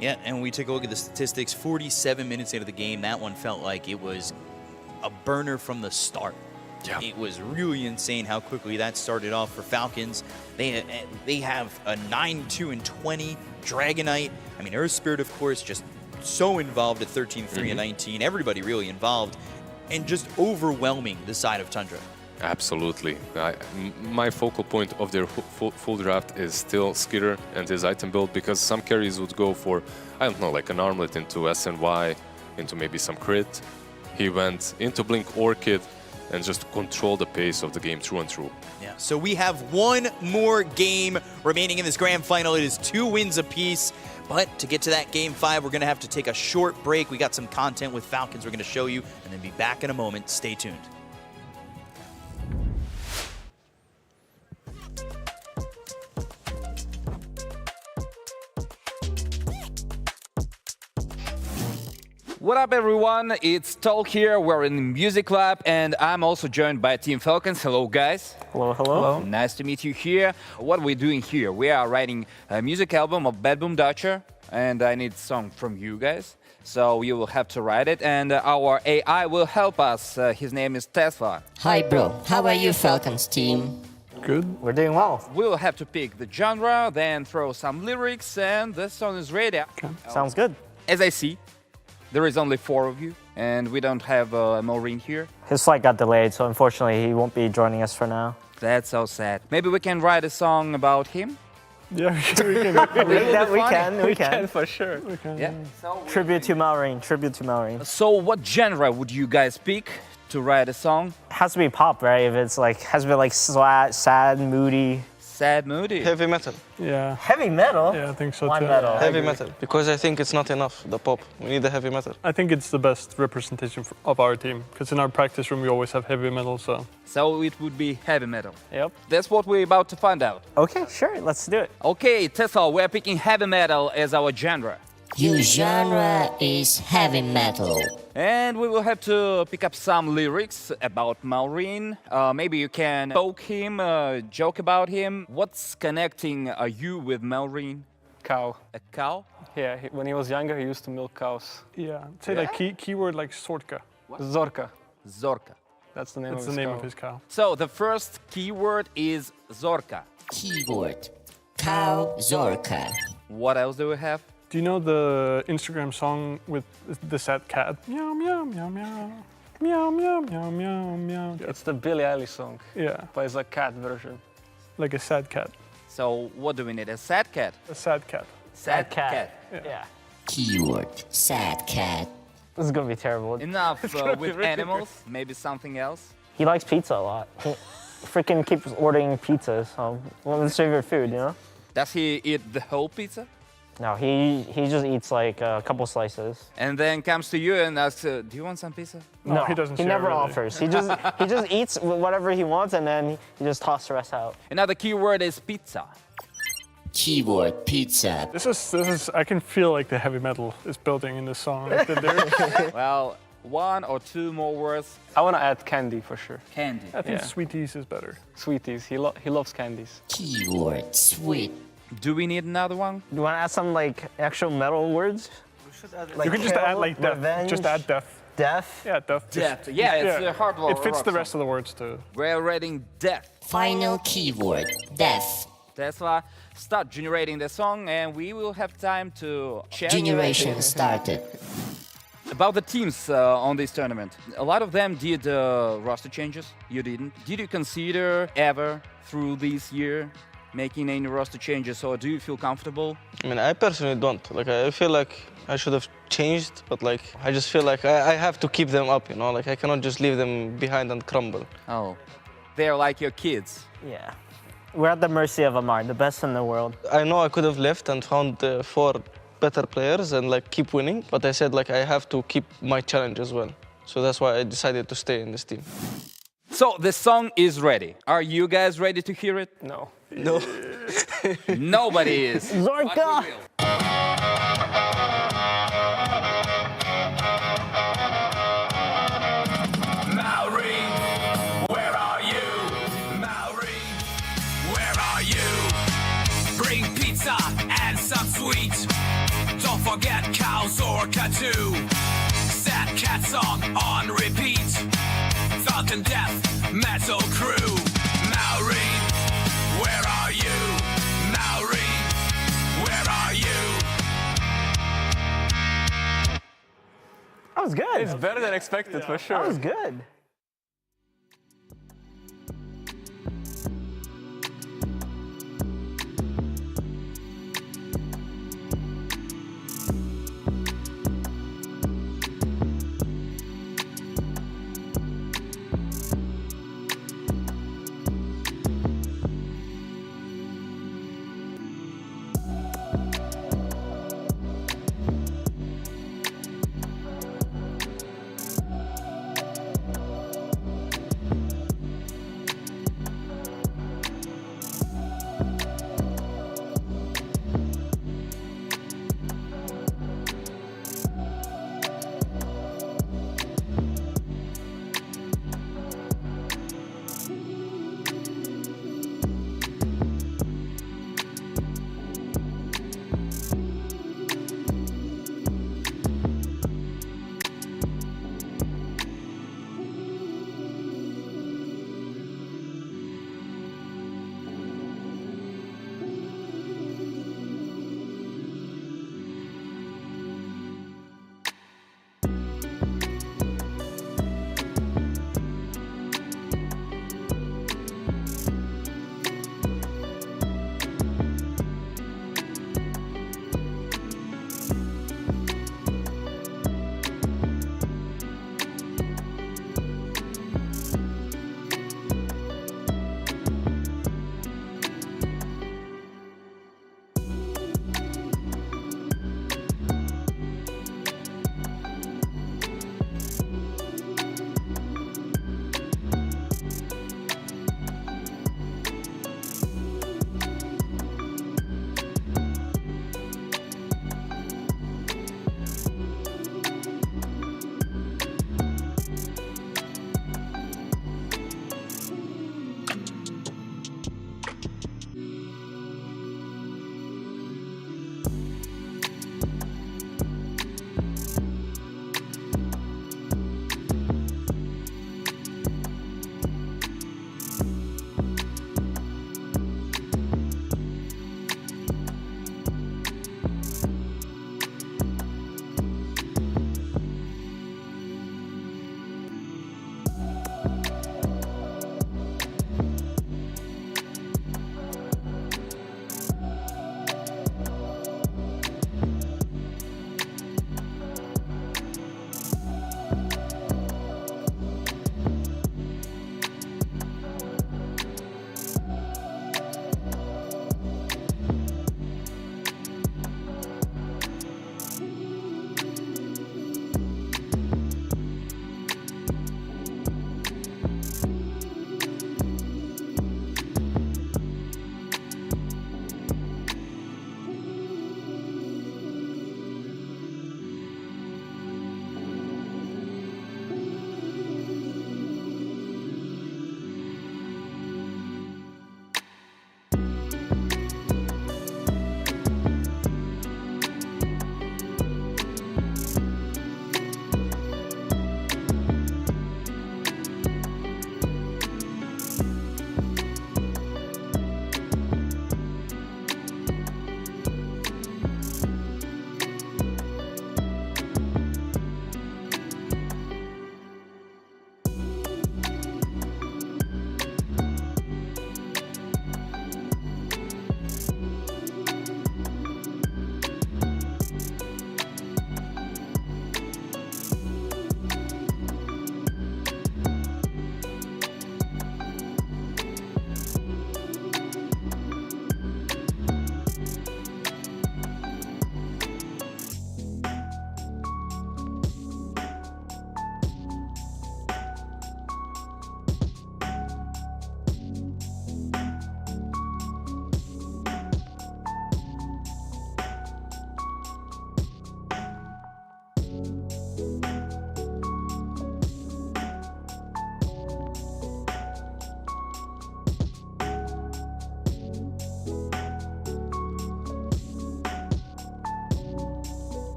Yeah, and when we take a look at the statistics, 47 minutes into the game, that one felt like it was a burner from the start. Yeah. It was really insane how quickly that started off for Falcons. They have a 9-2-20 Dragonite. I mean, Earth Spirit, of course, just so involved at 13-3 and 19. Everybody really involved, and just overwhelming the side of Tundra. Absolutely. My focal point of their full draft is still Skitter and his item build, because some carries would go for, I don't know, like an armlet into SNY, into maybe some crit. He went into Blink Orchid and just control the pace of the game through and through. Yeah. So we have one more game remaining in this grand final. It is 2 wins apiece. But to get to that game 5, we're going to have to take a short break. We got some content with Falcons we're going to show you, and then be back in a moment. Stay tuned. What up, everyone? It's Tol here. We're in the Music Lab, and I'm also joined by Team Falcons. Hello, guys. Hello, hello. Nice to meet you here. What are we doing here? We are writing a music album of BetBoom Dacha, and I need a song from you guys. So you will have to write it, and our AI will help us. His name is Tesla. Hi, bro. How are you, Falcons team? Good. We're doing well. We'll have to pick the genre, then throw some lyrics, and the song is ready. Okay. Sounds good. As I see, there is only 4 of you, and we don't have Maureen here. His flight got delayed, so unfortunately he won't be joining us for now. That's so sad. Maybe we can write a song about him? Yeah, we can for sure. We can. Yeah. Tribute to Maureen. So what genre would you guys pick to write a song? It has to be pop, right? If it's like, has to be like sad, moody. Sad, moody? Heavy metal. Yeah. Heavy metal? Yeah, I think so Why too. metal? Heavy metal. Because I think it's not enough, the pop. We need the heavy metal. I think it's the best representation of our team, because in our practice room we always have heavy metal, so. So it would be heavy metal. Yep. That's what we're about to find out. Okay, sure, let's do it. Okay, Tesla, we're picking heavy metal as our genre. Your genre is heavy metal. And we will have to pick up some lyrics about Maureen. Maybe you can poke him, joke about him. What's connecting you with Maureen? Cow. A cow? Yeah, when he was younger, he used to milk cows. Yeah, say like keyword like Sorka. Zorka. Zorka. That's the name of his cow. So the first keyword is Zorka. Keyword. Cow Zorka. What else do we have? Do you know the Instagram song with the sad cat? Meow, meow, meow, meow. Meow, meow, meow, meow, meow. It's the Billie Eilish song. Yeah. But it's a cat version. Like a sad cat. So what do we need? A sad cat? A sad cat. Sad cat. Yeah. Keyword. Sad cat. This is gonna be terrible. Enough with animals, maybe something else. He likes pizza a lot. He freaking keeps ordering pizzas. So one of his favorite food, you know? Does he eat the whole pizza? No, he just eats like a couple slices. And then comes to you and asks, do you want some pizza? No, he doesn't. He never really. offers. He just eats whatever he wants, and then he just tosses the rest out. Another keyword is pizza. Keyword pizza. This is. I can feel like the heavy metal is building in this song. Like Well, 1 or 2 more words. I want to add candy for sure. Candy. I think sweeties is better. Sweeties. He loves candies. Keyword sweet. Do we need another one? Do you want to add some like actual metal words? We should add, like, you can just add like death. Revenge. Just add death. Death? Yeah, death. Death. Yeah, it's a hard word. It fits the rest of the words too. We're reading death. Final keyword. Death. Tesla, start generating the song, and we will have time to check. Generation started. About the teams on this tournament, a lot of them did roster changes. You didn't. Did you consider ever through this year making any roster changes, or do you feel comfortable? I mean, I personally don't. Like, I feel like I should have changed, but like, I just feel like I have to keep them up, you know? Like, I cannot just leave them behind and crumble. Oh, they're like your kids. Yeah. We're at the mercy of Amar, the best in the world. I know I could have left and found 4 better players and like keep winning, but I said like I have to keep my challenge as well. So that's why I decided to stay in this team. So the song is ready. Are you guys ready to hear it? No. No. Nobody is. Zorka! Maureen, where are you? Maureen, where are you? Bring pizza and some sweets. Don't forget Nails or tattoo. Sad cat song on repeat. Falcon death metal crew. Maureen, where are you? Maureen, where are you? That was good. It's better than expected, for sure. That was good.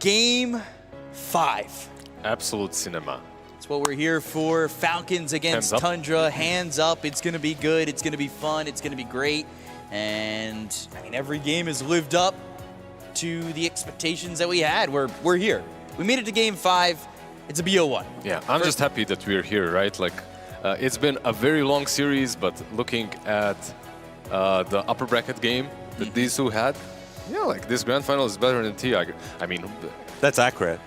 Game 5. Absolute cinema. That's what we're here for. Falcons against Hands up. Tundra. Hands up. It's going to be good. It's going to be fun. It's going to be great. And I mean, every game has lived up to the expectations that we had. We're here. We made it to Game 5. It's a BO1. Yeah, I'm just happy that we're here, right? Like, it's been a very long series, but looking at the upper bracket game that these two had, yeah, like this grand final is better than TI. I mean, that's accurate.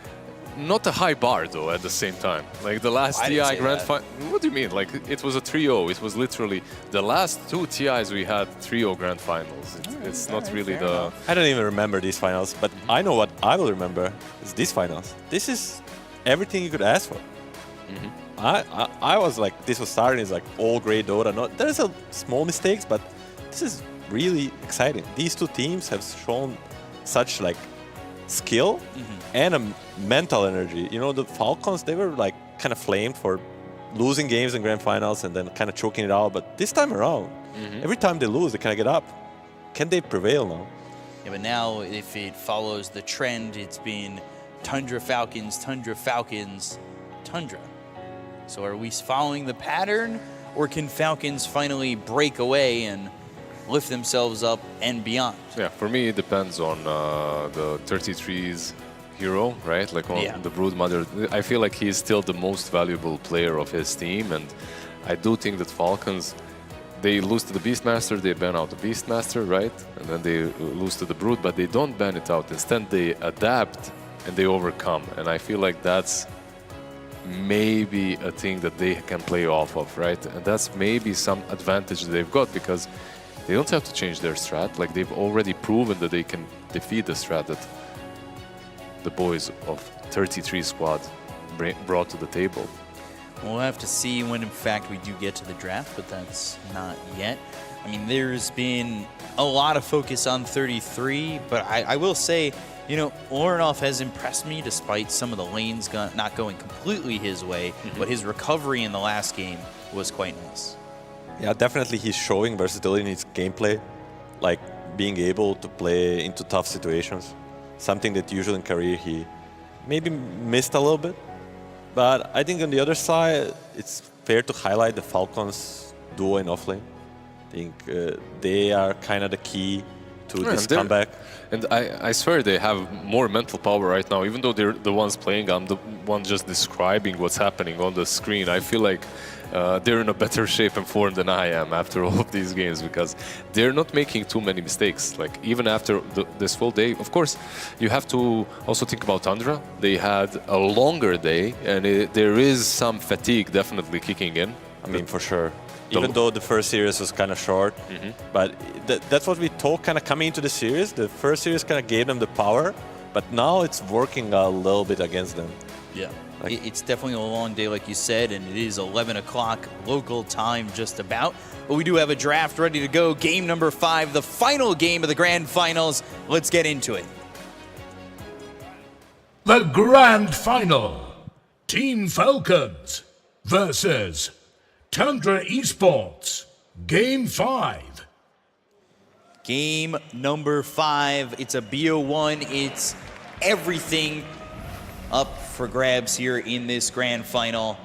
Not a high bar though. At the same time, like the last I didn't TI say grand that. final. What do you mean? Like it was a 3-0. It was literally the last two TIs we had 3-0 grand finals. It's not really the. I don't even remember these finals, but I know what I will remember is these finals. This is everything you could ask for. I was like, this was starting as like all great Dota. There's a small mistakes, but this is really exciting. These two teams have shown such like skill and a mental energy. You know, the Falcons, they were like kind of flamed for losing games in grand finals and then kind of choking it out. But this time around, every time they lose, they kind of get up. Can they prevail now? Yeah, but now if it follows the trend, it's been Tundra Falcons, Tundra Falcons, Tundra. So are we following the pattern, or can Falcons finally break away and lift themselves up and beyond? Yeah, for me it depends on the 33's hero, right? Like on the Broodmother. I feel like he is still the most valuable player of his team, and I do think that Falcons, they lose to the Beastmaster, they ban out the Beastmaster, right? And then they lose to the Brood, but they don't ban it out. Instead, they adapt and they overcome. And I feel like that's maybe a thing that they can play off of, right? And that's maybe some advantage they've got because they don't have to change their strat. Like they've already proven that they can defeat the strat that the boys of 33 squad brought to the table. We'll have to see when, in fact, we do get to the draft, but that's not yet. I mean, there's been a lot of focus on 33, but I will say, you know, Orenov has impressed me despite some of the lanes not going completely his way, but his recovery in the last game was quite nice. Yeah, definitely he's showing versatility in his gameplay, like being able to play into tough situations, something that usually in career he maybe missed a little bit. But I think on the other side, it's fair to highlight the Falcons duo in offlane. I think they are kind of the key to this comeback. And I swear they have more mental power right now, even though they're the ones playing. I'm the one just describing what's happening on the screen. I feel like they're in a better shape and form than I am after all of these games because they're not making too many mistakes. Like even after this full day, of course, you have to also think about Tundra. They had a longer day and there is some fatigue definitely kicking in. I mean, for sure. Even though the first series was kind of short, but that's what we thought kind of coming into the series. The first series kind of gave them the power, but now it's working a little bit against them. Yeah, it's definitely a long day, like you said, and it is 11 o'clock local time just about. But we do have a draft ready to go. Game number 5, the final game of the grand finals. Let's get into it. The grand final. Team Falcons versus Tundra Esports. Game 5. Game number 5. It's a BO1. It's everything up for grabs here in this grand final.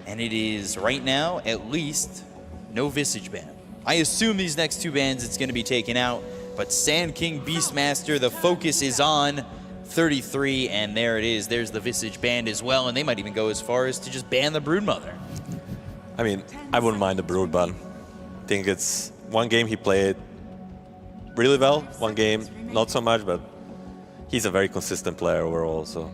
And it is right now, at least, no Visage ban. I assume these next 2 bans it's going to be taken out. But Sand King Beastmaster, the focus is on 33. And there it is. There's the Visage ban as well. And they might even go as far as to just ban the Broodmother. I mean, I wouldn't mind the Brood ban. I think it's one game he played really well, one game not so much, but he's a very consistent player overall, so.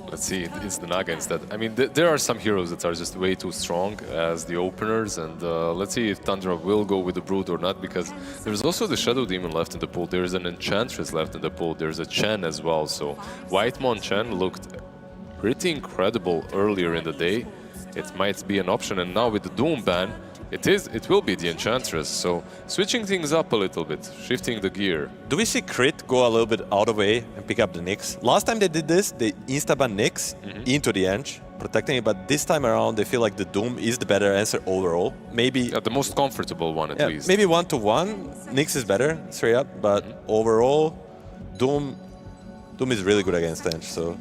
Let's see, it's the Naga instead. I mean, there are some heroes that are just way too strong as the openers, and let's see if Tundra will go with the Brood or not, because there's also the Shadow Demon left in the pool, there's an Enchantress left in the pool, there's a Chen as well, so Whitemon Chen looked pretty incredible earlier in the day. It might be an option, and now with the Doom ban, it will be the Enchantress, so switching things up a little bit, shifting the gear. Do we see Crit go a little bit out of the way and pick up the Nyx? Last time they did this, they insta-ban Nyx into the Ench, protecting it, but this time around they feel like the Doom is the better answer overall. Maybe the most comfortable one at least. Maybe 1-to-1, Nyx is better, straight up, but overall, Doom Doom is really good against Tench, so...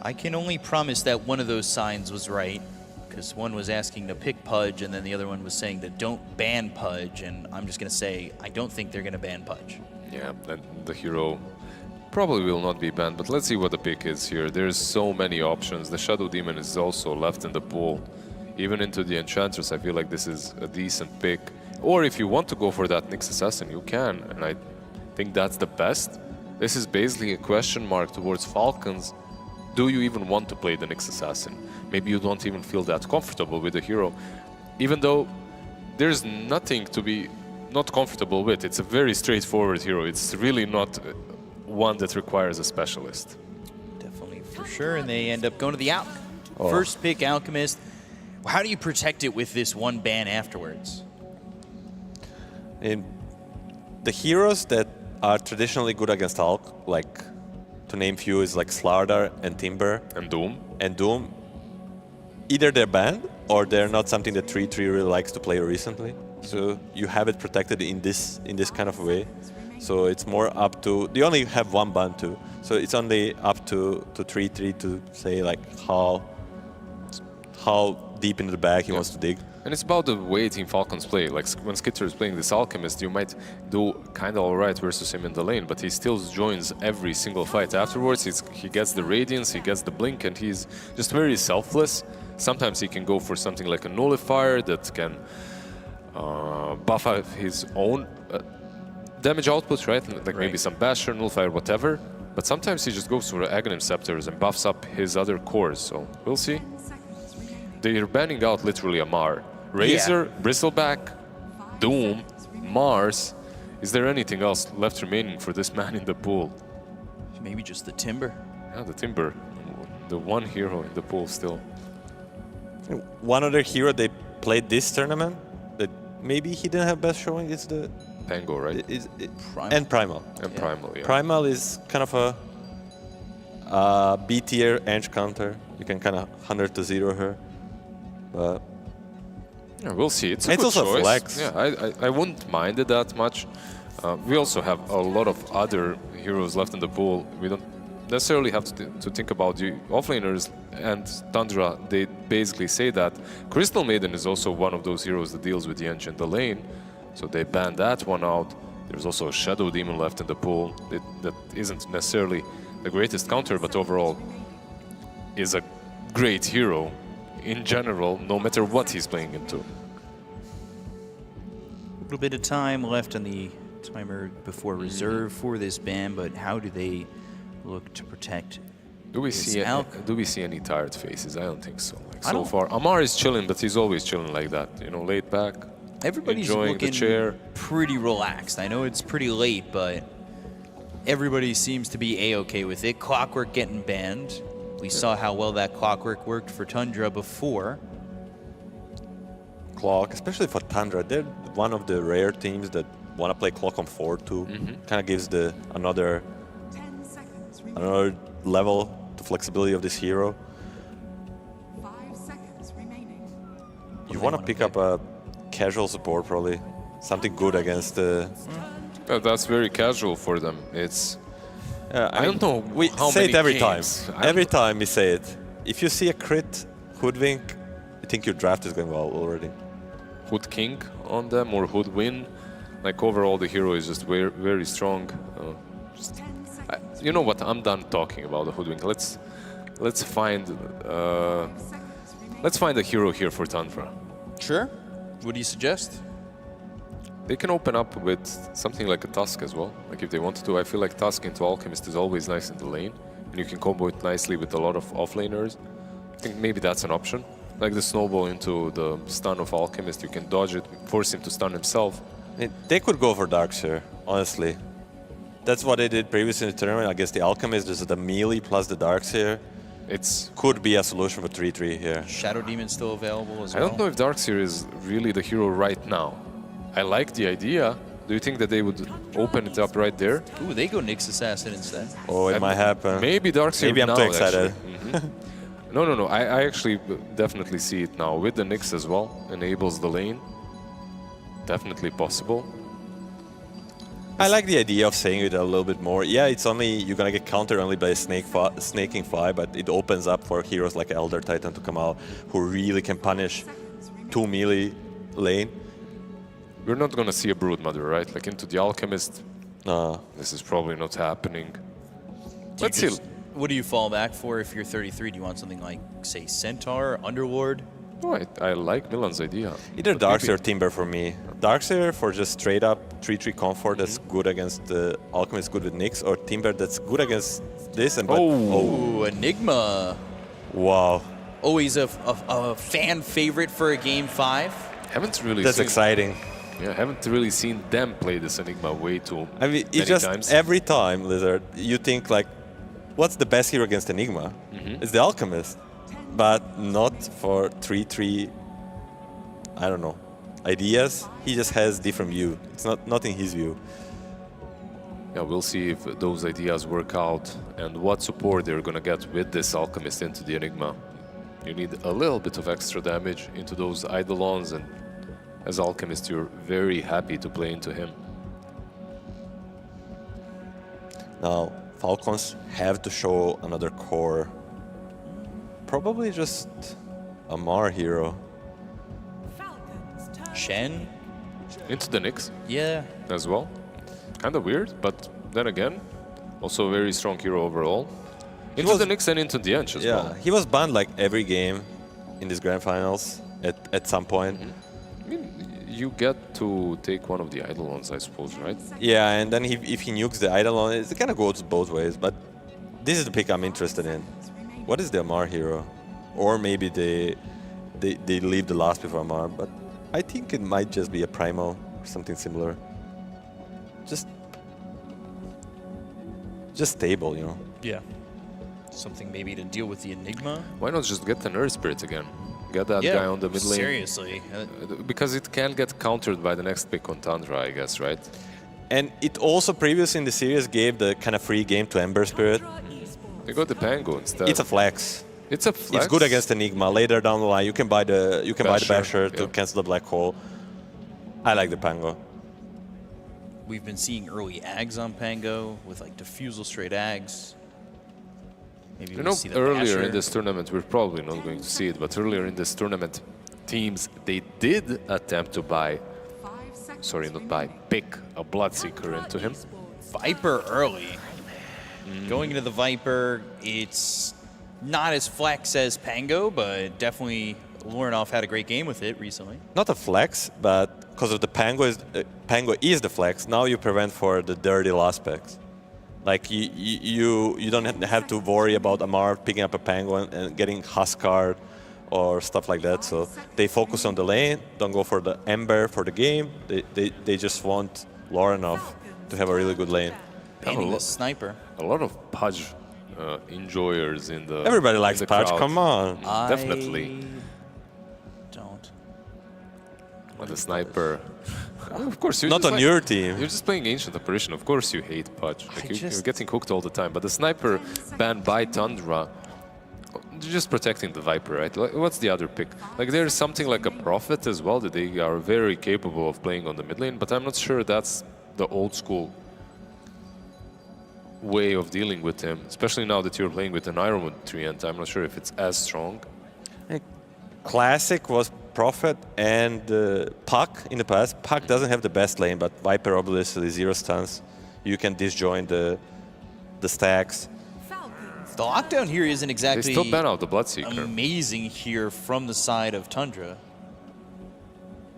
I can only promise that one of those signs was right, because one was asking to pick Pudge, and then the other one was saying that don't ban Pudge, and I'm just going to say I don't think they're going to ban Pudge. Yeah, the hero probably will not be banned, but let's see what the pick is here. There's so many options. The Shadow Demon is also left in the pool. Even into the Enchantress, I feel like this is a decent pick. Or if you want to go for that Nyx Assassin, you can, and I think that's the best. This is basically a question mark towards Falcons. Do you even want to play the Nyx Assassin? Maybe you don't even feel that comfortable with the hero, even though there's nothing to be not comfortable with. It's a very straightforward hero. It's really not one that requires a specialist. Definitely, for sure, and they end up going to the Alch. First pick, Alchemist. How do you protect it with this one ban afterwards? In the heroes that are traditionally good against Alch, like to name few, is like Slardar and Timber. And Doom. Either they're banned or they're not something that 3-3 really likes to play recently. So you have it protected in this kind of way. So it's more up to, they only have one ban too. So it's only up to 3-3 to say like how deep into the bag he wants to dig. And it's about the way Team Falcons play. Like when Skitter is playing this Alchemist, you might do kind of alright versus him in the lane, but he still joins every single fight afterwards. He gets the Radiance, he gets the Blink, and he's just very selfless. Sometimes he can go for something like a Nullifier that can buff out his own damage output, right? Like maybe some Basher, Nullifier, whatever. But sometimes he just goes for Aghanim Scepters and buffs up his other cores, so we'll see. They're banning out literally a Mar. Razor, Bristleback, Doom, Mars. Is there anything else left remaining for this man in the pool? Maybe just the Timber. Yeah, the Timber. The one hero in the pool still. One other hero they played this tournament that maybe he didn't have best showing is the... Pango, right? Primal. And Primal. And Primal, yeah. Primal is kind of a B tier Ange counter. You can kind of 100 to 0 her. But yeah, we'll see. It's a good also choice. flex. Yeah, I wouldn't mind it that much. We also have a lot of other heroes left in the pool. We don't necessarily have to think about the offlaners and Tundra. They basically say that Crystal Maiden is also one of those heroes that deals with the Ench in the lane. So they banned that one out. There's also a Shadow Demon left in the pool. That isn't necessarily the greatest counter, but overall is a great hero in general, no matter what he's playing into. A little bit of time left on the timer before reserve for this ban, but how do they look to protect? Do we see any tired faces? I don't think so. Like so don't- far, Amar is chilling, but he's always chilling like that. You know, laid back, Everybody's enjoying looking the chair. pretty relaxed. I know it's pretty late, but everybody seems to be a-okay with it. Clockwork getting banned. We saw how well that Clockwork worked for Tundra before. Clock, especially for Tundra, they're one of the rare teams that want to play Clock on 4 too. Kind of gives the another level to flexibility of this hero. 5 seconds remaining. You want to pick up a casual support probably, something good against the... That's very casual for them. It's... I don't know We how say many it every games. time. Every time we say it. If you see a crit Hoodwink, I think your draft is going well already. Hood King on them or Hood Win. Like overall, the hero is just very, very strong. You know what? I'm done talking about the Hoodwink. Let's find a hero here for Tundra. Sure. What do you suggest? They can open up with something like a Tusk as well. Like if they wanted to, I feel like Tusk into Alchemist is always nice in the lane. And you can combo it nicely with a lot of offlaners. I think maybe that's an option. Like the snowball into the stun of Alchemist, you can dodge it, force him to stun himself. They could go for Darkseer, honestly. That's what they did previously in the tournament. I guess the Alchemist is the melee plus the Darkseer. It could be a solution for 3-3 here. Shadow Demon still available as I well? don't know if Darkseer is really the hero right now. I like the idea. Do you think that they would open it up right there? Ooh, they go Nyx Assassin instead. Oh, it might happen. Maybe Darkseer Maybe I'm now, too excited. actually. No. I actually definitely see it now. With the Nyx as well, enables the lane. Definitely possible. I like the idea of saying it a little bit more. Yeah, it's only you're gonna get countered only by a snaking fi, but it opens up for heroes like Elder Titan to come out who really can punish 2 melee lane. We're not gonna see a Broodmother, right? Like into the Alchemist. No, this is probably not happening. Let's see. What do you fall back for if you're 33? Do you want something like, say, Centaur, Underlord? Oh, I like Milan's idea. Either Darkseer or Timber for me. Darkseer for just straight up 3-3 comfort that's good against the Alchemist, good with Nyx, or Timber that's good against this and Oh, Enigma. Wow. Always a fan favorite for a game 5. Haven't really That's seen, exciting. Yeah, haven't really seen them play this Enigma way too I mean, many it's just times. every time, Lizard, you think like, what's the best hero against Enigma? It's the Alchemist. But not for 3-3, I don't know, ideas. He just has different view. It's not in his view. Yeah, we'll see if those ideas work out and what support they're gonna get with this Alchemist into the Enigma. You need a little bit of extra damage into those Eidolons, and as Alchemist, you're very happy to play into him. Now, Falcons have to show another core. Probably just a Mar hero. Shen? Into the Nyx? Yeah. As well. Kind of weird, but then again, also a very strong hero overall. Into the Nyx and into the Ench as well. He was banned like every game in these grand finals at some point. I mean, you get to take one of the Eidolons, I suppose, right? Yeah, and then if he nukes the Eidolon, it kind of goes both ways, but this is the pick I'm interested in. What is the Amar hero? Or maybe they leave the last before Amar, but I think it might just be a Primal or something similar. Just stable, you know? Yeah. Something maybe to deal with the Enigma? Why not just get an Earth Spirit again? Get that guy on the mid lane. Seriously. Because it can get countered by the next pick on Tundra, I guess, right? And it also previously in the series gave the kind of free game to Ember Spirit. They got the Pango instead. It's a flex. It's a flex. It's good against Enigma. Later down the line, you can buy the Basher to cancel the Black Hole. I like the Pango. We've been seeing early Ags on Pango with like Diffusal straight Ags. Maybe You we'll know, see the earlier Basher. in this tournament, we're probably not going to see it, but earlier in this tournament, teams, they did attempt to pick a Bloodseeker into him. Viper early. Going into the Viper, it's not as flex as Pango, but definitely Lorinov had a great game with it recently. Not a flex, but because of the Pango is the flex. Now you prevent for the dirty last picks. Like you don't have to worry about Amar picking up a Pango and getting Huskard or stuff like that. So they focus on the lane, don't go for the Ember for the game. They just want Lorinov to have a really good lane. Painting the sniper. A lot of Pudge enjoyers in the Everybody likes the Pudge, crowd. come on. Definitely. Don't. But the sniper. Of course, you're Not just on your team. You're just playing Ancient Apparition. Of course you hate Pudge. Like you're getting hooked all the time. But the sniper banned by Tundra, you're just protecting the Viper, right? Like, what's the other pick? Like there's something like a Prophet as well that they are very capable of playing on the mid lane, but I'm not sure that's the old school way of dealing with him, especially now that you're playing with an Ironwood Treant. I'm not sure if it's as strong. Classic was Prophet and Puck in the past. Puck doesn't have the best lane, but Viper obviously 0 stuns. You can disjoin the stacks. The lockdown here isn't exactly They still ban out the Bloodseeker. amazing here from the side of Tundra.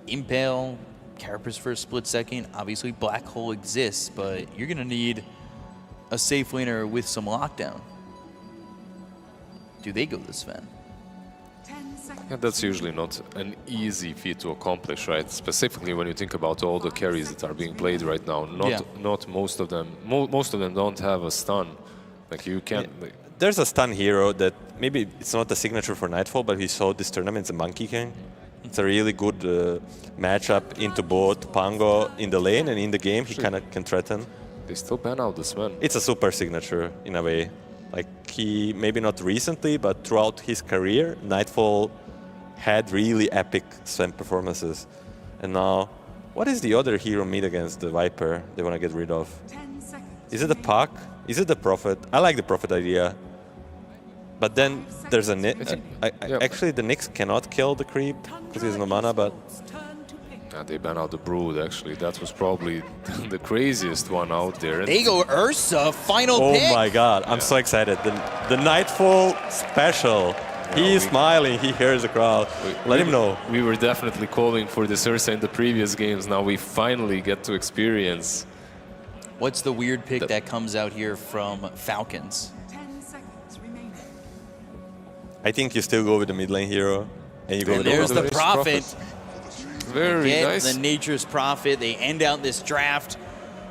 Impale, Carapace for a split second. Obviously, Black Hole exists, but you're going to need a safe laner with some lockdown. Do they go this Sven? Yeah, that's usually not an easy feat to accomplish, right? Specifically when you think about all the carries that are being played right now. Not most of them. Most of them don't have a stun. Like you can't. There's a stun hero that maybe it's not a signature for Nightfall, but we saw this tournament. It's a Monkey King. It's a really good matchup into both Pango in the lane and in the game. He kind of can threaten. They still ban out this man. It's a super signature in a way. Like he, maybe not recently, but throughout his career, Nightfall had really epic Sven performances. And now What is the other hero mid against the Viper they want to get rid of? Is it the Puck? Is it the Prophet? I like the Prophet idea. But then there's a actually the Nyx cannot kill the creep because he has no mana, but they ban out the Brood, actually. That was probably the craziest one out there. They go Ursa, final pick. Oh my god, I'm so excited. The Nightfall special. He's smiling, he hears the crowd. Let him know. We were definitely calling for this Ursa in the previous games. Now we finally get to experience. What's the weird pick that comes out here from Falcons? I think you still go with the mid lane hero. And you go with there's the Prophet. Very nice. The Nature's Prophet. They end out this draft.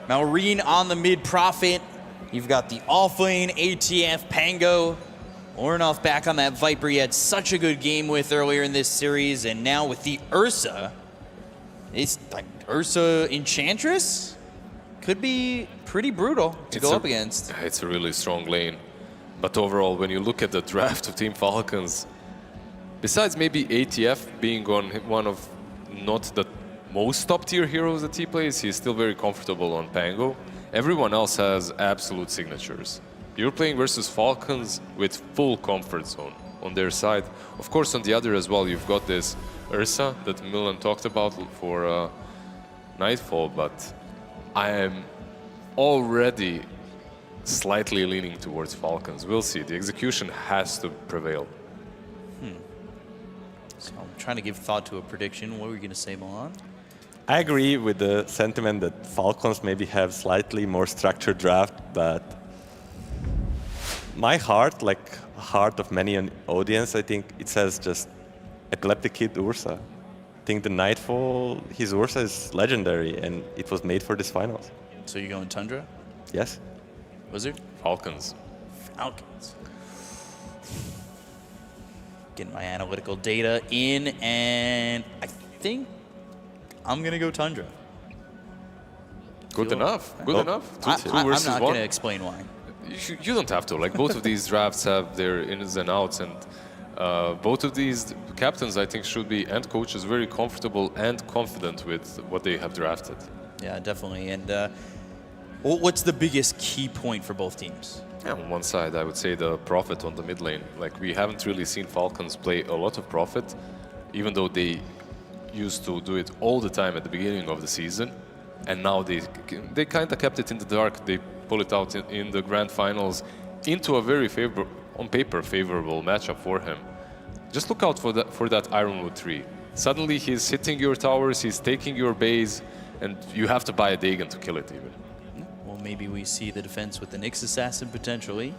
Maureen on the mid Prophet. You've got the off-lane ATF Pango. Ornoff back on that Viper he had such a good game with earlier in this series, and now with the Ursa, it's like Ursa Enchantress could be pretty brutal to go up against. It's a really strong lane. But overall, when you look at the draft of Team Falcons, besides maybe ATF being on one of not the most top-tier heroes that he plays, he's still very comfortable on Pango. Everyone else has absolute signatures. You're playing versus Falcons with full comfort zone on their side. Of course, on the other as well, you've got this Ursa that Milan talked about for Nightfall, but I am already slightly leaning towards Falcons. We'll see. The execution has to prevail. So I'm trying to give thought to a prediction. What were you going to say, Milan? I agree with the sentiment that Falcons maybe have slightly more structured draft, but my heart, like heart of many an audience, I think it says just Epileptic Kid Ursa. I think the Nightfall, his Ursa is legendary, and it was made for this finals. So you're going Tundra? Yes. Wizard? Falcons. Falcons. Getting my analytical data in, and I think I'm going to go Tundra. Good enough. Good enough. I'm not going to explain why. You don't have to. Like, both of these drafts have their ins and outs, and both of these captains, I think, should be, and coaches, very comfortable and confident with what they have drafted. Yeah, definitely. And what's the biggest key point for both teams? Yeah, on one side, I would say the Prophet on the mid lane. Like, we haven't really seen Falcons play a lot of Prophet, even though they used to do it all the time at the beginning of the season. And now they kind of kept it in the dark. They pull it out in the grand finals into a very on paper favorable matchup for him. Just look out for that Ironwood 3. Suddenly he's hitting your towers, he's taking your base, and you have to buy a Dagon to kill it even. Well, maybe we see the defense with the Nyx Assassin potentially.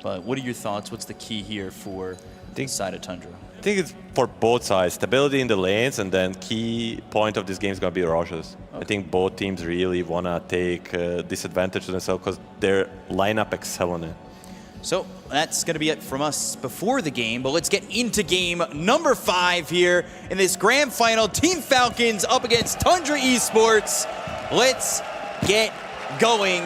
But what are your thoughts? What's the key here for the side of Tundra? I think it's for both sides. Stability in the lanes, and then key point of this game is going to be Roches. Okay. I think both teams really want to take disadvantage to themselves because their lineup excel on it. So that's going to be it from us before the game, but let's get into game number 5 here in this grand final. Team Falcons up against Tundra Esports. Let's get going.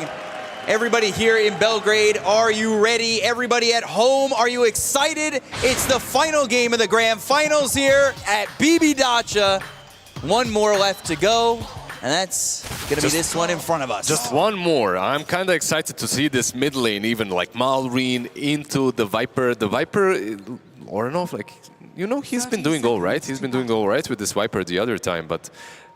Everybody here in Belgrade, are you ready? Everybody at home, are you excited? It's the final game of the grand finals here at BB Dacha. One more left to go, and that's going to be this one in front of us. Just one more. I'm kind of excited to see this mid lane, even like Maureen into the Viper. The Viper, Ornoff, like, you know, he's been doing all right. He's been doing all right with this Viper the other time, but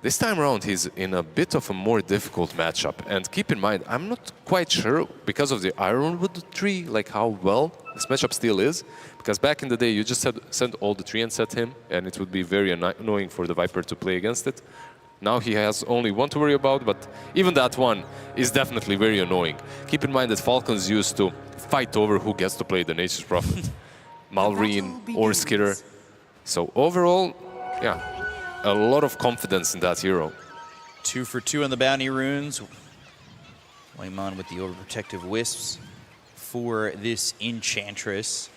this time around, he's in a bit of a more difficult matchup. And keep in mind, I'm not quite sure, because of the Ironwood tree, like how well this matchup still is. Because back in the day, you just send all the tree and set him, and it would be very annoying for the Viper to play against it. Now he has only one to worry about, but even that one is definitely very annoying. Keep in mind that Falcons used to fight over who gets to play the Nature's Prophet. Maureen or Skitter. So overall, yeah. A lot of confidence in that hero. 2 for 2 on the bounty runes. Gaimin with the overprotective wisps for this Enchantress.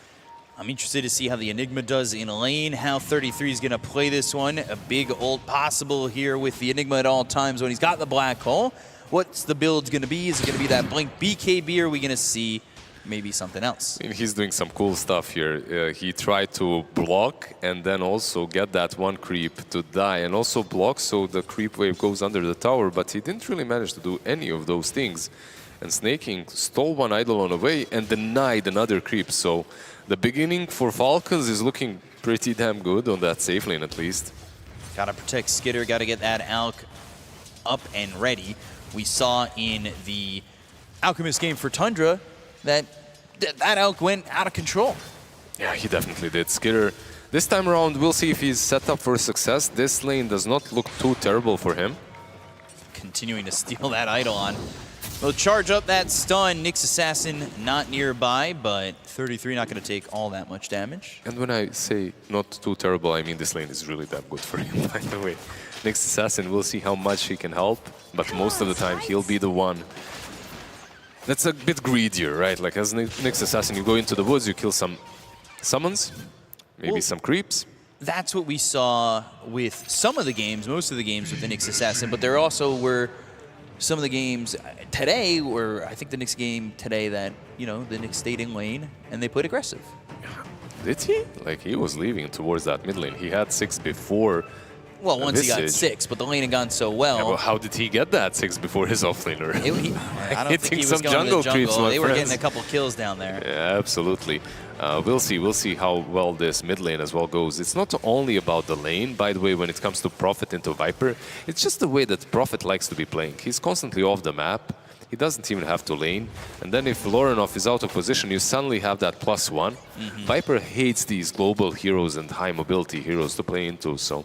I'm interested to see how the Enigma does in lane, how 33 is going to play this one. A big ult possible here with the Enigma at all times when he's got the black hole. What's the build going to be? Is it going to be that Blink BKB, or are we going to see maybe something else. I mean, he's doing some cool stuff here. He tried to block and then also get that one creep to die and also block so the creep wave goes under the tower, but he didn't really manage to do any of those things. And Snaking stole one Eidolon away and denied another creep. So the beginning for Falcons is looking pretty damn good on that safe lane at least. Gotta protect Skitter, gotta get that Alk up and ready. We saw in the Alchemist game for Tundra that Alk went out of control. Yeah, he definitely did. Skitter, this time around, we'll see if he's set up for success. This lane does not look too terrible for him. Continuing to steal that Eidolon. We'll charge up that stun. Nyx Assassin not nearby, but 33 not going to take all that much damage. And when I say not too terrible, I mean this lane is really damn good for him, by the way. Nyx Assassin, we'll see how much he can help, but most of the time he'll be the one that's a bit greedier, right? Like as Nyx Assassin, you go into the woods, you kill some summons, maybe some creeps. That's what we saw with some of the games, most of the games with the Nyx Assassin, but there also were some of the games today, or I think the Nyx game today that, you know, the Nyx stayed in lane and they played aggressive. Did he? Like he was leaving towards that mid lane. He had 6 before. Well, once he got 6, but the lane had gone so well. Yeah, well, how did he get that 6 before his offlaner? I don't think he was going to the jungle. They were getting a couple kills down there. Yeah, absolutely. We'll see how well this mid lane as well goes. It's not only about the lane, by the way, when it comes to Prophet into Viper. It's just the way that Prophet likes to be playing. He's constantly off the map. He doesn't even have to lane. And then if Lorenov is out of position, you suddenly have that +1. Viper hates these global heroes and high mobility heroes to play into, so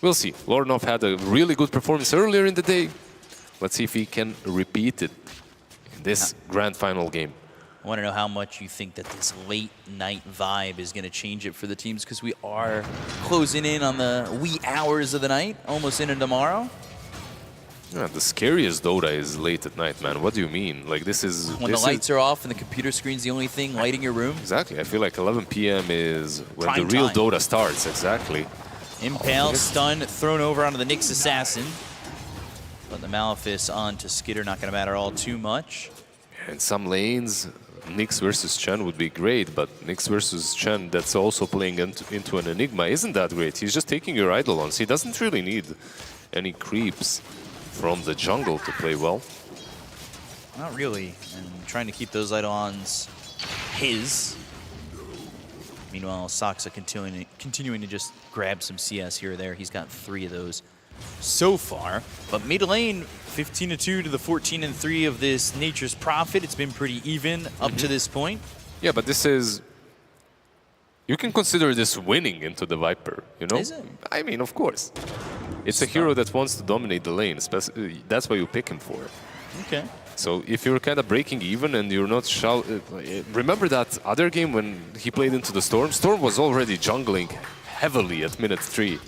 we'll see. Lorenov had a really good performance earlier in the day. Let's see if he can repeat it in this grand final game. I want to know how much you think that this late night vibe is going to change it for the teams, because we are closing in on the wee hours of the night, almost into tomorrow. Yeah, the scariest Dota is late at night, man. What do you mean? Like this is when the lights are off and the computer screen's the only thing lighting your room. Exactly. I feel like 11 p.m. is when Prime the real time. Dota starts. Exactly. Impale, stun, thrown over onto the Nyx Assassin. But the Malefice onto Skitter, not going to matter all too much. In some lanes, Nyx versus Chen would be great, but Nyx versus Chen that's also playing into an Enigma isn't that great. He's just taking your Eidolons. He doesn't really need any creeps from the jungle to play well. Not really, and trying to keep those Eidolons his. Meanwhile, Saksa continuing to just grab some CS here or there. He's got 3 of those so far. But mid lane, 15-2 to the 14-3 of this Nature's Prophet. It's been pretty even up to this point. Yeah, but this is... You can consider this winning into the Viper, you know? Is it? I mean, of course. It's a hero that wants to dominate the lane. That's why you pick him for. Okay. So if you're kind of breaking even and you're not remember that other game when he played into the Storm? Storm was already jungling heavily at minute 3.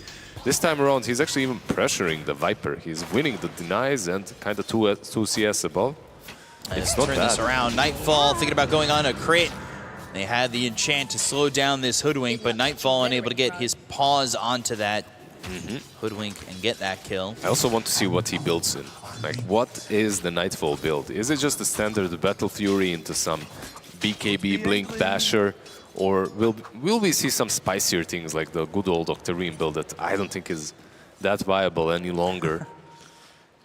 This time around, he's actually even pressuring the Viper. He's winning the denies and kind of 2 CS above. Let's turn this around. Nightfall thinking about going on a crit. They had the enchant to slow down this Hoodwink, but Nightfall unable to get his paws onto that Hoodwink and get that kill. I also want to see what he builds in. Like, what is the Nightfall build? Is it just a standard Battle Fury into some BKB Blink Basher? Or will we see some spicier things like the good old Octarine build that I don't think is that viable any longer?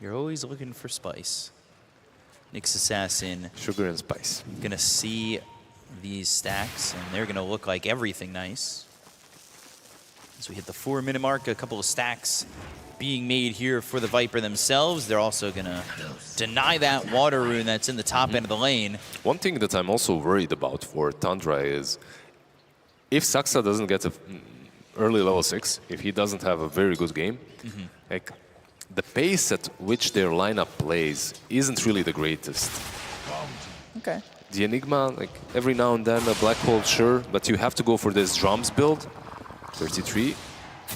You're always looking for spice. Nyx Assassin. Sugar and spice. Gonna see these stacks, and they're gonna look like everything nice. As we hit the 4-minute mark, a couple of stacks being made here for the Viper themselves. They're also gonna deny that water rune that's in the top end of the lane. One thing that I'm also worried about for Tundra is if Saksa doesn't get an early level 6, if he doesn't have a very good game, like the pace at which their lineup plays isn't really the greatest. Okay. The Enigma, like every now and then a Black Hole, sure, but you have to go for this drums build. 33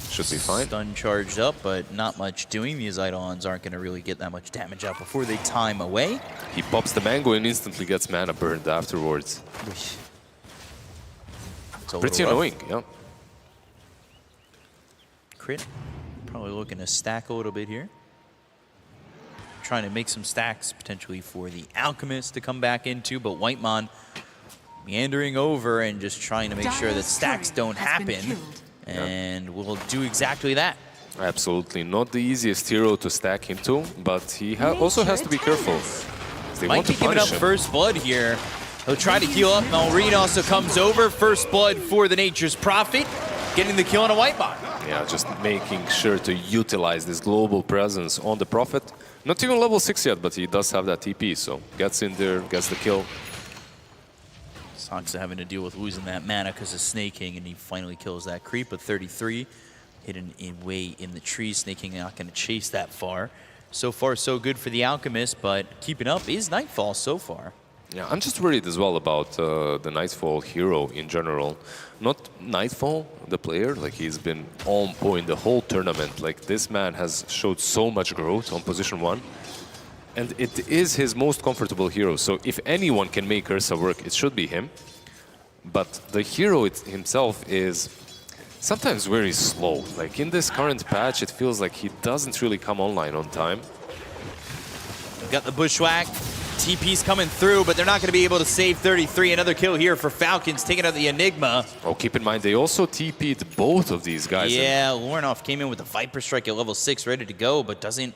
should be fine. Stun charged up, but not much doing. These Eidolons aren't going to really get that much damage out before they time away. He pops the mango and instantly gets mana burned afterwards. Pretty annoying, yeah. Crit, probably looking to stack a little bit here. Trying to make some stacks potentially for the Alchemist to come back into, but Whitemon meandering over and just trying to make sure that stacks don't happen. And we'll do exactly that. Absolutely not the easiest hero to stack into, but he also has to be careful. They Might want be to giving up punish him. first blood here. He'll try to heal up. Malrine also comes over. First blood for the Nature's Prophet, getting the kill on a Whitebot. Yeah, just making sure to utilize this global presence on the Prophet. Not even level 6 yet, but he does have that TP, so gets in there, gets the kill. Saksa having to deal with losing that mana because of Snake King, and he finally kills that creep at 33. Hidden away in the tree. Snake King not going to chase that far. So far, so good for the Alchemist, but keeping up is Nightfall so far. Yeah, I'm just worried as well about the Nightfall hero in general. Not Nightfall, the player, like he's been on point the whole tournament. Like this man has showed so much growth on position 1. And it is his most comfortable hero, so if anyone can make Ursa work, it should be him. But the hero himself is sometimes very slow. Like in this current patch, it feels like he doesn't really come online on time. We've got the Bushwhack. TP's coming through, but they're not going to be able to save 33. Another kill here for Falcons, taking out the Enigma. Oh, keep in mind, they also TP'd both of these guys. Yeah, Lornoff came in with the Viper Strike at level 6, ready to go, but doesn't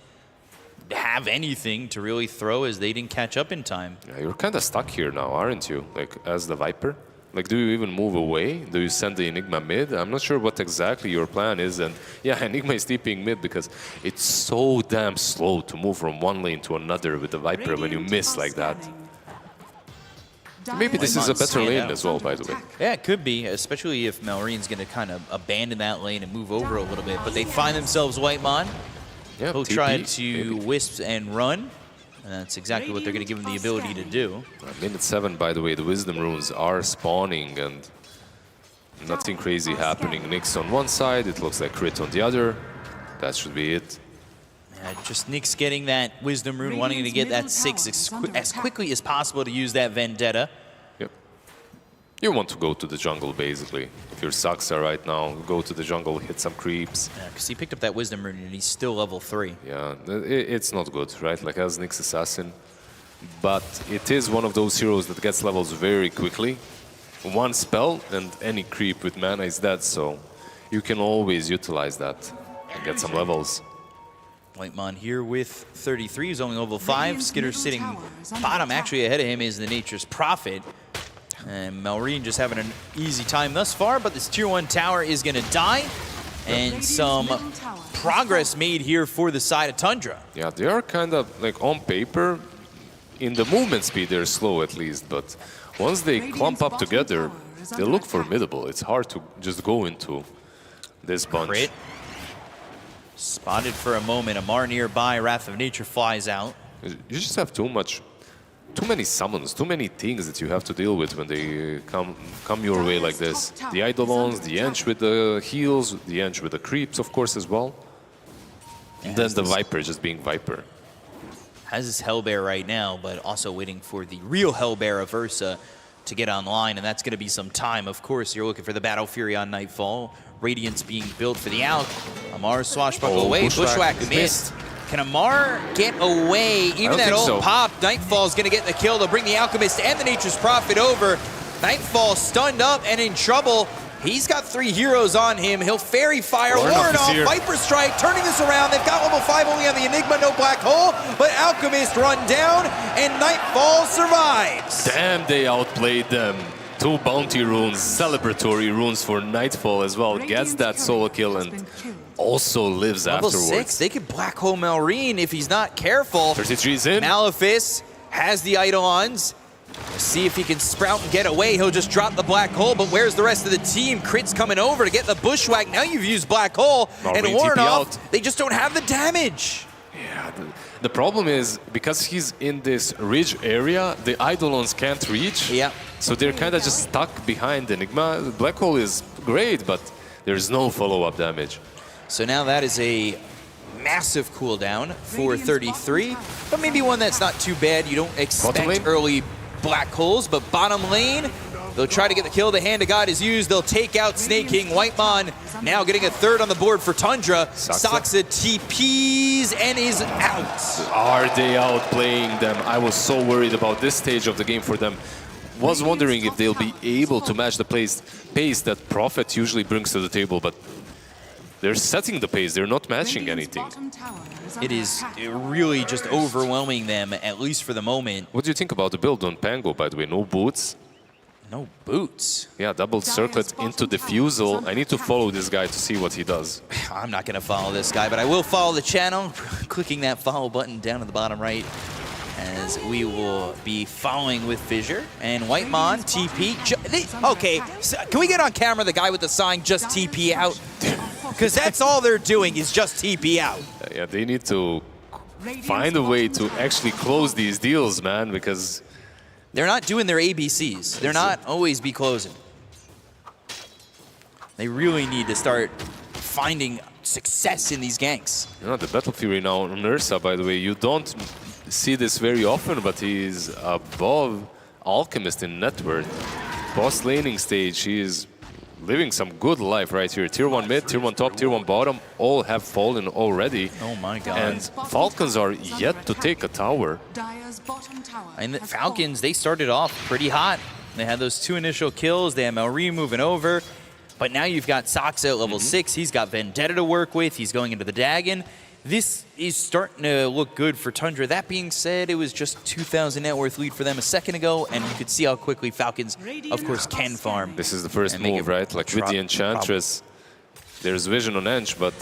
have anything to really throw as they didn't catch up in time. Yeah, you're kind of stuck here now, aren't you? Like, as the Viper? Like, do you even move away? Do you send the Enigma mid? I'm not sure what exactly your plan is. And yeah, Enigma is TPing mid because it's so damn slow to move from one lane to another with the Viper when you miss like that. Maybe this is a better lane as well, by the way. Yeah, it could be, especially if Malrine's going to kind of abandon that lane and move over a little bit. But they find themselves Whitemon. Yeah, He'll TP, try to maybe. wisp and run. And that's exactly what they're going to give him the ability to do. Minute 7, by the way, the Wisdom Runes are spawning and nothing crazy happening. Nyx on one side, it looks like crit on the other. That should be it. Yeah, just Nyx getting that Wisdom Rune, wanting to get that 6 as quickly as possible to use that Vendetta. Yep. You want to go to the jungle, basically. If you're Saksa right now, go to the jungle, hit some creeps. Yeah, because he picked up that Wisdom Rune and he's still level 3. Yeah, it's not good, right? Like as Nyx Assassin. But it is one of those heroes that gets levels very quickly. One spell and any creep with mana is dead, so you can always utilize that and get some levels. Whitemon here with 33, he's only level 5. Skitter sitting bottom, actually ahead of him is the Nature's Prophet. And Malrine just having an easy time thus far, but this tier 1 tower is going to die. And some progress made here for the side of Tundra. Yeah, they are kind of like on paper, in the movement speed they're slow at least, but once they clump up together, they look formidable. It's hard to just go into this bunch. Crit. Spotted for a moment, Amar nearby, Wrath of Nature flies out. You just have too many summons, too many things that you have to deal with when they come your way like this. The Eidolons, the Ench with the heals, the Ench with the creeps, of course, as well. And then the Viper just being Viper. Has his Hellbear right now, but also waiting for the real Hellbear of Ursa to get online, and that's going to be some time. Of course, you're looking for the Battle Fury on Nightfall. Radiance being built for the Alch. Amar swashbuckle away. Bushwhack missed. Can Amar get away? Even that old pop, Nightfall's going to get the kill. They'll bring the Alchemist and the Nature's Prophet over. Nightfall stunned up and in trouble. He's got 3 heroes on him. He'll Fairy Fire, Warren off, Viper Strike, turning this around. They've got level 5 only on the Enigma, no Black Hole, but Alchemist run down, and Nightfall survives. Damn, they outplayed them. 2 bounty runes, celebratory runes for Nightfall as well. Gets that solo kill and also lives Level afterwards. 6, they could Black Hole Malrine if he's not careful. 33's in. Malefice has the Eidolons. Let's see if he can sprout and get away. He'll just drop the Black Hole, but where's the rest of the team? Crit's coming over to get the Bushwhack. Now you've used Black Hole, and Warnoff, they just don't have the damage. Yeah, the problem is, because he's in this ridge area, the Eidolons can't reach. Yeah. So they're kind of just stuck behind Enigma. Black Hole is great, but there's no follow-up damage. So now that is a massive cooldown for 33, but maybe one that's not too bad. You don't expect early Black Holes, but bottom lane, they'll try to get the kill. The Hand of God is used. They'll take out Snake King. Whitemon now getting a 3rd on the board for Tundra. Saksa TPs and is out. Are they outplaying them? I was so worried about this stage of the game for them. was wondering if they'll be able to match the pace that Prophet usually brings to the table, but they're setting the pace, they're not matching anything. It is really just overwhelming them, at least for the moment. What do you think about the build on Pango, by the way? No boots? No boots? Yeah, double circlet into defusal. I need to follow this guy to see what he does. I'm not going to follow this guy, but I will follow the channel, clicking that follow button down at the bottom right, as we will be following with Fissure. And Whitemon, TP. Okay, so can we get on camera the guy with the sign, just TP out? Because that's all they're doing is just TP out. Yeah, they need to find a way to actually close these deals, man, because they're not doing their ABCs. They're not always be closing. They really need to start finding success in these ganks. You know, the Battle Fury now on Ursa, by the way, you don't see this very often, but he's above Alchemist in net worth. Boss laning stage, he is living some good life right here. Tier 1 mid, Tier 1 top, Tier 1 bottom, all have fallen already. Oh my god. And Falcons are yet to take a tower. And the Falcons, they started off pretty hot. They had those 2 initial kills, they had Melri moving over. But now you've got Soxa at level 6, he's got Vendetta to work with, he's going into the Dagon. This is starting to look good for Tundra. That being said, it was just 2,000 net worth lead for them a second ago, and you could see how quickly Falcons, of course, can farm. This is the first move, right? Like with the Enchantress, there's vision on Ench, but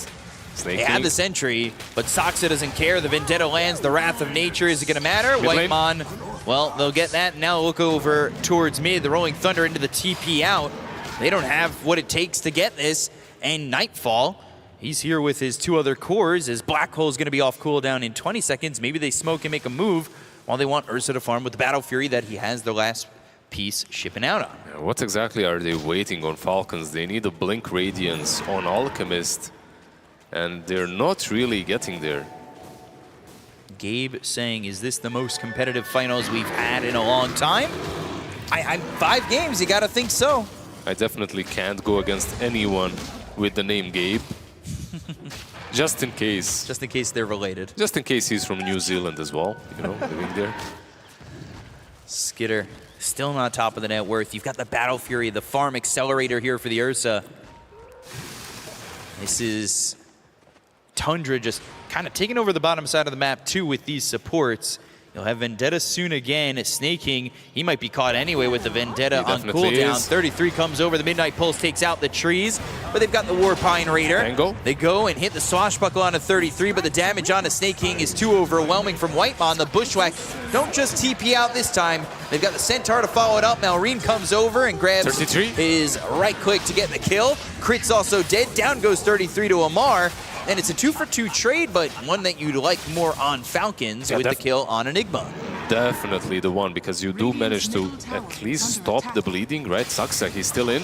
Snake They have the Sentry, but Soxa doesn't care. The Vendetta lands, the Wrath of Nature. Is it going to matter? Whitemon, well, they'll get that. Now look over towards mid. The Rolling Thunder into the TP out. They don't have what it takes to get this. And Nightfall, he's here with his 2 other cores. His Black Hole is going to be off cooldown in 20 seconds. Maybe they smoke and make a move while they want Ursa to farm with the Battle Fury that he has the last piece shipping out on. Yeah, what exactly are they waiting on Falcons? They need a Blink Radiance on Alchemist, and they're not really getting there. Gabe saying, is this the most competitive finals we've had in a long time? 5 games, you got to think so. I definitely can't go against anyone with the name Gabe. Just in case. Just in case they're related. Just in case he's from New Zealand as well, you know, living there. Skitter, still not top of the net worth. You've got the Battle Fury, the farm accelerator here for the Ursa. This is Tundra just kind of taking over the bottom side of the map too with these supports. You'll have Vendetta soon again. Snaking, he might be caught anyway with the Vendetta on cooldown. 33 comes over, the Midnight Pulse takes out the trees, but they've got the Warpine Raider. Angle. They go and hit the Swashbuckle on a 33, but the damage on the Snaking is too overwhelming from Whitemon. The Bushwhack don't just TP out this time. They've got the Centaur to follow it up. Malrine comes over and grabs 33. his right click to get the kill. Crit's also dead. Down goes 33 to Amar. And it's a 2-for-2 trade, but one that you'd like more on Falcons with the kill on Enigma. Definitely the one, because you do manage to at least stop the bleeding, right? Soxa, he's still in.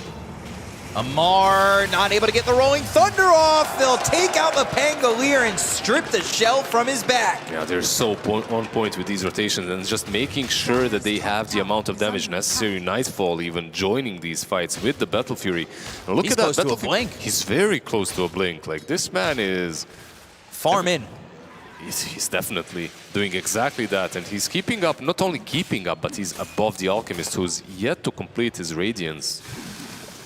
Amar not able to get the Rolling Thunder off. They'll take out the Pangolier and strip the shell from his back. Yeah, they're so on point with these rotations and just making sure that they have the amount of damage necessary. Nightfall even joining these fights with the Battle Fury. Now look He's at that close to a blink. He's very close to a blink. Like, this man is... Farm in. He's definitely doing exactly that, and he's keeping up, not only keeping up, but he's above the Alchemist, who's yet to complete his Radiance.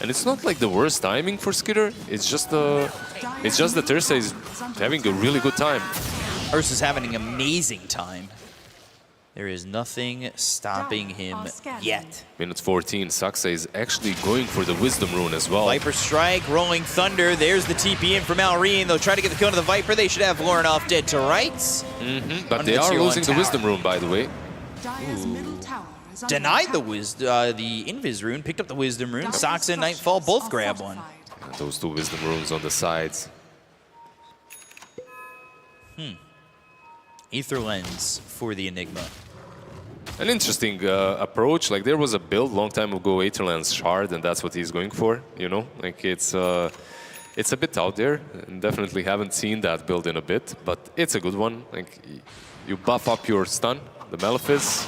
And it's not like the worst timing for Skitter, it's just that Ursa is having a really good time. Ursa's having an amazing time. There is nothing stopping him yet. Minute 14, Soxa is actually going for the Wisdom Rune as well. Viper Strike, Rolling Thunder, there's the TP in from Malrine. They'll try to get the kill to the Viper. They should have Lauren off dead to rights. But they are losing the Wisdom Rune, by the way. Denied the Invis Rune, picked up the Wisdom Rune. Soxa and Nightfall both grab one. And those 2 Wisdom Runes on the sides. Aether Lens for the Enigma. An interesting approach. Like, there was a build long time ago, Aether Lens Shard, and that's what he's going for, you know? Like, it's a bit out there, and definitely haven't seen that build in a bit, but it's a good one. Like, you buff up your stun, the Malefice,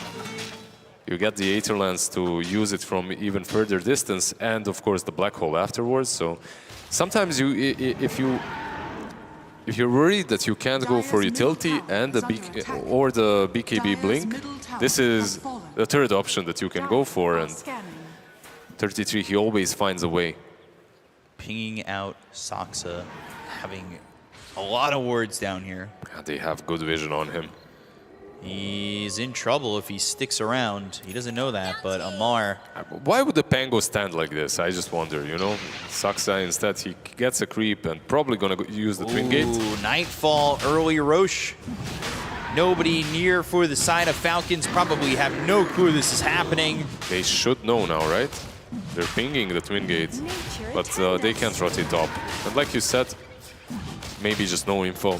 you get the Aether Lens to use it from even further distance, and of course the Black Hole afterwards. So sometimes if you're worried that you can't go for utility and the BKB blink, this is the third option that you can go for, and 33, he always finds a way. Pinging out Saksa, having a lot of wards down here. Yeah, they have good vision on him. He's in trouble if he sticks around. He doesn't know that, but Amar... Why would the Pango stand like this? I just wonder, you know? Saksa, instead, he gets a creep and probably gonna use the Twin Gate. Nightfall, early Roche. Nobody near for the side of Falcons. Probably have no clue this is happening. They should know now, right? They're pinging the Twin Gate, but they can't rotate top. And like you said, maybe just no info.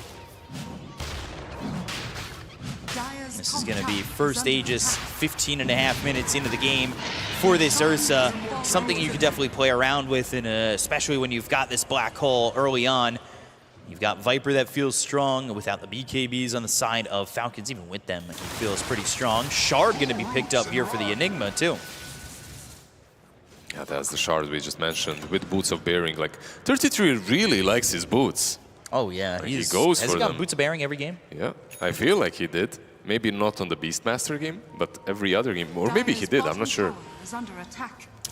This is going to be first Aegis, 15.5 minutes into the game for this Ursa. Something you could definitely play around with, and especially when you've got this black hole early on. You've got Viper that feels strong without the BKBs on the side of Falcons. Even with them, it feels pretty strong. Shard going to be picked up here for the Enigma, too. Yeah, that's the Shard we just mentioned, with Boots of Bearing. Like, 33 really likes his boots. Oh, yeah. Like, he goes for them. Has he got Boots of Bearing every game? Yeah, I feel like he did. Maybe not on the Beastmaster game, but every other game. Or maybe he did, I'm not sure.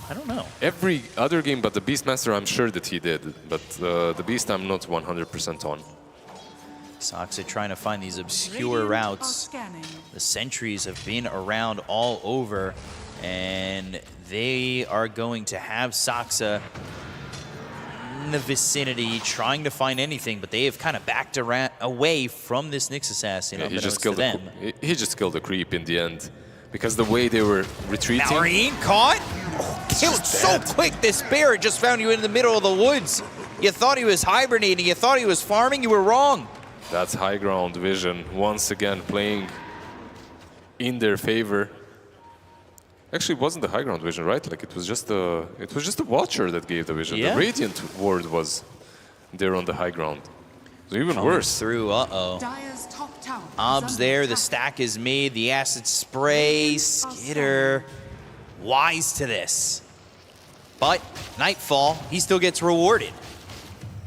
I don't know. Every other game but the Beastmaster, I'm sure that he did. But the Beast, I'm not 100% on. Saksa trying to find these obscure routes. The sentries have been around all over, and they are going to have Saksa in the vicinity, trying to find anything, but they have kind of backed away from this Nyx Assassin. Yeah, he just killed the creep in the end, because the way they were retreating. Malrine caught. Oh, killed so quick. This bear just found you in the middle of the woods. You thought he was hibernating. You thought he was farming. You were wrong. That's high ground vision once again playing in their favor. Actually, it wasn't the high ground vision, right? Like it was just the Watcher that gave the vision. Yeah. The Radiant ward was there on the high ground. So even worse. Through, Ob's there, the stack is made, the acid spray, Skitter, wise to this. But Nightfall, he still gets rewarded.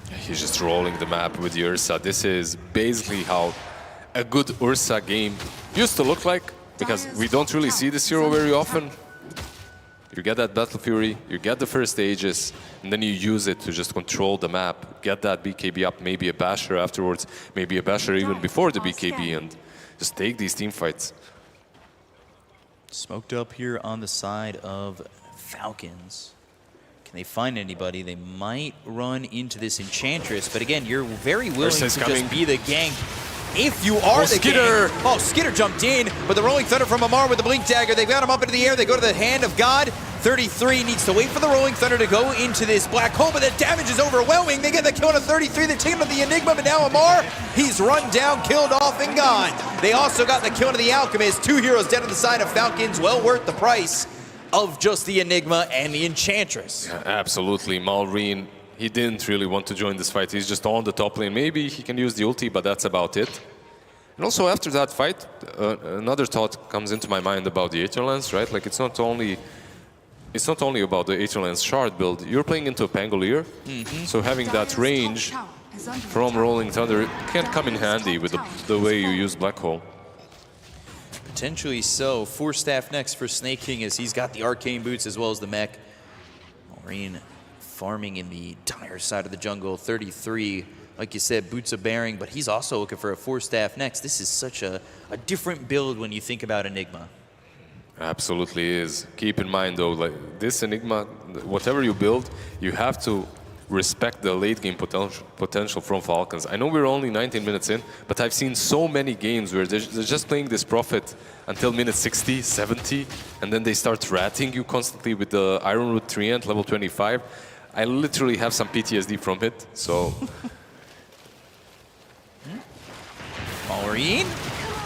He's just rolling the map with the Ursa. This is basically how a good Ursa game used to look like, because we don't really see this hero very often. You get that Battle Fury, you get the first Aegis, and then you use it to just control the map, get that BKB up, maybe a Basher afterwards, maybe a Basher even before the BKB, and just take these team fights. Smoked up here on the side of Falcons. Can they find anybody? They might run into this Enchantress, but again, you're very willing to just be the gank. If you are the Skitter! Gank. Oh, Skitter jumped in, but the Rolling Thunder from Amar with the Blink Dagger. They've got him up into the air. They go to the Hand of God. 33 needs to wait for the Rolling Thunder to go into this black hole, but the damage is overwhelming. They get the kill on a 33. They're taking him to the Enigma, but now Amar, he's run down, killed off, and gone. They also got the kill to the Alchemist. 2 heroes dead on the side of Falcons. Well worth the price of just the Enigma and the Enchantress. Yeah, absolutely. Malrine, he didn't really want to join this fight. He's just on the top lane. Maybe he can use the ulti, but that's about it. And also after that fight, another thought comes into my mind about the Aether Lance, right? Like it's not only about the Aether Lance Shard build. You're playing into a Pangolier, so having that range from Rolling Thunder can come in handy with the way you use Black Hole. Potentially so. 4 staff next for Snake King as he's got the arcane boots as well as the mech. Malrine farming in the dire side of the jungle. 33, like you said, boots of bearing, but he's also looking for a 4 staff next. This is such a different build when you think about Enigma. Absolutely is. Keep in mind though, like this Enigma, whatever you build, you have to respect the late game potential from Falcons. I know we're only 19 minutes in, but I've seen so many games where they're just playing this Prophet until minute 60, 70, and then they start ratting you constantly with the Ironwood Treant level 25. I literally have some PTSD from it, so... Malrine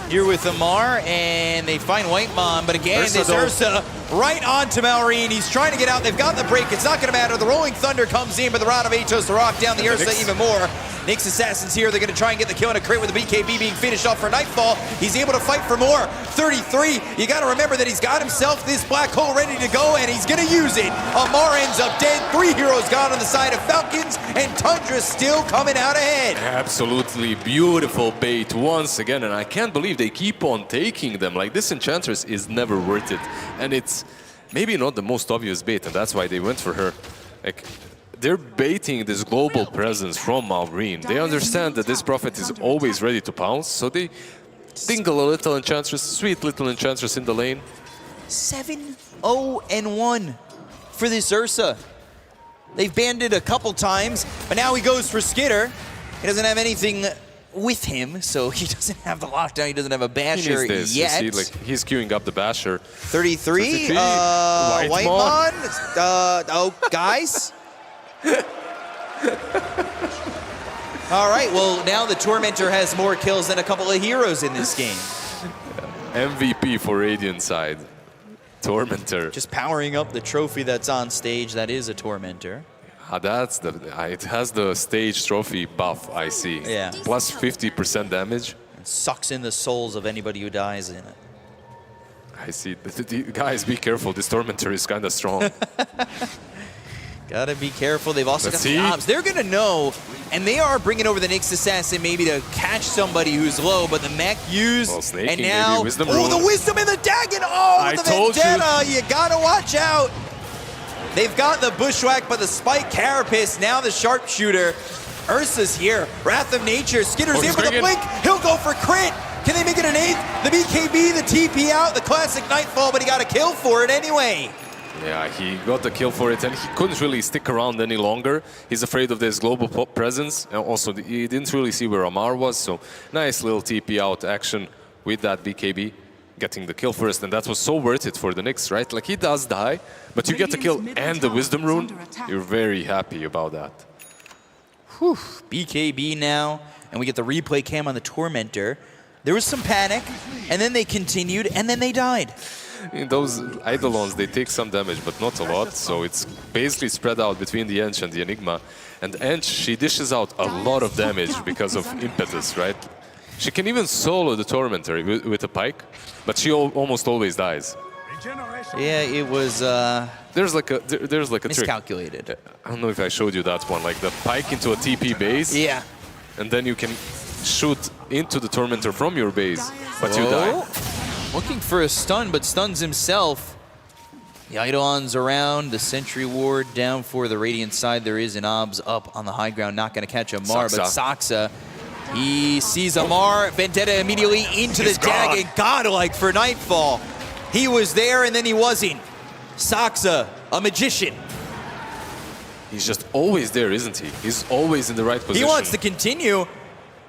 here with Amar, and they find Whitemon, but again, this Ursa right onto Malrine. He's trying to get out. They've got the break. It's not going to matter. The Rolling Thunder comes in, but the Rod of Atos to rock down the Ursa even more. Nyx Assassin's here. They're going to try and get the kill in a crate with the BKB being finished off for Nightfall. He's able to fight for more. 33. You got to remember that he's got himself this black hole ready to go, and he's going to use it. Amar ends up dead. 3 heroes gone on the side of Falcons, and Tundra still coming out ahead. Absolutely beautiful bait once again, and I can't believe they keep on taking them. Like, this Enchantress is never worth it, and it's maybe not the most obvious bait, and that's why they went for her. Like, they're baiting this global presence from MOUZ. They understand that this Prophet is always ready to pounce, so they dingle a little Enchantress, sweet little Enchantress in the lane. 7-0-1 for this Ursa. They've banned it a couple times, but now he goes for Skitter. He doesn't have anything with him, so he doesn't have the lockdown. He doesn't have a Basher this, yet. You see, like, he's queuing up the Basher. 33. Whitemon. Oh, guys. All right, well, now the Tormentor has more kills than a couple of heroes in this game. MVP for Radiant side. Tormentor. Just powering up the trophy that's on stage. That is a Tormentor. That's it has the stage trophy buff, I see. Yeah. Plus 50% damage. It sucks in the souls of anybody who dies in it. I see. Guys, be careful. This Tormentor is kind of strong. Gotta be careful. They've also Let's got the Obs. They're gonna know, and they are bringing over the Nyx Assassin maybe to catch somebody who's low, but the mech used, and now, wisdom the Wisdom and the Dagon! Oh, the Vendetta! You gotta watch out! They've got the Bushwhack, but the Spike Carapace, now the Sharpshooter. Ursa's here. Wrath of Nature. Skitter's in for the blink. He'll go for crit. Can they make it an 8th? The BKB, the TP out, the classic Nightfall, but he got a kill for it anyway. Yeah, he got the kill for it, and he couldn't really stick around any longer. He's afraid of this global presence, and also he didn't really see where Amar was, so nice little TP out action with that BKB, getting the kill first, and that was so worth it for the Nyx, right? Like, he does die, but you get the kill and the Wisdom Rune, you're very happy about that. Whew. BKB now, and we get the replay cam on the Tormentor. There was some panic, and then they continued, and then they died. In those Eidolons, they take some damage, but not a lot, so it's basically spread out between the Ench and the Enigma. And Ench, she dishes out a lot of damage because of impetus, right? She can even solo the Tormentor with a pike, but she almost always dies. Yeah, it was there's like a miscalculated trick. I don't know if I showed you that one, like the pike into a TP base. Yeah. And then you can shoot into the Tormentor from your base, but you die. Looking for a stun, but stuns himself. The Eidolon's around, the Sentry Ward down for the Radiant side. There is an Obs up on the high ground, not going to catch Amar, but Saksa, he sees Amar. Vendetta immediately into the Dagon, godlike for Nightfall. He was there and then he wasn't. Saksa, a magician. He's just always there, isn't he? He's always in the right position. He wants to continue.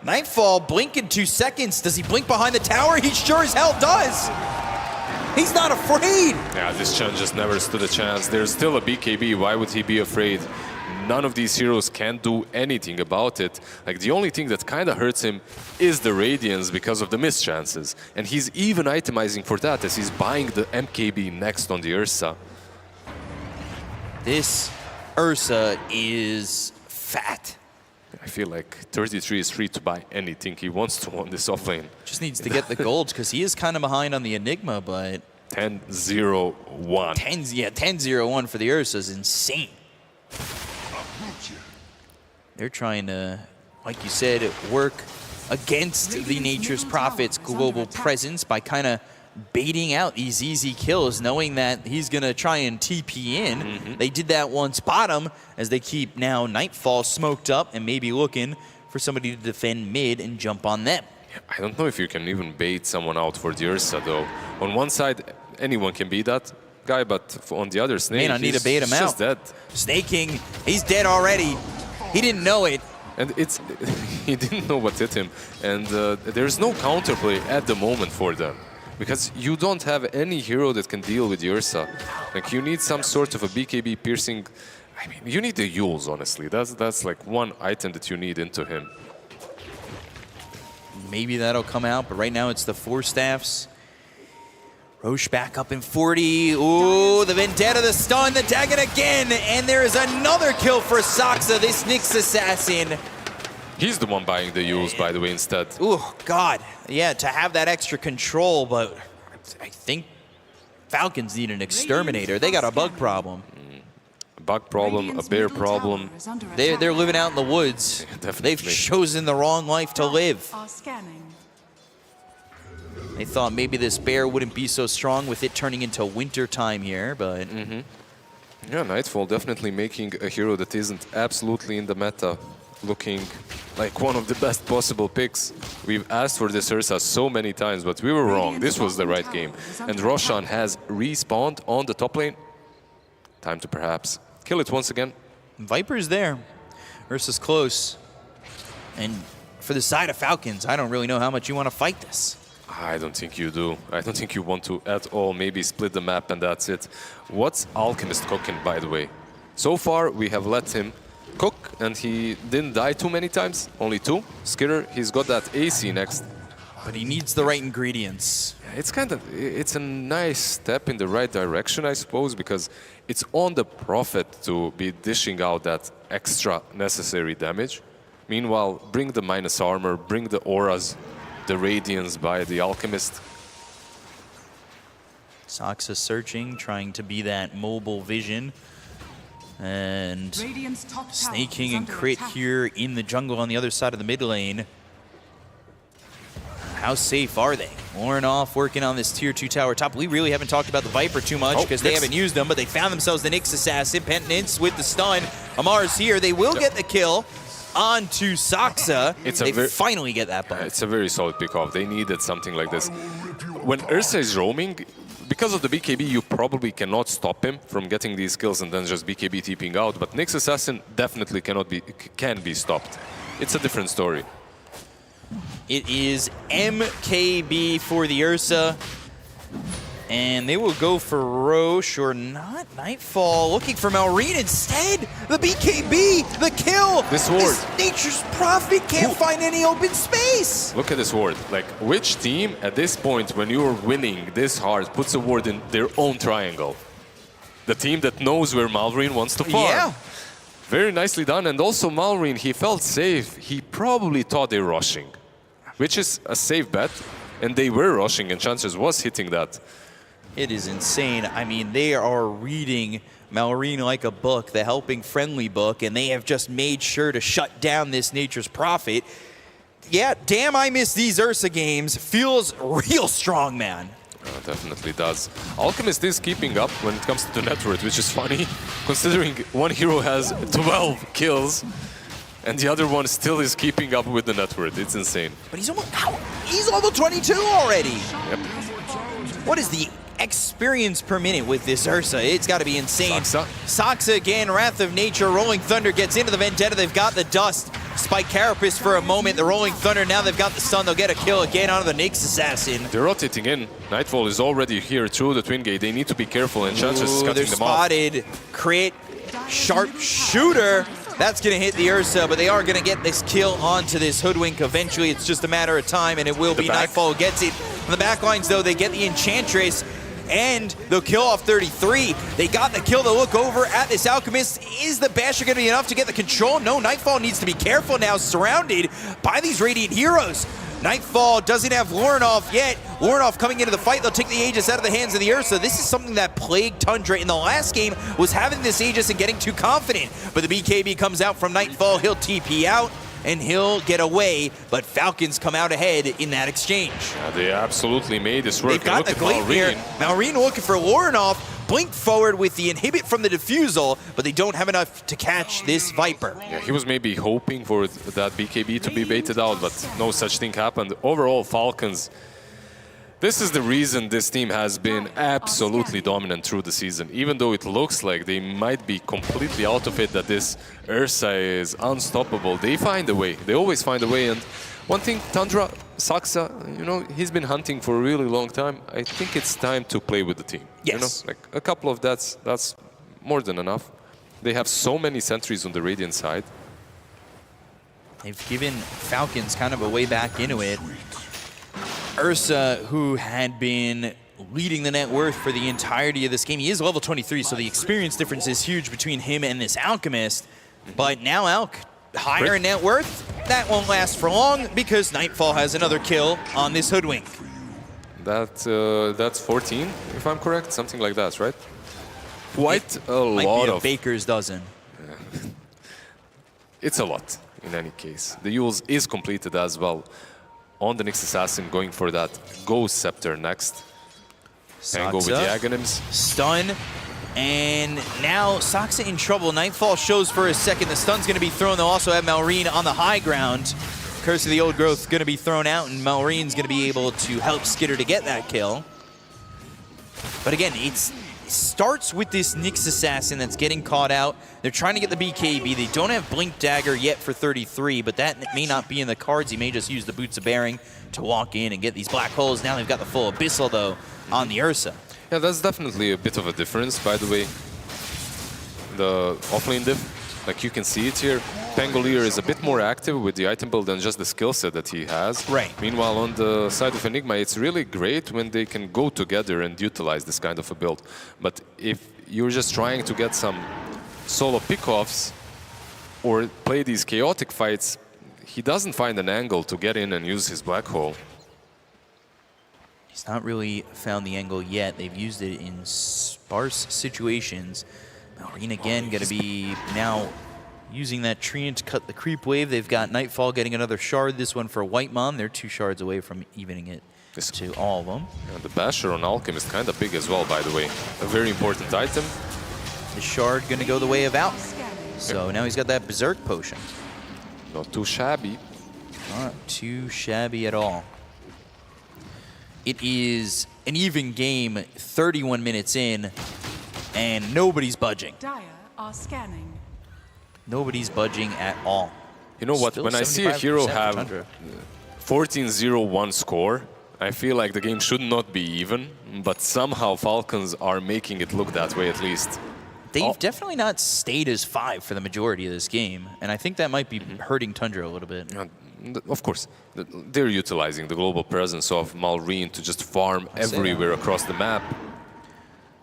Nightfall, blink in 2 seconds. Does he blink behind the tower? He sure as hell does. He's not afraid. Yeah, this Chen just never stood a chance. There's still a BKB. Why would he be afraid? None of these heroes can do anything about it. Like, the only thing that kind of hurts him is the Radiance because of the missed chances. And he's even itemizing for that as he's buying the MKB next on the Ursa. This Ursa is fat. I feel like 33 is free to buy anything he wants to on this offlane. Just needs to get the golds because he is kind of behind on the Enigma, but 10-0-1. 10-0-1 for the Ursa is insane. They're trying to, like you said, work against the Nature's Prophet's global presence by kind of baiting out these easy kills, knowing that he's going to try and TP in. They did that once bottom, as they keep now Nightfall smoked up and maybe looking for somebody to defend mid and jump on them. I don't know if you can even bait someone out for the Ursa, though. On one side, anyone can beat that guy, but on the other, Snake, Man, I need to bait him out. Dead. Snaking, he's dead already. He didn't know it. And he didn't know what hit him. And there's no counterplay at the moment for them. Because you don't have any hero that can deal with Ursa. Like, you need some sort of a BKB piercing. I mean, you need the Yules, honestly. That's like one item that you need into him. Maybe that'll come out, but right now it's the 4 staffs. Roche back up in 40. Ooh, the Vendetta, the stun, the Dagon again. And there is another kill for Saksa, this Nyx Assassin. He's the one buying the use, by the way, instead. Oh, God. Yeah, to have that extra control, but I think Falcons need an exterminator. They got a bug problem. A bug problem, a bear problem. They're living out in the woods. Yeah, they've chosen the wrong life to live. They thought maybe this bear wouldn't be so strong with it turning into winter time here, but... Yeah, Nightfall definitely making a hero that isn't absolutely in the meta, looking like one of the best possible picks. We've asked for this Ursa so many times, but we were wrong. This was the right game. And Roshan has respawned on the top lane. Time to perhaps kill it once again. Viper's there. Ursa's close. And for the side of Falcons, I don't really know how much you want to fight this. I don't think you do. I don't think you want to at all. Maybe split the map and that's it. What's Alchemist cooking, by the way? So far, we have let him cook, and he didn't die too many times. Only 2. Skitter, he's got that AC next. But he needs the right ingredients. It's a nice step in the right direction, I suppose, because it's on the Prophet to be dishing out that extra necessary damage. Meanwhile, bring the minus armor, bring the auras, the radiance by the Alchemist. Saksa searching, trying to be that mobile vision. And snaking and crit here in the jungle on the other side of the mid lane. How safe are they? Ornoff working on this tier 2 tower top. We really haven't talked about the Viper too much because they haven't used them, but they found themselves the Nyx Assassin. Penitence with the stun. Amar's here. They will get the kill onto Saksa. They finally get that buff. It's a very solid pick-off. They needed something like this. When Ursa is roaming, because of the BKB, you probably cannot stop him from getting these kills and then just BKB TPing out, but Nyx Assassin definitely can be stopped. It's a different story. It is MKB for the Ursa. And they will go for Roche or not. Nightfall looking for Malrine instead. The BKB, the kill. This ward. This Nature's Prophet can't find any open space. Look at this ward. Like, which team at this point, when you're winning this hard, puts a ward in their own triangle? The team that knows where Malrine wants to farm. Yeah. Very nicely done. And also Malrine, he felt safe. He probably thought they're rushing, which is a safe bet. And they were rushing, and Chances was hitting that. It is insane. I mean, they are reading Malrine like a book, the helping friendly book, and they have just made sure to shut down this Nature's Prophet. Yeah, damn, I miss these Ursa games. Feels real strong, man. Definitely does. Alchemist is keeping up when it comes to the net worth, which is funny, considering one hero has 12 kills, and the other one still is keeping up with the net worth. It's insane. But he's level 22 already. Yep. What is the experience per minute with this Ursa? It's got to be insane. Saksa again, Wrath of Nature. Rolling Thunder gets into the Vendetta. They've got the dust. Spike Carapace for a moment. The Rolling Thunder, now they've got the stun. They'll get a kill again onto the Nyx Assassin. They're rotating in. Nightfall is already here through the Twin Gate. They need to be careful, and Chances is cutting them off. They're spotted. Crit. Sharpshooter. That's going to hit the Ursa, but they are going to get this kill onto this Hoodwink eventually. It's just a matter of time, and it will be Nightfall gets it. On the backlines, though, they get the Enchantress, and they'll kill off 33. They got the kill. They'll look over at this Alchemist. Is the Basher going to be enough to get the control? No, Nightfall needs to be careful now, surrounded by these Radiant heroes. Nightfall doesn't have Lornoff yet. Lornoff coming into the fight. They'll take the Aegis out of the hands of the Ursa. This is something that plagued Tundra in the last game, was having this Aegis and getting too confident. But the BKB comes out from Nightfall. He'll TP out and he'll get away. But Falcons come out ahead in that exchange. Yeah, they absolutely made this work. They've got the Glaive here. Malrine looking for Lornoff. Blink forward with the inhibit from the Diffusal, but they don't have enough to catch this Viper. Yeah, he was maybe hoping for that BKB to be baited out, but no such thing happened. Overall, Falcons, this is the reason this team has been absolutely dominant through the season. Even though it looks like they might be completely out of it, that this Ursa is unstoppable, they find a way. They always find a way. And one thing, Tundra, Saksa, you know, he's been hunting for a really long time. I think it's time to play with the team. Yes. You know, like a couple of that's more than enough. They have so many sentries on the Radiant side. They've given Falcons kind of a way back into it. Ursa, who had been leading the net worth for the entirety of this game, he is level 23, so the experience difference is huge between him and this Alchemist. But now Alk higher in net worth. That won't last for long because Nightfall has another kill on this Hoodwink. That's 14, if I'm correct, something like that, right? Quite a lot Might be a of baker's dozen. It's a lot, in any case. The Yules is completed as well. On the Nyx Assassin, going for that Ghost Scepter next. And go with the Aghanims. Stun. And now Saksa in trouble. Nightfall shows for a second. The stun's going to be thrown. They'll also have Malrine on the high ground. Curse of the Old Growth going to be thrown out, and Malrine's going to be able to help Skitter to get that kill. But again, it starts with this Nyx Assassin that's getting caught out. They're trying to get the BKB. They don't have Blink Dagger yet for 33, but that may not be in the cards. He may just use the Boots of Bearing to walk in and get these black holes. Now they've got the full Abyssal, though, on the Ursa. Yeah, that's definitely a bit of a difference, by the way. The offlane diff, like you can see it here, Pangolier is a bit more active with the item build than just the skill set that he has. Right. Meanwhile, on the side of Enigma, it's really great when they can go together and utilize this kind of a build. But if you're just trying to get some solo pickoffs or play these chaotic fights, he doesn't find an angle to get in and use his black hole. He's not really found the angle yet. They've used it in sparse situations. Malrine again going to be now using that Treant to cut the creep wave. They've got Nightfall getting another shard. This one for White Mom. They're 2 shards away from evening it to all of them. And the Basher on Alchemist kind of big as well, by the way. A very important item. The shard going to go the way of Out. So now he's got that Berserk Potion. Not too shabby. Not too shabby at all. It is an even game, 31 minutes in, and nobody's budging. Dire are scanning. Nobody's budging at all. You know what, Still when I see a hero have 14-0-1 score, I feel like the game should not be even, but somehow Falcons are making it look that way at least. They've definitely not stayed as 5 for the majority of this game, and I think that might be hurting Tundra a little bit. Of course, they're utilizing the global presence of Malrine to just farm everywhere across the map.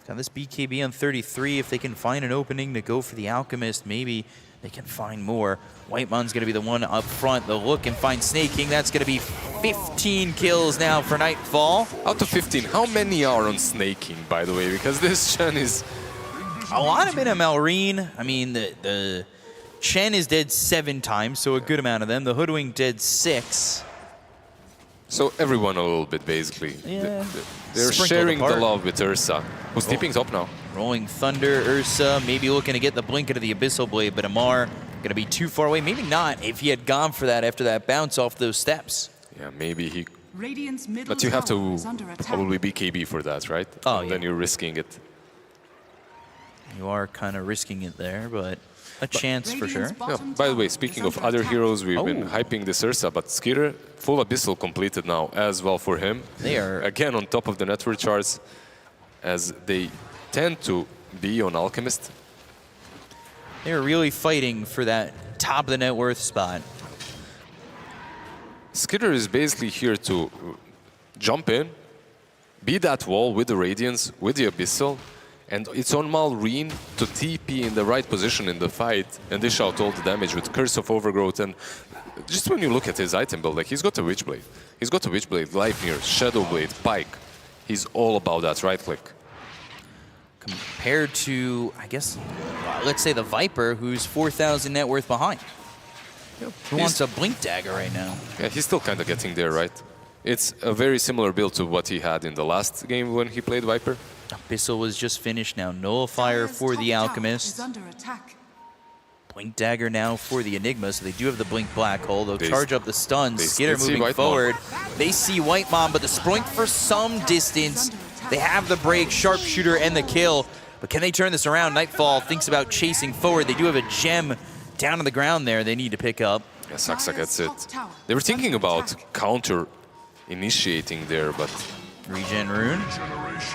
Got this BKB on 33. If they can find an opening to go for the Alchemist, maybe they can find more. Whitemon's going to be the one up front. They'll look and find Snake King. That's going to be 15 kills now for Nightfall. Out of 15, how many are on Snake King, by the way? Because this Chen is... A lot of it on Malrine. I mean, the Chen is dead 7 times, so a good amount of them. The Hoodwink dead 6. So everyone a little bit, basically. Yeah. They're sharing the love with Ursa, who's tipping top now. Rolling Thunder, Ursa, maybe looking to get the blink into the Abyssal Blade, but Amar going to be too far away. Maybe not if he had gone for that after that bounce off those steps. Yeah, maybe he... Radiant's middle But you have tower to is under attack. probably BKB for that, right? Oh, and then you're risking it. You are kind of risking it there, but a chance for sure. Yeah, by the way, speaking of other heroes, we've been hyping this Ursa, but Skitter, full Abyssal completed now as well for him. They are... Again, on top of the network charts, as they tend to be on Alchemist. They're really fighting for that top of the net worth spot. Skitter is basically here to jump in, be that wall with the Radiance, with the Abyssal, and it's on Malrine to TP in the right position in the fight and dish out all the damage with Curse of Overgrowth. And just when you look at his item build, like he's got a Witchblade. He's got a Witchblade, Life Mirror, Shadow Blade, Pike. He's all about that right click. Compared to, I guess, let's say the Viper, who's 4,000 net worth behind. Yep. Who wants a Blink Dagger right now? Yeah, he's still kind of getting there, right? It's a very similar build to what he had in the last game when he played Viper. Abyssal was just finished now. Nullifier for the Alchemist. Blink Dagger now for the Enigma, so they do have the Blink Black Hole. They'll charge up the stun. Skitter moving forward. They see White Mom, but the Sproink for some distance. They have the break, Sharpshooter, and the kill. But can they turn this around? Nightfall thinks about chasing forward. They do have a gem down on the ground there they need to pick up. Yeah, Saksa gets it. They were thinking about counter initiating there, but... Regen Rune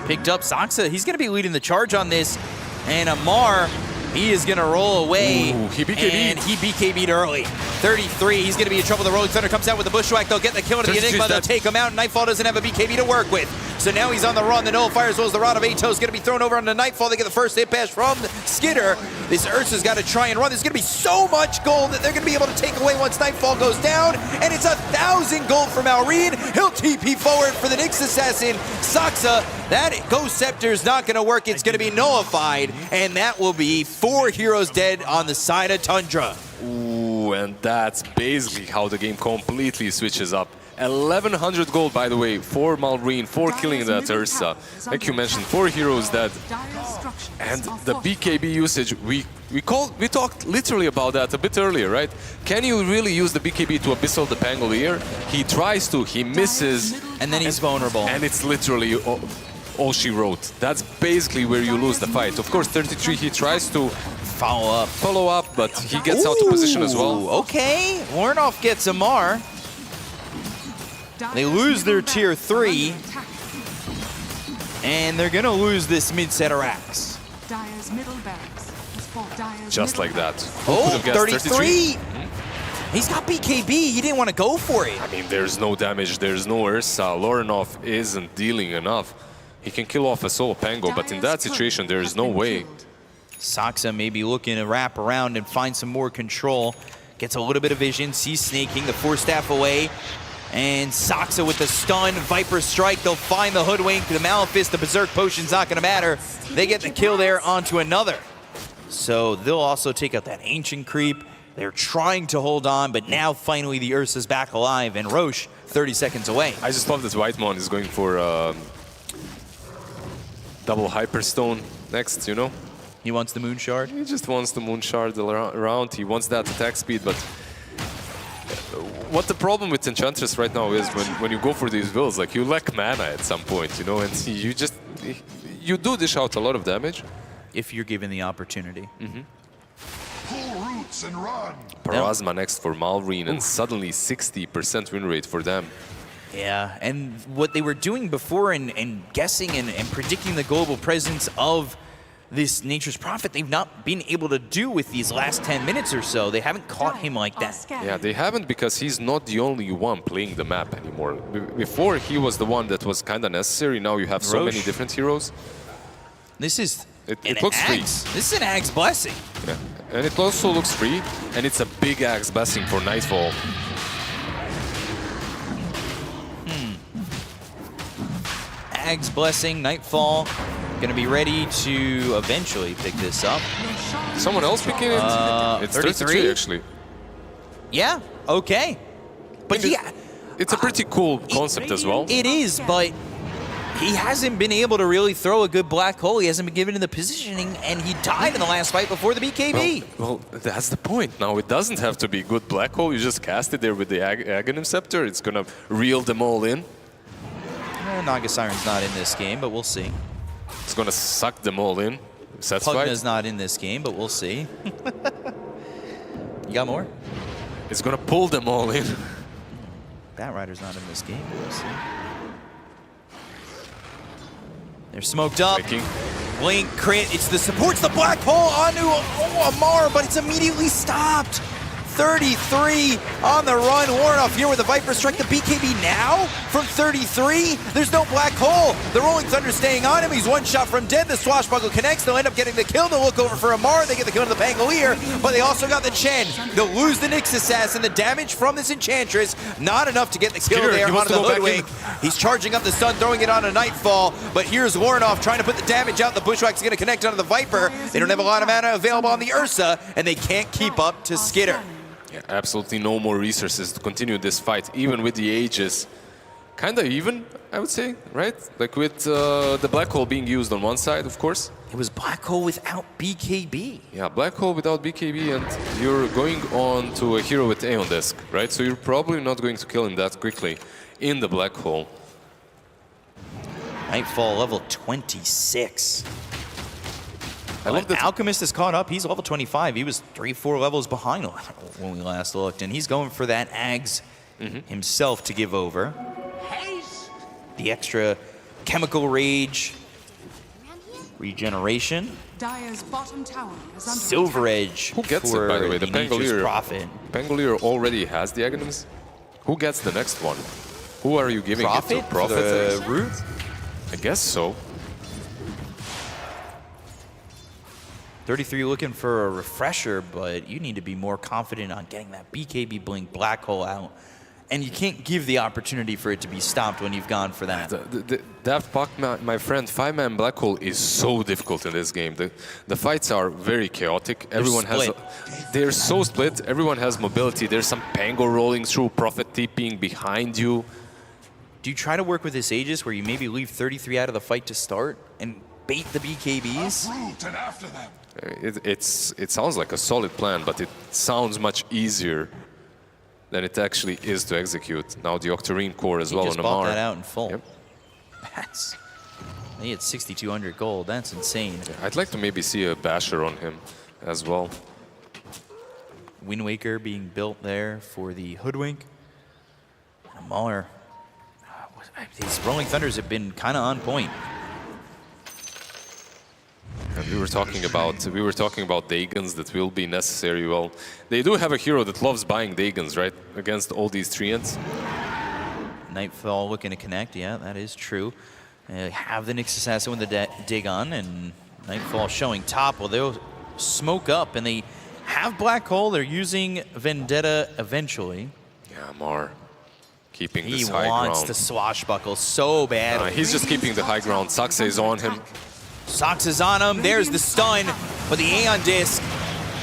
picked up. Saksa, he's going to be leading the charge on this. And Amar, he is going to roll away. Ooh, he BKB'd. And he BKB'd early. 33, he's going to be in trouble. The Rolling Thunder comes out with the Bushwhack. They'll get the kill into the Enigma. They'll take him out. Nightfall doesn't have a BKB to work with. So now he's on the run. The nullifier as well as the Rod of Atos is going to be thrown over on the Nightfall. They get the first hit pass from Skitter. This Ursa's got to try and run. There's going to be so much gold that they're going to be able to take away once Nightfall goes down. And it's 1,000 gold for Malrine. He'll TP forward for the Nyx Assassin. Saksa, that Ghost Scepter's not going to work. It's going to be nullified. And that will be 4 heroes dead on the side of Tundra. Ooh, and that's basically how the game completely switches up. 1,100 gold, by the way, for Malrine, for killing that Ursa. Like you mentioned, 4 heroes dead. And the BKB usage, we talked literally about that a bit earlier, right? Can you really use the BKB to Abyssal the Pangolier? He tries to, he misses. And then he's vulnerable. And it's literally all she wrote. That's basically where you lose the fight. Of course, 33, he tries to follow up, but he gets out of position as well. Okay, Warnoff gets a Mar. They lose their tier 3. And they're gonna lose this mid-center axe. Just like that. Oh, 33! He's got BKB, he didn't want to go for it. I mean, there's no damage, there's no Ursa. Lorenov isn't dealing enough. He can kill off a solo Pango, but in that situation, there is no way. Saksa may be looking to wrap around and find some more control. Gets a little bit of vision, sees Snaking, the 4 staff away. And Saksa with the stun, Viper Strike, they'll find the Hoodwink, the Malefice, the Berserk Potion's not gonna matter. They get the kill there onto another. So they'll also take out that Ancient Creep. They're trying to hold on, but now finally the Ursa's back alive, and Roche 30 seconds away. I just love that Whitemon is going for double Hyperstone next, you know? He wants the Moon Shard? He just wants the Moon Shard around. He wants that attack speed, but what the problem with Enchantress right now is when you go for these builds, like you lack mana at some point, you know, and you do dish out a lot of damage. If you're given the opportunity. Pull roots and run. Parasma next for Malrine, and suddenly 60% win rate for them. Yeah, and what they were doing before and guessing and predicting the global presence of this Nature's Prophet, they've not been able to do with these last 10 minutes or so. They haven't caught him like that. Yeah, they haven't, because he's not the only one playing the map anymore. Before, he was the one that was kind of necessary. Now you have so many different heroes. This is it looks free. This is an Axe Blessing. Yeah, and it also looks free, and it's a big Axe Blessing for Nightfall. Axe Blessing, Nightfall, gonna be ready to eventually pick this up. Someone else picking it? It's 33 actually. Yeah, okay. But yeah, it's a pretty cool concept as well. It is, but he hasn't been able to really throw a good black hole. He hasn't been given the positioning, and he died in the last fight before the BKB. Well, that's the point. Now, it doesn't have to be good black hole. You just cast it there with the Aghanim Scepter. It's gonna reel them all in. Naga Siren's not in this game, but we'll see. It's gonna suck them all in. Satisfied? Pugna's not in this game, but we'll see. You got more? It's gonna pull them all in. Batrider's not in this game, but we'll see. They're smoked up. Blink, crit, it's the supports the black hole onto Amar, but it's immediately stopped. 33 on the run. Warnoff here with the Viper Strike. The BKB now from 33. There's no black hole. The Rolling Thunder staying on him. He's one shot from dead. The Swashbuckle connects. They'll end up getting the kill. They'll look over for Amar. They get the kill to the Pangolier, but they also got the Chen. They'll lose the Nyx Assassin. The damage from this Enchantress, not enough to get the kill there onto the Hoodwink. He's charging up the stun, throwing it on a Nightfall, but here's Warnoff trying to put the damage out. The Bushwhack's going to connect onto the Viper. They don't have a lot of mana available on the Ursa, and they can't keep up to Skitter. Yeah, absolutely no more resources to continue this fight, even with the Aegis. Kind of even, I would say, right? Like with the Black Hole being used on one side, of course. It was Black Hole without BKB. Yeah, Black Hole without BKB, and you're going on to a hero with Aeon Disc, right? So you're probably not going to kill him that quickly in the Black Hole. Nightfall level 26. I love that Alchemist is caught up. He's level 25. He was 3-4 levels behind when we last looked, and he's going for that Ags himself to give over. The extra chemical rage, regeneration. Dire's bottom tower is under Silver Edge. Who gets it, by the way? The Pangolier. Prophet. Pangolier already has the Aghanims. Who gets the next one? Who are you giving it to? Prophet? The root? I guess so. 33 looking for a refresher, but you need to be more confident on getting that BKB Blink Black Hole out. And you can't give the opportunity for it to be stopped when you've gone for that. Daft Puck, my friend, 5-man Black Hole is so difficult in this game. The fights are very chaotic. They're so split. Everyone has mobility. There's some Pango rolling through, Prophet TPing behind you. Do you try to work with this Aegis where you maybe leave 33 out of the fight to start and bait the BKBs? And after them. It sounds like a solid plan, but it sounds much easier than it actually is to execute. Now the Octarine core as well on Amar. He just bought that out in full. Yep. He had 6,200 gold. That's insane. Yeah, I'd like to maybe see a Basher on him as well. Wind Waker being built there for the Hoodwink. Amar. These Rolling Thunders have been kind of on point. And we were talking about Dagons that will be necessary. Well, they do have a hero that loves buying Dagons, right? Against all these Treants. Nightfall looking to connect, yeah, that is true. Have the Nyx Assassin with the Dagon, and Nightfall showing top. Well, they'll smoke up, and they have Black Hole. They're using Vendetta eventually. Yeah, Amar keeping this high ground. He wants to swashbuckle so bad. He's just keeping the high ground. Saxa is on him. Sox is on him. There's the stun, but the Aeon Disc,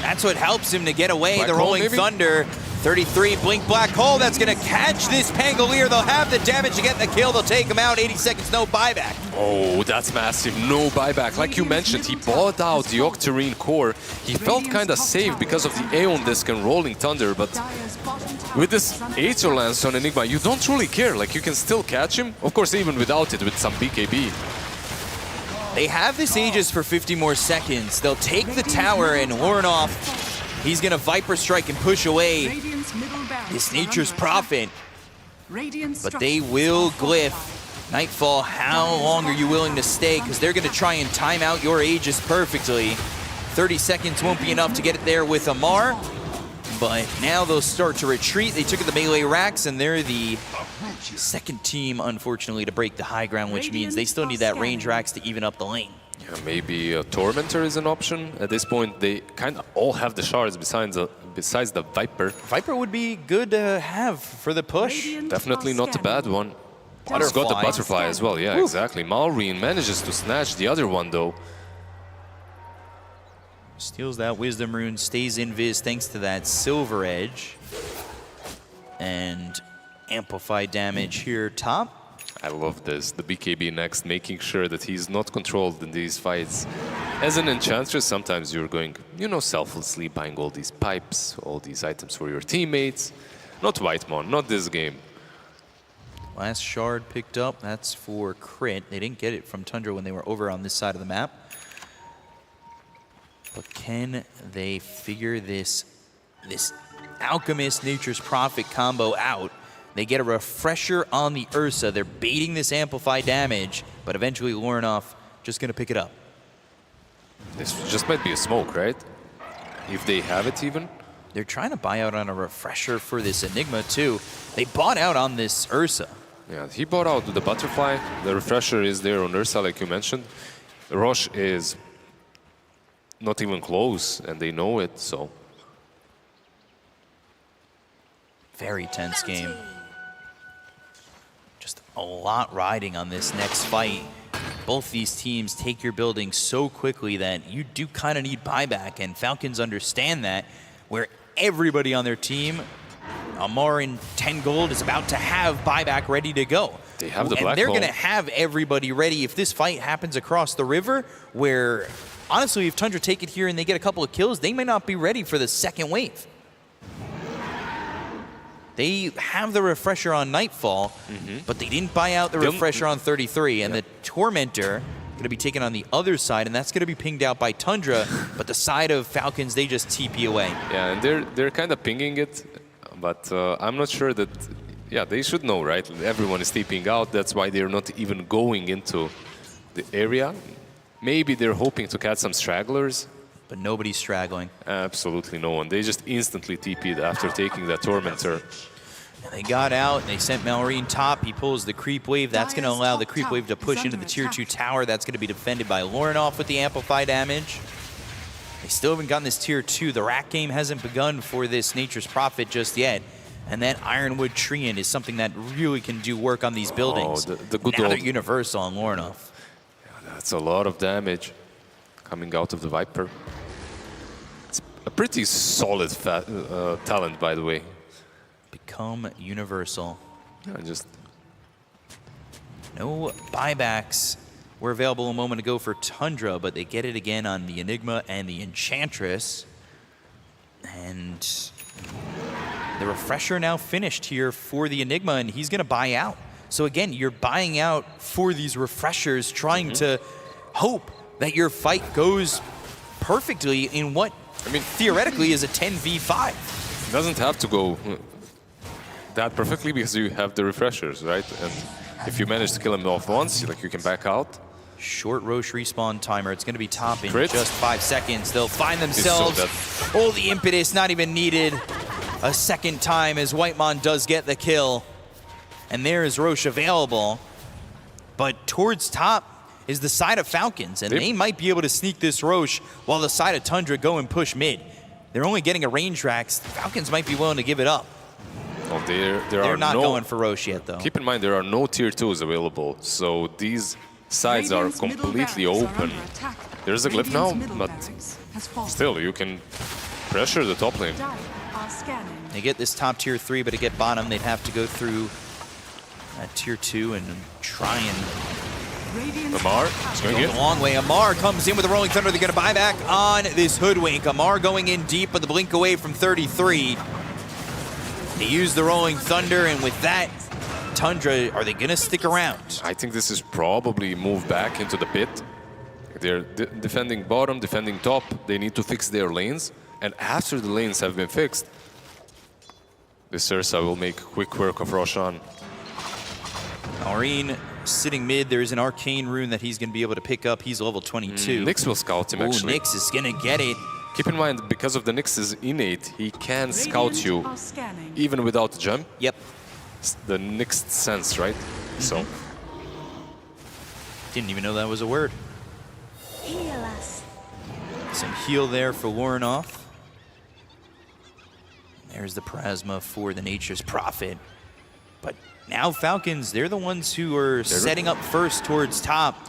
that's what helps him to get away. Black the Hole, Rolling maybe? Thunder, 33, Blink Black Hole. That's going to catch this Pangolier. They'll have the damage to get the kill. They'll take him out. 80 seconds, no buyback. Oh, that's massive. No buyback. Like you mentioned, he bought out the Octarine core. He felt kind of safe because of the Aeon Disc and Rolling Thunder, but with this Aether Lance on Enigma, you don't really care. Like, you can still catch him. Of course, even without it, with some BKB. They have this Aegis for 50 more seconds. They'll take the tower, and Lornoff, he's going to Viper Strike and push away this Nature's Prophet. But they will glyph. Nightfall, how long are you willing to stay? Because they're going to try and time out your Aegis perfectly. 30 seconds won't be enough to get it there with Amar. But now they'll start to retreat. They took the melee racks, and they're the second team, unfortunately, to break the high ground, which means they still need that range racks to even up the lane. Yeah, maybe a Tormentor is an option. At this point, they kind of all have the shards besides the Viper. Viper would be good to have for the push. Definitely not a bad one. He's got the Butterfly as well, yeah, exactly. Malrine manages to snatch the other one, though. Steals that Wisdom Rune, stays invis thanks to that Silver Edge. And amplify damage here top. I love this. The BKB next, making sure that he's not controlled in these fights. As an Enchantress, sometimes you're going, you know, selflessly buying all these pipes, all these items for your teammates. Not Whitemon, not this game. Last shard picked up, that's for Crit. They didn't get it from Tundra when they were over on this side of the map. But can they figure this Alchemist Nature's Prophet combo out? They get a refresher on the Ursa. They're baiting this amplify damage, but eventually Lornoff just going to pick it up. This just might be a smoke, right? If they have it even. They're trying to buy out on a refresher for this Enigma too. They bought out on this Ursa. Yeah, he bought out the Butterfly. The refresher is there on Ursa, like you mentioned. Roche is not even close, and they know it, so. Very tense game. Just a lot riding on this next fight. Both these teams take your building so quickly that you do kind of need buyback, and Falcons understand that, where everybody on their team, Amar in 10 gold, is about to have buyback ready to go. They have the and Black they're Hole. going to have everybody ready if this fight happens across the river, where honestly, if Tundra take it here and they get a couple of kills, they may not be ready for the second wave. They have the refresher on Nightfall, but they didn't buy out the refresher on 33, and the Tormentor going to be taken on the other side, and that's going to be pinged out by Tundra, but the side of Falcons, they just TP away. Yeah, and they're kind of pinging it, but I'm not sure that, yeah, they should know, right? Everyone is TPing out, that's why they're not even going into the area. Maybe they're hoping to catch some stragglers. But nobody's straggling. Absolutely no one. They just instantly TP'd after taking that Tormentor. And they got out, and they sent Malrine top. He pulls the creep wave. That's going to allow the creep wave to push into the tier 2 tower. That's going to be defended by Lorinoff with the amplify damage. They still haven't gotten this tier 2. The rack game hasn't begun for this Nature's Prophet just yet. And that Ironwood Treant is something that really can do work on these buildings. The good now old... they're universal on Lorinoff. Yeah, that's a lot of damage coming out of the Viper. It's a pretty solid talent, by the way. Become universal. Yeah, just... No buybacks were available a moment ago for Tundra, but they get it again on the Enigma and the Enchantress. And the Refresher now finished here for the Enigma, and he's going to buy out. So again, you're buying out for these Refreshers, trying to hope that your fight goes perfectly in what, theoretically is a 10v5. It doesn't have to go that perfectly because you have the Refreshers, right? And if you manage to kill him off once, you can back out. Short Roche respawn timer. It's going to be top in Crit. just 5 seconds. They'll find themselves. Oh, the impetus not even needed a second time as Whitemon does get the kill. And there is Roche available. But towards top is the side of Falcons, and they might be able to sneak this Roche while the side of Tundra go and push mid. They're only getting a range racks. Falcons might be willing to give it up. Oh, They're not going for Roche yet, though. Keep in mind, there are no tier 2s available, so these sides are completely open. There's a glyph now, but still, you can pressure the top lane. They get this top tier 3, but to get bottom, they'd have to go through tier 2 and try and... Amar is going to get a long way. Amar comes in with a Rolling Thunder. They're going to buy back on this Hoodwink. Amar going in deep, but the blink away from 33. They use the Rolling Thunder, and with that, Tundra, are they going to stick around? I think this is probably move back into the pit. They're defending bottom, defending top. They need to fix their lanes. And after the lanes have been fixed, this Ursa will make quick work of Roshan. Aurine sitting mid. There is an arcane rune that he's going to be able to pick up. He's level 22. Nyx will scout him, actually. Nyx is going to get it. Keep in mind, because of the Nyx's innate, he can scout you even without the jump. Yep. The Nyx sense, right? So. Didn't even know that was a word. Heal us. Some heal there for Lorinoff. There's the Plasma for the Nature's Prophet. But now Falcons, they're the ones who are setting up first towards top.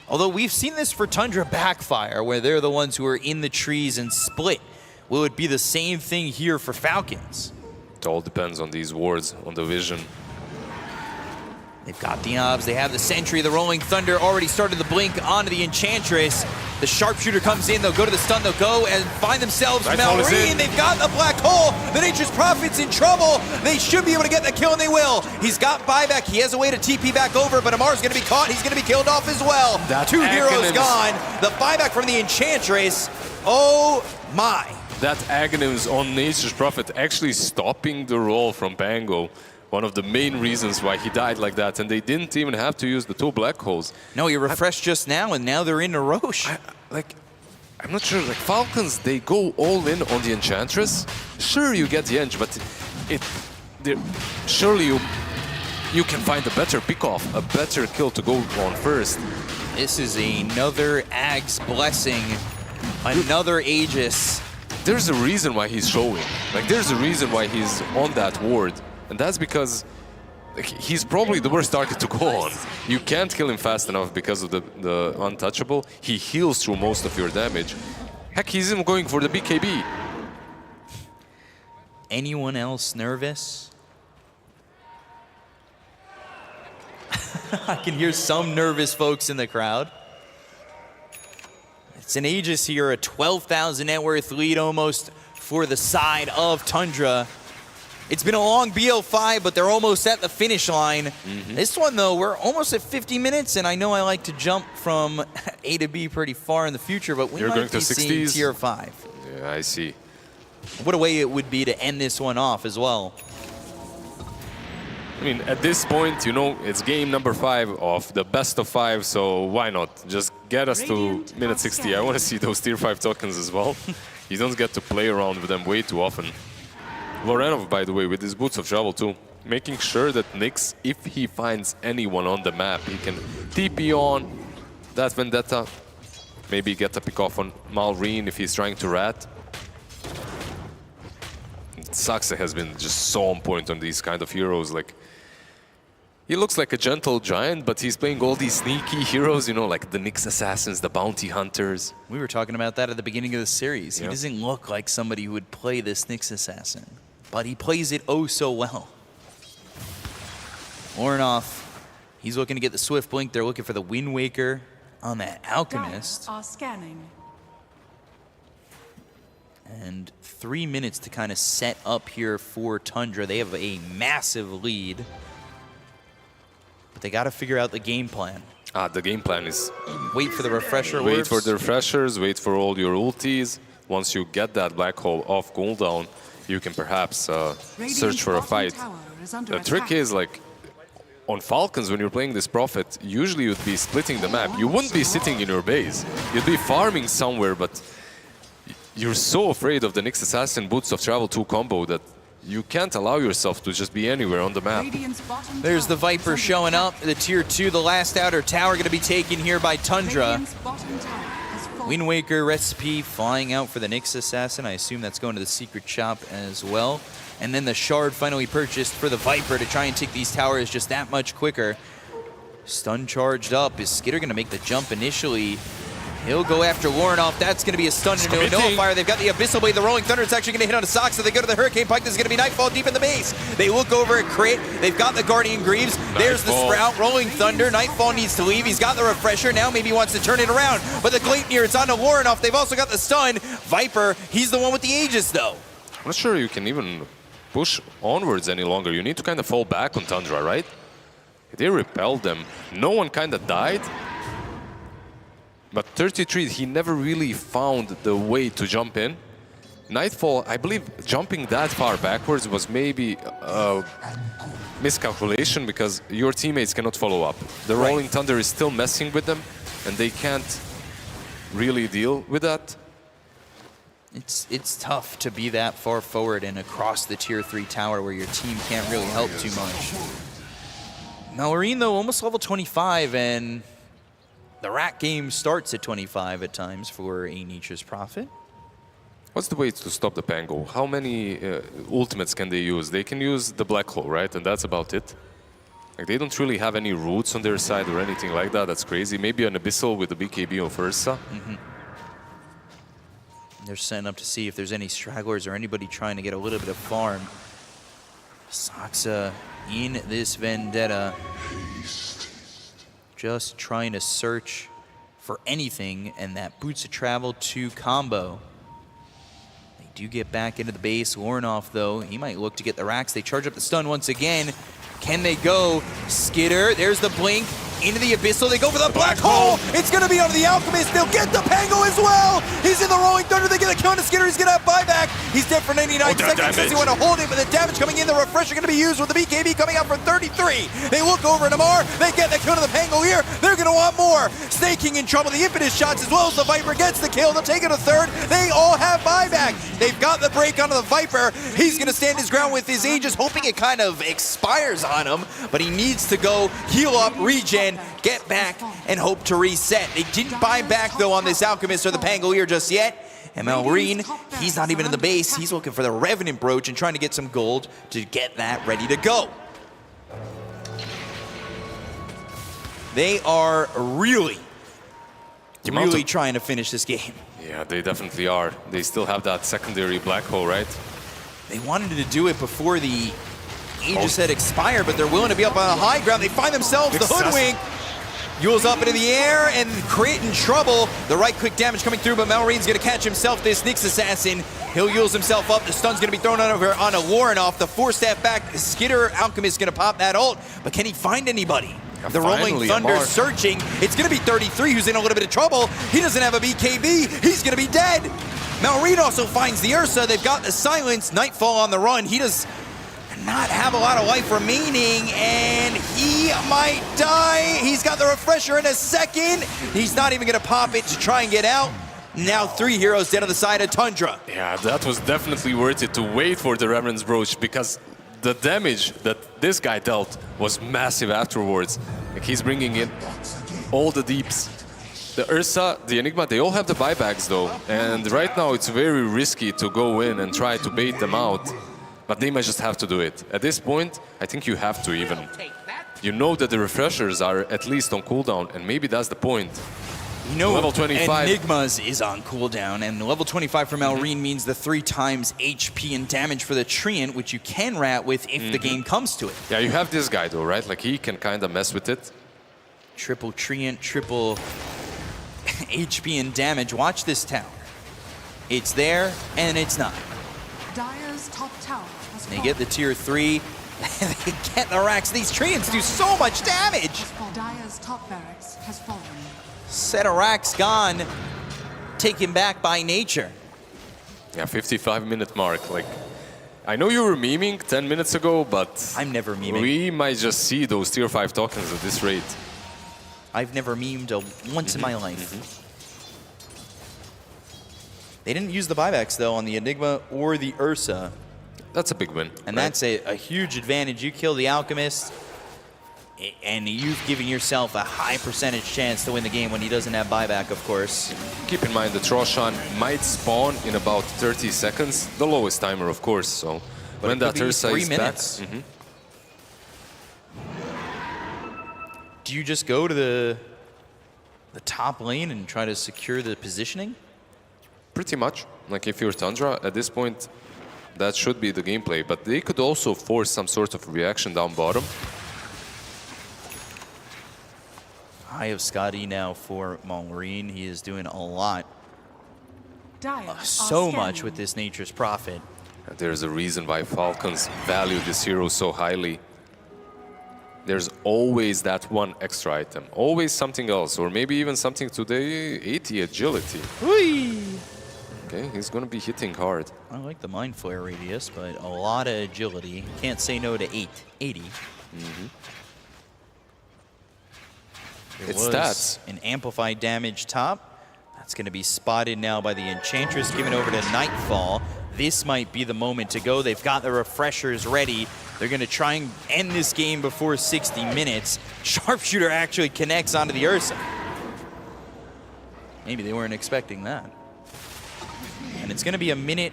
Although we've seen this for Tundra backfire, where they're the ones who are in the trees and split. Will it be the same thing here for Falcons? It all depends on these wards, on the vision. They've got the obs, they have the sentry, the Rolling Thunder already started the blink onto the Enchantress. The sharpshooter comes in, they'll go to the stun, they'll go and find themselves Malrine. They've got the black hole. The Nature's Prophet's in trouble. They should be able to get the kill, and they will. He's got buyback. He has a way to TP back over, but Amar's going to be caught. He's going to be killed off as well. Two heroes gone. The buyback from the Enchantress. Oh my. That Aghanims on Nature's Prophet actually stopping the roll from Pango. One of the main reasons why he died like that, and they didn't even have to use the 2 black holes. No, he refreshed just now, and now they're in Roche. I'm not sure, Falcons, they go all in on the Enchantress. Sure, you get the Ench, but surely you can find a better pick-off, a better kill to go on first. This is another Ag's Blessing, another Aegis. There's a reason why he's showing. There's a reason why he's on that ward. And that's because he's probably the worst target to go on. You can't kill him fast enough because of the untouchable. He heals through most of your damage. Heck, he's even going for the BKB. Anyone else nervous? I can hear some nervous folks in the crowd. It's an Aegis here, a 12,000 net worth lead almost for the side of Tundra. It's been a long BO5, but they're almost at the finish line. This one, though, we're almost at 50 minutes, and I know I like to jump from A to B pretty far in the future, but we might be seeing tier 5. Yeah, I see. What a way it would be to end this one off as well. I mean, at this point, it's game number 5 of the best of 5, so why not? Just get us to minute 60. I want to see those tier 5 tokens as well. You don't get to play around with them way too often. Lorenov, by the way, with his Boots of Travel too. making sure that Nyx, if he finds anyone on the map, he can TP on that Vendetta, maybe get a pick off on Malrine if he's trying to rat. Saxa has been just so on point on these kind of heroes. Like, he looks like a gentle giant, but he's playing all these sneaky heroes, you know, like the Nyx Assassins, the Bounty Hunters. We were talking about that at the beginning of the series. Yeah. He doesn't look like somebody who would play this Nyx Assassin, but he plays it oh so well. Ornoff, he's looking to get the Swift Blink. They're looking for the Wind Waker on that Alchemist. Are scanning. And 3 minutes to kind of set up here for Tundra. They have a massive lead. But they got to figure out the game plan. The game plan is... Wait for the refresher Wait orbs. for the refreshers, wait for all your ultis. Once you get that black hole off cooldown, you can perhaps search for a fight. The trick is, like, on Falcons, when you're playing this Prophet, usually you'd be splitting the map. You wouldn't be sitting in your base. You'd be farming somewhere, but you're so afraid of the Nyx Assassin Boots of Travel 2 combo that you can't allow yourself to just be anywhere on the map. There's the Viper showing up. The tier 2, the last outer tower going to be taken here by Tundra. Wind Waker recipe flying out for the Nyx Assassin. I assume that's going to the secret shop as well. And then the shard finally purchased for the Viper to try and take these towers just that much quicker. Stun charged up. Is Skitter going to make the jump initially? He'll go after Warnoff. That's going to be a stun into a nullifier. They've got the Abyssal Blade. The Rolling Thunder is actually going to hit on a Sox, so they go to the Hurricane Pike. This is going to be Nightfall deep in the base. They look over at Crit. They've got the Guardian Greaves. There's the Sprout. Rolling Thunder. Nightfall needs to leave. He's got the Refresher. Now maybe he wants to turn it around. But the Gleipnir, it's on to Warnoff. They've also got the stun. Viper, he's the one with the Aegis, though. I'm not sure you can even push onwards any longer. You need to kind of fall back on Tundra, right? They repelled them. No one kind of died. But 33, he never really found the way to jump in. Nightfall, I believe jumping that far backwards was maybe a miscalculation because your teammates cannot follow up. The Rolling Thunder is still messing with them and they can't really deal with that. It's tough to be that far forward and across the tier 3 tower where your team can't really help too much. Malrine, though, almost level 25, and the rat game starts at 25 at times for a Nature's Prophet. What's the way to stop the Pango? How many ultimates can they use? They can use the Black Hole, right? And that's about it. Like, they don't really have any roots on their side or anything like that. That's crazy. Maybe an Abyssal with the BKB on Ursa. They're setting up to see if there's any stragglers or anybody trying to get a little bit of farm. Saxa in this Vendetta. Just trying to search for anything, and that Boots of Travel 2 combo. They do get back into the base. Warnoff, though, he might look to get the racks. They charge up the stun once again. Can they go? Skitter, there's the blink. Into the Abyssal, they go for the Black Hole! It's gonna be onto the Alchemist, they'll get the Pango as well! He's in the Rolling Thunder, they get the count to Skitter, he's gonna have buyback! He's dead for 99 seconds, says he want to hold it, but the damage coming in, the Refresher gonna be used with the BKB coming out for 33! They look over at Amar, they get the count of the Pango here, they're gonna want more! Staking in trouble, the Impetus shots as well as the Viper gets the kill, they'll take it a third, they all have buyback! They've got the break onto the Viper, he's gonna stand his ground with his Aegis, hoping it kind of expires on him, but he needs to go heal up, regen, get back, and hope to reset. They didn't buy back, though, on this Alchemist or the Pangolier just yet. And Malrine, he's not even in the base. He's looking for the Revenant Brooch and trying to get some gold to get that ready to go. They are really trying to finish this game. Yeah, they definitely are. They still have that secondary Black Hole, right? They wanted to do it before the Aegis had expired, but they're willing to be up on a high ground. They find themselves the Hoodwink. Yule's up into the air, and Crit in trouble. The right click damage coming through, but Malrine's going to catch himself, this Nyx Assassin. He'll Yule's himself up. The stun's going to be thrown over on a Warnoff. The 4-step back. Skitter Alchemist going to pop that ult, but can he find anybody? The Rolling Thunder searching. It's going to be 33 who's in a little bit of trouble. He doesn't have a BKB. He's going to be dead. Malrine also finds the Ursa. They've got the Silence. Nightfall on the run. He does not have a lot of life remaining, and he might die. He's got the Refresher in a second. He's not even going to pop it to try and get out. Now 3 heroes dead on the side of Tundra. Yeah, that was definitely worth it to wait for the Revenant's Brooch, because the damage that this guy dealt was massive afterwards. Like he's bringing in all the deeps. The Ursa, the Enigma, they all have the buybacks though. And right now it's very risky to go in and try to bait them out. But they might just have to do it. At this point, I think you have to even. You know that the refreshers are at least on cooldown, and maybe that's the point. You know, level 25. Enigma's is on cooldown, and level 25 for Malrine means the 3 times HP and damage for the Treant, which you can rat with if the game comes to it. Yeah, you have this guy though, right? Like he can kind of mess with it. Triple Treant, triple HP and damage. Watch this tower. It's there, and it's not. Dire's top tower has They get the tier 3, and they get the racks. These Treants do so much damage! Dire's top barracks has fallen. Set of racks gone, taken back by nature. Yeah, 55-minute mark. Like, I know you were memeing 10 minutes ago, but I'm never memeing. We might just see those tier 5 tokens at this rate. I've never memed once in my life. They didn't use the buybacks though on the Enigma or the Ursa. That's a big win. And that's a huge advantage. You kill the Alchemist, and you've given yourself a high percentage chance to win the game when he doesn't have buyback, of course. Keep in mind the Troshan might spawn in about 30 seconds, the lowest timer, of course. So But when it could that be Ursa 3 is minutes. back, Do you just go to the top lane and try to secure the positioning? pretty much. Like if you're Tundra, at this point, that should be the gameplay. But they could also force some sort of reaction down bottom. Eye of Scotty now for Malrine. He is doing a lot. So much with this Nature's Prophet. There's a reason why Falcons value this hero so highly. There's always that one extra item, always something else, or maybe even something today, 80 agility. Whee! Okay, he's gonna be hitting hard. I like the Mind Flare radius, but a lot of agility. Can't say no to 80. It's stats. An amplified damage top. That's going to be spotted now by the Enchantress, given over to Nightfall. This might be the moment to go. They've got the refreshers ready. They're going to try and end this game before 60 minutes. Sharpshooter actually connects onto the Ursa. Maybe they weren't expecting that. And it's going to be a minute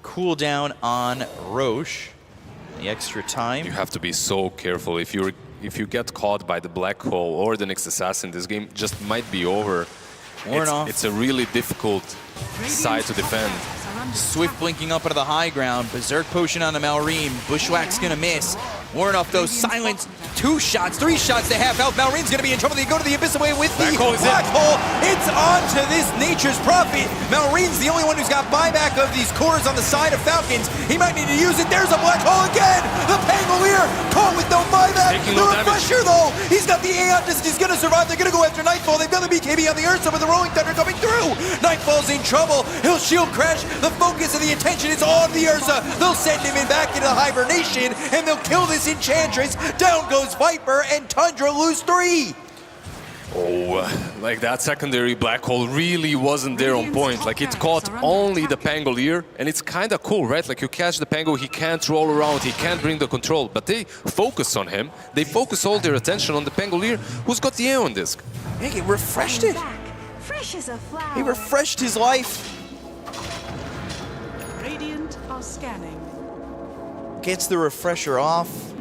cooldown on Roche. The extra time. You have to be so careful. If you get caught by the Black Hole or the next Assassin, this game just might be over. It's a really difficult side to defend. Swift blinking up into the high ground. Berserk Potion on the Malrine. Bushwhack's gonna miss. Warnoff though, silence. 2 shots, 3 shots to half health. Malrine's gonna be in trouble. They go to the Abyss away with the Black Hole. It's on to this Nature's Prophet. Malrine's the only one who's got buyback of these cores on the side of Falcons. He might need to use it. There's a Black Hole again. The Pangolier caught with no buyback. The Refresher though, he's got the Aeon Disc. He's gonna survive. They're gonna go after Nightfall. They've got the BKB on the Ursa with the Rolling Thunder coming through. Nightfall's in trouble. He'll shield crash. The focus of the attention is on the Ursa. They'll send him in back into hibernation, and they'll kill this Enchantress. Down goes Viper, and Tundra lose 3. Oh, like that secondary Black Hole really wasn't there on point. Like it caught only the Pangolier, and it's kind of cool, right? Like you catch the Pango, he can't roll around, he can't bring the control, but they focus on him. They focus all their attention on the Pangolier, who's got the Aeon Disc. Hey, he refreshed it. Fresh as a flower. He refreshed his life. Radiant are scanning. Gets the refresher off.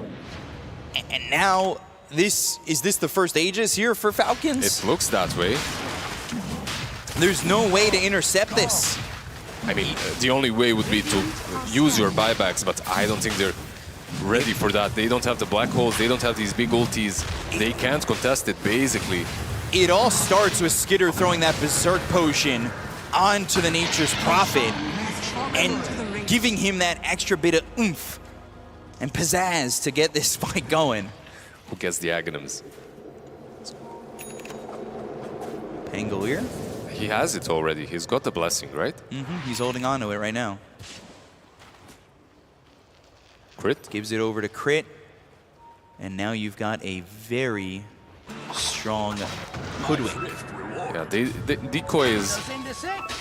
And now, is this the first Aegis here for Falcons? It looks that way. There's no way to intercept this. I mean, the only way would be to use your buybacks, but I don't think they're ready for that. They don't have the Black Holes, they don't have these big ultis. They can't contest it, basically. It all starts with Skitter throwing that Berserk Potion onto the Nature's Prophet and giving him that extra bit of oomph and pizzazz to get this fight going. Who gets the Aghanims? Pangolier? He has it already. He's got the blessing, right? He's holding on to it right now. Crit? Gives it over to Crit. And now you've got a very strong Hoodwink. Yeah, the Decoy is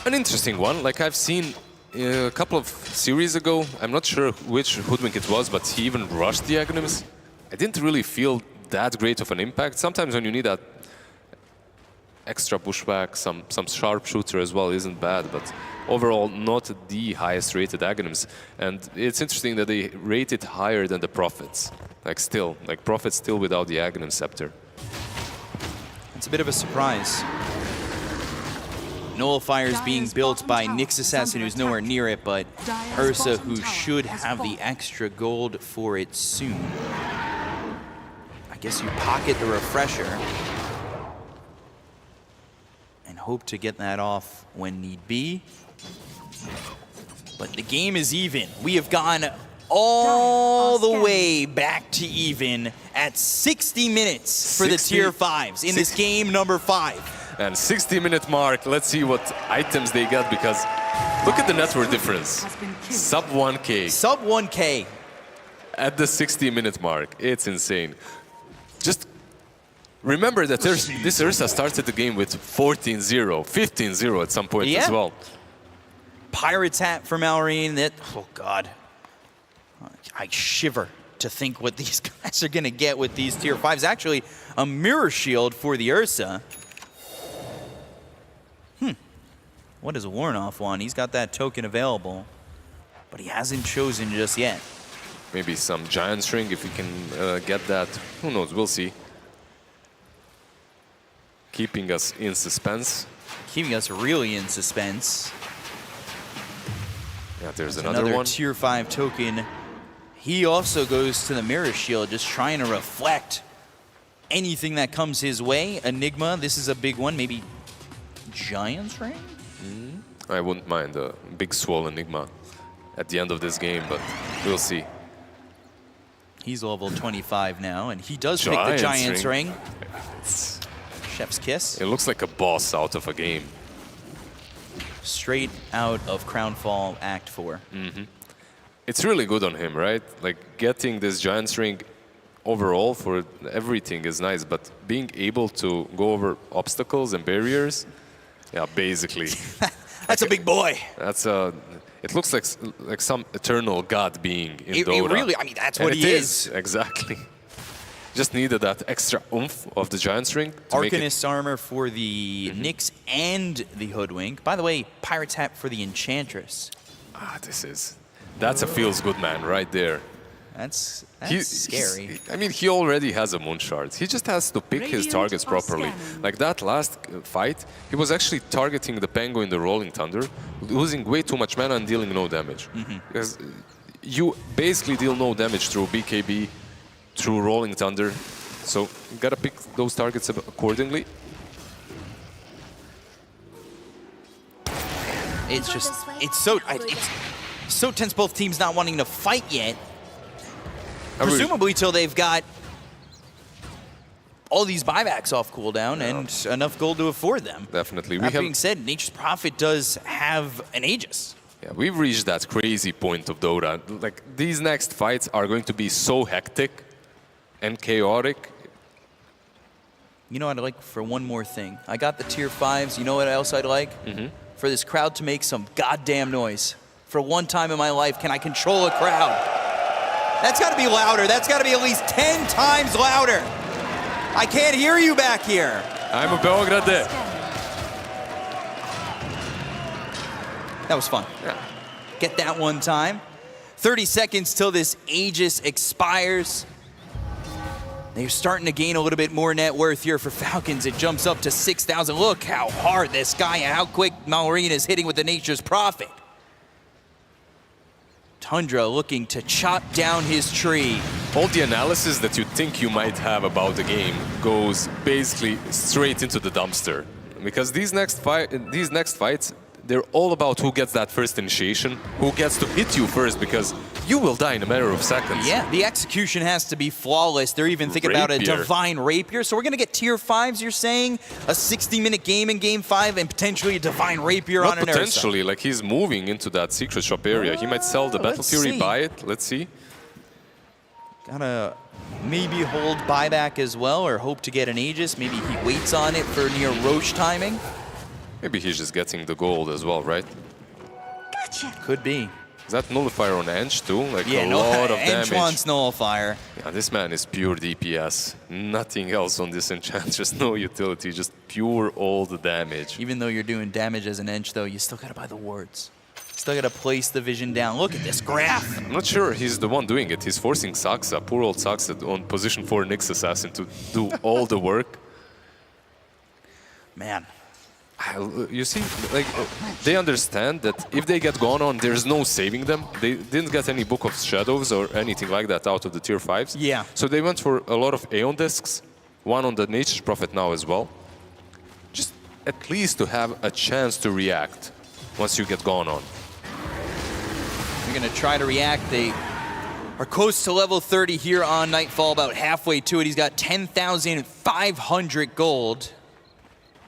an interesting one. Like I've seen a couple of series ago, I'm not sure which Hoodwink it was, but he even rushed the Aghanims. I didn't really feel that great of an impact. Sometimes when you need that extra pushback, some sharpshooter as well isn't bad, but overall not the highest rated Aghanims. And it's interesting that they rate it higher than the Prophets. Like Prophets still without the Aghanim Scepter. It's a bit of a surprise. Nullifier is being built by Nyx Assassin, who's nowhere near it, but Ursa, who should have the extra gold for it soon. I guess you pocket the refresher and hope to get that off when need be. But the game is even. We have gone all the way back to even at 60 minutes for the tier 5s in this game number 5. And 60-minute mark, let's see what items they got, because look at the net worth difference. Sub 1K. Sub 1K. At the 60-minute mark. It's insane. Just remember that this Ursa started the game with 14-0, 15-0 at some point as well. Pirate's hat for Malrine. That, oh God. I shiver to think what these guys are going to get with these tier 5s. Actually, a mirror shield for the Ursa. What does Warnoff want? He's got that token available, but he hasn't chosen just yet. Maybe some Giant's Ring if we can get that. Who knows? We'll see. Keeping us in suspense. Keeping us really in suspense. Yeah, there's another one. Tier 5 token. He also goes to the Mirror Shield, just trying to reflect anything that comes his way. Enigma, this is a big one. Maybe Giant's Ring? I wouldn't mind a big swole Enigma at the end of this game, but we'll see. He's level 25 now, and he does pick the Giant's Ring. Chef's kiss. It looks like a boss out of a game. Straight out of Crownfall Act 4. It's really good on him, right? Like, getting this Giant's Ring overall for everything is nice, but being able to go over obstacles and barriers, yeah, basically. That's a big boy. That's a. It looks like some eternal god being in Dota. It really, I mean, that's what he is. Exactly. Just needed that extra oomph of the Giant's Ring. Arcanist's armor for the Nyx and the Hoodwink. By the way, Pirate's hat for the Enchantress. That's a feels good man right there. That's scary. I mean, he already has a Moon Shard. He just has to pick his targets properly. Like that last fight, he was actually targeting the Penguin in the Rolling Thunder, losing way too much mana and dealing no damage. Because you basically deal no damage through BKB, through Rolling Thunder. So you gotta pick those targets accordingly. It's just, it's so tense, both teams not wanting to fight yet. Presumably till they've got all these buybacks off cooldown and enough gold to afford them. Definitely. That being said, Nature's Prophet does have an Aegis. Yeah, we've reached that crazy point of Dota. Like, these next fights are going to be so hectic and chaotic. You know what I'd like for one more thing? I got the tier 5s. You know what else I'd like? For this crowd to make some goddamn noise. For one time in my life, can I control a crowd? That's got to be louder. That's got to be at least 10 times louder. I can't hear you back here. I'm a Belgrade. That was fun. Yeah. Get that one time. 30 seconds till this Aegis expires. They're starting to gain a little bit more net worth here for Falcons. It jumps up to 6,000. Look how hard this guy and how quick Malrine is hitting with the Nature's Prophet. Tundra looking to chop down his tree. All the analysis that you think you might have about the game goes basically straight into the dumpster. Because these next fights, they're all about who gets that first initiation, who gets to hit you first, because you will die in a matter of seconds. Yeah, the execution has to be flawless. They're even thinking about a Divine Rapier. So we're going to get tier 5s, you're saying? A 60-minute game in game 5 and potentially a Divine Rapier on an Ursa. Potentially, like he's moving into that secret shop area. He might sell the Battle Fury, buy it. Let's see. Gotta maybe hold buyback as well, or hope to get an Aegis. Maybe he waits on it for near Roche timing. Maybe he's just getting the gold as well, right? Could be. Is that nullifier on Ench too? Like Yeah, a lot of Ench damage. wants nullifier. Yeah, this man is pure DPS. Nothing else on this Enchantress, no utility, just pure all the damage. Even though you're doing damage as an Ench though, you still gotta buy the wards. Still gotta place the vision down. Look at this graph. I'm not sure he's the one doing it. He's forcing Saxa, poor old Saxa, on position 4 Nyx Assassin to do all the work. Man. You see, like, they understand that if they get gone on, there's no saving them. They didn't get any Book of Shadows or anything like that out of the tier 5s. Yeah. So they went for a lot of Aeon discs, one on the Nature's Prophet now as well. Just at least to have a chance to react once you get gone on. They're gonna try to react. They are close to level 30 here on Nightfall, about halfway to it. He's got 10,500 gold.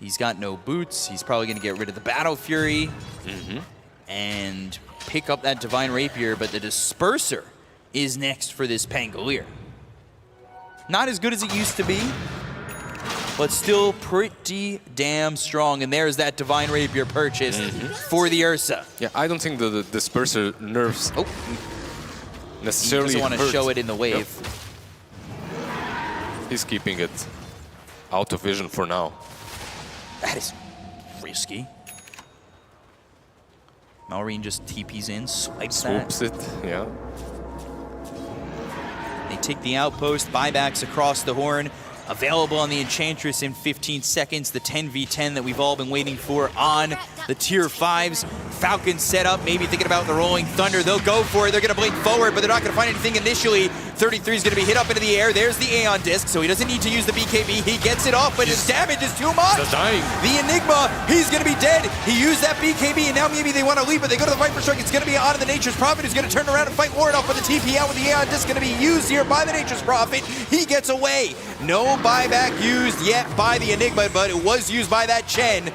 He's got no boots. He's probably going to get rid of the Battle Fury and pick up that Divine Rapier, but the Disperser is next for this Pangolier. Not as good as it used to be, but still pretty damn strong. And there's that Divine Rapier purchased for the Ursa. Yeah, I don't think the Disperser nerfs necessarily He doesn't want to show it in the wave. Yep. He's keeping it out of vision for now. That is risky. Malrine just TPs in, swipes Swoops that. it, yeah. They take the outpost, buybacks across the horn. Available on the Enchantress in 15 seconds. The 10v10 that we've all been waiting for on the tier 5s. Falcons set up, maybe thinking about the Rolling Thunder. They'll go for it. They're going to blink forward, but they're not going to find anything initially. 33 is going to be hit up into the air. There's the Aeon Disc, so he doesn't need to use the BKB. He gets it off, but his damage is too much. He's dying. The Enigma, he's going to be dead. He used that BKB, and now maybe they want to leave, but they go to the Viper Strike. It's going to be on the Nature's Prophet, who's going to turn around and fight Warren off with the TP out with the Aeon Disc going to be used here by the Nature's Prophet. He gets away. No buyback used yet by the Enigma, but it was used by that Chen.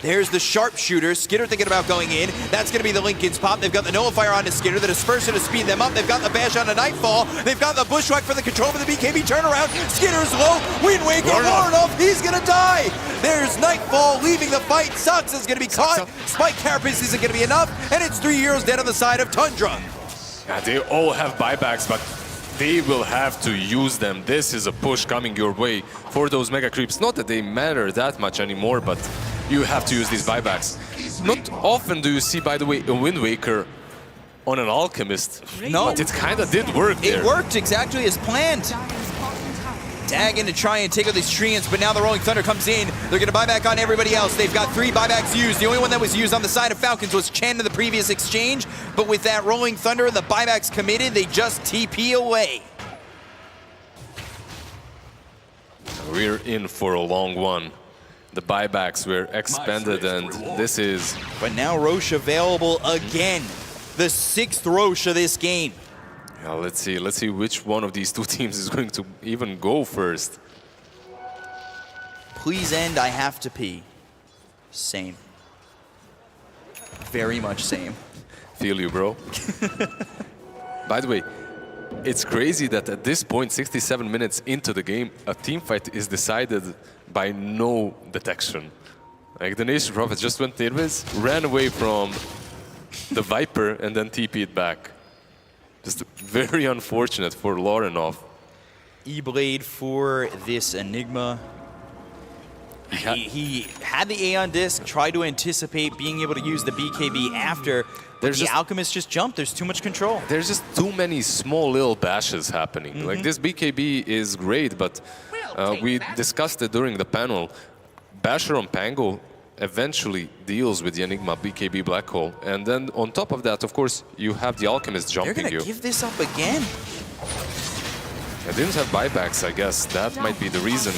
There's the Sharpshooter. Skidder thinking about going in. That's going to be the Linken's Pop. They've got the Nullifier on to Skidder, the Disperser to speed them up. They've got the Bash on to Nightfall. They've got the Bushwhack for the control of the BKB turnaround. Skidder's low. Wind Waker, Warnoff, he's going to die. There's Nightfall leaving the fight. Sux is going to be caught. Spike Carapace isn't going to be enough. And it's 3 heroes dead on the side of Tundra. Yeah, they all have buybacks, but they will have to use them. This is a push coming your way for those Mega Creeps. Not that they matter that much anymore, but you have to use these buybacks. Not often do you see, by the way, a Wind Waker on an Alchemist. No. But it kind of did work there. It worked exactly as planned. Dagon to try and take out these Treants, but now the Rolling Thunder comes in. They're going to buy back on everybody else. They've got 3 buybacks used. The only one that was used on the side of Falcons was Chen in the previous exchange, but with that Rolling Thunder and the buybacks committed, they just TP away. We're in for a long one. The buybacks were expanded, and this is... But now Roche available again. The 6th Roche of this game. Yeah, let's see which one of these two teams is going to even go first. Please end, I have to pee. Same. Very much same. Feel you, bro. By the way, it's crazy that at this point, 67 minutes into the game, a team fight is decided by no detection. Like the Nature's Prophet just went Nirviz, ran away from the Viper, and then TP'd back. Just very unfortunate for Laurenov. E-Blade for this Enigma. He had the Aeon Disc, tried to anticipate being able to use the BKB after. The Alchemist just jumped. There's too much control. There's just too many small little bashes happening. Like this BKB is great, but we discussed it during the panel. Basher on Pango eventually deals with the Enigma BKB Black Hole. And then on top of that, of course, you have the Alchemist jumping you. They're going to give this up again. I didn't have buybacks, I guess. That might be the reason.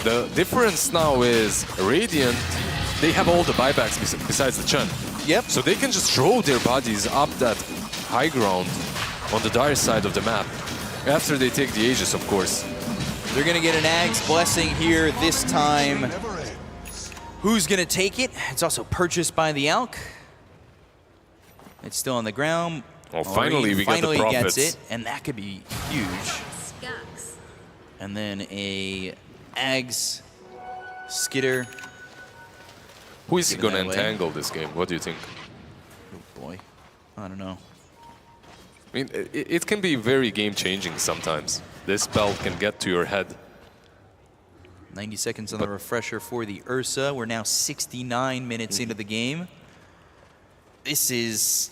The difference now is Radiant, they have all the buybacks besides the Chen. Yep. So they can just throw their bodies up that high ground on the dire side of the map. After they take the Aegis, of course. They're going to get an Ag's Blessing here this time. Who's going to take it? It's also purchased by the Alk. It's still on the ground. Oh, finally we get the Prophets. Gets it, and that could be huge. And then a Ags Skidder. Who is he going to entangle this game? What do you think? boy. I don't know. I mean, it can be very game-changing sometimes. This spell can get to your head. 90 seconds on the refresher for the Ursa. We're now 69 minutes into the game. This is...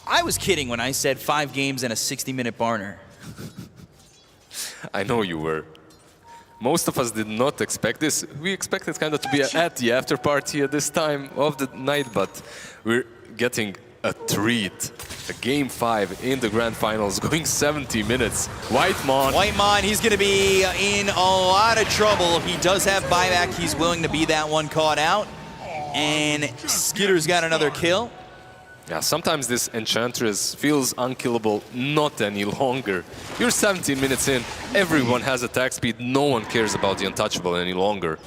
I was kidding when I said 5 games and a 60-minute Barner. I know you were. Most of us did not expect this. We expected kind of to be at the after party at this time of the night, but we're getting a treat. A game 5 in the grand finals, going 70 minutes. Whitemon, he's going to be in a lot of trouble. He does have buyback. He's willing to be that one caught out. And Skitter's got another kill. Yeah, sometimes this Enchantress feels unkillable, not any longer. You're 17 minutes in, everyone has attack speed, no one cares about the untouchable any longer.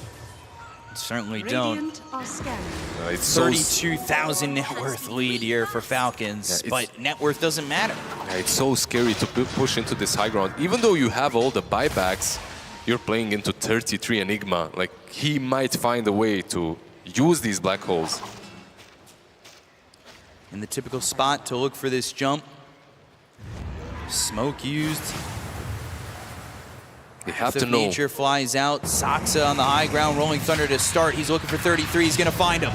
Certainly don't. It's 32,000 net worth lead here for Falcons, but net worth doesn't matter. Yeah, it's so scary to push into this high ground. Even though you have all the buybacks, you're playing into 33 Enigma. Like, he might find a way to use these black holes. In the typical spot to look for this jump. Smoke used. You have Path to of know. Nature flies out. Saksa on the high ground, Rolling Thunder to start. He's looking for 33. He's going to find him.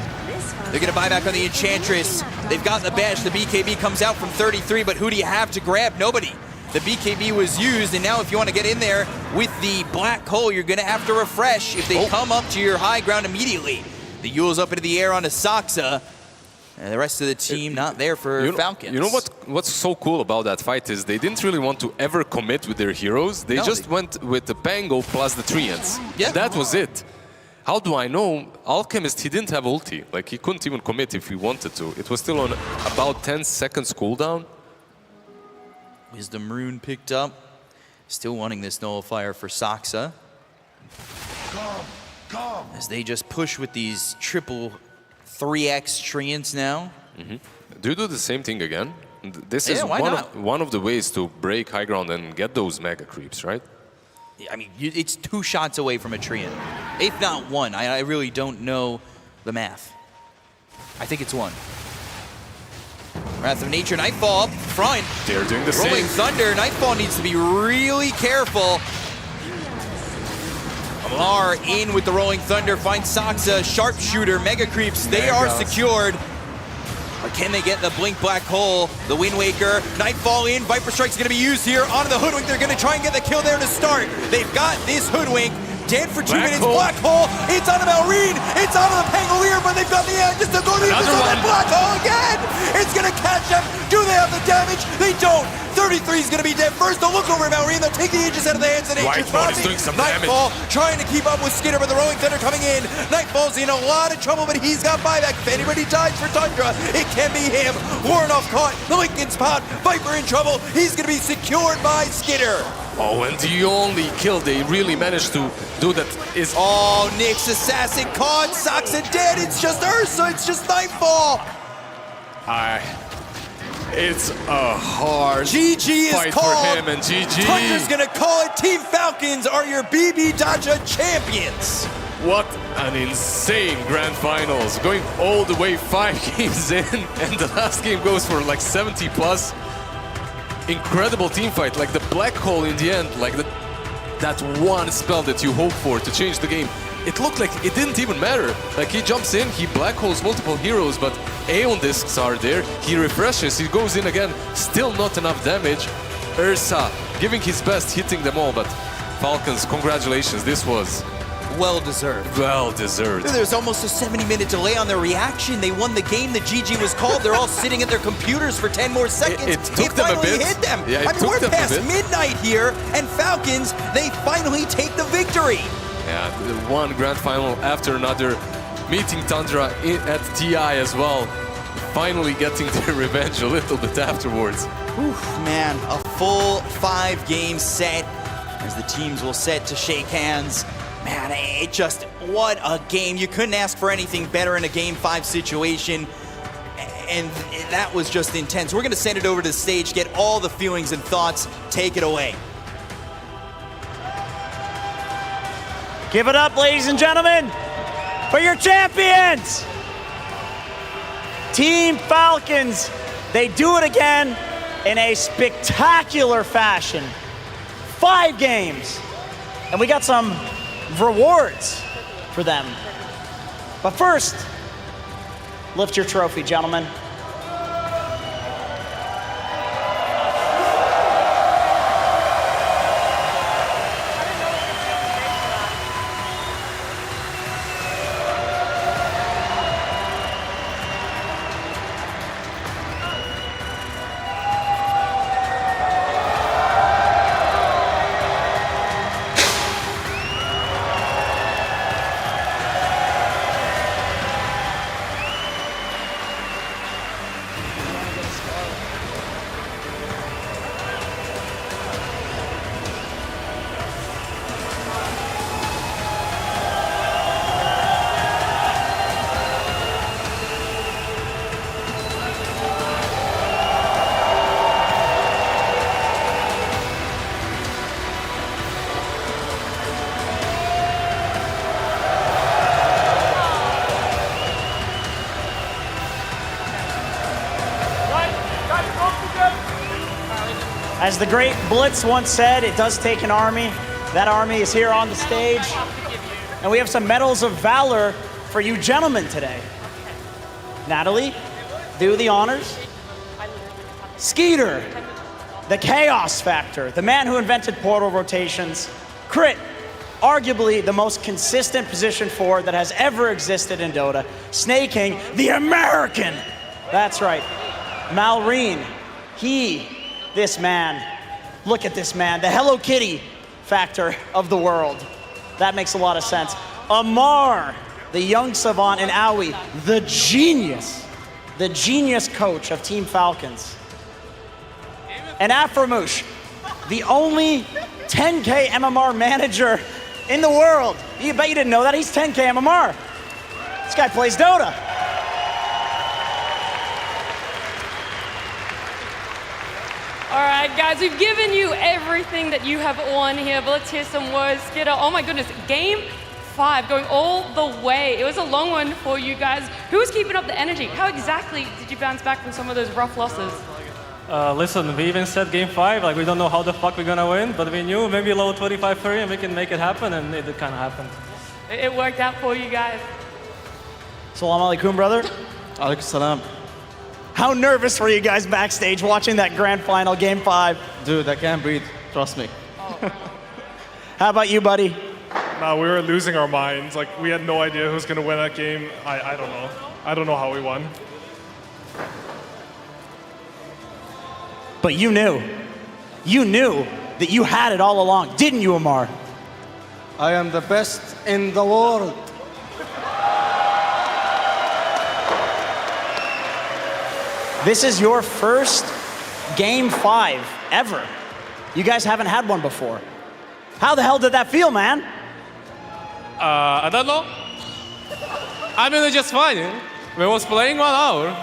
They're going to buy back on the Enchantress. They've got the bash. The BKB comes out from 33, but who do you have to grab? Nobody. The BKB was used, and now if you want to get in there with the black hole, you're going to have to refresh if they come up to your high ground immediately. The Yule's up into the air onto Saksa. And the rest of the team not there for Falcons. You know what's so cool about that fight is they didn't really want to ever commit with their heroes. They just went with the Pango plus the Treants. Yeah. That was it. How do I know? Alchemist, he didn't have ulti. Like, he couldn't even commit if he wanted to. It was still on about 10 seconds cooldown. Wisdom Rune picked up. Still wanting this nullifier for Saksa. As they just push with these triple 3x Treants now. Do you do the same thing again? This is one of the ways to break high ground and get those mega creeps, right? I mean, it's 2 shots away from a Treant. If not 1. I really don't know the math. I think it's 1. Wrath of Nature, Nightfall up front. They're doing the Rolling same. Thunder, Nightfall needs to be really careful. Amar in with the Rolling Thunder, finds Saksa, Sharpshooter, Mega Creeps, they are secured. Or can they get the Blink Black Hole, the Wind Waker, Nightfall in, Viper Strike's gonna be used here onto the Hoodwink. They're gonna try and get the kill there to start. They've got this Hoodwink, dead for 2 minutes, Black Hole, it's onto Malrine, it's onto the Pangolier, but they've got the Aegis to go to the Black Hole again! It's gonna catch them, do they have the damage? They don't! 33 is going to be dead first. They'll look over at Malrine. They'll take the Aegis out of the hands of Nature's Body. Doing some Nightfall damage. trying to keep up with Skitter, but the Rolling Thunder coming in. Nightfall's in a lot of trouble, but he's got buyback. If anybody dies for Tundra, it can be him. Warnoff caught. The Lincoln spot. Viper in trouble. He's going to be secured by Skitter. Oh, and the only kill they really managed to do that is... Oh, Nyx Assassin caught. Saksa dead. It's just Ursa. It's just Nightfall. It's a hard GG fight is called. for him, and GG. Tundra's gonna call it. Team Falcons are your BB Dacha champions. What an insane grand finals. Going all the way 5 games in, and the last game goes for like 70 plus. Incredible team fight, like the black hole in the end, like that one spell that you hope for to change the game. It looked like it didn't even matter. Like, he jumps in, he black holes multiple heroes, but Aeon discs are there. He refreshes, he goes in again, still not enough damage. Ursa giving his best, hitting them all, but Falcons, congratulations, this was well deserved. Well deserved. There's almost a 70-minute delay on their reaction. They won the game, the GG was called. They're all sitting at their computers for 10 more seconds. It took them a finally bit. hit them. Yeah, I mean, we're past midnight here, and Falcons, they finally take the victory. Yeah, one grand final after another, meeting Tundra at TI as well. Finally getting their revenge a little bit afterwards. Oof, man, a full 5-game set as the teams will set to shake hands. Man, it just, what a game. You couldn't ask for anything better in a Game 5 situation. And that was just intense. We're going to send it over to the stage, get all the feelings and thoughts. Take it away. Give it up, ladies and gentlemen, for your champions! Team Falcons, they do it again in a spectacular fashion. 5 games, and we got some rewards for them. But first, lift your trophy, gentlemen. As the great Blitz once said, it does take an army. That army is here on the stage. And we have some medals of valor for you gentlemen today. Natalie, do the honors. Skeeter, the chaos factor, the man who invented portal rotations. Crit, arguably the most consistent position forward that has ever existed in Dota. Snaking, the American. That's right. Malrine, this man, look at this man, the Hello Kitty factor of the world. That makes a lot of sense. Amar, the young savant, and Aoi, the genius coach of Team Falcons. And Aframoosh, the only 10K MMR manager in the world. You bet you didn't know that, he's 10K MMR. This guy plays Dota. All right, guys, we've given you everything that you have on here, but let's hear some words. Skitter, oh my goodness, game 5, going all the way. It was a long one for you guys. Who was keeping up the energy? How exactly did you bounce back from some of those rough losses? Listen, we even said game 5, like we don't know how the fuck we're gonna win, but we knew maybe low 25-3 and we can make it happen, and it kind of happened. It worked out for you guys. Salam alaikum, brother. Alaikum salam. How nervous were you guys backstage watching that grand final, game 5? Dude, I can't breathe. Trust me. How about you, buddy? Nah, we were losing our minds. Like, we had no idea who was going to win that game. I don't know. I don't know how we won. But you knew. You knew that you had it all along, didn't you, Amar? I am the best in the world. This is your first game 5 ever. You guys haven't had one before. How the hell did that feel, man? I don't know. I mean, it's just fine. We was playing 1 hour.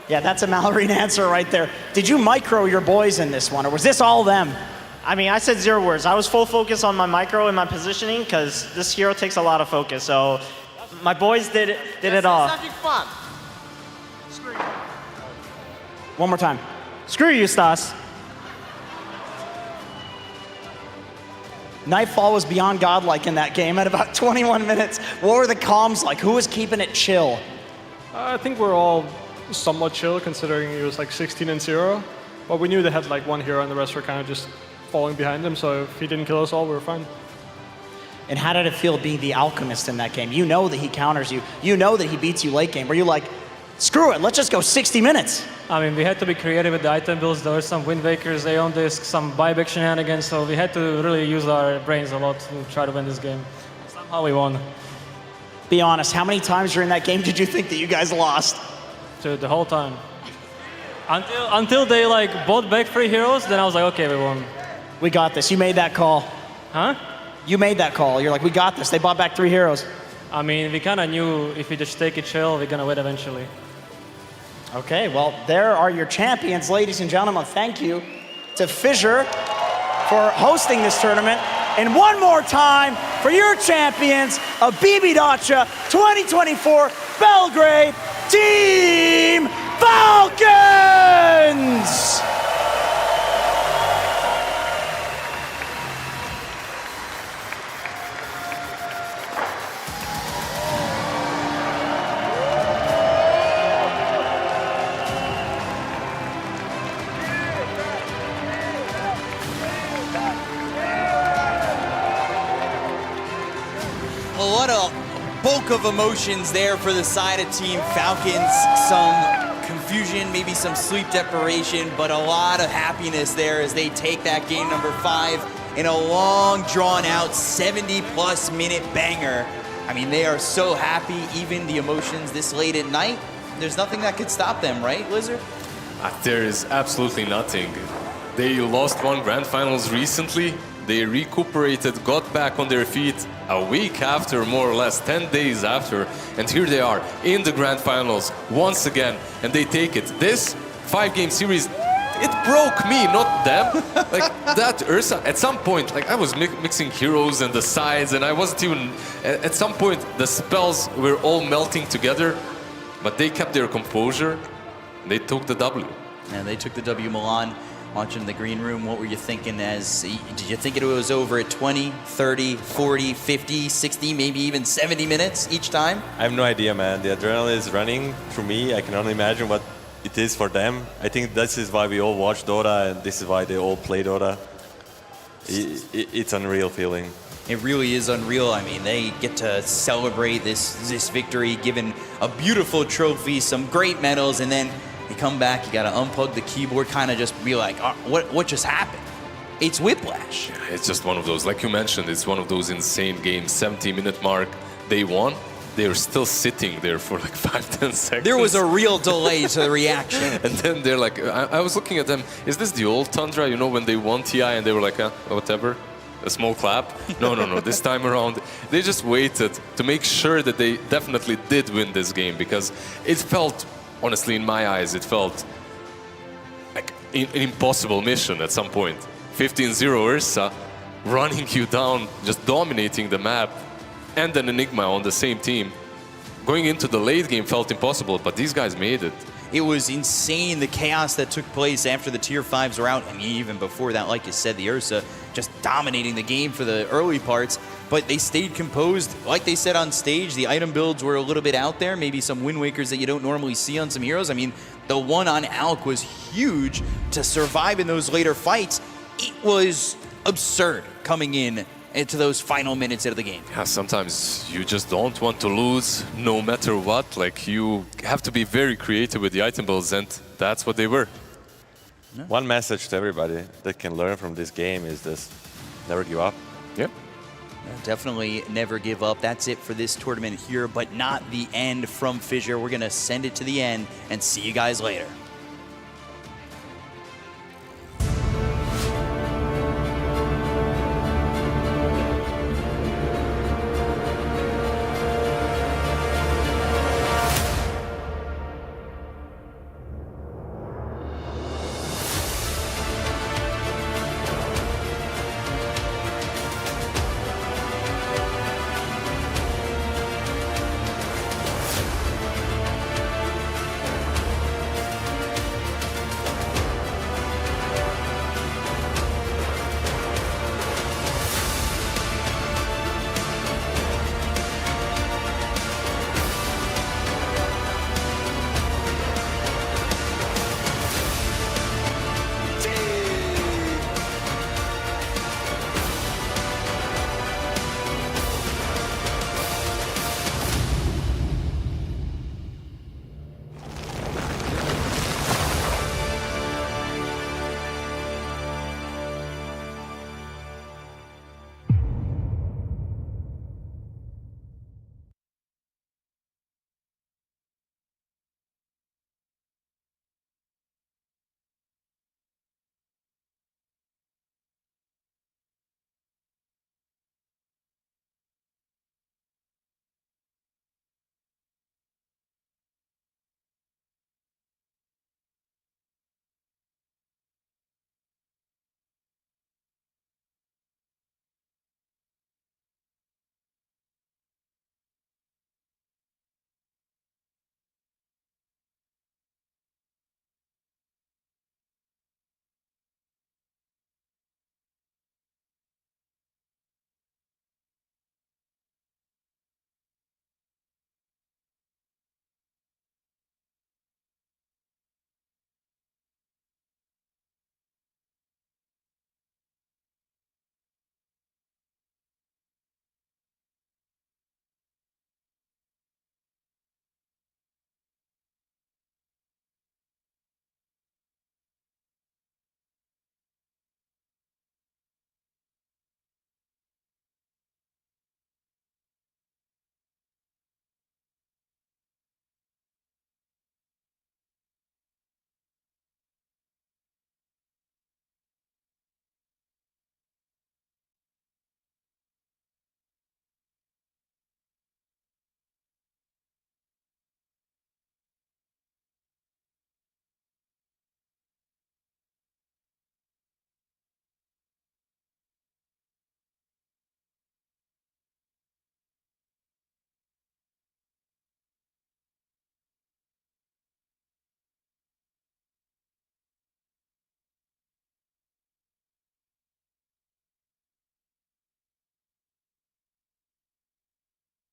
Yeah, that's a Mallory answer right there. Did you micro your boys in this one, or was this all them? I mean, I said 0 words. I was full focus on my micro and my positioning, because this hero takes a lot of focus. So my boys did it all. Something fun. One more time. Screw you, Stas. Nightfall was beyond godlike in that game at about 21 minutes. What were the comms like? Who was keeping it chill? I think we're all somewhat chill considering it was like 16-0. But we knew they had like one hero and the rest were kind of just falling behind him. So if he didn't kill us all, we were fine. And how did it feel being the alchemist in that game? You know that he counters you. You know that he beats you late game. Were you like, screw it, let's just go 60 minutes? I mean, we had to be creative with the item builds. There were some wind wakers, they own this, some buyback shenanigans, so we had to really use our brains a lot to try to win this game. Somehow we won. Be honest, how many times during that game did you think that you guys lost? Dude, the whole time. Until they like bought back 3 heroes, then I was like, okay, we won. We got this. You made that call. Huh? You made that call. You're like, we got this. They bought back 3 heroes. I mean, we kind of knew if we just take it chill, we're gonna win eventually. Okay, well, there are your champions, ladies and gentlemen. Thank you to FISSURE for hosting this tournament. And one more time for your champions of BB Dacha 2024 Belgrade Team! chunk of emotions there for the side of Team Falcons. Some confusion, maybe some sleep deprivation, but a lot of happiness there as they take that game number 5 in a long, drawn-out 70-plus minute banger. I mean, they are so happy, even the emotions this late at night. There's nothing that could stop them, right, Lizard? There is absolutely nothing. They lost one grand finals recently. They recuperated, got back on their feet a week after, more or less, 10 days after. And here they are in the grand finals once again, and they take it. This 5-game series, it broke me, not them. Like that Ursa, at some point, like I was mixing heroes and the sides, and I wasn't even, at some point, the spells were all melting together, but they kept their composure. They took the W. And they took the W. Milan. Watching the green room, what were you thinking did you think it was over at 20, 30, 40, 50, 60, maybe even 70 minutes each time? I have no idea, man. The adrenaline is running through me. I can only imagine what it is for them. I think this is why we all watch Dota, and this is why they all play Dota. It's unreal feeling. It really is unreal. I mean, they get to celebrate this victory, given a beautiful trophy, some great medals, and then you come back, you gotta unplug the keyboard, kind of just be like, oh, what just happened? It's whiplash. It's just one of those, like you mentioned, it's one of those insane games, 70-minute mark. They won. They're still sitting there for like 5-10 seconds. There was a real delay to the reaction. And then they're like, I was looking at them, is this the old Tundra? You know, when they won TI and they were like, whatever, a small clap? No, this time around, they just waited to make sure that they definitely did win this game, because it felt, honestly, in my eyes, it felt like an impossible mission at some point. 15-0 Ursa running you down, just dominating the map, and an Enigma on the same team. Going into the late game felt impossible, but these guys made it. It was insane, the chaos that took place after the Tier 5s were out. I mean, even before that, like you said, the Ursa just dominating the game for the early parts, but they stayed composed. Like they said on stage, the item builds were a little bit out there, maybe some Wind Wakers that you don't normally see on some heroes. I mean, the one on Alk was huge to survive in those later fights. It was absurd coming in into those final minutes of the game. Yeah, sometimes you just don't want to lose no matter what. Like, you have to be very creative with the item builds, and that's what they were. Yeah. One message to everybody that can learn from this game is this: never give up. Yep. Yeah, definitely never give up. That's it for this tournament here, but not the end from Fissure. We're going to send it to the end and see you guys later.